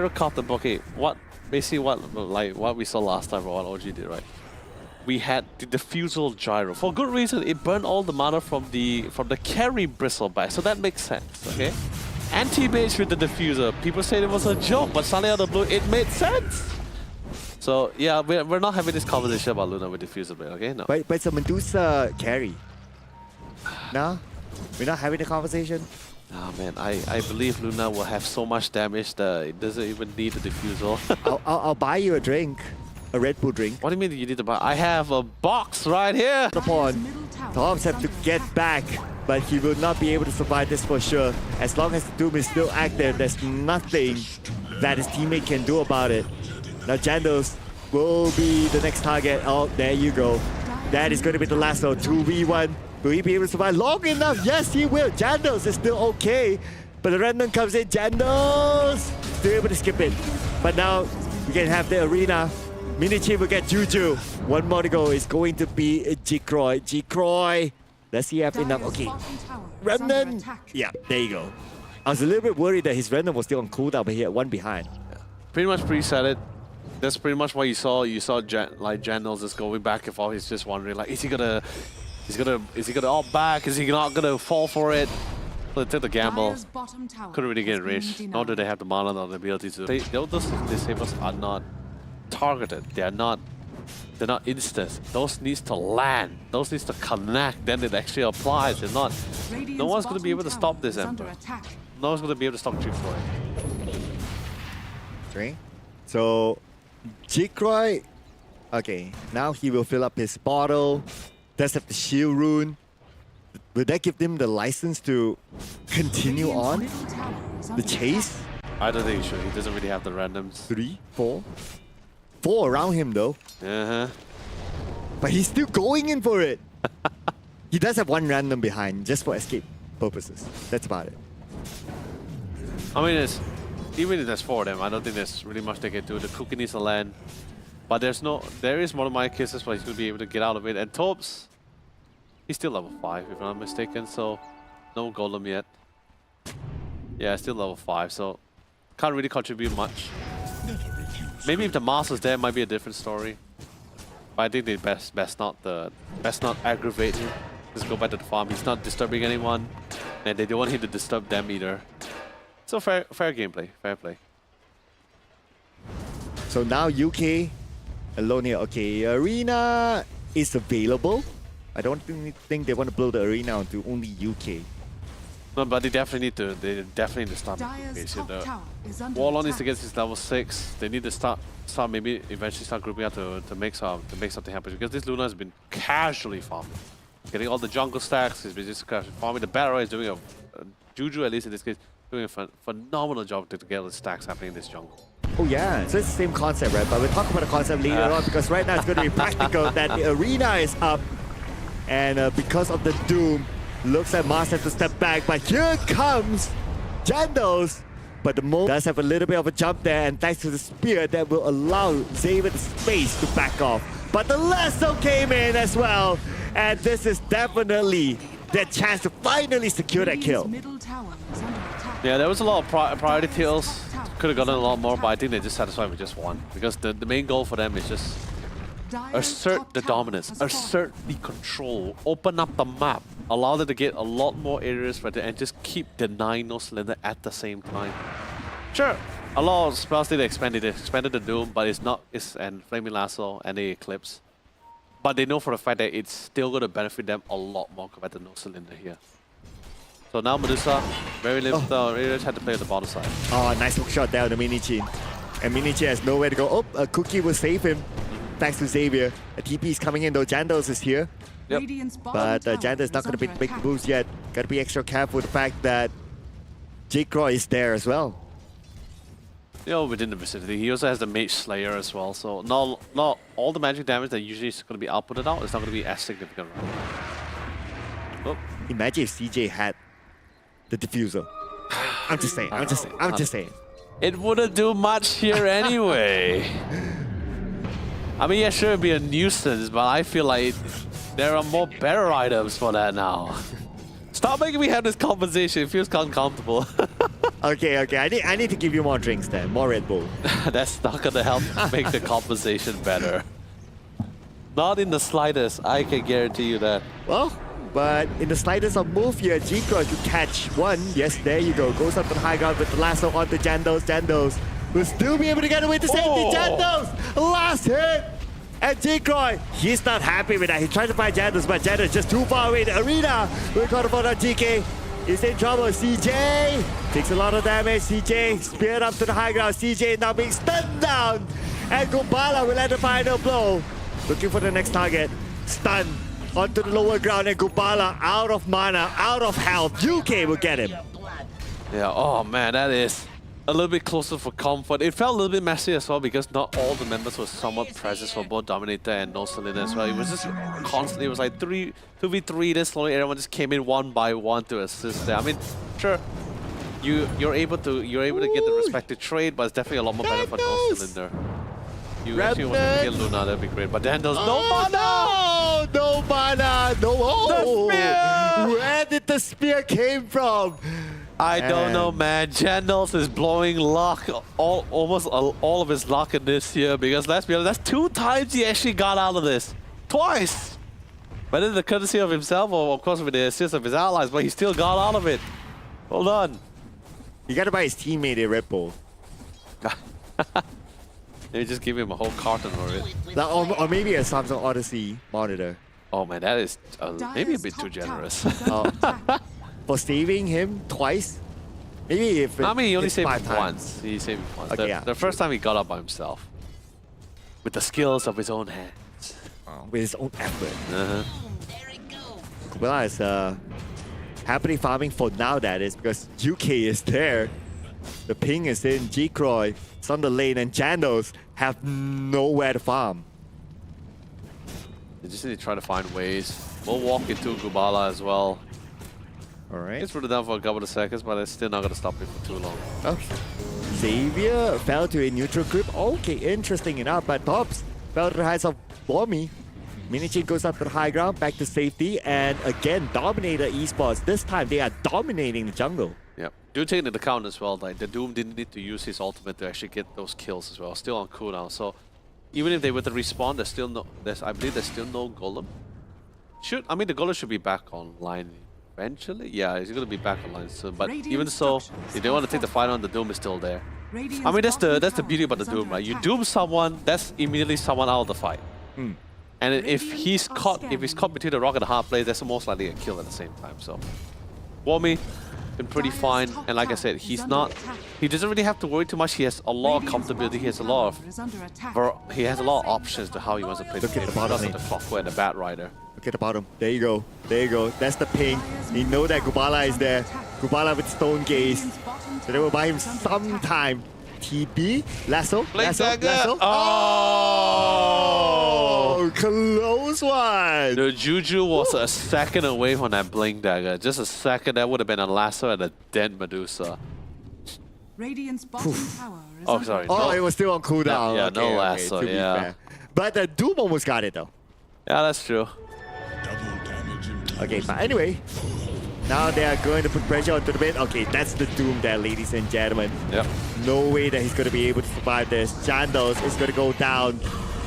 caught the okay. What we saw last time, or what OG did, right? We had the diffusal gyro for good reason. It burned all the mana from the carry bristleback, so that makes sense, okay? Anti-mage with the diffuser. People said it was a joke, but suddenly out of the blue, it made sense. So yeah, we're not having this conversation about Luna with diffuser, but okay, no. But it's a Medusa carry. No? We're not having a conversation? Oh man, I believe Luna will have so much damage that it doesn't even need a diffusal. I'll buy you a drink. A Red Bull drink. What do you mean you need to buy? I have a box right here. Upon middle tower Toms is have to under get attack. back, but he will not be able to survive this for sure. As long as the Doom is still active, there's nothing that his teammate can do about it. Now Jandos will be the next target. Oh, there you go. That is going to be the last one. 2v1. Will he be able to survive long enough? Yes, he will. Jandos is still okay. But the random comes in. Jandos still able to skip it. But now we can have the arena. Minichi will get Juju. One more to go. It's going to be Jikroy. Jikroy. Let's see if enough. Dire's Okay. bottom tower is under Remnant. attack. Yeah, there you go. I was a little bit worried that his Remnant was still on cooldown, but he had one behind. Pretty much preset it. That's pretty much what you saw. You saw like Jandals just going back and forth. He's just wondering like, is he gonna opt back? Is he not gonna fall for it? So they took the gamble. Dire's bottom tower Couldn't really get has been rich. Nor do denied. they have the mana or the ability to. Those disables are not targeted. They're not instant. Those needs to land. Those needs to connect. Then it actually applies. They're not. Radiant's No one's gonna be able to bottom stop tower this is under Emperor. attack. No one's gonna be able to stop Jikroy. Okay. So, Jikroy. Okay, now he will fill up his bottle. Does have the shield rune. Will that give him the license to continue Radiant's on middle tower is the under chase? I don't think he should. He doesn't really have the randoms. 3, 4. 4 around him though. Uh-huh. But he's still going in for it. He does have one random behind just for escape purposes. That's about it. I mean, even if there's 4 of them, I don't think there's really much they can do. The cookie needs to land. But there is one of my cases where he's going to be able to get out of it. And Topes, he's still level 5 if I'm not mistaken, so no golem yet. Yeah, still level 5, so can't really contribute much. Maybe if the Mars was there, it might be a different story. But I think they best not aggravate him. Just go back to the farm. He's not disturbing anyone, and they don't want him to disturb them either. So fair gameplay, fair play. So now UK alone here. Okay, arena is available. I don't think they want to blow the arena onto only UK. No, but they definitely need to. They definitely need to start. Dire's top tower is under Warlord needs to attack. get his level 6. They need to start maybe eventually start grouping up to make something happen, because this Luna has been casually farming, getting all the jungle stacks. He's been just casually farming. The Battle is doing a Juju, at least in this case, doing a phenomenal job to get all the stacks happening in this jungle. Oh yeah, so it's the same concept, right? But we'll talk about the concept later on, because right now it's going to be practical that the arena is up, and because of the Doom, looks like Mars has to step back. But here comes Jandos. But the Mo does have a little bit of a jump there, and thanks to the spear that will allow Xavier the space to back off. But the lasso came in as well, and this is definitely their chance to finally secure that kill. Radiant's middle tower is under attack. Yeah, there was a lot of priority kills. Could have gotten a lot more, but I think they're just satisfied with just one, because the main goal for them is just Dire's assert top the tower dominance, has fallen. assert the control, open up the map, allow them to get a lot more areas for it, and just keep denying no cylinder at the same time. Sure, a lot of spells did expand. They expanded the Doom, but and Flaming Lasso and the Eclipse. But they know for a fact that it's still going to benefit them a lot more compared to no cylinder here. So now Medusa, very limited, really had to play on the bottom side. Oh, nice hook shot there on the Minichi. And Minichi has nowhere to go. Oh, a cookie will save him. thanks to Xavier. A TP is coming in though. Jandos is here. Yep. Radiant's bottom But tower Janda is not going to under make attack. moves yet. Got to be extra careful with the fact that Jake Roy is there as well. You know, within the vicinity. He also has the Mage Slayer as well, so not all the magic damage that usually is going to be outputted out is not going to be as significant. Oh, Imagine if CJ had the diffuser. I'm just saying. I'm just saying. it wouldn't do much here anyway. I mean, yeah, sure, it'd be a nuisance, but I feel like there are more better items for that now. Stop making me have this conversation. It feels uncomfortable. Okay. I need to give you more drinks then. More Red Bull. That's not gonna help make the conversation better. Not in the slightest. I can guarantee you that. Well, but in the slightest of move here, G-Cross to catch one. Yes, there you go. Goes up to the high ground with the lasso onto Jandos. Jandos will still be able to get away to safety. Oh. Jandos, last hit. And G-Croy, he's not happy with that. He tried to find Jandos, but Jandos is just too far away. The arena will call for the GK. Is in trouble. CJ takes a lot of damage. CJ speared up to the high ground. CJ now being stunned down. And Gubala will let the final blow. Looking for the next target. Stun onto the lower ground, and Gubala out of mana, out of health. UK will get him. Yeah, oh man, that is a little bit closer for comfort. It felt a little bit messy as well because not all the members were somewhat present for both Dominator and No Cylinder as well. It was just constantly, it was like 2v3, then slowly everyone just came in one by one to assist there. I mean, sure, you're able to get the respected trade, but it's definitely a lot more better for No Cylinder. You actually want to kill Luna, that'd be great. But then there's no mana! No mana! No! Oh. The spear! Where did the spear came from? I don't know, man. Jandals is blowing luck, almost all of his luck in this here, because let's be honest, that's 2 times he actually got out of this. Twice! Whether the courtesy of himself or, of course, with the assist of his allies, but he still got out of it. Well done. You gotta buy his teammate a Red Bull. Maybe just give him a whole carton for it. Or maybe a Samsung Odyssey monitor. Oh man, that is maybe a bit too generous. For saving him twice? Maybe if I mean, he only it's saved 5 him times. once. He saved him once. Okay, yeah. The first time he got up by himself. With the skills of his own hands. With his own effort. Uh-huh. Well, it's happily farming for now, that is, because UK is there. The ping is in, G-Croy is on the lane, and Jandos have nowhere to farm. They just need to try to find ways. We'll walk into Gubala as well. Alright. It's rooted down for a couple of seconds, but it's still not going to stop it for too long. Okay. Xavier fell to a neutral grip. Okay, interesting enough, but Tops fell to the heights of Bormy. Minichin goes up to the high ground, back to safety, and again, Dominator Esports. This time, they are dominating the jungle. Yep. Do take into account as well, like the Doom didn't need to use his ultimate to actually get those kills as well. Still on cooldown, so even if they were to respawn, there's still no. I believe there's still no Golem. I mean, the Golem should be back online eventually. Yeah, he's gonna be back online soon. But even so, if they want to take the fight on, the Doom is still there. I mean, that's the beauty about the Doom, right? You doom someone, that's immediately someone out of the fight. And if he's caught between the rock and the hard place, that's most likely a kill at the same time. So, Warmy been pretty fine, and like I said, he doesn't really have to worry too much. He has a lot of comfortability. He has a lot of options to how he wants to play the game. Because of the Clockwork and the Bat Rider. Look at the bottom. There you go. There you go. That's the ping. You know that Gubala is there. Gubala with Stone Gaze. So they will buy him some time. TB, lasso, lasso. Oh, close one. The Juju was a second away from that Blink Dagger. Just a second, that would have been a lasso and a dead Medusa. Radiant's bottom tower is Oh, under sorry. attack. Oh, it was still on cooldown. Yeah, okay, no okay, lasso, to be yeah. fair. But the Doom almost got it though. Yeah, that's true. Okay, but anyway, now they are going to put pressure onto the mid. Okay, that's the Doom there, ladies and gentlemen. Yep. No way that he's going to be able to survive this. Jandos is going to go down.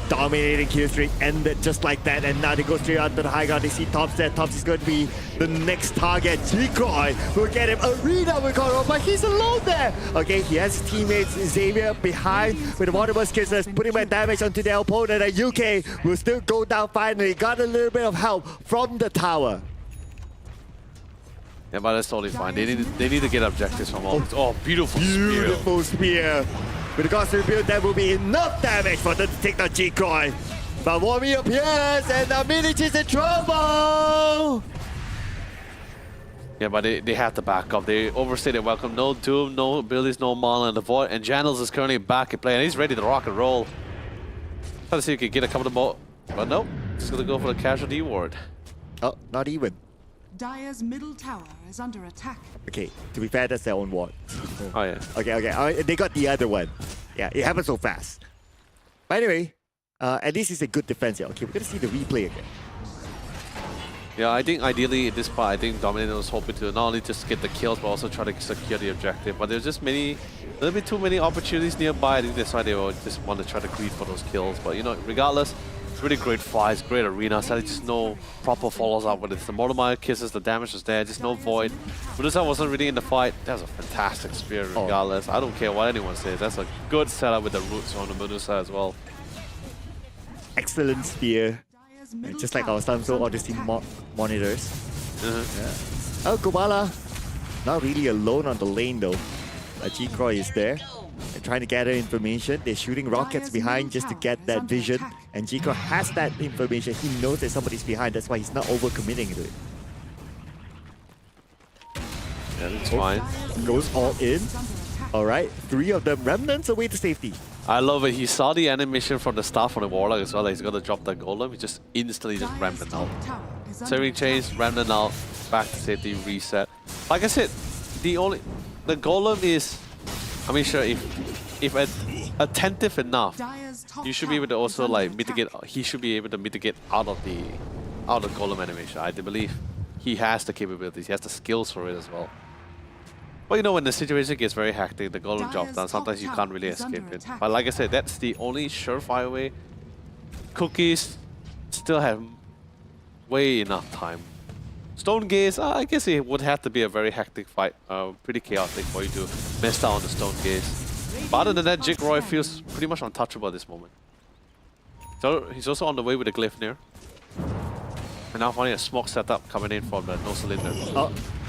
Dominating kill streak ended just like that, and now they go straight onto the high ground. They see Tops there. Tops is going to be the next target. G-Croy will get him. Arena will call him, but he's alone there. Okay, he has his teammates Xavier behind with the multiple skills, putting my damage onto their opponent. And UK will still go down finally. Got a little bit of help from the tower. Yeah, but that's totally fine. They need to get objectives from all. Oh, beautiful spear. Beautiful spear. With regards to the build, that will be enough damage for them to take the G-Croy. But Warmy appears and now Minich is in trouble! Yeah, but they have to back up. They overstayed their welcome. No Doom, no abilities, no Mana in the Void. And Jandals is currently back in play and he's ready to rock and roll. Try to see if he can get a couple of more. But no, he's gonna go for the casualty ward. Oh, not even. Dire's middle tower is under attack. Okay, to be fair, that's their own ward. Oh yeah. Okay. They got the other one. Yeah, it happened so fast. But anyway, at least it's a good defense here. Okay, we're gonna see the replay again. Yeah, I think ideally in this part, I think Dominator was hoping to not only just get the kills, but also try to secure the objective. But there's just a little bit too many opportunities nearby. I think that's why they will just want to try to greed for those kills. But you know, regardless, it's really great fights, great arena. Sadly, just no proper follows up with it. The Mordemai kisses, the damage was there, just no void. Medusa wasn't really in the fight. That was a fantastic spear regardless. I don't care what anyone says. That's a good setup with the roots on the Medusa as well. Excellent spear. Just like our Stunzo Odyssey monitors. Yeah. Oh, Gobala. Not really alone on the lane though. G-Croy is there. They're trying to gather information. They're shooting rockets behind just to get that vision. And G-Croy has that information. He knows that somebody's behind. That's why he's not overcommitting to it. Yeah, that's fine. Goes all in. Alright, 3 of them. Remnants away to safety. I love it. He saw the animation from the start from the Warlock as well. Like he's gonna drop the Golem. He just instantly just Remnant out. Saving Chains, Remnant out, back to safety, reset. Like I said, the Golem is, I mean, sure, if attentive enough, you should be able to also like mitigate. He should be able to mitigate out of the Golem animation. I do believe he has the capabilities. He has the skills for it as well. But you know, when the situation gets very hectic, the Golem drops down, sometimes you can't really escape it. But like I said, that's the only surefire way. Cookies still have way enough time. Stone Gaze, I guess it would have to be a very hectic fight, pretty chaotic for you to miss out on the Stone Gaze. But other than that, Jig-Roy feels pretty much untouchable at this moment. So he's also on the way with the Glyphnir. And now finding a smoke setup coming in from the no cylinder.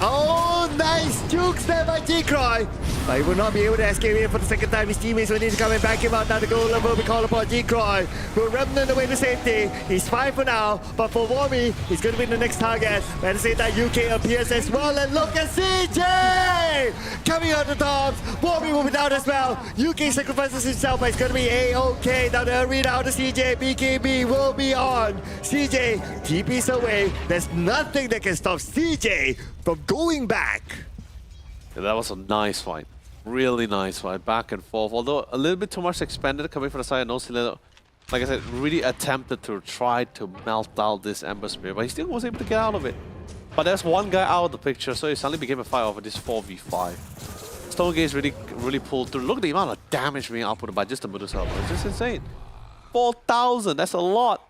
Oh, nice jukes there by G-Croy. But he will not be able to escape here for the second time. His teammates will need to come and back him out. Now the Golem will be called upon. G-Croy will Remnant away to safety. He's fine for now, but for Warmy, he's going to be the next target. But at the same time, UK appears as well. And look at CJ! Coming out the tops. Warmy will be down as well. UK sacrifices himself, but it's going to be A-OK. Now the arena out of CJ. BKB will be on. CJ TP's away. There's nothing that can stop CJ from going back. Yeah, that was a nice fight. Really nice fight. Back and forth. Although a little bit too much expanded coming from the side of no cylinder. Like I said, really attempted to try to melt out this Ember Spear, but he still was able to get out of it. But there's one guy out of the picture, so it suddenly became a fight over this 4v5. Stone Gaze really pulled through. Look at the amount of damage being output by just the Medusa. It's just insane. 4,000, that's a lot.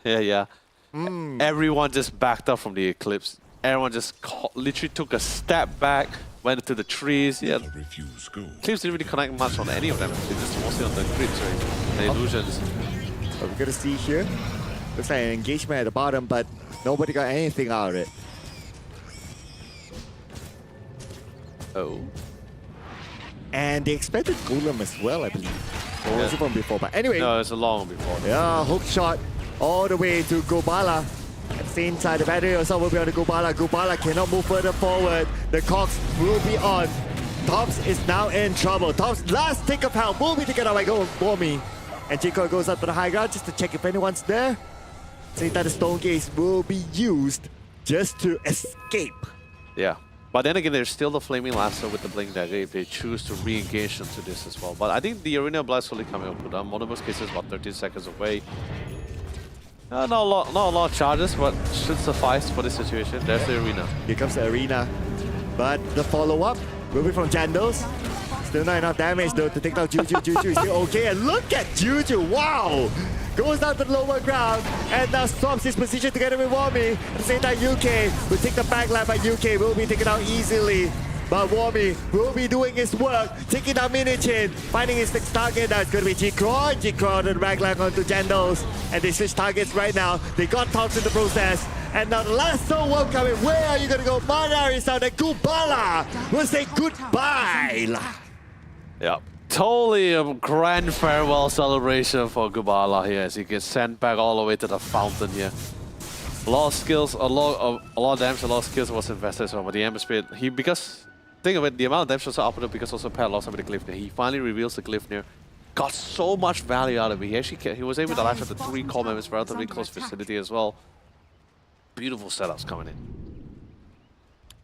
yeah. Everyone just backed up from the Eclipse. Everyone just literally took a step back, went into the trees. Yeah, Eclipse didn't really connect much on any of them. They just mostly on the grids, right? The illusions. What we're gonna see here, looks like an engagement at the bottom, but nobody got anything out of it. Oh. And they expected Golem as well, I believe. Or was it from before? But anyway. No, it's a long before. Yeah, hook shot all the way to Gobala. At the same time, the battery also will be on the Gobala. Gobala cannot move further forward. The Cox will be on. Tops is now in trouble. Tops' last tick of health will be taken out by Warmy. And Chico goes up to the high ground just to check if anyone's there. Same time, the Stone Gaze will be used just to escape. Yeah. But then again, there's still the Flaming Lasso with the Blink Dagger if they choose to re-engage into this as well. But I think the Arena Blast slowly coming up with them. Monobo's case is about 13 seconds away. Not a lot of charges, but should suffice for this situation. There's the Arena. Here comes the Arena. But the follow-up will be from Jandals. Still not enough damage though to take down Juju. Juju is still okay. And look at Juju, wow! Goes down to the lower ground and now swaps his position together with Warmy. At the same time, UK will take the backline, but UK will be taken out easily. But Warmy will be doing his work, taking down Minichin, finding his next target. Now it's going to be G-Croy. G-Croy on the backline onto Jandals. And they switch targets right now. They got Tops in the process. And now the last soul will come in. Where are you going to go? Mana is out. And Gubala will say goodbye. Yeah. Totally a grand farewell celebration for Gubala here as he gets sent back all the way to the fountain here. A lot of skills, a lot of damage, a lot of skills was invested so but the Ember Spirit, because think of it, the amount of damage was up because also Pat lost some of the Glyphnir. He finally reveals the Glyphnir. Got so much value out of it. He was able to latch up the 3 core members relatively close vicinity as well. Beautiful setups coming in.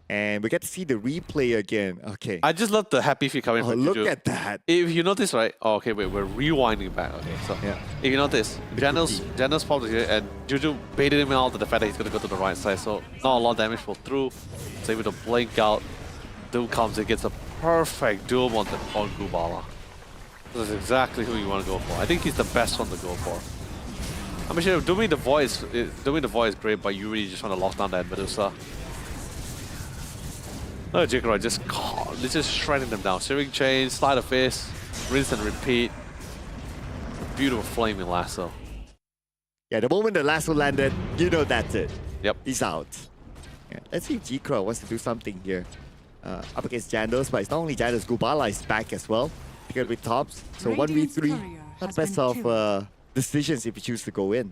And we get to see the replay again. Okay. I just love the happy feet coming Oh, from look Juju. at that. If you notice, right? Oh, okay, wait, we're rewinding back. Okay, so Yeah. if you notice, Janos popped here and Juju baited him out to the fact that he's gonna go to the right side. So not a lot of damage will through. He's able to blink out. Doom comes and gets a perfect duel on Gubala. This is exactly who you want to go for. I think he's the best one to go for. I mean, sure, doing the voice is great, but you really just want to lock down that Medusa. No, Jigro just shredding them down. Searing Chain, Slide of Fist, rinse and repeat. Beautiful flaming lasso. Yeah, the moment the lasso landed, you know that's it. Yep. He's out. Yeah. Let's see if G-Crow wants to do something here. Up against Jandos, but it's not only Jandos, Gubala is back as well. Together with Tops. So Radiant's 1v3. courier Not has best been of killed. decisions if you choose to go in.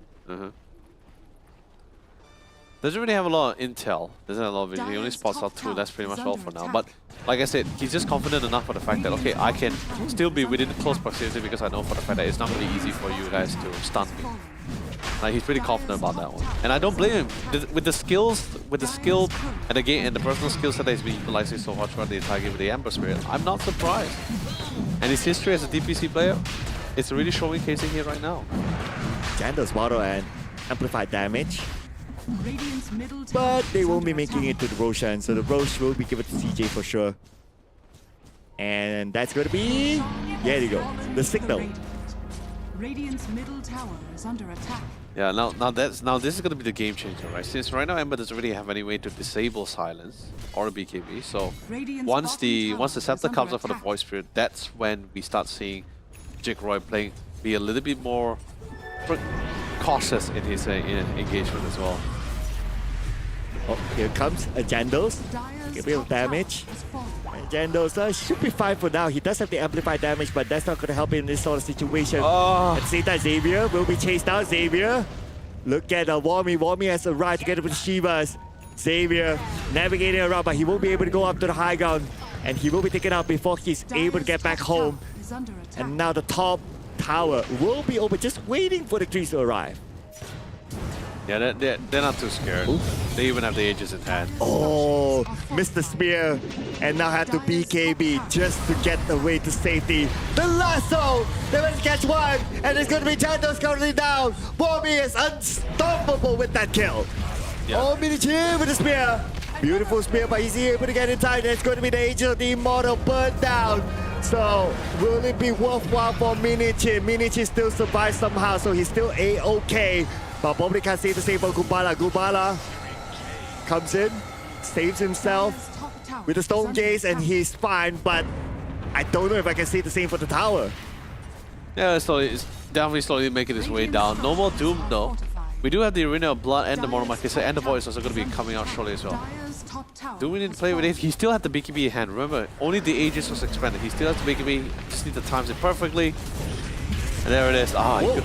Doesn't really have a lot of intel. Doesn't have a lot of vision. He only spots out 2. That's pretty much all for now. But like I said, he's just confident enough for the fact that, okay, I can still be within close proximity because I know for the fact that it's not going to be easy for you guys to stun me. Like, he's pretty confident about that one. And I don't blame him. With the skill and the game and the personal skill set that he's been utilizing so much throughout the entire game with the Ember Spirit, I'm not surprised. And his history as a DPC player, it's really showcasing here right now. Jandos model and amplified damage. Radiant's middle tower But they is won't be under making it attack. to the Roshan, so the Rosh will be given to CJ for sure. And that's going to be... There you go. The signal. Radiant's middle tower is under attack. Yeah, now this is gonna be the game changer, right? Since right now Ember doesn't really have any way to disable silence or BKB, so Radiant's once the bottom tower scepter is comes under up for the attack. voice spirit, that's when we start seeing Jake Roy be a little bit more cautious in his engagement as well. Oh, here comes a Jandos. Dire's Get a bit of top tower damage. has fallen. Jandos should be fine for now. He does have the amplified damage, but that's not going to help in this sort of situation. Oh. At the same time, Xavier will be chased out. Xavier, look at Warmy. Warmy has arrived together with Shivas. Xavier navigating around, but he won't be able to go up to the high ground. And he will be taken out before he's able to get back Dire's top home. tower is under attack. And now the top tower will be open, just waiting for the trees to arrive. Yeah, they're not too scared. They even have the Aegis in hand. Oh, Mr. Spear, and now have to BKB just to get the way to safety. The lasso! They will catch one, and it's going to be Jandos currently down. Bobby is unstoppable with that kill. Yeah. Oh, Minichi with the spear. Beautiful spear, but he's able to get in time. It's going to be the Angel of the Immortal burned down. So, will it be worthwhile for Minichi? Minichi still survives somehow, so he's still A-okay. But probably can't say the same for Gubala. Gubala comes in, saves himself Dire's top tower with the is Stone under Gaze, and attack. he's fine, but I don't know if I can say the same for the tower. Yeah, it's definitely slowly making its way down. No more Doom though. We do have the Arena of Blood and the Mono, like I said, and the Voice also going to be coming out shortly as well. Dire's top tower Do we need to has play with it? fallen. He still had the BKB in hand. Remember, only the Aegis was expanded. He still has the BKB. Just need to time it perfectly. And there it is. Ah, Whoa.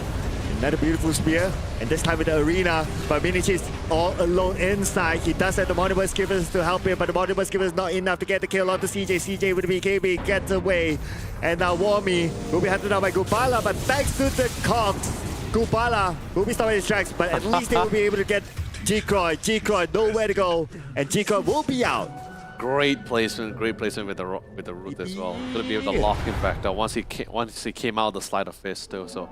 Another beautiful spear, and this time with the Arena, but Minichi is all alone inside. He does have the Modibus Givers to help him, but the Modibus Givers not enough to get the kill onto CJ. CJ with the BKB gets away, and now Warmy will be hunted down by Gubala, but thanks to the cogs, Gubala will be stopping his tracks, but at least they will be able to get G-Croy. G-Croy nowhere to go, and G-Croy will be out. great placement with the root as well. Gonna be able to lock him back down once he came out of the Slide of Fist too. So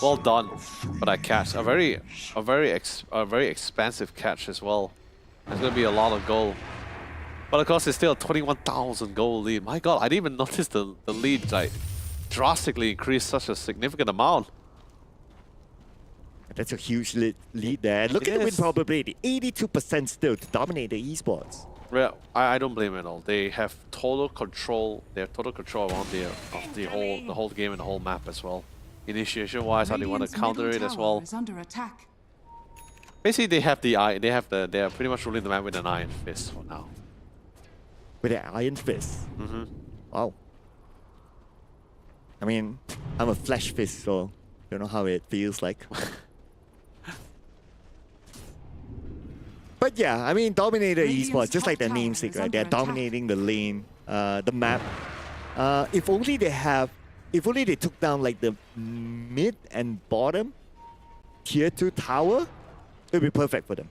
well done for that catch. A very expensive catch as well. There's gonna be a lot of gold. But of course, it's still a 21,000 gold lead. My God, I didn't even notice the lead like drastically increased such a significant amount. That's a huge lead there. Look at the win is. probability, 82% still to dominate the esports. Yeah, I don't blame it at all. They have total control. They have total control around the whole game and the whole map as well. Initiation wise, how they want to Radiant's counter middle it as tower well. is under attack. Basically, they are pretty much ruling the map with an iron fist for now. With an Iron Fist. Wow. I mean, I'm a flesh fist, so don't know how it feels like. But yeah, I mean, Dominator Esports, just like their namesake, right? They're dominating the lane, the map. If only they took down like the mid and bottom tier 2 tower, it would be perfect for them.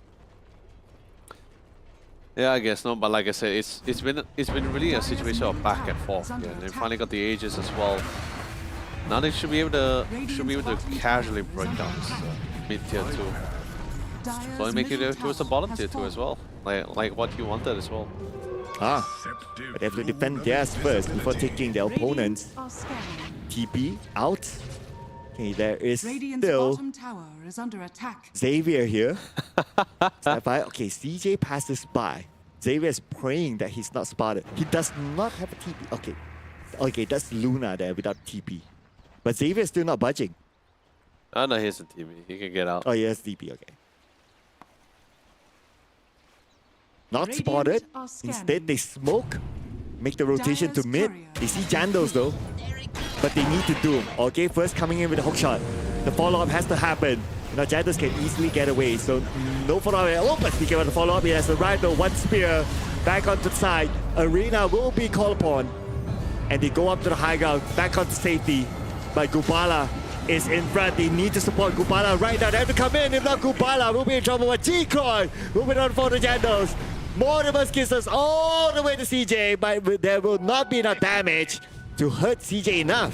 Yeah, I guess no, but like I said, it's been really a situation of back and forth. Yeah, they finally got the Aegis as well. Now they should be able to casually break down this mid tier 2. So make it towards the bottom tier 2 as well, like what you wanted as well. But they have to defend theirs first before taking their opponent's TP out. Okay, there is still Xavier here. Okay, CJ passes by. Xavier is praying that he's not spotted. He does not have a TP. Okay, that's Luna there without TP. But Xavier is still not budging. Oh no, he has a TP. He can get out. Oh, he has TP, okay. Not spotted. Instead, they smoke, make the rotation to mid. They see Jandos though, but they need to do. Okay, first coming in with a hook shot. The follow-up has to happen. You know, Jandos can easily get away, so no follow-up. Oh, but speaking of the follow-up, he has arrived though. One spear back onto the side. Arena will be called upon, and they go up to the high ground, back onto safety. But Gubala is in front. They need to support Gubala right now. They have to come in. If not, Gubala will be in trouble with G-Croy. Moving on for the Jandos. Mortimer kisses all the way to CJ, but there will not be enough damage to hurt CJ enough.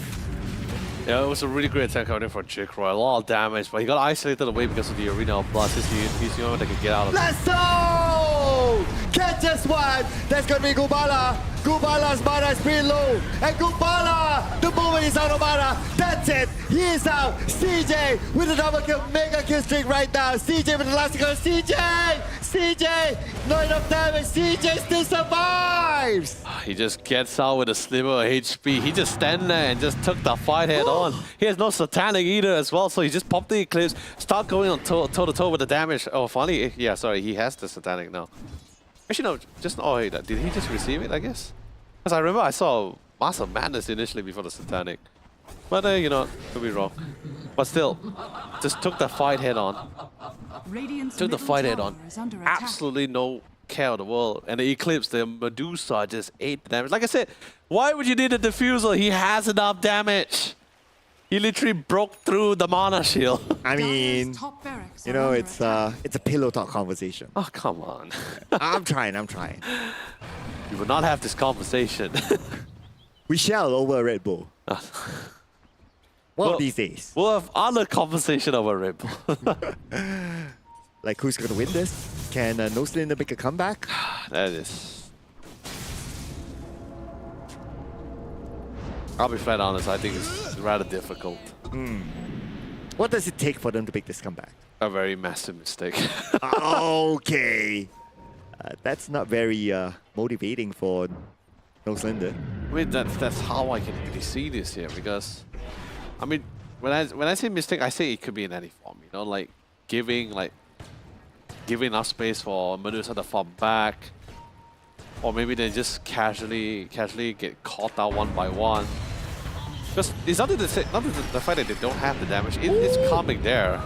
Yeah, it was a really great attack out there for J-Croy. A lot of damage, but he got isolated away because of the Arena of Blood. He's the only one that can get out of it. Let's go! Catch just one. That's going to be Gubala. Gubala's mana is pretty low. And Gubala, the moment he's out of mana, that's it. He is out. CJ with a double kill, mega kill streak right now. CJ with the last kill. CJ, not enough damage. CJ still survives. He just gets out with a sliver of HP. He just stand there and just took the fight head on. He has no satanic either as well, so he just popped the Eclipse, start going on toe-to-toe with the damage. Oh, finally, yeah, sorry, he has the satanic now. Actually, no, just, oh, wait, did he just receive it, I guess? Because I remember I saw Master Madness initially before the satanic. But, you know, could be wrong. But still, just took the fight head on. Took the fight head on. Absolutely no care of the world. And the Eclipse, the Medusa just ate the damage. Like I said, why would you need a diffusal? He has enough damage. He literally broke through the mana shield. I mean, you know, it's a pillow talk conversation. Oh, come on. I'm trying. You will not have this conversation. We shall over a Red Bull. One of these days. We'll have other conversation over Red Bull. Like, who's going to win this? Can No Cylinder make a comeback? That is... I'll be flat honest, I think it's rather difficult. What does it take for them to make this comeback? A very massive mistake. Okay. That's not very motivating for No Cylinder. I mean, that's how I can really see this here, because... I mean, when I say mistake, I say it could be in any form, you know, like giving enough space for Medusa to fall back, or maybe they just casually get caught out one by one. Because it's not the fact that they don't have the damage; it's coming there.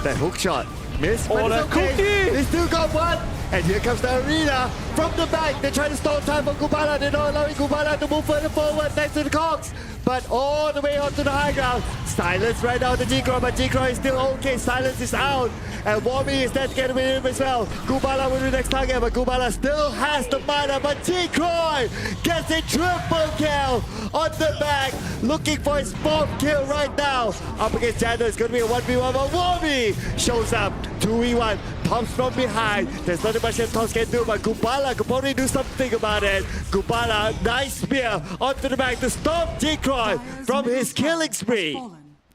That hook shot missed. Oh, that cookie! They still got one, and here comes the Arena from the back. They try to stall time for Gubala. They're not allowing Gubala to move further forward next to the Cox. But all the way onto the high ground. Silence right now to G-Croy, but G-Croy is still okay. Silence is out. And Wami is there to get with him as well. Gubala will be the next target, but Gubala still has the mana. But G-Croy gets a triple kill on the back. Looking for his 4th kill right now. Up against Jando, it's going to be a 1v1, but Wami shows up. 2v1. Toms from behind. There's nothing much that Toms can do, but Gubala could probably do something about it. Gubala, nice spear onto the back to stop G-Croy from his killing spree.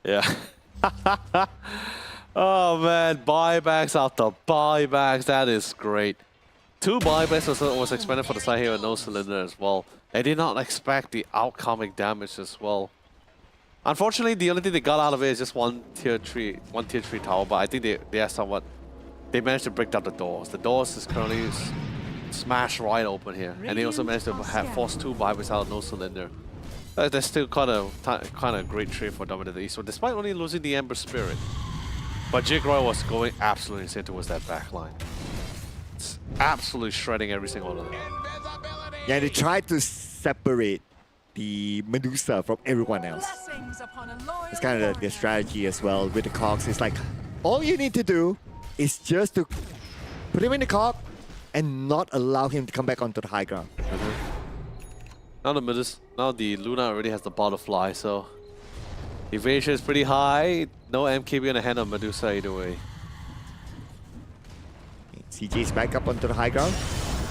Yeah. Oh man, buybacks after buybacks. That is great. 2 buybacks was expended for the side here with No Cylinder as well. They did not expect the outcoming damage as well. Unfortunately, the only thing they got out of it is just one tier 3 tower, but I think they are somewhat... They managed to break down the doors. The doors is currently smashed right open here. And they also managed to force 2 buybacks out of No Cylinder. That's still kind of great trade for Dominator East. So despite only losing the Ember Spirit, but Jake Roy was going absolutely insane towards that backline. It's absolutely shredding every single one of them. Yeah, they tried to separate the Medusa from everyone else. It's kind of their strategy as well with the cogs. It's like, all you need to do is just to put him in the cog and not allow him to come back onto the high ground. Now the Luna already has the butterfly, so evasion is pretty high. No MKB on the hand of Medusa either way. CJ's back up onto the high ground.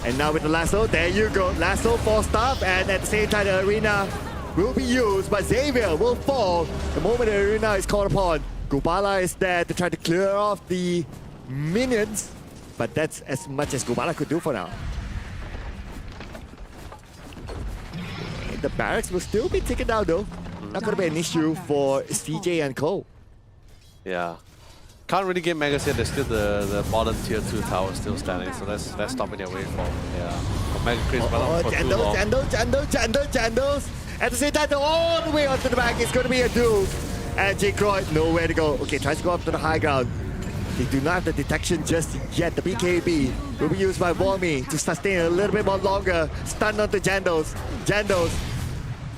And now with the lasso, there you go. Lasso for stuff, and at the same time the arena will be used, but Xavier will fall the moment the arena is called upon. Gubala is there to try to clear off the minions, but that's as much as Gubala could do for now. The barracks will still be taken down though. Not going to be an issue for CJ and Co. Yeah. Can't really get Megas yet. There's still the bottom tier 2 tower still standing, so that's stopping their way from. Yeah. But Mega Craze went on for too long. Jandals. At the same time, all the way onto the back is going to be a Doom. And Jake Roy, nowhere to go. Okay, tries to go up to the high ground. They do not have the detection just yet. The BKB will be used by Wormy to sustain a little bit more longer. Stun onto Jandals. Jandals,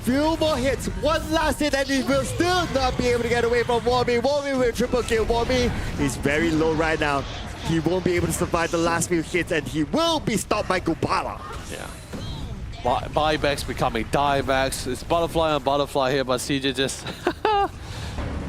few more hits. One last hit and he will still not be able to get away from Wormy. Wormy will triple kill. Wormy is very low right now. He won't be able to survive the last few hits and he will be stopped by Gubala. Yeah. Buybacks becoming diebacks. It's butterfly on butterfly here, but CJ just...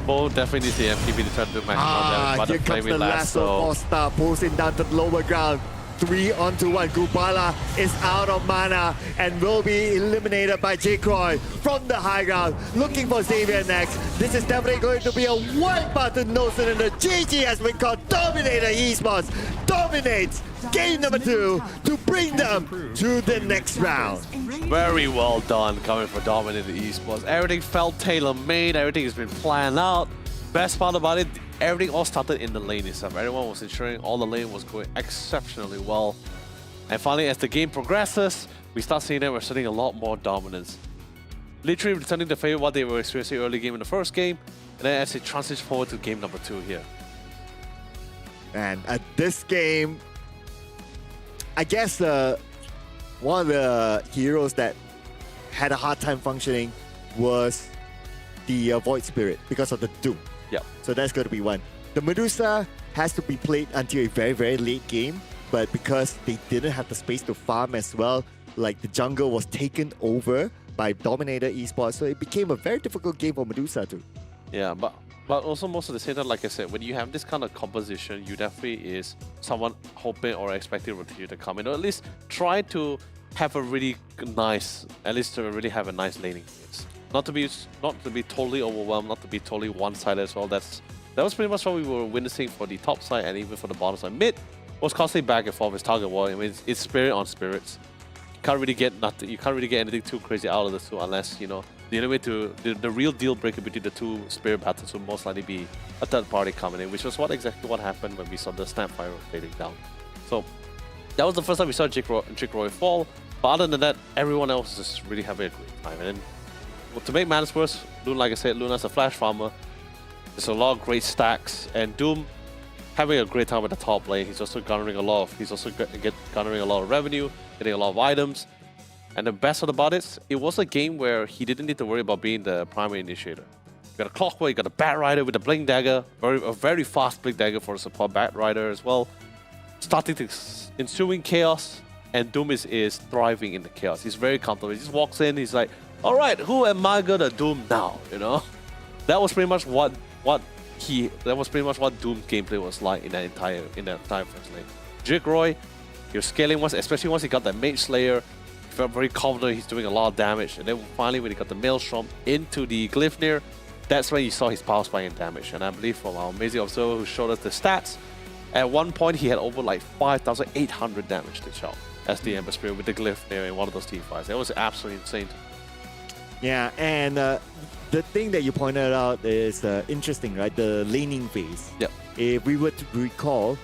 Bo definitely needs the MPB to try to do maximum damage, but here the comes flaming the lasso for Star, pulling down to the lower ground. 3 onto 1. Gubala is out of mana and will be eliminated by J-Croy from the high ground. Looking for Xavier next. This is definitely going to be a wipeout to Nosen, and the GG has been called. Dominator Esports dominates game number 2 to bring them to the next round. Very well done coming for Dominator Esports. Everything felt tailor-made, everything has been planned out. Best part about it, everything all started in the lane itself. Everyone was ensuring all the lane was going exceptionally well. And finally, as the game progresses, we start seeing them asserting a lot more dominance. Literally returning the favor what they were experiencing early game in the first game, and then as they transition forward to game number 2 here. And at this game, I guess one of the heroes that had a hard time functioning was the Void Spirit because of the Doom. Yeah. So that's going to be one. The Medusa has to be played until a very, very late game, but because they didn't have the space to farm as well, like the jungle was taken over by Dominator Esports, so it became a very difficult game for Medusa too. Yeah, but also most of the same time, like I said, when you have this kind of composition, you definitely is someone hoping or expecting rotation to come in, or at least try to have a really nice, at least to really have a nice laning phase. Not to be totally overwhelmed, not to be totally one-sided as well. That was pretty much what we were witnessing for the top side and even for the bottom side. Mid was constantly back and forth. His target war. I mean, it's spirit on spirits. You can't really get nothing. You can't really get anything too crazy out of the two unless the only way to the real deal breaker between the two spirit battles would most likely be a third party coming in, which was exactly what happened when we saw the Snapfire fading down. So that was the first time we saw Jake Roy fall. But other than that, everyone else is just really having a great time. And then, to make matters worse, like I said, Luna's a flash farmer. There's a lot of great stacks, and Doom having a great time at the top lane. He's also garnering a lot of revenue, getting a lot of items. And the best part about it was a game where he didn't need to worry about being the primary initiator. You got a Clockwork, you got a Bat Rider with a Blink Dagger, a very fast Blink Dagger for a support Bat Rider as well. Starting to ensuing chaos, and Doom is thriving in the chaos. He's very comfortable. He just walks in, he's like, all right, who am I gonna Doom now? That was pretty much what Doom's gameplay was like in that entire first lane. Jake Roy, you're scaling especially once he got that Mage Slayer, he felt very confident, he's doing a lot of damage, and then finally when he got the Maelstrom into the Glyphnir, that's when you saw his power spike in damage. And I believe from our amazing observer who showed us the stats, at one point he had over like 5,800 damage to Chow as the Ember Spirit with the Glyphnir in one of those T5s. That was absolutely insane. Yeah, and the thing that you pointed out is interesting, right? The laning phase. Yep. If we were to recall,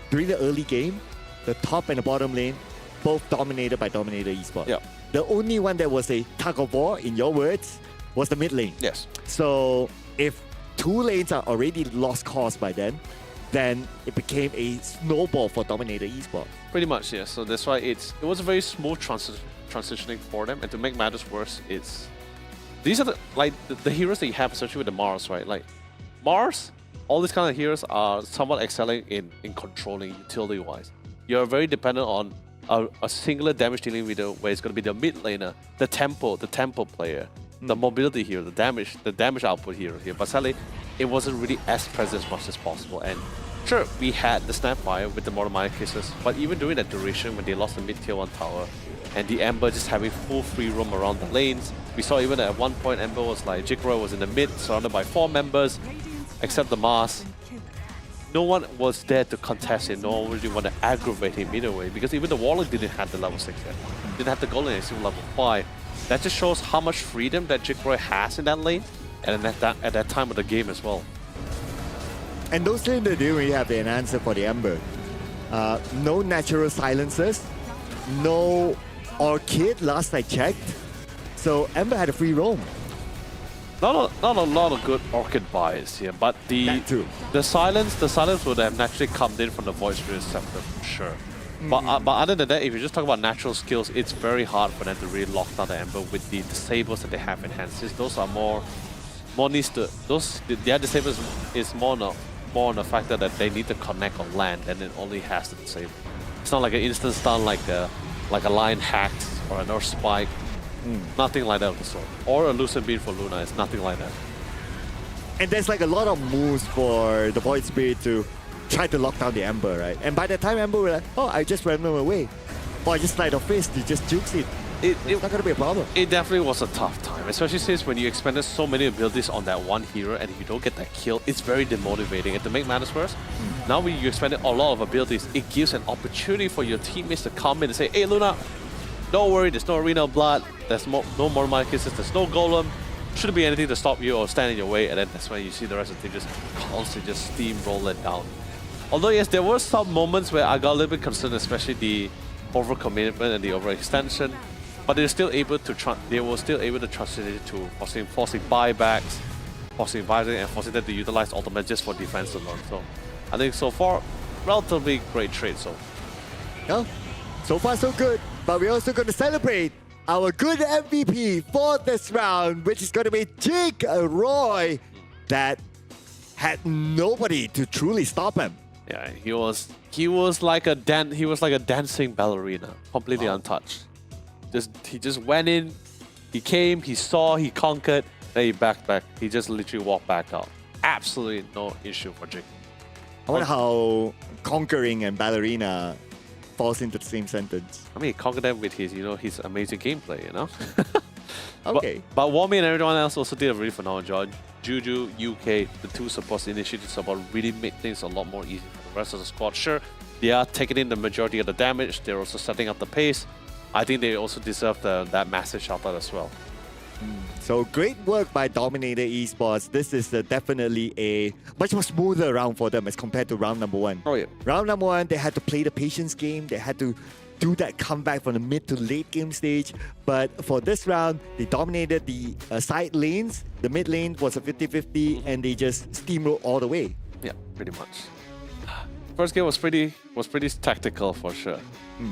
during the early game, the top and the bottom lane both dominated by Dominator Esports. Yep. the only one that was a tug of war, in your words, was the mid lane. Yes. So if two lanes are already lost cause by then it became a snowball for Dominator Esports. Pretty much, yeah. So that's why it was a very smooth transitioning for them. And to make matters worse, these are the heroes that you have, especially with the Mars, right? Like Mars, all these kind of heroes are somewhat excelling in controlling utility-wise. You're very dependent on a singular damage dealing leader where it's going to be the mid laner, the tempo player, the mobility hero, the damage output hero here. But sadly, it wasn't really as present as much as possible. And sure, we had the Snapfire with the Mortimer cases, but even during that duration when they lost the mid tier 1 tower and the Ember just having full free roam around the lanes, we saw even at one point Ember was like, Jigro was in the mid, surrounded by 4 members, except the Mars. No one was there to contest him, no one really want to aggravate him either way, because even the Warlock didn't have the level 6 yet. Didn't have the Golden Axe level 5. That just shows how much freedom that Jigro has in that lane, and at that time of the game as well. And those lanes that didn't really have an answer for the Ember. No natural silencers, no Orchid last I checked. So Ember had a free roam. Not a lot of good Orchid buys here, but the silence would have naturally come in from the Void Spirit Scepter for sure. But other than that, if you just talk about natural skills, it's very hard for them to really lock down the Ember with the disables that they have in hand. Since those are more needs to their disables is more on the factor that they need to connect on land, and it only has to disable. It's not like an instant stun like a Lion Hacked or an Earth Spike. Nothing like that of the sort. Or a Lucent Beam for Luna, it's nothing like that. And there's like a lot of moves for the Void Spirit to try to lock down the Ember, right? And by the time Ember will like, oh, I just ran them away. Or I just slide off fist, you just jukes it. It's not gonna be a problem. It definitely was a tough time, especially since when you expended so many abilities on that one hero and if you don't get that kill, it's very demotivating. And to make matters worse, now when you expended a lot of abilities, it gives an opportunity for your teammates to come in and say, hey Luna, don't worry, there's no Arena of Blood, there's no more Marcus, there's no Golem, shouldn't be anything to stop you or stand in your way, and then that's when you see the rest of the team just constantly just steamroll it down. Although yes, there were some moments where I got a little bit concerned, especially the overcommitment and the overextension, but they were still able to transition it to forcing buybacks, and forcing them to utilize ultimate just for defense alone. So I think so far, relatively great trade. So far so good, but we're also going to celebrate our good MVP for this round, which is going to be Jake Roy, that had nobody to truly stop him. Yeah, he was like a dancing ballerina, completely untouched. He just went in, he came, he saw, he conquered, then he backed back. He just literally walked back out. Absolutely no issue for Jake. I wonder how conquering and ballerina falls into the same sentence. I mean, he conquered them with his amazing gameplay, Okay. But Wami and everyone else also did a really phenomenal job. Juju, UK, the two supports initiative support really made things a lot more easy for the rest of the squad. Sure, they are taking in the majority of the damage. They're also setting up the pace. I think they also deserve that massive shout out as well. So great work by Dominator Esports. This is definitely a much more smoother round for them as compared to round number 1. Oh yeah. Round number 1, they had to play the patience game. They had to do that comeback from the mid to late game stage. But for this round, they dominated the side lanes. The mid lane was a 50-50 and they just steamrolled all the way. Yeah, pretty much. First game was pretty tactical for sure.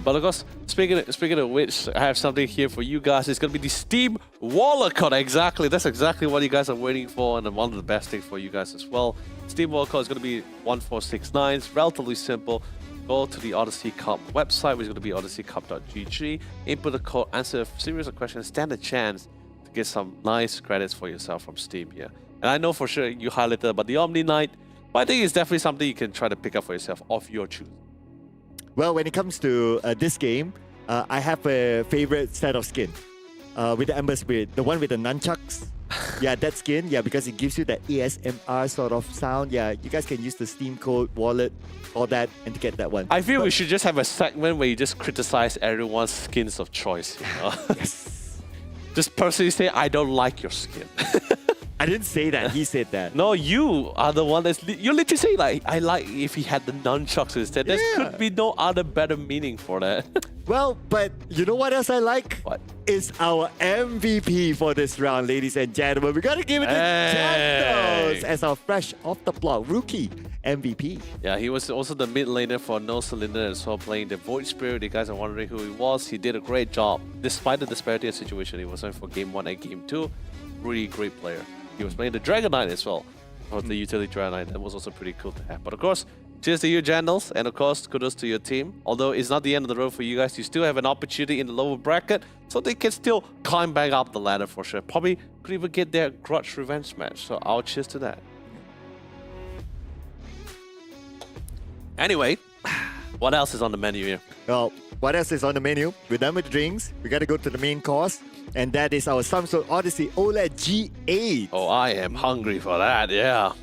But of course, speaking of which, I have something here for you guys. It's gonna be the Steam Wallet. Exactly, that's exactly what you guys are waiting for, and one of the best things for you guys as well. Steam Wallet is gonna be 1469. It's relatively simple. Go to the Odyssey Cup website, which is gonna be odysseycup.gg. Input the code, answer a series of questions, stand a chance to get some nice credits for yourself from Steam here. And I know for sure you highlighted about the Omni Knight, but I think it's definitely something you can try to pick up for yourself of your choosing. Well, when it comes to this game, I have a favorite set of skin with the Ember Spirit, the one with the nunchucks. Yeah, that skin, because it gives you that ASMR sort of sound. Yeah, you guys can use the Steam code, wallet, all that, and to get that one. I feel we should just have a segment where you just criticize everyone's skins of choice. Yes. Just personally say, I don't like your skin. I didn't say that. He said that. No, you are the one that's... You literally say, like, I like if he had the nunchucks instead. There could be no other better meaning for that. Well, but you know what else I like? What? Is our MVP for this round, ladies and gentlemen. We gotta give it to Hey. Jandos as our fresh off the block rookie MVP. Yeah, he was also the mid laner for No Cylinder as well, playing the Void Spirit. You guys are wondering who he was. He did a great job. Despite the disparity of situation, he was in for Game 1 and Game 2. Really great player. He was playing the Dragon Knight as well. For the utility Dragon Knight. That was also pretty cool to have. But of course, cheers to you, Jandals. And of course, kudos to your team. Although it's not the end of the road for you guys, you still have an opportunity in the lower bracket. So they can still climb back up the ladder for sure. Probably could even get their grudge revenge match. So I'll cheers to that. Anyway, what else is on the menu here? Well, what else is on the menu? We're done with the drinks. We gotta go to the main course. And that is our Samsung Odyssey OLED G8. Oh, I am hungry for that, yeah.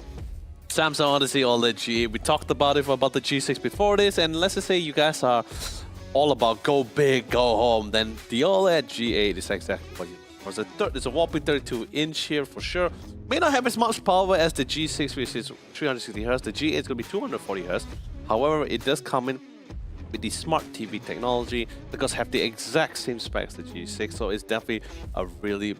Samsung Odyssey OLED G8. We talked about it for about the G6 before this, and let's just say you guys are all about go big, go home, then the OLED G8 is exactly what you want. It's a whopping 32-inch here for sure. May not have as much power as the G6, which is 360Hz. The G8 is going to be 240Hz. However, it does come in with the smart TV technology because have the exact same specs as the G6, so it's definitely a really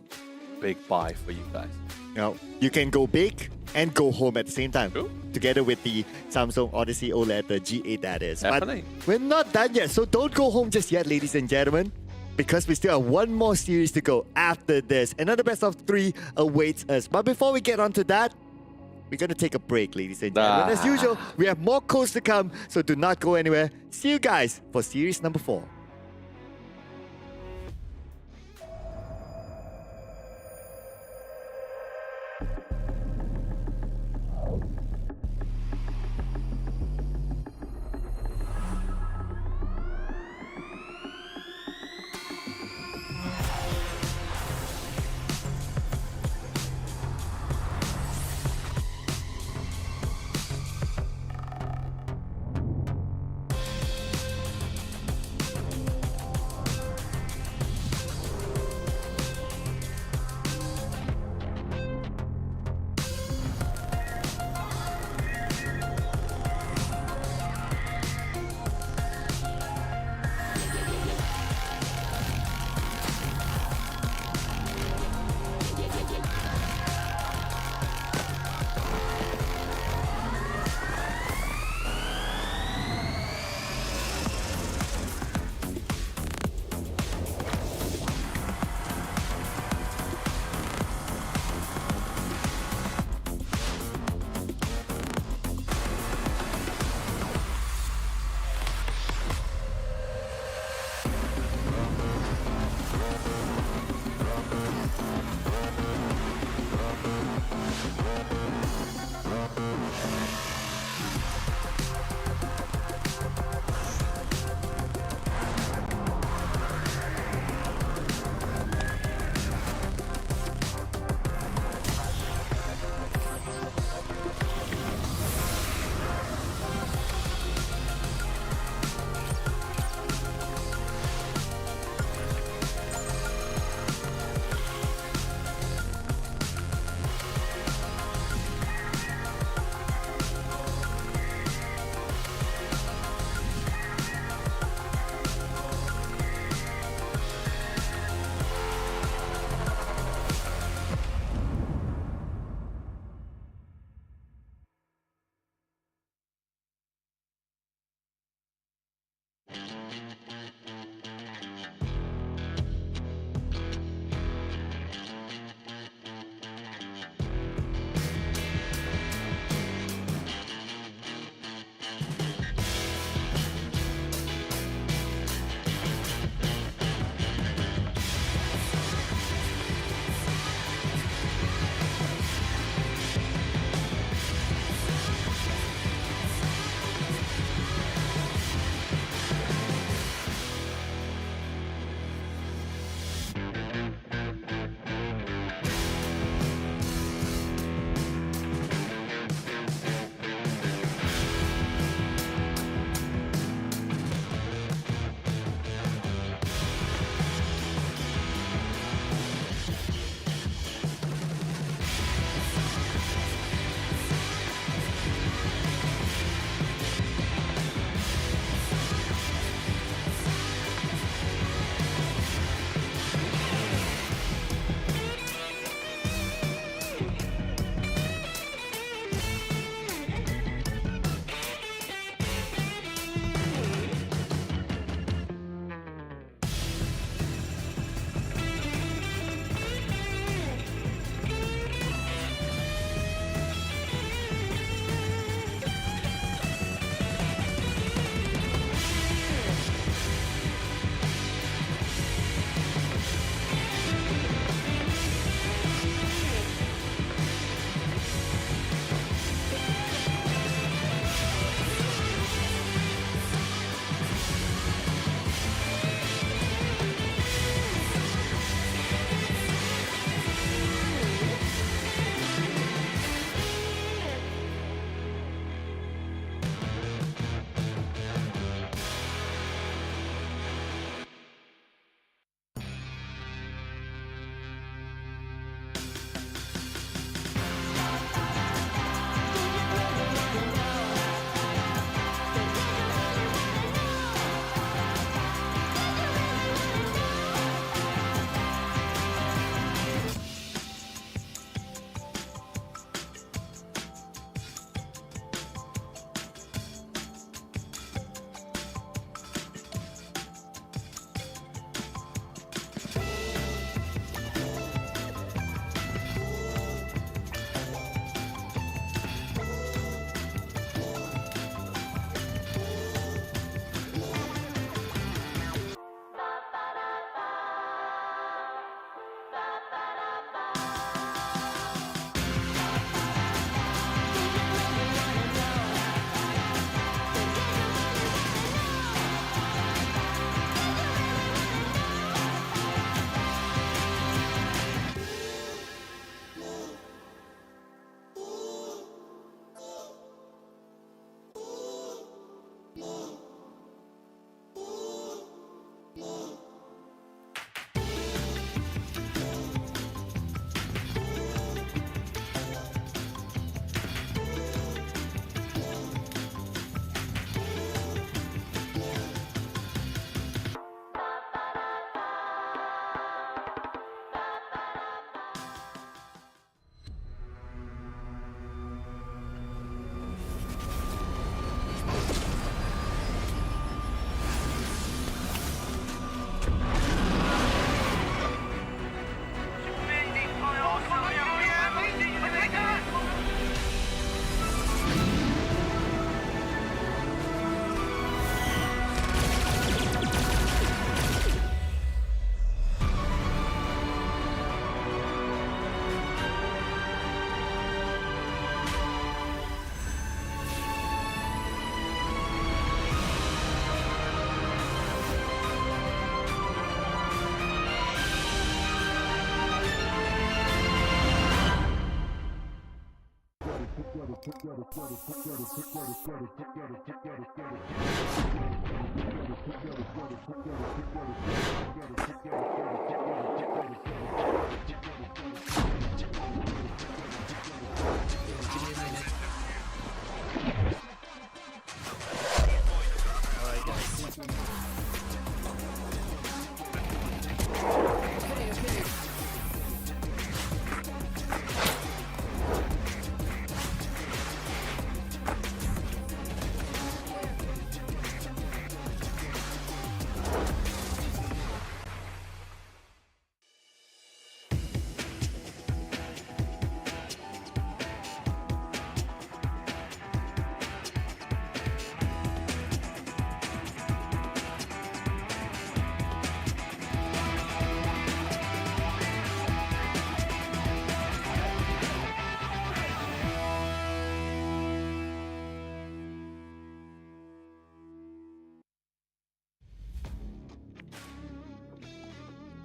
big buy for you guys. Now, you can go big and go home at the same time. True. Together with the Samsung Odyssey OLED, the G8 that is. Definitely. But we're not done yet, so don't go home just yet, ladies and gentlemen, because we still have one more series to go after this. Another best of 3 awaits us. But before we get on to that, we're going to take a break, ladies and gentlemen. As usual, we have more codes to come, so do not go anywhere. See you guys for series number 4.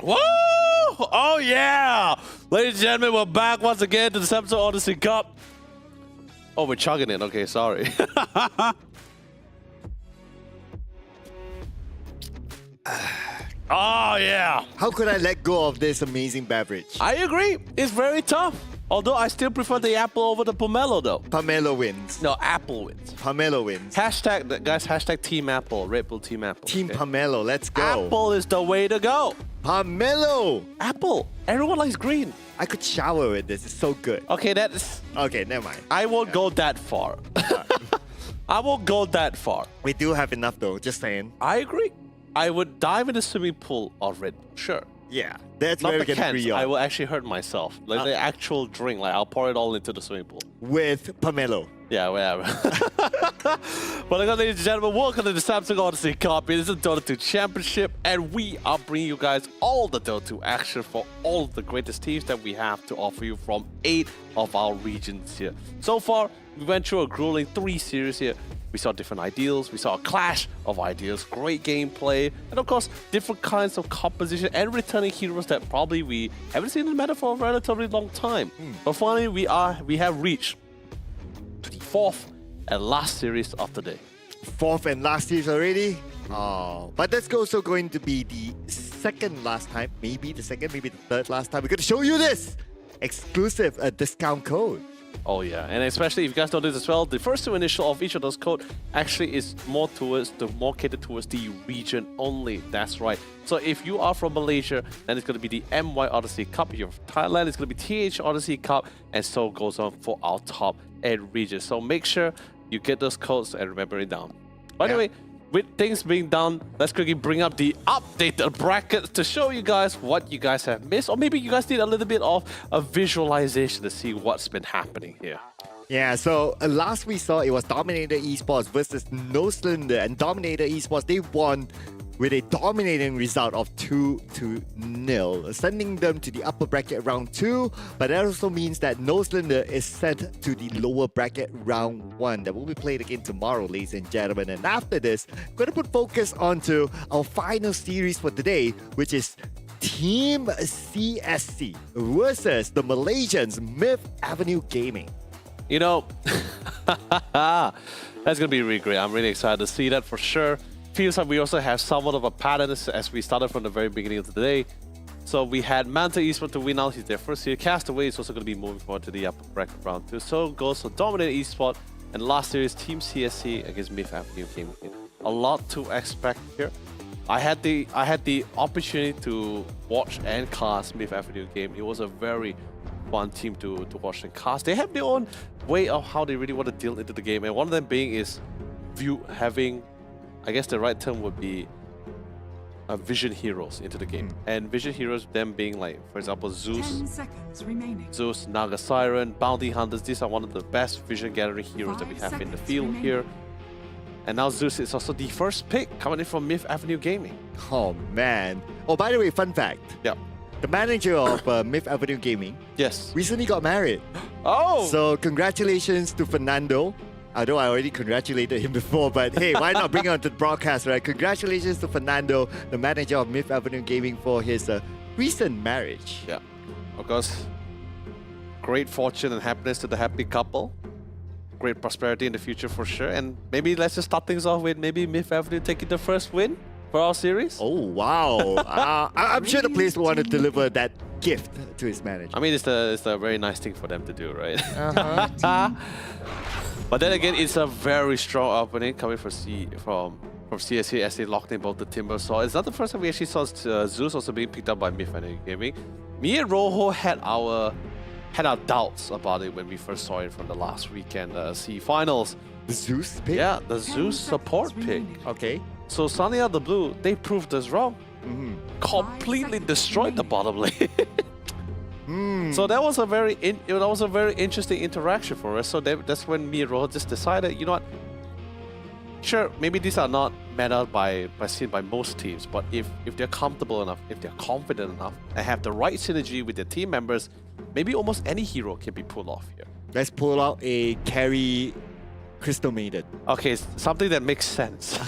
Whoa! Oh yeah! Ladies and gentlemen, we're back once again to the SEA Odyssey Cup. Oh, we're chugging it. Okay, sorry. Oh yeah! How could I let go of this amazing beverage? I agree. It's very tough. Although I still prefer the apple over the pomelo though. Pomelo wins. No, apple wins. Pomelo wins. Hashtag, guys, hashtag Team Apple. Red Bull Team Apple. Team okay? Pomelo, let's go. Apple is the way to go. Pomelo! Apple. Everyone likes green. I could shower with this. It's so good. Okay, that's... Okay, never mind. I won't go that far. I won't go that far. We do have enough though, just saying. I agree. I would dive in the swimming pool of Red Bull. Sure. Yeah, that's Not where the we can cans. agree on. I will actually hurt myself. Like the actual drink. Like I'll pour it all into the swimming pool. With pomelo. Yeah, whatever. But again, ladies and gentlemen, welcome to the Samsung Odyssey Cup. It is the Dota 2 Championship, and we are bringing you guys all the Dota 2 action for all of the greatest teams that we have to offer you from 8 of our regions here. So far, we went through a grueling 3 series here. We saw different ideals, we saw a clash of ideals, great gameplay, and of course, different kinds of composition and returning heroes that probably we haven't seen in the meta for a relatively long time. But finally, we have reached to the 4th and last series of the day. 4th and last series already? Oh, but that's also going to be the second last time, maybe the second, maybe the third last time. We're going to show you this exclusive discount code. Oh yeah, and especially if you guys know this as well, the first 2 initial of each of those code actually is more catered towards the region only. That's right. So if you are from Malaysia, then it's going to be the MY Odyssey Cup. If you're from Thailand, it's going to be TH Odyssey Cup, and so goes on for our top 8 regions. So make sure you get those codes and remember it down. By the way, with things being done, let's quickly bring up the updated brackets to show you guys what you guys have missed, or maybe you guys need a little bit of a visualization to see what's been happening here. Yeah, so last we saw it was Dominator Esports versus No Cylinder, and Dominator Esports, they won with a dominating result of 2-0, sending them to the upper bracket round 2, but that also means that No Cylinder is sent to the lower bracket round 1 that will be played again tomorrow, ladies and gentlemen. And after this, we're going to put focus onto our final series for today, which is Team CSC versus the Malaysians Myth Avenue Gaming. You know, that's going to be really great. I'm really excited to see that for sure. Feels like we also have somewhat of a pattern as we started from the very beginning of the day. So we had Manta Esports to win out. He's their first year. Castaway is also going to be moving forward to the upper bracket round 2. So goes for Dominator Esports, and last series Team CSC against Myth Avenue Gaming. A lot to expect here. I had the opportunity to watch and cast Myth Avenue game. It was a very fun team to watch and cast. They have their own way of how they really want to deal into the game, and one of them being is having, I guess the right term would be vision heroes into the game. And vision heroes, them being like, for example, 10 seconds remaining. Zeus, Naga Siren, Bounty Hunters. These are one of the best vision gathering heroes that we have in the field here. And now Zeus is also the first pick coming in from Myth Avenue Gaming. Oh man. Oh, by the way, fun fact. Yeah. The manager of Myth Avenue Gaming recently got married. Oh! So congratulations to Fernando. Although I already congratulated him before, but hey, why not bring it onto the broadcast, right? Congratulations to Fernando, the manager of Myth Avenue Gaming, for his recent marriage. Yeah. Of course, great fortune and happiness to the happy couple. great prosperity in the future for sure. And maybe let's just start things off with maybe Myth Avenue taking the first win for our series. Oh, wow. I'm sure the players want to deliver that gift to his manager. I mean, it's a very nice thing for them to do, right? Uh-huh. But then again, it's a very strong opening coming from CSC as they locked in both the Timber Saw. It's not the first time we actually saw Zeus also being picked up by Myth Avenue Gaming. Me and Rojo had our doubts about it when we first saw it from the last weekend SEA finals. The Zeus pick? Yeah, the Zeus support pick. Okay. So suddenly out of the blue, they proved us wrong. Completely destroyed the bottom lane. So that was a very interesting interaction for us. So that's when me and Rojo just decided, you know what? Sure, maybe these are not meta seen by most teams, but if they're comfortable enough, if they're confident enough, and have the right synergy with their team members, maybe almost any hero can be pulled off here. Let's pull out a carry Crystal Maiden. Okay, something that makes sense.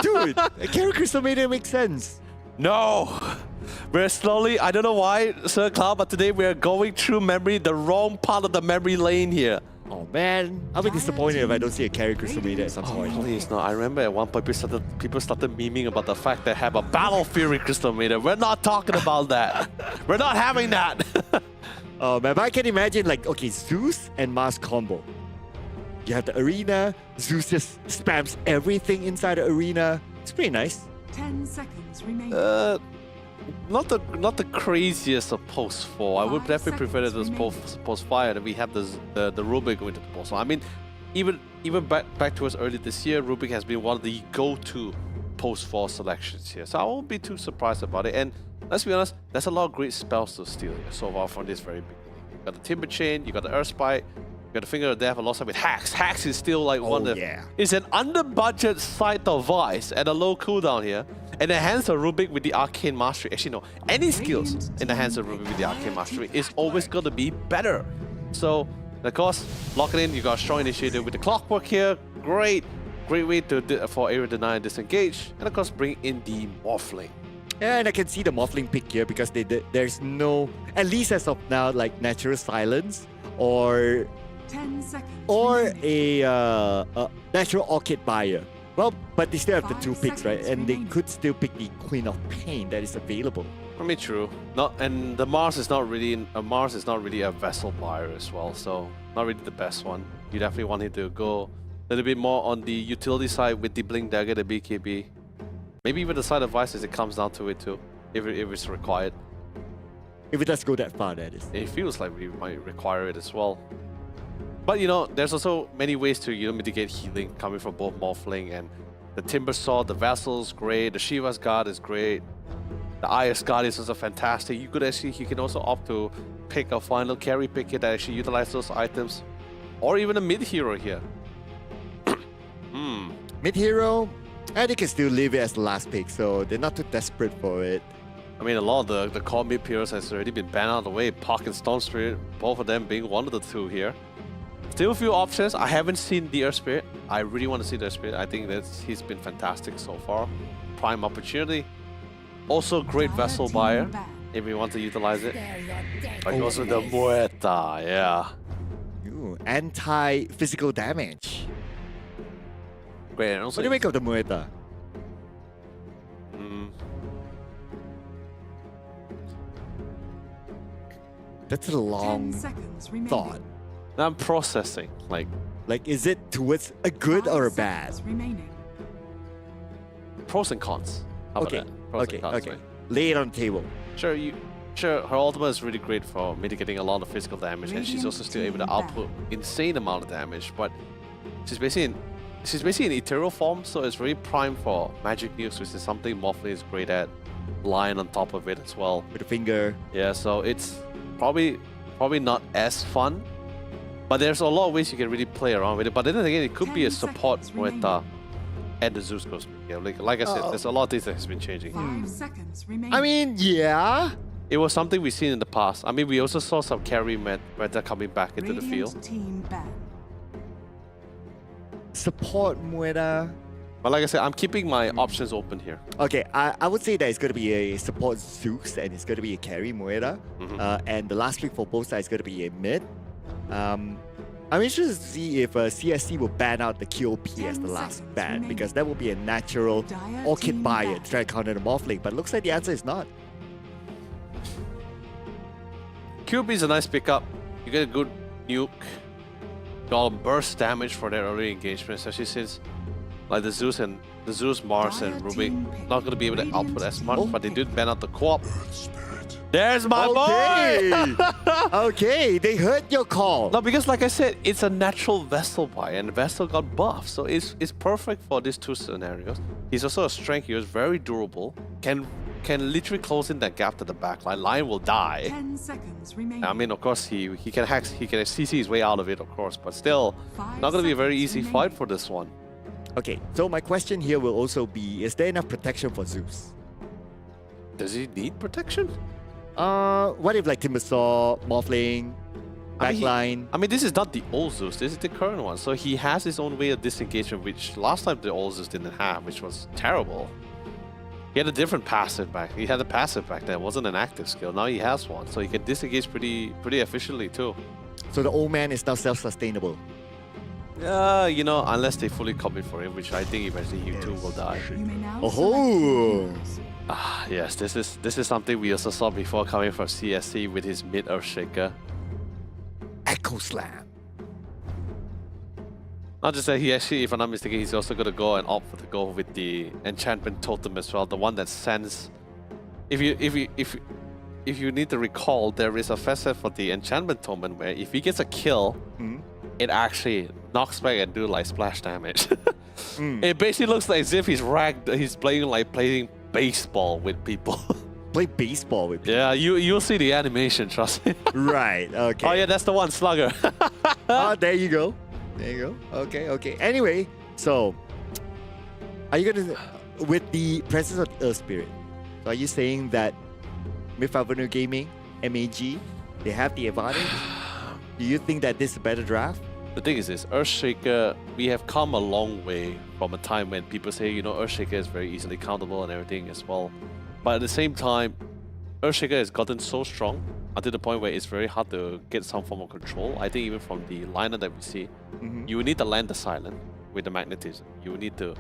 Dude, a carry Crystal Maiden makes sense. No! We're slowly, I don't know why, Sir Cloud, but today we're going through the wrong part of the memory lane here. Oh man, I'll be disappointed if I don't see a carry Crystal Maiden at some point. Please, no. I remember at one point people started memeing about the fact that I have a Battle Fury Crystal Maiden. We're not talking about that. We're not having that. Oh man, but I can imagine like, okay, Zeus and Mars combo. You have the arena, Zeus just spams everything inside the arena. It's pretty nice. 10 seconds remaining. Not the craziest of post 4. I would 5 definitely prefer it as seconds post 5, and we have the Rubik going to the post 4. I mean, even back towards early this year, Rubik has been one of the go-to post 4 selections here. So I won't be too surprised about it. And let's be honest, there's a lot of great spells to steal here so far from this very beginning. You got the Timber Chain, you got the Earth Spike, you got the Finger of Death, alongside with Hacks. Hacks is still like one of the... It's an under-budget Sight of Vice at a low cooldown here. And the hands of Rubik with the Arcane Mastery. Actually, no. Any skills in the hands of Rubik with the Arcane Mastery is always going to be better. So, of course, lock it in. You got a strong initiative with the Clockwork here. Great way for Area Deny and Disengage. And of course, bring in the Morphling. Yeah, and I can see the Morphling pick here because there's no, at least as of now, like Natural Silence or 10 seconds a Natural Orchid Buyer. Well, but they still have the 2 picks, right? And they could still pick the Queen of Pain that is available. I mean, true. And the Mars is not really a vessel buyer as well, so not really the best one. You definitely want him to go a little bit more on the utility side with the Blink Dagger, the BKB. Maybe even the Sight of Vice as it comes down to it too, if it's required. If it does go that far, that is. It feels like we might require it as well. But you know, there's also many ways to mitigate healing coming from both Morphling and the Timber Saw. The Vessel's great, the Shiva's Guard is great, the Aya's Guard is also fantastic. You can also opt to pick a final carry pick that actually utilize those items, or even a mid hero here. Mid hero, and they can still leave it as the last pick, so they're not too desperate for it. I mean, a lot of the core mid heroes has already been banned out of the way. Park and Stone Spirit, both of them being one of the 2 here. Still a few options. I haven't seen the Earth Spirit. I really want to see the Earth Spirit. I think that he's been fantastic so far. Prime opportunity. Also great vessel buyer if we want to utilize it. But also the Muerta, yeah. Ooh, anti-physical damage. Great. And also What do you make of the Muerta? That's a 10 long seconds remaining. thought. I'm processing. Like Is it towards a good 5 or a bad? seconds remaining. pros and cons. How about Okay, that? Pros and cons, okay. right? Lay it on the table. Sure, her ultimate is really great for mitigating a lot of physical damage, and she's also still able to output insane amount of damage. But she's basically in ethereal form, so it's very prime for magic use, which is something Morphling is great at. Lion on top of it as well. With a finger. Yeah, so it's probably not as fun, but there's a lot of ways you can really play around with it. But then again, it could be a 10 support seconds with remaining. and the Zeus goes. Yeah, like I said, there's a lot of things that has been changing. 5 seconds remaining. I mean, yeah. It was something we've seen in the past. I mean, we also saw some carry meta coming back into the Radiant field. team ban. Support Muerta. But like I said, I'm keeping my options open here. Okay, I would say that it's going to be a support Zeus and it's going to be a carry Muerta. And the last pick for both sides is going to be a mid. I'm interested to see if CSC will ban out the QOP as the 10 last seconds ban, remaining. because that will be a natural Dire orchid team buyer ban. to try to counter the Morphling, but it looks like the answer is not. QB is a nice pickup. You get a good nuke. Got burst damage for their early engagement, especially since like the Zeus, Mars, and Dire Rubik team pick. not going to be able to Radiant output as team much, but they pick. did ban out the co-op. Earth Spirit. There's my Okay! boy! Okay, they heard your call. No, because like I said, it's a natural Vestal buy, and Vestal got buffed, so it's perfect for these two scenarios. He's also a strength hero, very durable, can literally close in that gap to the back line. Lion will die. 10 seconds remaining. I mean, of course, he can hack, he can CC his way out of it, of course, but still, 5 not going to be a very seconds easy remaining. fight for this one. Okay, so my question here will also be, is there enough protection for Zeus? Does he need protection? What if like Timbersaw, Morphling, I mean, backline? I mean, this is not the old Zeus, this is the current one. So he has his own way of disengagement, which last time the old Zeus didn't have, which was terrible. He had a different passive back. He had a passive back then. It wasn't an active skill. Now he has one, so he can disengage pretty efficiently too. So the old man is now self-sustainable. You know, unless they fully commit for him, which I think eventually he too will die. You may now Oh. select your heroes. Ah, yes, this is something we also saw before coming from CSC with his mid Earthshaker. Echo Slam. Not just that he actually, if I'm not mistaken, he's also gonna go and opt for the go with the enchantment totem as well, the one that sends. If you need to recall, there is a facet for the enchantment totem where if he gets a kill, it actually knocks back and do like splash damage. It basically looks like as if he's playing baseball with people. Play baseball with people. Yeah, you'll see the animation, trust me. Right, okay. Oh yeah, that's the one, Slugger. Ah, there you go. There you go. Okay, okay. Anyway, so are you gonna, with the presence of the Earth Spirit, so are you saying that Myth Avenue Gaming, MAG, they have the advantage? Do you think that this is a better draft? The thing is this, Earthshaker, we have come a long way from a time when people say, you know, Earthshaker is very easily countable and everything as well. But at the same time, Earthshaker has gotten so strong until the point where it's very hard to get some form of control. I think even from the lineup that we see, you will need to land the silent with the magnetism. You will need to...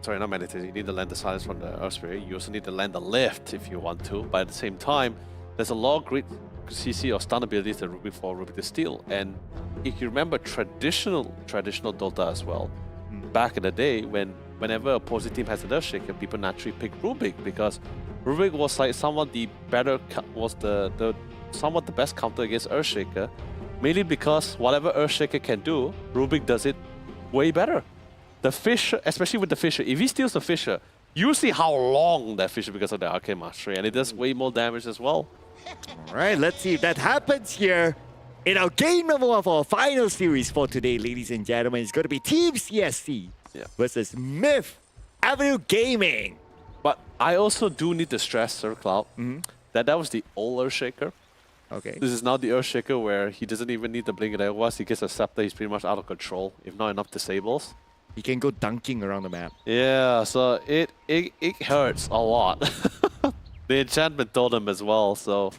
Sorry, not magnetism. You need to land the silence from the Earth Spirit. You also need to land the lift if you want to. But at the same time, there's a lot of great CC or stun abilities that Rubik for Rubik to steal. And if you remember traditional Dota as well, back in the day whenever a opposing team has an Earthshaker, people naturally pick Rubik because Rubik was like somewhat the better, was the somewhat the best counter against Earthshaker, mainly because whatever Earthshaker can do, Rubik does it way better. The Fisher, especially with the Fisher, if he steals the Fisher, you see how long that Fisher because of the Arcane Mastery, and it does way more damage as well. All right, let's see if that happens here in our game number one for our final series for today, ladies and gentlemen. It's going to be Team CSC versus Myth Avenue Gaming. But I also do need to stress, Sir Cloud, that was the old Earthshaker. Okay. This is now the Earthshaker where he doesn't even need to blink it. Once he gets a scepter, he's pretty much out of control, if not enough disables. He can go dunking around the map. Yeah, so it hurts a lot. The enchantment totem as well, so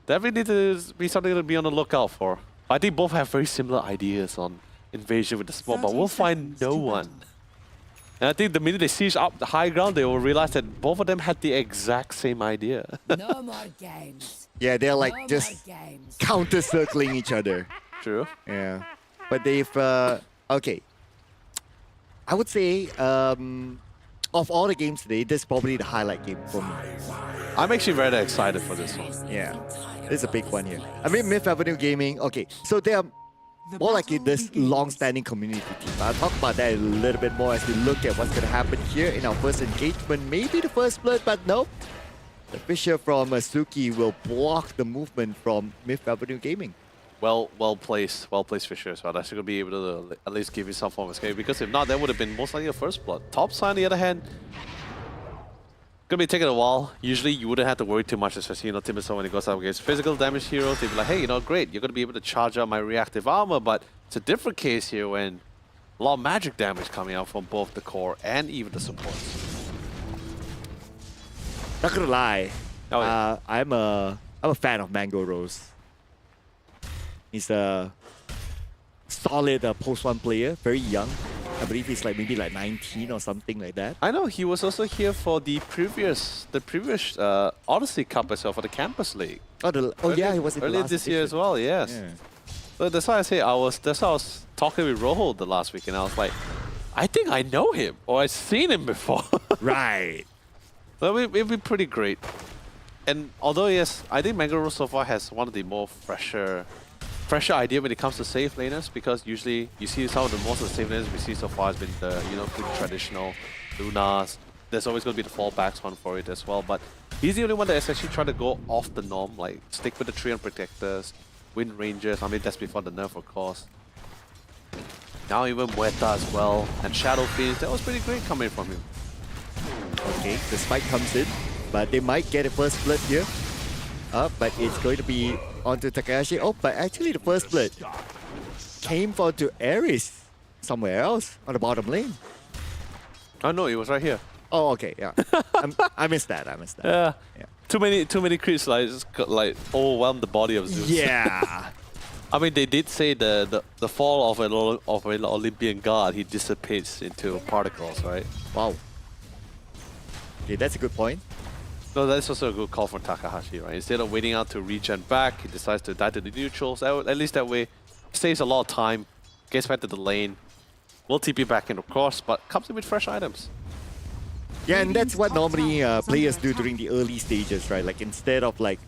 definitely need to be something to be on the lookout for. I think both have very similar ideas on invasion with the smoke, but 30 we'll find seconds no to one. battle. And I think the minute they siege up the high ground, they will realize that both of them had the exact same idea. No more games. Yeah, they're like No just more games. counter-circling each other. True. Yeah. But they've... okay. I would say, of all the games today, this is probably the highlight game for me. I'm actually very excited for this one. Yeah. This is a big one here. I mean, Myth Avenue Gaming, okay. So they are The more like battle this begins. long-standing community team. I'll talk about that a little bit more as we look at what's going to happen here in our first engagement. Maybe the first split, but no. The Fisher from Suki will block the movement from Myth Avenue Gaming. Well placed Fisher as well. That's going to be able to at least give you some form of escape, because if not, that would have been most likely a first blood. Top side, on the other hand, going to be taking a while. Usually, you wouldn't have to worry too much, especially, you know, Timbersaw when he goes up against physical damage heroes. They'd be like, hey, you know, great, you're going to be able to charge up my reactive armor, but it's a different case here when a lot of magic damage coming out from both the core and even the supports. Not gonna lie, Oh, yeah. I'm a fan of Mango Rose. He's a solid post 1 player, very young. I believe he's like maybe like 19 or something like that. I know he was also here for the previous Odyssey Cup as well for the Campus League. Yeah, he was in the earlier last this year edition. as well. Yes. Yeah. So that's why I say that's why I was talking with Rojo the last week, and I was like, I think I know him or I've seen him before. Right. So it'd be pretty great. And although yes, I think Mango Rose so far has one of the more fresher idea when it comes to safe laners, because usually you see some of the most of the safe laners we see so far has been the pretty traditional Lunas. There's always going to be the fallbacks one for it as well, but he's the only one that is actually trying to go off the norm, like stick with the 3 on protectors, win ranges. I mean, that's before the nerf, of course. Now even Muerta as well, and Shadow Fiends. That was pretty great coming from him. Okay, the spike comes in, but they might get a first split here. But it's going to be onto Takahashi. Oh, but actually the first split came onto Ares somewhere else on the bottom lane. Oh no, it was right here. Oh, okay, yeah. I missed that. Yeah. Yeah. Too many crits just overwhelmed the body of Zeus. Yeah. I mean, they did say the fall of an Olympian god, he dissipates into particles, right? Wow. Okay, that's a good point. No, that's also a good call from Takahashi, right? Instead of waiting out to regen back, he decides to die to the neutrals. At least that way, saves a lot of time, gets back to the lane, will TP back in, of course, but comes in with fresh items. Yeah, and that's what normally players do during the early stages, right? Like instead of like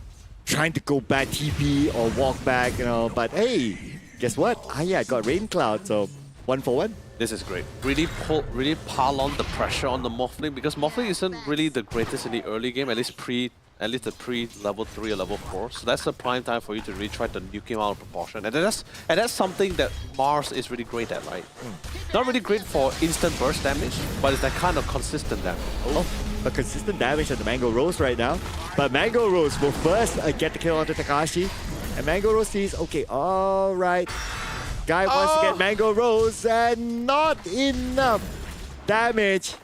trying to go back TP or walk back, but hey, guess what? I got Rain Cloud, so 1 for 1. This is great. Really pile on the pressure on the Morphling, because Morphling isn't really the greatest in the early game, at least the pre-level 3 or level 4. So that's the prime time for you to really try to nuke him out of proportion. And that's something that Mars is really great at, right? Not really great for instant burst damage, but it's that kind of consistent damage. Oh, a consistent damage on the Mango Rose right now. But Mango Rose will first get the kill onto Takahashi. And Mango Rose sees, okay, alright. Guy wants to get Mango Rose and not enough damage.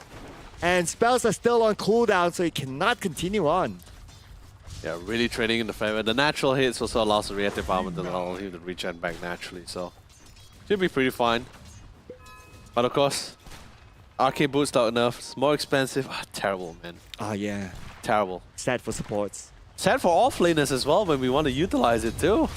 And spells are still on cooldown, so he cannot continue on. Yeah, really trading in the favor. The natural hits also allows the reactive armor to allow him to regen back naturally, so should be pretty fine. But of course, arcade boots not enough. It's more expensive. Terrible, man. Oh yeah. Terrible. Sad for supports. Sad for offlaners as well when we want to utilize it too.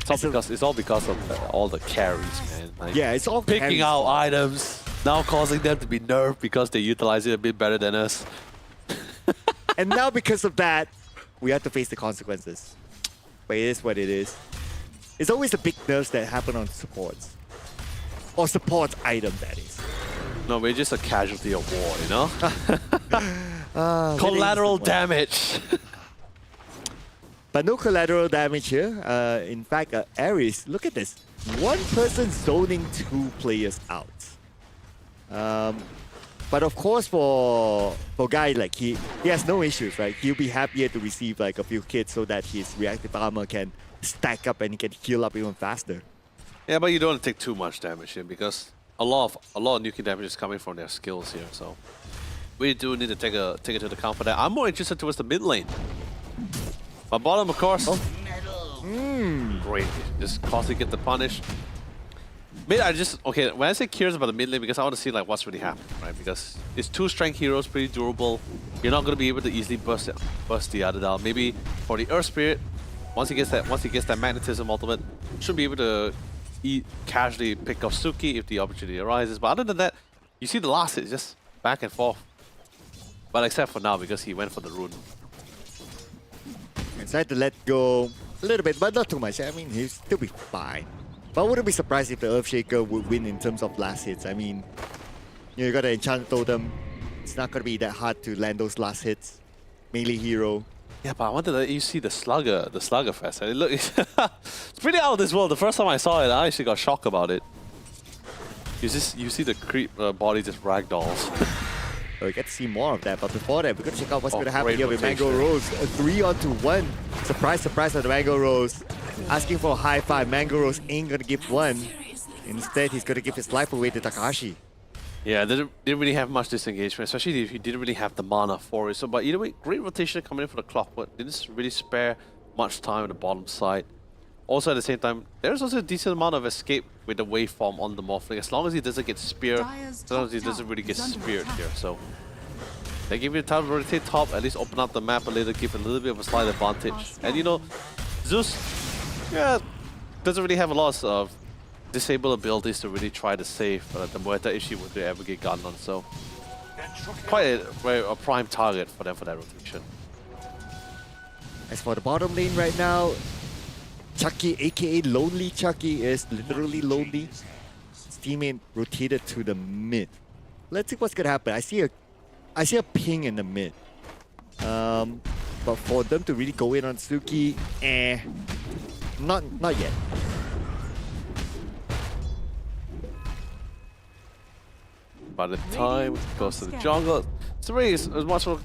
It's all because of all the carries, man. Like, Yeah, it's all picking carries. out items, now causing them to be nerfed because they utilize it a bit better than us. And now because of that, we have to face the consequences. But it is what it is. It's always the big nerfs that happen on supports. Or support item, that is. No, we're just a casualty of war, you know? Really Collateral disappointing. damage. But no collateral damage here. In fact, Ares, look at this. One person zoning 2 players out. But of course, for Guy, like he has no issues, right? He'll be happier to receive like a few kits so that his reactive armor can stack up and he can heal up even faster. Yeah, but you don't want to take too much damage here because a lot of nuking damage is coming from their skills here. So we do need to take it to the account for that. I'm more interested towards the mid lane. But bottom, of course. Great. Just constantly get the punish. Mid, when I say curious about the mid lane, because I want to see like what's really happening, right? Because it's 2 strength heroes, pretty durable. You're not going to be able to easily burst the other down. Maybe for the Earth Spirit, once he gets that magnetism ultimate, should be able to casually pick up Suki if the opportunity arises. But other than that, you see the last hit just back and forth. But except for now, because he went for the rune. Decided to let go a little bit, but not too much. I mean, he'll still be fine. But I wouldn't be surprised if the Earthshaker would win in terms of last hits. I mean, you got an Enchanted Totem. It's not going to be that hard to land those last hits. Melee hero. Yeah, but I wanted to let you see the Slugger Fest. Look, it's pretty out of this world. The first time I saw it, I actually got shocked about it. You see the creep body just ragdolls. We get to see more of that, but before that, we're going to check out what's going to happen great here with Mango rotation. Rose. A 3-on-1. Surprise, surprise on the Mango Rose. Asking for a high five. Mango Rose ain't going to give one. Instead, he's going to give his life away to Takahashi. Yeah, they didn't really have much disengagement, especially if he didn't really have the mana for it. So, but either way, great rotation coming in for the Clockwork. Didn't really spare much time on the bottom side. Also, at the same time, there's also a decent amount of escape with the waveform on the Morphling, as long as he doesn't get speared, as long as he doesn't really get speared here. So they give you time to rotate top, at least open up the map a little, give a little bit of a slight advantage. And you know, Zeus, yeah, doesn't really have a lot of disabled abilities to really try to save the Muerta if she were to ever get gunned on. So quite a prime target for them for that rotation. As for the bottom lane right now, Chucky, aka Lonely Chucky, is literally lonely. His teammate rotated to the mid. Let's see what's gonna happen. I see a ping in the mid. But for them to really go in on Suki, not yet. By the time it goes to the jungle, it's a much more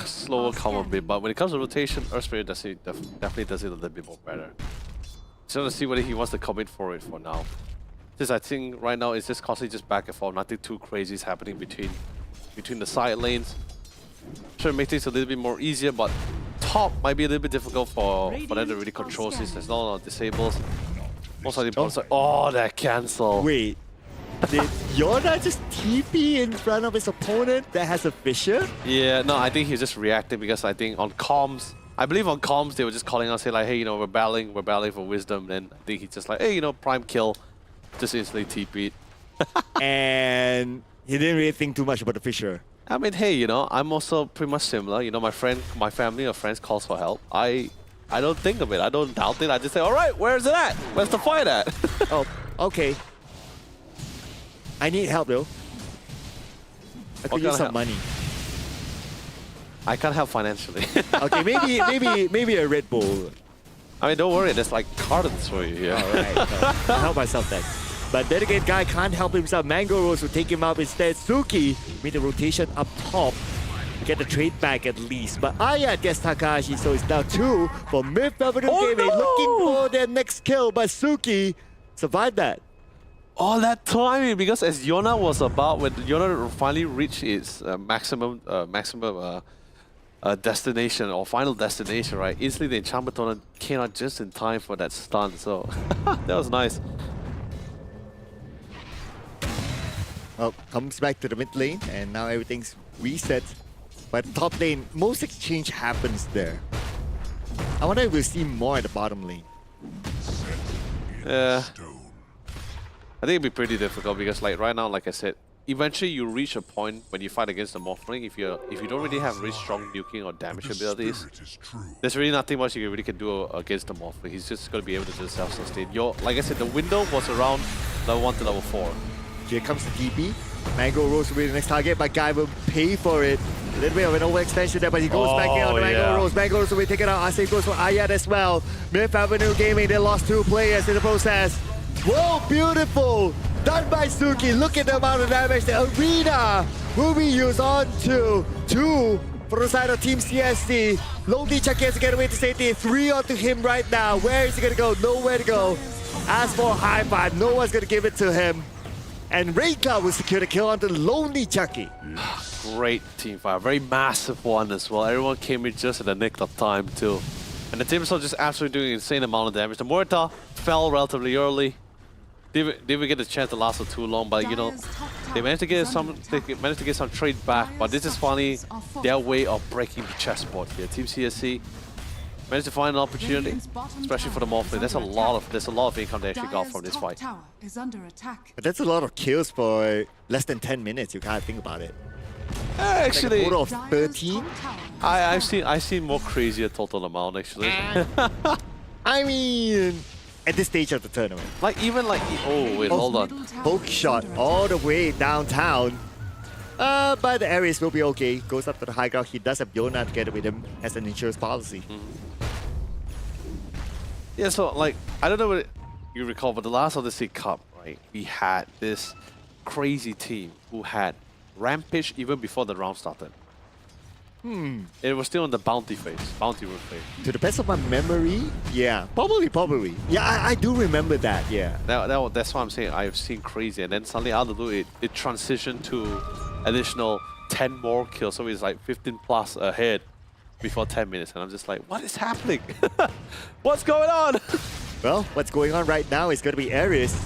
slower common bit, but when it comes to rotation, Earthspirit definitely does it a little bit more better. Just want to see whether he wants to commit for it for now. Since I think right now it's just constantly just back and forth, nothing too crazy is happening between the side lanes. Sure, make things a little bit more easier, but top might be a little bit difficult for them to really control since there's not a lot of disables. Most of the bottom side, oh, that cancel. Wait, did Yona just TP in front of his opponent that has a Fissure? Yeah, no, I think he's just reacting because I think on comms, I believe on comms they were just calling us, say like, hey, you know, we're battling for wisdom. And I think he's just like, hey, you know, prime kill, just instantly TP'd. And he didn't really think too much about the Fissure. I mean, hey, you know, I'm also pretty much similar. You know, my family or friends calls for help. I don't think of it. I don't doubt it. I just say, all right, where's it at? Where's the fight at? Oh, okay. I need help though. I could use some money. I can't help financially. Okay, maybe a Red Bull. I mean, don't worry. There's like cartons for you here. All right, no, I'll help myself then. But dedicated guy can't help himself. Mango Rose will take him up instead. Suki with the rotation up top. Get the trade back at least. But Ayat gets Takahashi, so it's now 2 for Myth Avenue Gaming. No! Looking for their next kill, but Suki survived that. All that timing, because as Yona was about, when Yona finally reached its maximum destination or final destination, right? Instantly the enchantment tournament came out just in time for that stun. So that was nice. Well, comes back to the mid lane, and now everything's reset. But the top lane, most exchange happens there. I wonder if we'll see more at the bottom lane. Yeah. I think it'd be pretty difficult because, like, right now, like I said, eventually you reach a point when you fight against the Morphling, if you don't really have really strong nuking or damage abilities, there's really nothing much you really can do against the Morphling. He's just going to be able to just self-sustain. Like I said, the window was around level 1 to level 4. Here comes the TP. Mango Rose will be the next target, but Guy will pay for it. A little bit of an overextension there, but he goes back in on the Mango Rose. Mango Rose will be taken out. Same goes for Ayat as well. Myth Avenue Gaming, they lost 2 players in the process. Whoa, beautiful! Done by Suki. Look at the amount of damage. The arena will be used on to 2 for the side of Team CSC. Lonely Chucky has to get away to safety. 3 onto him right now. Where is he going to go? Nowhere to go. As for high five, no one's going to give it to him. And Raid Cloud will secure the kill onto Lonely Chucky. Great team fight. Very massive one as well. Everyone came in just at the nick of time too. And the team is just absolutely doing an insane amount of damage. The Muerta fell relatively early. Didn't get the chance to last for too long, but you know, they managed to get some trade back. But this is finally their way of breaking the chessboard here. Team CSC managed to find an opportunity, especially for the Morphling. There's a lot of income they actually got from this fight. But that's a lot of kills for less than 10 minutes. You can't think about it. Actually, like a total of 13. I've seen more crazier total amount actually. I mean, at this stage of the tournament, oh wait, hold on. poke shot all the way downtown. But the Ares will be okay. Goes up to the high ground. He does have Yona together with him as an insurance policy. Yeah, so like, I don't know what you recall, but the last Odyssey Cup, right? We had this crazy team who had Rampage even before the round started. It was still in the bounty route phase. To the best of my memory, yeah, probably. Yeah, I do remember that. Yeah. That's why I'm saying I've seen crazy, and then suddenly out of the blue, it transitioned to additional 10 more kills, so it's like 15 plus ahead. before 10 minutes, and I'm just like, what is happening? What's going on? Well, what's going on right now is going to be Ares.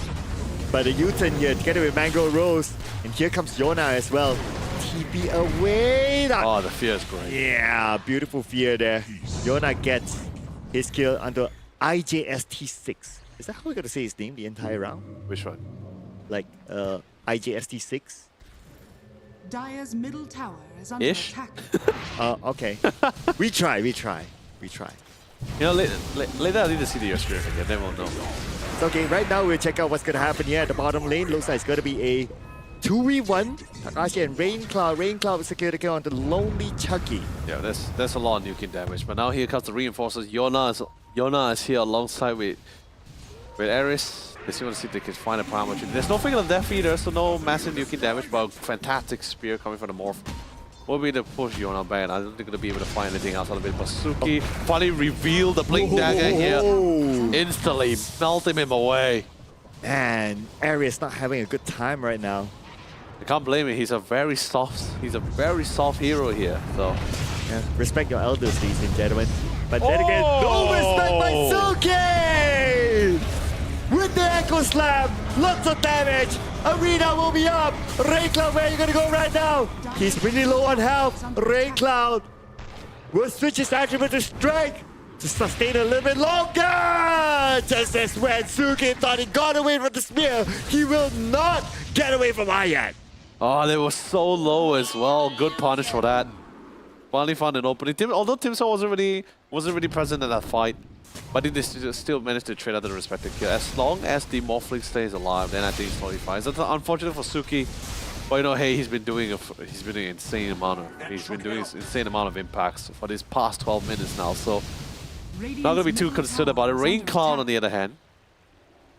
But the U-turn here together with Mango Rose. And here comes Yona as well. TP away. Oh, the fear is great. Yeah, beautiful fear there. Yona gets his kill under IJST6. Is that how we're going to say his name the entire round? Which one? Like, IJST6? Dire's middle tower is under Ish? attack. Okay. we try. You know, later I need to see the experience again, then we'll know. It's okay, right now we'll check out what's going to happen here at the bottom lane. Looks like it's going to be a 2v1. Takashi and Raincloud. Raincloud will secure the kill on the Lonely Chucky. Yeah, there's a lot of nuking damage, but now here comes the reinforcers. Yona is here alongside with Ares. They still want to see if they can find a prime opportunity. There's no Finger of Death either, so no massive nuking damage, but a fantastic spear coming from the Morph. Will be to push Yona back. I don't think they're going to be able to find anything else out of it. But Suki finally revealed the Blink Dagger here. Instantly melting him away. Man, Ares not having a good time right now. I can't blame him. He's a very soft hero here. So Yeah, respect your elders, ladies and gentlemen. But then again, no respect by Suki! With the Echo Slam, lots of damage. Arena will be up. Raincloud, where are you gonna go right now? He's pretty low on health. Raincloud will switch his attribute to Strike to sustain a little bit longer. Just as when Suki thought he got away from the spear, he will not get away from Ayat. oh, they were so low as well. Good punish for that. Finally found an opening. Although Timso wasn't really present in that fight, but they still managed to trade out the respective kill. As long as the Morphling stays alive, then I think it's totally fine. It's unfortunate for Suki, but you know, hey, he's been doing an insane amount of impacts for these past 12 minutes now. So not gonna be too concerned about it. Raincloud, on the other hand,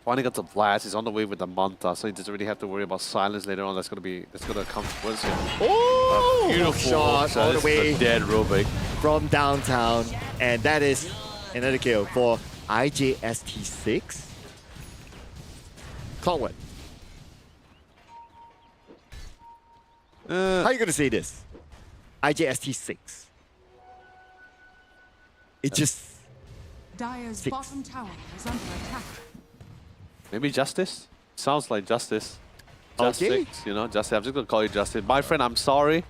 finally got the blast. He's on the way with the Manta, so he doesn't really have to worry about silence later on. That's gonna come towards him. Oh, Beautiful shot all the way dead Rubik. from downtown, and that is another kill for IJST6. Clockwork. How are you gonna say this? IJST6. It just Dire's 6. bottom tower is under attack. Maybe Justice? Sounds like Justice. Okay. Justice, you know, Justice. I'm just gonna call you Justice. My friend, I'm sorry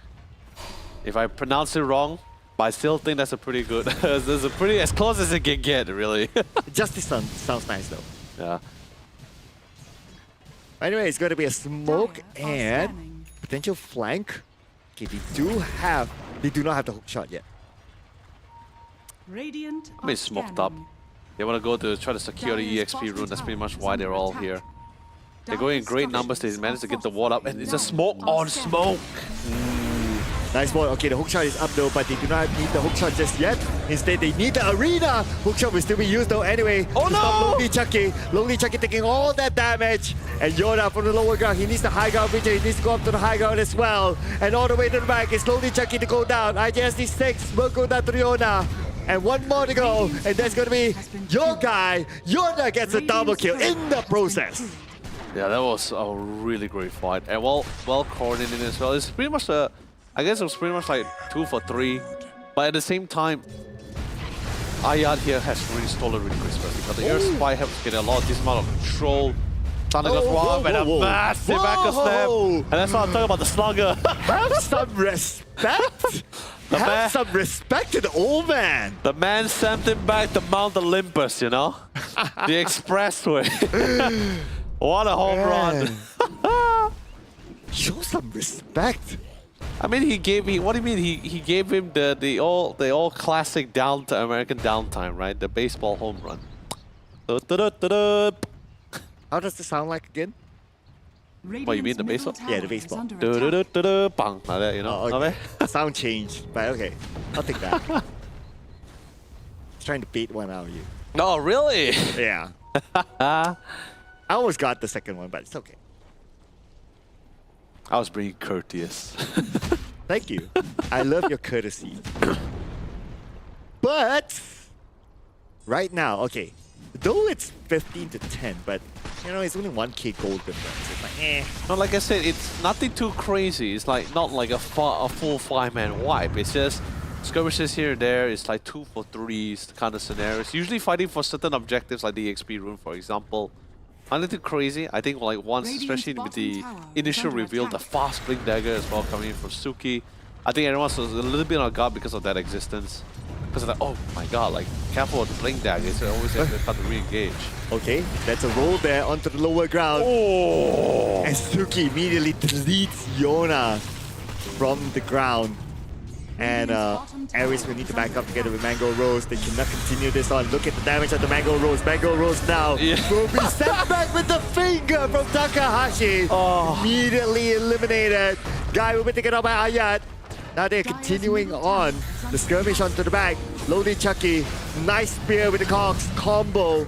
if I pronounce it wrong, but I still think that's a pretty good. That's a pretty as close as it can get, really. Justice sounds nice though. Yeah. Anyway, it's going to be a smoke Dire are and scanning. potential flank. Okay, they do not have the hook shot yet. Radiant I mean, are smoked up. scanning. They want to go to try to secure the Dire's EXP bottom rune. That's pretty tower much is why they're under all attack. here. They're going in Dire's great numbers. They structures managed to are get the wall up, and it's a fortified. smoke Dire are on scanning. smoke. Nice one. Okay, the hook shot is up though, but they do not need the hook shot just yet. Instead, they need the arena. Hook shot will still be used though anyway. Oh to stop no! Lonely Chucky. Lonely Chucky taking all that damage. And Yona from the lower ground. He needs the high ground feature. He needs to go up to the high ground as well. And all the way to the back is Lonely Chucky to go down. IJSD 6 will go down to Yona. And one more to go. And that's going to be your guy. Yona gets a double kill in the process. Yeah, that was a really great fight, and well coordinated as well. It's pretty much I guess it was pretty much like 2 for 3, but at the same time, Ayad here has really stolen really good space because the air spy helps get a lot of this amount of control. Thunder goes wrong and a massive backer snap, and that's what I'm talking about, the slugger. Have some respect. Have some respect to the old man. The man sent him back to Mount Olympus, you know, the expressway. What a home run! Show some respect. I mean, what do you mean? He gave him the all classic American downtime, right? The baseball home run. How does this sound like again? What, you mean the Radiant's baseball? middle Yeah, the tower is baseball. under attack. Bang, like that, you know? Oh, okay. Okay. Sound changed, but okay. I'll take that. Trying to beat one out of you. No, really? Yeah. I almost got the second one, but it's okay. I was being courteous. Thank you. I love your courtesy. But right now, okay, though it's 15 to 10, but you know, it's only 1k gold difference. It's like, eh. No, like I said, it's nothing too crazy. It's like not like a full 5-man wipe. It's just skirmishes here and there. It's like 2 for 3s kind of scenarios. Usually fighting for certain objectives like the XP rune, for example. Nothing crazy. I think like once, especially with the initial reveal, the fast blink dagger as well coming in from Suki. I think everyone was a little bit on guard because of that existence. Because of like, oh my god, like careful with the blink dagger. So always have to re-engage. Okay, that's a roll there onto the lower ground. Oh! And Suki immediately deletes Yona from the ground. And Ares will need to back up together with Mango Rose. They cannot continue this on. Look at the damage of the Mango Rose. Mango Rose now will be sent back with the finger from Takahashi. Immediately eliminated. Guy will be taken out by Ayat. Now they're continuing on. The skirmish onto the back. Lonely Chucky. Nice spear with the Cox combo.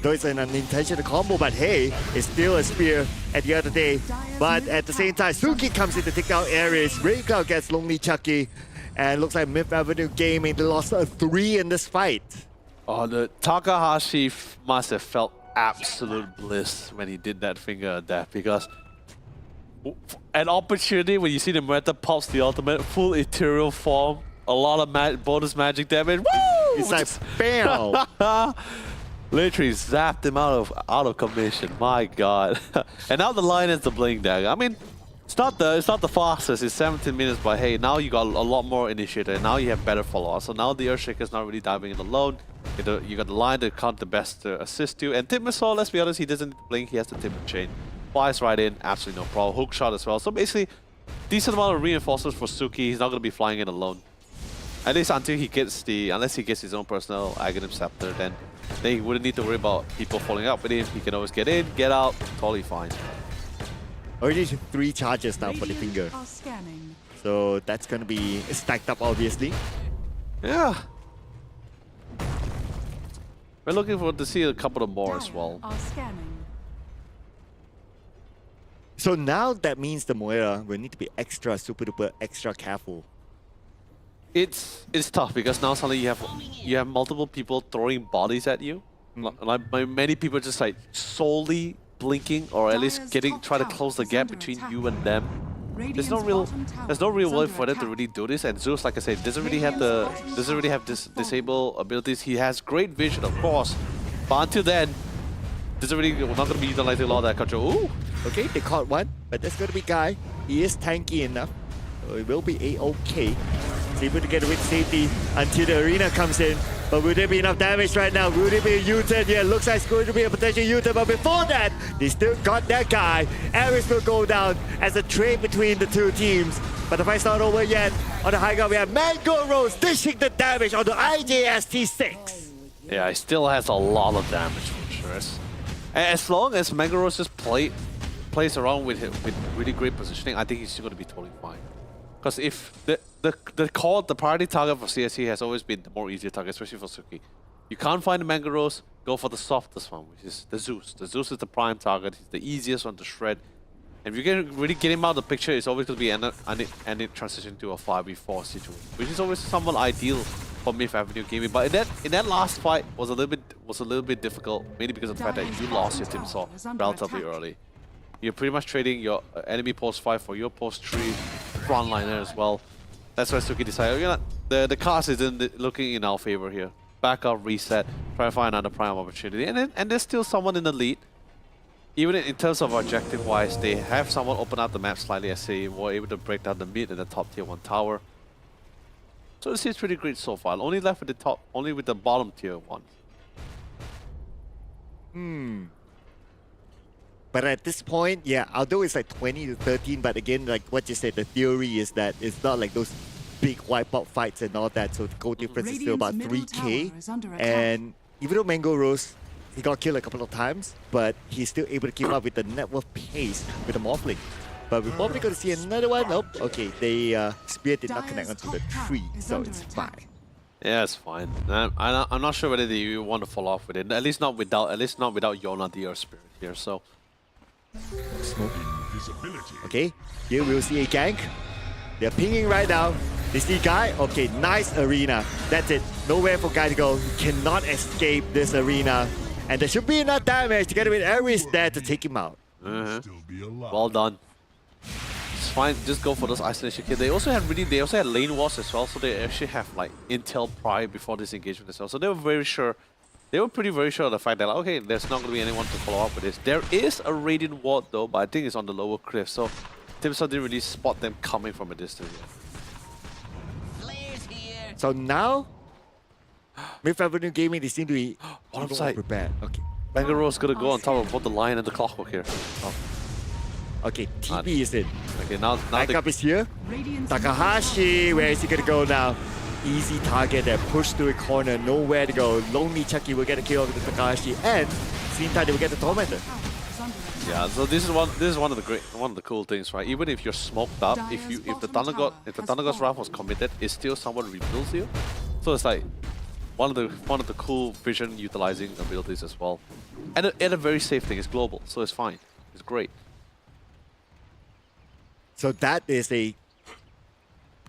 Though it's an unintentional combo, but hey, it's still a spear at the other day. But at the same time, Suki comes in to take out Ares. Breakout gets Lonely Chucky. And looks like Myth Avenue Gaming, they lost a 3 in this fight. Oh, the Takahashi must have felt absolute bliss when he did that finger of death, because an opportunity when you see the Murata pops the ultimate, full ethereal form, a lot of bonus magic damage. Woo! It's like bam! Literally zapped him out of commission. My god. And now the line is the blink dagger. I mean, it's not the fastest. It's 17 minutes, but hey, now you got a lot more initiator. Now you have better follow-up. So now the Earthshaker's not really diving in alone. You got the line to count the best to assist you. And Timbersaw, let's be honest, he doesn't blink. He has the Timber Chain. Flies right in, absolutely no problem. Hook shot as well. So basically, decent amount of reinforcements for Suki. He's not going to be flying in alone. At least until he gets unless he gets his own personal Aghanim Scepter, then he wouldn't need to worry about people following up with him. He can always get in, get out, totally fine. Already 3 charges now for the finger. So that's going to be stacked up, obviously. Yeah. We're looking forward to see a couple of more as well. So now that means the Moira will need to be extra, super duper, extra careful. It's tough because now suddenly you have multiple people throwing bodies at you. Like many people just like solely blinking, or at least try to close the gap between you and them. There's no real way for them to really do this. And Zeus, like I said, doesn't really have this disable abilities. He has great vision, of course, but until then, we're not gonna be utilizing a lot of that control. Ooh. Okay, they caught one, but that's gonna be Guy. He is tanky enough, so it will be A-OK. He's able to get away to safety until the arena comes in. But will there be enough damage right now? Will there be a U-turn? Yeah, looks like it's going to be a potential U-turn. But before that, they still got that guy. Ares will go down as a trade between the two teams. But the fight's not over yet. On the high ground, we have Mango Rose dishing the damage on the IJST6. Yeah, he still has a lot of damage for sure. As long as Mango Rose just plays around with really great positioning, I think he's still going to be totally fine. Because if the priority target for CSC has always been the more easier target, especially for Suki. You can't find the Mango Rose, go for the softest one, which is the Zeus. The Zeus is the prime target, he's the easiest one to shred. And if you can really get him out of the picture, it's always going to be and it transition to a 5v4 situation, which is always somewhat ideal for Myth Avenue Gaming. But in that last fight was a little bit difficult, mainly because of the fact that you lost your Timsaw relatively early. You're pretty much trading your enemy post 5 for your post 3 frontliner as well. That's why Suki decided, you know, the cast isn't looking in our favor here. Back up, reset, try to find another prime opportunity, and there's still someone in the lead. Even in terms of objective-wise, they have someone open up the map slightly as they were able to break down the mid and the top tier 1 tower. So this is pretty great so far. Only left with the bottom tier 1. But at this point, yeah, although it's like 20 to 13, but again, like what you said, the theory is that it's not like those big wipeout fights and all that, so the goal difference is still about 3k. And even though Mango Rose, he got killed a couple of times, but he's still able to keep up with the net worth pace with the Morphling. But we're probably going to see another one. Nope, okay, they spear did not connect onto the tree, so it's fine. Yeah, it's fine. I'm not sure whether you want to follow off with it. At least not without Yona the Earth Spirit here. So. Smoke. Okay, here we'll see a gank. They're pinging right now. They see Guy. Okay, nice arena. That's it. Nowhere for Guy to go. He cannot escape this arena. And there should be enough damage to get with Ares there to take him out. Well done. fine. Just go for those isolation kills. They also had lane wars as well, so they actually have like intel prior before this engagement as well. So they were very sure. They were very sure of the fact that like, okay, there's not going to be anyone to follow up with this. There is a Radiant ward though, but I think it's on the lower cliff, so Timson didn't really spot them coming from a distance. So now, Myth Avenue Gaming, they seem to be Bottom more side. prepared. Okay. Bangalore going to go on top of both the Lion and the Clockwork here. Oh, Okay, TP is in. okay, now Backup is here. Radiant's Takahashi, where is he gonna go now? Easy target there, push to a corner, nowhere to go. Lonely Chucky will get a kill over the Takahashi, and same time they will get the Tormentor. is under attack. yeah, so this is one of the cool things, right? Even if you're smoked up, if the Thunder God's Wrath was committed, it still someone rebuilds you. So it's like one of the cool vision utilizing abilities as well. And a very safe thing, it's global, so it's fine. It's great. So that is a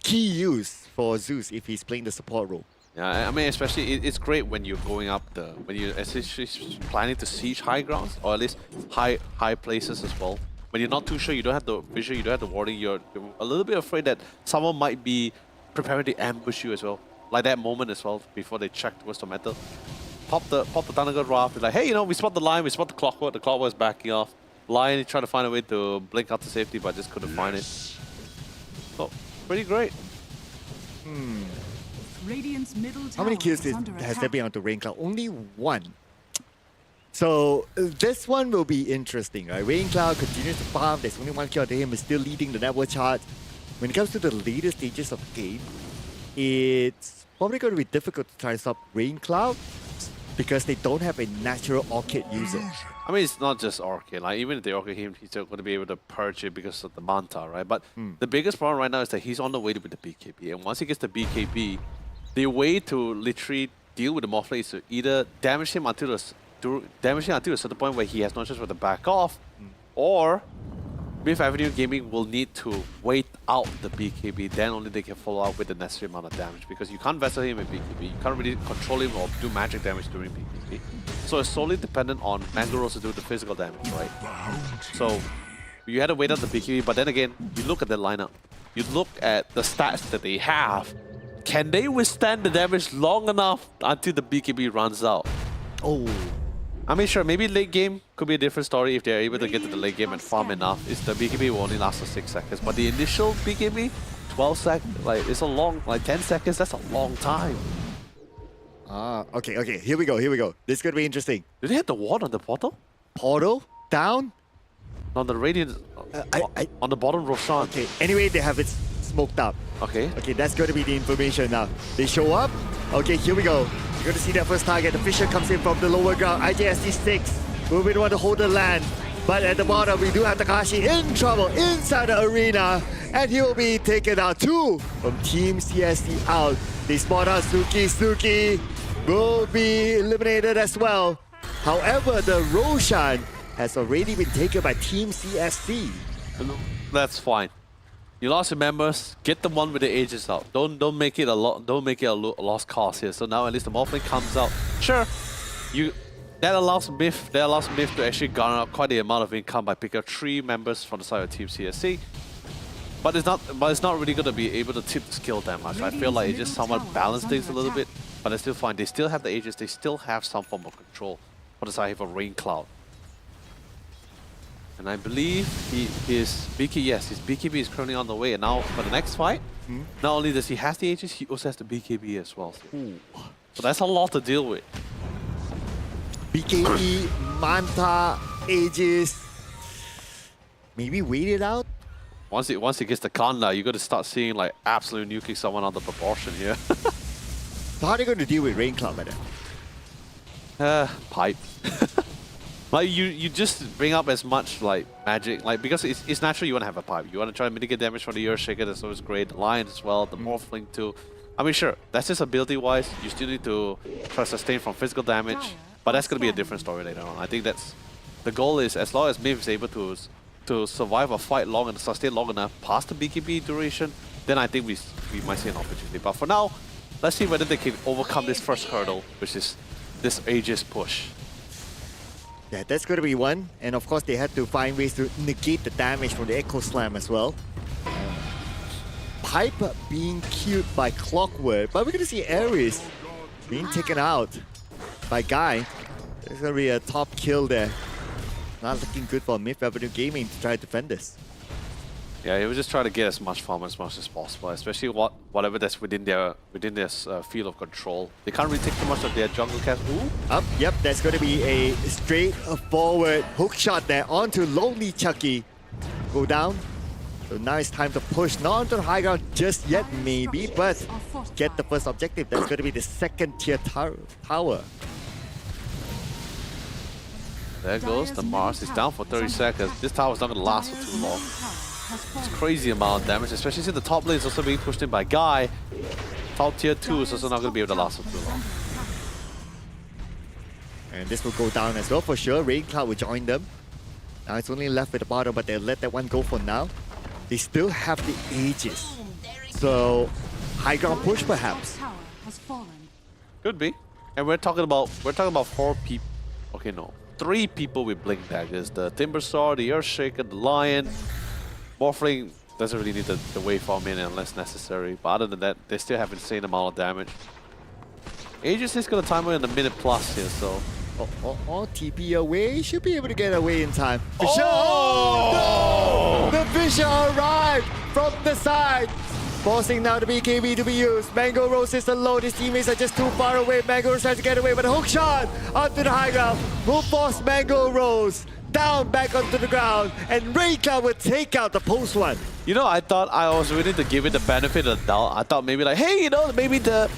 key use for Zeus if he's playing the support role. Yeah, I mean, especially it's great when you're going up when you're essentially planning to siege high grounds, or at least high places as well. When you're not too sure, you don't have the vision, you don't have the warning, you're a little bit afraid that someone might be preparing to ambush you as well. Like that moment as well, before they check towards the metal. Pop the Thunder God Wrath, be like, hey, you know, we spot the Lion, we spot the Clockwork is backing off. Lion trying to find a way to blink out to safety, but just couldn't find it. So, pretty great. Radiant's middle tower How many kills is under has there attack. been onto Rain Cloud? Only one. So this one will be interesting, right? Rain Cloud continues to farm. There's only one kill to him. Is still leading the network chart. When it comes to the later stages of the game, it's probably going to be difficult to try to stop Rain Cloud because they don't have a natural Orchid user. I mean, it's not just Orchid. Like, even if they Orchid him, he's still going to be able to purge it because of the Manta, right? But the biggest problem right now is that he's on the way with the BKB. And once he gets the BKB, the way to literally deal with the Morphle is to either damage him until a certain point where he has no choice but to back off, or Myth Avenue Gaming will need to wait out the BKB, then only they can follow up with the necessary amount of damage, because you can't vessel him in BKB, you can't really control him or do magic damage during BKB. So it's solely dependent on Mangaros to do the physical damage, right? So you had to wait out the BKB, but then again, you look at the lineup, you look at the stats that they have, can they withstand the damage long enough until the BKB runs out? Oh, I mean, sure, maybe late game could be a different story if they're able to get to the late game and farm enough. It's the BKB will only last for 6 seconds, but the initial BKB, 12 seconds, like it's a long, like 10 seconds, that's a long time. okay, here we go. This is going to be interesting. Do they have the ward on the portal? Portal down. On the Radiant, on the bottom Roshan. Okay, anyway, they have it smoked up. Okay. Okay, that's going to be the information now. They show up. Okay, here we go. You're going to see that first target. The Fisher comes in from the lower ground. IJSD 6 will be the one to hold the land. But at the bottom, we do have Takahashi in trouble inside the arena. And he will be taken out too from Team CSC out. They spot out Suki. Suki will be eliminated as well. However, the Roshan has already been taken by Team CSC. That's fine. You lost your members, get the one with the ages out. Don't make it a lost cause here. So now at least the Morphling comes out. Sure, that allows Myth to actually garner up quite the amount of income by picking up 3 members from the side of Team CSC. But it's not really gonna be able to tip the skill that much. I feel like it just somewhat balanced things a little bit, but it's still fine. They still have the ages, they still have some form of control for the side of Rain Cloud. And I believe his BKB is currently on the way. And now for the next fight, not only does he have the Aegis, he also has the BKB as well. So that's a lot to deal with. BKB, Manta, Aegis. Maybe wait it out? Once it gets the Kanda, you're going to start seeing like absolute nuking someone out of proportion here. So how are they going to deal with Rain Cloud by then? Pipe. Like you just bring up as much like magic, like because it's natural you want to have a pipe. You want to try to mitigate damage from the Earthshaker, that's always great. The Lion as well, the Morphling too. I mean sure, that's just ability wise. You still need to try to sustain from physical damage, but that's gonna be a different story later on. I think that's the goal is as long as Myth is able to survive a fight long and sustain long enough past the BKB duration, then I think we might see an opportunity. But for now, let's see whether they can overcome this first hurdle, which is this Aegis push. Yeah, that's going to be one. And of course, they had to find ways to negate the damage from the Echo Slam as well. Pipe being killed by Clockwork, but we're gonna see Ares being taken out by Guy. There's gonna be a top kill there. Not looking good for Myth Avenue Gaming to try to defend this. Yeah, he was just trying to get as much farm as much as possible, especially whatever that's within their field of control. They can't really take too much of their jungle cast. Ooh. Up, yep, that's going to be a straight forward hook shot there onto Lonely Chucky. Go down. So now it's time to push, not onto the high ground just yet maybe, but get the first objective. That's going to be the second tier tower. There goes the Mars. It's down for 30 seconds. This tower's not going to last for too long. It's crazy amount of damage, especially since the top lane is also being pushed in by Guy. Top tier 2 is also not going to be able to last for too long. And this will go down as well for sure. Rain Cloud will join them. Now it's only left with the bottom, but they'll let that one go for now. They still have the Aegis. So high ground push perhaps. Could be. And we're talking about 4 people. Okay, no. 3 people with Blink Daggers. The Timbersaw, the Earthshaker, the Lion. Morphling doesn't really need the waveform in unless necessary, but other than that, they still have insane amount of damage. Aegis is gonna time it in a minute plus here, so. Oh, TP away, should be able to get away in time. Fisher! Oh! No! The Fisher arrived from the side. Forcing now the BKB to be used. Mango Rose is alone. His teammates are just too far away. Mango Rose tries to get away, but a hook shot onto the high ground will force Mango Rose down back onto the ground, and Rain Cloud will take out the post one. You know, I thought I was willing to give it the benefit of the doubt. I thought maybe like, hey, you know, maybe the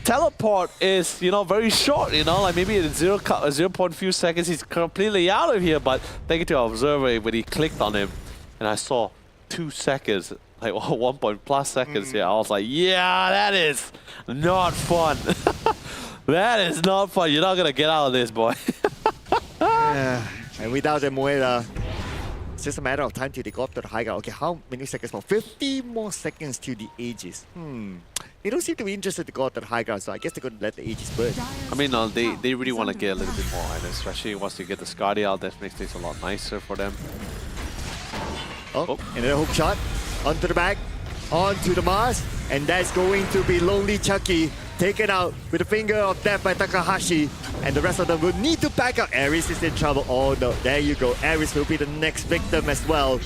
teleport is, you know, very short, you know, like maybe in 0.0 few seconds he's completely out of here. But thank you to our observer when he clicked on him, and I saw 2 seconds, like 1+ seconds here. I was like, yeah, that is not fun. That is not fun. You're not gonna get out of this, boy. Yeah. And without the Moira, it's just a matter of time till they go up to the high ground. Okay, how many seconds more? 50 more seconds to the Aegis. They don't seem to be interested to go up to the high ground, so I guess they're going to let the Aegis burn. I mean, they really want to get a little bit more, and especially once they get the Skadi out, that makes things a lot nicer for them. Oh, another hook shot onto the back, onto the Mars, and that's going to be Lonely Chucky taken out with a finger of death by Takahashi, and the rest of them will need to back up. Ares is in trouble. Oh no, there you go. Ares will be the next victim as well.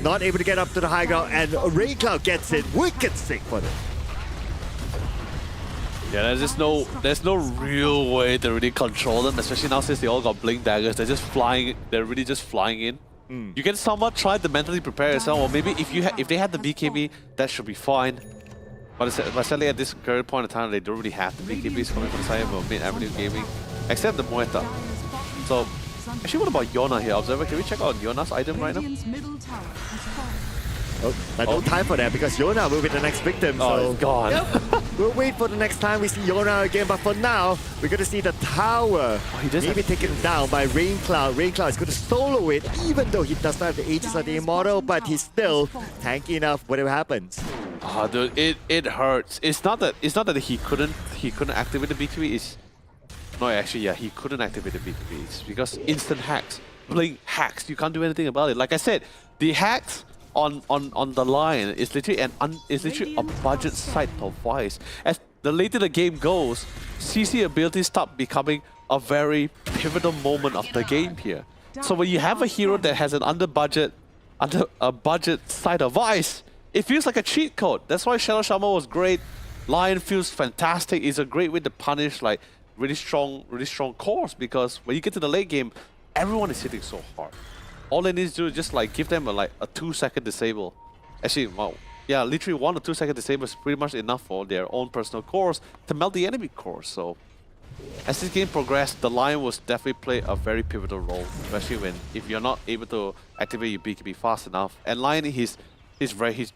Not able to get up to the high ground, and Rain Cloud gets it. Wicked sick for them. Yeah, there's no real way to really control them, especially now since they all got Blink Daggers. They're just flying. They're really just flying in. You can somewhat try to mentally prepare yourself, or maybe if they had the BKB, that should be fine. But sadly at this current point in time, they don't really have the BKBs coming from the side of Mid Avenue Gaming, except the Moeta. So, actually, what about Yona here? Observer, can we check out Yona's item right now? Oh, but no time for that because Yona will be the next victim. Oh, it's gone. Yep. We'll wait for the next time we see Yona again, but for now, we're going to see the tower maybe taken down by Rain Cloud. Rain Cloud is going to solo it, even though he does not have the Aegis of the Immortal, but he's still tanky enough whatever happens. Oh, dude, it hurts. It's not that he couldn't activate the BKB. No, actually, yeah, he couldn't activate the BKB. It's because instant hacks, Blink hacks. You can't do anything about it. Like I said, the hacks on the line is literally a budget side device. As the later the game goes, CC abilities start becoming a very pivotal moment of the game here. So when you have a hero that has an under a budget side device, it feels like a cheat code. That's why Shadow Shaman was great. Lion feels fantastic. It's a great way to punish like really strong cores, because when you get to the late game, everyone is hitting so hard. All they need to do is just like give them a 2-second disable. Actually, well, yeah, literally 1 or 2 second disable is pretty much enough for their own personal cores to melt the enemy cores. So as this game progressed, the Lion will definitely play a very pivotal role, especially if you're not able to activate your BKB fast enough. And Lion, he's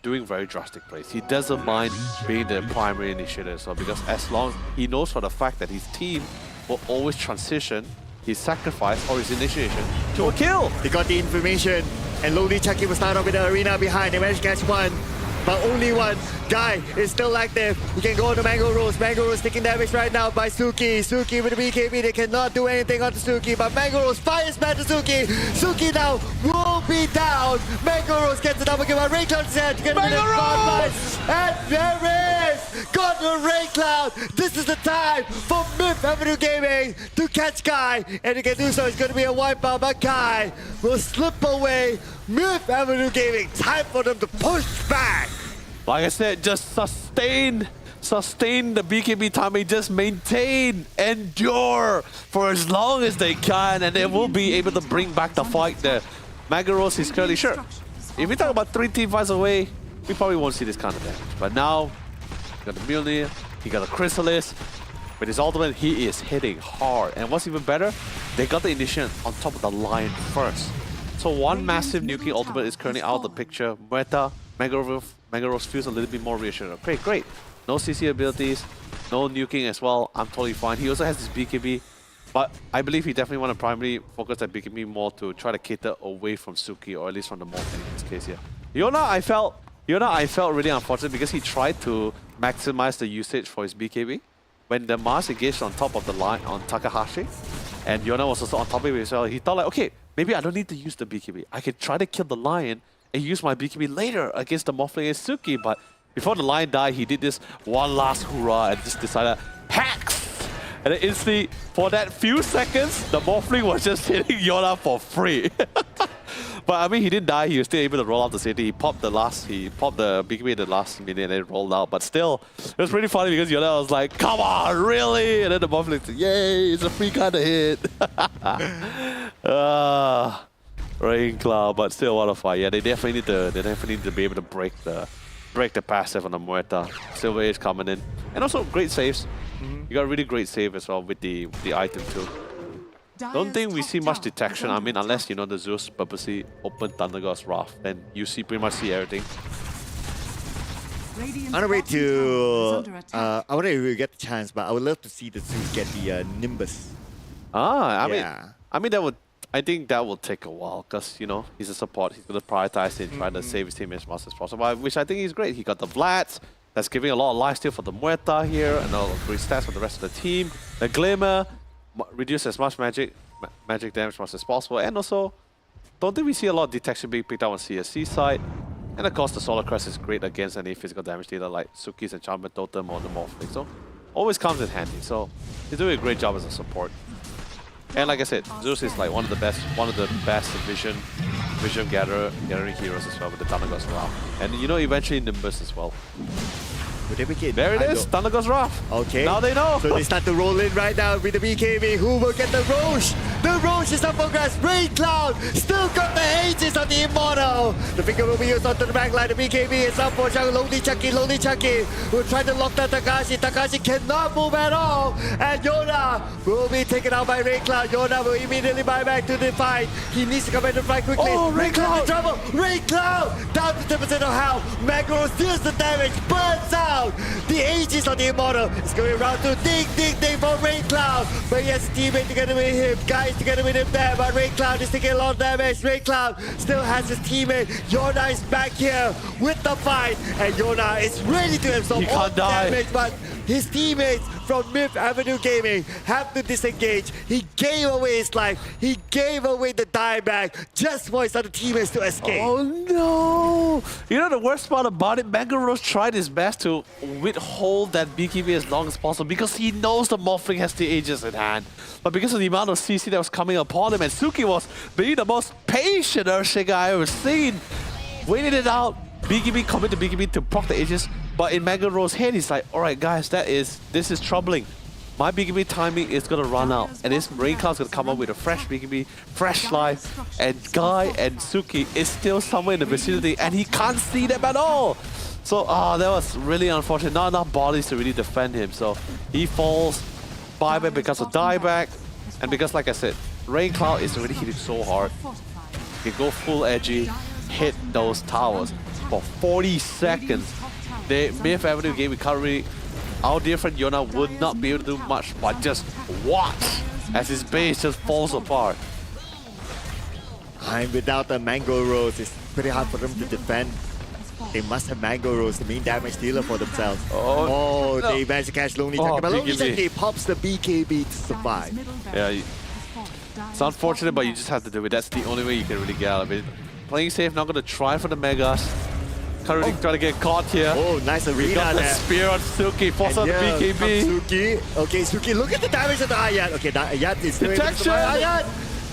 doing very drastic plays. He doesn't mind being the primary initiator, so because as long as he knows for the fact that his team will always transition his sacrifice or his initiation to a kill. They got the information, and Lonely Chucky will start off with the arena behind. They managed to catch one. but only one guy is still active. He can go on the Mango Rose. Mango Rose taking damage right now by Suki. Suki with the BKB, they cannot do anything on the Suki, but Mango Rose fires back to Suki. Suki now will be down. Mango Rose gets the double kill, but Ray Cloud is there to get rid of Godlight. And there is Godlight Ray Cloud. This is the time for Myth Avenue Gaming to catch Kai, and he can do so. It's going to be a wipeout, but Kai will slip away. Myth Avenue Gaming, time for them to push back. Like I said, just sustain the BKB timing, just maintain, endure for as long as they can, and they will be able to bring back the fight there. Magaros is currently sure. If we talk about 3 team fights away, we probably won't see this kind of damage. But now, he got the Mjolnir, he got the Chrysalis. With his ultimate, he is hitting hard. And what's even better, they got the initiation on top of the line first. So one massive nuking ultimate is currently out of the picture. Muerta, Mangaros feels a little bit more reassuring. Okay, great. No CC abilities, no nuking as well. I'm totally fine. He also has his BKB, but I believe he definitely want to primarily focus that BKB more to try to cater away from Suki, or at least from the Morphin in this case here. Yona, I felt really unfortunate because he tried to maximize the usage for his BKB. When the Mars engaged on top of the line on Takahashi, and Yona was also on top of it as well, he thought like, okay, maybe I don't need to use the BKB. I can try to kill the lion and use my BKB later against the Morphling and Suki, but before the lion died, he did this one last hurrah and just decided, hacks! And then instantly, for that few seconds, the Morphling was just hitting Yona for free. But I mean, he didn't die. He was still able to roll out the city. He popped the BKB at the last minute and then rolled out. But still, it was pretty funny because Yona was like, come on, really? And then the Morphling said, yay, it's a free kind of hit. Rain Cloud, but still what a fight. Yeah, they definitely need to be able to break the passive on the Muerta. Silver Age coming in. And also great saves. You got a really great save as well with the item too. Don't think we see much detection. I mean, unless, you know, the Zeus purposely open Thunder God's Wrath, then you pretty much see everything. On the way to, I wonder if we get the chance, but I would love to see the Zeus get the Nimbus. I think that will take a while because, you know, he's a support. He's going to prioritize it and try to save his team as much as possible, which I think is great. He got the Vlads. That's giving a lot of lifesteal for the Muerta here and all of great stats for the rest of the team. The Glimmer, reduce as much magic damage as much as possible. And also, don't think we see a lot of detection being picked up on CSC side. And of course, the Solar Crest is great against any physical damage dealer like Suki's Enchantment Totem or the Morphling. So, always comes in handy. So, he's doing a great job as a support. And like I said, Zeus is like one of the best vision gathering heroes as well with the Thunder God's Wrath. And you know, eventually Nimbus as well. There it is, Thunder God's Wrath. Okay. Now they know. So they start to roll in right now with the BKB. Who will get the Roche? The Roche is up for grabs. Rain Cloud still got the Aegis on the Immortal. The finger will be used onto the backline. The BKB is up for Lonely Chucky will try to lock down Takashi. Takashi cannot move at all. And Yona will be taken out by Rain Cloud. Yona will immediately buy back to the fight. He needs to come back to the fight quickly. Oh, Rain Cloud! In trouble. Rain Cloud down to 10% of health. Magro deals the damage, burns out. The Aegis on the Immortal is going around to ding for Rain Cloud. But he has a teammate together with him. Guys together with him there. But Rain Cloud is taking a lot of damage. Rain Cloud still has his teammate. Yona is back here with the fight. And Yona is ready to absorb all the damage. But his teammates from Myth Avenue Gaming have to disengage. He gave away his life. He gave away the dieback just for his other teammates to escape. Oh no! You know the worst part about it? Mangaros tried his best to withhold that BKB as long as possible because he knows the Morphling has the Aegis in hand. But because of the amount of CC that was coming upon him, and Suki was being the most patient Urshiga I ever seen. Waited it out. BKB commit to BKB to proc the Aegis. But in Mangaros' head, he's like, alright guys, this is troubling. My BKB timing is gonna run out. And this Rain Cloud's gonna come up with a fresh BKB, fresh life. And Guy and Suki is still somewhere in the vicinity and he can't see them at all. So that was really unfortunate. Not enough bodies to really defend him. So he falls, buyback because of dieback. And because, like I said, Rain Cloud is already hitting so hard. He can go full edgy, hit those towers for 40 seconds. The Myth Avenue game recovery, our dear friend Yona would not be able to do much but just watch as his base just falls apart. And without the Mango Rose, it's pretty hard for them to defend. They must have Mango Rose, the main damage dealer for themselves. Oh, no. They managed to catch Lonely Oh, Tucker, but Lonely BKB. Tucker pops the BKB to survive. Yeah, it's unfortunate, but you just have to do it. That's the only way you can really get out of it. Playing safe, not going to try for the Megas. Can't really try to get caught here. Oh, nice We arena got the there. spear on Suki, force out the Yeah, BKB. Suki. Okay, Suki, look at the damage of the Ayat. Okay, that Ayat is doing Detection. Ayat.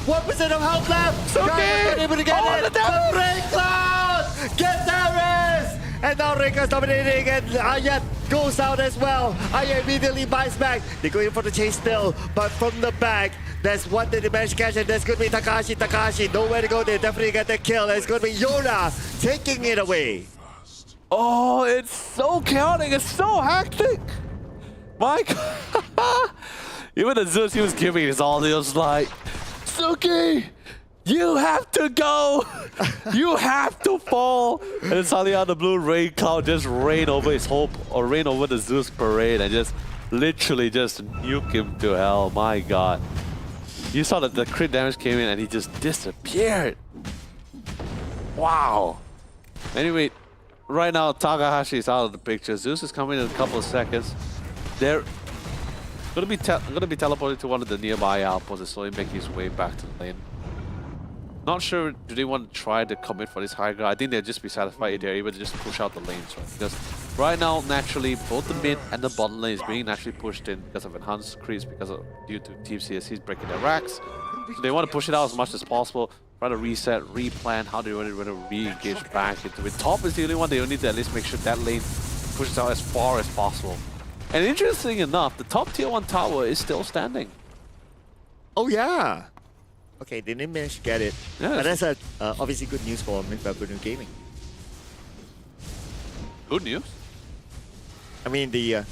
1% of health left. Suki. Ayat able to get Oh, it. the damage. But Rain Cloud get Darius. And now Rika's dominating and Ayat goes out as well. Ayat immediately buys back. They go in for the chase still, but from the back, there's one that they managed to catch, and there's going to be Takashi. Takashi, nowhere to go. They definitely get the kill. And it's going to be Yona taking it away. Oh, it's so chaotic. It's so hectic. My God. Even the Zeus he was giving his all, he was like, Suki, you have to go. You have to fall. And then suddenly out of the blue, Rain Cloud just rain over his hope, or rain over the Zeus parade, and just literally just nuke him to hell. My God. You saw that the crit damage came in and he just disappeared. Wow. Anyway, right now Takahashi is out of the picture. Zeus is coming in a couple of seconds. They're gonna be teleported to one of the nearby outposts and slowly making his way back to the lane. Not sure, do they want to try to commit for this high ground? I think they'll just be satisfied if they're able to just push out the lanes, right? Because right now, naturally, both the mid and the bottom lane is being naturally pushed in because of enhanced creeps, due to Team CSCs breaking their racks. So they want to push it out as much as possible, try to reset, replan how they want to re-engage back into it. Top is the only one, they need to at least make sure that lane pushes out as far as possible. And interesting enough, the top tier 1 tower is still standing. Oh, yeah. Okay, they didn't manage to get it. Yeah, but that's obviously good news for Mid-Avenue Gaming. Good news. I mean, the...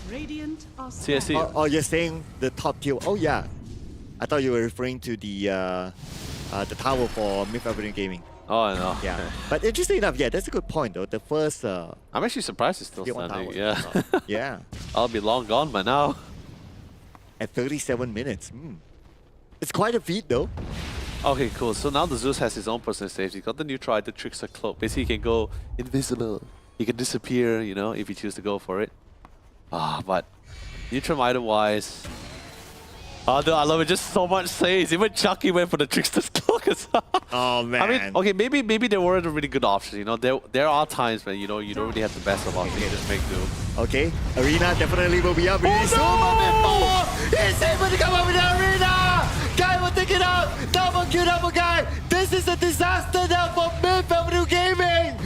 Radiant are CSC. Oh, you're saying the top tier... Oh, yeah. I thought you were referring to the tower for Mid-Avenue Gaming. Oh, no. Yeah. But interesting enough, yeah, that's a good point, though. The first... I'm actually surprised it's still tier 1 standing. tower. Yeah. Yeah. I'll be long gone by now. At 37 minutes. It's quite a feat, though. Okay, cool. So now the Zeus has his own personal safety. He's got the new try, the Trickster Cloak. Basically, he can go invisible. He can disappear, you know, if you choose to go for it. But neutral item-wise... I love it. Just so much saves. Even Chucky went for the Trickster's Cloak as well. Oh, man. I mean, okay, maybe there weren't a really good options, you know. There are times when, you know, you don't really have the best of options. You just make do. Okay, Arena definitely will be up really soon. He's able to come up with the Arena! Guy will take it out! Double kill, double guy! This is a disaster now for Mid-Avenue Gaming!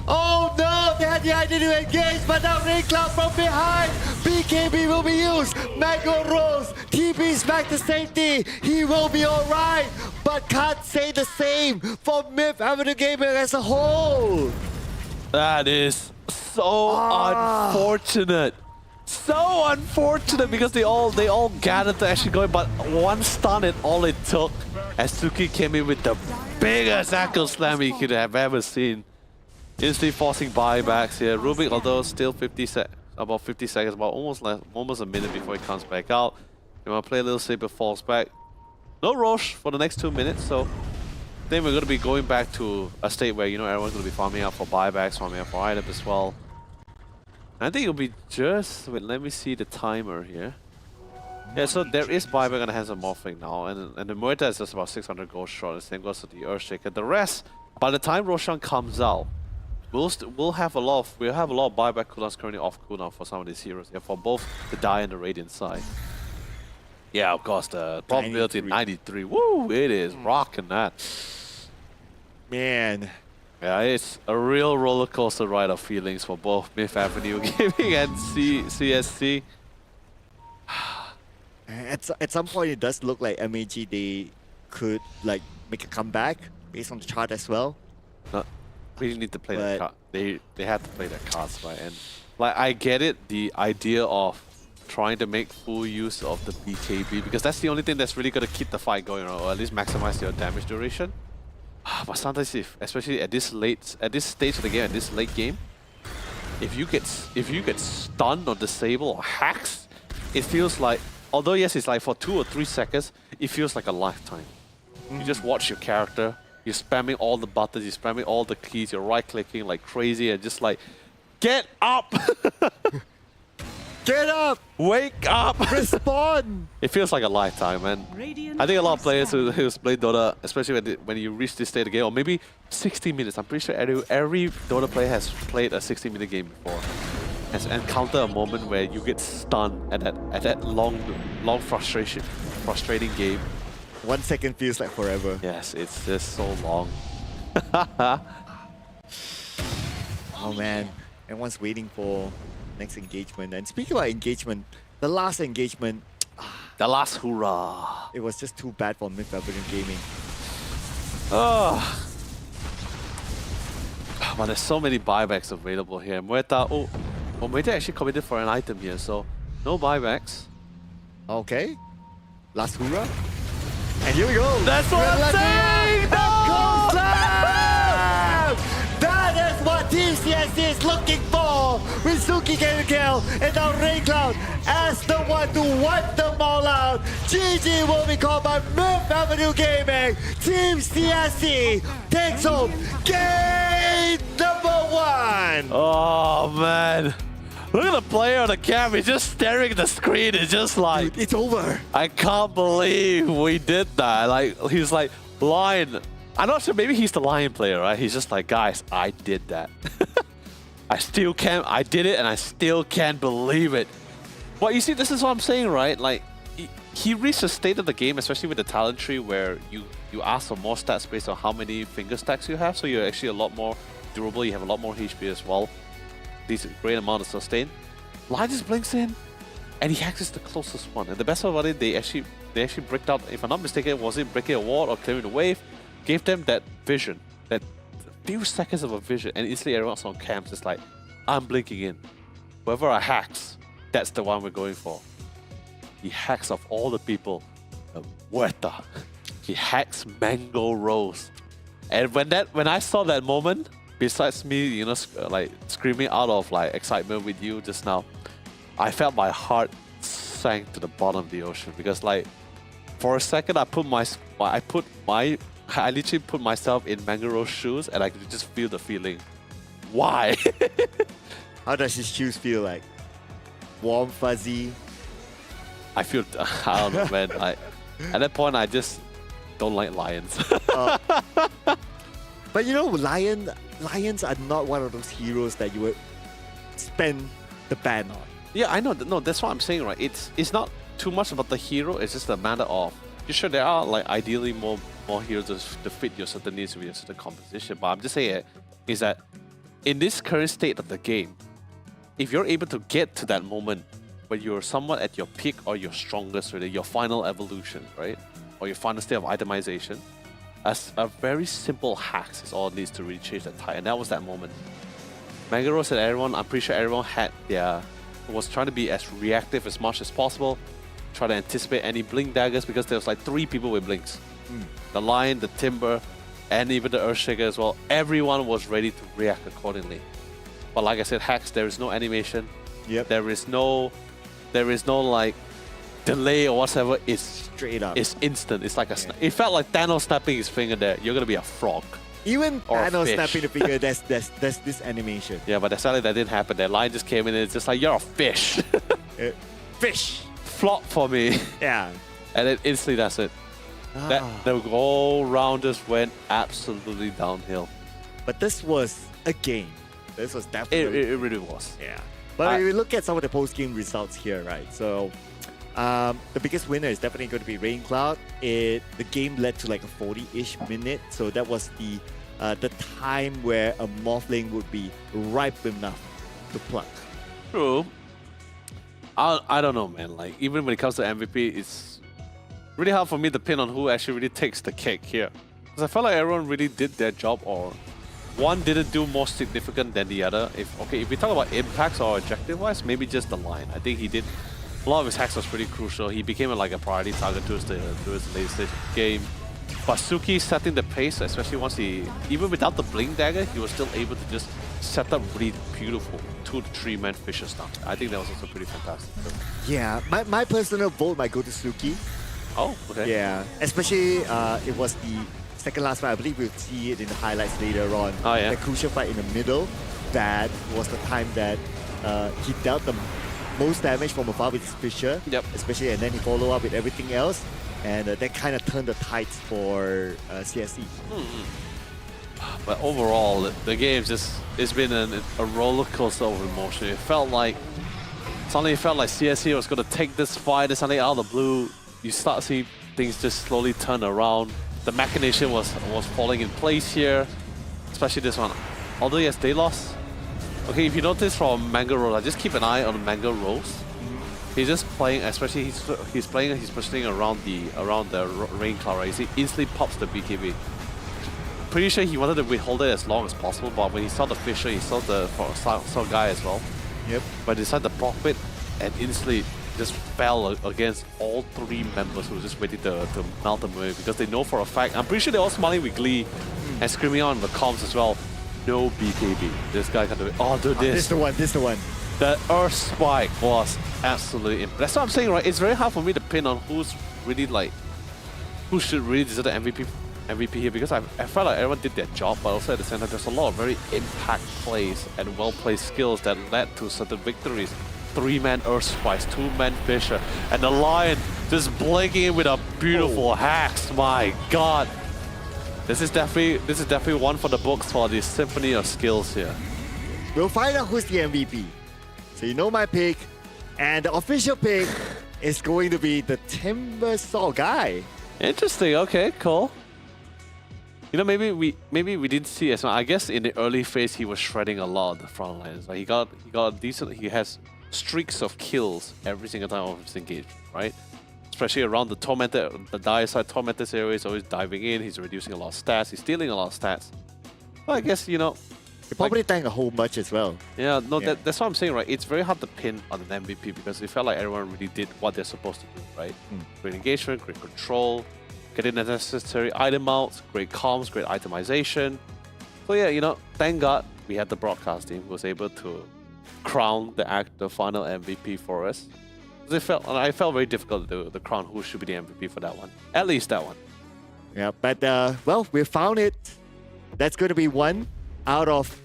Oh no, they had the idea to engage, but now Rain Cloud from behind! BKB will be used! Mango Rose! TP's back to safety! He will be alright! But can't say the same for Mid-Avenue Gaming as a whole! That is so unfortunate. So unfortunate because they all gathered to actually go in, but one stun and all it took as Suki came in with the biggest ankle slam he could have ever seen. Instantly forcing buybacks here. Rubik, although still about 50 seconds, about almost a minute before he comes back out. They want to play a little safe, but falls back. No Roche for the next 2 minutes, so then we're going to be going back to a state where, you know, everyone's going to be farming up for buybacks, farming up for items as well. I think it'll be just... Wait, let me see the timer here. Yeah, so there is buyback on the hands of Morphling now, and the Muerta is just about 600 gold short, and the same goes to the Earthshaker. The rest, by the time Roshan comes out, we'll have a lot of buyback cooldowns currently off cooldown for some of these heroes. Yeah, for both the Die and the Radiant side. Yeah, of course, the probability 93. Woo! It is rocking that. Man. Yeah, it's a real roller coaster ride of feelings for both Mid-Avenue Gaming and CSC. At some point, it does look like MAG, they could like make a comeback based on the chart as well. We need to play that card. They had to play that cards, right? And like I get it, the idea of trying to make full use of the BKB, because that's the only thing that's really gonna keep the fight going, or at least maximize your damage duration. But sometimes, especially at this stage of the game, at this late game, if you get stunned or disabled or hacks, it feels like, although yes, it's like for 2 or 3 seconds, it feels like a lifetime. You just watch your character, You're spamming all the buttons, you're spamming all the keys, you're right-clicking like crazy and just like, get up! Get up! Wake up! Respond! It feels like a lifetime, man. Radiant I think a lot of are players scanning. who's played Dota, especially when you reach this state of the game, or maybe 60 minutes. I'm pretty sure every Dota player has played a 60-minute game before. Has encountered a moment where you get stunned at that long frustrating game. 1 second feels like forever. Yes, it's just so long. Oh man, everyone's waiting for next engagement. And speaking about engagement, the last engagement, The last hurrah. it was just too bad for Myth Avenue Gaming. Oh. But there's so many buybacks available here. Muerta, Muerta actually committed for an item here, so no buybacks. Okay, last hoorah. And here we go. That's what I'm saying! Gold Slam! That is what Team CSC is looking for! With Suki getting the kill, and now Raincloud as the one to wipe them all out. GG will be called by Myth Avenue Gaming. Team CSC takes home game #1! Oh man. Look at the player on the cam, he's just staring at the screen, it's just like, It's over. I can't believe we did that. Like, he's like, Lion. I'm not sure, maybe he's the Lion player, right? He's just like, guys, I did that. I did it and I still can't believe it. Well, you see, this is what I'm saying, right? Like, he reached a state of the game, especially with the talent tree, where you ask for more stats based on how many finger stacks you have, so you're actually a lot more durable, you have a lot more HP as well. Decent, great amount of sustain. Lion just blinks in, and he hacks the closest one. And the best part about it, they actually bricked out, if I'm not mistaken, was it breaking a ward or clearing the wave? Gave them that vision, that few seconds of a vision, and instantly everyone's on camps. It's like, I'm blinking in. Whoever I hacks, that's the one we're going for. He hacks of all the people, Muerta. He hacks Mango Rose. And when I saw that moment, besides me, you know, like screaming out of like excitement with you just now, I felt my heart sank to the bottom of the ocean, because like for a second I literally put myself in Mango Rose's shoes and I could just feel the feeling. Why? How does his shoes feel like? Warm, fuzzy? I don't know, man. At that point, I just don't like lions. But you know, lions are not one of those heroes that you would spend the ban on. Yeah, I know. No, that's what I'm saying, right? It's not too much about the hero. It's just a matter of, you sure there are like ideally more heroes to fit your certain needs with your certain composition. But I'm just saying is that in this current state of the game, if you're able to get to that moment where you're somewhat at your peak or your strongest, really, your final evolution, right, or your final state of itemization, as a very simple hacks is all it needs to really change that tide. And that was that moment. Mango Rose and everyone, I'm pretty sure everyone was trying to be as reactive as much as possible, try to anticipate any blink daggers, because there was like 3 people with blinks. The Lion, the Timber, and even the Earthshaker as well. Everyone was ready to react accordingly. But like I said, hacks, there is no animation. Yep. There is no like delay or whatever. It's Straight up. It's instant. It's like it felt like Thanos snapping his finger there. You're gonna be a frog. Even or a Thanos fish. snapping the finger, there's this animation. Yeah, but sadly that didn't happen. That Lion just came in and it's just like, you're a fish. Fish! Flop for me. Yeah. And then instantly that's it. That the whole round just went absolutely downhill. But this was a game. This was definitely... It really was. Yeah. But if you look at some of the post-game results here, right? So, the biggest winner is definitely going to be Raincloud. The game led to like a 40-ish minute. So that was the time where a Morphling would be ripe enough to pluck. True. I don't know, man. Like, even when it comes to MVP, it's really hard for me to pin on who actually really takes the cake here. Because I felt like everyone really did their job, or one didn't do more significant than the other. If we talk about impacts or objective-wise, maybe just the Lion. I think he did... A lot of his hacks was pretty crucial. He became like a priority target towards the late stage of the game. But Suki setting the pace, especially once even without the Blink Dagger, he was still able to just set up really beautiful 2 to 3 man fishes now. I think that was also pretty fantastic. Yeah, my personal vote might go to Suki. Oh, okay. Yeah, especially it was the second last fight, I believe we'll see it in the highlights later on. Oh, yeah. The crucial fight in the middle, that was the time that he dealt the most damage from afar with his Fisher. Yep. Especially, and then he followed up with everything else. And that kind of turned the tides for CSE. But overall, the game it's been a roller coaster of emotion. Suddenly it felt like CSE was going to take this fight, and suddenly out of the blue, you start to see things just slowly turn around. The machination was falling in place here, especially this one. Although yes, they lost. Okay, if you notice from Mango Rose, I just keep an eye on Mango Rose. He's just playing, especially he's positioning around the rain cloud, right? He instantly pops the BKB. Pretty sure he wanted to withhold it as long as possible, but when he saw the Fisher, he saw the saw guy as well. Yep. But decided to pop it and instantly just fell against all three members who were just waiting to melt them away, because they know for a fact, I'm pretty sure they're all smiling with glee and screaming out on the comms as well, no BKB. This guy can do it. Oh, dude, This is the one. The Earth Spike was absolutely that's what I'm saying, right? It's very hard for me to pin on who's really who should really deserve the MVP here, because I felt like everyone did their job, but also at the same time there's a lot of very impact plays and well-played skills that led to certain victories. 3-man Earth Spikes, 2-man Fisher, and the Lion just blinking in with a beautiful hacks. My God. This is definitely one for the books for the symphony of skills here. We'll find out who's the MVP. So you know my pick, and the official pick is going to be the Timber Saw guy. Interesting. Okay, cool. You know, maybe we didn't see as well. I guess in the early phase he was shredding a lot of the front lines. Like he got decent. He has streaks of kills every single time of his engagement, right? Especially around the Tormented, the dire side Tormented area. He's always diving in. He's reducing a lot of stats. He's stealing a lot of stats. Well, I guess, you know, He probably tanked a whole bunch as well. yeah, no, that's what I'm saying, right? It's very hard to pin on an MVP because it felt like everyone really did what they're supposed to do, right? Great engagement, great control, getting the necessary item outs, great comms, great itemization. So yeah, you know, thank God we had the broadcast team who was able to crown the final MVP for us. I felt very difficult to crown who should be the MVP for that one. At least that one. Yeah, but well, we found it. That's going to be one out of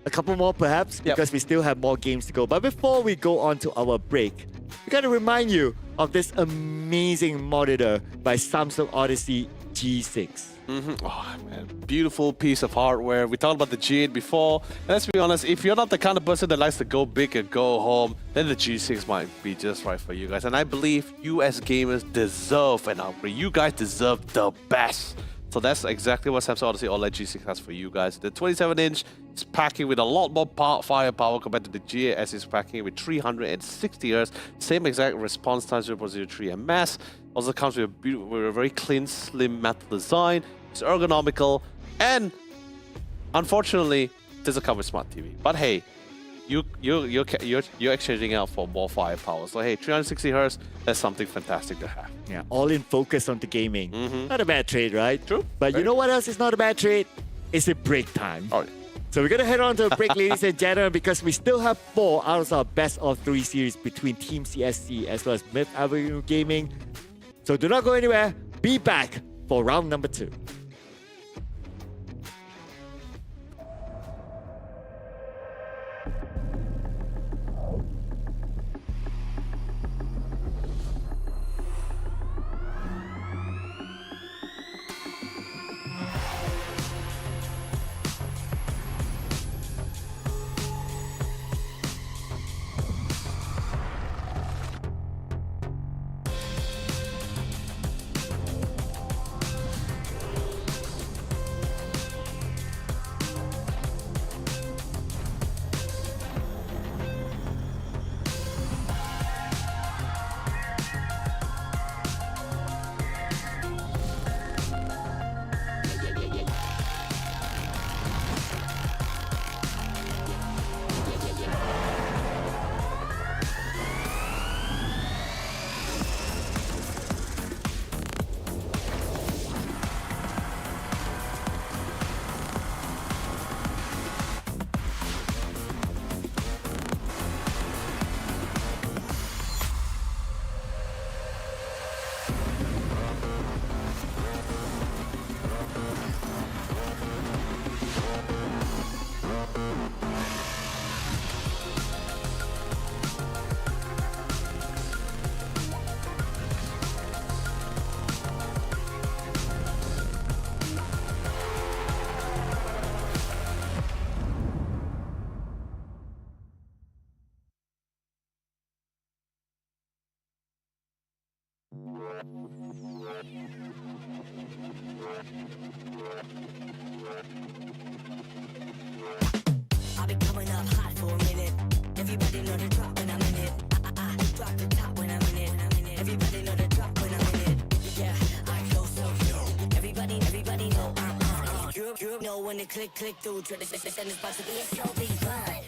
a couple more perhaps, because we still have more games to go. But before we go on to our break, we got to remind you of this amazing monitor by Samsung Odyssey G6. Oh man, beautiful piece of hardware. We talked about the G8 before. And let's be honest, if you're not the kind of person that likes to go big and go home, then the G6 might be just right for you guys. And I believe you as gamers deserve an upgrade. You guys deserve the best. So that's exactly what Samsung Odyssey OLED G6 has for you guys. The 27-inch is packing with a lot more firepower compared to the G8, as it's packing with 360 Hz, same exact response time, 0.03 ms. Also comes with a very clean, slim metal design. It's ergonomical, and unfortunately, doesn't come with smart TV. But hey, you're exchanging out for more firepower. So hey, 360 Hz, that's something fantastic to have. Yeah, all in focus on the gaming. Not a bad trade, right? True. But you know what else is not a bad trade? It's a break time. All right. So we're going to head on to a break, ladies and gentlemen, because we still have 4 out of our best of 3 series between Team CSC as well as Myth Avenue Gaming. So do not go anywhere. Be back for round number 2. You know when to click through. Tradition is about to be a slow beat run.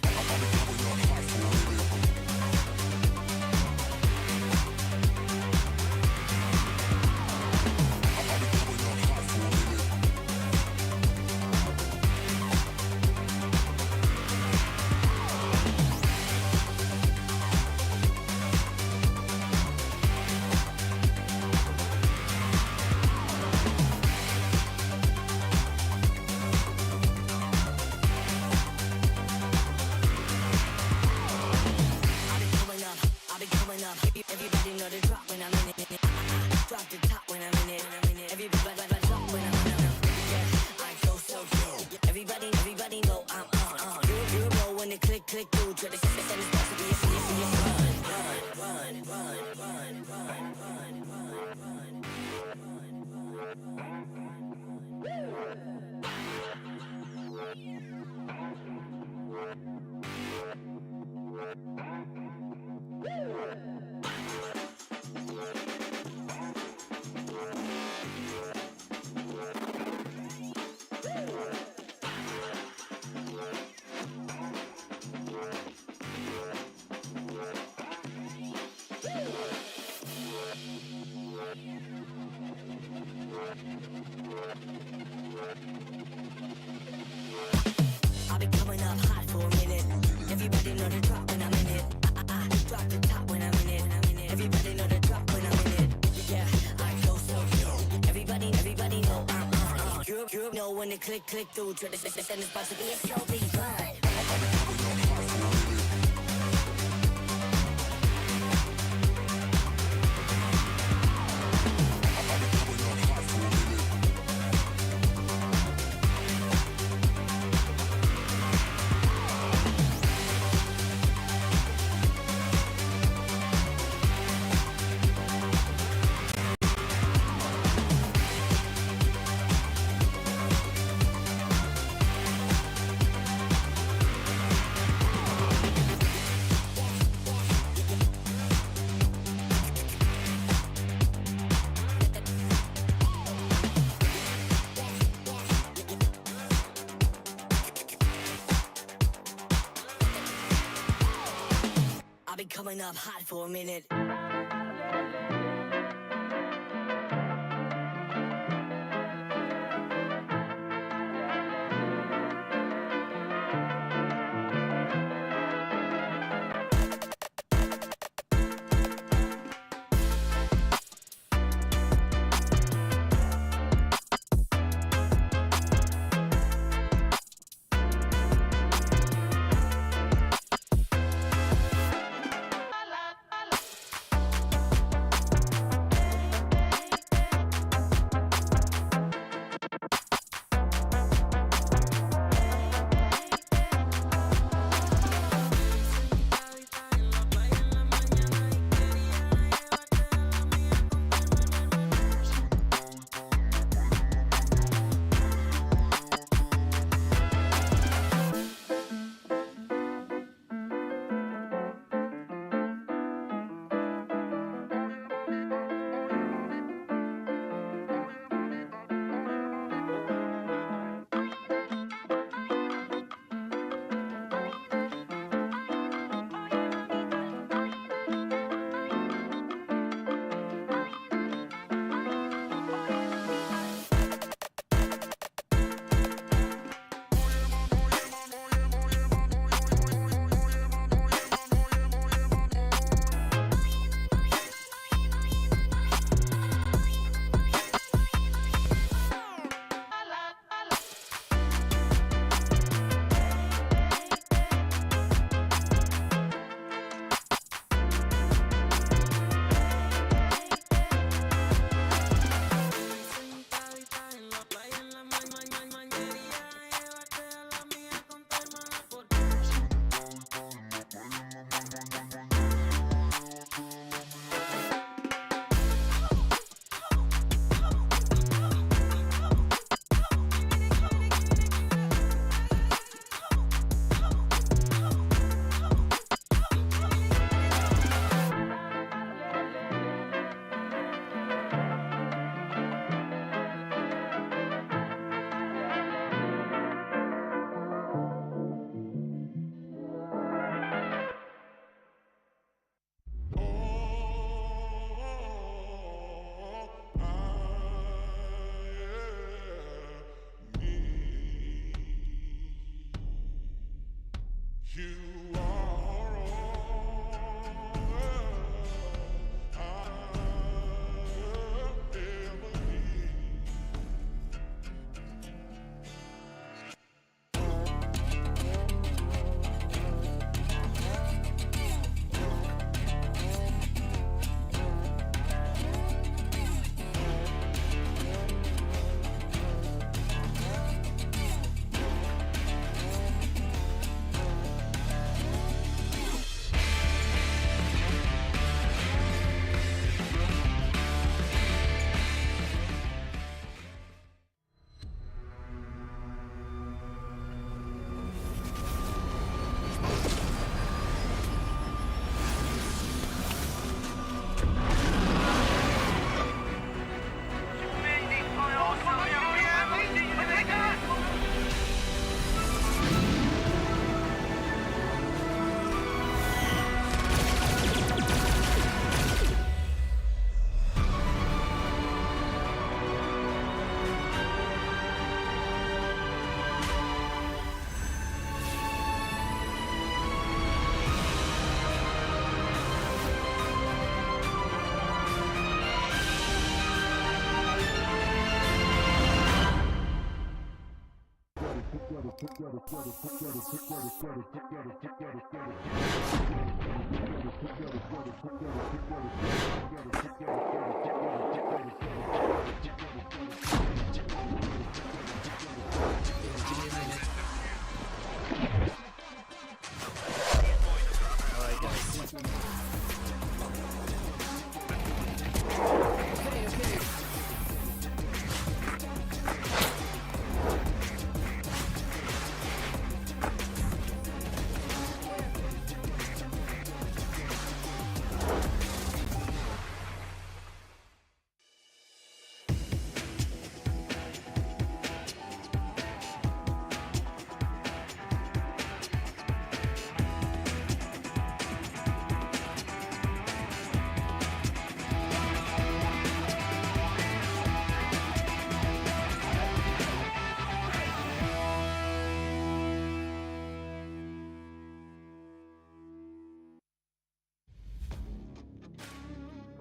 Everybody know the drop when I'm in it. Drop the top when I'm in it. Everybody drop when I'm in it. Yeah, I go so good. Everybody know I'm on. You know when to click through. Tradition is about to be a I've been coming up hot for a minute. Everybody know the drop when I'm in it. Drop the top when I'm in it. Everybody know the drop when I'm in it. Yeah, I go so good. Everybody know I'm on. You know when to click through. Tradition is about to be a slow beat run. I've been coming up hot for a minute.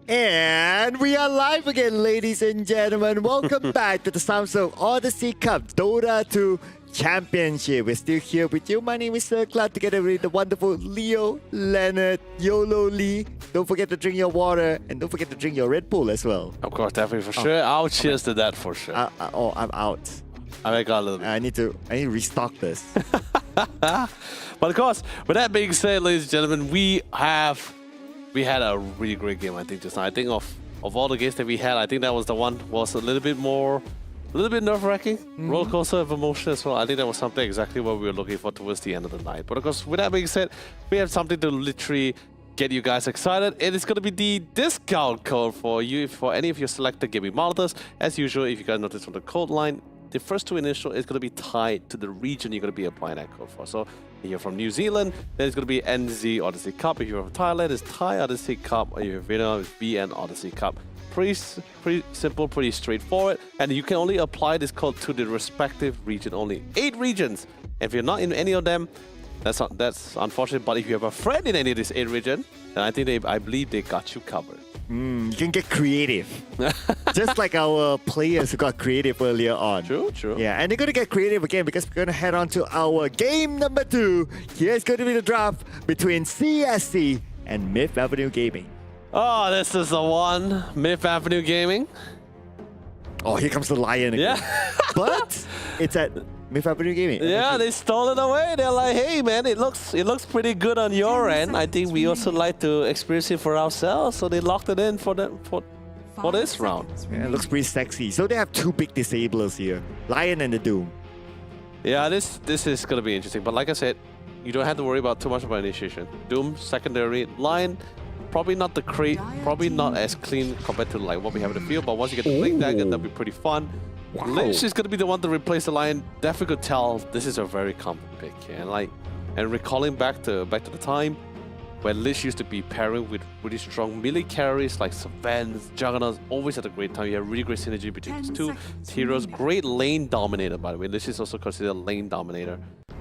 And we are live again, ladies and gentlemen. Welcome back to the Samsung Odyssey Cup Dota 2 Championship. We're still here with you. My name is Sir Cloud, together with the wonderful Leo, Leonard, YOLO Lee. Don't forget to drink your water, and don't forget to drink your Red Bull as well. Of course, definitely for sure. I'll cheers to that for sure. I'm out. I got a little bit. I need to restock this. But of course, with that being said, ladies and gentlemen, we had a really great game, I think, just now. I think of all the games that we had, I think that was the one was a little bit nerve-wracking, roller coaster of emotion as well. I think that was something exactly what we were looking for towards the end of the night. But of course, with that being said, we have something to literally get you guys excited. It is going to be the discount code for you for any of your selected gaming monitors. As usual, if you guys notice from the code line, the first two initial is going to be tied to the region you're going to be applying that code for. So if you're from New Zealand, then it's going to be NZ Odyssey Cup. If you're from Thailand, it's Thai Odyssey Cup. Or if you're Vietnam, it's VN Odyssey Cup. Pretty simple, pretty straightforward. And you can only apply this code to the respective region only. 8 regions. If you're not in any of them, that's unfortunate. But if you have a friend in any of these 8 regions, then I believe they got you covered. You can get creative. Just like our players who got creative earlier on. True. Yeah, and they're going to get creative again because we're going to head on to our game number 2. Here's going to be the draft between CSC and Myth Avenue Gaming. Oh, this is the one. Myth Avenue Gaming. Oh, here comes the lion again. Yeah. But it's at Myth Avenue Gaming. Yeah, they stole it away. They're like, hey man, it looks pretty good on your end. I think we also like to experience it for ourselves. So they locked it in for this round. Yeah, it looks pretty sexy. So they have 2 big disablers here. Lion and the Doom. Yeah, this is gonna be interesting. But like I said, you don't have to worry about too much about initiation. Doom, secondary, Lion, probably not as clean compared to like what we have in the field. But once you get the Blink Dagger, that'll be pretty fun. Wow. Lich is going to be the one to replace the Lion. Definitely could tell this is a very common pick here. And recalling back to the time when Lich used to be pairing with really strong melee carries like Savans, Juggernauts, always had a great time. You have really great synergy between these two heroes. Great lane dominator, by the way. Lich is also considered a lane dominator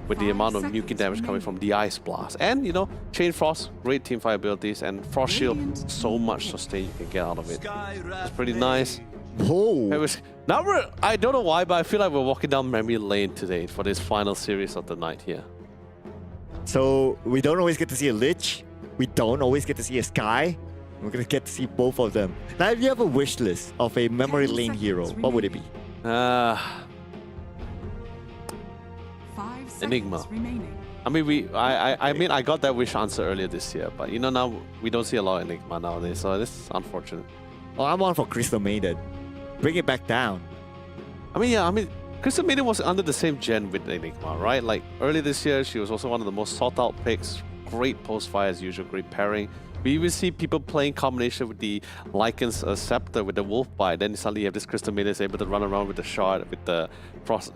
with the amount of nuking damage coming from the Ice Blast. And, you know, Chain Frost, great teamfight abilities, and Frost Shield, so much sustain you can get out of it. It's pretty nice. Whoa. I don't know why, but I feel like we're walking down memory lane today for this final series of the night here. So we don't always get to see a Lich. We don't always get to see a Sky. We're going to get to see both of them. Now, if you have a wish list of a memory lane hero, what would it be? 5 Enigma. seconds remaining. I mean, I got that wish answer earlier this year, but you know, now we don't see a lot of Enigma nowadays, so this is unfortunate. Oh, I'm on for Crystal Maiden. Bring it back down. Crystal Maiden was under the same gen with Enigma, right? Like earlier this year, she was also one of the most sought out picks. Great post-fire as usual, great pairing. We even see people playing combination with the Lycan's Scepter with the Wolf Bite. Then suddenly you have this Crystal Maiden is able to run around with the shard, with the Frost,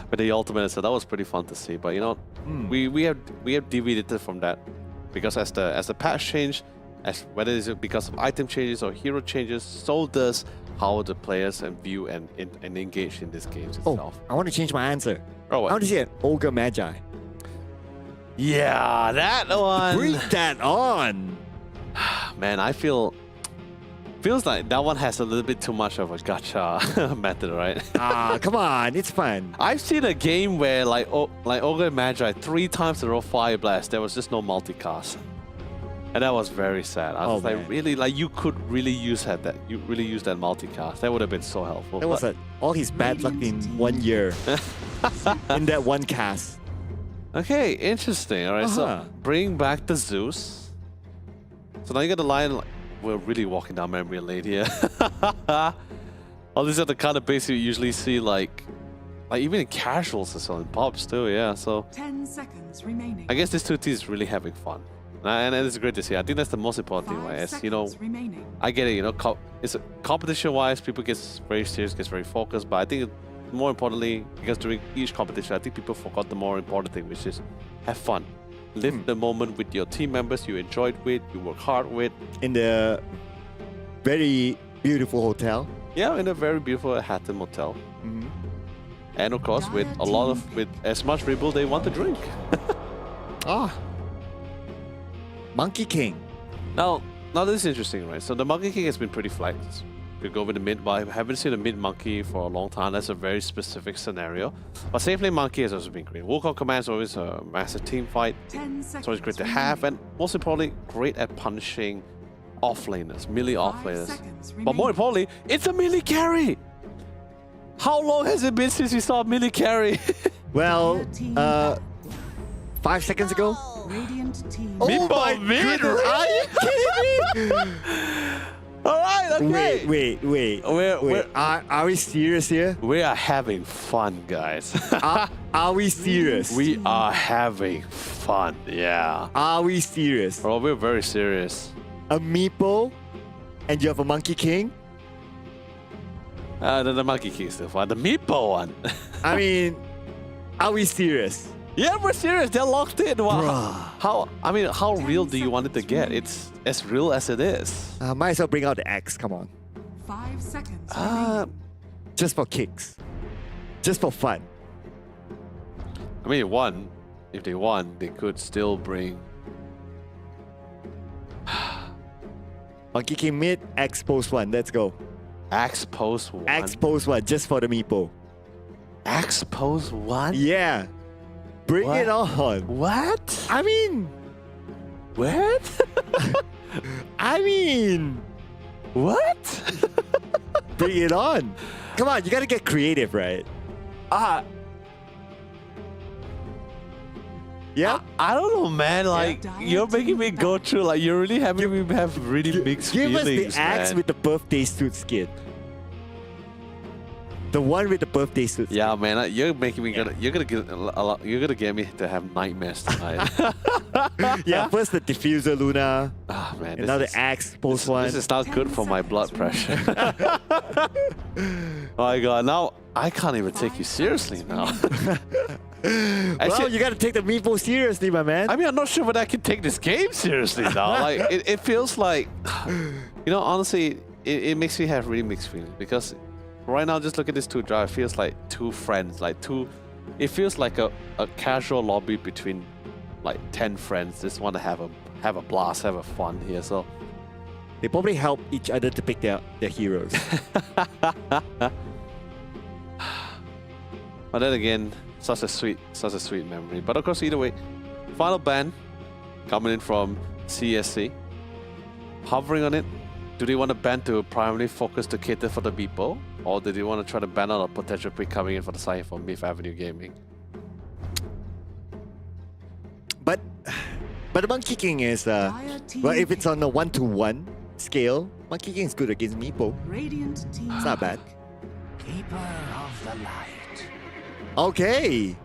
with the ultimate. So that was pretty fun to see. But you know, we have deviated from that because as the patch change, as whether it's because of item changes or hero changes, so does how the players view and engage in these games itself. Oh, I want to change my answer. Oh, what? I want to see an Ogre Magi. Yeah, that one. Bring that on. Man, I feel Feels like that one has a little bit too much of a gacha method, right? Come on, it's fun. I've seen a game where like Ogre and Magi 3 times in a row Fire Blast, there was just no multicast. And that was very sad. I was like, man. really, like you could really use that. You really use that multicast. That would have been so helpful. That was all his bad luck in 1 year. In that one cast. Okay, interesting. All right, so bring back the Zeus. So now you got the line. We're really walking down memory lane here. Oh, these are the kind of base you usually see, like even in casuals or so, in pops too. Yeah, so 10 seconds remaining. I guess this 2T is really having fun, and it's great to see. I think that's the most important thing, right? As you know, remaining. I get it. You know, it's competition-wise, people get very serious, gets very focused. But I think more importantly, because during each competition, I think people forgot the more important thing, which is have fun. Live the moment with your team members you enjoyed with, you work hard with. In the very beautiful hotel. Yeah, in a very beautiful Hatton motel. And of course, with as much Rebel they want to drink. Monkey King. Now this is interesting, right? So the Monkey King has been pretty flagged. We go with the mid, but I haven't seen a mid monkey for a long time. That's a very specific scenario. But safe lane monkey has also been great. Wukong Command is always a massive team fight. 10 seconds. It's always great to have, and most importantly, great at punishing offlaners, melee offlaners. But more importantly, it's a melee carry. How long has it been since we saw a melee carry? Well, 5 seconds ago. Radiant team. Oh my mid, goodness, are you kidding me? Alright, okay. Wait. Are we serious here? We are having fun, guys. Are we serious? We are having fun, yeah. Are we serious? Bro, we're very serious. A meeple and you have a Monkey King? The Monkey King is still fun. The Meepo one. I mean, are we serious? Yeah, we're serious. They're locked in. Wow. Bruh. How real do you want it to get? It's as real as it is. Might as well bring out the axe, come on. 5 seconds remaining. Just for kicks. Just for fun. I mean, if they won, they could still bring... Monkey King mid, axe post 1, let's go. Axe Pose 1. Axe post 1, just for the meeple. Axe Pose 1? Yeah. Bring What? it on. What? I mean, What? what? Bring it on. Come on, you gotta get creative, right? Yeah. I don't know, man. Like, you're making me go through, like, you're really having me have really mixed Give feelings, us the axe man. with the birthday suit skin. The one with the birthday suit. Yeah, man, you're making me you're gonna get me to have nightmares tonight. Yeah, first the diffuser Luna, Ah, man, and now the axe post one. This is not good for my blood pressure. Oh my god, now I can't even take you seriously now. Well, you gotta take the meeple seriously, my man. I mean, I'm not sure whether I can take this game seriously now. Like, it feels like, you know, honestly, it makes me have really mixed feelings because right now, just look at this two drive. It feels like two friends, it feels like a casual lobby between like 10 friends. Just want to have a blast, have a fun here. So They probably help each other to pick their heroes. But then again, such a sweet memory. But of course, either way, final ban coming in from CSC. Hovering on it, do they want to ban to primarily focus to cater for the people? Or do they want to try to ban out a potential pick coming in for the side for Myth Avenue Gaming? But the Monkey King is, well, if it's on a 1-to-1 scale, Monkey King is good against meeple. Radiant team. It's not bad. Keeper of the light. Okay.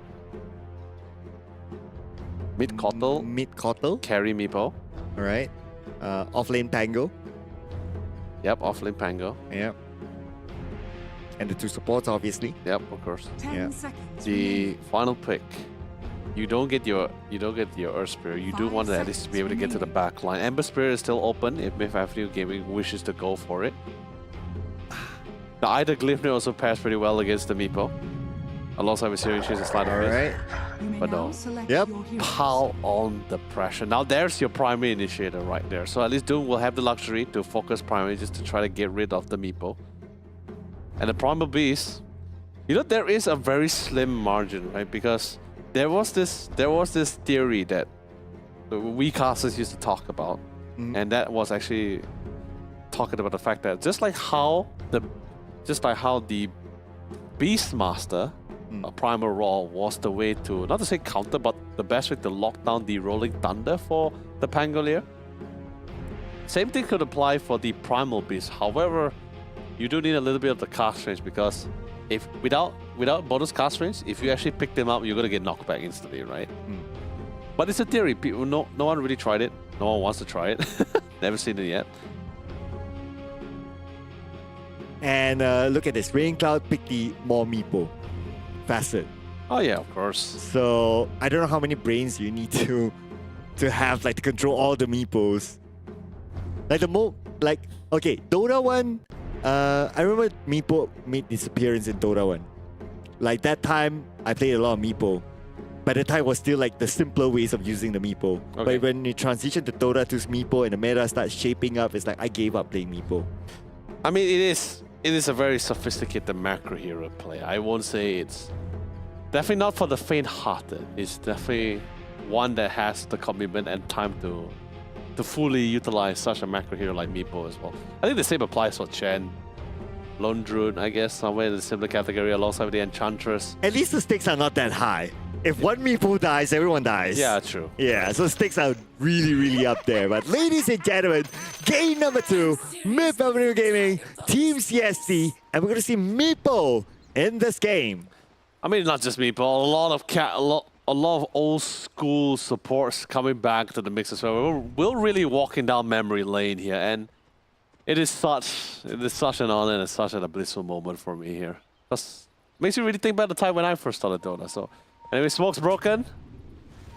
Mid Kotl, Mid Kotl. carry Meepo. Alright. Offlane Pango. Yep, offlane Pango. Yep. And the two supports, obviously. Yep, of course. 10 seconds. The final pick. You don't get your Earth Spirit. You do want to at least be able to get to the back line. Ember Spirit is still open if Myth Avenue Gaming wishes to go for it. Now, either Glyphner also pairs pretty well against the Meepo. Alongside with Searing She's a sleight of Alright. fist. You may But now no. select Yep. your heroes. Pile on the pressure. Now there's your primary initiator right there. So at least Doom will have the luxury to focus primary just to try to get rid of the Meepo. And the Primal Beast, you know, there is a very slim margin, right? Because there was this theory that we casters used to talk about, and that was actually talking about the fact that just like how the Beastmaster, a Primal Raw, was the way to, not to say counter, but the best way to lock down the Rolling Thunder for the Pangolier. Same thing could apply for the Primal Beast. However, you do need a little bit of the cast range, because if without bonus cast range, if you actually pick them up, you're gonna get knocked back instantly, right? But it's a theory. People, no one really tried it. No one wants to try it. Never seen it yet. And look at this. Rain Cloud picked the more Meepo facet. Oh yeah, of course. So I don't know how many brains you need to have, like, to control all the Meepos. Like okay, Dota 1. I remember Meepo made this appearance in Dota 1. Like that time, I played a lot of Meepo. By the time, it was still like the simpler ways of using the Meepo. Okay. But when you transition to Dota to Meepo and the meta starts shaping up, it's like I gave up playing Meepo. I mean, it is a very sophisticated macro hero play. I won't say it's definitely not for the faint-hearted. It's definitely one that has the commitment and time to fully utilize such a macro hero like Meepo as well. I think the same applies for Chen, Lone Druid, I guess, somewhere in the similar category alongside with the Enchantress. At least the stakes are not that high. If one Meepo dies, everyone dies. Yeah, true. Yeah, so stakes are really, really up there. But ladies and gentlemen, game number 2, Myth Avenue Gaming, Team CSC, and we're going to see Meepo in this game. I mean, not just Meepo, a lot of old school supports coming back to the mix as well. We're really walking down memory lane here, and it is such an honor and such a blissful moment for me here. Just makes you really think about the time when I first started Dota. So anyway, smoke's broken.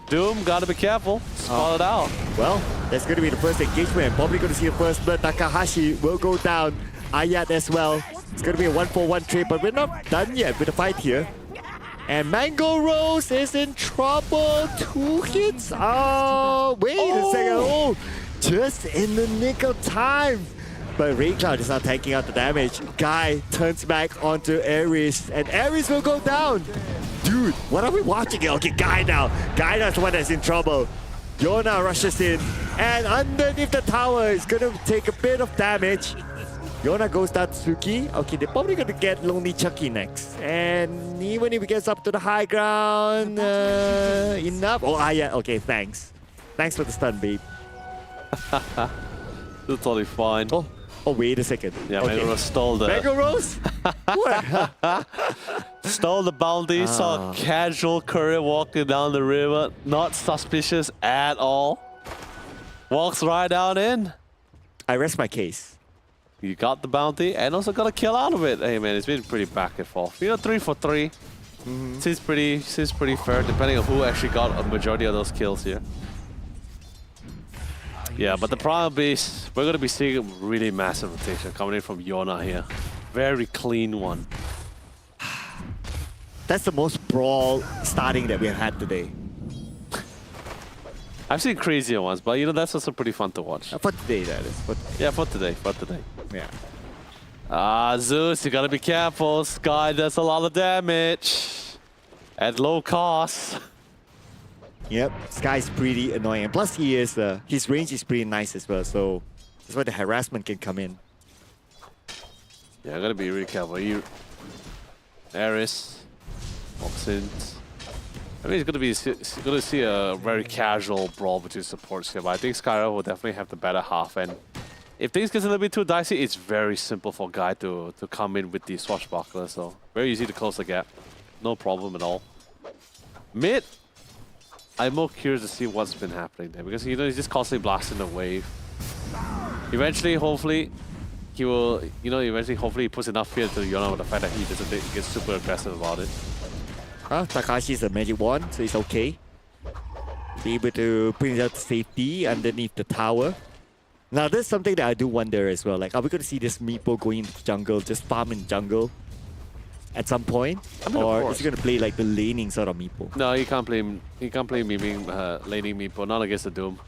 Doom, gotta be careful. Spot it out. Well, that's going to be the first engagement. Probably going to see the first blood. Takahashi will go down. Ayat as well. It's going to be a 1-for-1 trade, but we're not done yet with the fight here. And Mango Rose is in trouble. 2 hits. Oh, wait a second. Oh, just in the nick of time. But Rain Cloud is not taking out the damage. Guy turns back onto Ares, and Ares will go down. Dude, what are we watching here? Okay, Guy now. Guy is the one that's in trouble. Yona rushes in, and underneath the tower is going to take a bit of damage. Yona goes down to Suki. Okay, they're probably going to get Lonely Chucky next. And even if he gets up to the high ground, enough. Oh, yeah. Okay, thanks. Thanks for the stun, babe. That's totally fine. Oh, wait a second. Yeah, okay. Mango Rose stole the... Mango Rose? Stole the bounty, saw a casual courier walking down the river. Not suspicious at all. Walks right down in. I rest my case. You got the bounty and also got a kill out of it. Hey man, it's been pretty back and forth. You know, 3 for 3. Seems pretty fair, depending on who actually got a majority of those kills here. Yeah, but the Primal Beast, we're going to be seeing a really massive rotation coming in from Yona here. Very clean one. That's the most brawl starting that we have had today. I've seen crazier ones, but you know, that's also pretty fun to watch. For today, that is. Yeah, for today. Yeah. Zeus, you gotta be careful. Sky does a lot of damage at low cost. Yep, Sky's pretty annoying. And plus, his range is pretty nice as well, so that's why the harassment can come in. Yeah, I gotta be really careful. Ares walks in. I mean, it's gonna see a very casual brawl between supports here, but I think Skyra will definitely have the better half. And if things get a little bit too dicey, it's very simple for Guy to come in with the swashbuckler, so very easy to close the gap. No problem at all. Mid, I'm more curious to see what's been happening there, because you know he's just constantly blasting the wave. Eventually, hopefully, he will, hopefully he puts enough fear to Yona with the fact that he doesn't get super aggressive about it. Takashi's a magic wand, so it's okay. Be able to bring it out to safety underneath the tower. Now, there's something that I do wonder as well. Like, are we going to see this Meepo going into jungle, just farm in jungle? at some point? I mean, of Or course. is he going to play like the laning sort of meeple? No, he can't play. He can't play laning meeple. Not against the Doom.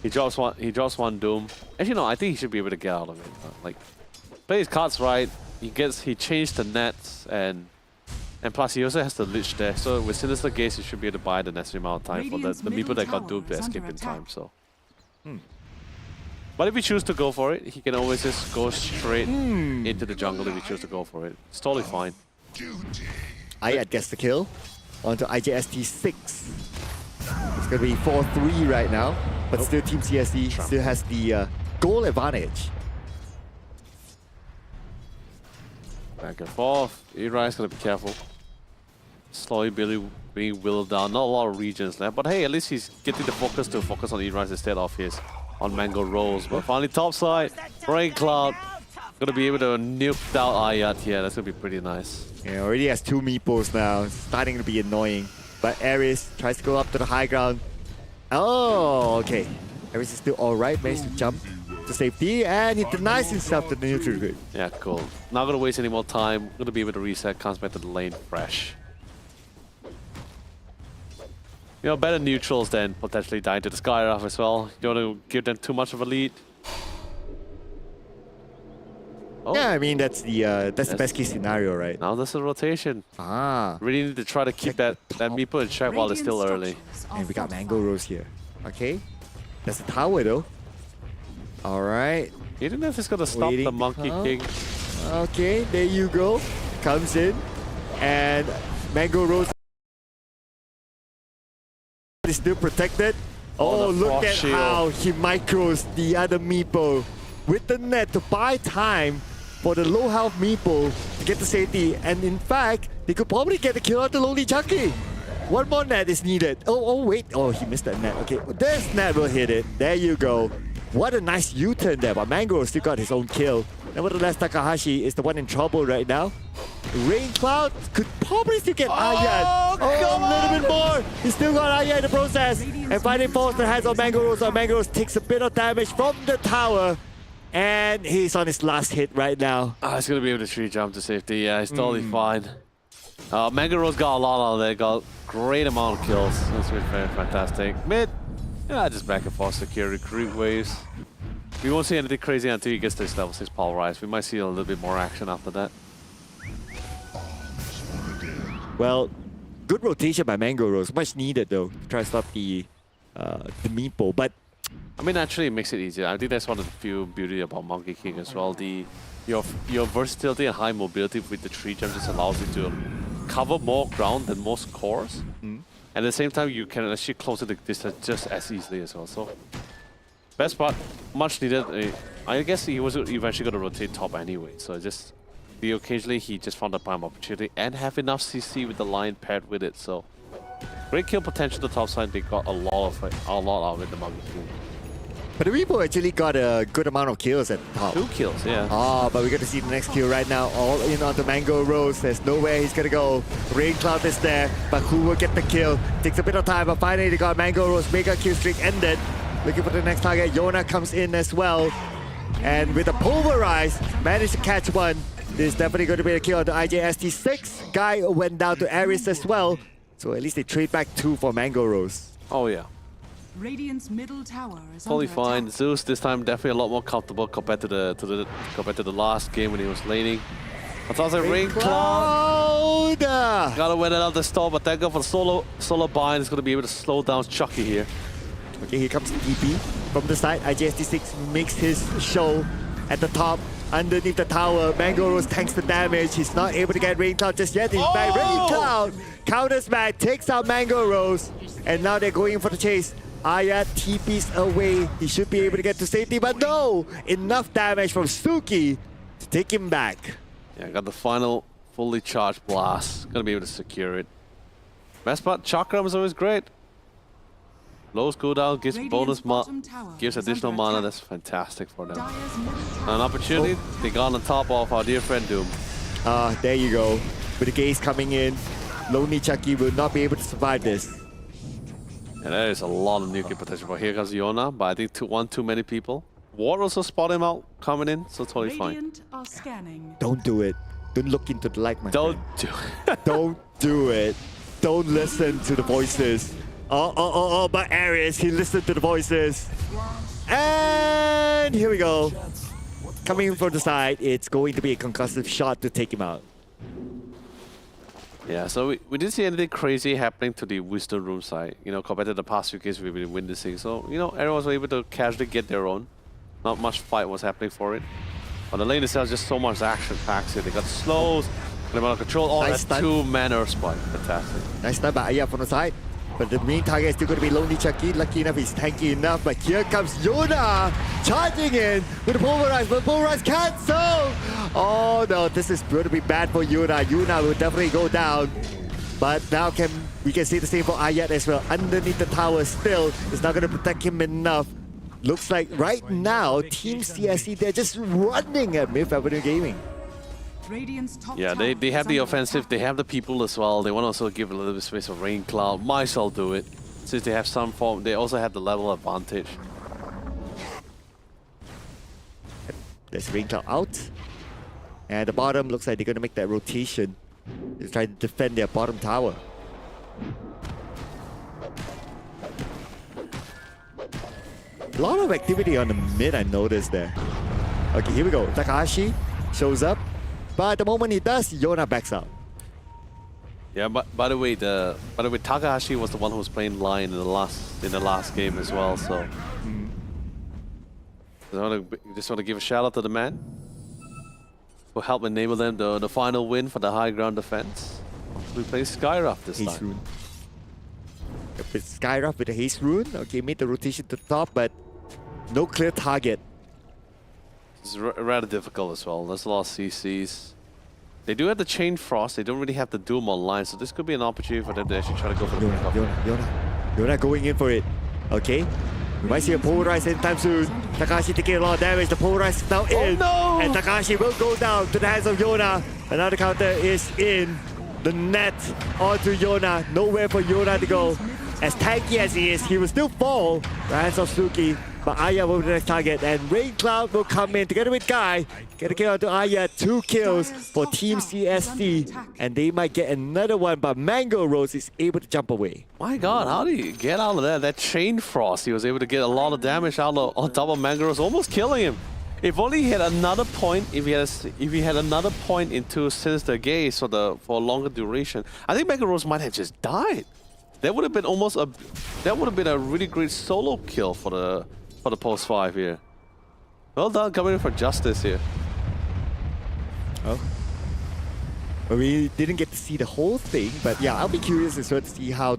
He drops one. He drops one Doom. Actually, no. I think he should be able to get out of it. Like, play his cards right. He changed the nets and plus he also has the Lich there. So with Sinister Gaze, he should be able to buy the necessary amount of time for the meeple that got doomed to escape in time. So. But if he chooses to go for it, he can always just go straight into the jungle if he chooses to go for it. It's totally fine. Ayat gets the kill onto IJST 6. It's going to be 4-3 right now, but still Team CSE still has the goal advantage. Back and forth. Eri's going to be careful. Slowly being whittled down. Not a lot of regions left, but hey, at least he's getting the focus to focus on Eri's instead of his on Mango Rose. But finally, top side, Rain Cloud. Gonna be able to nuke down Ayat here. That's gonna be pretty nice. Yeah, already has 2 meeples now. It's starting to be annoying. But Ares tries to go up to the high ground. Oh, okay. Ares is still alright. Managed to jump to safety, and he denies himself to the neutral grid. Yeah, cool. Not gonna waste any more time. Gonna be able to reset. Comes back to the lane fresh. You know, better neutrals than potentially dying to the Skyrath as well. You don't want to give them too much of a lead. Oh, Yeah, I mean that's the best case scenario, right? now there's a rotation. Ah, Really need to try to keep that meeple in check while it's still early. and we got Mango Rose here. Okay, that's the tower though. All right. You don't know if it's gonna stop Waiting the to Monkey come. King. Okay, there you go. Comes in, and Mango Rose is still protected. Oh, the look frost at shield. how he micros the other meeple with the net to buy time for the low health meeple to get the safety. And in fact, they could probably get the kill out the Lonely Chucky. One more net is needed. Oh, wait. Oh, he missed that net. Okay, this net will hit it. There you go. What a nice U-turn there, but Mango still got his own kill. Nevertheless, Takahashi is the one in trouble right now. Rain Cloud could probably still get Ayat. Oh, a little bit more. He still got Ayat in the process. And finally falls the hands on Mango Rose. So Mango Rose takes a bit of damage from the tower. And he's on his last hit right now. He's gonna be able to tree jump to safety. Yeah, he's totally fine. Mango Rose got a lot out of there. Got great amount of kills. That's really very fantastic. Mid, yeah, just back and forth security creep waves. We won't see anything crazy until he gets to his level 6 power rise. We might see a little bit more action after that. Well, good rotation by Mango Rose. Much needed though to try to stop the meeple. But I mean, actually, it makes it easier. I think that's one of the few beauty about Monkey King as well. Your versatility and high mobility with the tree jump just allows you to cover more ground than most cores. And at the same time, you can actually close the distance just as easily as well. So, best part, much needed. I guess he was eventually going to rotate top anyway. So just occasionally he just found a prime opportunity and have enough CC with the line paired with it. So great kill potential to top side. They got a lot out of it, the Monkey King. the meeple actually got a good amount of kills at the top. 2 kills, yeah. Ah, but we got to see the next kill right now. All in onto Mango Rose. There's nowhere he's gonna go. Rain Cloud is there, but who will get the kill? Takes a bit of time, but finally they got Mango Rose. Mega kill streak ended. Looking for the next target. Yona comes in as well. And with a pulverize, managed to catch one. This is definitely going to be a kill on the IJST6. Guy went down to Ares as well. So at least they trade back 2 for Mango Rose. Oh yeah. Radiant's middle tower is Totally under fine. attack. Zeus this time definitely a lot more comfortable compared to the last game when he was laning. I thought like Rain Cloud. Gotta win it out the store, but thank God for the solo bind is gonna be able to slow down Chucky here. Okay, here comes EP from the side. IJST6 makes his show at the top. Underneath the tower, Mango Rose tanks the damage. He's not able to get Rain Cloud just yet. He's back. Rain Cloud counters back, takes out Mango Rose. And now they're going for the chase. Ayat TP's away. He should be able to get to safety, but no! Enough damage from Suki to take him back. Yeah, got the final fully charged blast. Gonna be able to secure it. Best part, Chakram is always great. Lows cooldown, gives Radiant's bonus bottom tower gives is additional under mana. attack. That's fantastic for them. Dire's middle tower An opportunity, they got on top of our dear friend Doom. There you go. With the gaze coming in, Lonely Chucky will not be able to survive this. And there is a lot of nuclear potential. But here comes Yona, but I think one too many people. Ward also spot him out coming in, so totally fine. Radiant are scanning. Don't do it. Don't look into the light, my Don't friend. do it. Don't do it. Don't listen to the voices. But Ares, he listened to the voices. And here we go. Coming in from the side, it's going to be a concussive shot to take him out. Yeah, so we didn't see anything crazy happening to the Wisdom Room side, you know, compared to the past few games we've been witnessing. So, you know, everyone was able to casually get their own. Not much fight was happening for it. On the lane itself, just so much action packs here. They got slows, they got control, all Nice that stun. 2-mana spike. Fantastic. Nice stun by Aya from the side. But the main target is still going to be Lonely Chucky. Lucky enough, he's tanky enough. But here comes Yona charging in with the Pulverize. But Pulverize cancel! Oh no, this is going to be bad for Yona. Yona will definitely go down. But now we can see the same for Ayat as well. Underneath the tower still, it's not going to protect him enough. Looks like right now, Team CSE, they're just running at Myth Avenue Gaming. Radiant's top Yeah, tower they is have the under offensive, attack. they have the people as well. They want to also give a little bit of space for Rain Cloud. Might as well do it. Since they have some form, they also have the level advantage. There's Rain Cloud out. And the bottom looks like they're going to make that rotation. They're trying to defend their bottom tower. A lot of activity on the mid, I noticed there. Okay, here we go. Takahashi shows up. But the moment he does, Yona backs out. Yeah, but by the way, Takahashi was the one who was playing line in the last game as well. So just want to give a shout out to the man who helped enable them the final win for the high ground defense. We play Skyruff this Haste time. Rune. Yep, it's Skyruff with the Haste Rune. Okay, made the rotation to the top, but no clear target. It's rather difficult as well. There's a lot of CCs. They do have the Chain Frost. They don't really have the Doom online, so this could be an opportunity for them to actually try to go for the Yona going in for it. Okay. We might see a Polarize anytime soon. Takahashi taking a lot of damage. The Polarize is now in. no! And Takahashi will go down to the hands of Yona. Another counter is in. The net onto Yona. Nowhere for Yona to go. As tanky as he is, he will still fall. The hands of Suki. But Aya will be the next target. And Rain Cloud will come in together with Guy. Get a kill onto Aya. 2 kills for Team CSC. And they might get another one. But Mango Rose is able to jump away. My God, how did he get out of there? That Chain Frost, he was able to get a lot of damage out of, on top of Mangaros, almost killing him. If only he had another point, if he had another point into Sinister Gaze for a longer duration, I think Mangaros might have just died. That would have been a really great solo kill for the post 5 here. Well done, coming in for justice here. Oh. But we didn't get to see the whole thing, but yeah, I'll be curious as well to see how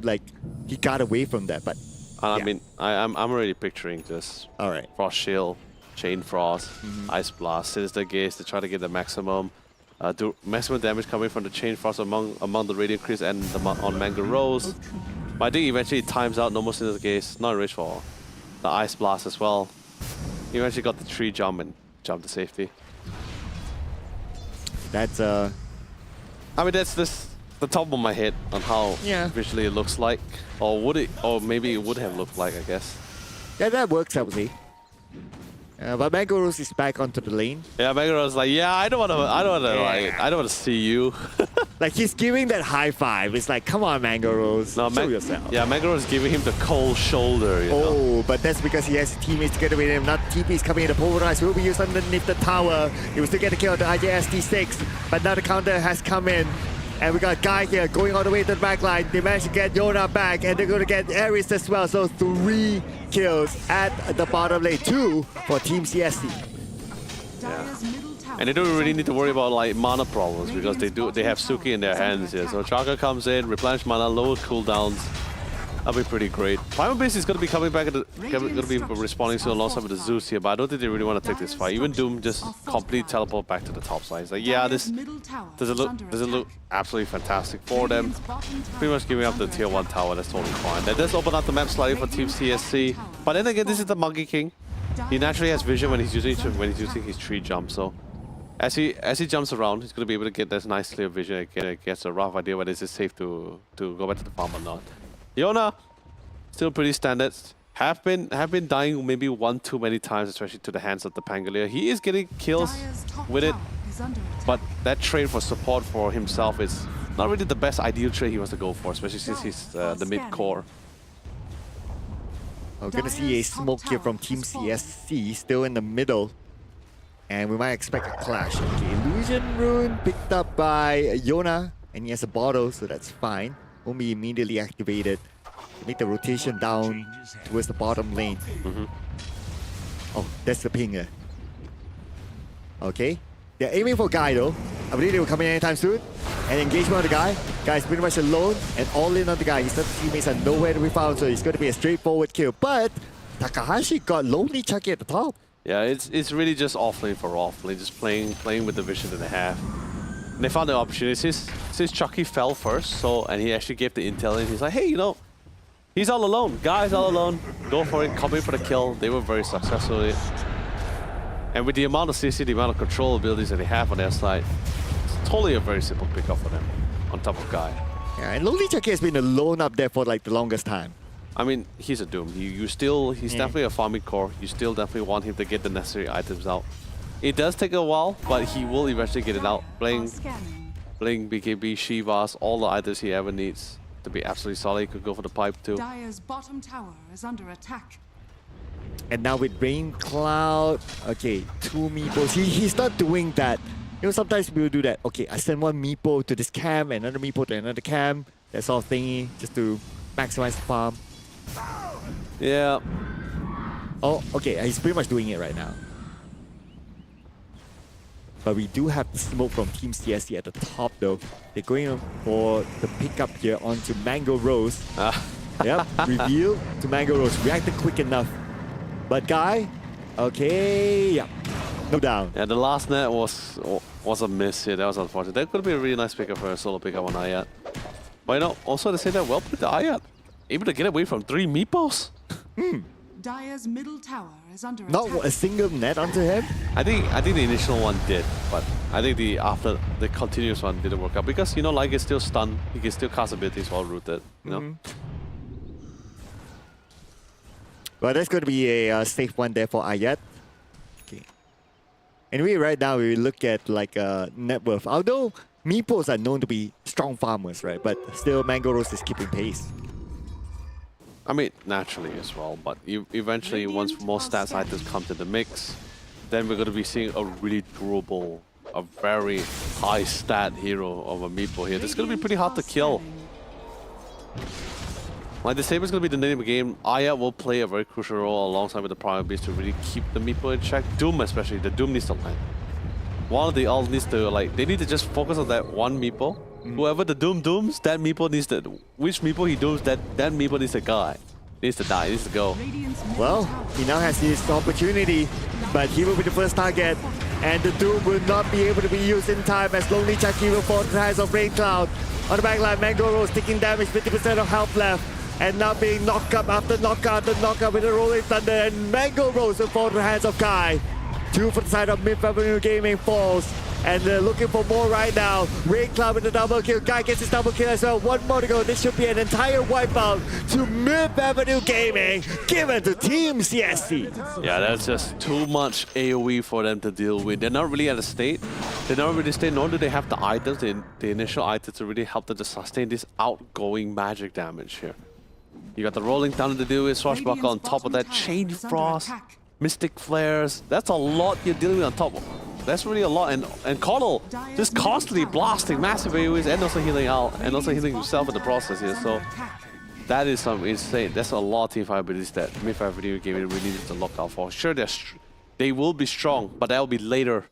he got away from that. But I yeah. mean, I'm already picturing just All right. Frost Shield, Chain Frost, Ice Blast, Sinister Gaze to try to get the maximum damage coming from the Chain Frost among the Radiant Creeps and on Manga Rose. But I think eventually it times out, no more Sinister Gaze, not rich for the Ice Blast as well. He eventually got the tree jump and jump to safety. That's I mean, that's the top of my head on how visually it looks like, or maybe it would have looked like, I guess. yeah, that works, I would say. But Mango Rose is back onto the lane. Yeah, Mangaros like, yeah, I don't want to see you. Like he's giving that high five. It's like, come on, Mango Rose, No, show yourself. Yeah, Mangaros is giving him the cold shoulder. You know? Oh, but that's because he has teammates together with him. Not TP's coming in. The Polarize will be used underneath the tower. He will still get a kill on the IJSD6, but now the counter has come in. And we got Guy here going all the way to the back line. They managed to get Yona back, and they're going to get Ares as well. So 3 kills at the bottom lane. 2 for Team CSC. Dire's middle tower And they don't is really under need to worry about attack. like mana problems because they have Suki in their hands here. So Chaka comes in, replenish mana, lower cooldowns. That'll be pretty great. Primal Base is going to be coming back, going to be responding soon alongside with the Zeus here, but I don't think they really want to take this fight. Even Doom just completely teleport back to the top side. It's like, yeah, this does it look absolutely fantastic for them. Pretty much giving up the tier 1 tower, that's totally fine. That does open up the map slightly for Team CSC, but then again, this is the Monkey King. He naturally has vision when he's using his tree jump, so as he jumps around, he's going to be able to get this nice clear vision again. It gets a rough idea whether it's safe to go back to the farm or not. Yona, still pretty standard. Have been dying maybe one too many times, especially to the hands of the Pangolier. He is getting kills with it. is under attack. But that trade for support for himself is not really the best ideal trade he wants to go for, especially since he's the mid core. We're gonna see a smoke here from Team CSC, still in the middle. And we might expect a clash. Okay, Illusion Rune picked up by Yona, and he has a bottle, so that's fine. Won't be immediately activated. Make the rotation down towards the bottom lane. Oh, that's the pinger. Okay. They're aiming for Guy though. I believe they will come in anytime soon. And engagement on the guy. Guy's pretty much alone and all in on the guy. His teammates are nowhere to be found, so it's going to be a straightforward kill. But Takahashi got Lonely Chucky at the top. Yeah, it's really just offlane for offlane, just playing with the vision that they have. And they found the opportunity. Since Chucky fell first, and he actually gave the intel, and he's like, hey, you know, he's all alone. Guy's all alone. Go for it. Come in for the kill. They were very successful with it. And with the amount of CC, the amount of control abilities that they have on their side, it's totally a very simple pickup for them on top of Guy. Yeah, and Lonely Chucky has been alone up there for like the longest time. I mean, he's a Doom. He's definitely a farming core. You still definitely want him to get the necessary items out. It does take a while, but he will eventually get it out. Playing BKB, Shivas, all the items he ever needs to be absolutely solid. He could go for the pipe too. Dire's bottom tower is under attack. And now with Rain Cloud, okay, 2 meeples. He's not doing that. You know, sometimes we'll do that. Okay, I send 1 meeple to this camp, another meeple to another camp, that sort of thingy, just to maximize the farm. Yeah. Oh, okay, he's pretty much doing it right now. But we do have the smoke from Team CSC at the top though. They're going for the pickup here onto Mango Rose. Yep, reveal to Mango Rose. Reacted quick enough. But Guy, okay, yeah, no down. Yeah, the last net was a miss here. That was unfortunate. That could be a really nice pickup for a solo pickup on Ayat. But you know, also to say that, well played to Ayat. Able to get away from 3 meeples. Dire's middle tower is under Not attack. a single net onto him. I think the initial one did, but I think the continuous one didn't work out because, you know, like, it's still stunned. He can still cast abilities while rooted, you know. Well, that's going to be a safe one there for Ayat. Okay. Anyway, right now we look at like net worth. Although meeples are known to be strong farmers, right? But still, Mango Rose is keeping pace. I mean, naturally as well, but eventually, once more stats items come to the mix, then we're going to be seeing a really durable, a very high stat hero of a meeple here. That's going to be pretty hard to kill. Like, the same is going to be the name of the game. Ayat will play a very crucial role alongside with the Primal Beast to really keep the meeple in check. Doom especially, the Doom needs to land. One of the all needs to, like, they need to just focus on that one meeple. Whoever the Doom dooms, that meeple needs to, which meeple he dooms, that meeple needs to die. Needs to die, needs to go. Well, he now has his opportunity, but he will be the first target. And the Doom will not be able to be used in time as Lonely Chucky will fall to the hands of Rain Cloud. On the backline, Mango Rose taking damage, 50% of health left. And now being knocked up after knockout, the knockout with a Rolling Thunder, and Mango Rose will fall to the hands of Kai. 2 for the side of Mid Avenue Gaming falls. And they're looking for more right now. Rain Cloud with the double kill. Guy gets his double kill as well. 1 more to go. This should be an entire wipeout to Mid Avenue Gaming, given to Team CSC. Yeah, that's just too much AoE for them to deal with. They're not really at a state. They're not really state, nor do they have the items, the initial items to really help them to sustain this outgoing magic damage here. You got the Rolling Thunder to deal with, Swashbuckle on top of that, Chain Frost, Mystic Flares. That's a lot you're dealing with on top of. That's really a lot, and Coddle just constantly blasting massive AoEs and also healing out, and also healing himself in the process here. So that is some insane. That's a lot of teamfight abilities that Mid-5 Video Gaming really needs to look out for. Sure, they will be strong, but that will be later.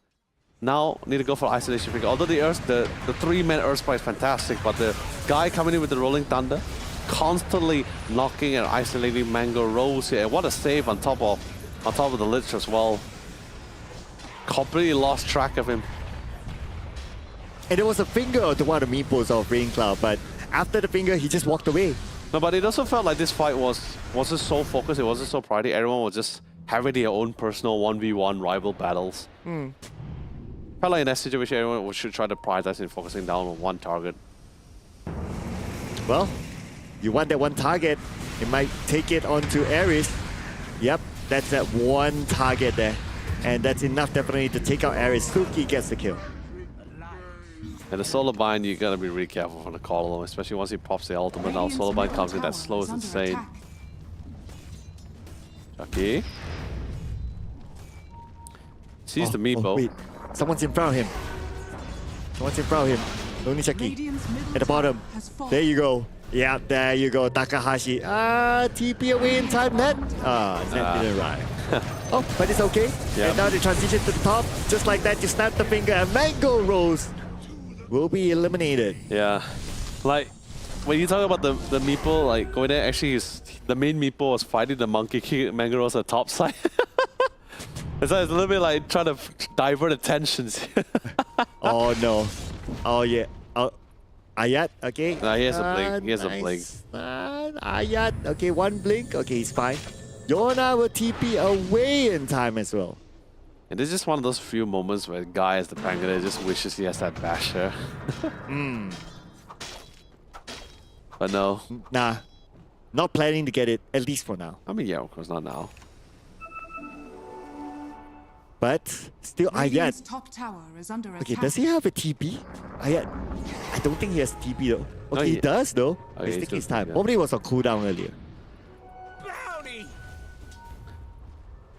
Now need to go for isolation figure. Although the 3-man Earth Sprite is fantastic, but the guy coming in with the Rolling Thunder, constantly knocking and isolating Mango Rose here. And what a save on top of the Lich as well. Completely lost track of him. And there was a finger to one of the meeples of Rain Cloud, but after the finger, he just walked away. No, but it also felt like this fight wasn't so focused, it wasn't so pridey. Everyone was just having their own personal 1v1 rival battles. Felt like in that situation, everyone should try to prioritize in focusing down on one target. Well, you want that one target, it might take it onto Ares. Yep, that's that one target there. And that's enough definitely to take out Ares. Suki gets the kill. And the Solar Bind, you gotta be really careful from the call, especially once he pops the ultimate. Now Solar Bind comes in, that slow is insane. Chucky sees the meepo. Oh, wait, someone's in front of him. Someone's in front of him. Only Chucky at the bottom. There you go. Yeah, there you go. Takahashi. TP away in time. Net. Net didn't arrive. Oh, but it's okay. Yep. And now they transition to the top. Just like that, you snap the finger and Mango Rose will be eliminated. Yeah, like when you talk about the meeple, like going there, actually the main meeple was fighting the monkey king Mangaros at the top side. It's a little bit like trying to divert attentions. Oh no. Oh yeah. Ayat, okay. Nah, he has a blink. He has a blink. Ayat, okay, one blink. Okay, he's fine. Yona will TP away in time as well. And this is just one of those few moments where the guy as the Pangada just wishes he has that basher. But no. Nah, not planning to get it, at least for now. I mean, yeah, of course, not now. But still, Radiant's Ayat. top tower is under Okay, attack. does he have a TP? Ayat. I don't think he has TP though. Okay, he does though. Okay, He's he's taking his still- time. yeah. Probably was on cooldown earlier.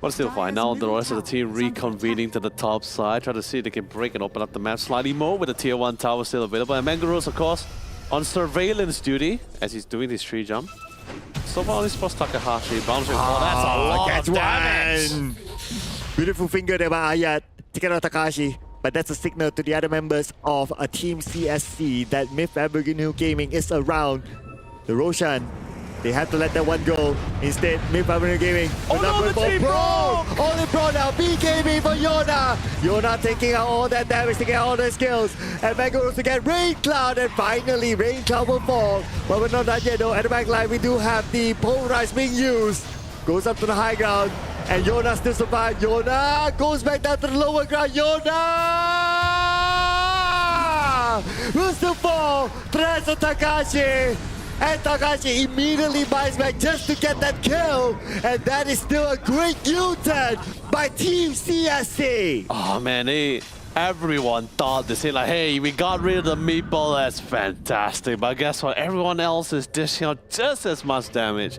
But still fine. Now the rest of the team reconvening to the top side, try to see if they can break and open up the map slightly more with the tier 1 tower still available. And Mangaros, of course, on surveillance duty as he's doing his tree jump. So far, only spots Takahashi. Bouncing. Oh, that's a lot Catch of damage. one. Beautiful finger there by Ayat. Taking out Takahashi. But that's a signal to the other members of a Team CSC that Myth Avenue Gaming is around. The Roshan, they had to let that one go. Instead, Myth Avenue Gaming. Oh no, the team broke! Only Pro now. BKB for Yona. Yona taking out all that damage, taking out all the skills. And Mangaros to get Rain Cloud. And finally, Rain Cloud will fall. But we're not done yet though. At the back line, we do have the Polarize being used. Goes up to the high ground. And Yona still survives. Yona goes back down to the lower ground. Yona will still fall. Press on Takashi. And Takashi immediately buys back just to get that kill. And that is still a great U-turn by Team CSC. Oh man, everyone thought they say like, hey, we got rid of the meatball, that's fantastic. But guess what? Everyone else is dishing out just as much damage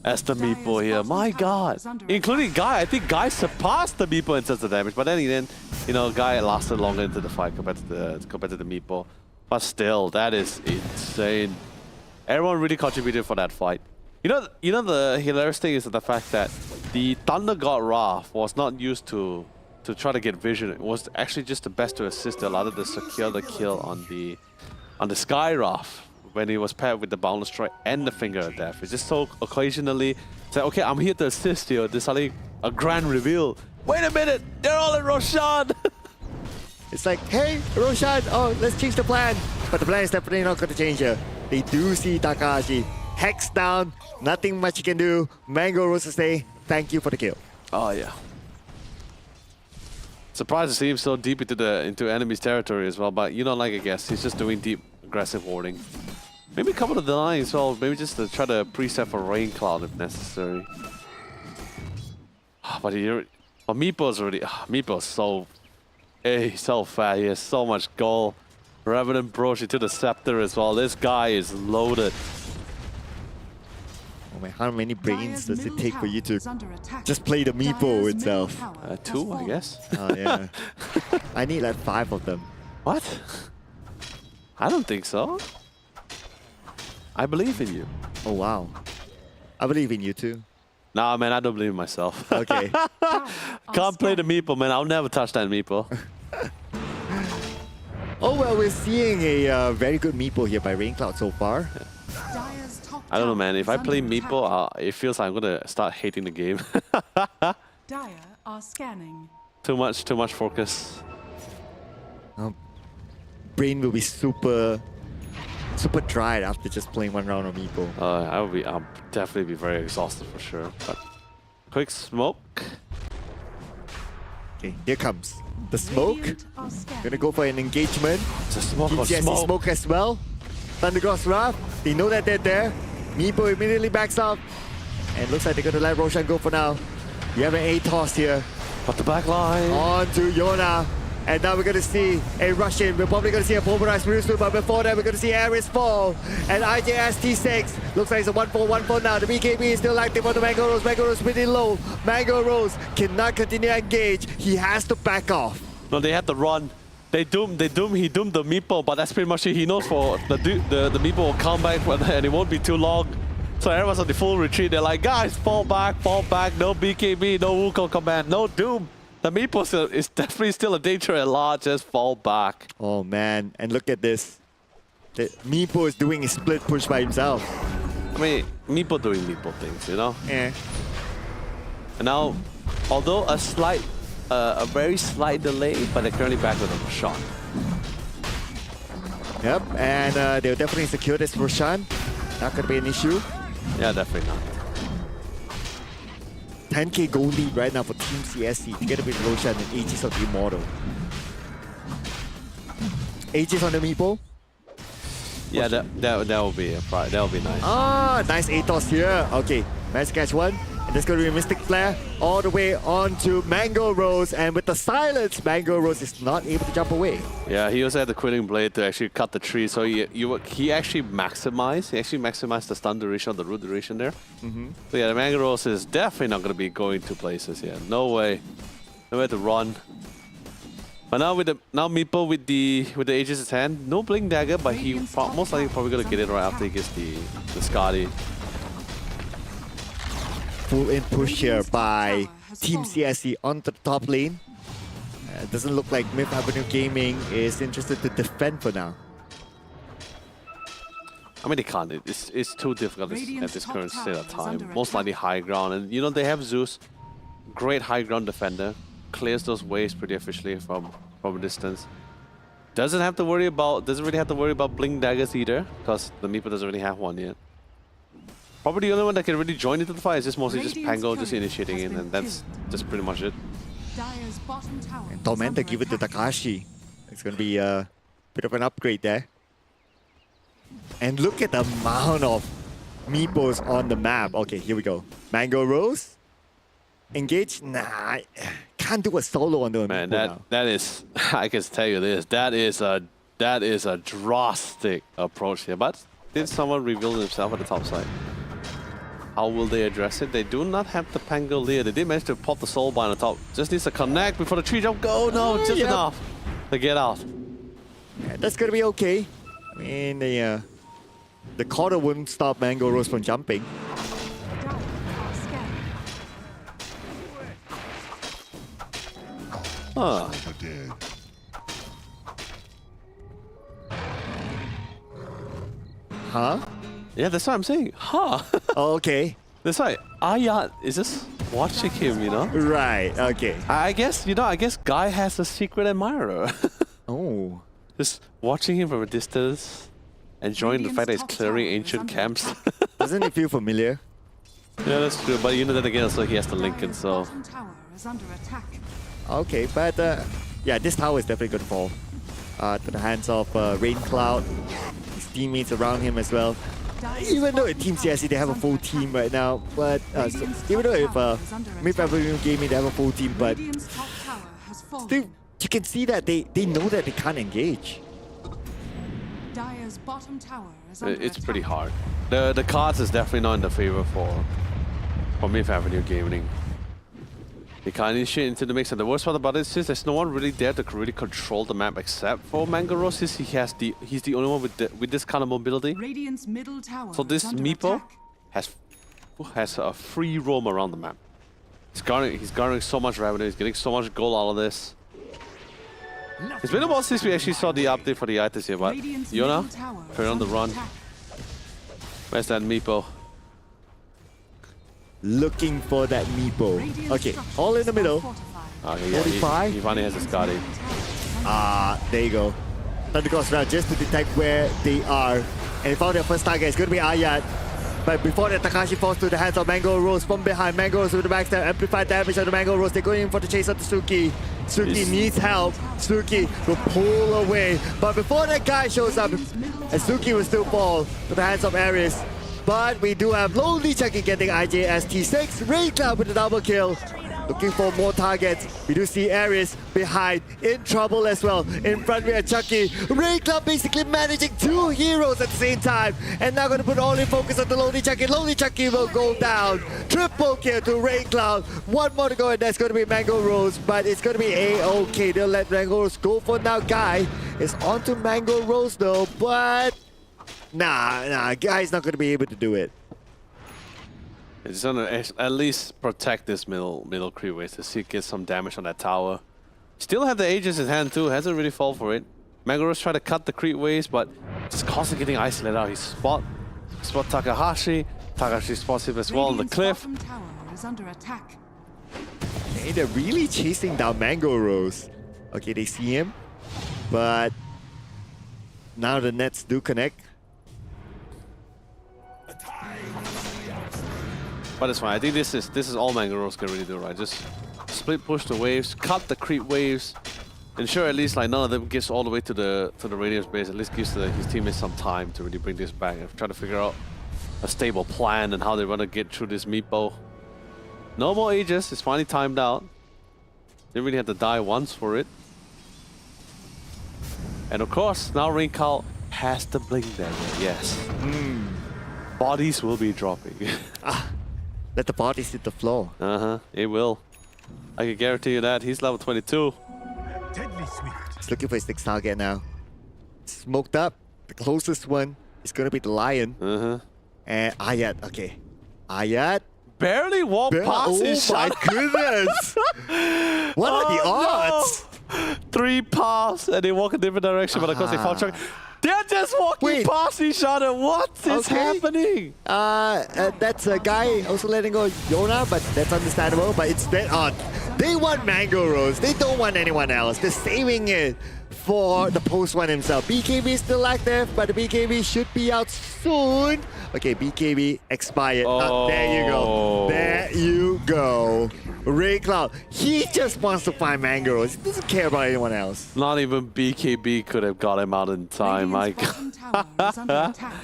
as the meatball here. My God, including Guy. I think Guy surpassed the meatball in terms of damage. But then again, you know, Guy lasted longer into the fight compared to the meatball. But still, that is insane. Everyone really contributed for that fight. You know the hilarious thing is the fact that the Thunder God Wrath was not used to try to get vision. It was actually just the best to assist to allow to secure the kill on the Sky Wrath when he was paired with the Boundless Strike and the Finger of Death. It's just so occasionally say, okay, I'm here to assist you. There's suddenly a grand reveal. Wait a minute, they're all in Roshan. It's like, hey, Roshan, oh, let's change the plan. But the plan is definitely not going to change here. They do see Takahashi. Hex down, nothing much you can do. Mango Rose say, thank you for the kill. Oh yeah. Surprised to see him so deep into enemy's territory as well, but you know, like I guess he's just doing deep aggressive warding. Maybe come to the line as well. Maybe just to try to preset for Rain Cloud if necessary. But Meepo's already. Meepo's so. He's so fat. He has so much gold. Revenant Broshi to the Scepter as well. This guy is loaded. Oh man, how many brains does it take for you to just just play the Meepo itself? 2, I guess. Oh yeah. I need like 5 of them. What? I don't think so. I believe in you. Oh wow. I believe in you too. Nah, man, I don't believe in myself. Okay. Can't play the Meepo, man. I'll never touch that Meepo. Oh well, we're seeing a very good Meepo here by Raincloud so far. I don't know, man. If I play Meepo, it feels like I'm gonna start hating the game. Dire are scanning. Too much focus. Brain will be super dried after just playing one round of Meepo. I'll definitely be very exhausted for sure. But quick smoke. Okay, here comes the smoke. Radiant are scanning. Gonna go for an engagement. It's a smoke or TCSC smoke. smoke as well. Thundercross Wrath. They know that they're there. Meepo immediately backs up. And looks like they're gonna let Roshan go for now. You have an A toss here. But the back line. On to Yona. And now we're going to see a rush in. We're probably going to see a pulverized Mewtwo, but before that, we're going to see Ares fall. And IJST6 looks like it's a 1-4 now. The BKB is still active on the Mango Rose. Mango Rose pretty low. Mango Rose cannot continue to engage. He has to back off. No, they had to run. He doomed the Meepo, but that's pretty much it. He knows for the Meepo will come back and it won't be too long. So everyone's on the full retreat. They're like, guys, fall back, no BKB, no Wukong command, no Doom. The Meepo is definitely still a danger at large, just fall back. Oh man, and look at this. The Meepo is doing a split push by himself. I mean, Meepo doing Meepo things, you know? Yeah. And now, although a very slight delay, but they're currently back with a Roshan. Yep, and they'll definitely secure this Roshan. Not gonna be an issue. Yeah, definitely not. 10k gold lead right now for Team CSC together with Roshan and Aegis of the Immortal. Aegis on the Meepo. Yeah, that will be nice. Ah, nice Atos here. Okay, managed to catch one. And there's going to be a Mystic Flare all the way onto Mango Rose. And with the silence, Mango Rose is not able to jump away. Yeah, he also had the Quilling Blade to actually cut the tree. So he actually maximized. The stun duration, the root duration there. So yeah, the Mango Rose is definitely not going to be going to places here. No way. Nowhere to run. But now Meepo with the Aegis in his hand, no Blink Dagger, but he most likely probably going to get it right after he gets the Skadi. Full in push here by Team CSC onto the top lane. It doesn't look like Myth Avenue Gaming is interested to defend for now. I mean, they can't. It's too difficult at this current state of time. Most likely high ground. And, you know, they have Zeus. Great high ground defender. Clears those waves pretty efficiently from a distance. Doesn't really have to worry about Blink Daggers either, because the Meepo doesn't really have one yet. Probably the only one that can really join into the fight is just mostly just Pango just initiating in, and that's just pretty much it. And Tormentor give it to Takashi. It's going to be a bit of an upgrade there. And look at the amount of Meepos on the map. Okay, here we go. Mango Rose. Engage? Nah, can't do a solo on the Man, Meepo now. that is, I can tell you this, that is a drastic approach here. But did someone reveal himself at the top side? How will they address it? They do not have the Pangolier. They did manage to pop the Soul Bind on top. Just needs to connect before the tree jump. Go! No, just enough to get out. Yeah, that's gonna be okay. I mean, the quarter wouldn't stop Mango Rose from jumping. Huh. Huh? Yeah, that's what I'm saying. Huh. Oh, okay. That's why Ayat is just watching him, you know? Right, okay. I guess Guy has a secret admirer. Oh. Just watching him from a distance, enjoying the fact that he's clearing ancient camps. Doesn't it feel familiar? Yeah, that's true. But you know that again, also he has the Lincoln, so... Okay, but yeah, this tower is definitely going to fall to the hands of Rain Cloud. His teammates around him as well. Even though at Team CSC they have a full team right now, but so, even though if Myth Avenue Gaming they have a full team, but still you can see that they know that they can't engage. It's pretty hard. The cards is definitely not in the favor for Myth Avenue Gaming. They can't initiate into the mix, and the worst part about it is there's no one really there to really control the map except for Mango Rose. He's the only one with this kind of mobility. So this Meepo has a free roam around the map. He's garnering so much revenue. He's getting so much gold out of this. It's been a while since we actually saw the update for the items here, but Yona, turn on the run. Where's that Meepo? Looking for that Meepo. Okay, all in the middle. Okay, yeah, 45? he finally has a Skadi. There you go. Thunder goes around just to detect where they are. And they found their first target. It's going to be Ayat. But before that, Takashi falls to the hands of Mango Rose from behind. Mango Rose with the backstab, amplified damage on the Mango Rose. They're going in for the chase of the Suki. Suki needs help. Suki will pull away. But before that guy shows up, and Suki will still fall to the hands of Ares. But we do have Lonely Chucky getting IJST6. Rain Cloud with the double kill. looking for more targets. We do see Ares behind, in trouble as well. In front we have Chucky. Ray Club basically managing 2 heroes at the same time. And now going to put all in focus on the Lonely Chucky. Lonely Chucky will go down. Triple kill to Ray Cloud. 1 more to go, and that's going to be Mango Rose. But it's going to be A-OK. They'll let Mango Rose go for now. Guy is on to Mango Rose though, but nah, Guy's not going to be able to do it. It's gonna at least protect this middle creep waves to see get some damage on that tower. Still have the Aegis in hand too, hasn't really fallen for it. Mangoros try to cut the creep waves, but just constantly getting isolated out. He spot Takahashi. Takahashi spots him as well on the cliff. Bottom tower is under attack. Hey, they're really chasing down Mango Rose. Okay, they see him, but now the nets do connect. But it's fine. I think this is all Mangoros can really do, right? Just split push the waves, cut the creep waves, ensure at least like none of them gets all the way to the Radiant's base. At least gives his teammates some time to really bring this back and try to figure out a stable plan and how they want to get through this meepo. No more Aegis. It's finally timed out. Didn't really have to die once for it. And of course, now Rincal has the blink dagger. Yes. Bodies will be dropping. Let the bodies hit the floor. It will. I can guarantee you that. He's level 22. Deadly sweet. He's looking for his next target now. Smoked up. The closest one is going to be the Lion. And Ayat. Okay. Ayat. Barely walked past his my shot. goodness! What are the odds? No. 3 paths and they walk a different direction, but of course they found Chuck. They're just walking past each other. What is happening? That's a guy also letting go Yona, but that's understandable. But it's that odd. They want Mango Rose. They don't want anyone else. They're saving it for the post one himself. BKB is still active, but the BKB should be out soon. Okay, BKB expired. There you go. There you go. Ray Cloud, he just wants to find Mango Rose. He doesn't care about anyone else. Not even BKB could have got him out in time, Mike. Bottom tower is under attack.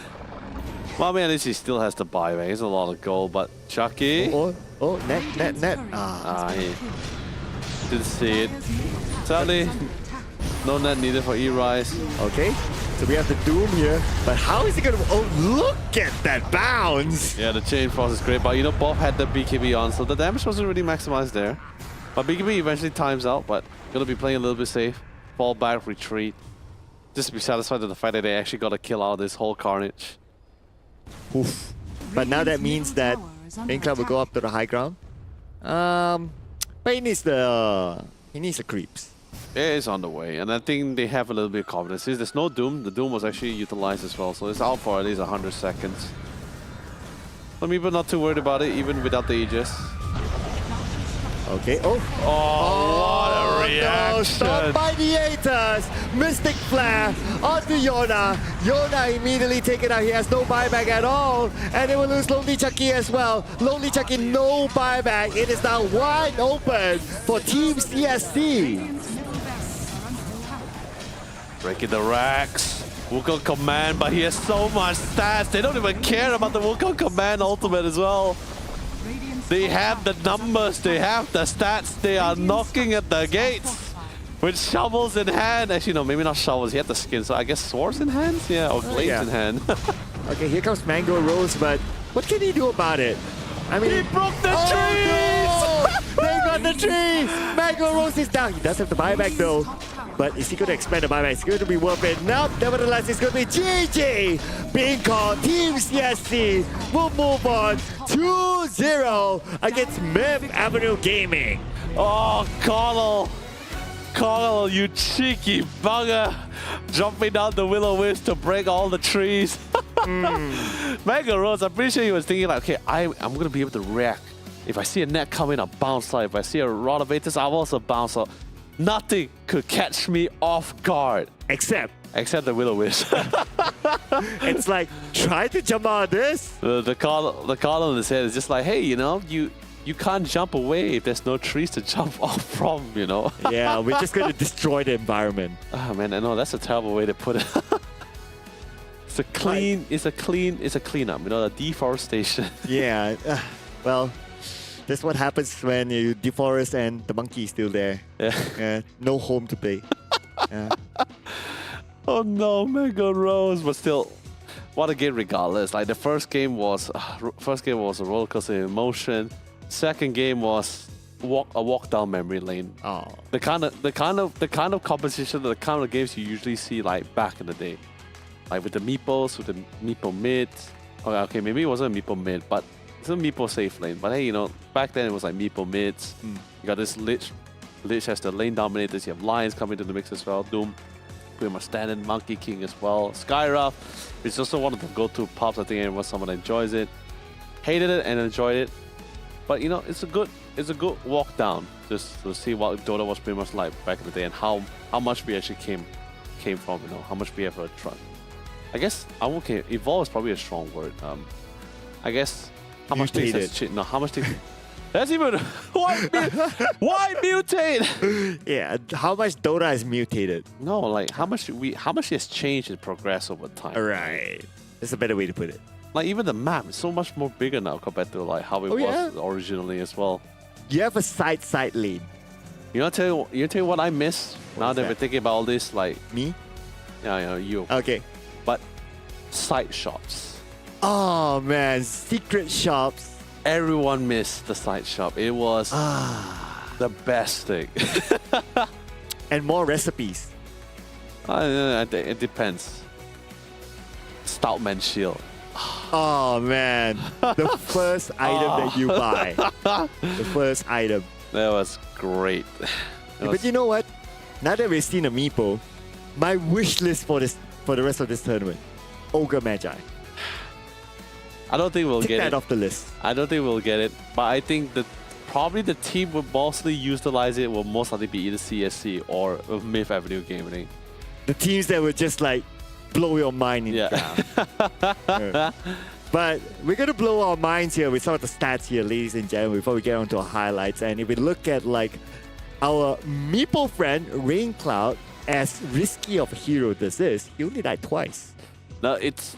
Well, I mean, at least he still has to buy back. He's a lot of gold, but Chucky. Net. He didn't see it. Sadly, no net needed for E-Rise. Okay, so we have the Doom here, but how is he gonna? Oh, look at that bounce! Yeah, the chain frost is great, but you know, Bob had the BKB on, so the damage wasn't really maximized there. But BKB eventually times out, but gonna be playing a little bit safe. Fall back, retreat. Just to be satisfied with the fact that they actually got to kill out this whole carnage. Oof. But now that means that Rain Cloud will go up to the high ground. But he needs the creeps. It is on the way, and I think they have a little bit of confidence. Since there's no Doom, the Doom was actually utilized as well, so it's out for at least 100 seconds. Some people not too worried about it, even without the Aegis. Okay, what a reaction! No, stopped by the Aeters! Mystic Flare onto Yona. Yona immediately taken out. He has no buyback at all. And they will lose Lonely Chucky as well. Lonely Chucky, no buyback. It is now wide open for Team CSC. Breaking the racks. Wukong Command, but he has so much stats. They don't even care about the Wukong Command ultimate as well. They have the numbers, they have the stats, they are knocking at the gates with shovels in hand. Actually, no, maybe not shovels, he had the skin, so I guess swords in hands? Yeah, or blades in hand. Okay, here comes Mango Rose, but what can he do about it? I mean, he broke the trees! No! They got the tree! Mango Rose is down. He does have the buyback though. But is he going to expand the buyback? It's going to be worth it. Nope, nevertheless, it's going to be GG being called. Team CSC will move on 2-0 against Myth Avenue Gaming. Oh, Connell, you cheeky bugger. Jumping down the Will-O-Wisp to break all the trees. Mango Rose, I'm pretty sure he was thinking like, okay, I'm going to be able to react. If I see a net coming, I'll bounce out. If I see a Rod of Aether, I'll also bounce out. Nothing could catch me off guard. Except the Will-O-Wisp. It's like, try to jump out of this. The call on his head is just like, hey, you know, you can't jump away if there's no trees to jump off from, you know. Yeah, we're just going to destroy the environment. Oh man, I know that's a terrible way to put it. It's a cleanup, you know, the deforestation. Yeah, well, That's what happens when you deforest and the monkey is still there. Yeah. No home to play. Yeah. Oh no, Mega Rose, but still, what a game regardless. Like the first game was a roller coaster in emotion. Second game was a walk down memory lane. Oh. The kind of competition, the kind of games you usually see like back in the day, like with the meeples, with the meeple mid. Okay, maybe it wasn't a meeple mid, but it's a meeple safe lane. But hey, back then it was like meeple mids. You got this Lich as the lane dominators. You have Lions coming to the mix as well. Doom, pretty much standing. Monkey King as well. Skyra, it's also one of the go-to pops. I think someone enjoys it. Hated it and enjoyed it. But it's a good walk down just to see what Dota was pretty much like back in the day and how much we actually came from. How much we ever tried. I guess evolve is probably a strong word. I guess how much things has changed. No, how much things. That's even why mutate? Yeah, how much Dota has mutated? No, like how much has changed and progressed over time. Right. That's a better way to put it. Like even the map is so much more bigger now compared to like how it was originally as well. You have a side lane. You tell you what I miss now that that? we're thinking about all this, like Me? yeah, you. Okay. But side shops. Oh man, secret shops. Everyone missed the side shop. It was the best thing. And more recipes. It depends. Stoutman Shield. Oh man, the first item that you buy. The first item. That was great. But you know what? Now that we've seen a meeple, my wish list for the rest of this tournament, Ogre Magi. I don't think we'll Take get that it. off the list. I don't think we'll get it. But I think that probably the team will mostly utilize it will most likely be either CSC or Myth Avenue Gaming. The teams that would just like blow your mind in down. But we're going to blow our minds here with some of the stats here, ladies and gentlemen, before we get on to our highlights. And if we look at like our meeple friend, Raincloud, as risky of a hero this is, he only died twice. No, it's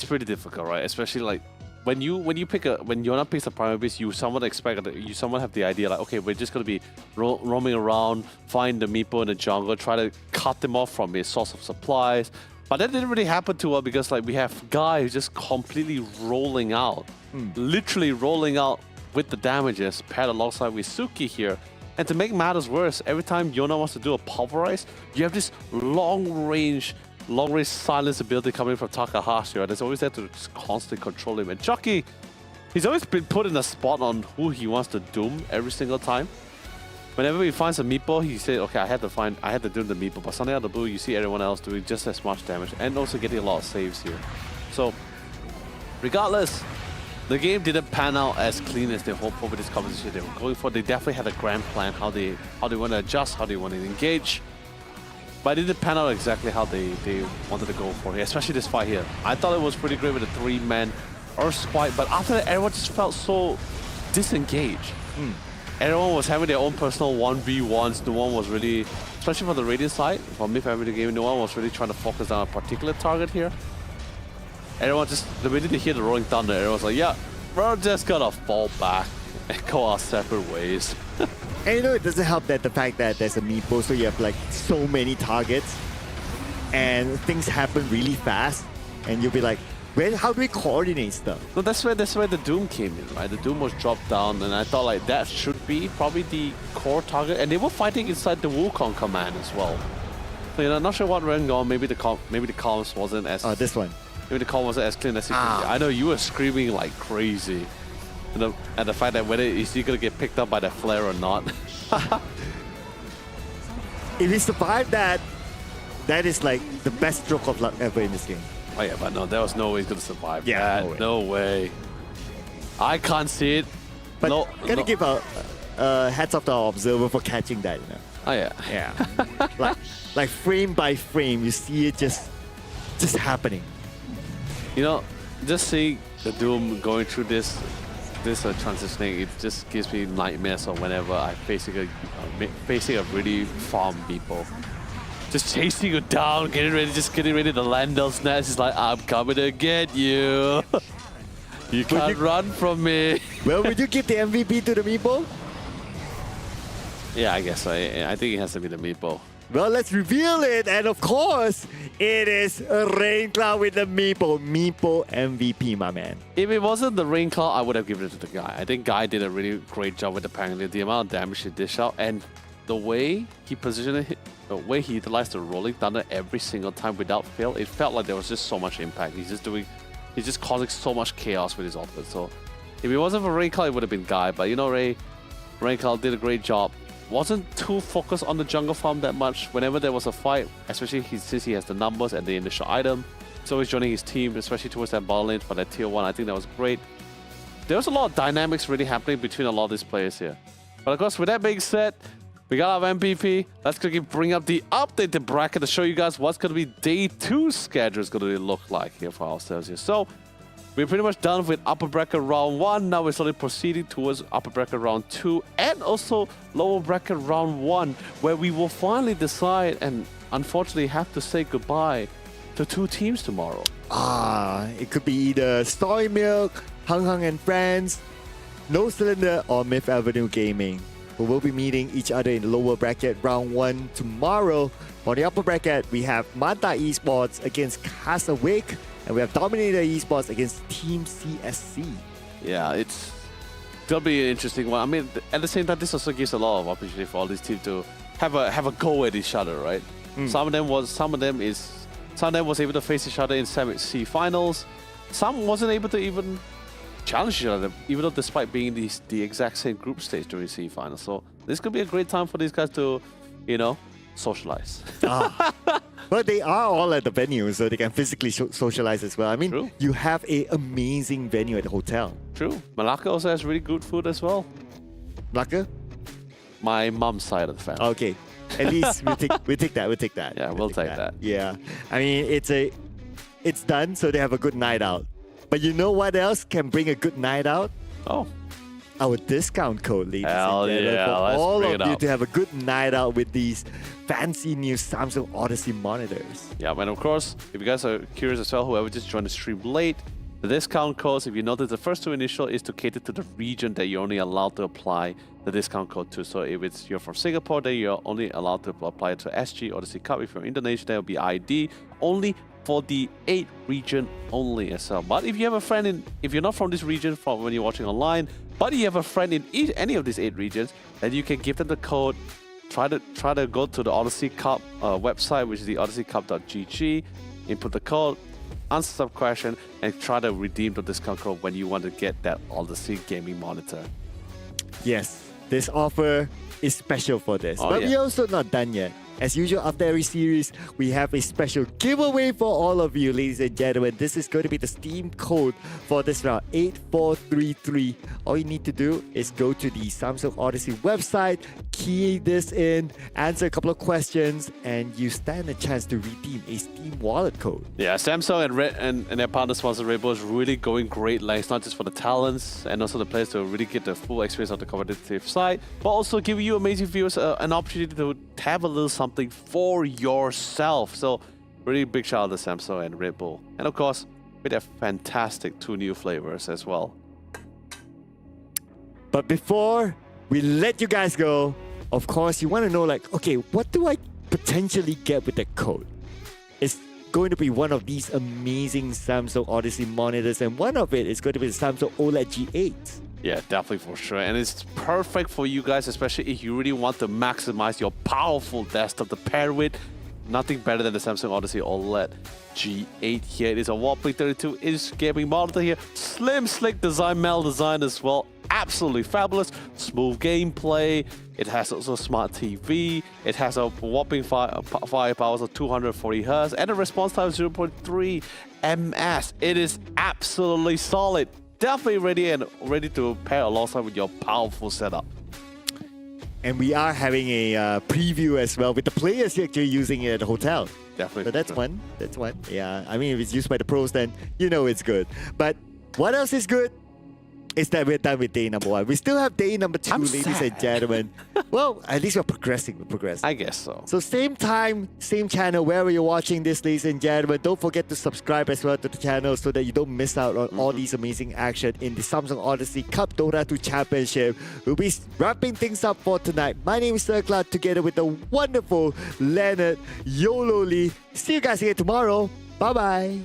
pretty difficult, right? Especially like when Yona picks a primary base, you somewhat expect that you somewhat have the idea like, okay, we're just gonna be roaming around, find the meeple in the jungle, try to cut them off from his source of supplies. But that didn't really happen to us because like we have Guy who's just completely rolling out, literally rolling out with the damages paired alongside with Suki here. And to make matters worse, every time Yona wants to do a pulverize, you have this long range silence ability coming from Takahashi, right? That's always there to just constantly control him. And Chucky, he's always been put in a spot on who he wants to doom every single time. Whenever he finds a meeple, he said, okay, I had to doom the meeple, but suddenly out of the blue, you see everyone else doing just as much damage and also getting a lot of saves here. So, regardless, the game didn't pan out as clean as they hoped for with this competition they were going for. They definitely had a grand plan, how they want to adjust, how they want to engage. But it didn't pan out exactly how they wanted to go for it, especially this fight here. I thought it was pretty great with a 3-man Earth fight, but after that, everyone just felt so disengaged. Everyone was having their own personal 1v1s. No one was really, especially from the Radiant side, from Myth Avenue Gaming, no one was really trying to focus on a particular target here. Everyone just, the minute they hear the Rolling Thunder, everyone's like, yeah, we're just gonna fall back and go our separate ways. And it doesn't help that the fact that there's a meeple, so you have like so many targets and things happen really fast and you'll be like, how do we coordinate stuff? No, that's where the Doom came in, right? The Doom was dropped down and I thought like that should be probably the core target, and they were fighting inside the Wukong command as well. So not sure what went on, maybe the comms wasn't as... Oh, this one. Maybe the call wasn't as clean as it could be. I know you were screaming like crazy. And the fact that whether is he gonna get picked up by the flare or not. If he survived that, that is like the best stroke of luck ever in this game. Oh yeah, but no, there was no way he's gonna survive. Yeah, that. No way. I can't see it. But gotta give a hats off to our observer for catching that. Oh yeah. Yeah. like frame by frame, you see it just happening. Just seeing the Doom going through this transitioning, it just gives me nightmares of whenever I'm facing a really farm meeple. Just chasing you down, getting ready to land those nets. It's like, I'm coming to get you. You can't run from me. Well, would you give the MVP to the Meepo? Yeah, I guess so. I think it has to be the Meepo. Well, let's reveal it. And of course, it is Rain Cloud with the Meepo. Meepo MVP, my man. If it wasn't the Rain Cloud, I would have given it to the Guy. I think Guy did a really great job with the Pangolier. The amount of damage he dished out and the way he positioned it, the way he utilized the Rolling Thunder every single time without fail, it felt like there was just so much impact. He's just causing so much chaos with his ultimate. So if it wasn't for Rain Cloud, it would have been Guy. But you know, Rain Cloud did a great job. Wasn't too focused on the jungle farm that much. Whenever there was a fight, especially since he has the numbers and the initial item, he's always joining his team, especially towards that bottom lane for that tier 1. I think that was great. There was a lot of dynamics really happening between a lot of these players here. But of course, with that being said, we got our MVP. Let's quickly bring up the updated bracket to show you guys what's going to be day 2 schedule is going to look like here for ourselves here. So we're pretty much done with upper bracket round 1. Now we're slowly proceeding towards upper bracket round 2 and also lower bracket round 1, where we will finally decide and unfortunately have to say goodbye to 2 teams tomorrow. It could be either Story Milk, Hung Hung and Friends, No Cylinder, or Myth Avenue Gaming, who will be meeting each other in the lower bracket round 1 tomorrow. For the upper bracket, we have Manta Esports against Cast Awake, and we have Dominator Esports against Team CSC. Yeah, it's gonna be an interesting one. I mean, at the same time, this also gives a lot of opportunity for all these teams to have a go at each other, right? Some of them was able to face each other in semi finals. Some wasn't able to even challenge each other, even though despite being the exact same group stage during CE finals. So this could be a great time for these guys to, socialize. But they are all at the venue, so they can physically socialize as well. I mean, True. You have an amazing venue at the hotel. True. Malacca also has really good food as well. Malacca? My mom's side of the family. Okay. At least we take that. Yeah, we'll take that. Yeah. I mean, it's done, so they have a good night out. But you know what else can bring a good night out? Oh. Our discount code, ladies Hell and gentlemen, yeah, for let's all bring of it you up. to have a good night out with these fancy new Samsung Odyssey monitors. Yeah, and of course, if you guys are curious as well, whoever just joined the stream late, the discount codes, if you notice, the first 2 initial is to cater to the region that you're only allowed to apply the discount code to. So if you're from Singapore, then you're only allowed to apply it to SG Odyssey Cup. If you're Indonesia, that will be ID. Only for the 8 region only as well. But if you have a friend if you're not from this region from when you're watching online, but you have a friend in any of these 8 regions, then you can give them the code. Try to go to the Odyssey Cup website, which is the odysseycup.gg, input the code, answer some question, and try to redeem the discount code when you want to get that Odyssey gaming monitor. Yes, this offer is special for this. Oh, but yeah. we're also not done yet. As usual, after every series, we have a special giveaway for all of you, ladies and gentlemen. This is going to be the Steam code for this round, 8433. All you need to do is go to the Samsung Odyssey website, key this in, answer a couple of questions, and you stand a chance to redeem a Steam wallet code. Yeah, Samsung and their partner sponsor Red Bull is really going great lengths, not just for the talents and also the players to really get the full experience of the competitive side, but also give you amazing viewers an opportunity to have a little something for yourself. So really big shout out to Samsung and Red Bull. And of course, with their fantastic 2 new flavors as well. But before we let you guys go, of course, you want to know, like, okay, what do I potentially get with the code? It's going to be one of these amazing Samsung Odyssey monitors, and one of it is going to be the Samsung OLED G8. Yeah, definitely for sure. And it's perfect for you guys, especially if you really want to maximize your powerful desktop to pair with. Nothing better than the Samsung Odyssey OLED G8 here. It is a whopping 32-inch gaming monitor here. Slim, slick design, metal design as well. Absolutely fabulous. Smooth gameplay. It has also a smart TV. It has a whopping firepower of 240 Hz and a response time of 0.3 ms. It is absolutely solid. Definitely ready to pair alongside with your powerful setup. And we are having a preview as well with the players actually using it at the hotel. Definitely. So that's one. That's one. Yeah. I mean, if it's used by the pros, then you know it's good. But what else is good? is that we're done with day number 1. We still have day number 2, I'm ladies and sad. gentlemen. Well, at least we're progressing. We're progressing. I guess so. So same time, same channel, wherever you're watching this, ladies and gentlemen. Don't forget to subscribe as well to the channel so that you don't miss out on all these amazing action in the Samsung Odyssey Cup Dota 2 Championship. We'll be wrapping things up for tonight. My name is Circla, together with the wonderful Leonard YOLO Lee. See you guys again tomorrow. Bye-bye.